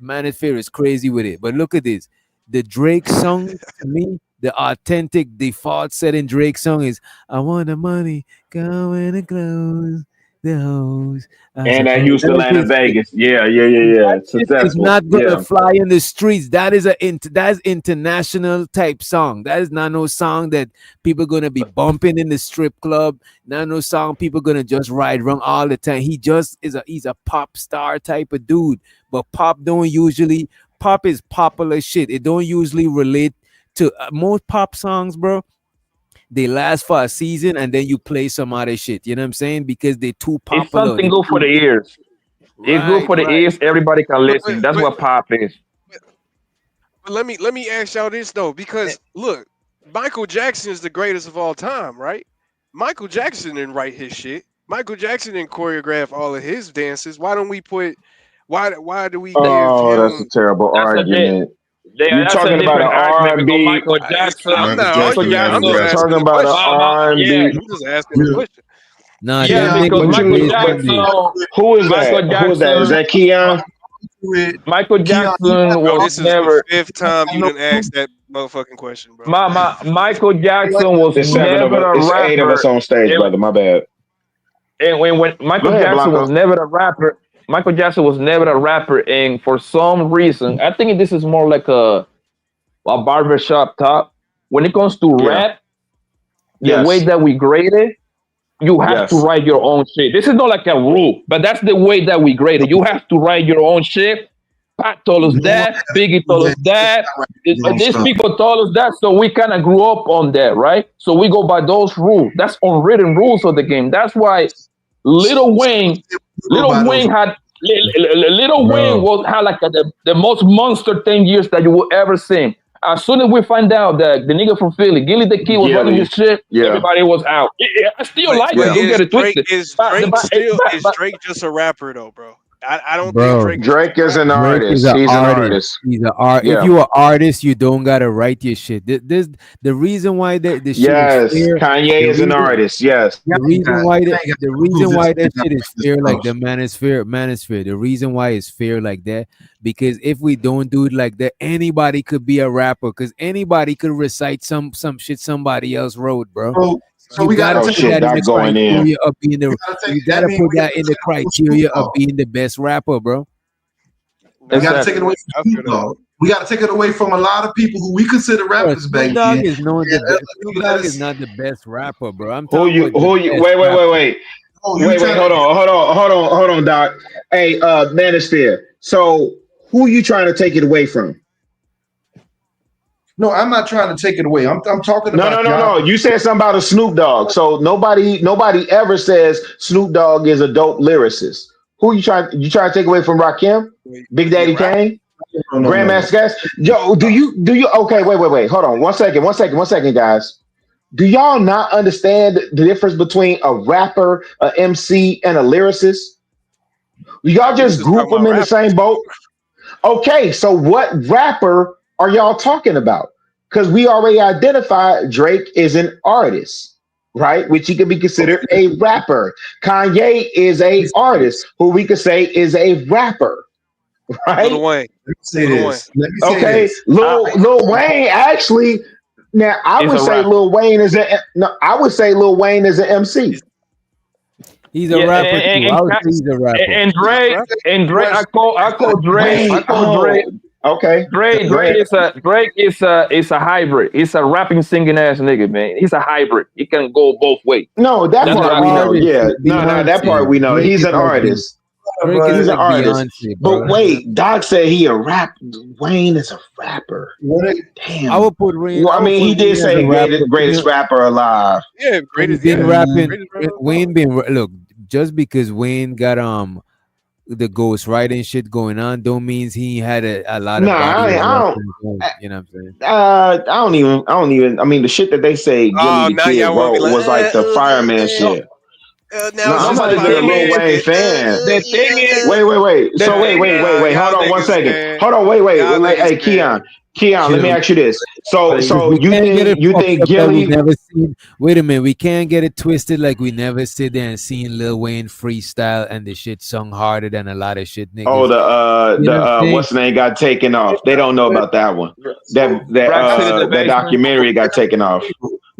Manosphere is crazy with it, but look at this. The Drake song to me, the authentic default setting Drake song is "I want the money, go in and close the hose." And at Houston, Atlanta, Vegas. Yeah. It's not gonna fly in the streets. That is that's international type song. That is not no song that people gonna be bumping in the strip club. Not no song people gonna just ride around all the time. He's a pop star type of dude. But pop is popular shit. It don't usually relate to most pop songs, bro. They last for a season and then you play some other shit. You know what I'm saying? Because they're too popular. It's something good for the ears. It's good for the ears. Everybody can listen. That's what pop is. But let me ask y'all this though, because look, Michael Jackson is the greatest of all time, right? Michael Jackson didn't write his shit. Michael Jackson didn't choreograph all of his dances. Why don't we put? Why do we give him? That's a terrible argument. You're talking about an R&B. Michael Jackson. I'm not arguing. I'm just asking talking about an R&B. I'm just asking the question. Nah, because Michael Jackson. Who is that? Who is that? Is that Keon? Michael Jackson Bro, was this is never. the 5th time you done asked that motherfucking question, bro. Michael Jackson was never a rapper. It's 8 of us on stage, brother. My bad. And when Michael Jackson was never a rapper. Michael Jackson was never a rapper, and for some reason, I think this is more like a barbershop talk. When it comes to rap, the way that we grade it, you have to write your own shit. This is not like a rule, but that's the way that we grade it. You have to write your own shit. Pat told us that, Biggie told us that, these people told us that, so we kind of grew up on that, right? So we go by those rules. That's unwritten rules of the game. That's why Lil Wayne had like the most monster 10 years that you will ever see. As soon as we find out that the nigga from Philly, Gilly the Kid, was running his shit, everybody was out. I still like it. Don't get it twisted. Is Drake just a rapper though, bro? I don't think Drake is an artist. He's an artist. He's an artist. If you're an artist, you don't gotta write your shit. This the reason why the shit yes, is fair. Kanye is an artist. Yes. The reason why that shit is fair, like the manosphere. The reason why it's fair like that, because if we don't do it like that, anybody could be a rapper, because anybody could recite some shit somebody else wrote, bro. So we gotta put that in the criteria of being the. You gotta put that in the criteria of being the best rapper, bro. We gotta take it away from Snoop Dogg. We gotta take it away from a lot of people who we consider rappers back then. Snoop Dogg is not the best rapper, bro. I'm Wait, hold on, Doc. Hey, Manosphere. So who you trying to take it away from? No, I'm not trying to take it away. I'm talking about No. You said something about a Snoop Dogg. So nobody ever says Snoop Dogg is a dope lyricist. Who you trying to take away from Rakim? Big Daddy Kane? No. Grandmaster Gas. Yo, do you? Okay, wait. Hold on, 1 second, guys. Do y'all not understand the difference between a rapper, a MC, and a lyricist? Y'all We was just just talking group them about in the rappers. same boat? Okay, so what rapper are y'all talking about? Because we already identified Drake is an artist, right? Which he could be considered a rapper. Kanye is a artist who we could say is a rapper, right? Lil Wayne. Let me say Lil Wayne. this. Let me say Okay, this. Lil Wayne actually. Now I He's would a say rapper. Lil Wayne is a no. I would say Lil Wayne is an MC. He's a rapper too. I would say he's a rapper. And Drake, I call Drake. I Wait, call Drake. okay. Drake is a hybrid. He's a rapping, singing ass nigga, man. He's a hybrid. He can go both ways. No, that That's what part I we know. Artist, Yeah, he's no, that part Beyonce. we know. Drake He's is an like artist. Drake is He's an like artist. Beyonce, But bro. wait, Doc said he a rap. Wayne is a rapper. Damn. I would put Wayne. Well, I mean, he did Wayne as say a rapper. greatest rapper alive. Yeah, But greatest. been Yeah, rapping. greatest rapper. Wayne been look. Just because Wayne got the ghost writing shit going on, don't means he had a lot of Nah, body of I work don't. on his own, you know what I'm saying? I don't even. I mean, the shit that they say Gilly Oh, the now Kid y'all want to be wrote like, was like the fireman shit. now No, it's I'm just not the even a Lil fireman Wayne shit. fan. The thing is, Wait. So wait. Nah, Hold y'all on 1 niggas, second. man. Hold on. Wait. Y'all Like, niggas, hey, Keon. man. Let me ask you this. So Because we you can't get it think fucked up that we Gilly? never seen. Wait a minute, we can't get it twisted like we never sit there and seen Lil Wayne freestyle and the shit sung harder than a lot of shit niggas. Oh, You know what I'm saying? what's the name got taken off? They don't know about that one. Rap City the That basement. documentary got taken off.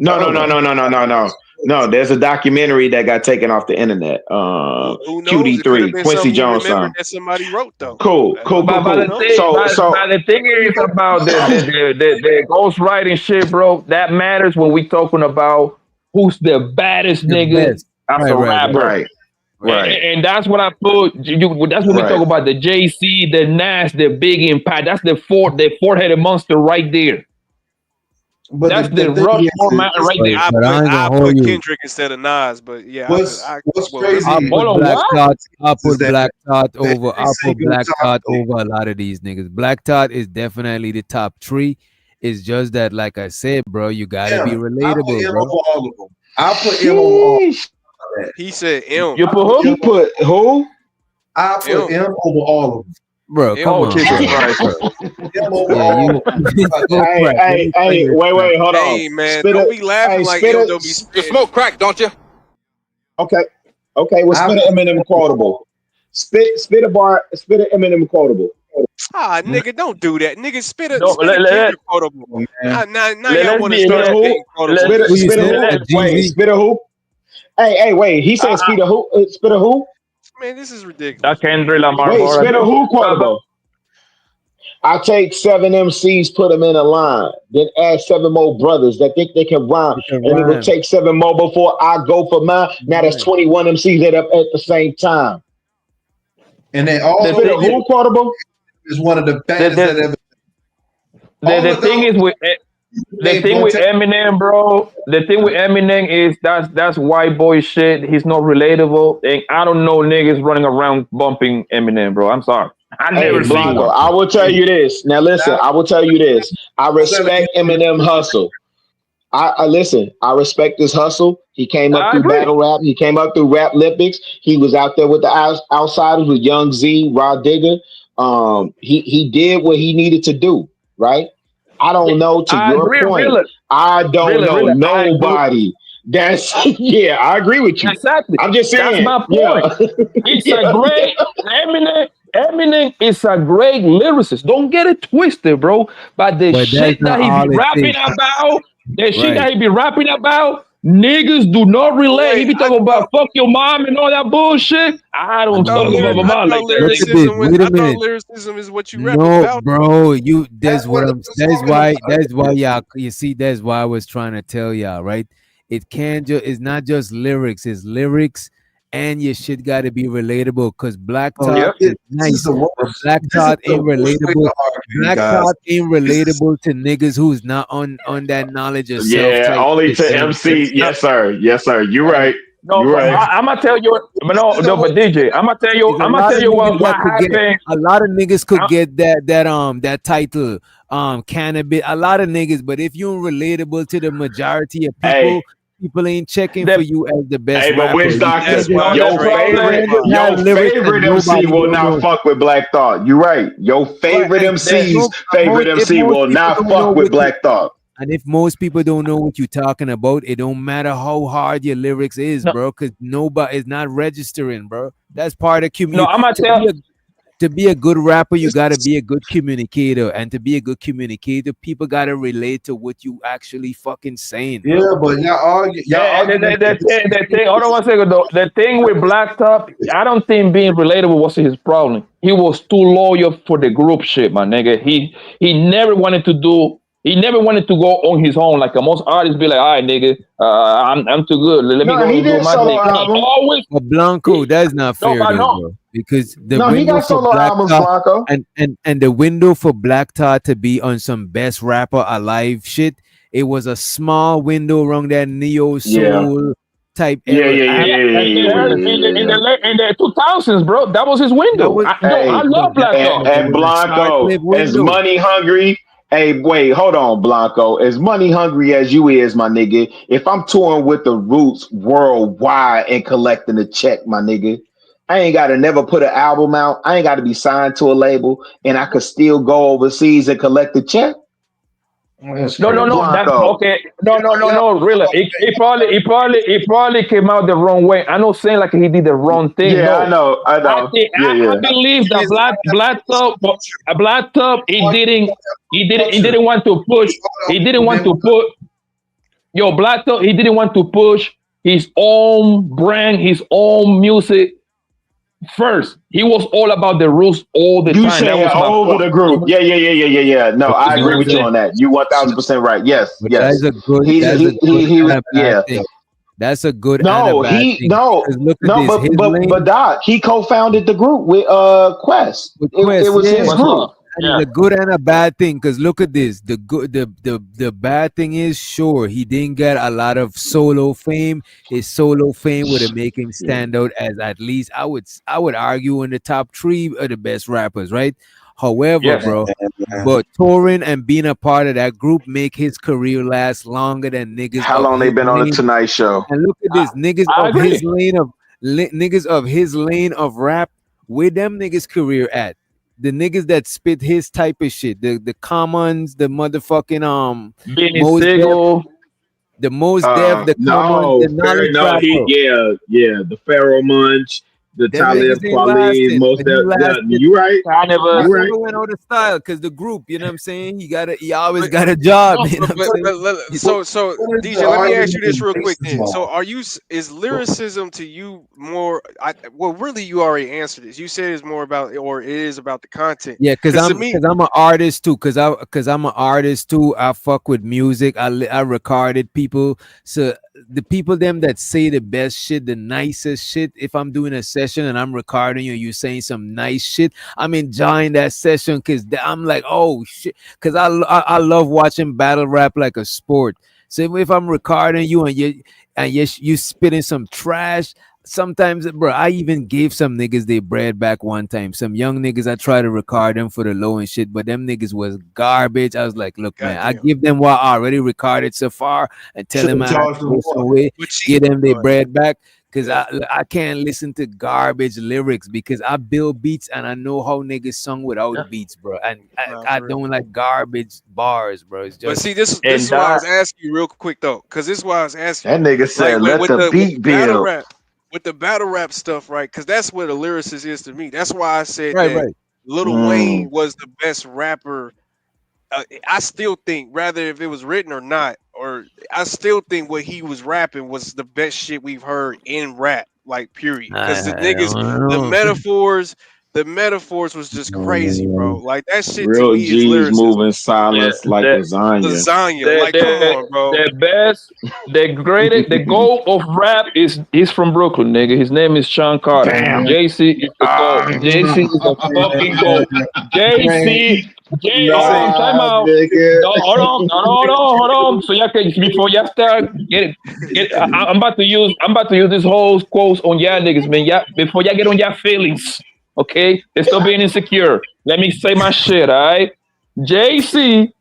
No. There's a documentary that got taken off the internet. Who knows? It could have QD3, been Quincy something he Jones remembered song. that somebody wrote though. Cool. But the thing is about the ghost writing shit, bro. That matters when we talking about who's the baddest The nigga best. as a rapper. Right. And that's what I put. That's when we talk about the JC, the Nas, the Big Impact. That's the four-headed monster right there. But That's the the thing Rush is, format right there. But I ain't I gonna hold put you. Kendrick instead of Nas, but yeah, what's crazy? I'll Renegade. put Hold on, Black what? Thought. I'll Is put that Black Thought that over. every I'll put single Black Thought topic. over a lot of these niggas. Black Thought is definitely the top 3. It's just that, like I said, bro, you gotta be I put relatable, M bro. over all of them. I put M over all of that. He said M. You put who? You put who? I put M over all of them. Bro, come Oh, on, Jesus bro. Christ. M over Yeah, all you. of them. Hey, wait, hold on. Hey man, don't be laughing like M don't be You spitting. smoke crack, don't you? Okay, well, spit an Eminem quotable. Spit a bar. Spit an Eminem quotable. Ah, nigga, don't do that. Nigga, spit a No, Kendrick quotable. Now y'all let's want to be start here. spitting quotables. Spit a who? Wait, spit a who? Hey, wait. He said spit a who? Spit a who? Man, this is ridiculous. That Kendrick Lamar. Wait, bro. spit a who quotable? I take 7 MCs, put them in a line, then add 7 more brothers that think they can rhyme, and it will take 7 more before I go for mine. Now that's 21 MCs at the same time. And they all spit a who quotable is one of the baddest that ever. The thing is with Eminem, bro. The thing with Eminem is that's white boy shit. He's not relatable, and I don't know niggas running around bumping Eminem, bro. I'm sorry, I never seen Blanco, one. I will tell you this. Now listen, I will tell you this. I respect Eminem hustle. I listen. I respect his hustle. He came up through battle rap. He came up through Rap Olympics. He was out there with the outsiders with Young Z, Rod Digger. He did what he needed to do. Right. I don't know. To your point, I don't know nobody. That's yeah. I agree with you. Exactly. I'm just saying. That's my point. Yeah. It's a great Eminem is a great lyricist. Don't get it twisted, bro. But the shit that he be rapping about, that he be rapping about, niggas do not relate. He be talking about fuck your mom and all that bullshit. I don't talk about my mom like that. Wait a minute. Lyricism is what you rap No, about. bro, that's why y'all. You see, that's why I was trying to tell y'all, right? It can't just. It's not just lyrics. It's lyrics, and your shit got to be relatable. Cause Black Thought is nice, but Black Thought ain't relatable. Black Thought ain't relatable to niggas who's not on that knowledge of self. Yeah, only to MC. Yes, sir. Yes, sir. You're right. No, You're but right. I'm gonna tell you. But but DJ, I'm gonna tell you. There's a I'm gonna lot tell of you niggas what that could get happened. a lot of niggas could Uh, get that title cannabis. A lot of niggas, but if you're relatable to the majority of Hey, people ain't checking that for you as the best hey, but rapper. Witch You Doctor, can't That's just why no, the your Drake is problem. favorite, fire. have your lyrics that favorite MC nobody will don't not know. fuck with Black Thought. You're right. Your Right, favorite and MC's favorite if MC most will people not don't know fuck with what you Black Thought. and if most people don't know what you're talking about, it don't matter how hard your lyrics is, No, bro, because nobody is not registering, bro. That's part of no, community. I'm gonna tell. To be a good rapper, you gotta be a good communicator, and to be a good communicator, people gotta relate to what you actually fucking saying, bro. Yeah, but y'all And arguing. the thing, hold on one second though. The thing with Blacktop, I don't think being relatable was his problem. He was too loyal for the group shit, my nigga. He never wanted to do. He never wanted to go on his own. Like most artists be like, all right, nigga, I'm too good. Let me No, go he and do did my solo thing. He album. always But Blanco, that's not no, fair but though, no, bro. Because the No, he window got for solo Black albums, Thought Blanco. and the window for Black Thought to be on some best rapper alive shit, it was a small window around that neo Yeah. soul type Yeah, era. yeah, yeah, yeah, yeah, yeah, After yeah, that, it was yeah, yeah, yeah. in the 2000s, bro. That was his that window. was I Hey, love but Blacktop. it and was a Blanco, short-lived as window. money hungry. Hey, wait, hold on, Blanco. As money hungry as you is, my nigga. If I'm touring with the Roots worldwide and collecting a check, my nigga, I ain't gotta never put an album out. I ain't gotta be signed to a label, and I could still go overseas and collect a check. That's No, no, crazy. no. That's Blanco. okay. No, no, no, no. Really, it probably came out the wrong way. I'm not saying like he did the wrong thing. Yeah, I No, know, I I know. think Yeah, I yeah. believe that Black Top, he didn't want to push. He didn't want to put Black Top. He didn't want to push his own brand, his own music first. He was all about the rules all the You time. That saying was my over point. the group? Yeah, yeah, yeah, yeah, yeah, yeah. No, But I you See know agree what I'm what with you saying? on that. You 1000% right. Yes, But yes. that's a good and He a bad yeah. thing. That's a good and a No, bad he thing. no Because look at no, this. His but lane Doc, he co-founded the group with Quest. with It Quest, was yeah. his What's group. up? And Yeah. it's a good and a bad thing. Because look at this. The bad thing is sure he didn't get a lot of solo fame. His solo fame would have make him Yeah. stand out as at least I would argue in the top 3 of the best rappers, right? However, Yes. bro, but touring and being a part of that group make his career last longer than niggas How of long they his been on the lane. Tonight Show? And look at this, niggas I of his agree. lane of niggas of his lane of rap. Where them niggas career at? The niggas that spit his type of shit, the commons, the motherfucking Benny most def, Siegel. the most def, the commons, No, the fair knowledge no, he rapper. yeah, the Pharaoh Munch, the Them Talib niggas ain't Kweli, lasting, most but he of yeah, lasted. you right. Carnival. He You right. never went out of style because the group, you know what I'm saying? He always got a job, No, you know what I'm saying? so What is the DJ, let me ask you argument this with real quick racism then. on? So is lyricism to you more well really you already answered this. You said it's more about or it is about the content. Yeah, Because to me, cause I'm an artist too. Cause I'm an artist too. I fuck with music. I recorded people. So the people them that say the best shit, the nicest shit. If I'm doing a session and I'm recording you, you saying some nice shit. I'm enjoying that session because I'm like, oh shit. Cause I love watching battle rap like a sport. So if I'm recording you and you spitting some trash. Sometimes, bro, I even gave some niggas their bread back one time. Some young niggas, I try to record them for the low and shit, but them niggas was garbage. I was like, look, man, I goddamn. give them what I already recorded so far and tell Should them have I had charged to them go some more. way, But give them their go ahead. bread back. Cause Yeah. I can't listen to garbage lyrics because I build beats and I know how niggas sung without beats, bro. And Nah, I for real. don't like garbage bars, bro. It's But just see, this And is why I that was asking you real quick though, because this is why I was asking That you, nigga like said, let the with beat the battle build. rap, stuff, right? Because that's what a lyricist is to me. That's why I said right, that right. Lil Wayne Mm. was the best rapper. I still think, rather if it was written or not, or I still think what he was rapping was the best shit we've heard in rap, like period. Because the I niggas, don't the know. metaphors was just crazy, bro. Like that shit to Real me is G's lyricism. moving silence like the lasagna. Lasagna, like come on, bro. the best, the greatest, the goal of rap is he's from Brooklyn, nigga. His name is Sean Carter. Damn. JC is the goal. JC is the fucking goal. JC Jay, hold on, time out. No, hold on. So y'all can before y'all start I'm about to use this whole quotes on y'all niggas, man. Y'all before y'all get on y'all feelings, okay? They're still being insecure. Let me say my shit, all right? JC,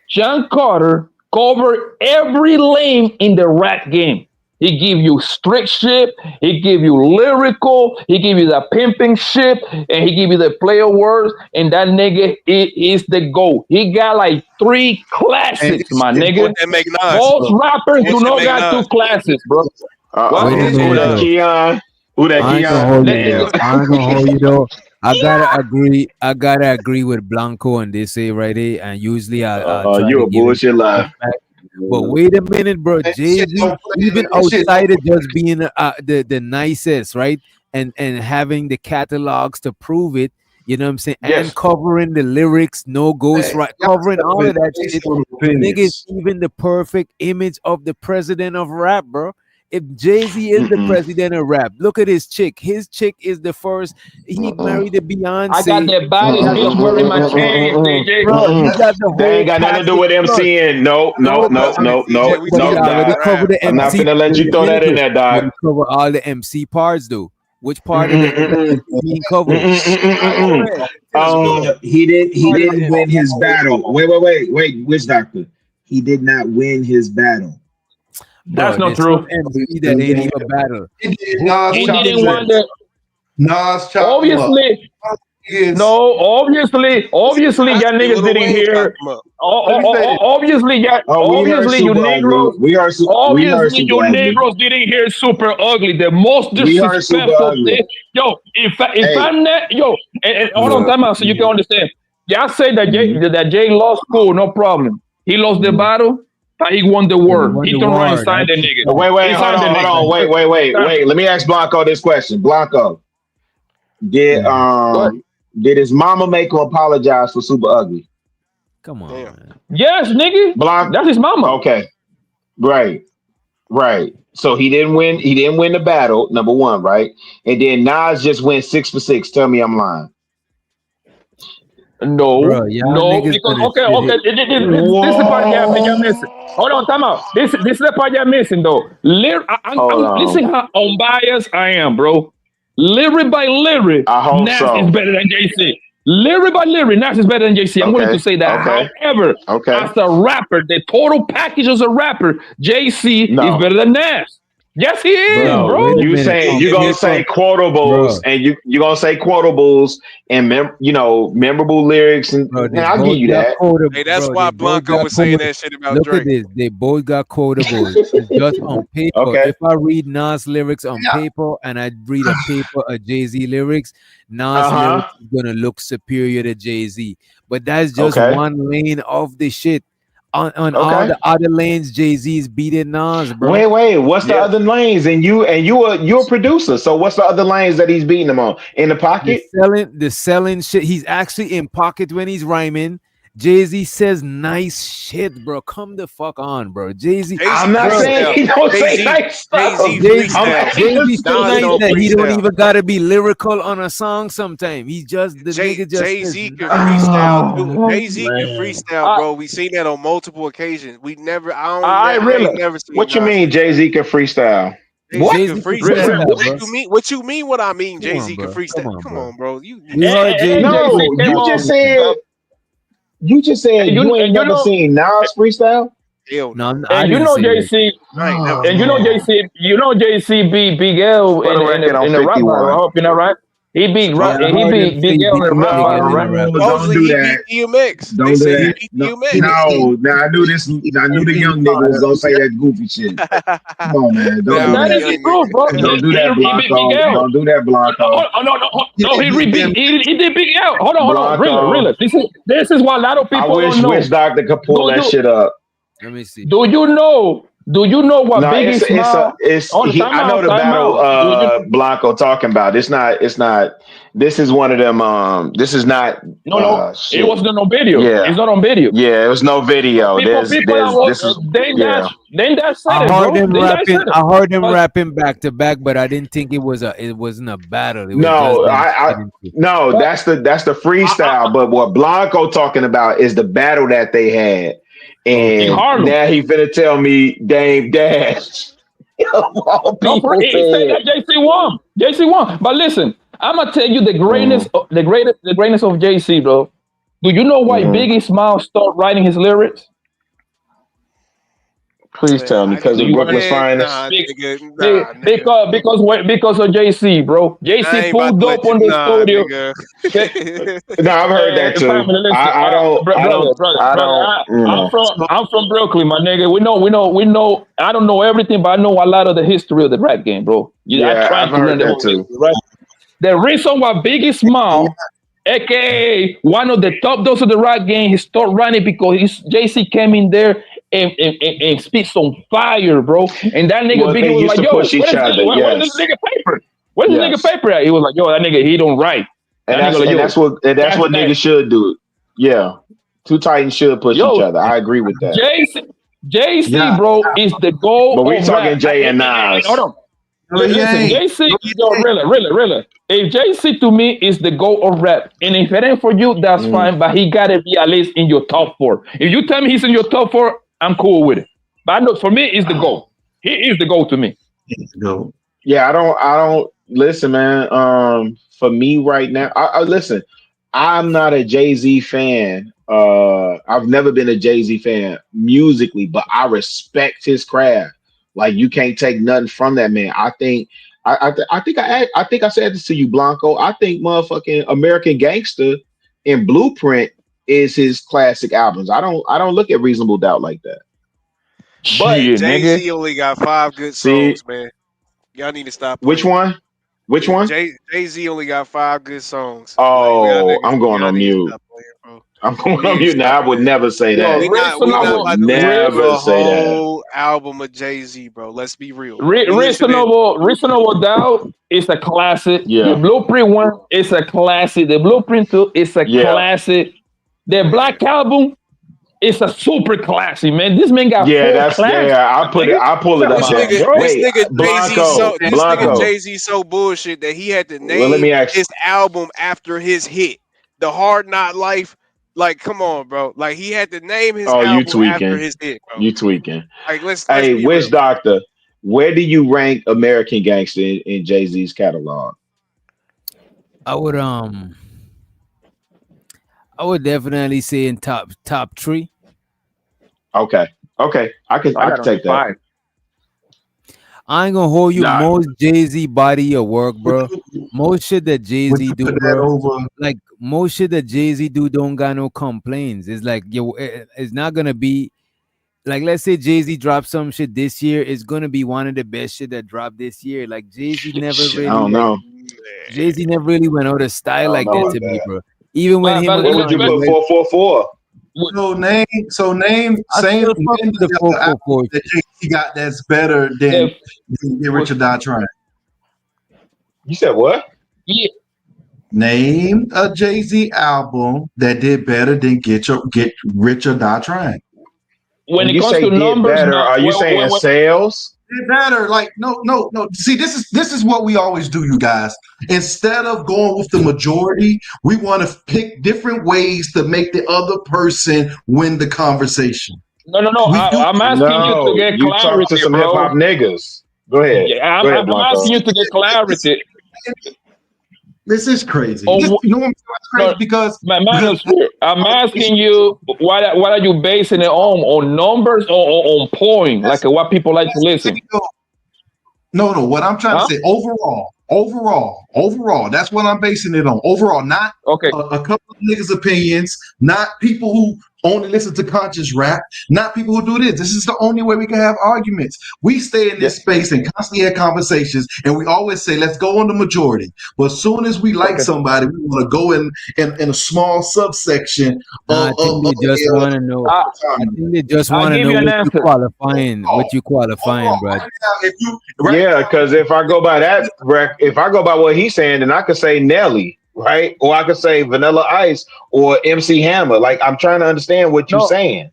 John Carter covered every lane in the rap game. He give you strict shit. He give you lyrical. He give you the pimping shit, and he give you the player words. And that nigga is the GOAT. He got like 3 classics, my nigga. What that make Nas? Most rappers What do that not make got 2 Nas? classics, bro. Who that Keon? Who that I ain't gonna Keon? hold you though. I ain't gonna hold you though. I gotta agree with Blanco on this right here. And usually I try You to a give him bullshit lie. back. But wait a minute, bro. Jay-Z, even outside of just being the nicest, right? And having the catalogs to prove it, you know what I'm saying? And covering the lyrics, no ghost right, covering all of that shit. Nigga is even the perfect image of the president of rap, bro. If Jay-Z is the president of rap, look at his chick. His chick is the first. He married the Beyonce. I got the baddest bitch wearing my chain, DJ. Bro, he got the They whole ain't got nothing to do package. with MCing. No. But he already covered the MC. I'm not finna let you throw that in there, But he dog. covered all the MC parts, though. Which part of the MC being covered? He didn't win his battle. Wait, Witch Doctor. He did not win his battle. That's Bro, not there's true. some MC that ain't even battle. He didn't want the. Nas chopped Obviously, no. Obviously, y'all niggas didn't hear. Obviously, we heard obviously, you Super Ugly. Negroes. We heard Obviously, Super you Ugly. Negroes didn't hear Super Ugly. The most We heard Super disrespectful Ugly. thing. Yo, if I'm not and hold on, time out so you can understand. Y'all say that Jay lost, cool, no problem. He lost the battle, but he won the war. He turned around and signed the nigga. Wait, He hold signed the on. nigga. Wait. Let me ask Blanco this question. Blanco, did his mama make him apologize for Super Ugly? Come on, man. Yes, nigga. That's his mama. Okay. Right. So he didn't win the battle, number one, right? And then Nas just went 6 for 6. Tell me I'm lying. No, Bro, y'all niggas because gonna okay. shit it. This is the part y'all missing. Hold on, time out. This is the part y'all missing though. Listen how unbiased I am, bro. Lyric by lyric, I hope Nas so. is better than JC. Lyric by lyric, Nas is better than JC. I'm willing to say that. However, as a rapper, the total package as a rapper, JC is better than Nas. Yes, he is, bro. You gonna say quotables, and you gonna say quotables and memorable lyrics, and I'll give you that. Hey, that's why Blanco was saying that shit about Look Drake. at this. They both got quotables. It's just on paper. Okay. If I read Nas lyrics on paper and I read a paper of Jay-Z lyrics, Nas lyrics is gonna look superior to Jay-Z. But that's just one lane of the shit. On all the other lanes, Jay-Z's beating Nas, bro. Wait. What's the other lanes? And you're a producer. So what's the other lanes that he's beating them on? In the pocket? The selling shit. He's actually in pocket when he's rhyming. Jay-Z says nice shit, bro. Come the fuck on, bro. Jay-Z. I'm not saying he don't say nice stuff. Jay-Z so nice that he don't even gotta be lyrical on a song sometimes. He just nigga just Jay-Z can freestyle too. Jay-Z can freestyle, bro. We seen that on multiple occasions. We never I ain't never seen What you mean Jay-Z can freestyle? Jay-Z can freestyle. What you mean? What I mean? Jay-Z can freestyle. Come on, bro. You just said you ain't never seen Nas freestyle. No, and you know JC, and you know JC beat Big L in the rap battle. I hope you know, right? He beat Big L in the rap battle, right? Don't do that. DMX. Don't do that. No, I knew this. I knew the young nigga was gonna say that goofy shit. Come on, man. Don't do That is the truth, bro. Don't do that, Blanco. Don't do that, Blanco. No, he did Big L. Hold on. Really. This is why a lot of people I wish don't know. Witch Doctor could pull that shit up. Let me see. Do you know Do you know what No, Biggie Smile? I know the Time battle out. Blanco talking about. It's not this is one of them this is not No, it shit. wasn't on video. Yeah. It's not on video. Yeah, it was no video. People This is they yeah. that said I it, heard bro. them They that rapping. said it. I heard them But rapping back to back, but I didn't think it wasn't a battle. It was just No, them I spitting shit. no, but that's the freestyle. But what Blanco talking about is the battle that they had. in And Harlem. now he finna tell me Dame Dash. Of all No, people he said that JC won. JC won. But listen, I'm gonna tell you the greatness, the greatness of JC, bro. Do you know why Biggie Smile started writing his lyrics? Please tell me, because of Brooklyn's finest. Nah, nigga. Because of JC, bro. I JC ain't about pulled to up let you. on the Nah, studio. nigga. No, I've heard that too. Family, listen, I don't. I'm from Brooklyn, my nigga. We know. I don't know everything, but I know a lot of the history of the rap game, bro. I try I've to heard learn the that whole too. history, right? The reason why Biggie Small, aka one of the top dogs of the rap game, he started running because JC came in there and spit some fire, bro. And that nigga Well, Biggie they was used like, to yo, push each other. where's this Yes. nigga paper? Where's this Yes. nigga paper at? He was like, yo, that nigga, he don't write. And That nigga like, yo, that's what niggas should do. Yeah. Two Titans should push each other. I agree with that. JC, bro, is the goal. But we of talking rap. Jay and Nas. Hold on. No, he Listen, ain't. JC, No, he yo, really. If JC to me is the goal of rap, and if it ain't for you, that's fine. But he gotta be at least in your top 4. If you tell me he's in your top 4, I'm cool with it. But I know for me, it's the goal. He is the goal to me. Go. Yeah, I don't listen, man. For me right now, I listen. I'm not a Jay-Z fan. I've never been a Jay-Z fan musically, but I respect his craft. Like you can't take nothing from that man. I think I said this to you, Blanco. I think motherfucking American Gangster and Blueprint is his classic albums. I don't look at Reasonable Doubt like that. But Jay-Z only got 5 good songs, man. Y'all need to stop playing. Which one? Which one? Jay-Z only got 5 good songs. Oh, I'm going on mute. I'm going on mute now. I would never say that. We not about to never listen to say a that. whole album of Jay-Z, bro. Let's be real. Reasonable Doubt is a classic. Yeah. The Blueprint 1 is a classic. The Blueprint 2 is a classic. The Black Album is a super classic, man. This man got 4 classics. I pull it up. This nigga Blanco. Jay-Z so bullshit that he had to name Well, let me ask his album after his hit. The Hard Knock Life. Like, come on, bro. Like, he had to name his album after his hit, bro. You tweaking. Like, let's Hey, be Wish real. Doctor, where do you rank American Gangster in Jay-Z's catalog? I would definitely say in top 3. Okay. I can take that. I ain't gonna hold you. Most Jay-Z body of work, bro. Most shit that Jay-Z do, bro. Like most shit that Jay-Z do don't got no complaints. It's like it's not gonna be like, let's say Jay-Z dropped some shit this year. It's gonna be one of the best shit that dropped this year. Like Jay-Z never really. I don't know. Jay-Z never really went out of style like that to me, bro. Even when him. What would you put 444? So name the album that Jay-Z got that's better than Get Rich or Die Trying. You said what? Yeah. Name a Jay-Z album that did better than Get Rich or Die Trying. When it comes to numbers, are you saying sales? Did better, like no. See, this is what we always do, you guys. Instead of going with the majority, we want to pick different ways to make the other person win the conversation. No. I'm asking you to get clarity, talk to some bro. hip hop niggas. Go ahead. Yeah, Go ahead, I'm asking you to get clarity. This is crazy. Oh, You know what I'm saying? Because I'm asking you, what are you basing it on numbers or on point, like what people like to listen? No. What I'm trying to say, overall, that's what I'm basing it on. Overall, not a couple of niggas' opinions, not people who only listen to conscious rap, not people who do this. This is the only way we can have arguments. We stay in this space and constantly have conversations, and we always say, let's go on the majority. But as soon as we like somebody, we want to go in a small subsection I think they just want to know. I think they just I'll want to give know you an what you answer. qualifying. What you qualifying, bro? Yeah, because if I go by that, if I go by what he's saying, then I could say Nelly, right? Or I could say Vanilla Ice or MC Hammer. Like, I'm trying to understand what you're saying.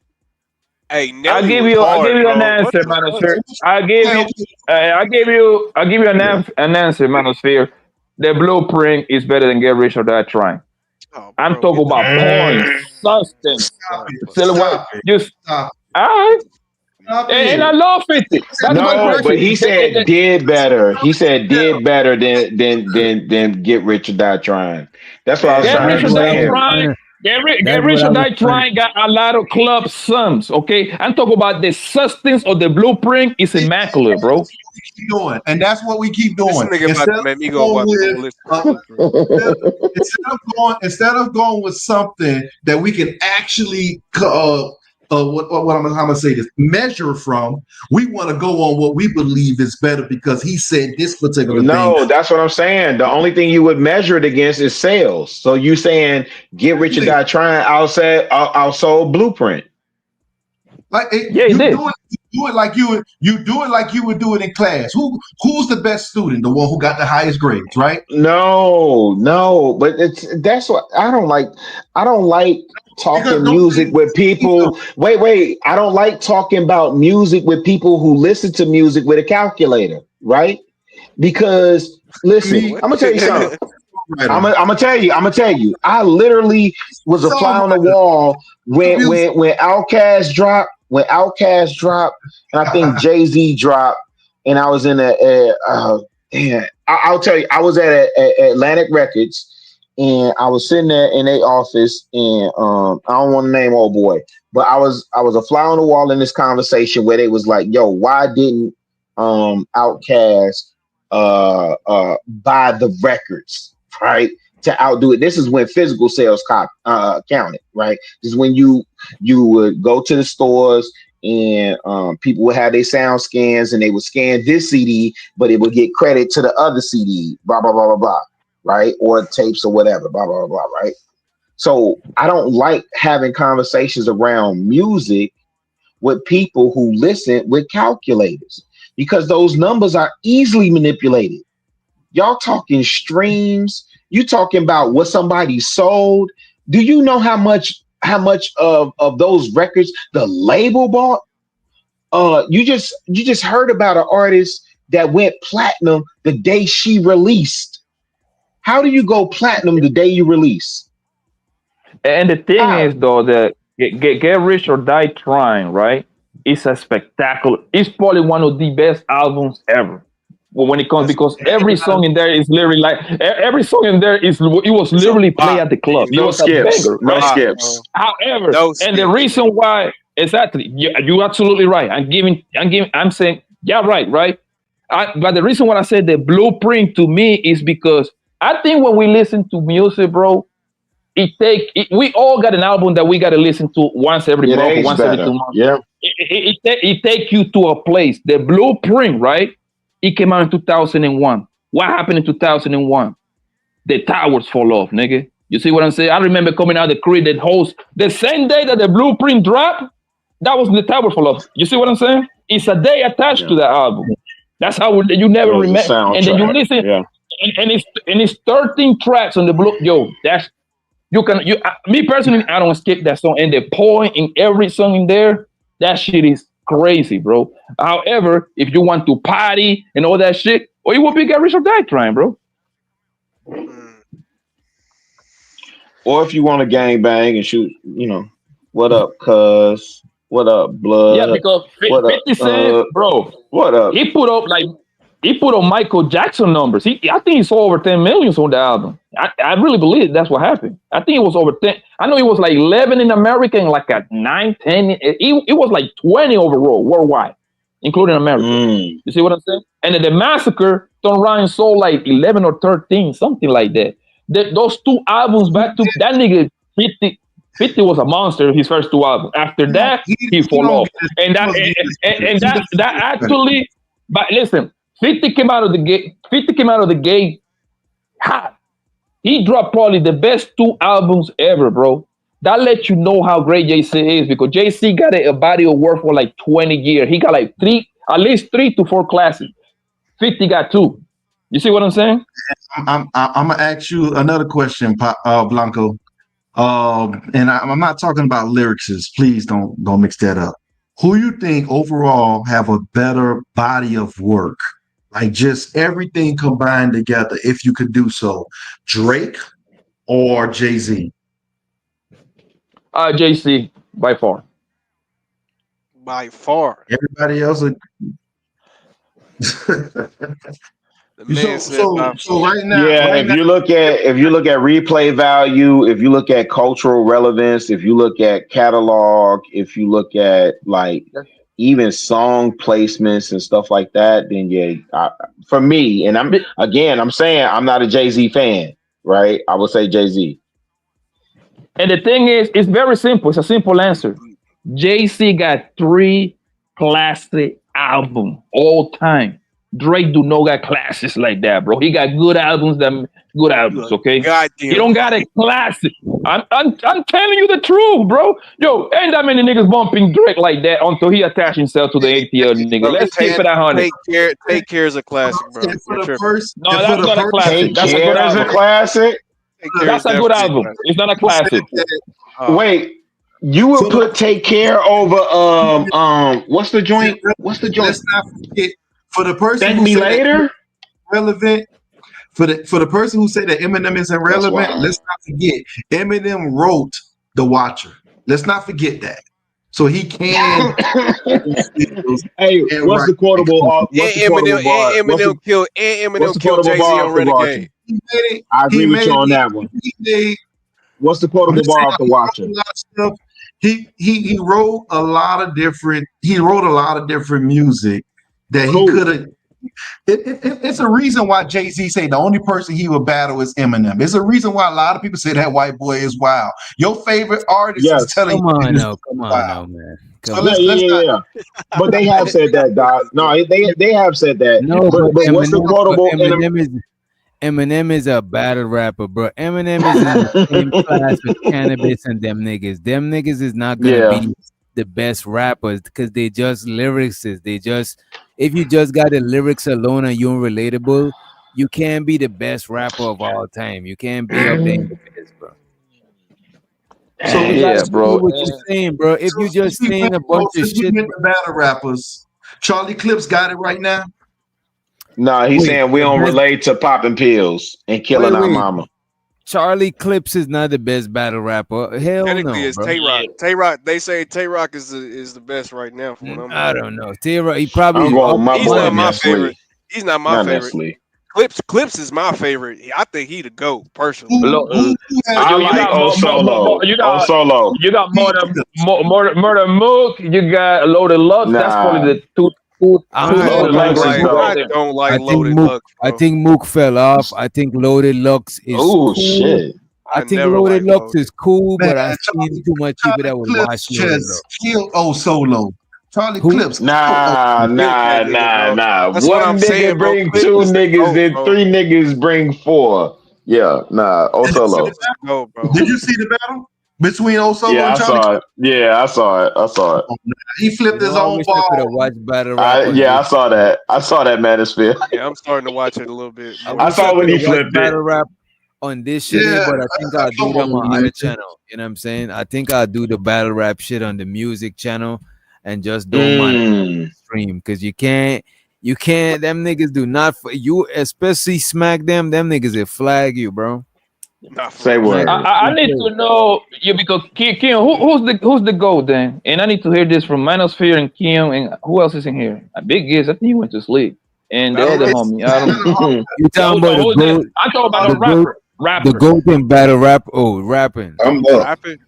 Hey, I'll Nelly give was you. I'll hard, give you an bro. answer, Manosphere. I'll give you. I'll give you. I'll give you an answer, Manosphere. The blueprint is better than Get Rich or Die Trying. I'm talking about points, substance. Just all right. And I love 50. That's a great No, question. but he said did better. He said did better than Get Rich or Die Trying. That's what I was Get trying to Rich or Die understand. Trying. Get That's Rich what I or was Die Trying got a lot of club sums. Okay, I'm talking about the substance of the blueprint is immaculate, bro. Keep doing, and that's what we keep This doing. nigga about to make me go watch the list. Instead of going with something that we can actually what I'm gonna say this measure from, we want to go on what we believe is better because he said this particular No, thing. that's what I'm saying. The only thing you would measure it against is sales. So you saying Get Rich or Die Trying outsold Blueprint. Like yeah, you do it like you would do it in class. Who's the best student? The one who got the highest grades, right? No, but that's what I don't like. I don't like talking music with people. Wait. I don't like talking about music with people who listen to music with a calculator, right? Because listen, I'm gonna tell you something. I'm gonna tell you. I literally was a fly on the wall when Outkast dropped. When Outkast dropped, and I think Jay-Z dropped, and I was in I'll tell you, I was at Atlantic Records, and I was sitting there in their office, and I don't want to name old boy, but I was a fly on the wall in this conversation where they was like, "Yo, why didn't Outkast buy the records, right, to outdo it?" This is when physical sales counted, right? This is when you would go to the stores and people would have their sound scans and they would scan this CD, but it would get credit to the other CD, blah, blah, blah, blah, blah, right? Or tapes or whatever, blah, blah, blah, blah, right? So I don't like having conversations around music with people who listen with calculators because those numbers are easily manipulated. Y'all talking streams, you talking about what somebody sold. Do you know how much of those records the label bought? You just heard about an artist that went platinum the day she released. How do you go platinum the day you release? And the thing is, though, that Get Rich or Die Trying, right? It's a spectacular. It's probably one of the best albums ever. Well, when it comes, because every song in there is literally like every song in there is it was literally played at the club. It was a banger, right? However, and the reason why exactly, you're absolutely right. I'm saying, yeah, right. But the reason why I said the blueprint to me is because I think when we listen to music, bro, we all got an album that we got to listen to once every month or once every 2 months. Yeah, it take you to a place. The blueprint, right? It came out in 2001. What happened in 2001? The towers fall off, nigga. You see what I'm saying? I remember coming out of the crib that host the same day that the blueprint dropped. That was the tower fall off. You see what I'm saying? It's a day attached to that album. That's how you never remember. And then you listen, and it's 13 tracks on the blue. Yo, that's me personally, I don't skip that song. And the point in every song in there, that shit is crazy, bro. However, if you want to party and all that shit, or you will be Get Rich or Die Trying, bro. Or if you want to gang bang and shoot, what up, cuz? What up, blood? Yeah, because 50 Cent, bro. What up? He put up Michael Jackson numbers. I think he saw over 10 million on the album. I really believe that's what happened. I think it was over 10. I know it was like 11 in America and like a 9, 10. It was like 20 overall worldwide, including America. You see what I'm saying? And then the Massacre, Tom Ryan sold like 11 or 13, something like that. Those two albums back to that nigga 50. 50 was a monster his first 2 albums. After that, he fall off. And that actually, but listen, 50 came out of the gate. 50 came out of the gate hot. He dropped probably the best 2 albums ever, bro. That lets you know how great JC is, because JC got a body of work for like 20 years. He got like at least 3 to 4 classics. 50 got 2. You see what I'm saying? I'm gonna ask you another question, Blanco. And I'm not talking about lyrics. Please don't mix that up. Who you think overall have a better body of work? Like just everything combined together, if you could do so, Drake or Jay-Z? JC by far. By far. Everybody else. So right now, yeah. If you look at replay value, if you look at cultural relevance, if you look at catalog, if you look at like even song placements and stuff like that, then yeah, for me, and I'm saying I'm not a Jay-Z fan, right? I would say Jay-Z. And the thing is, it's very simple. It's a simple answer. JC got 3 classic albums all time. Drake do not got classics like that, bro. He got good albums, okay? He don't got a classic. I'm telling you the truth, bro. Yo, ain't that many niggas bumping Drake like that until he attach himself to the ATL nigga. Let's keep it 100. Take care is a classic, bro. That's not a classic. That's a good album. A classic. That's a good album. It's not a classic. Wait, you would put Take Care over what's the joint? Let's not forget, for the person Thank who Me said Later, relevant. For the person who said that Eminem is irrelevant, let's not forget Eminem wrote The Watcher. Let's not forget that. So he can. Hey, what's the quotable? Eminem killed Jay-Z on Renegade. I agree with you on that one. What's the quotable bar off The Watcher? He wrote a lot of different. He wrote a lot of different music that he could have. It's a reason why Jay-Z say the only person he would battle is Eminem. It's a reason why a lot of people say that white boy is wild. Your favorite artist is telling Come on you. now, man. So let's not. But they have said that, dog. No, they have said that. No, but what's the quotable? Eminem is a battle rapper, bro. Eminem is in the same class with Cannabis and them niggas. Them niggas is not gonna be the best rappers because they just lyricists. They just, if you just got the lyrics alone and you're relatable, you can't be the best rapper of all time. You can't be up there in the best, bro. So yeah, bro. What you saying, bro? If you just saying a bunch of shit, The battle rappers, Charlie Clips got it right now. No, he's saying we don't relate to popping pills and killing our mama. Charlie Clips is not the best battle rapper. Hell Technically, no, it's bro. Tay-Rock. Tay-Rock. They say Tay-Rock is the best right now for them. I don't know. Tay-Rock, he probably. I'm going with my He's boy not my Nestle. favorite. He's not my Not favorite. Nestle. Clips is my favorite. I think he the GOAT personally. I like O-Solo. You got Murder Mook. You got Loaded Lux. That's probably the two. I don't like Loaded Lux. I think Mook fell off. I think Loaded Lux is cool. Shit. I think Loaded Lux is cool, but I've seen too much people that would watch Loaded Lux. Kill O-Solo. Charlie Clips. Nah. One nigga bring 2 niggas, then 3 niggas bring 4. Yeah, nah. O-Solo. Did you see the battle between O-Solo Yeah, and Charlie? I saw it. Yeah, I saw it. He flipped his own ball. I saw that. I saw that Manosphere. Yeah, I'm starting to watch it a little bit. I saw when he flipped battle it. rap on this shit, but I think I'll do it on my other channel. You know what I'm saying? I think I'll do the battle rap shit on the music channel and just don't mind stream because you can't. Them niggas do not for you, especially smack them. Them niggas will flag you, bro. Say what? I need to know you because Kim, who's the GOAT then? And I need to hear this from Manosphere and Kim and who else is in here? Big Giz, I think he went to sleep. And the other homie, I don't know. You talking about the GOAT? I'm talking about the rapper. The GOAT in battle rap. Oh, rapping. I'm rapping.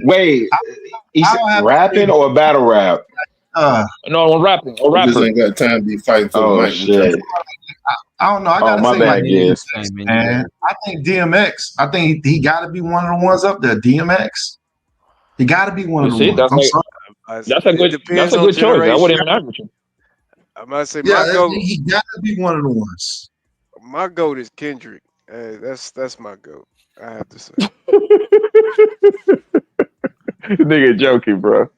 Wait, he's rapping or battle rap? No, I'm rapping. Just ain't got time to be fighting for the mic. Shit. I don't know. I gotta my say, bad, man. I think DMX. I think he got to be one of the ones up there. DMX. It got to be one You of the see, ones. I'm sorry. It depends that's a on good choice. I wouldn't generation. even argue with you. I must say Yeah, my goat. he got to be one of the ones. My goat is Kendrick. That's my goat. I have to say. Nigga joking, bro.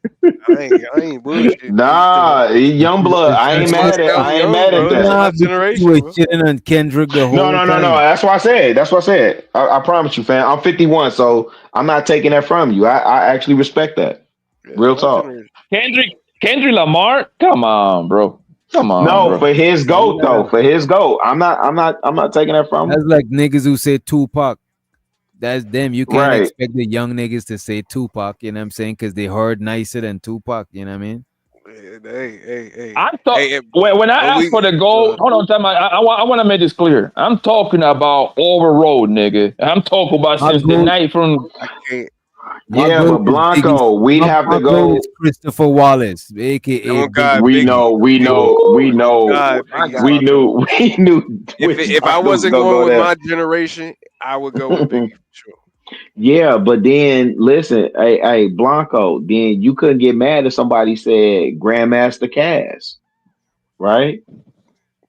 I ain't bullshit. Nah, young blood. I ain't mad at. I ain't mad at that. Nah, because you were shitting on Kendrick the whole No. time. That's why I said. That's what I said. I promise you, fam. I'm 51, so I'm not taking that from you. I actually respect that. Real talk. Kendrick Lamar? Come on, bro. Come on, No, bro. for his goat though. For his goat. I'm not taking that from That's him. like niggas who say Tupac. That's them. You can't Right. expect the young niggas to say Tupac, you know what I'm saying? Because they heard nicer than Tupac, you know what I mean? Hey. I thought when I asked for the goal, hold on, time. I want to make this clear. I'm talking about overall, nigga. I'm talking about My since the goat- night from. I can't. My Yeah, goat but is Blanco, Biggie. we'd My have to goat go. is Christopher Wallace, aka Oh God, Biggie. We Biggie. know. God, Biggie's We my goat. knew. If I Blanco was wasn't gonna going go with there. my generation, I would go with Biggie for sure. Yeah, but then listen, hey, Blanco, then you couldn't get mad if somebody said Grandmaster Caz, right?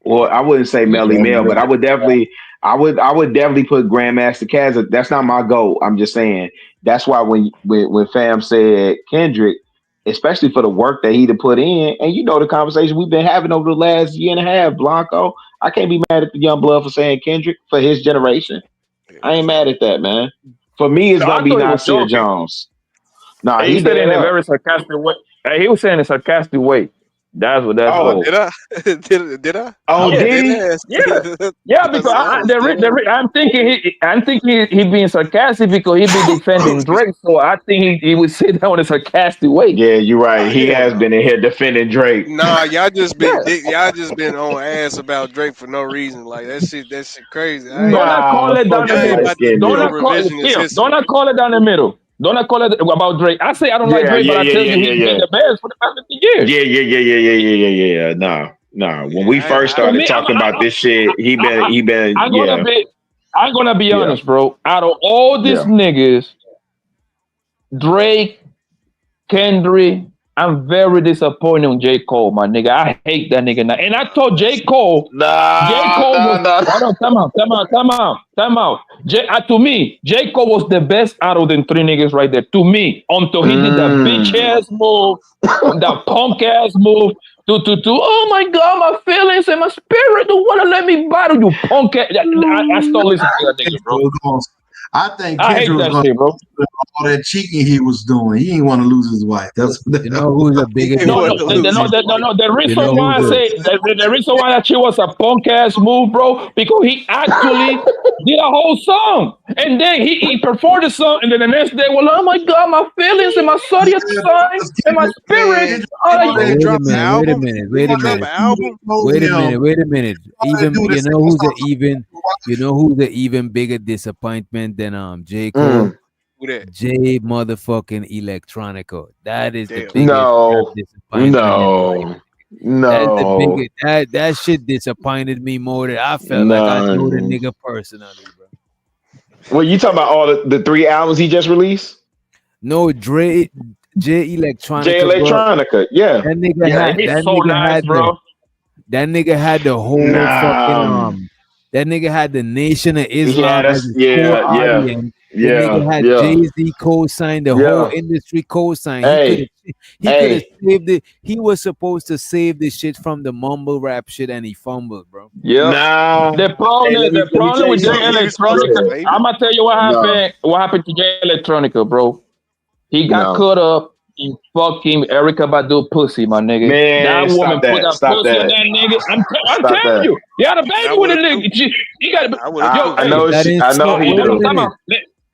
Or I wouldn't say Melly Mel, but I would definitely put Grandmaster Caz. That's not my goal. I'm just saying that's why when Fam said Kendrick, especially for the work that he to put in, and you know the conversation we've been having over the last year and a half, Blanco, I can't be mad at the young blood for saying Kendrick for his generation. I ain't mad at that, man. For me, it's No, I gonna be thought he was Nasir joking. Jones. Nah, He he said it dead in a up. very sarcastic way. He was saying in a sarcastic way. That's Oh, Did I? did I? I oh, was Yeah, did dead he? ass. yeah, because I was dead ass. I'm thinking he being sarcastic because he be defending Drake. So I think he would say that in a sarcastic way. Yeah, you're right. He Hell has no. been in here defending Drake. Nah, y'all just been Yeah. on ass about Drake for no reason. Like that shit crazy. Do not call it down the Y'all ain't middle. about to Light-skinned do Do no nigga. not call it revisionist Tiff. Do history. not call it down the middle. Do not call it about Drake. I say I don't like Yeah, Drake, but yeah, I yeah, tell yeah, you yeah, he's yeah. been the best for the past 50 years. Yeah. Nah. When we first For started me, talking about this shit, he been, I'm yeah, gonna be yeah, honest, bro. Out of all these yeah. niggas, Drake, Kendrick, I'm very disappointed in J. Cole, my nigga. I hate that nigga now. And I thought J. Cole was Nah. hold on, time out. To me, J. Cole was the best out of them three niggas right there. To me, until he did that bitch ass move, that punk ass move. Oh my god, my feelings and my spirit don't want to let me battle you, punk ass. I still listen to that nigga, bro. I think I Kendrick hate was that going to shit, bro. all that cheating he was doing. He didn't want to lose his wife. That's You know who's a bigger No. disappointment? The You reason know why I who's a say the reason why that shit was a punk ass move, bro, because he actually did a whole song, and then he performed the song, and then the next day, well, oh my god, my feelings and my zodiac sign and my spirit. Man, Oh, didn't he Wait a drop an minute, album? Didn't he drop an album? Wait a minute. Even you know who's an even bigger disappointment than J. Cole? Who that? J motherfucking Electronica. That is the Damn. biggest rap No. disappointment in life. That's the No. biggest that shit disappointed me more than I felt like I know the No. nigga personally, bro. Well, you talking about all the 3 albums he just released? No, J J Electronica, bro. Electronica. Yeah. That nigga yeah, had he's that so nigga nice, had the bro. that nigga had the whole fucking Nah. that nigga had the Nation of Yeah, Islam as that's his core yeah. audience. The nigga had Yeah. Jay-Z co-signed, the whole Yeah. industry co-signed. Hey. He could have saved it. He was supposed to save the shit from the mumble rap shit and he fumbled, bro. Yeah. Nah. The Hey, let me problem tell you with J something. He was supposed to Electronica, save it. I'm gonna tell you what No. happened. What happened to J Electronica, bro? He got No. caught up in fucking Erica Badu pussy, my nigga. That Man, woman stop put that. that Stop pussy in that. that nigga. I'm Stop telling that. you, he had a baby I with would a have too. nigga. He got I would have yo, too. I hey, know That I know he wait a hold on, do. time minute. out.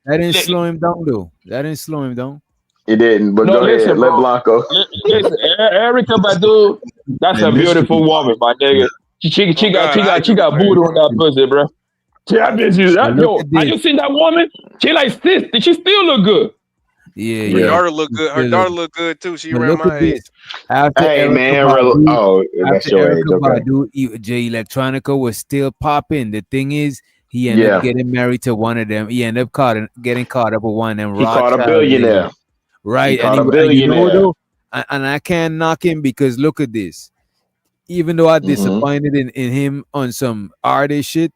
That didn't slow him down though. That didn't slow him down. It didn't, but No, go ahead. listen, Let bro. Blanco. Listen, Erica Badu, that's a And beautiful mystery. woman, my nigga. She Oh God, I got do too. booty on that pussy, bro. I do too. But look Yo, at have this. you seen that woman? She like sis. She still look good. Her Yeah. daughter look good. Her daughter look good too. She But around look at my age. this. After Hey Erica man, Badu, that's after your age. Erica Okay. Badu, J Electronica was still popping. The thing is, he ended up Yeah. getting married to one of them. He ended up getting caught up with one of them He caught a Rothschild ladies. billionaire. right? caught a And you know billionaire. though, and I can't knock him because look at this. Even though I disappointed in him on some artist shit,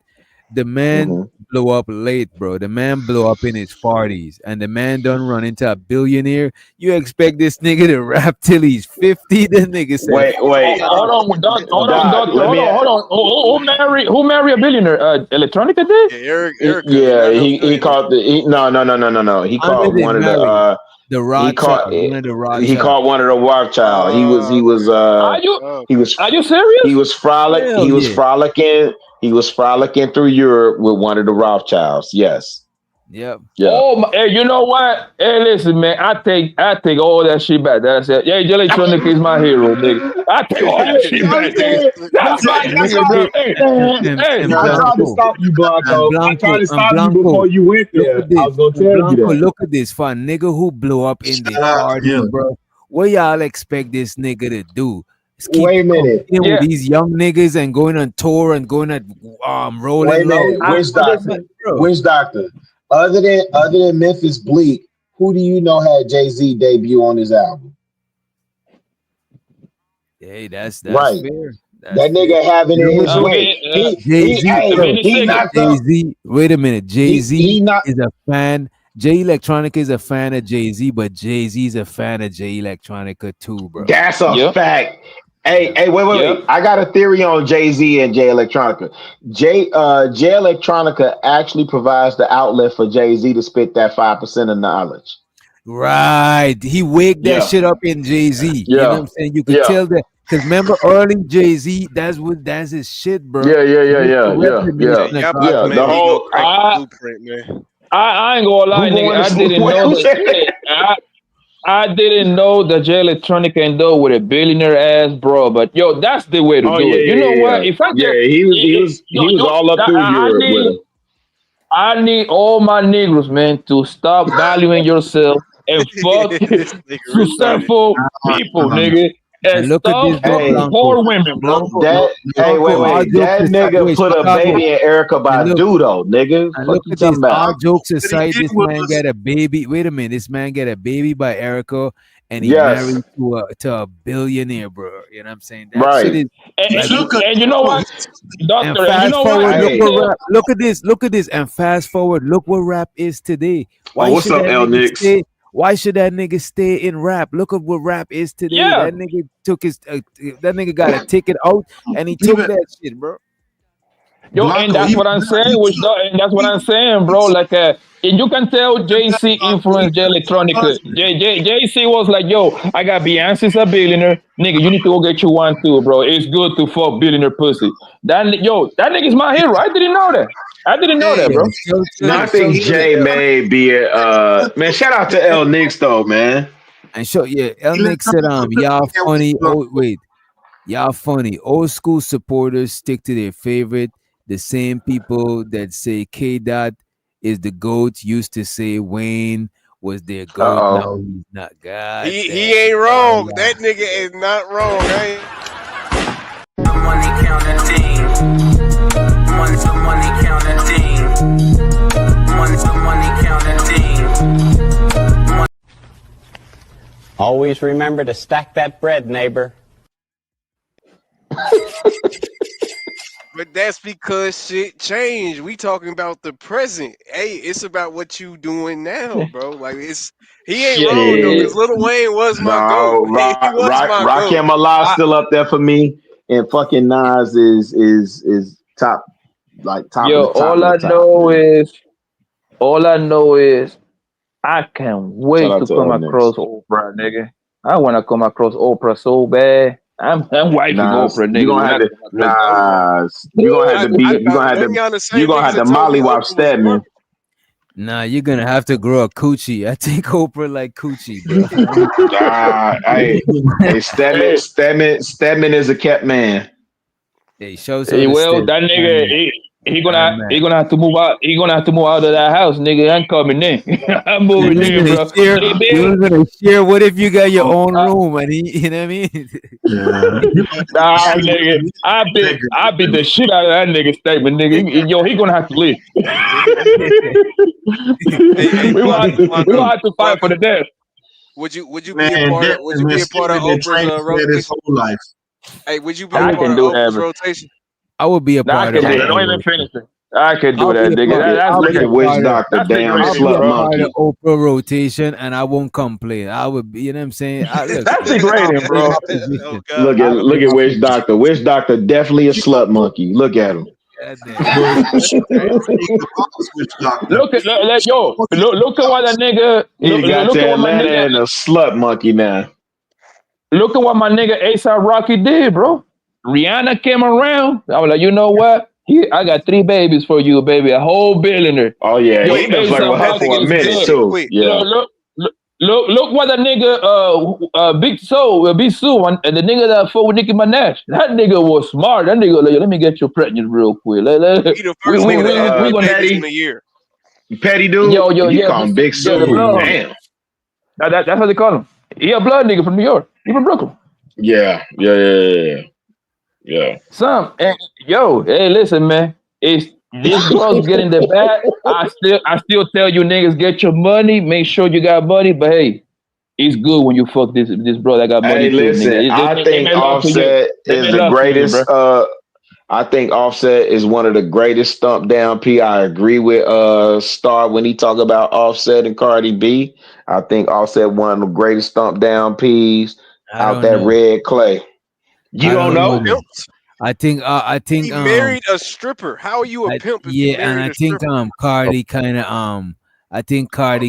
the man blew up late, bro. The man blew up in his 40s, and the man done run into a billionaire. You expect this nigga to rap till he's 50? The nigga said, Wait, Hold on, Doc, hold on, Doc, Doctor. let me. Hold on. Who marry a billionaire? Electronica did? Yeah, Erica is Yeah, not no he billionaire. caught the. No. He Andre caught one didn't of the. marry the He caught. Rothschild, one of the He Rothschild. caught one of the Rothschild. He was. Are you He was. are you serious? He was frolic. Hell He was yeah. frolicking. He was frolicking through Europe with one of the Rothschilds. Yes. Yep. Yeah. Oh my, hey, you know what? Hey, listen, man. I take all that shit back. That's it. Yeah, Electronica is my hero, nigga. I take all that shit back, nigga. That's my nigga, bro. Hey, hey. And Uh-huh. I tried to Blanco. stop you, And Blanco. I tried to stop you Blanco. before you went Look there. at this. I was gonna And tell you Blanco, that. look at this. For a nigga who blew up in the Shout out to 40s, him. bro. What y'all expect this nigga to do? Just keep Wait a minute. competing Yeah. with these young niggas and going on tour and going at Wait rolling a minute. loud. Which doctor? Bro. Which doctor? Other than Memphis Bleak, who do you know had Jay-Z debut on his album? Hey, that's Right. fair. That's That nigga fair. having You it know his what? way. Jay-Z, He knocked up. Jay-Z. Wait a minute. Jay-Z He not. is a fan. Jay Electronica is a fan of Jay-Z, but Jay-Z is a fan of Jay Electronica too, bro. That's a Yep. fact. Hey, wait. Yep. I got a theory on Jay-Z and Jay Electronica. Jay Electronica actually provides the outlet for Jay-Z to spit that 5% of knowledge. Right. He waked that Yeah. shit up in Jay-Z. You know what I'm saying? You could Yeah. tell that because remember early Jay-Z, that's his shit, bro. Yeah. Man, The he whole go crack the blueprint, man. I ain't gonna lie, Who nigga. going I to didn't know that. I didn't know that Jay Electronica ended up with a billionaire ass bro, but yo, that's the way to Oh do yeah, it. You know what? If I get, he was all up through Europe with him. I need all my niggas, man, to stop valuing yourself and fuck This nigga successful people, nigga, and look at this, stop bro, fucking Blanco. poor women, bro. Blanco, Hey, Blanco, all wait. jokes That aside, nigga wait, put a Chicago. baby in Erica And look, Badu, though, nigga. and Fuck look you at this. talking about? All jokes But he aside, did this with man us. got a baby. Wait a minute, this man got a baby by Erica, and he Yes. married to a billionaire, bro. You know what I'm saying? That shit Right. is like. And you know what, And doctor, and you fast know forward, what? Hey. look at this, and fast forward, look what rap is today. Why Oh, what's should up, that L nigga Nix? stay? Why should that nigga stay in rap? Look at what rap is today. Yeah. That nigga took his, that nigga got a ticket out, and he took Even that shit, bro. Yo, and Blanco, that's even what I'm saying, and that's what I'm saying, bro. Like, and you can tell JC influenced Jay Electronica. JC was like, yo, I got Beyonce's a billionaire. Nigga, you need to go get you one too, bro. It's good to fuck billionaire pussy. That nigga's my hero. I didn't know that. I didn't know that, bro. No, I think Jay may be man. Shout out to L Nix though, man. And El Nick said, y'all funny. Oh, wait. Y'all funny. Old school supporters stick to their favorite. The same people that say K Dot is the GOAT used to say Wayne was their GOAT. Uh-oh. No, he's not. God. He ain't wrong. That nigga is not wrong. I ain't. Money counting thing. Money counting thing. Money counting thing. Always remember to stack that bread, neighbor. But that's because shit changed. We talking about the present. Hey, it's about what you doing now, bro. Like he ain't wrong though, because Lil Wayne was my goat. No, He was my goat. Rakim Allah still up there for me, and fucking Nas is top, like top Yo, of the top. all I know is I can't wait Shout out to to come L Nix. across Oprah, nigga. I want to come across Oprah so bad. I'm wifing Nas, Oprah, nigga. you gonna have to Nas. You gonna have to be. You gonna have to. You gonna have to mollywop Stedman. Nah, you're gonna have to grow a coochie. I think Oprah like coochie, bro. Stedman is a kept man. Hey, show Hey, well, that nigga, he gonna have to move out. He gonna have to move out of that house, nigga. I'm coming in. I'm moving in, bro. You're gonna share. What if you got your own room and you know what I mean? Nah, nigga, I beat the shit out of that nigga statement, nigga. Yo, he gonna have to leave. We gonna have to fight for the death. Would you be a Man, part of? Would definitely, you man. be a part of Steve been Oprah's training for that his rotation? whole life. Hey, would you be a I part can of do that, Oprah's bro. rotation? I would be a I part can of do that. Don't Oprah even rotation. finish it. I can do I'll that, be a nigga. part. That's I'll Look be like a at Witch part of. Doctor, that's damn I'll be degrading, a slut bro. part of monkey. Oprah rotation, and I won't complain. I would be. You know what I'm saying? Look, That's there's degrading, bro. Oh opposition. God. Look at Witch Opposition. Doctor. Witch Doctor definitely a slut monkey. Look at him. God damn. But speaking of boss Witch Doctor, Look at what a nigga he got look to at what my Atlanta nigga and a slut monkey now. look at what my nigga ASAP Rocky did, bro. Rihanna came around. I was like, you know what? I got 3 babies for you, baby. A whole billionaire. Oh yeah, Yo, he been flirting ASAP with her Rocky for a is minute good. too. Yeah. Look what the nigga Big Sue and the nigga that fought with Nicki Minaj. That nigga was smart. That nigga like, let me get you pregnant real quick. He the first nigga to have 3 We gonna babies in Petty, a year. petty dude. yo You yeah call him Big yeah the Sue. blood. Damn. That's what they call him. He a blood nigga from New York. He from Brooklyn. Yeah. Some and hey, listen, man. It's this girl's getting the bag. I still tell you niggas get your money. Make sure you got money. But hey, it's good when you fuck this bro that got money Hey, too, listen, nigga. I They think made love to you. Offset They is made the love to you, bro. greatest. I think Offset is one of the greatest stump down P. I agree with Star when he talk about Offset and Cardi B. I think Offset one of the greatest stump down P's I out don't that know. red clay. You I don't don't know. know? This. I think. He married a stripper. How are you a pimp if you Yeah, and married I a think stripper? Cardi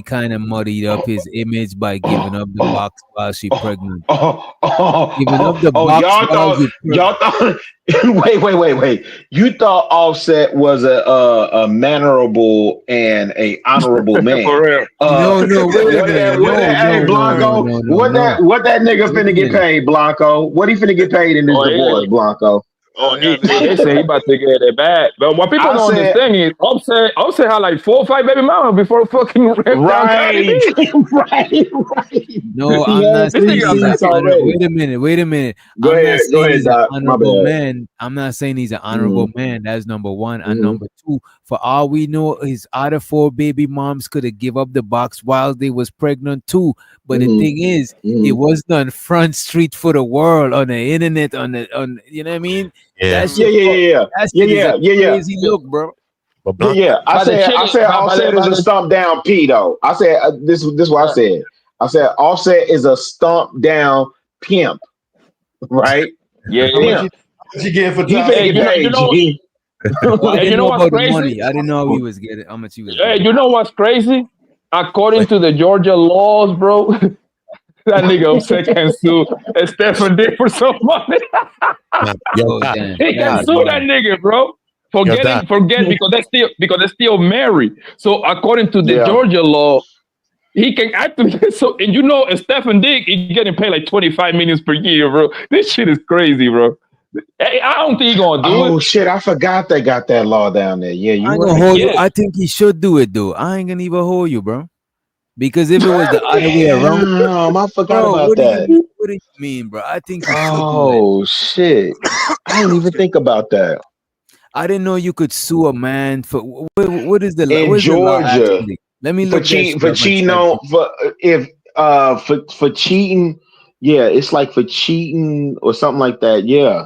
kind of muddied up his image by giving up the box while she pregnant. Giving up the box while she y'all thought wait. You thought Offset was a mannerable and a honorable man. For real. No, wait a minute. Hey Blanco, what that nigga finna get paid, Blanco? What he finna get paid in this divorce, Blanco? Listen, he about to get it back. But what people don't understand is Offset had like 4 or 5 baby mamas before fucking ripped down Cardi B. right. No, I'm not saying he's an honorable. Wait a minute. Go I'm ahead, not saying he's an Doc. My honorable bad. man. I'm not saying he's an honorable man. That's number one. And number two, for all we know, his other 4 baby moms could have give up the box while they was pregnant too. But the thing is, it wasn't on Front Street for the world, on the internet, on you know what I mean? Yeah. That shit is a crazy look, bro. I said Offset is a stomp down P though. I said this is what I said. I said Offset is a stomp down pimp, right? Yeah. How much you getting for I didn't know what's about the crazy? money. I didn't know he was getting how much he was. Hey, you know what's crazy? According to the Georgia laws, bro, that nigga Offset can sue Stephen Dick for some money. He can sue that nigga, bro. Forget because they're still married. So according to the Georgia law, he can actively so and Stephen Dick is getting paid like 25 million per year, bro. This shit is crazy, bro. Hey, I don't think he's gonna do it. Oh shit, I forgot they got that law down there. Yeah, you I ain't right. gonna hold you. I think he should do it though. I ain't gonna even hold you, bro. Because if it was the other way around, I forgot about that. What do you mean, bro? I think he should Oh shit, I didn't even think about that. I didn't know you could sue a man for what is the in Georgia? Let me for look cheating that shit up for cheating. Yeah, it's like for cheating or something like that. Yeah.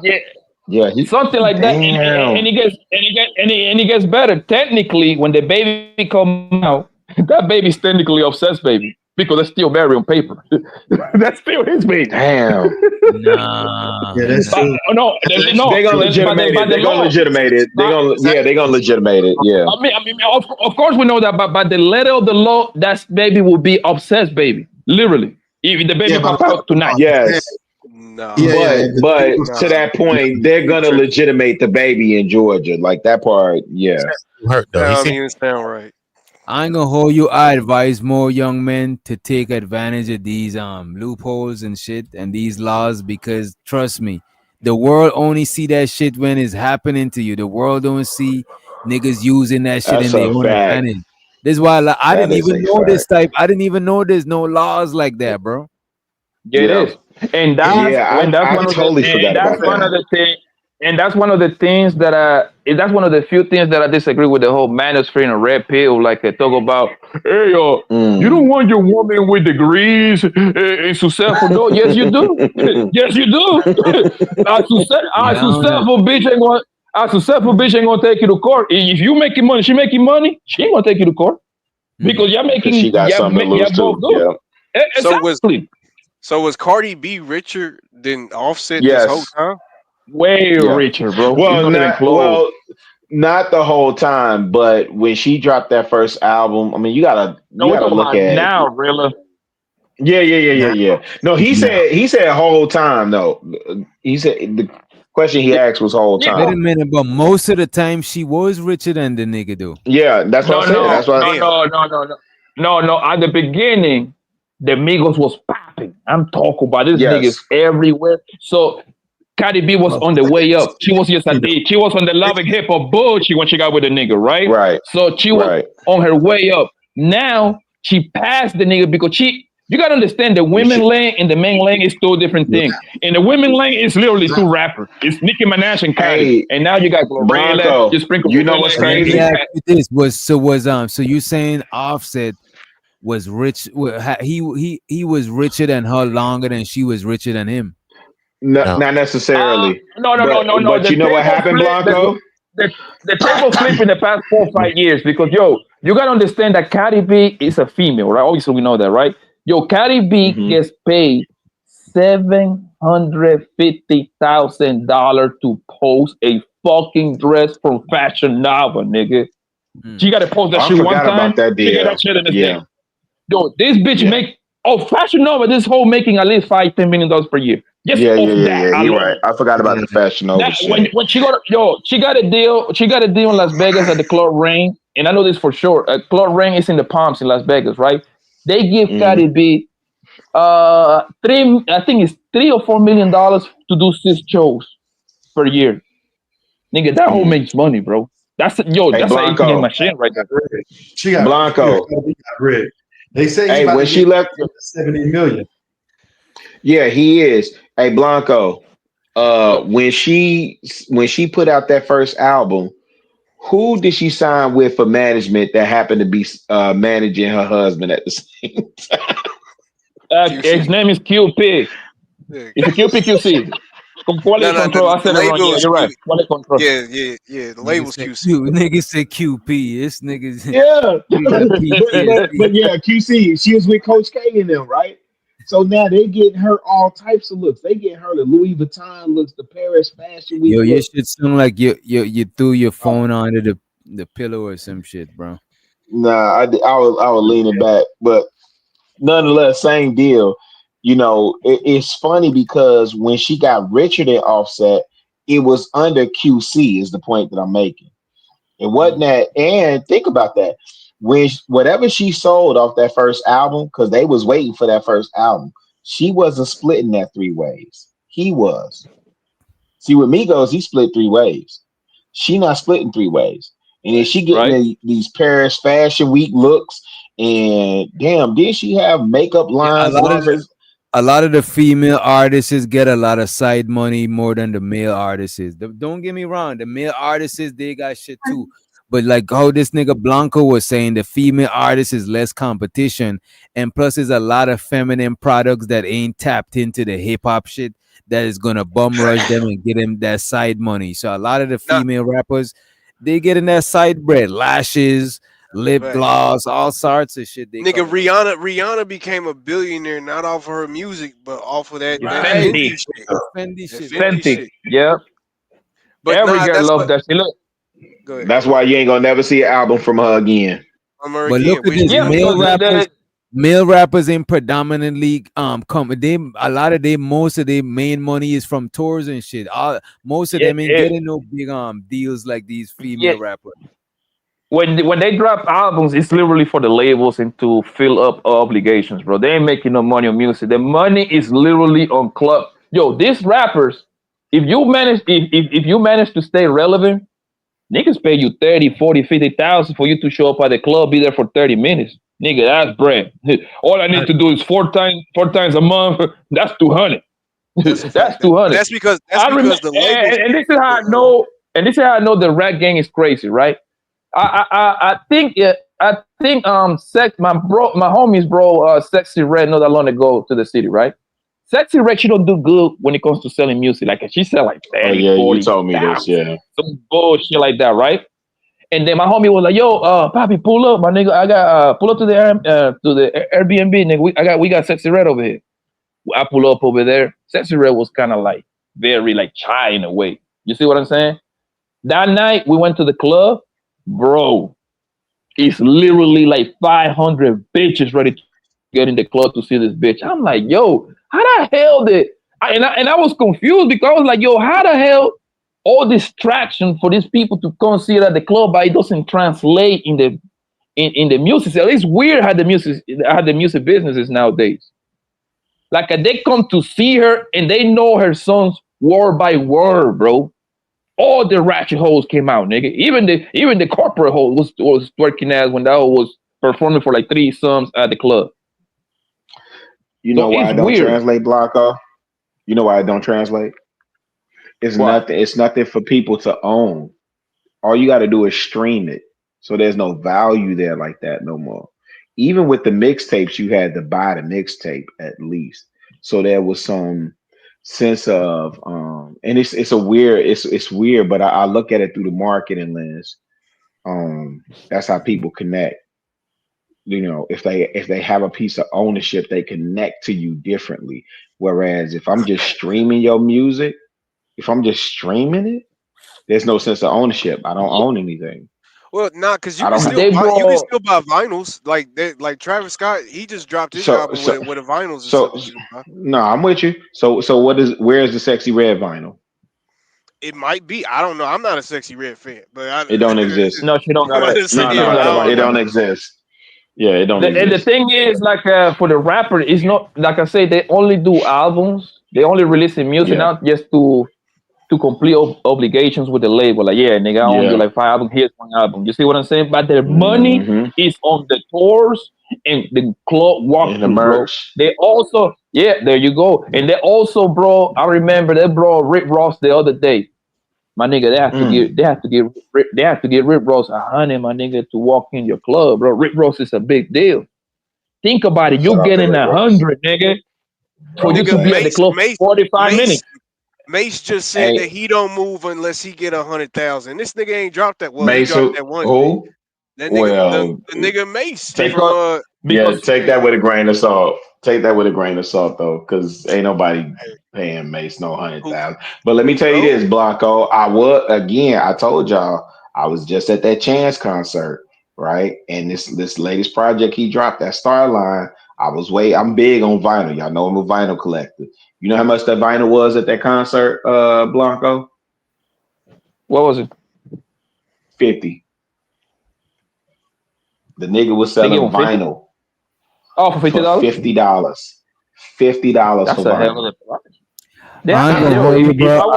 Something like that, and he gets better. Technically, when the baby come out, that baby's technically obsessed baby because they're still married on paper. That's still his baby. Damn. Nah. Yeah, that's true. They're gonna legitimate it. They're gonna legitimate it. They're gonna legitimate it. Yeah. I mean, of course we know that, but by the letter of the law, that baby will be obsessed baby, literally. If the baby comes out tonight. Yes. No. But to that point, they're gonna legitimate the baby in Georgia. Like that part, yeah. Hurt though. That don't even sound right. I ain't gonna hold you. I advise more young men to take advantage of these loopholes and shit and these laws because trust me, the world only see that shit when it's happening to you. The world don't see niggas using that shit in their own advantage. This is why I didn't even know this type. I didn't even know there's no laws like that, bro. Yeah, it is. And that's I totally forgot about that. One of the things. And that's one of the things that that's one of the few things that I disagree with the whole manosphere and red pill. Like they talk about, hey, you don't want your woman with degrees and successful. No, yes you do. Yes you do. A successful bitch ain't going. A successful bitch ain't gonna take you to court. If you making money, she making money. She ain't gonna take you to court because you're making. She got something to lose both too. good. Yeah. So was Cardi B richer than Offset this whole Yes. time? Way richer, bro. It's Well, not even close. not the whole time, but when she dropped that first album, I mean, you gotta No, we're talking look about at now, really. Yeah. No, he said whole time though. He said the question he asked was whole Wait a time. minute, but most of the time she was richer than the nigga though. Yeah, that's what I said. That's what No. At the beginning, the Migos was popping. I'm talking about this Yes. niggas everywhere. So Cardi B was on the way up. She was just a D. She was on the loving hip hop bullshit when she got with the nigga, right? Right. So she was on her way up. Now she passed the nigga because you gotta understand the women lane and the men lane is two different things. In the women lane, it's literally two rappers. It's Nicki Minaj and Cardi. And now you got Glorilla, Blanco, you sprinkle you know what's Glorilla, Let me crazy? ask you this: so you saying Offset was rich? He was richer than her longer than she was richer than him? No, not necessarily. No. But The you know what table happened, flip- Blanco? The table flip in the past 4 or 5 years because you gotta understand that Cardi B is a female, right? Obviously we know that, right? Cardi B gets paid $750,000 to post a fucking dress from Fashion Nova, nigga. She gotta post that I shit one forgot time. about that She deal. get that shit in the Yeah. day. This bitch make Fashion Nova this whole making at least $5-10 million per year. Just Yeah. that You're alone. right. I forgot about the Fashion Nova shit. When she got she got a deal in Las Vegas at the Club Ring, and I know this for sure. Club Ring is in the Palms in Las Vegas, right? They give Cardi B I think it's $3 or $4 million to do 6 shows per year. Nigga, that whole makes money, bro. That's an Blanco. ATM machine right there. She got Blanco. rid. They say he's Hey, about when to she get left, 70 million. yeah, he is. Hey, Blanco. When she put out that first album, who did she sign with for management that happened to be managing her husband at the same time? His name is QP. It's a QPQC. Quality control. I said it wrong. Yeah, you're right. Quality control. Yeah. The label's QC. Niggas say QP. This niggas. Yeah, but yeah, QC. She was with Coach K and them, right? So now they getting her all types of looks. They getting her the Louis Vuitton looks, the Paris Fashion Week. Yo, your looks. shit sound like you threw your phone under the pillow or some shit, bro. Nah, I was leaning back, but nonetheless, same deal. You know, it's funny because when she got richer than Offset, it was under QC. Is the point that I'm making? It wasn't that. And think about that. When whatever she sold off that first album, because they was waiting for that first album, she wasn't splitting that 3 ways. He was. See, with Migos, he split 3 ways. She not splitting 3 ways. And then she getting these Paris Fashion Week looks. And damn, did she have makeup lines? A lot of the female artists get a lot of side money more than the male artists. Don't get me wrong, the male artists they got shit too. But like how this nigga Blanco was saying, the female artist is less competition, and plus there's a lot of feminine products that ain't tapped into the hip hop shit that is gonna bum rush them and get them that side money. So a lot of the female rappers, they getting that side bread, lashes, lip gloss, all sorts of shit. Nigga, Rihanna became a billionaire not off of her music, but off of that Fendi shit. Fendi shit. Yep. But every girl loves that shit. Look. That's why you ain't gonna never see an album from her again. But look at this, male rappers ain't predominantly most of their main money is from tours and shit. Most of them ain't getting no big deals like these female rappers. When they drop albums, it's literally for the labels and to fill up obligations, bro. They ain't making no money on music. The money is literally on club. Yo, these rappers, if you manage to stay relevant, niggas pay you 30, 40, 50,000 for you to show up at the club, be there for 30 minutes. Nigga, that's bread. All I need to do is four times a month. That's 200. That's 200. That's because the labels. and this is how I know. And this is how I know the rap gang is crazy, right? I think my homies, bro, Sexy Red not that long ago to the city, right? Sexy Red, she don't do good when it comes to selling music. Like she sell like 30, yeah, 40, you told me this, yeah. some bullshit like that, right? And then my homie was like, "Yo, Poppy, pull up, my nigga. I got pull up to the Airbnb, nigga. We got Sexy Red over here." I pull up over there. Sexy Red was kind of like very like shy in a way. You see what I'm saying? That night we went to the club, bro. It's literally like 500 bitches ready to get in the club to see this bitch. I'm like, yo, how the hell did and I was confused because I was like, yo, how the hell all this traction for these people to come see it at the club, but it doesn't translate in the music. So it's weird how the music business is nowadays. Like they come to see her and they know her songs word by word, bro. All the ratchet hoes came out, nigga. Even the corporate hoe was twerking ass when that hoe was performing for like 3 songs at the club. You know why I don't translate, Blanco? You know why I don't translate? It's nothing for people to own. All you got to do is stream it. So there's no value there like that no more. Even with the mixtapes, you had to buy the mixtape at least. So there was some sense of and it's weird, but I look at it through the marketing lens. That's how people connect. You know, if they have a piece of ownership, they connect to you differently. Whereas if I'm just streaming your music, if I'm just streaming it, there's no sense of ownership. I don't own anything. Well, because you can still buy vinyls like Travis Scott. He just dropped his album with a vinyls. No, I'm with you. So where is the Sexy Red vinyl? It might be. I don't know. I'm not a Sexy Red fan, but it don't exist. No, she don't got it. It don't exist. Yeah, it don't exist. And the thing is, like for the rapper, it's not like I say. They only do albums. They only releasing music now just to complete obligations with the label. Like, yeah, nigga, I own you like 5 albums. Here's 1 album. You see what I'm saying? But their money is on the tours and the club walkthrough, bro. They also, there you go. And they also, bro, I remember they brought Rick Ross the other day. My nigga, they have to give Rick Ross $100, my nigga, to walk in your club, bro. Rick Ross is a big deal. Think about it. You getting 100, nigga, for you to be at the club for 45 minutes. Mace just said that he don't move unless he get 100,000. This nigga ain't dropped that. Well, Mace, he dropped that one. Who? That nigga, the nigga Mace. Take that with a grain of salt. Take that with a grain of salt, though, because ain't nobody paying Mace no 100,000. But let me tell you this, Blanco. I told y'all I was just at that Chance concert, right? And this latest project he dropped, that Starline. I'm big on vinyl. Y'all know I'm a vinyl collector. You know how much that vinyl was at that concert, Blanco? What was it? 50. The nigga was selling vinyl. Oh, for $50? $50. $50 for vinyl. I'm gonna hold you, bro.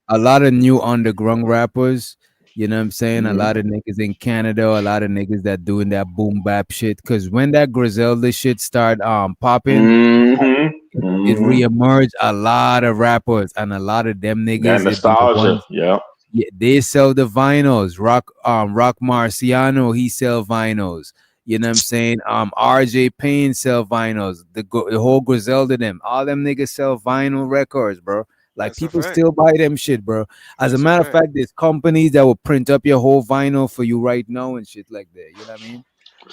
A lot of new underground rappers. You know what I'm saying? A lot of niggas in Canada, a lot of niggas that doing that boom bap shit. Cause when that Griselda shit start popping, it reemerged a lot of rappers, and a lot of them niggas. That nostalgia, yeah, they sell the vinyls. Rock Marciano, he sell vinyls. You know what I'm saying? RJ Payne sell vinyls. The whole Griselda, all them niggas sell vinyl records, bro. Like people still buy them shit, bro. As a matter of fact, there's companies that will print up your whole vinyl for you right now and shit like that. You know what I mean?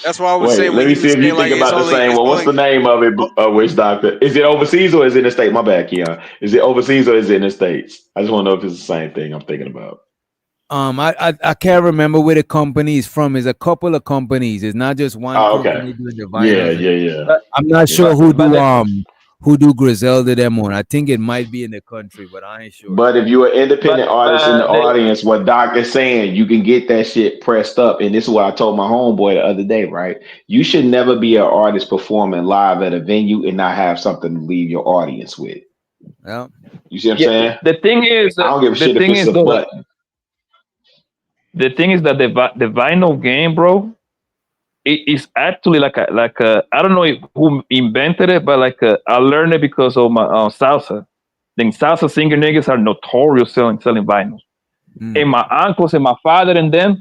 That's why I was saying. Let me see if you think about the same one. What's the name of it, Witch Doctor? Is it overseas or is it in the state? My bad, Keon. Is it overseas or is it in the States? I just want to know if it's the same thing I'm thinking about. I can't remember where the company is from. It's a couple of companies. It's not just one company doing the vinyl. Yeah. I'm not sure who do Griselda them on. I think it might be in the country, but I ain't sure. But if you're an independent artist in the audience, what Doc is saying, you can get that shit pressed up. And this is what I told my homeboy the other day, right? You should never be an artist performing live at a venue and not have something to leave your audience with. Yeah. You see what I'm saying? The thing is, I don't give a shit if it's a button. The thing is that the vinyl game, bro, it's actually like a I don't know who invented it, but I learned it because of my salsa. Then salsa singer niggas are notorious selling vinyls. And my uncles and my father and them,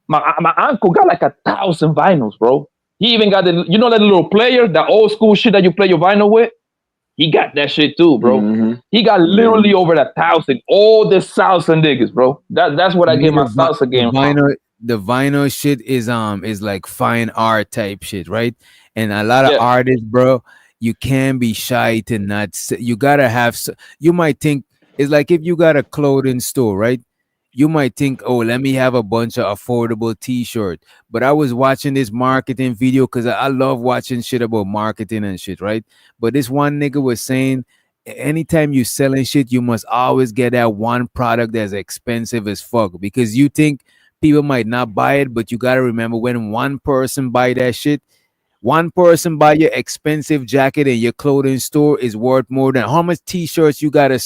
my uncle got like 1,000 vinyls, bro. He even got that little player, the old school shit that you play your vinyl with. He got that shit too, bro. He got literally over 1,000. All the salsa niggas, bro. That's what I get my salsa game from. The vinyl shit is like fine art type shit, right? And a lot of artists, bro, you can't be shy to not. You gotta have. You might think it's like if you got a clothing store, right? You might think, oh, let me have a bunch of affordable T-shirt. But I was watching this marketing video because I love watching shit about marketing and shit, right? But this one nigga was saying, anytime you selling shit, you must always get that one product that's expensive as fuck because you think people might not buy it, but you gotta remember when one person buy that shit, one person buy your expensive jacket in your clothing store is worth more than how much T-shirts you gotta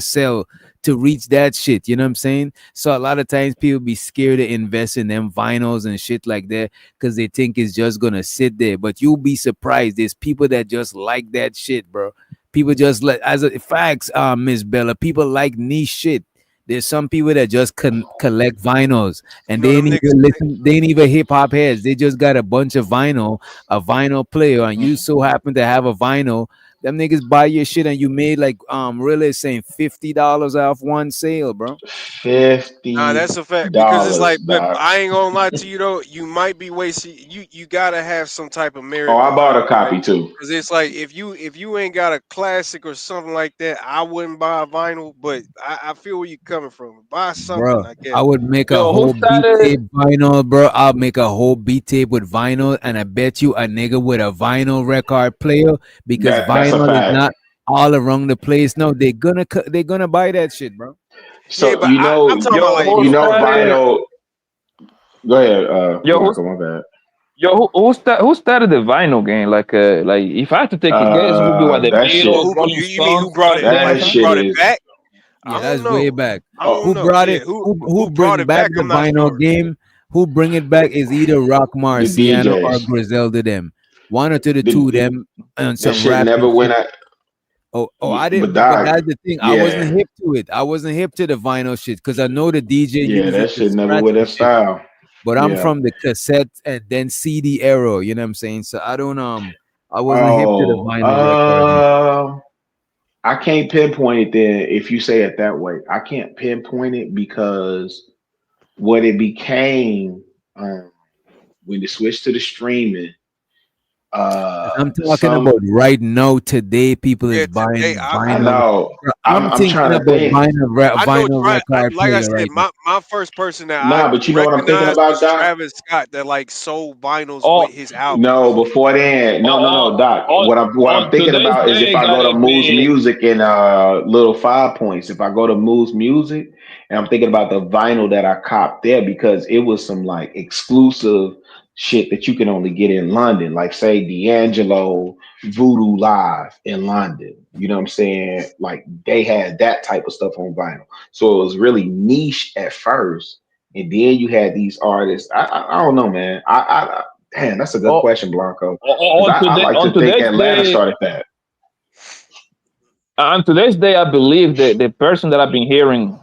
sell to reach that shit. You know what I'm saying? So a lot of times people be scared to invest in them vinyls and shit like that because they think it's just gonna sit there. But you'll be surprised. There's people that just like that shit, bro. People just like facts, Miss Bella. People like niche shit. There's some people that just collect vinyls and they ain't even listen. They ain't even hip hop heads. They just got a bunch of vinyl, a vinyl player, and you so happen to have a vinyl. Them niggas buy your shit and you made like really saying $50 off one sale, bro. $50. Nah, that's a fact because it's like, but I ain't gonna lie to you though. You might be wasting. You gotta have some type of merit. Oh, I bought a copy too. Because it's like if you ain't got a classic or something like that, I wouldn't buy a vinyl. But I feel where you're coming from. Buy something, Bro, I guess. I would make a whole beat tape vinyl, bro. I'll make a whole beat tape with vinyl, and I bet you a nigga with a vinyl record player because That's a vinyl is fact. not all around the place. No, they're gonna buy that shit, bro. So yeah, but I'm talking about like vinyl. Go ahead, Blanco, my bad. Who started the vinyl game? Like if I had to take a guess, would be what the That shit. Beatles, Rolling You mean who Stones, brought it? That Who shit brought it is. back? Yeah, I that's don't way know. back. I don't Who know. brought Yeah, it? who Who brought bring it back back? the I'm not vinyl sure. game? Who bring it back is either Rock The Marciano or DJs. Griselda them. One or two, the two of them on That some shit rapping never went shit. out. I But didn't. But dog, that's the thing. I yeah, wasn't hip to it. I wasn't hip to the vinyl shit because I know the DJ yeah, use it that to shit never scratch went the that shit. style. But I'm Yeah. from the cassette and then CD era. You know what I'm saying? So I don't I wasn't hip to the Oh, vinyl record. I can't pinpoint it then if you say it that way. I can't pinpoint it because what it became when it switched to the streaming, I'm talking some about right now. Today, people Yeah, is buying today I vinyl. know. Bro, I'm I'm thinking trying to about think. I know. vinyl Right, record like I player said, right now. my first person that I Nah, but you know what I'm thinking recognized about, was Doc? Travis Scott that like sold vinyls Oh, with his albums. No, before then, no, Doc. What I'm on thinking today's about is if day, I go to gotta Moose be. Music and Little 5 Points. If I go to Moose Music, and I'm thinking about the vinyl that I copped there because it was some like exclusive shit that you can only get in London, like say D'Angelo Voodoo Live in London. You know what I'm saying? Like they had that type of stuff on vinyl, so it was really niche at first, and then you had these artists. I don't know, man. Damn, that's a good question, Blanco. Because I like On to think today's Atlanta day, started that. on today's day, I believe that the person that I've been hearing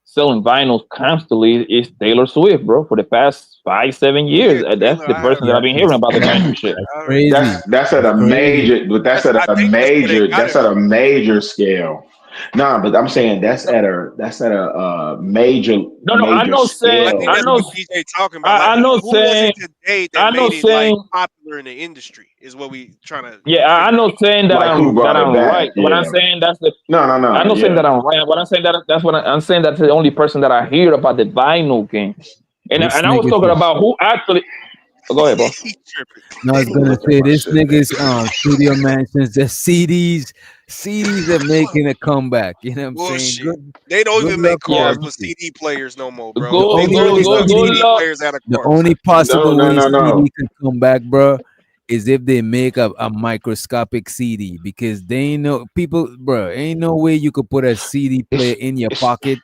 selling vinyls constantly is Taylor Swift, bro. For the past 5-7 years, that's the person that I've been hearing about the vinyl shit. That's at a major, but that's at a major. That's at a major scale. Nah, but I'm saying that's at a major No, I'm not saying. I think I'm that's not. what DJ talking about. Like, I'm not who was saying. it today that I'm not made it like saying. popular in the industry? Is what we trying to Yeah, I'm figure out. not saying that Like who brought it I'm back? right. What I'm Yeah. saying that's the. No, I'm not saying yeah. that I'm right. What I'm saying that's what I'm saying. That's the only person that I hear about the vinyl game. And This I was nigga talking said- about who actually. Go ahead, bro. No, I was gonna say this nigga's studio mansions, the CDs are making a comeback. You know what I'm saying? Bullshit. Good, They don't good even luck make with cars that with shit. CD players no more, bro. The only way They took good CD luck. players out of The cars. only possible way No. CD can come back, bro, is if they make a microscopic CD because they ain't no people, bro. Ain't no way you could put a CD player in your pocket.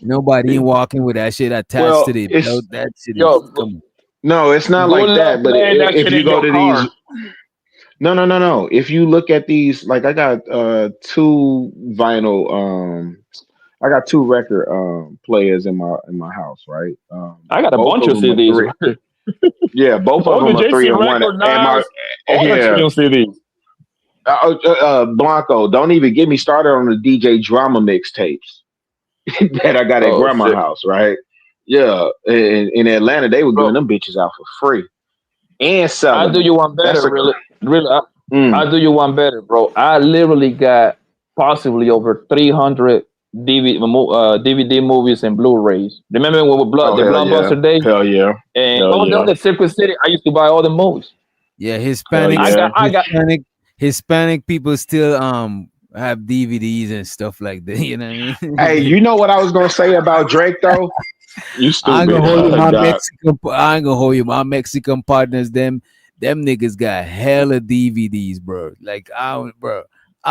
Nobody ain't walking with that shit attached to the belt. That shit is Yo, come. No, it's not Good like luck that. But playing that if shit you in go your to car. these, no. If you look at these, like I got two vinyl, I got two record players in my house, right? I got a Both bunch of of them are CDs. three. Yeah, both of All the them are three JC and one. record And my knives, all that shit yeah, on CDs. Blanco. Don't even get me started on the DJ drama mixtapes that I got at Oh grandma's shit, house, right? Yeah, in Atlanta, they were giving bro. them bitches out for free and I selling do them. you one That's better, a really, really. mm. I do you one better, bro. I literally got possibly over 300 DVD movies and Blu-rays. Remember when we Oh the hell yeah, Blockbuster days hell yeah, and hell all yeah, the Circuit City? I used to buy all the movies. Yeah, hell Hispanics, yeah. I got. Hispanic people still have DVDs and stuff like that. You know what I mean? Hey, you know what I was gonna say about Drake though? You I ain't stupid, gonna hold you. Doc. I ain't gonna hold you. My Mexican partners, them niggas got hella DVDs, bro. Like I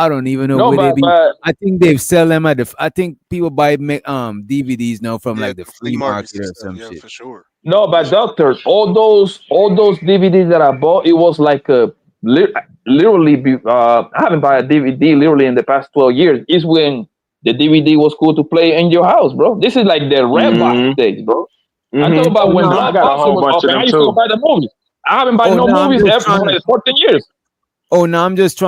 don't even know No, where they be. but I think they sell them at the. I think people buy DVDs now from Yeah, like the the flea flea markets market and or stuff. some Yeah, shit. for sure. No, For but sure. doctor, all those DVDs that I bought, it was like a literally. I haven't bought a DVD literally in the past 12 years. It's when the DVD was cool to play in your house, bro. This is like the red box Mm-hmm. days, bro. I'm talking Mm-hmm. about Oh when no. I got a Blockbuster whole was bunch of open. I them used to go too. buy the movies. I haven't bought Oh no no. I'm movies just ever for trying to. like 14 years. Oh no, I'm just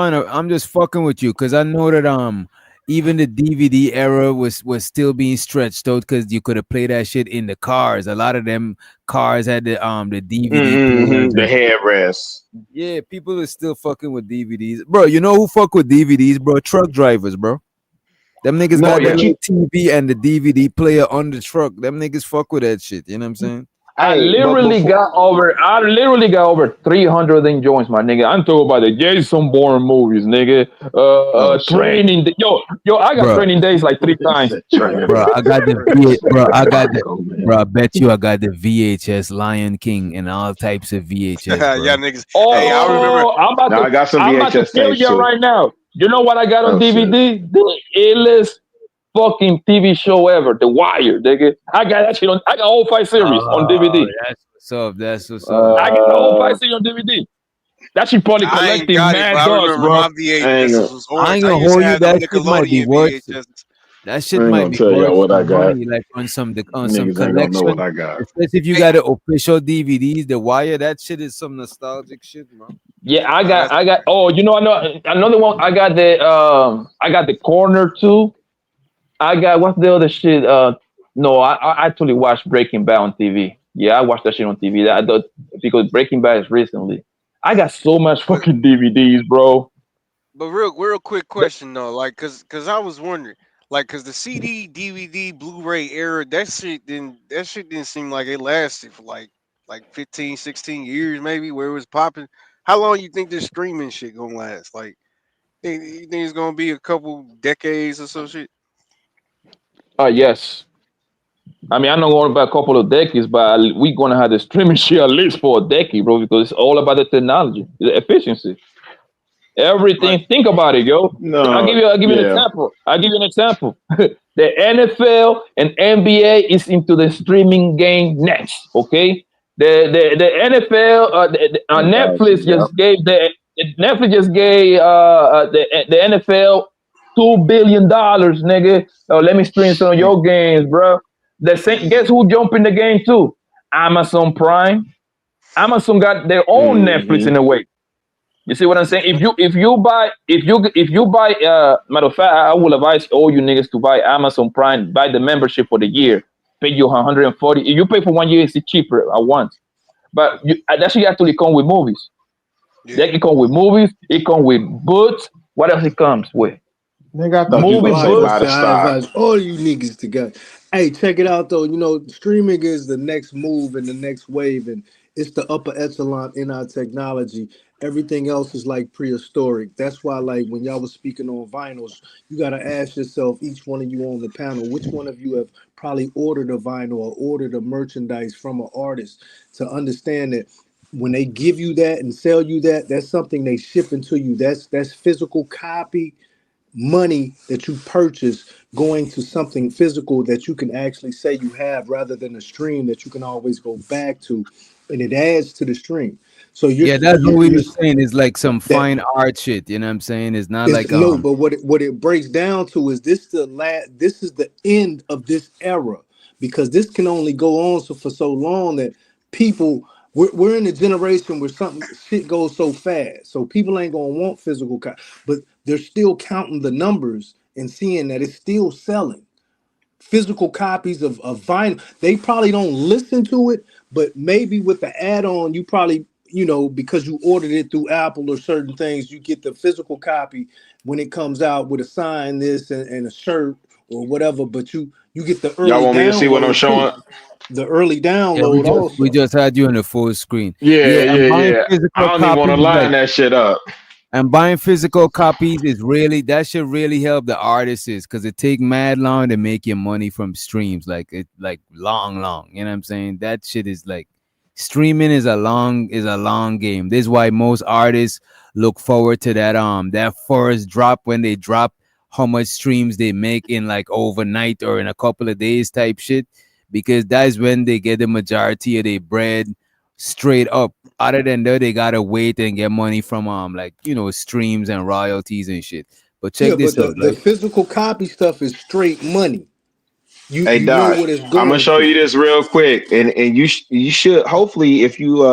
fucking with you because I know that even the DVD era was still being stretched out because you could have played that shit in the cars. A lot of them cars had the DVD Mm-hmm. players The and shit. headrest. Yeah, people are still fucking with DVDs, bro. You know who fuck with DVDs, bro? Truck drivers, bro. Them niggas No, Oh got the yeah. but little you, TV and the DVD player on the truck. Them niggas fuck with that shit. You know what I'm saying? hey, but I literally got over 300 joints, my nigga. I'm talking about the Jason Bourne movies, nigga. oh shit, Yo, I got Bro, training days like 3 times. bro, I got the Blanco, man. bro. I bet you I got the VHS Lion King and all types of VHS, Y'all bro. niggas. Hey, I remember. Oh, Now I got some I'm about to VHS tell tapes you too. right now. You know what I got on Oh shit. DVD? The illest fucking TV show ever, The Wire, nigga. I got that shit on. I got all 5 series on Oh, DVD. that's what's up. That's what's up. I got the whole Uh, 5 series on DVD. That shit probably I ain't collecting got it, but mad I dust, remember bro. my I ain't VHSs gonna, was I orange. ain't I gonna used to hold you. have them That shit might be Nickelodeon worth it. VHSs. That I shit ain't might gonna be tell worth y'all what I some got. money, like on some Niggas ain't gonna know what collection. I got. Especially if you Hey, got the official DVDs, The Wire. That shit is some nostalgic shit, bro. Yeah, nah, that's I got. Oh, you know, I know another one. I got the Corner too. I got what's the other shit? No, I actually watched Breaking Bad on TV. Yeah, I watched that shit on TV. Because Breaking Bad is recently. I got so much but fucking DVDs, bro. but real quick question though, like, cause I was wondering, like, cause the CD, DVD, Blu-ray era, that shit didn't seem like it lasted for like 15, 16 years maybe where it was popping. How long you think this streaming shit gonna last? Like, you think it's gonna be a couple decades or some shit? Yes. I mean, I'm not going about a couple of decades, but we're gonna have the streaming shit at least for a decade, bro, because it's all about the technology, the efficiency. Like, Everything. Think about it, yo. No, I'll give you an yeah. example. The NFL and NBA is into the streaming game next. Okay. The NFL I got you. Netflix Yep. just gave the NFL $2 billion, nigga. Let me stream some of Shit. your games, bro. The same, guess who jumped in the game too? Amazon Prime. Amazon got their own Netflix Mm-hmm. in a way. You see what I'm saying? If you buy matter of fact, I will advise all you niggas to buy Amazon Prime, buy the membership for the year, pay you 140. If you pay for 1 year, it's cheaper at once. But that should actually come with movies. yeah. That it come with movies, it come with books. What else it comes with? Nigga, I thought you was Movie gonna All say right, books. buy the listen, I stock. advise all you niggas to go. Hey, check it out though. You know, streaming is the next move and the next wave, and it's the upper echelon in our technology. Everything else is like prehistoric. That's why, like, when y'all was speaking on vinyls, you gotta ask yourself, each one of you on the panel, which one of you have probably ordered a vinyl or ordered a merchandise from an artist to understand that when they give you that and sell you that, that's something they ship into you. That's physical copy money that you purchase going to something physical that you can actually say you have rather than a stream that you can always go back to. and it adds to the stream. So Yeah, that's what we you're were saying. It's like some that fine art shit. You know what I'm saying? It's not it's like no, but what it breaks down to is this is the end of this era, because this can only go on for so long that people we're in a generation where something shit goes so fast, so people ain't gonna want physical but they're still counting the numbers and seeing that it's still selling physical copies of vinyl. They probably don't listen to it, but maybe with the add-on, you probably, because you ordered it through Apple or certain things, you get the physical copy when it comes out with a sign this and a shirt or whatever. But you get the Y'all early want me to see what I'm download too. showing? The early yeah, download we also. just had you on the full screen. Yeah, Yeah, and yeah, buying yeah. I physical don't even want copies to is line like that shit up. and buying physical copies is really that should really help the artists because it take mad long to make your money from streams. Like it like long. You know what I'm saying? That shit is like streaming is a long game. This is why most artists look forward to that first drop when they drop how much streams they make in like overnight or in a couple of days type shit. Because that's when they get the majority of their bread straight up. Other than that, they gotta wait and get money from like streams and royalties and shit. But Yeah, check but this out, the like physical copy stuff is straight money. You Hey you know Doc, what it's I'm gonna going show to. you this real quick, and you should hopefully if you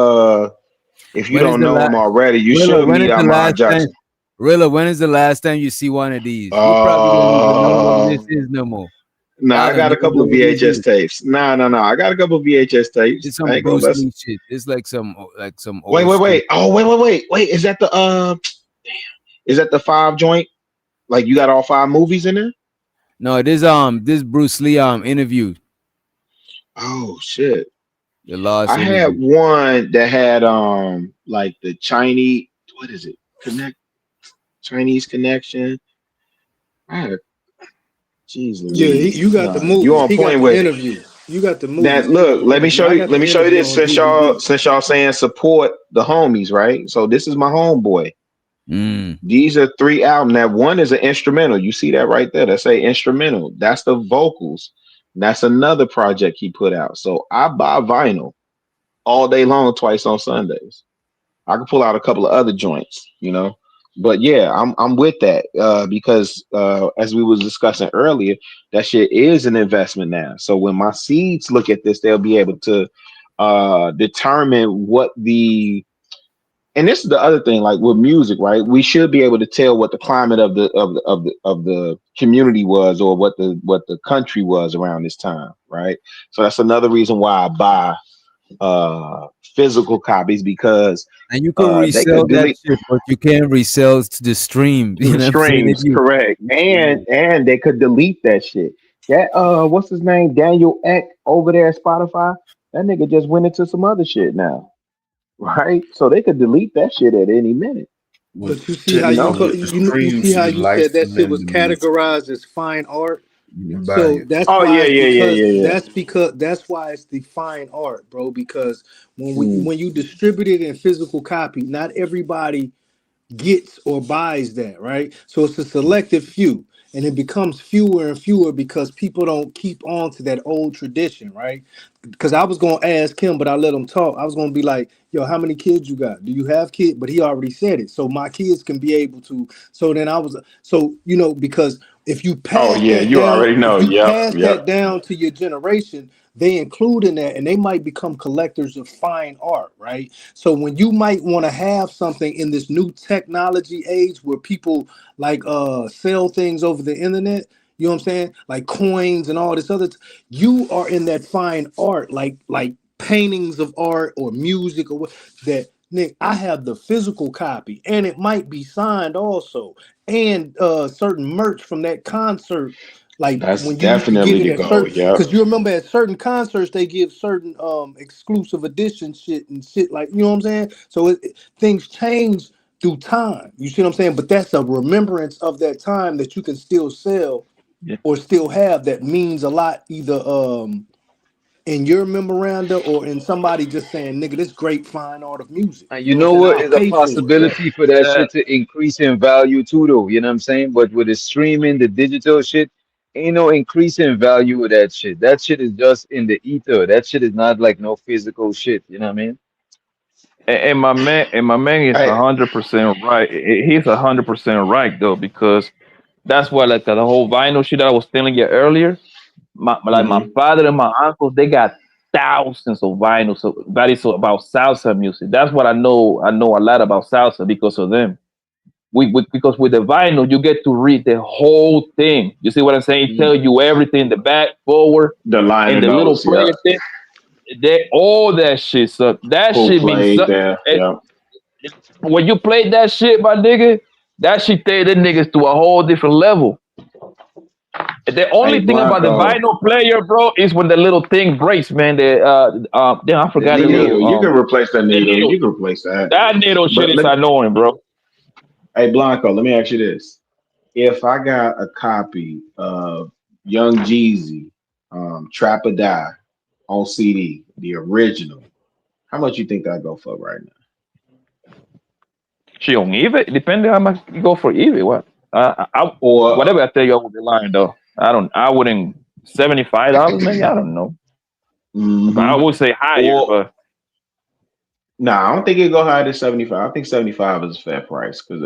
when is don't the know last him already, you Rilla, should when meet is the Ahmad last time Jackson. Rilla, when is the last time you see one of these? You probably don't even know what Uh, this is no more. nah, Y'all I don't got a even couple know of what this VHS is. tapes. No, I got a couple of VHS tapes. It's I some ain't gonna Bruce listen. Lee shit. It's like some Wait, old wait, school. wait. Oh, wait. Is that the Is that the five joint? Like you got all five movies in there? No, this Bruce Lee interview. Oh shit. The last I had interview. one that had like the Chinese, what is it? Chinese connection. I had a Jeez Yeah, you Louise. got the Nah, you movies. on He got point the with it. interview. You got the That movies. He got look, the let me interview. show I you. got Let the me show you interview this on since DVD. y'all saying support the homies, right? So this is my homeboy. These are three albums. That one is an instrumental. You see that right there? That's a instrumental. That's the vocals. That's another project he put out. So I buy vinyl all day long, twice on Sundays. I could pull out a couple of other joints. But yeah, I'm with that because as we was discussing earlier, that shit is an investment now. So when my seeds look at this, they'll be able to determine what the and this is the other thing, like with music, right? We should be able to tell what the climate of the community was, or what the country was around this time, right? So that's another reason why I buy physical copies, because And you can they resell could that delete shit, but you can't resell to the stream. to You the know what I'm saying? If streams, you correct, and they could delete that shit. That what's his name, Daniel Eck over there at Spotify, that nigga just went into some other shit now, right? So they could delete that shit at any minute. But you see how you know you see how you said that shit was categorized as fine art. So that's Oh why yeah, it's yeah, yeah, because yeah, yeah. that's why it's the fine art, bro. Because Mm. when you distribute it in physical copy, not everybody gets or buys that, right? So it's a selective few, and it becomes fewer and fewer because people don't keep on to that old tradition, right? Because I was gonna ask him, but I let him talk. I was gonna be like, "Yo, how many kids you got? Do you have kids?" But he already said it, so my kids can be able to. So then I was, so because if you Oh pass yeah, that you down, already if know. you Yep, pass yep. that down to your generation, they include in that, and they might become collectors of fine art, right? So when you might want to have something in this new technology age where people like sell things over the internet, you know what I'm saying? Like coins and all this other you are in that fine art, like paintings of art or music or what that Nick, I have the physical copy and it might be signed also, and certain merch from that concert. Like That's when you used to definitely get it the at goal. certain, Yep. because you remember at certain concerts they give certain exclusive edition shit and shit, like, you know what I'm saying? So things change through time. You see what I'm saying? But that's a remembrance of that time that you can still sell Yeah. or still have, that means a lot, either in your memoranda or in somebody just saying, nigga, this great fine art of music. and You you know what I'm know saying? what I'll is a pay for it. possibility for that shit to increase in value too, though. You know what I'm saying? But with the streaming, the digital shit, ain't no increase in value of that shit. That shit is just in the ether. That shit is not like no physical shit. You know what I mean? And my man is 100% right. He's 100% right though, because that's why like the whole vinyl shit that I was telling you earlier. My father and my uncles, they got thousands of vinyls. So that is about salsa music. That's what I know. I know a lot about salsa because of them. Because with the vinyl you get to read the whole thing. You see what I'm saying? It tells you everything, the back, forward, The liner and the little notes, player thing. They all that shit. So that Who shit means played there? Yeah. when you play that shit, my nigga, that shit take the niggas to a whole different level. The only thing about the Blanco, vinyl player, bro, is when the little thing breaks, man. Damn, I the forgot the needle. You little can replace the the needle. needle. You can replace that. That needle shit But is annoying, bro. hey, Blanco, let me ask you this: if I got a copy of Young Jeezy, "Trap or Die" on CD, the original, how much you think that go for right now? She on eBay, depending how much you go for eBay. What? Or Whatever I tell you, I would be lying though. I wouldn't. $75 maybe. I don't know. But I would say higher, but I don't think it go higher than 75. I think 75 is a fair price because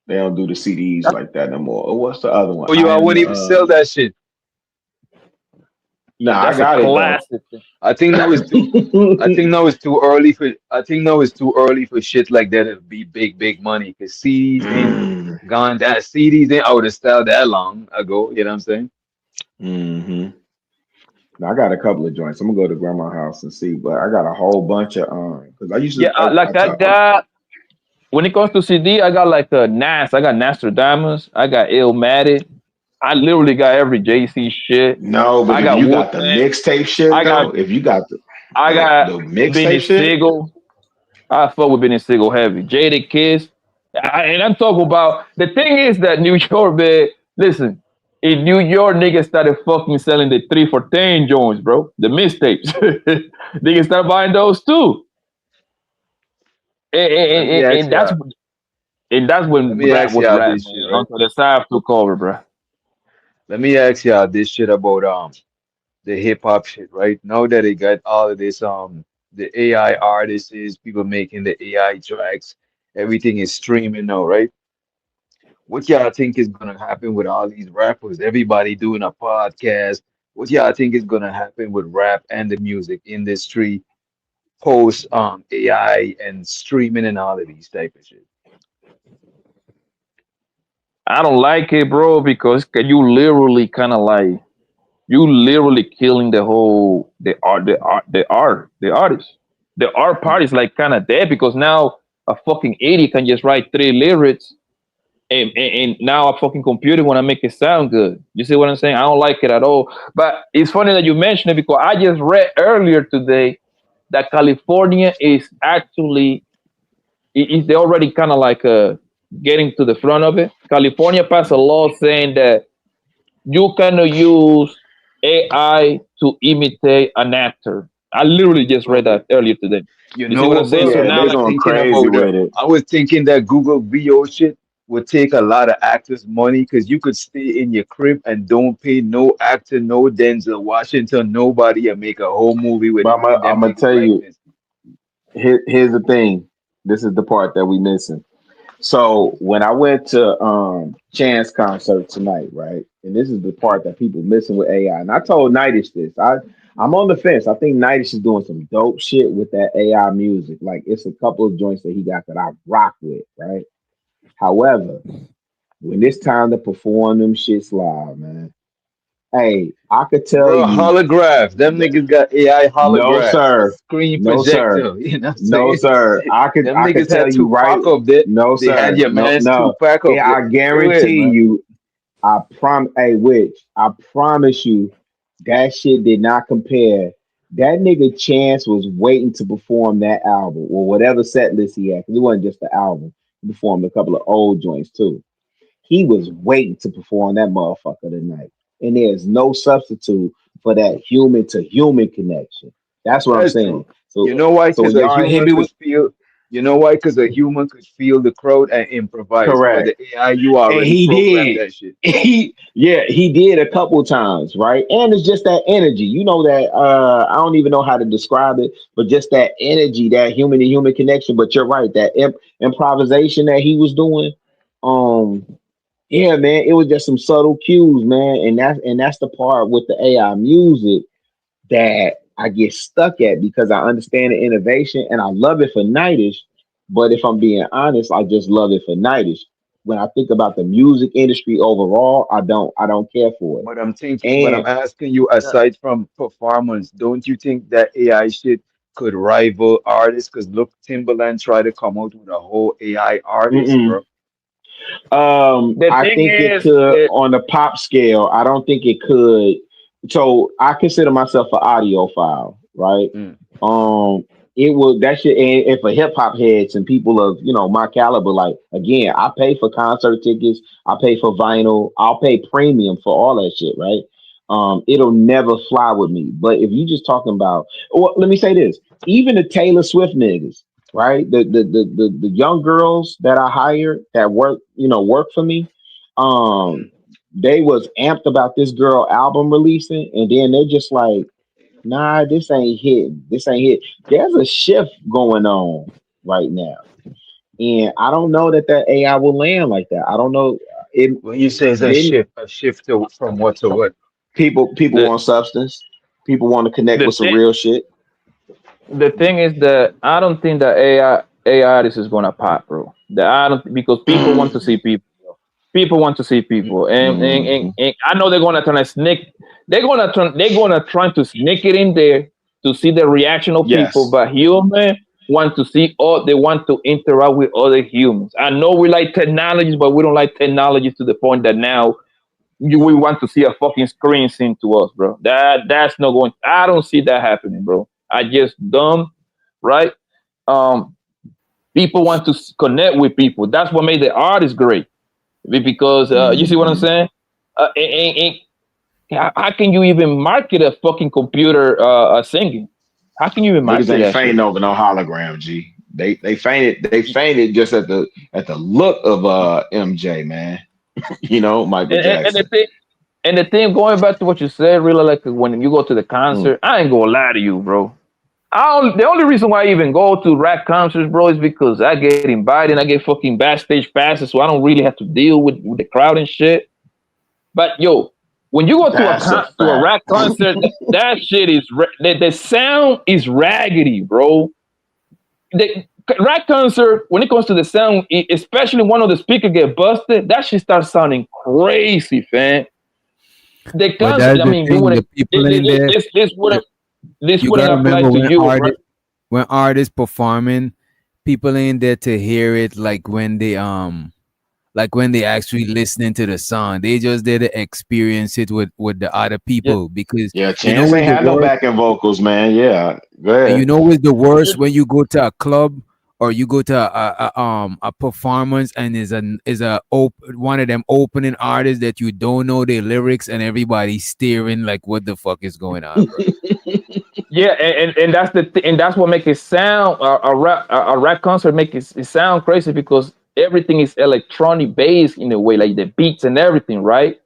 they don't do the CDs like that no more. Or what's the other one? I wouldn't even sell that shit. I got it though. I think now it's too. I think now it's too early for. I think now it's too early for shit like that to be big money. Cause CDs ain't gone. That CDs ain't out of style that long ago. You know what I'm saying? Now, I got a couple of joints. I'm gonna go to grandma's house and see, but I got a whole bunch of because I used to. I got. When it comes to CD, I got like a Nas. I got Nostradamus. I got Illmatic. I literally got every JC shit. No, but I if got you got the mixtape shit though, if you got the Benny mixtape shit, Siegel. I fuck with Benny Siegel heavy. Jada Kiss. And I'm talking about the thing is that New York, man. Listen, in New York, niggas started fucking selling the 3 for 10 joints, bro. The mixtapes. Niggas start buying those too. And that's when rap was rap, man. Shit, right? Until the South took over, bro. Let me ask y'all this shit about the hip hop shit, right? Now that they got all of this the AI artists, people making the AI tracks, everything is streaming now, right? What y'all think is gonna happen with all these rappers? Everybody doing a podcast. What y'all think is gonna happen with rap and the music industry post AI and streaming and all of these type of shit? I don't like it, bro, because you literally kind of like killing the whole the artist. The art part is like kind of dead because now a fucking idiot can just write 3 lyrics and now a fucking computer want to make it sound good. You see what I'm saying? I don't like it at all. But it's funny that you mentioned it because I just read earlier today that California is actually they already kind of like getting to the front of it. California passed a law saying that you cannot use AI to imitate an actor. I literally just read that earlier today. You You see know what I'm what, saying? bro? So now, I was thinking I was thinking that Google VO shit would take a lot of actors' money because you could stay in your crib and don't pay no actor, no Denzel Washington, nobody, and make a whole movie with but them I'm gonna niggas tell like you. this. Here's the thing. This is the part that we missing. So when I went to Chance concert tonight, right? And this is the part that people missing with AI. And I told Nightish this. I'm on the fence. I think Nightish is doing some dope shit with that AI music. Like it's a couple of joints that he got that I rock with, right? However, when it's time to perform them shits live, man. Hey, I could tell Bro, you. holograph. Them niggas got AI No, holographs, sir. screen No, sir. projector. You know what I'm No, saying? sir. I could Them I could niggas tell had you right. Tupac up there. No, They had sir. your No, man's no. Tupac up Yeah, there. I Go ahead, guarantee man. you. Hey, Witch. I promise you, that shit did not compare. That nigga Chance was waiting to perform that album or whatever set list he had. 'Cause it wasn't just the album. He performed a couple of old joints too. He was waiting to perform that motherfucker tonight. And there's no substitute for that human to human connection. That's what I'm That's true. saying. You So know why? so Because when a y'all hit human me could with feel You know why? Because a human could feel the crowd and improvise, but Correct. the AI, you And already he programmed did. that shit. He did a couple times, right? And it's just that energy. You know that I don't even know how to describe it, but just that energy, that human to human connection. But you're right, that improvisation that he was doing. Um, yeah, man, it was just some subtle cues, man, and that's the part with the AI music that I get stuck at because I understand the innovation and I love it for Nightish. But if I'm being honest, I just love it for Nightish. When I think about the music industry overall, I don't care for it. But I'm And asking you, aside from performance, don't you think that AI shit could rival artists? Because look, Timbaland tried to come out with a whole AI artist, mm-mm. bro. The I thing think it is, could on the pop scale. I don't think it could. So I consider myself an audiophile, right? Mm. Um, it will that shit, and for hip hop heads and people of my caliber, like again, I pay for concert tickets, I pay for vinyl, I'll pay premium for all that shit, right? It'll never fly with me. But if you just talking about, well, let me say this: even the Taylor Swift niggas, right? The young girls that I hired that work for me, um, they was amped about this girl album releasing, and then they're just like, nah, this ain't hitting. This ain't hit. There's a shift going on right now, and I don't know that AI will land like that. I don't know. It When you say it's then a shift from what to what? people the want substance. People want to connect the with some thing real shit. the thing is that I don't think that AI this is gonna pop, bro. That I don't because people want to see people. People want to see people, Mhm. and I know they're gonna try to sneak. They're gonna try to sneak it in there to see the reaction of people. Yes, But human want to see all. They want to interact with other humans. I know we like technologies, but we don't like technologies to the point that now we want to see a fucking screen seen to us, bro. That's not going. I don't see that happening, bro. I just don't. Right? Um, People want to connect with people. That's what made the artist great because you see what I'm Mhm. saying? How can you even market a fucking computer singing? How can you even Niggas market ain't that shit? fainting over no hologram. G. They fainted. They fainted just at the look of MJ, man. Michael And the Jackson. thing, going back to what you said, really, like when you go to the Mm. concert, I ain't gonna lie to you, bro. The only reason why I even go to rap concerts, bro, is because I get invited and I get fucking backstage passes, so I don't really have to deal with the crowd and shit. But yo, when you go to That's a to a fact. rap concert, that shit is the sound is raggedy, bro. The rap concert, when it comes to the sound, especially one of the speakers get busted, that shit starts sounding crazy, fam. The But concert, that's I the mean, thing, the people in there, this you wouldn't gotta apply remember to you, right? when artists performing, people ain't there to hear it like when they actually listening to the song. They just there to experience it with the other Yeah, people because Yeah, you know Chance what's ain't the had no worst? backing vocals, man. Yeah, go And you ahead. know what's the worst when you go to a club or you go to a performance and one of them opening artists that you don't know their lyrics and everybody staring like what the fuck is going on, bro? yeah, and that's and that's what makes it sound a rap concert make it sound crazy because everything is electronic based in a way, like the beats and everything, right?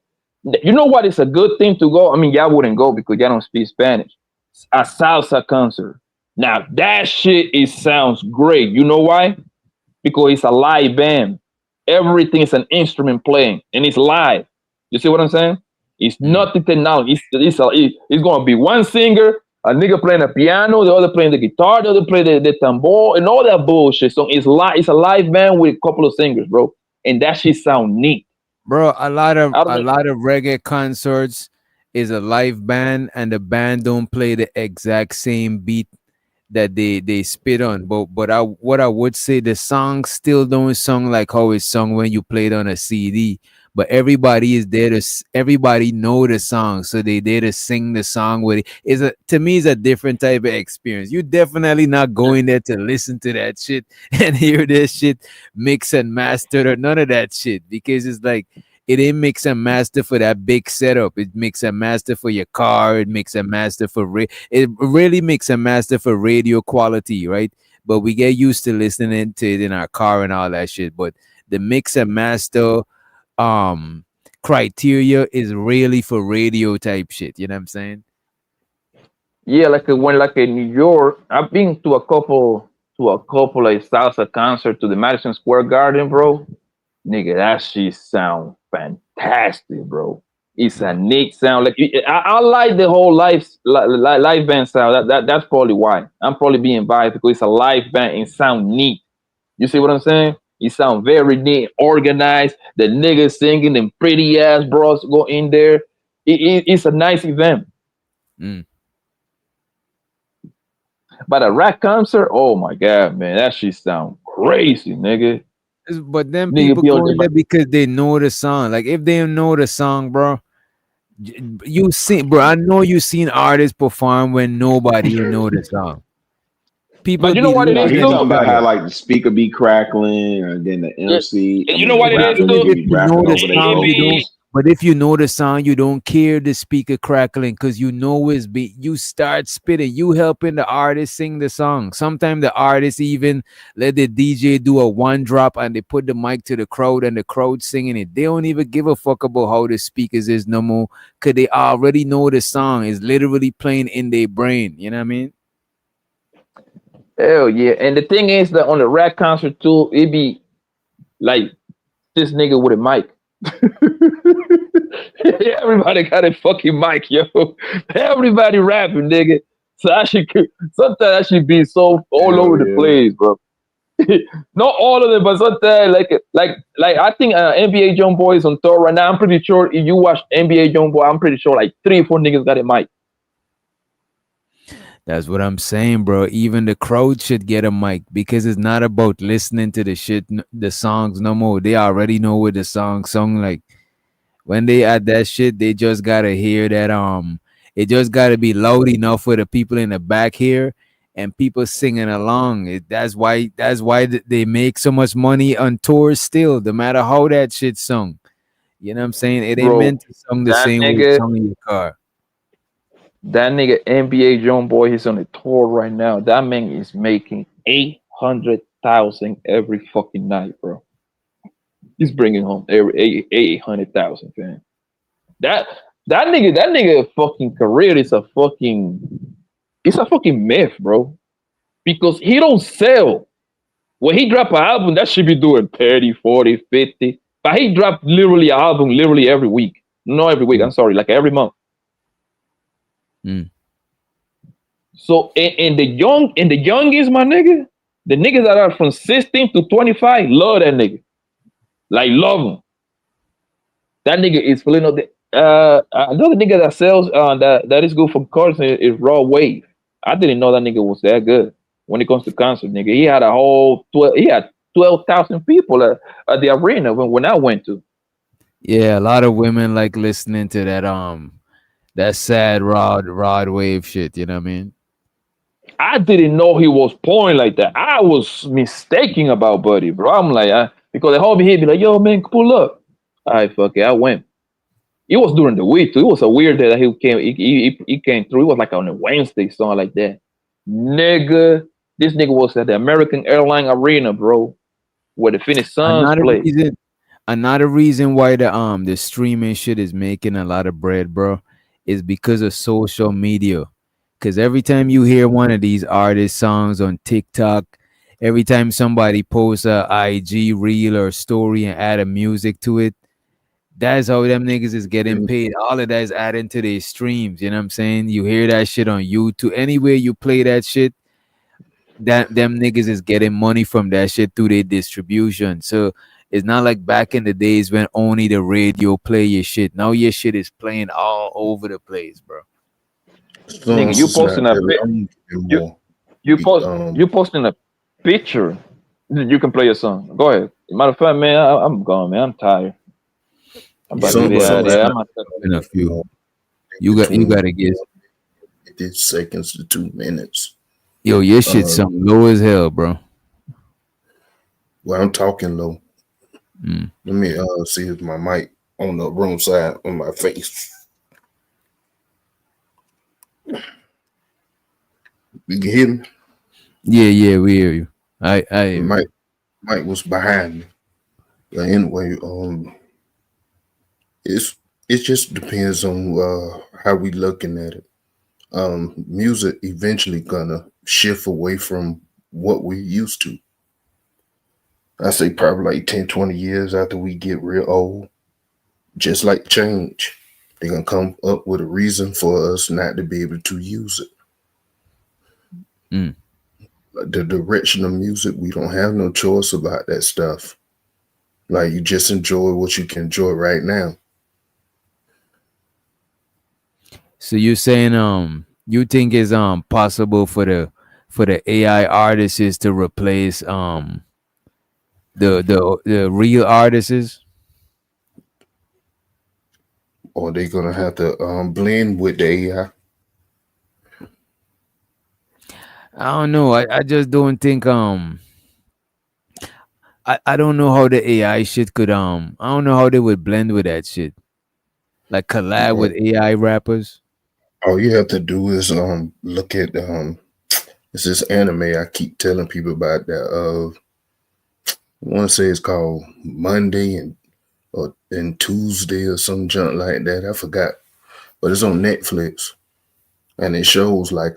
You know what is a good thing to go? I mean, y'all wouldn't go because y'all don't speak Spanish. A salsa concert. Now that shit sounds great. You know why? Because it's a live band. Everything is an instrument playing and it's live. You see what I'm saying? It's nothing technology. It's gonna be one singer, a nigga playing a piano, the other playing the guitar, the other play the tambor, and all that bullshit. So it's live. It's a live band with a couple of singers, bro, and that shit sound neat. Bro, a lot of I don't a know. lot of reggae concerts is a live band and the band don't play the exact same beat that they spit on. But what I would say, the song still don't sound like how it's sung when you play it on a CD. But everybody is there everybody know the song, so they there to sing the song with it. To me it's a different type of experience. You definitely not going there to listen to that shit and hear this shit mix and mastered or none of that shit because it's like it ain't mix and master for that big setup. It mix and master for your car. It mix and master for it really mix and master for radio quality, right? but we get used to listening to it in our car and all that shit. But the mix and master criteria is really for radio type shit. You know what I'm saying? Yeah, like when like in New York, I've been to a couple like salsa concert to the Madison Square Garden, bro. Nigga, that shit sound fantastic, bro. It's a neat sound. Like I like the whole live band sound. That's probably why I'm probably being biased because it's a live band and sound neat. You see what I'm saying? It sound very neat, organized. The niggas singing and pretty ass bros go in there. It's a nice event. Mm. But a rap concert, oh my god, man, that shit sound crazy, nigga. But then Nigga people be on go in there because they know the song. Like if they don't know the song, bro, you see, bro. I know you seen artists perform when nobody even know the song. People But you know be what it No, is he listening talking too? about to how it. like the speaker be crackling, and then the MC. And I you know mean, the what it But is rapper even too? nigga if be you know rapping the over their song, you don't. vocals. But if you know the song, you don't care the speaker crackling because you know it's beat. You start spitting. You helping the artist sing the song. Sometimes the artist even let the DJ do a one drop and they put the mic to the crowd and the crowd singing it. They don't even give a fuck about how the speakers is no more because they already know the song is literally playing in their brain. You know what I mean? Hell yeah. And the thing is that on the rap concert too, it be like this nigga with a mic. Everybody got a fucking mic, yo. Everybody rapping, nigga. So sometimes I should be so all Hell over the yeah. place, bro. Not all of them, but sometimes like I think NBA Young Boy is on tour right now. I'm pretty sure if you watch NBA Young Boy, I'm pretty sure like 3 or 4 niggas got a mic. That's what I'm saying, bro. Even the crowd should get a mic because it's not about listening to the shit, the songs no more. They already know what the song like. When they add that shit, they just gotta hear that. It just gotta be loud enough for the people in the back here and people singing along. That's why. They make so much money on tours still, no matter how that shit sung. You know what I'm saying? It ain't Bro, meant to sing the that same way it's nigga, sung in your car. that nigga NBA Young Boy, he's on a tour right now. That man is making 800,000 every fucking night, bro. He's bringing home every 800,000, fam. That nigga fucking career is a fucking myth, bro. Because he don't sell. When he drop an album, that should be doing 30, 40, 50. But he dropped literally an album literally every week. Not every week, I'm sorry, like every month. Mm. So and the youngest, my nigga, the niggas that are from 16 to 25 love that nigga. Like love him. That nigga is filling up the another nigga that sells that is good for cars is Raw Wave. I didn't know that nigga was that good when it comes to concert, nigga. He had 12,000 people at the arena when I went to. Yeah, a lot of women like listening to that sad rod wave shit. You know what I mean? I didn't know he was pouring like that. I was mistaken about Buddy, bro. I'm like, because the homie he'd be like, yo, man, pull up. All right, fuck it, I went. It was during the week too. It was a weird day that he came. He came through. It was like on a Wednesday, something like that. Nigga, this nigga was at the American Airline Arena, bro, where the Finessing play. Another reason why the streaming shit is making a lot of bread, bro, is because of social media. Because every time you hear one of these artist songs on TikTok, every time somebody posts a IG reel or story and add a music to it, that's how them niggas is getting paid. All of that is adding to their streams. You know what I'm saying? You hear that shit on YouTube. Anywhere you play that shit, that them niggas is getting money from that shit through their distribution. So it's not like back in the days when only the radio play your shit. Now your shit is playing all over the place, bro. Nigga, you posting you posting a picture. You can play a song. Go ahead. Matter of fact, man, I'm gone, man. I'm tired. I'm about to be out there. In a few. You gotta get 50 seconds to 2 minutes. Yo, your shit something low as hell, bro. Well, I'm talking low. Mm. Let me see if my mic on the wrong side on my face. You can hear me? Yeah, we hear you. I hear you. Mike was behind me. But anyway, it just depends on how we looking at it. Music eventually gonna shift away from what we used to. I say probably like 10, 20 years after we get real old, just like change. They're gonna come up with a reason for us not to be able to use it. The direction of music, we don't have no choice about that stuff. Like you just enjoy what you can enjoy right now. So you're saying you think it's possible for the AI artists to replace the real artists? Or they're gonna have to blend with the AI. I don't know. I just don't think I don't know how the AI shit could I don't know how they would blend with that shit. Like collab with AI rappers. All you have to do is look at it's this anime I keep telling people about that I want to say it's called Monday and Tuesday or some junk like that. I forgot. But it's on Netflix. And it shows like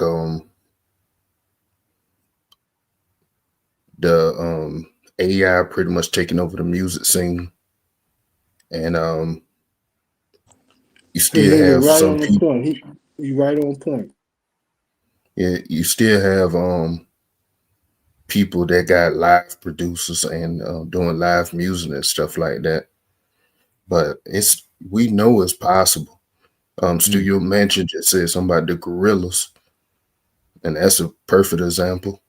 the AI pretty much taking over the music scene. And you still Nigga, have right some on the people. point. He right on point. Yeah, you still have people that got live producers and doing live music and stuff like that. But we know it's possible. Studio Mansion just said something about the Gorillas, and that's a perfect example.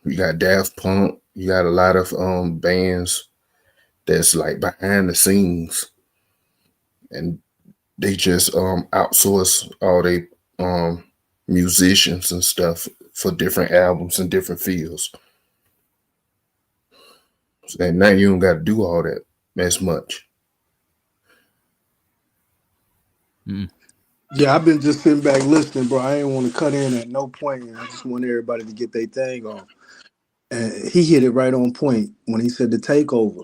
You got Daft Punk, you got a lot of bands that's like behind the scenes, and they just outsource all they musicians and stuff for different albums and different fields. And now you don't got to do all that as much. Yeah, I've been just sitting back listening, bro. I ain't want to cut in at no point, and I just want everybody to get their thing on. And he hit it right on point when he said the takeover,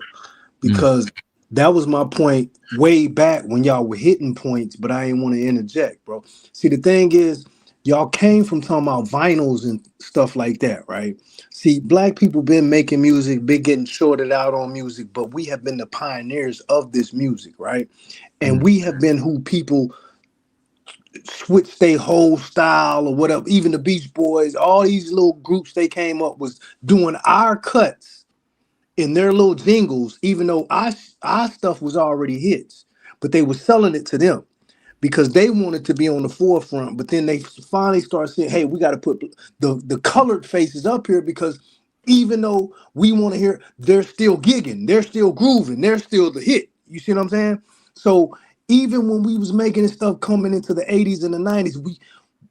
because that was my point way back when y'all were hitting points, but I didn't want to interject, bro. See, the thing is, y'all came from talking about vinyls and stuff like that, right? See, black people been making music, been getting shorted out on music, but we have been the pioneers of this music, right? And we have been who people switch their whole style or whatever. Even the Beach Boys, all these little groups they came up was doing our cuts in their little jingles, even though our stuff was already hits, but they were selling it to them because they wanted to be on the forefront. But then they finally started saying, hey, we got to put the colored faces up here, because even though we want to hear, they're still gigging, they're still grooving, they're still the hit. You see what I'm saying? So even when we was making this stuff coming into the 80s and the 90s,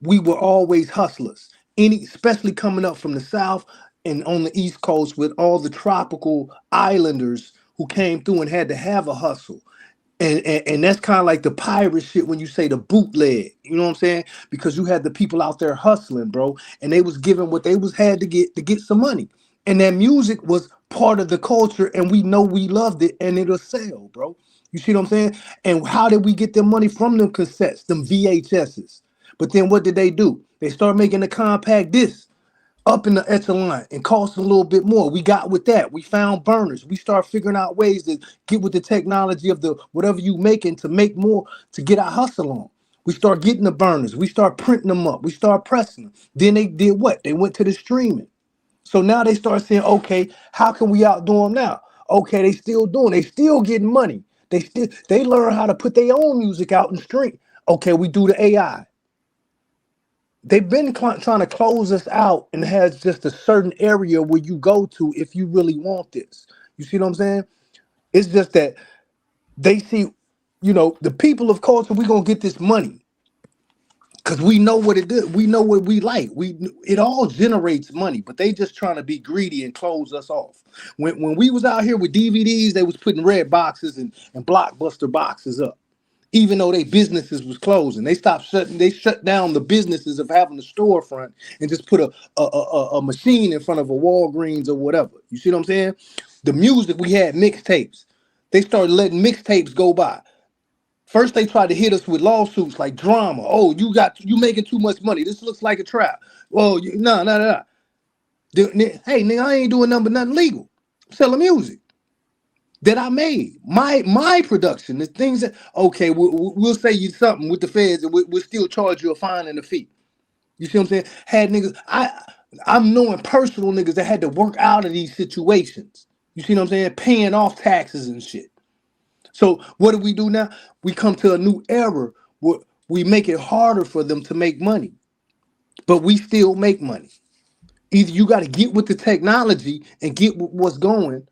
we were always hustlers. Especially coming up from the South and on the East Coast with all the tropical islanders who came through and had to have a hustle. And that's kind of like the pirate shit when you say the bootleg, you know what I'm saying? Because you had the people out there hustling, bro, and they was giving what they was had to get some money. And that music was part of the culture, and we know we loved it, and it'll sell, bro. You see what I'm saying? And how did we get their money from them cassettes, them VHSs? But then what did they do? They start making the compact disc up in the echelon and cost a little bit more. We got with that. We found burners. We start figuring out ways to get with the technology of the whatever you making to make more to get our hustle on. We start getting the burners. We start printing them up. We start pressing them. Then they did what? They went to the streaming. So now they start saying, okay, how can we outdo them now? Okay, they still doing. They still getting money. They learn how to put their own music out and stream. Okay, we do the AI. They've been trying to close us out and has just a certain area where you go to if you really want this. You see what I'm saying? It's just that they see, the people of culture, we're going to get this money because we know what it is. We know what we like. It all generates money, but they just trying to be greedy and close us off. When we was out here with DVDs, they was putting red boxes and Blockbuster boxes up. even though they businesses was closing. They shut down the businesses of having a storefront and just put a machine in front of a Walgreens or whatever. You see what I'm saying? The music, we had mixtapes. They started letting mixtapes go by. First, they tried to hit us with lawsuits like drama. Oh, you making too much money. This looks like a trap. Well, no. Hey, nigga, I ain't doing nothing legal. I'm selling music that I made. My production. The things that, okay, we'll say you something with the feds and we'll still charge you a fine and a fee. You see what I'm saying? Had niggas, I'm knowing personal niggas that had to work out of these situations. You see what I'm saying? Paying off taxes and shit. So what do we do now? We come to a new era where we make it harder for them to make money, but we still make money. Either you got to get with the technology and get with what's going,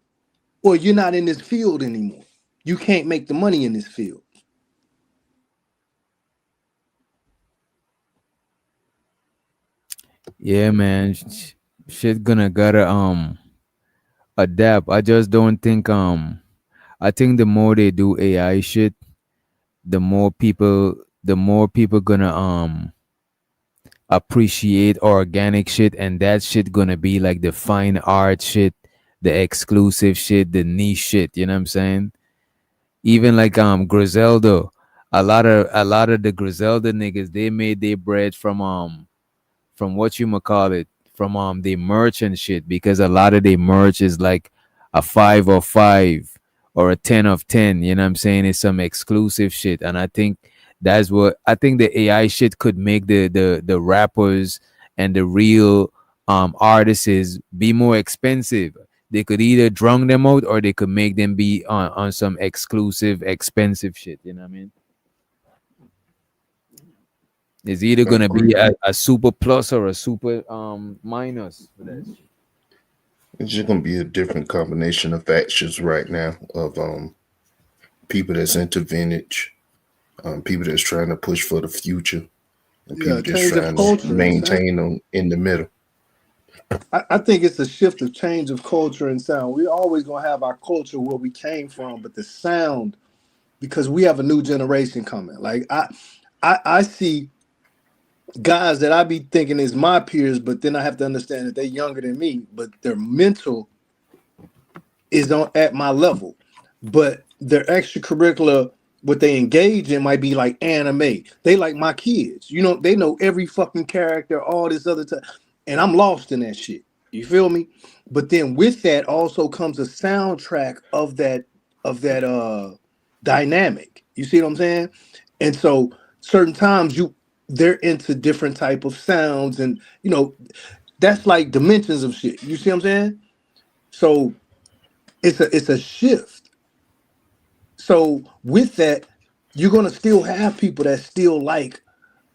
or you're not in this field anymore. You can't make the money in this field. Yeah, man. Shit gonna gotta adapt. I just don't think I think the more they do AI shit, the more people gonna appreciate organic shit, and that shit gonna be like the fine art shit, the exclusive shit, the niche shit, you know what I'm saying? Even like Griselda, a lot of the Griselda niggas, they made their bread from what you call it, from the merch and shit, because a lot of the merch is like a 5 of 5 or a 10 of 10, you know what I'm saying? It's some exclusive shit. And I think that's what I think the AI shit could make the rappers and the real artists be more expensive. They could either drunk them out or they could make them be on some exclusive expensive shit, you know what I mean? It's either gonna be a super plus or a super minus for that shit. It's just gonna be a different combination of factions right now of people that's into vintage, people that's trying to push for the future, and people just trying to maintain them in the middle. I think it's a shift of change of culture and sound. We're always gonna have our culture where we came from, but the sound, because we have a new generation coming. Like I see guys that I be thinking is my peers, but then I have to understand that they're younger than me, but their mental is at my level. But their extracurricular, what they engage in might be like anime. They like my kids. You know, they know every fucking character, all this other stuff. And I'm lost in that shit. You feel me? But then with that also comes a soundtrack of that dynamic. You see what I'm saying? And so certain times they're into different type of sounds, and that's like dimensions of shit. You see what I'm saying? So it's a shift. So with that, you're gonna still have people that still like,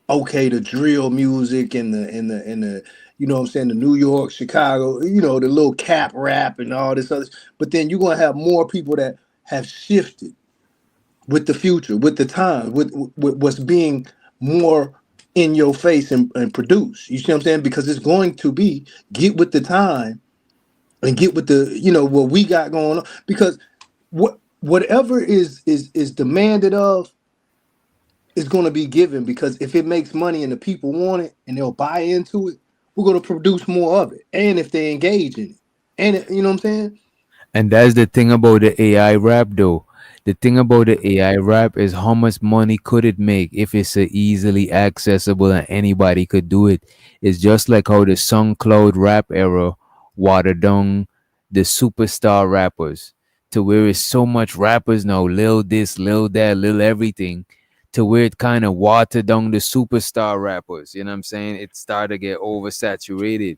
okay, the drill music and the you know what I'm saying, the New York, Chicago, the little cap rap and all this other, but then you're gonna have more people that have shifted with the future, with the time, with what's being more in your face and produce. You see what I'm saying? Because it's going to be get with the time and get with the what we got going on. Because whatever is demanded of is going to be given. Because if it makes money and the people want it and they'll buy into it, we're going to produce more of it. And if they engage in it, and you know what I'm saying? And that's the thing about the AI rap, though. The thing about the AI rap is how much money could it make if it's easily accessible and anybody could do it. It's just like how the SoundCloud rap era watered down the superstar rappers to where it's so much rappers now, lil this, lil that, lil everything, to where it kind of watered down the superstar rappers. You know what I'm saying? It started to get oversaturated.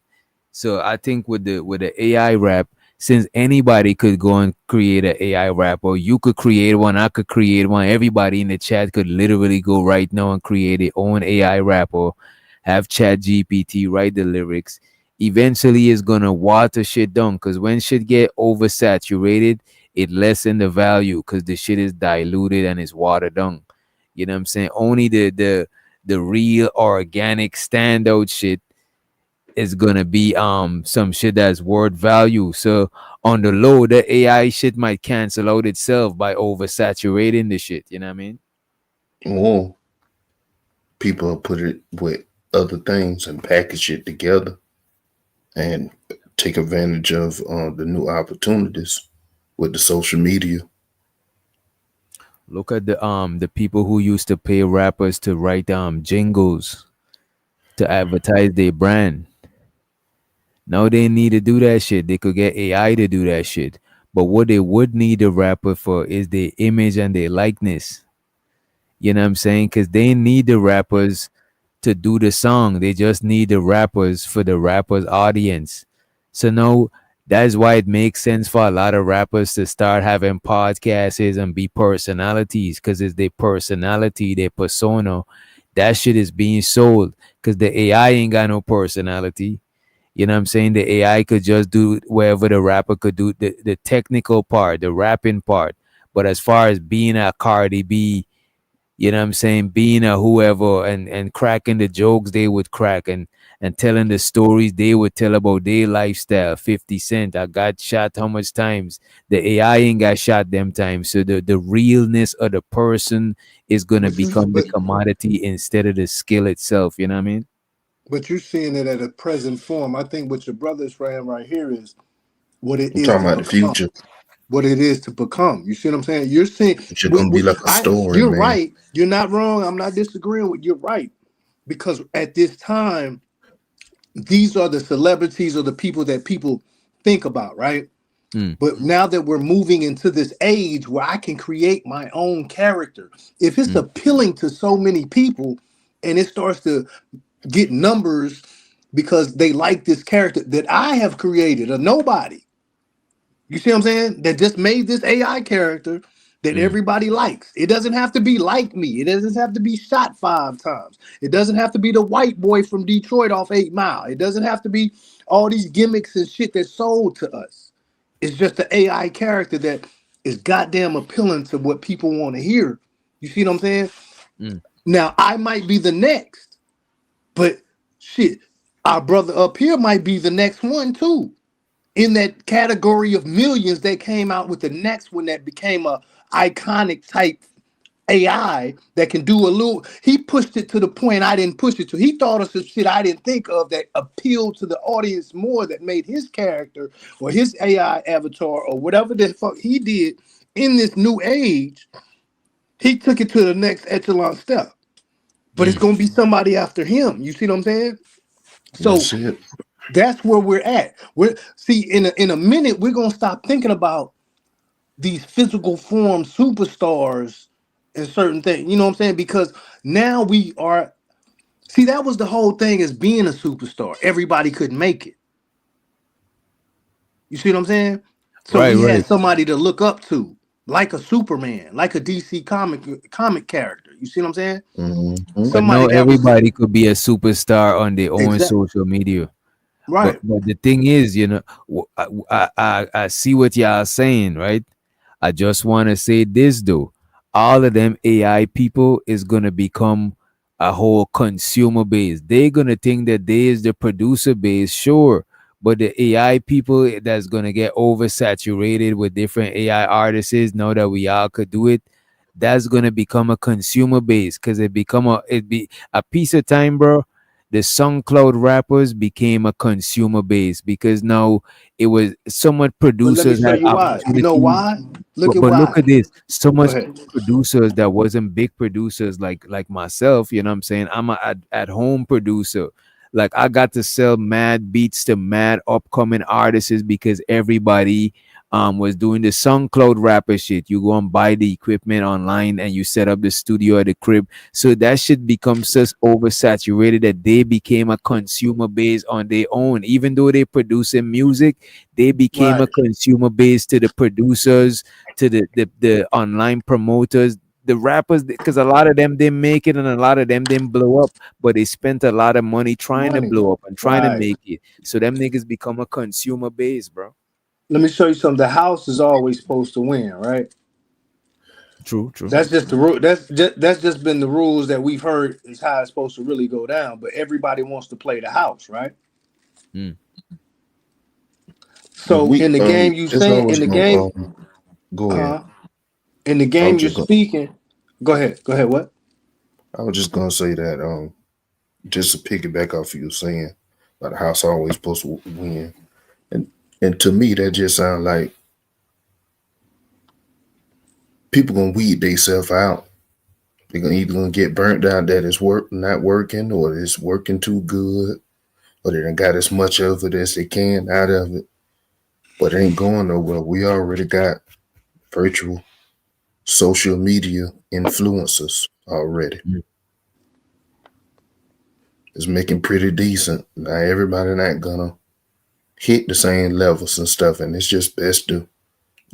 So I think with the AI rap, since anybody could go and create an AI rap, or you could create one, I could create one, everybody in the chat could literally go right now and create their own AI rap, or have Chat GPT write the lyrics. Eventually it's gonna water shit down, because when shit get oversaturated, it lessen the value because the shit is diluted and it's watered down. You know what I'm saying? Only the real organic standout shit is gonna be some shit that's worth value. So on the low, the AI shit might cancel out itself by oversaturating the shit. You know what I mean? Or people put it with other things and package it together and take advantage of the new opportunities with the social media. Look at the people who used to pay rappers to write jingles to advertise their brand. Now they need to do that shit. They could get AI to do that shit. But what they would need a rapper for is their image and their likeness. You know what I'm saying? Because they need the rappers to do the song. They just need the rappers for the rappers' audience. So now that's why it makes sense for a lot of rappers to start having podcasts and be personalities, because it's their personality, their persona. That shit is being sold because the AI ain't got no personality. You know what I'm saying? The AI could just do wherever the rapper could do the technical part, the rapping part. But as far as being a Cardi B, you know what I'm saying, being a whoever and cracking the jokes they would crack and telling the stories they would tell about their lifestyle. 50 Cent, I got shot how much times? The AI ain't got shot them times. So the realness of the person is gonna become the commodity instead of the skill itself. You know what I mean? But you're seeing it at a present form. I think what your brother's saying right here is what it I'm is talking to about the become. future. What it is to become. You see what I'm saying? You're seeing. It's gonna be like a story, You're man. right. You're not wrong. I'm not disagreeing with. You're right, because at this time, these are the celebrities or the people that people think about, right? But now that we're moving into this age where I can create my own character, if it's appealing to so many people and it starts to get numbers because they like this character that I have created, a nobody. You see what I'm saying? That just made this AI character that everybody likes. It doesn't have to be like me. It doesn't have to be shot 5 times. It doesn't have to be the white boy from Detroit off 8 Mile. It doesn't have to be all these gimmicks and shit that's sold to us. It's just the AI character that is goddamn appealing to what people want to hear. You see what I'm saying? Now, I might be the next, but shit, our brother up here might be the next one too. In that category of millions that came out with the next one that became a iconic type AI that can do a little. He pushed it to the point I didn't push it to. He thought of some shit I didn't think of that appealed to the audience more, that made his character or his AI avatar or whatever the fuck he did in this new age. He took it to the next echelon step. But it's gonna be somebody after him. You see what I'm saying? So That's it. that's where we're at. We're see in a minute we're gonna stop thinking about these physical form superstars and certain things. You know what I'm saying? Because now we are. See, that was the whole thing as being a superstar. Everybody couldn't make it. You see what I'm saying? So Right, we right. had somebody to look up to, like a Superman, like a DC comic character. You see what I'm saying? But no, Somebody that was everybody could be a superstar on their own exact social media. But right. the thing is, you know, I see what y'all saying, right? I just want to say this though. All of them AI people is gonna become a whole consumer base. They're gonna think that they is the producer base, sure. But the AI people that's gonna get oversaturated with different AI artists now that we all could do it, that's gonna become a consumer base because it be a piece of time, bro. The SoundCloud rappers became a consumer base because now it was so much But let me producers show had you why. You know opportunities. why? Look at But look why. at this, so Go much ahead. producers that wasn't big producers like myself. You know what I'm saying? I'm a at home producer. Like I got to sell mad beats to mad upcoming artists because everybody was doing the SoundCloud rapper shit. You go and buy the equipment online and you set up the studio at the crib. So that shit becomes such oversaturated that they became a consumer base on their own. Even though they producing music, they became a Right. consumer base to the producers, to the online promoters, the rappers, because a lot of them didn't make it and a lot of them didn't blow up, but they spent a lot of money trying to Money. blow up and trying to Right. make it. So them niggas become a consumer base, bro. Let me show you something. The house is always supposed to win, right? True, true. That's just the rule. That's just been the rules that we've heard is how it's supposed to really go down. But everybody wants to play the house, right? But So we in the game you it's saying in always the gonna game, go ahead. in the I game was you're just gonna speaking. Go ahead. Go ahead. What? I was just gonna say that just to piggyback off you saying about the house always supposed to win, and to me that just sounds like people gonna weed themselves out. They're gonna either gonna get burnt out that it's not working, or it's working too good, or they done got as much of it as they can out of it, but it ain't going nowhere. We already got virtual social media influencers already. It's making pretty decent. Now everybody not gonna hit the same levels and stuff, and it's just best to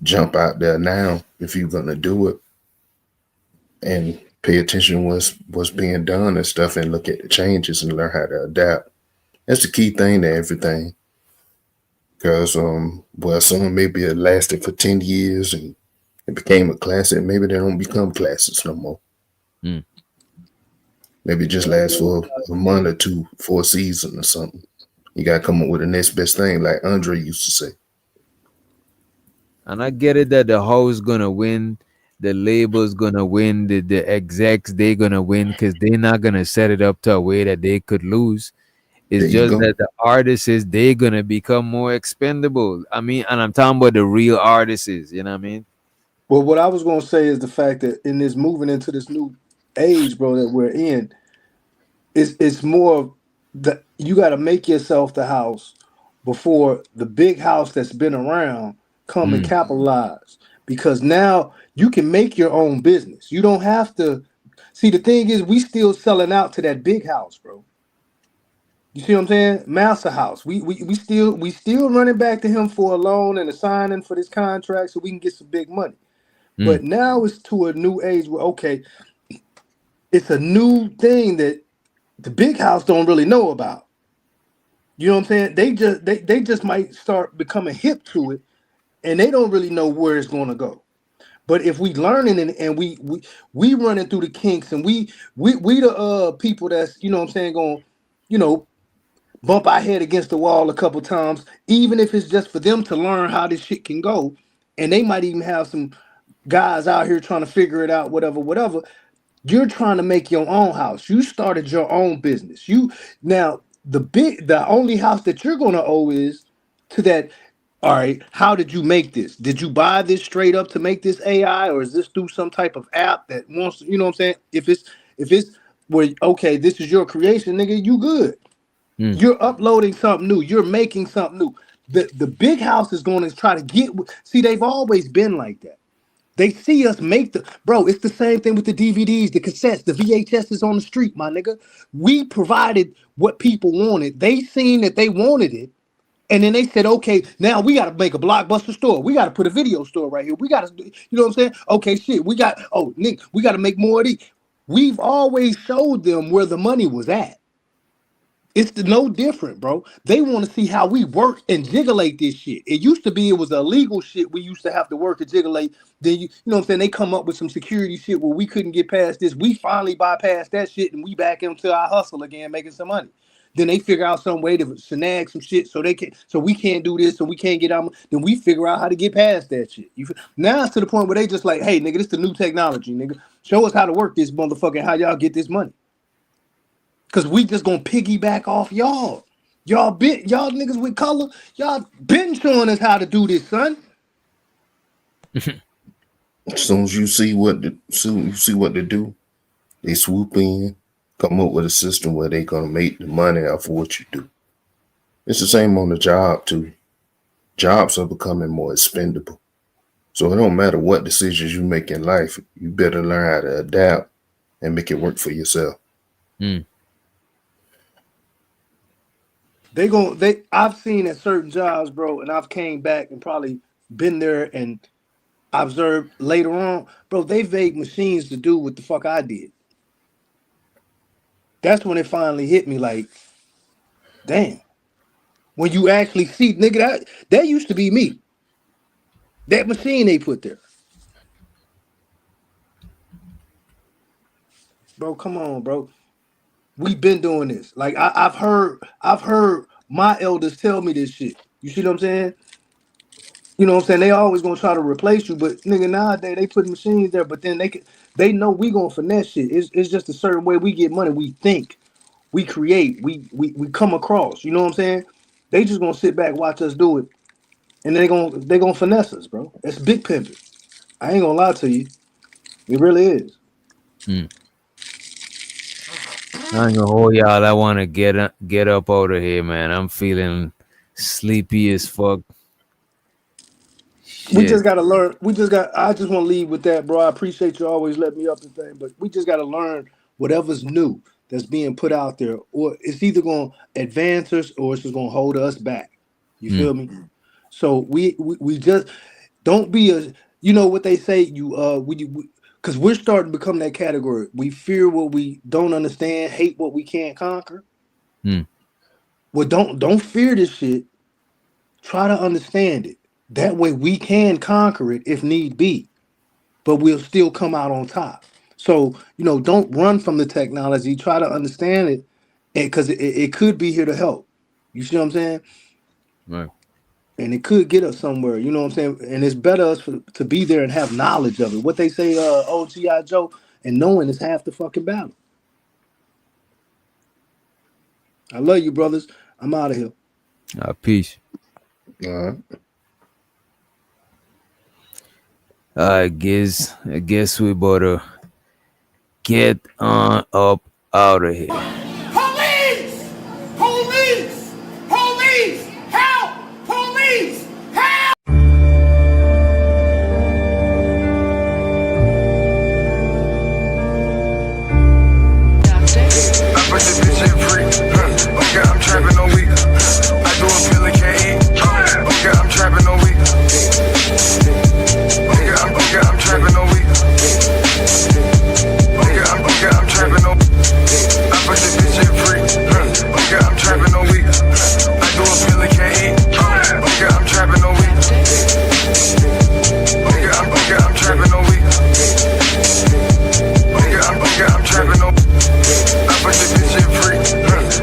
jump out there now if you're gonna do it and pay attention to what's being done and stuff, and look at the changes and learn how to adapt. That's the key thing to everything. Because well, some maybe it lasted for 10 years and it became a classic. Maybe they don't become classics no more. Maybe it just lasts for a month or two for a season or something. You gotta come up with the next best thing, like Andre used to say. And I get it that the house gonna win, the label's gonna win, the execs they gonna win because they're not gonna set it up to a way that they could lose. It's just that the artists is they gonna become more expendable. I mean, and I'm talking about the real artists, you know what I mean? Well, what I was gonna say is the fact that in this moving into this new age, bro, that we're in, it's more that you got to make yourself the house before the big house that's been around come and capitalize, because now you can make your own business. You don't have to see. The thing is, we still selling out to that big house, bro. You see what I'm saying? Master House. We still running back to him for a loan and a signing for this contract so we can get some big money. But now it's to a new age where, okay, it's a new thing that the big house don't really know about. You know what I'm saying? They just might start becoming hip to it, and they don't really know where it's going to go. But if we learning and we running through the kinks, and we the people that's, you know what I'm saying, going, you know, bump our head against the wall a couple times, even if it's just for them to learn how this shit can go, and they might even have some guys out here trying to figure it out, whatever. You're trying to make your own house. You started your own business. You now the only house that you're gonna owe is to that. All right, how did you make this? Did you buy this straight up to make this AI, or is this through some type of app that wants, you know what I'm saying? If it's where, okay, this is your creation, nigga, you good. You're uploading something new. You're making something new. The big house is going to try to get. See, they've always been like that. They see us make bro. It's the same thing with the DVDs, the cassettes, the VHS is on the street, my nigga. We provided what people wanted. They seen that they wanted it, and then they said, okay, now we got to make a Blockbuster store. We got to put a video store right here. We got to, you know what I'm saying? Okay, shit. We got. Oh, Nick, we got to make more of these. We've always showed them where the money was at. It's no different, bro. They want to see how we work and jigglate this shit. It used to be it was illegal shit. We used to have to work and jigglate. Then you know what I'm saying? They come up with some security shit where we couldn't get past this. We finally bypassed that shit and we back into our hustle again, making some money. Then they figure out some way to snag some shit so we can't do this, so we can't get out. Then we figure out how to get past that shit. Now it's to the point where they just like, hey, nigga, this the new technology, nigga. Show us how to work this motherfucker, how y'all get this money. Cause we just gonna piggyback off y'all. Y'all niggas with color, y'all been showing us how to do this, son. As soon as you see what to do, they swoop in, come up with a system where they gonna make the money off of what you do. It's the same on the job too. Jobs are becoming more expendable. So it don't matter what decisions you make in life, you better learn how to adapt and make it work for yourself. I've seen at certain jobs, bro, and I've came back and probably been there and observed later on, bro, they made machines to do what the fuck I did. That's when it finally hit me like, damn. When you actually see, nigga, that used to be me. That machine they put there. Bro, come on, bro. We've been doing this. Like I've heard my elders tell me this shit. You see what I'm saying? You know what I'm saying? They always gonna try to replace you, but nigga, nowadays they put machines there, but then they know we gonna finesse shit. It's just a certain way we get money. We think, we create, we come across. You know what I'm saying? They just gonna sit back, watch us do it, and they gonna finesse us, bro. It's big pimping. I ain't gonna lie to you. It really is. I ain't gonna hold y'all. I want to get up out of here, man. I'm feeling sleepy as fuck. We Shit. just gotta learn. I just want to leave with that, bro. I appreciate you always letting me up and thing, but we just gotta learn whatever's new that's being put out there, or it's either gonna advance us or it's just gonna hold us back. You feel me? So we just don't be a. You know what they say? Because we're starting to become that category. We fear what we don't understand, hate what we can't conquer. Well, don't fear this shit. Try to understand it. That way we can conquer it if need be, but we'll still come out on top. So, don't run from the technology. Try to understand it, because it could be here to help. You see what I'm saying? Right. And it could get us somewhere. You know what I'm saying? And it's better to be there and have knowledge of it. What they say, OGI Joe, and knowing is half the fucking battle. I love you, brothers. I'm out of here. Peace. I guess we better get on up out of here. Police! Police! Police! Help! Police! Help! I put this bitch in free. Okay, I'm trapping on week. I do a pill and can't eat. Okay, I'm trapping on week. Okay, I'm trapping on week. Okay, I'm trapping on. I put this bitch in free. Okay, I'm trapping on week. I do a pill and can't eat. Okay, I'm trapping on week. Okay, I'm trapping on week. Okay, I'm trapping on. I put this bitch in free.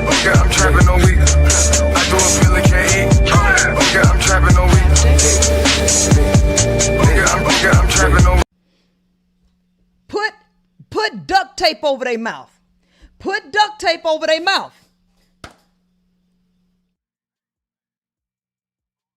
Okay, I'm trapping on week. I do a pill and can't eat. Okay, I'm trapping on week. Okay, I'm trapping on. Put duct tape over their mouth. Put duct tape over their mouth.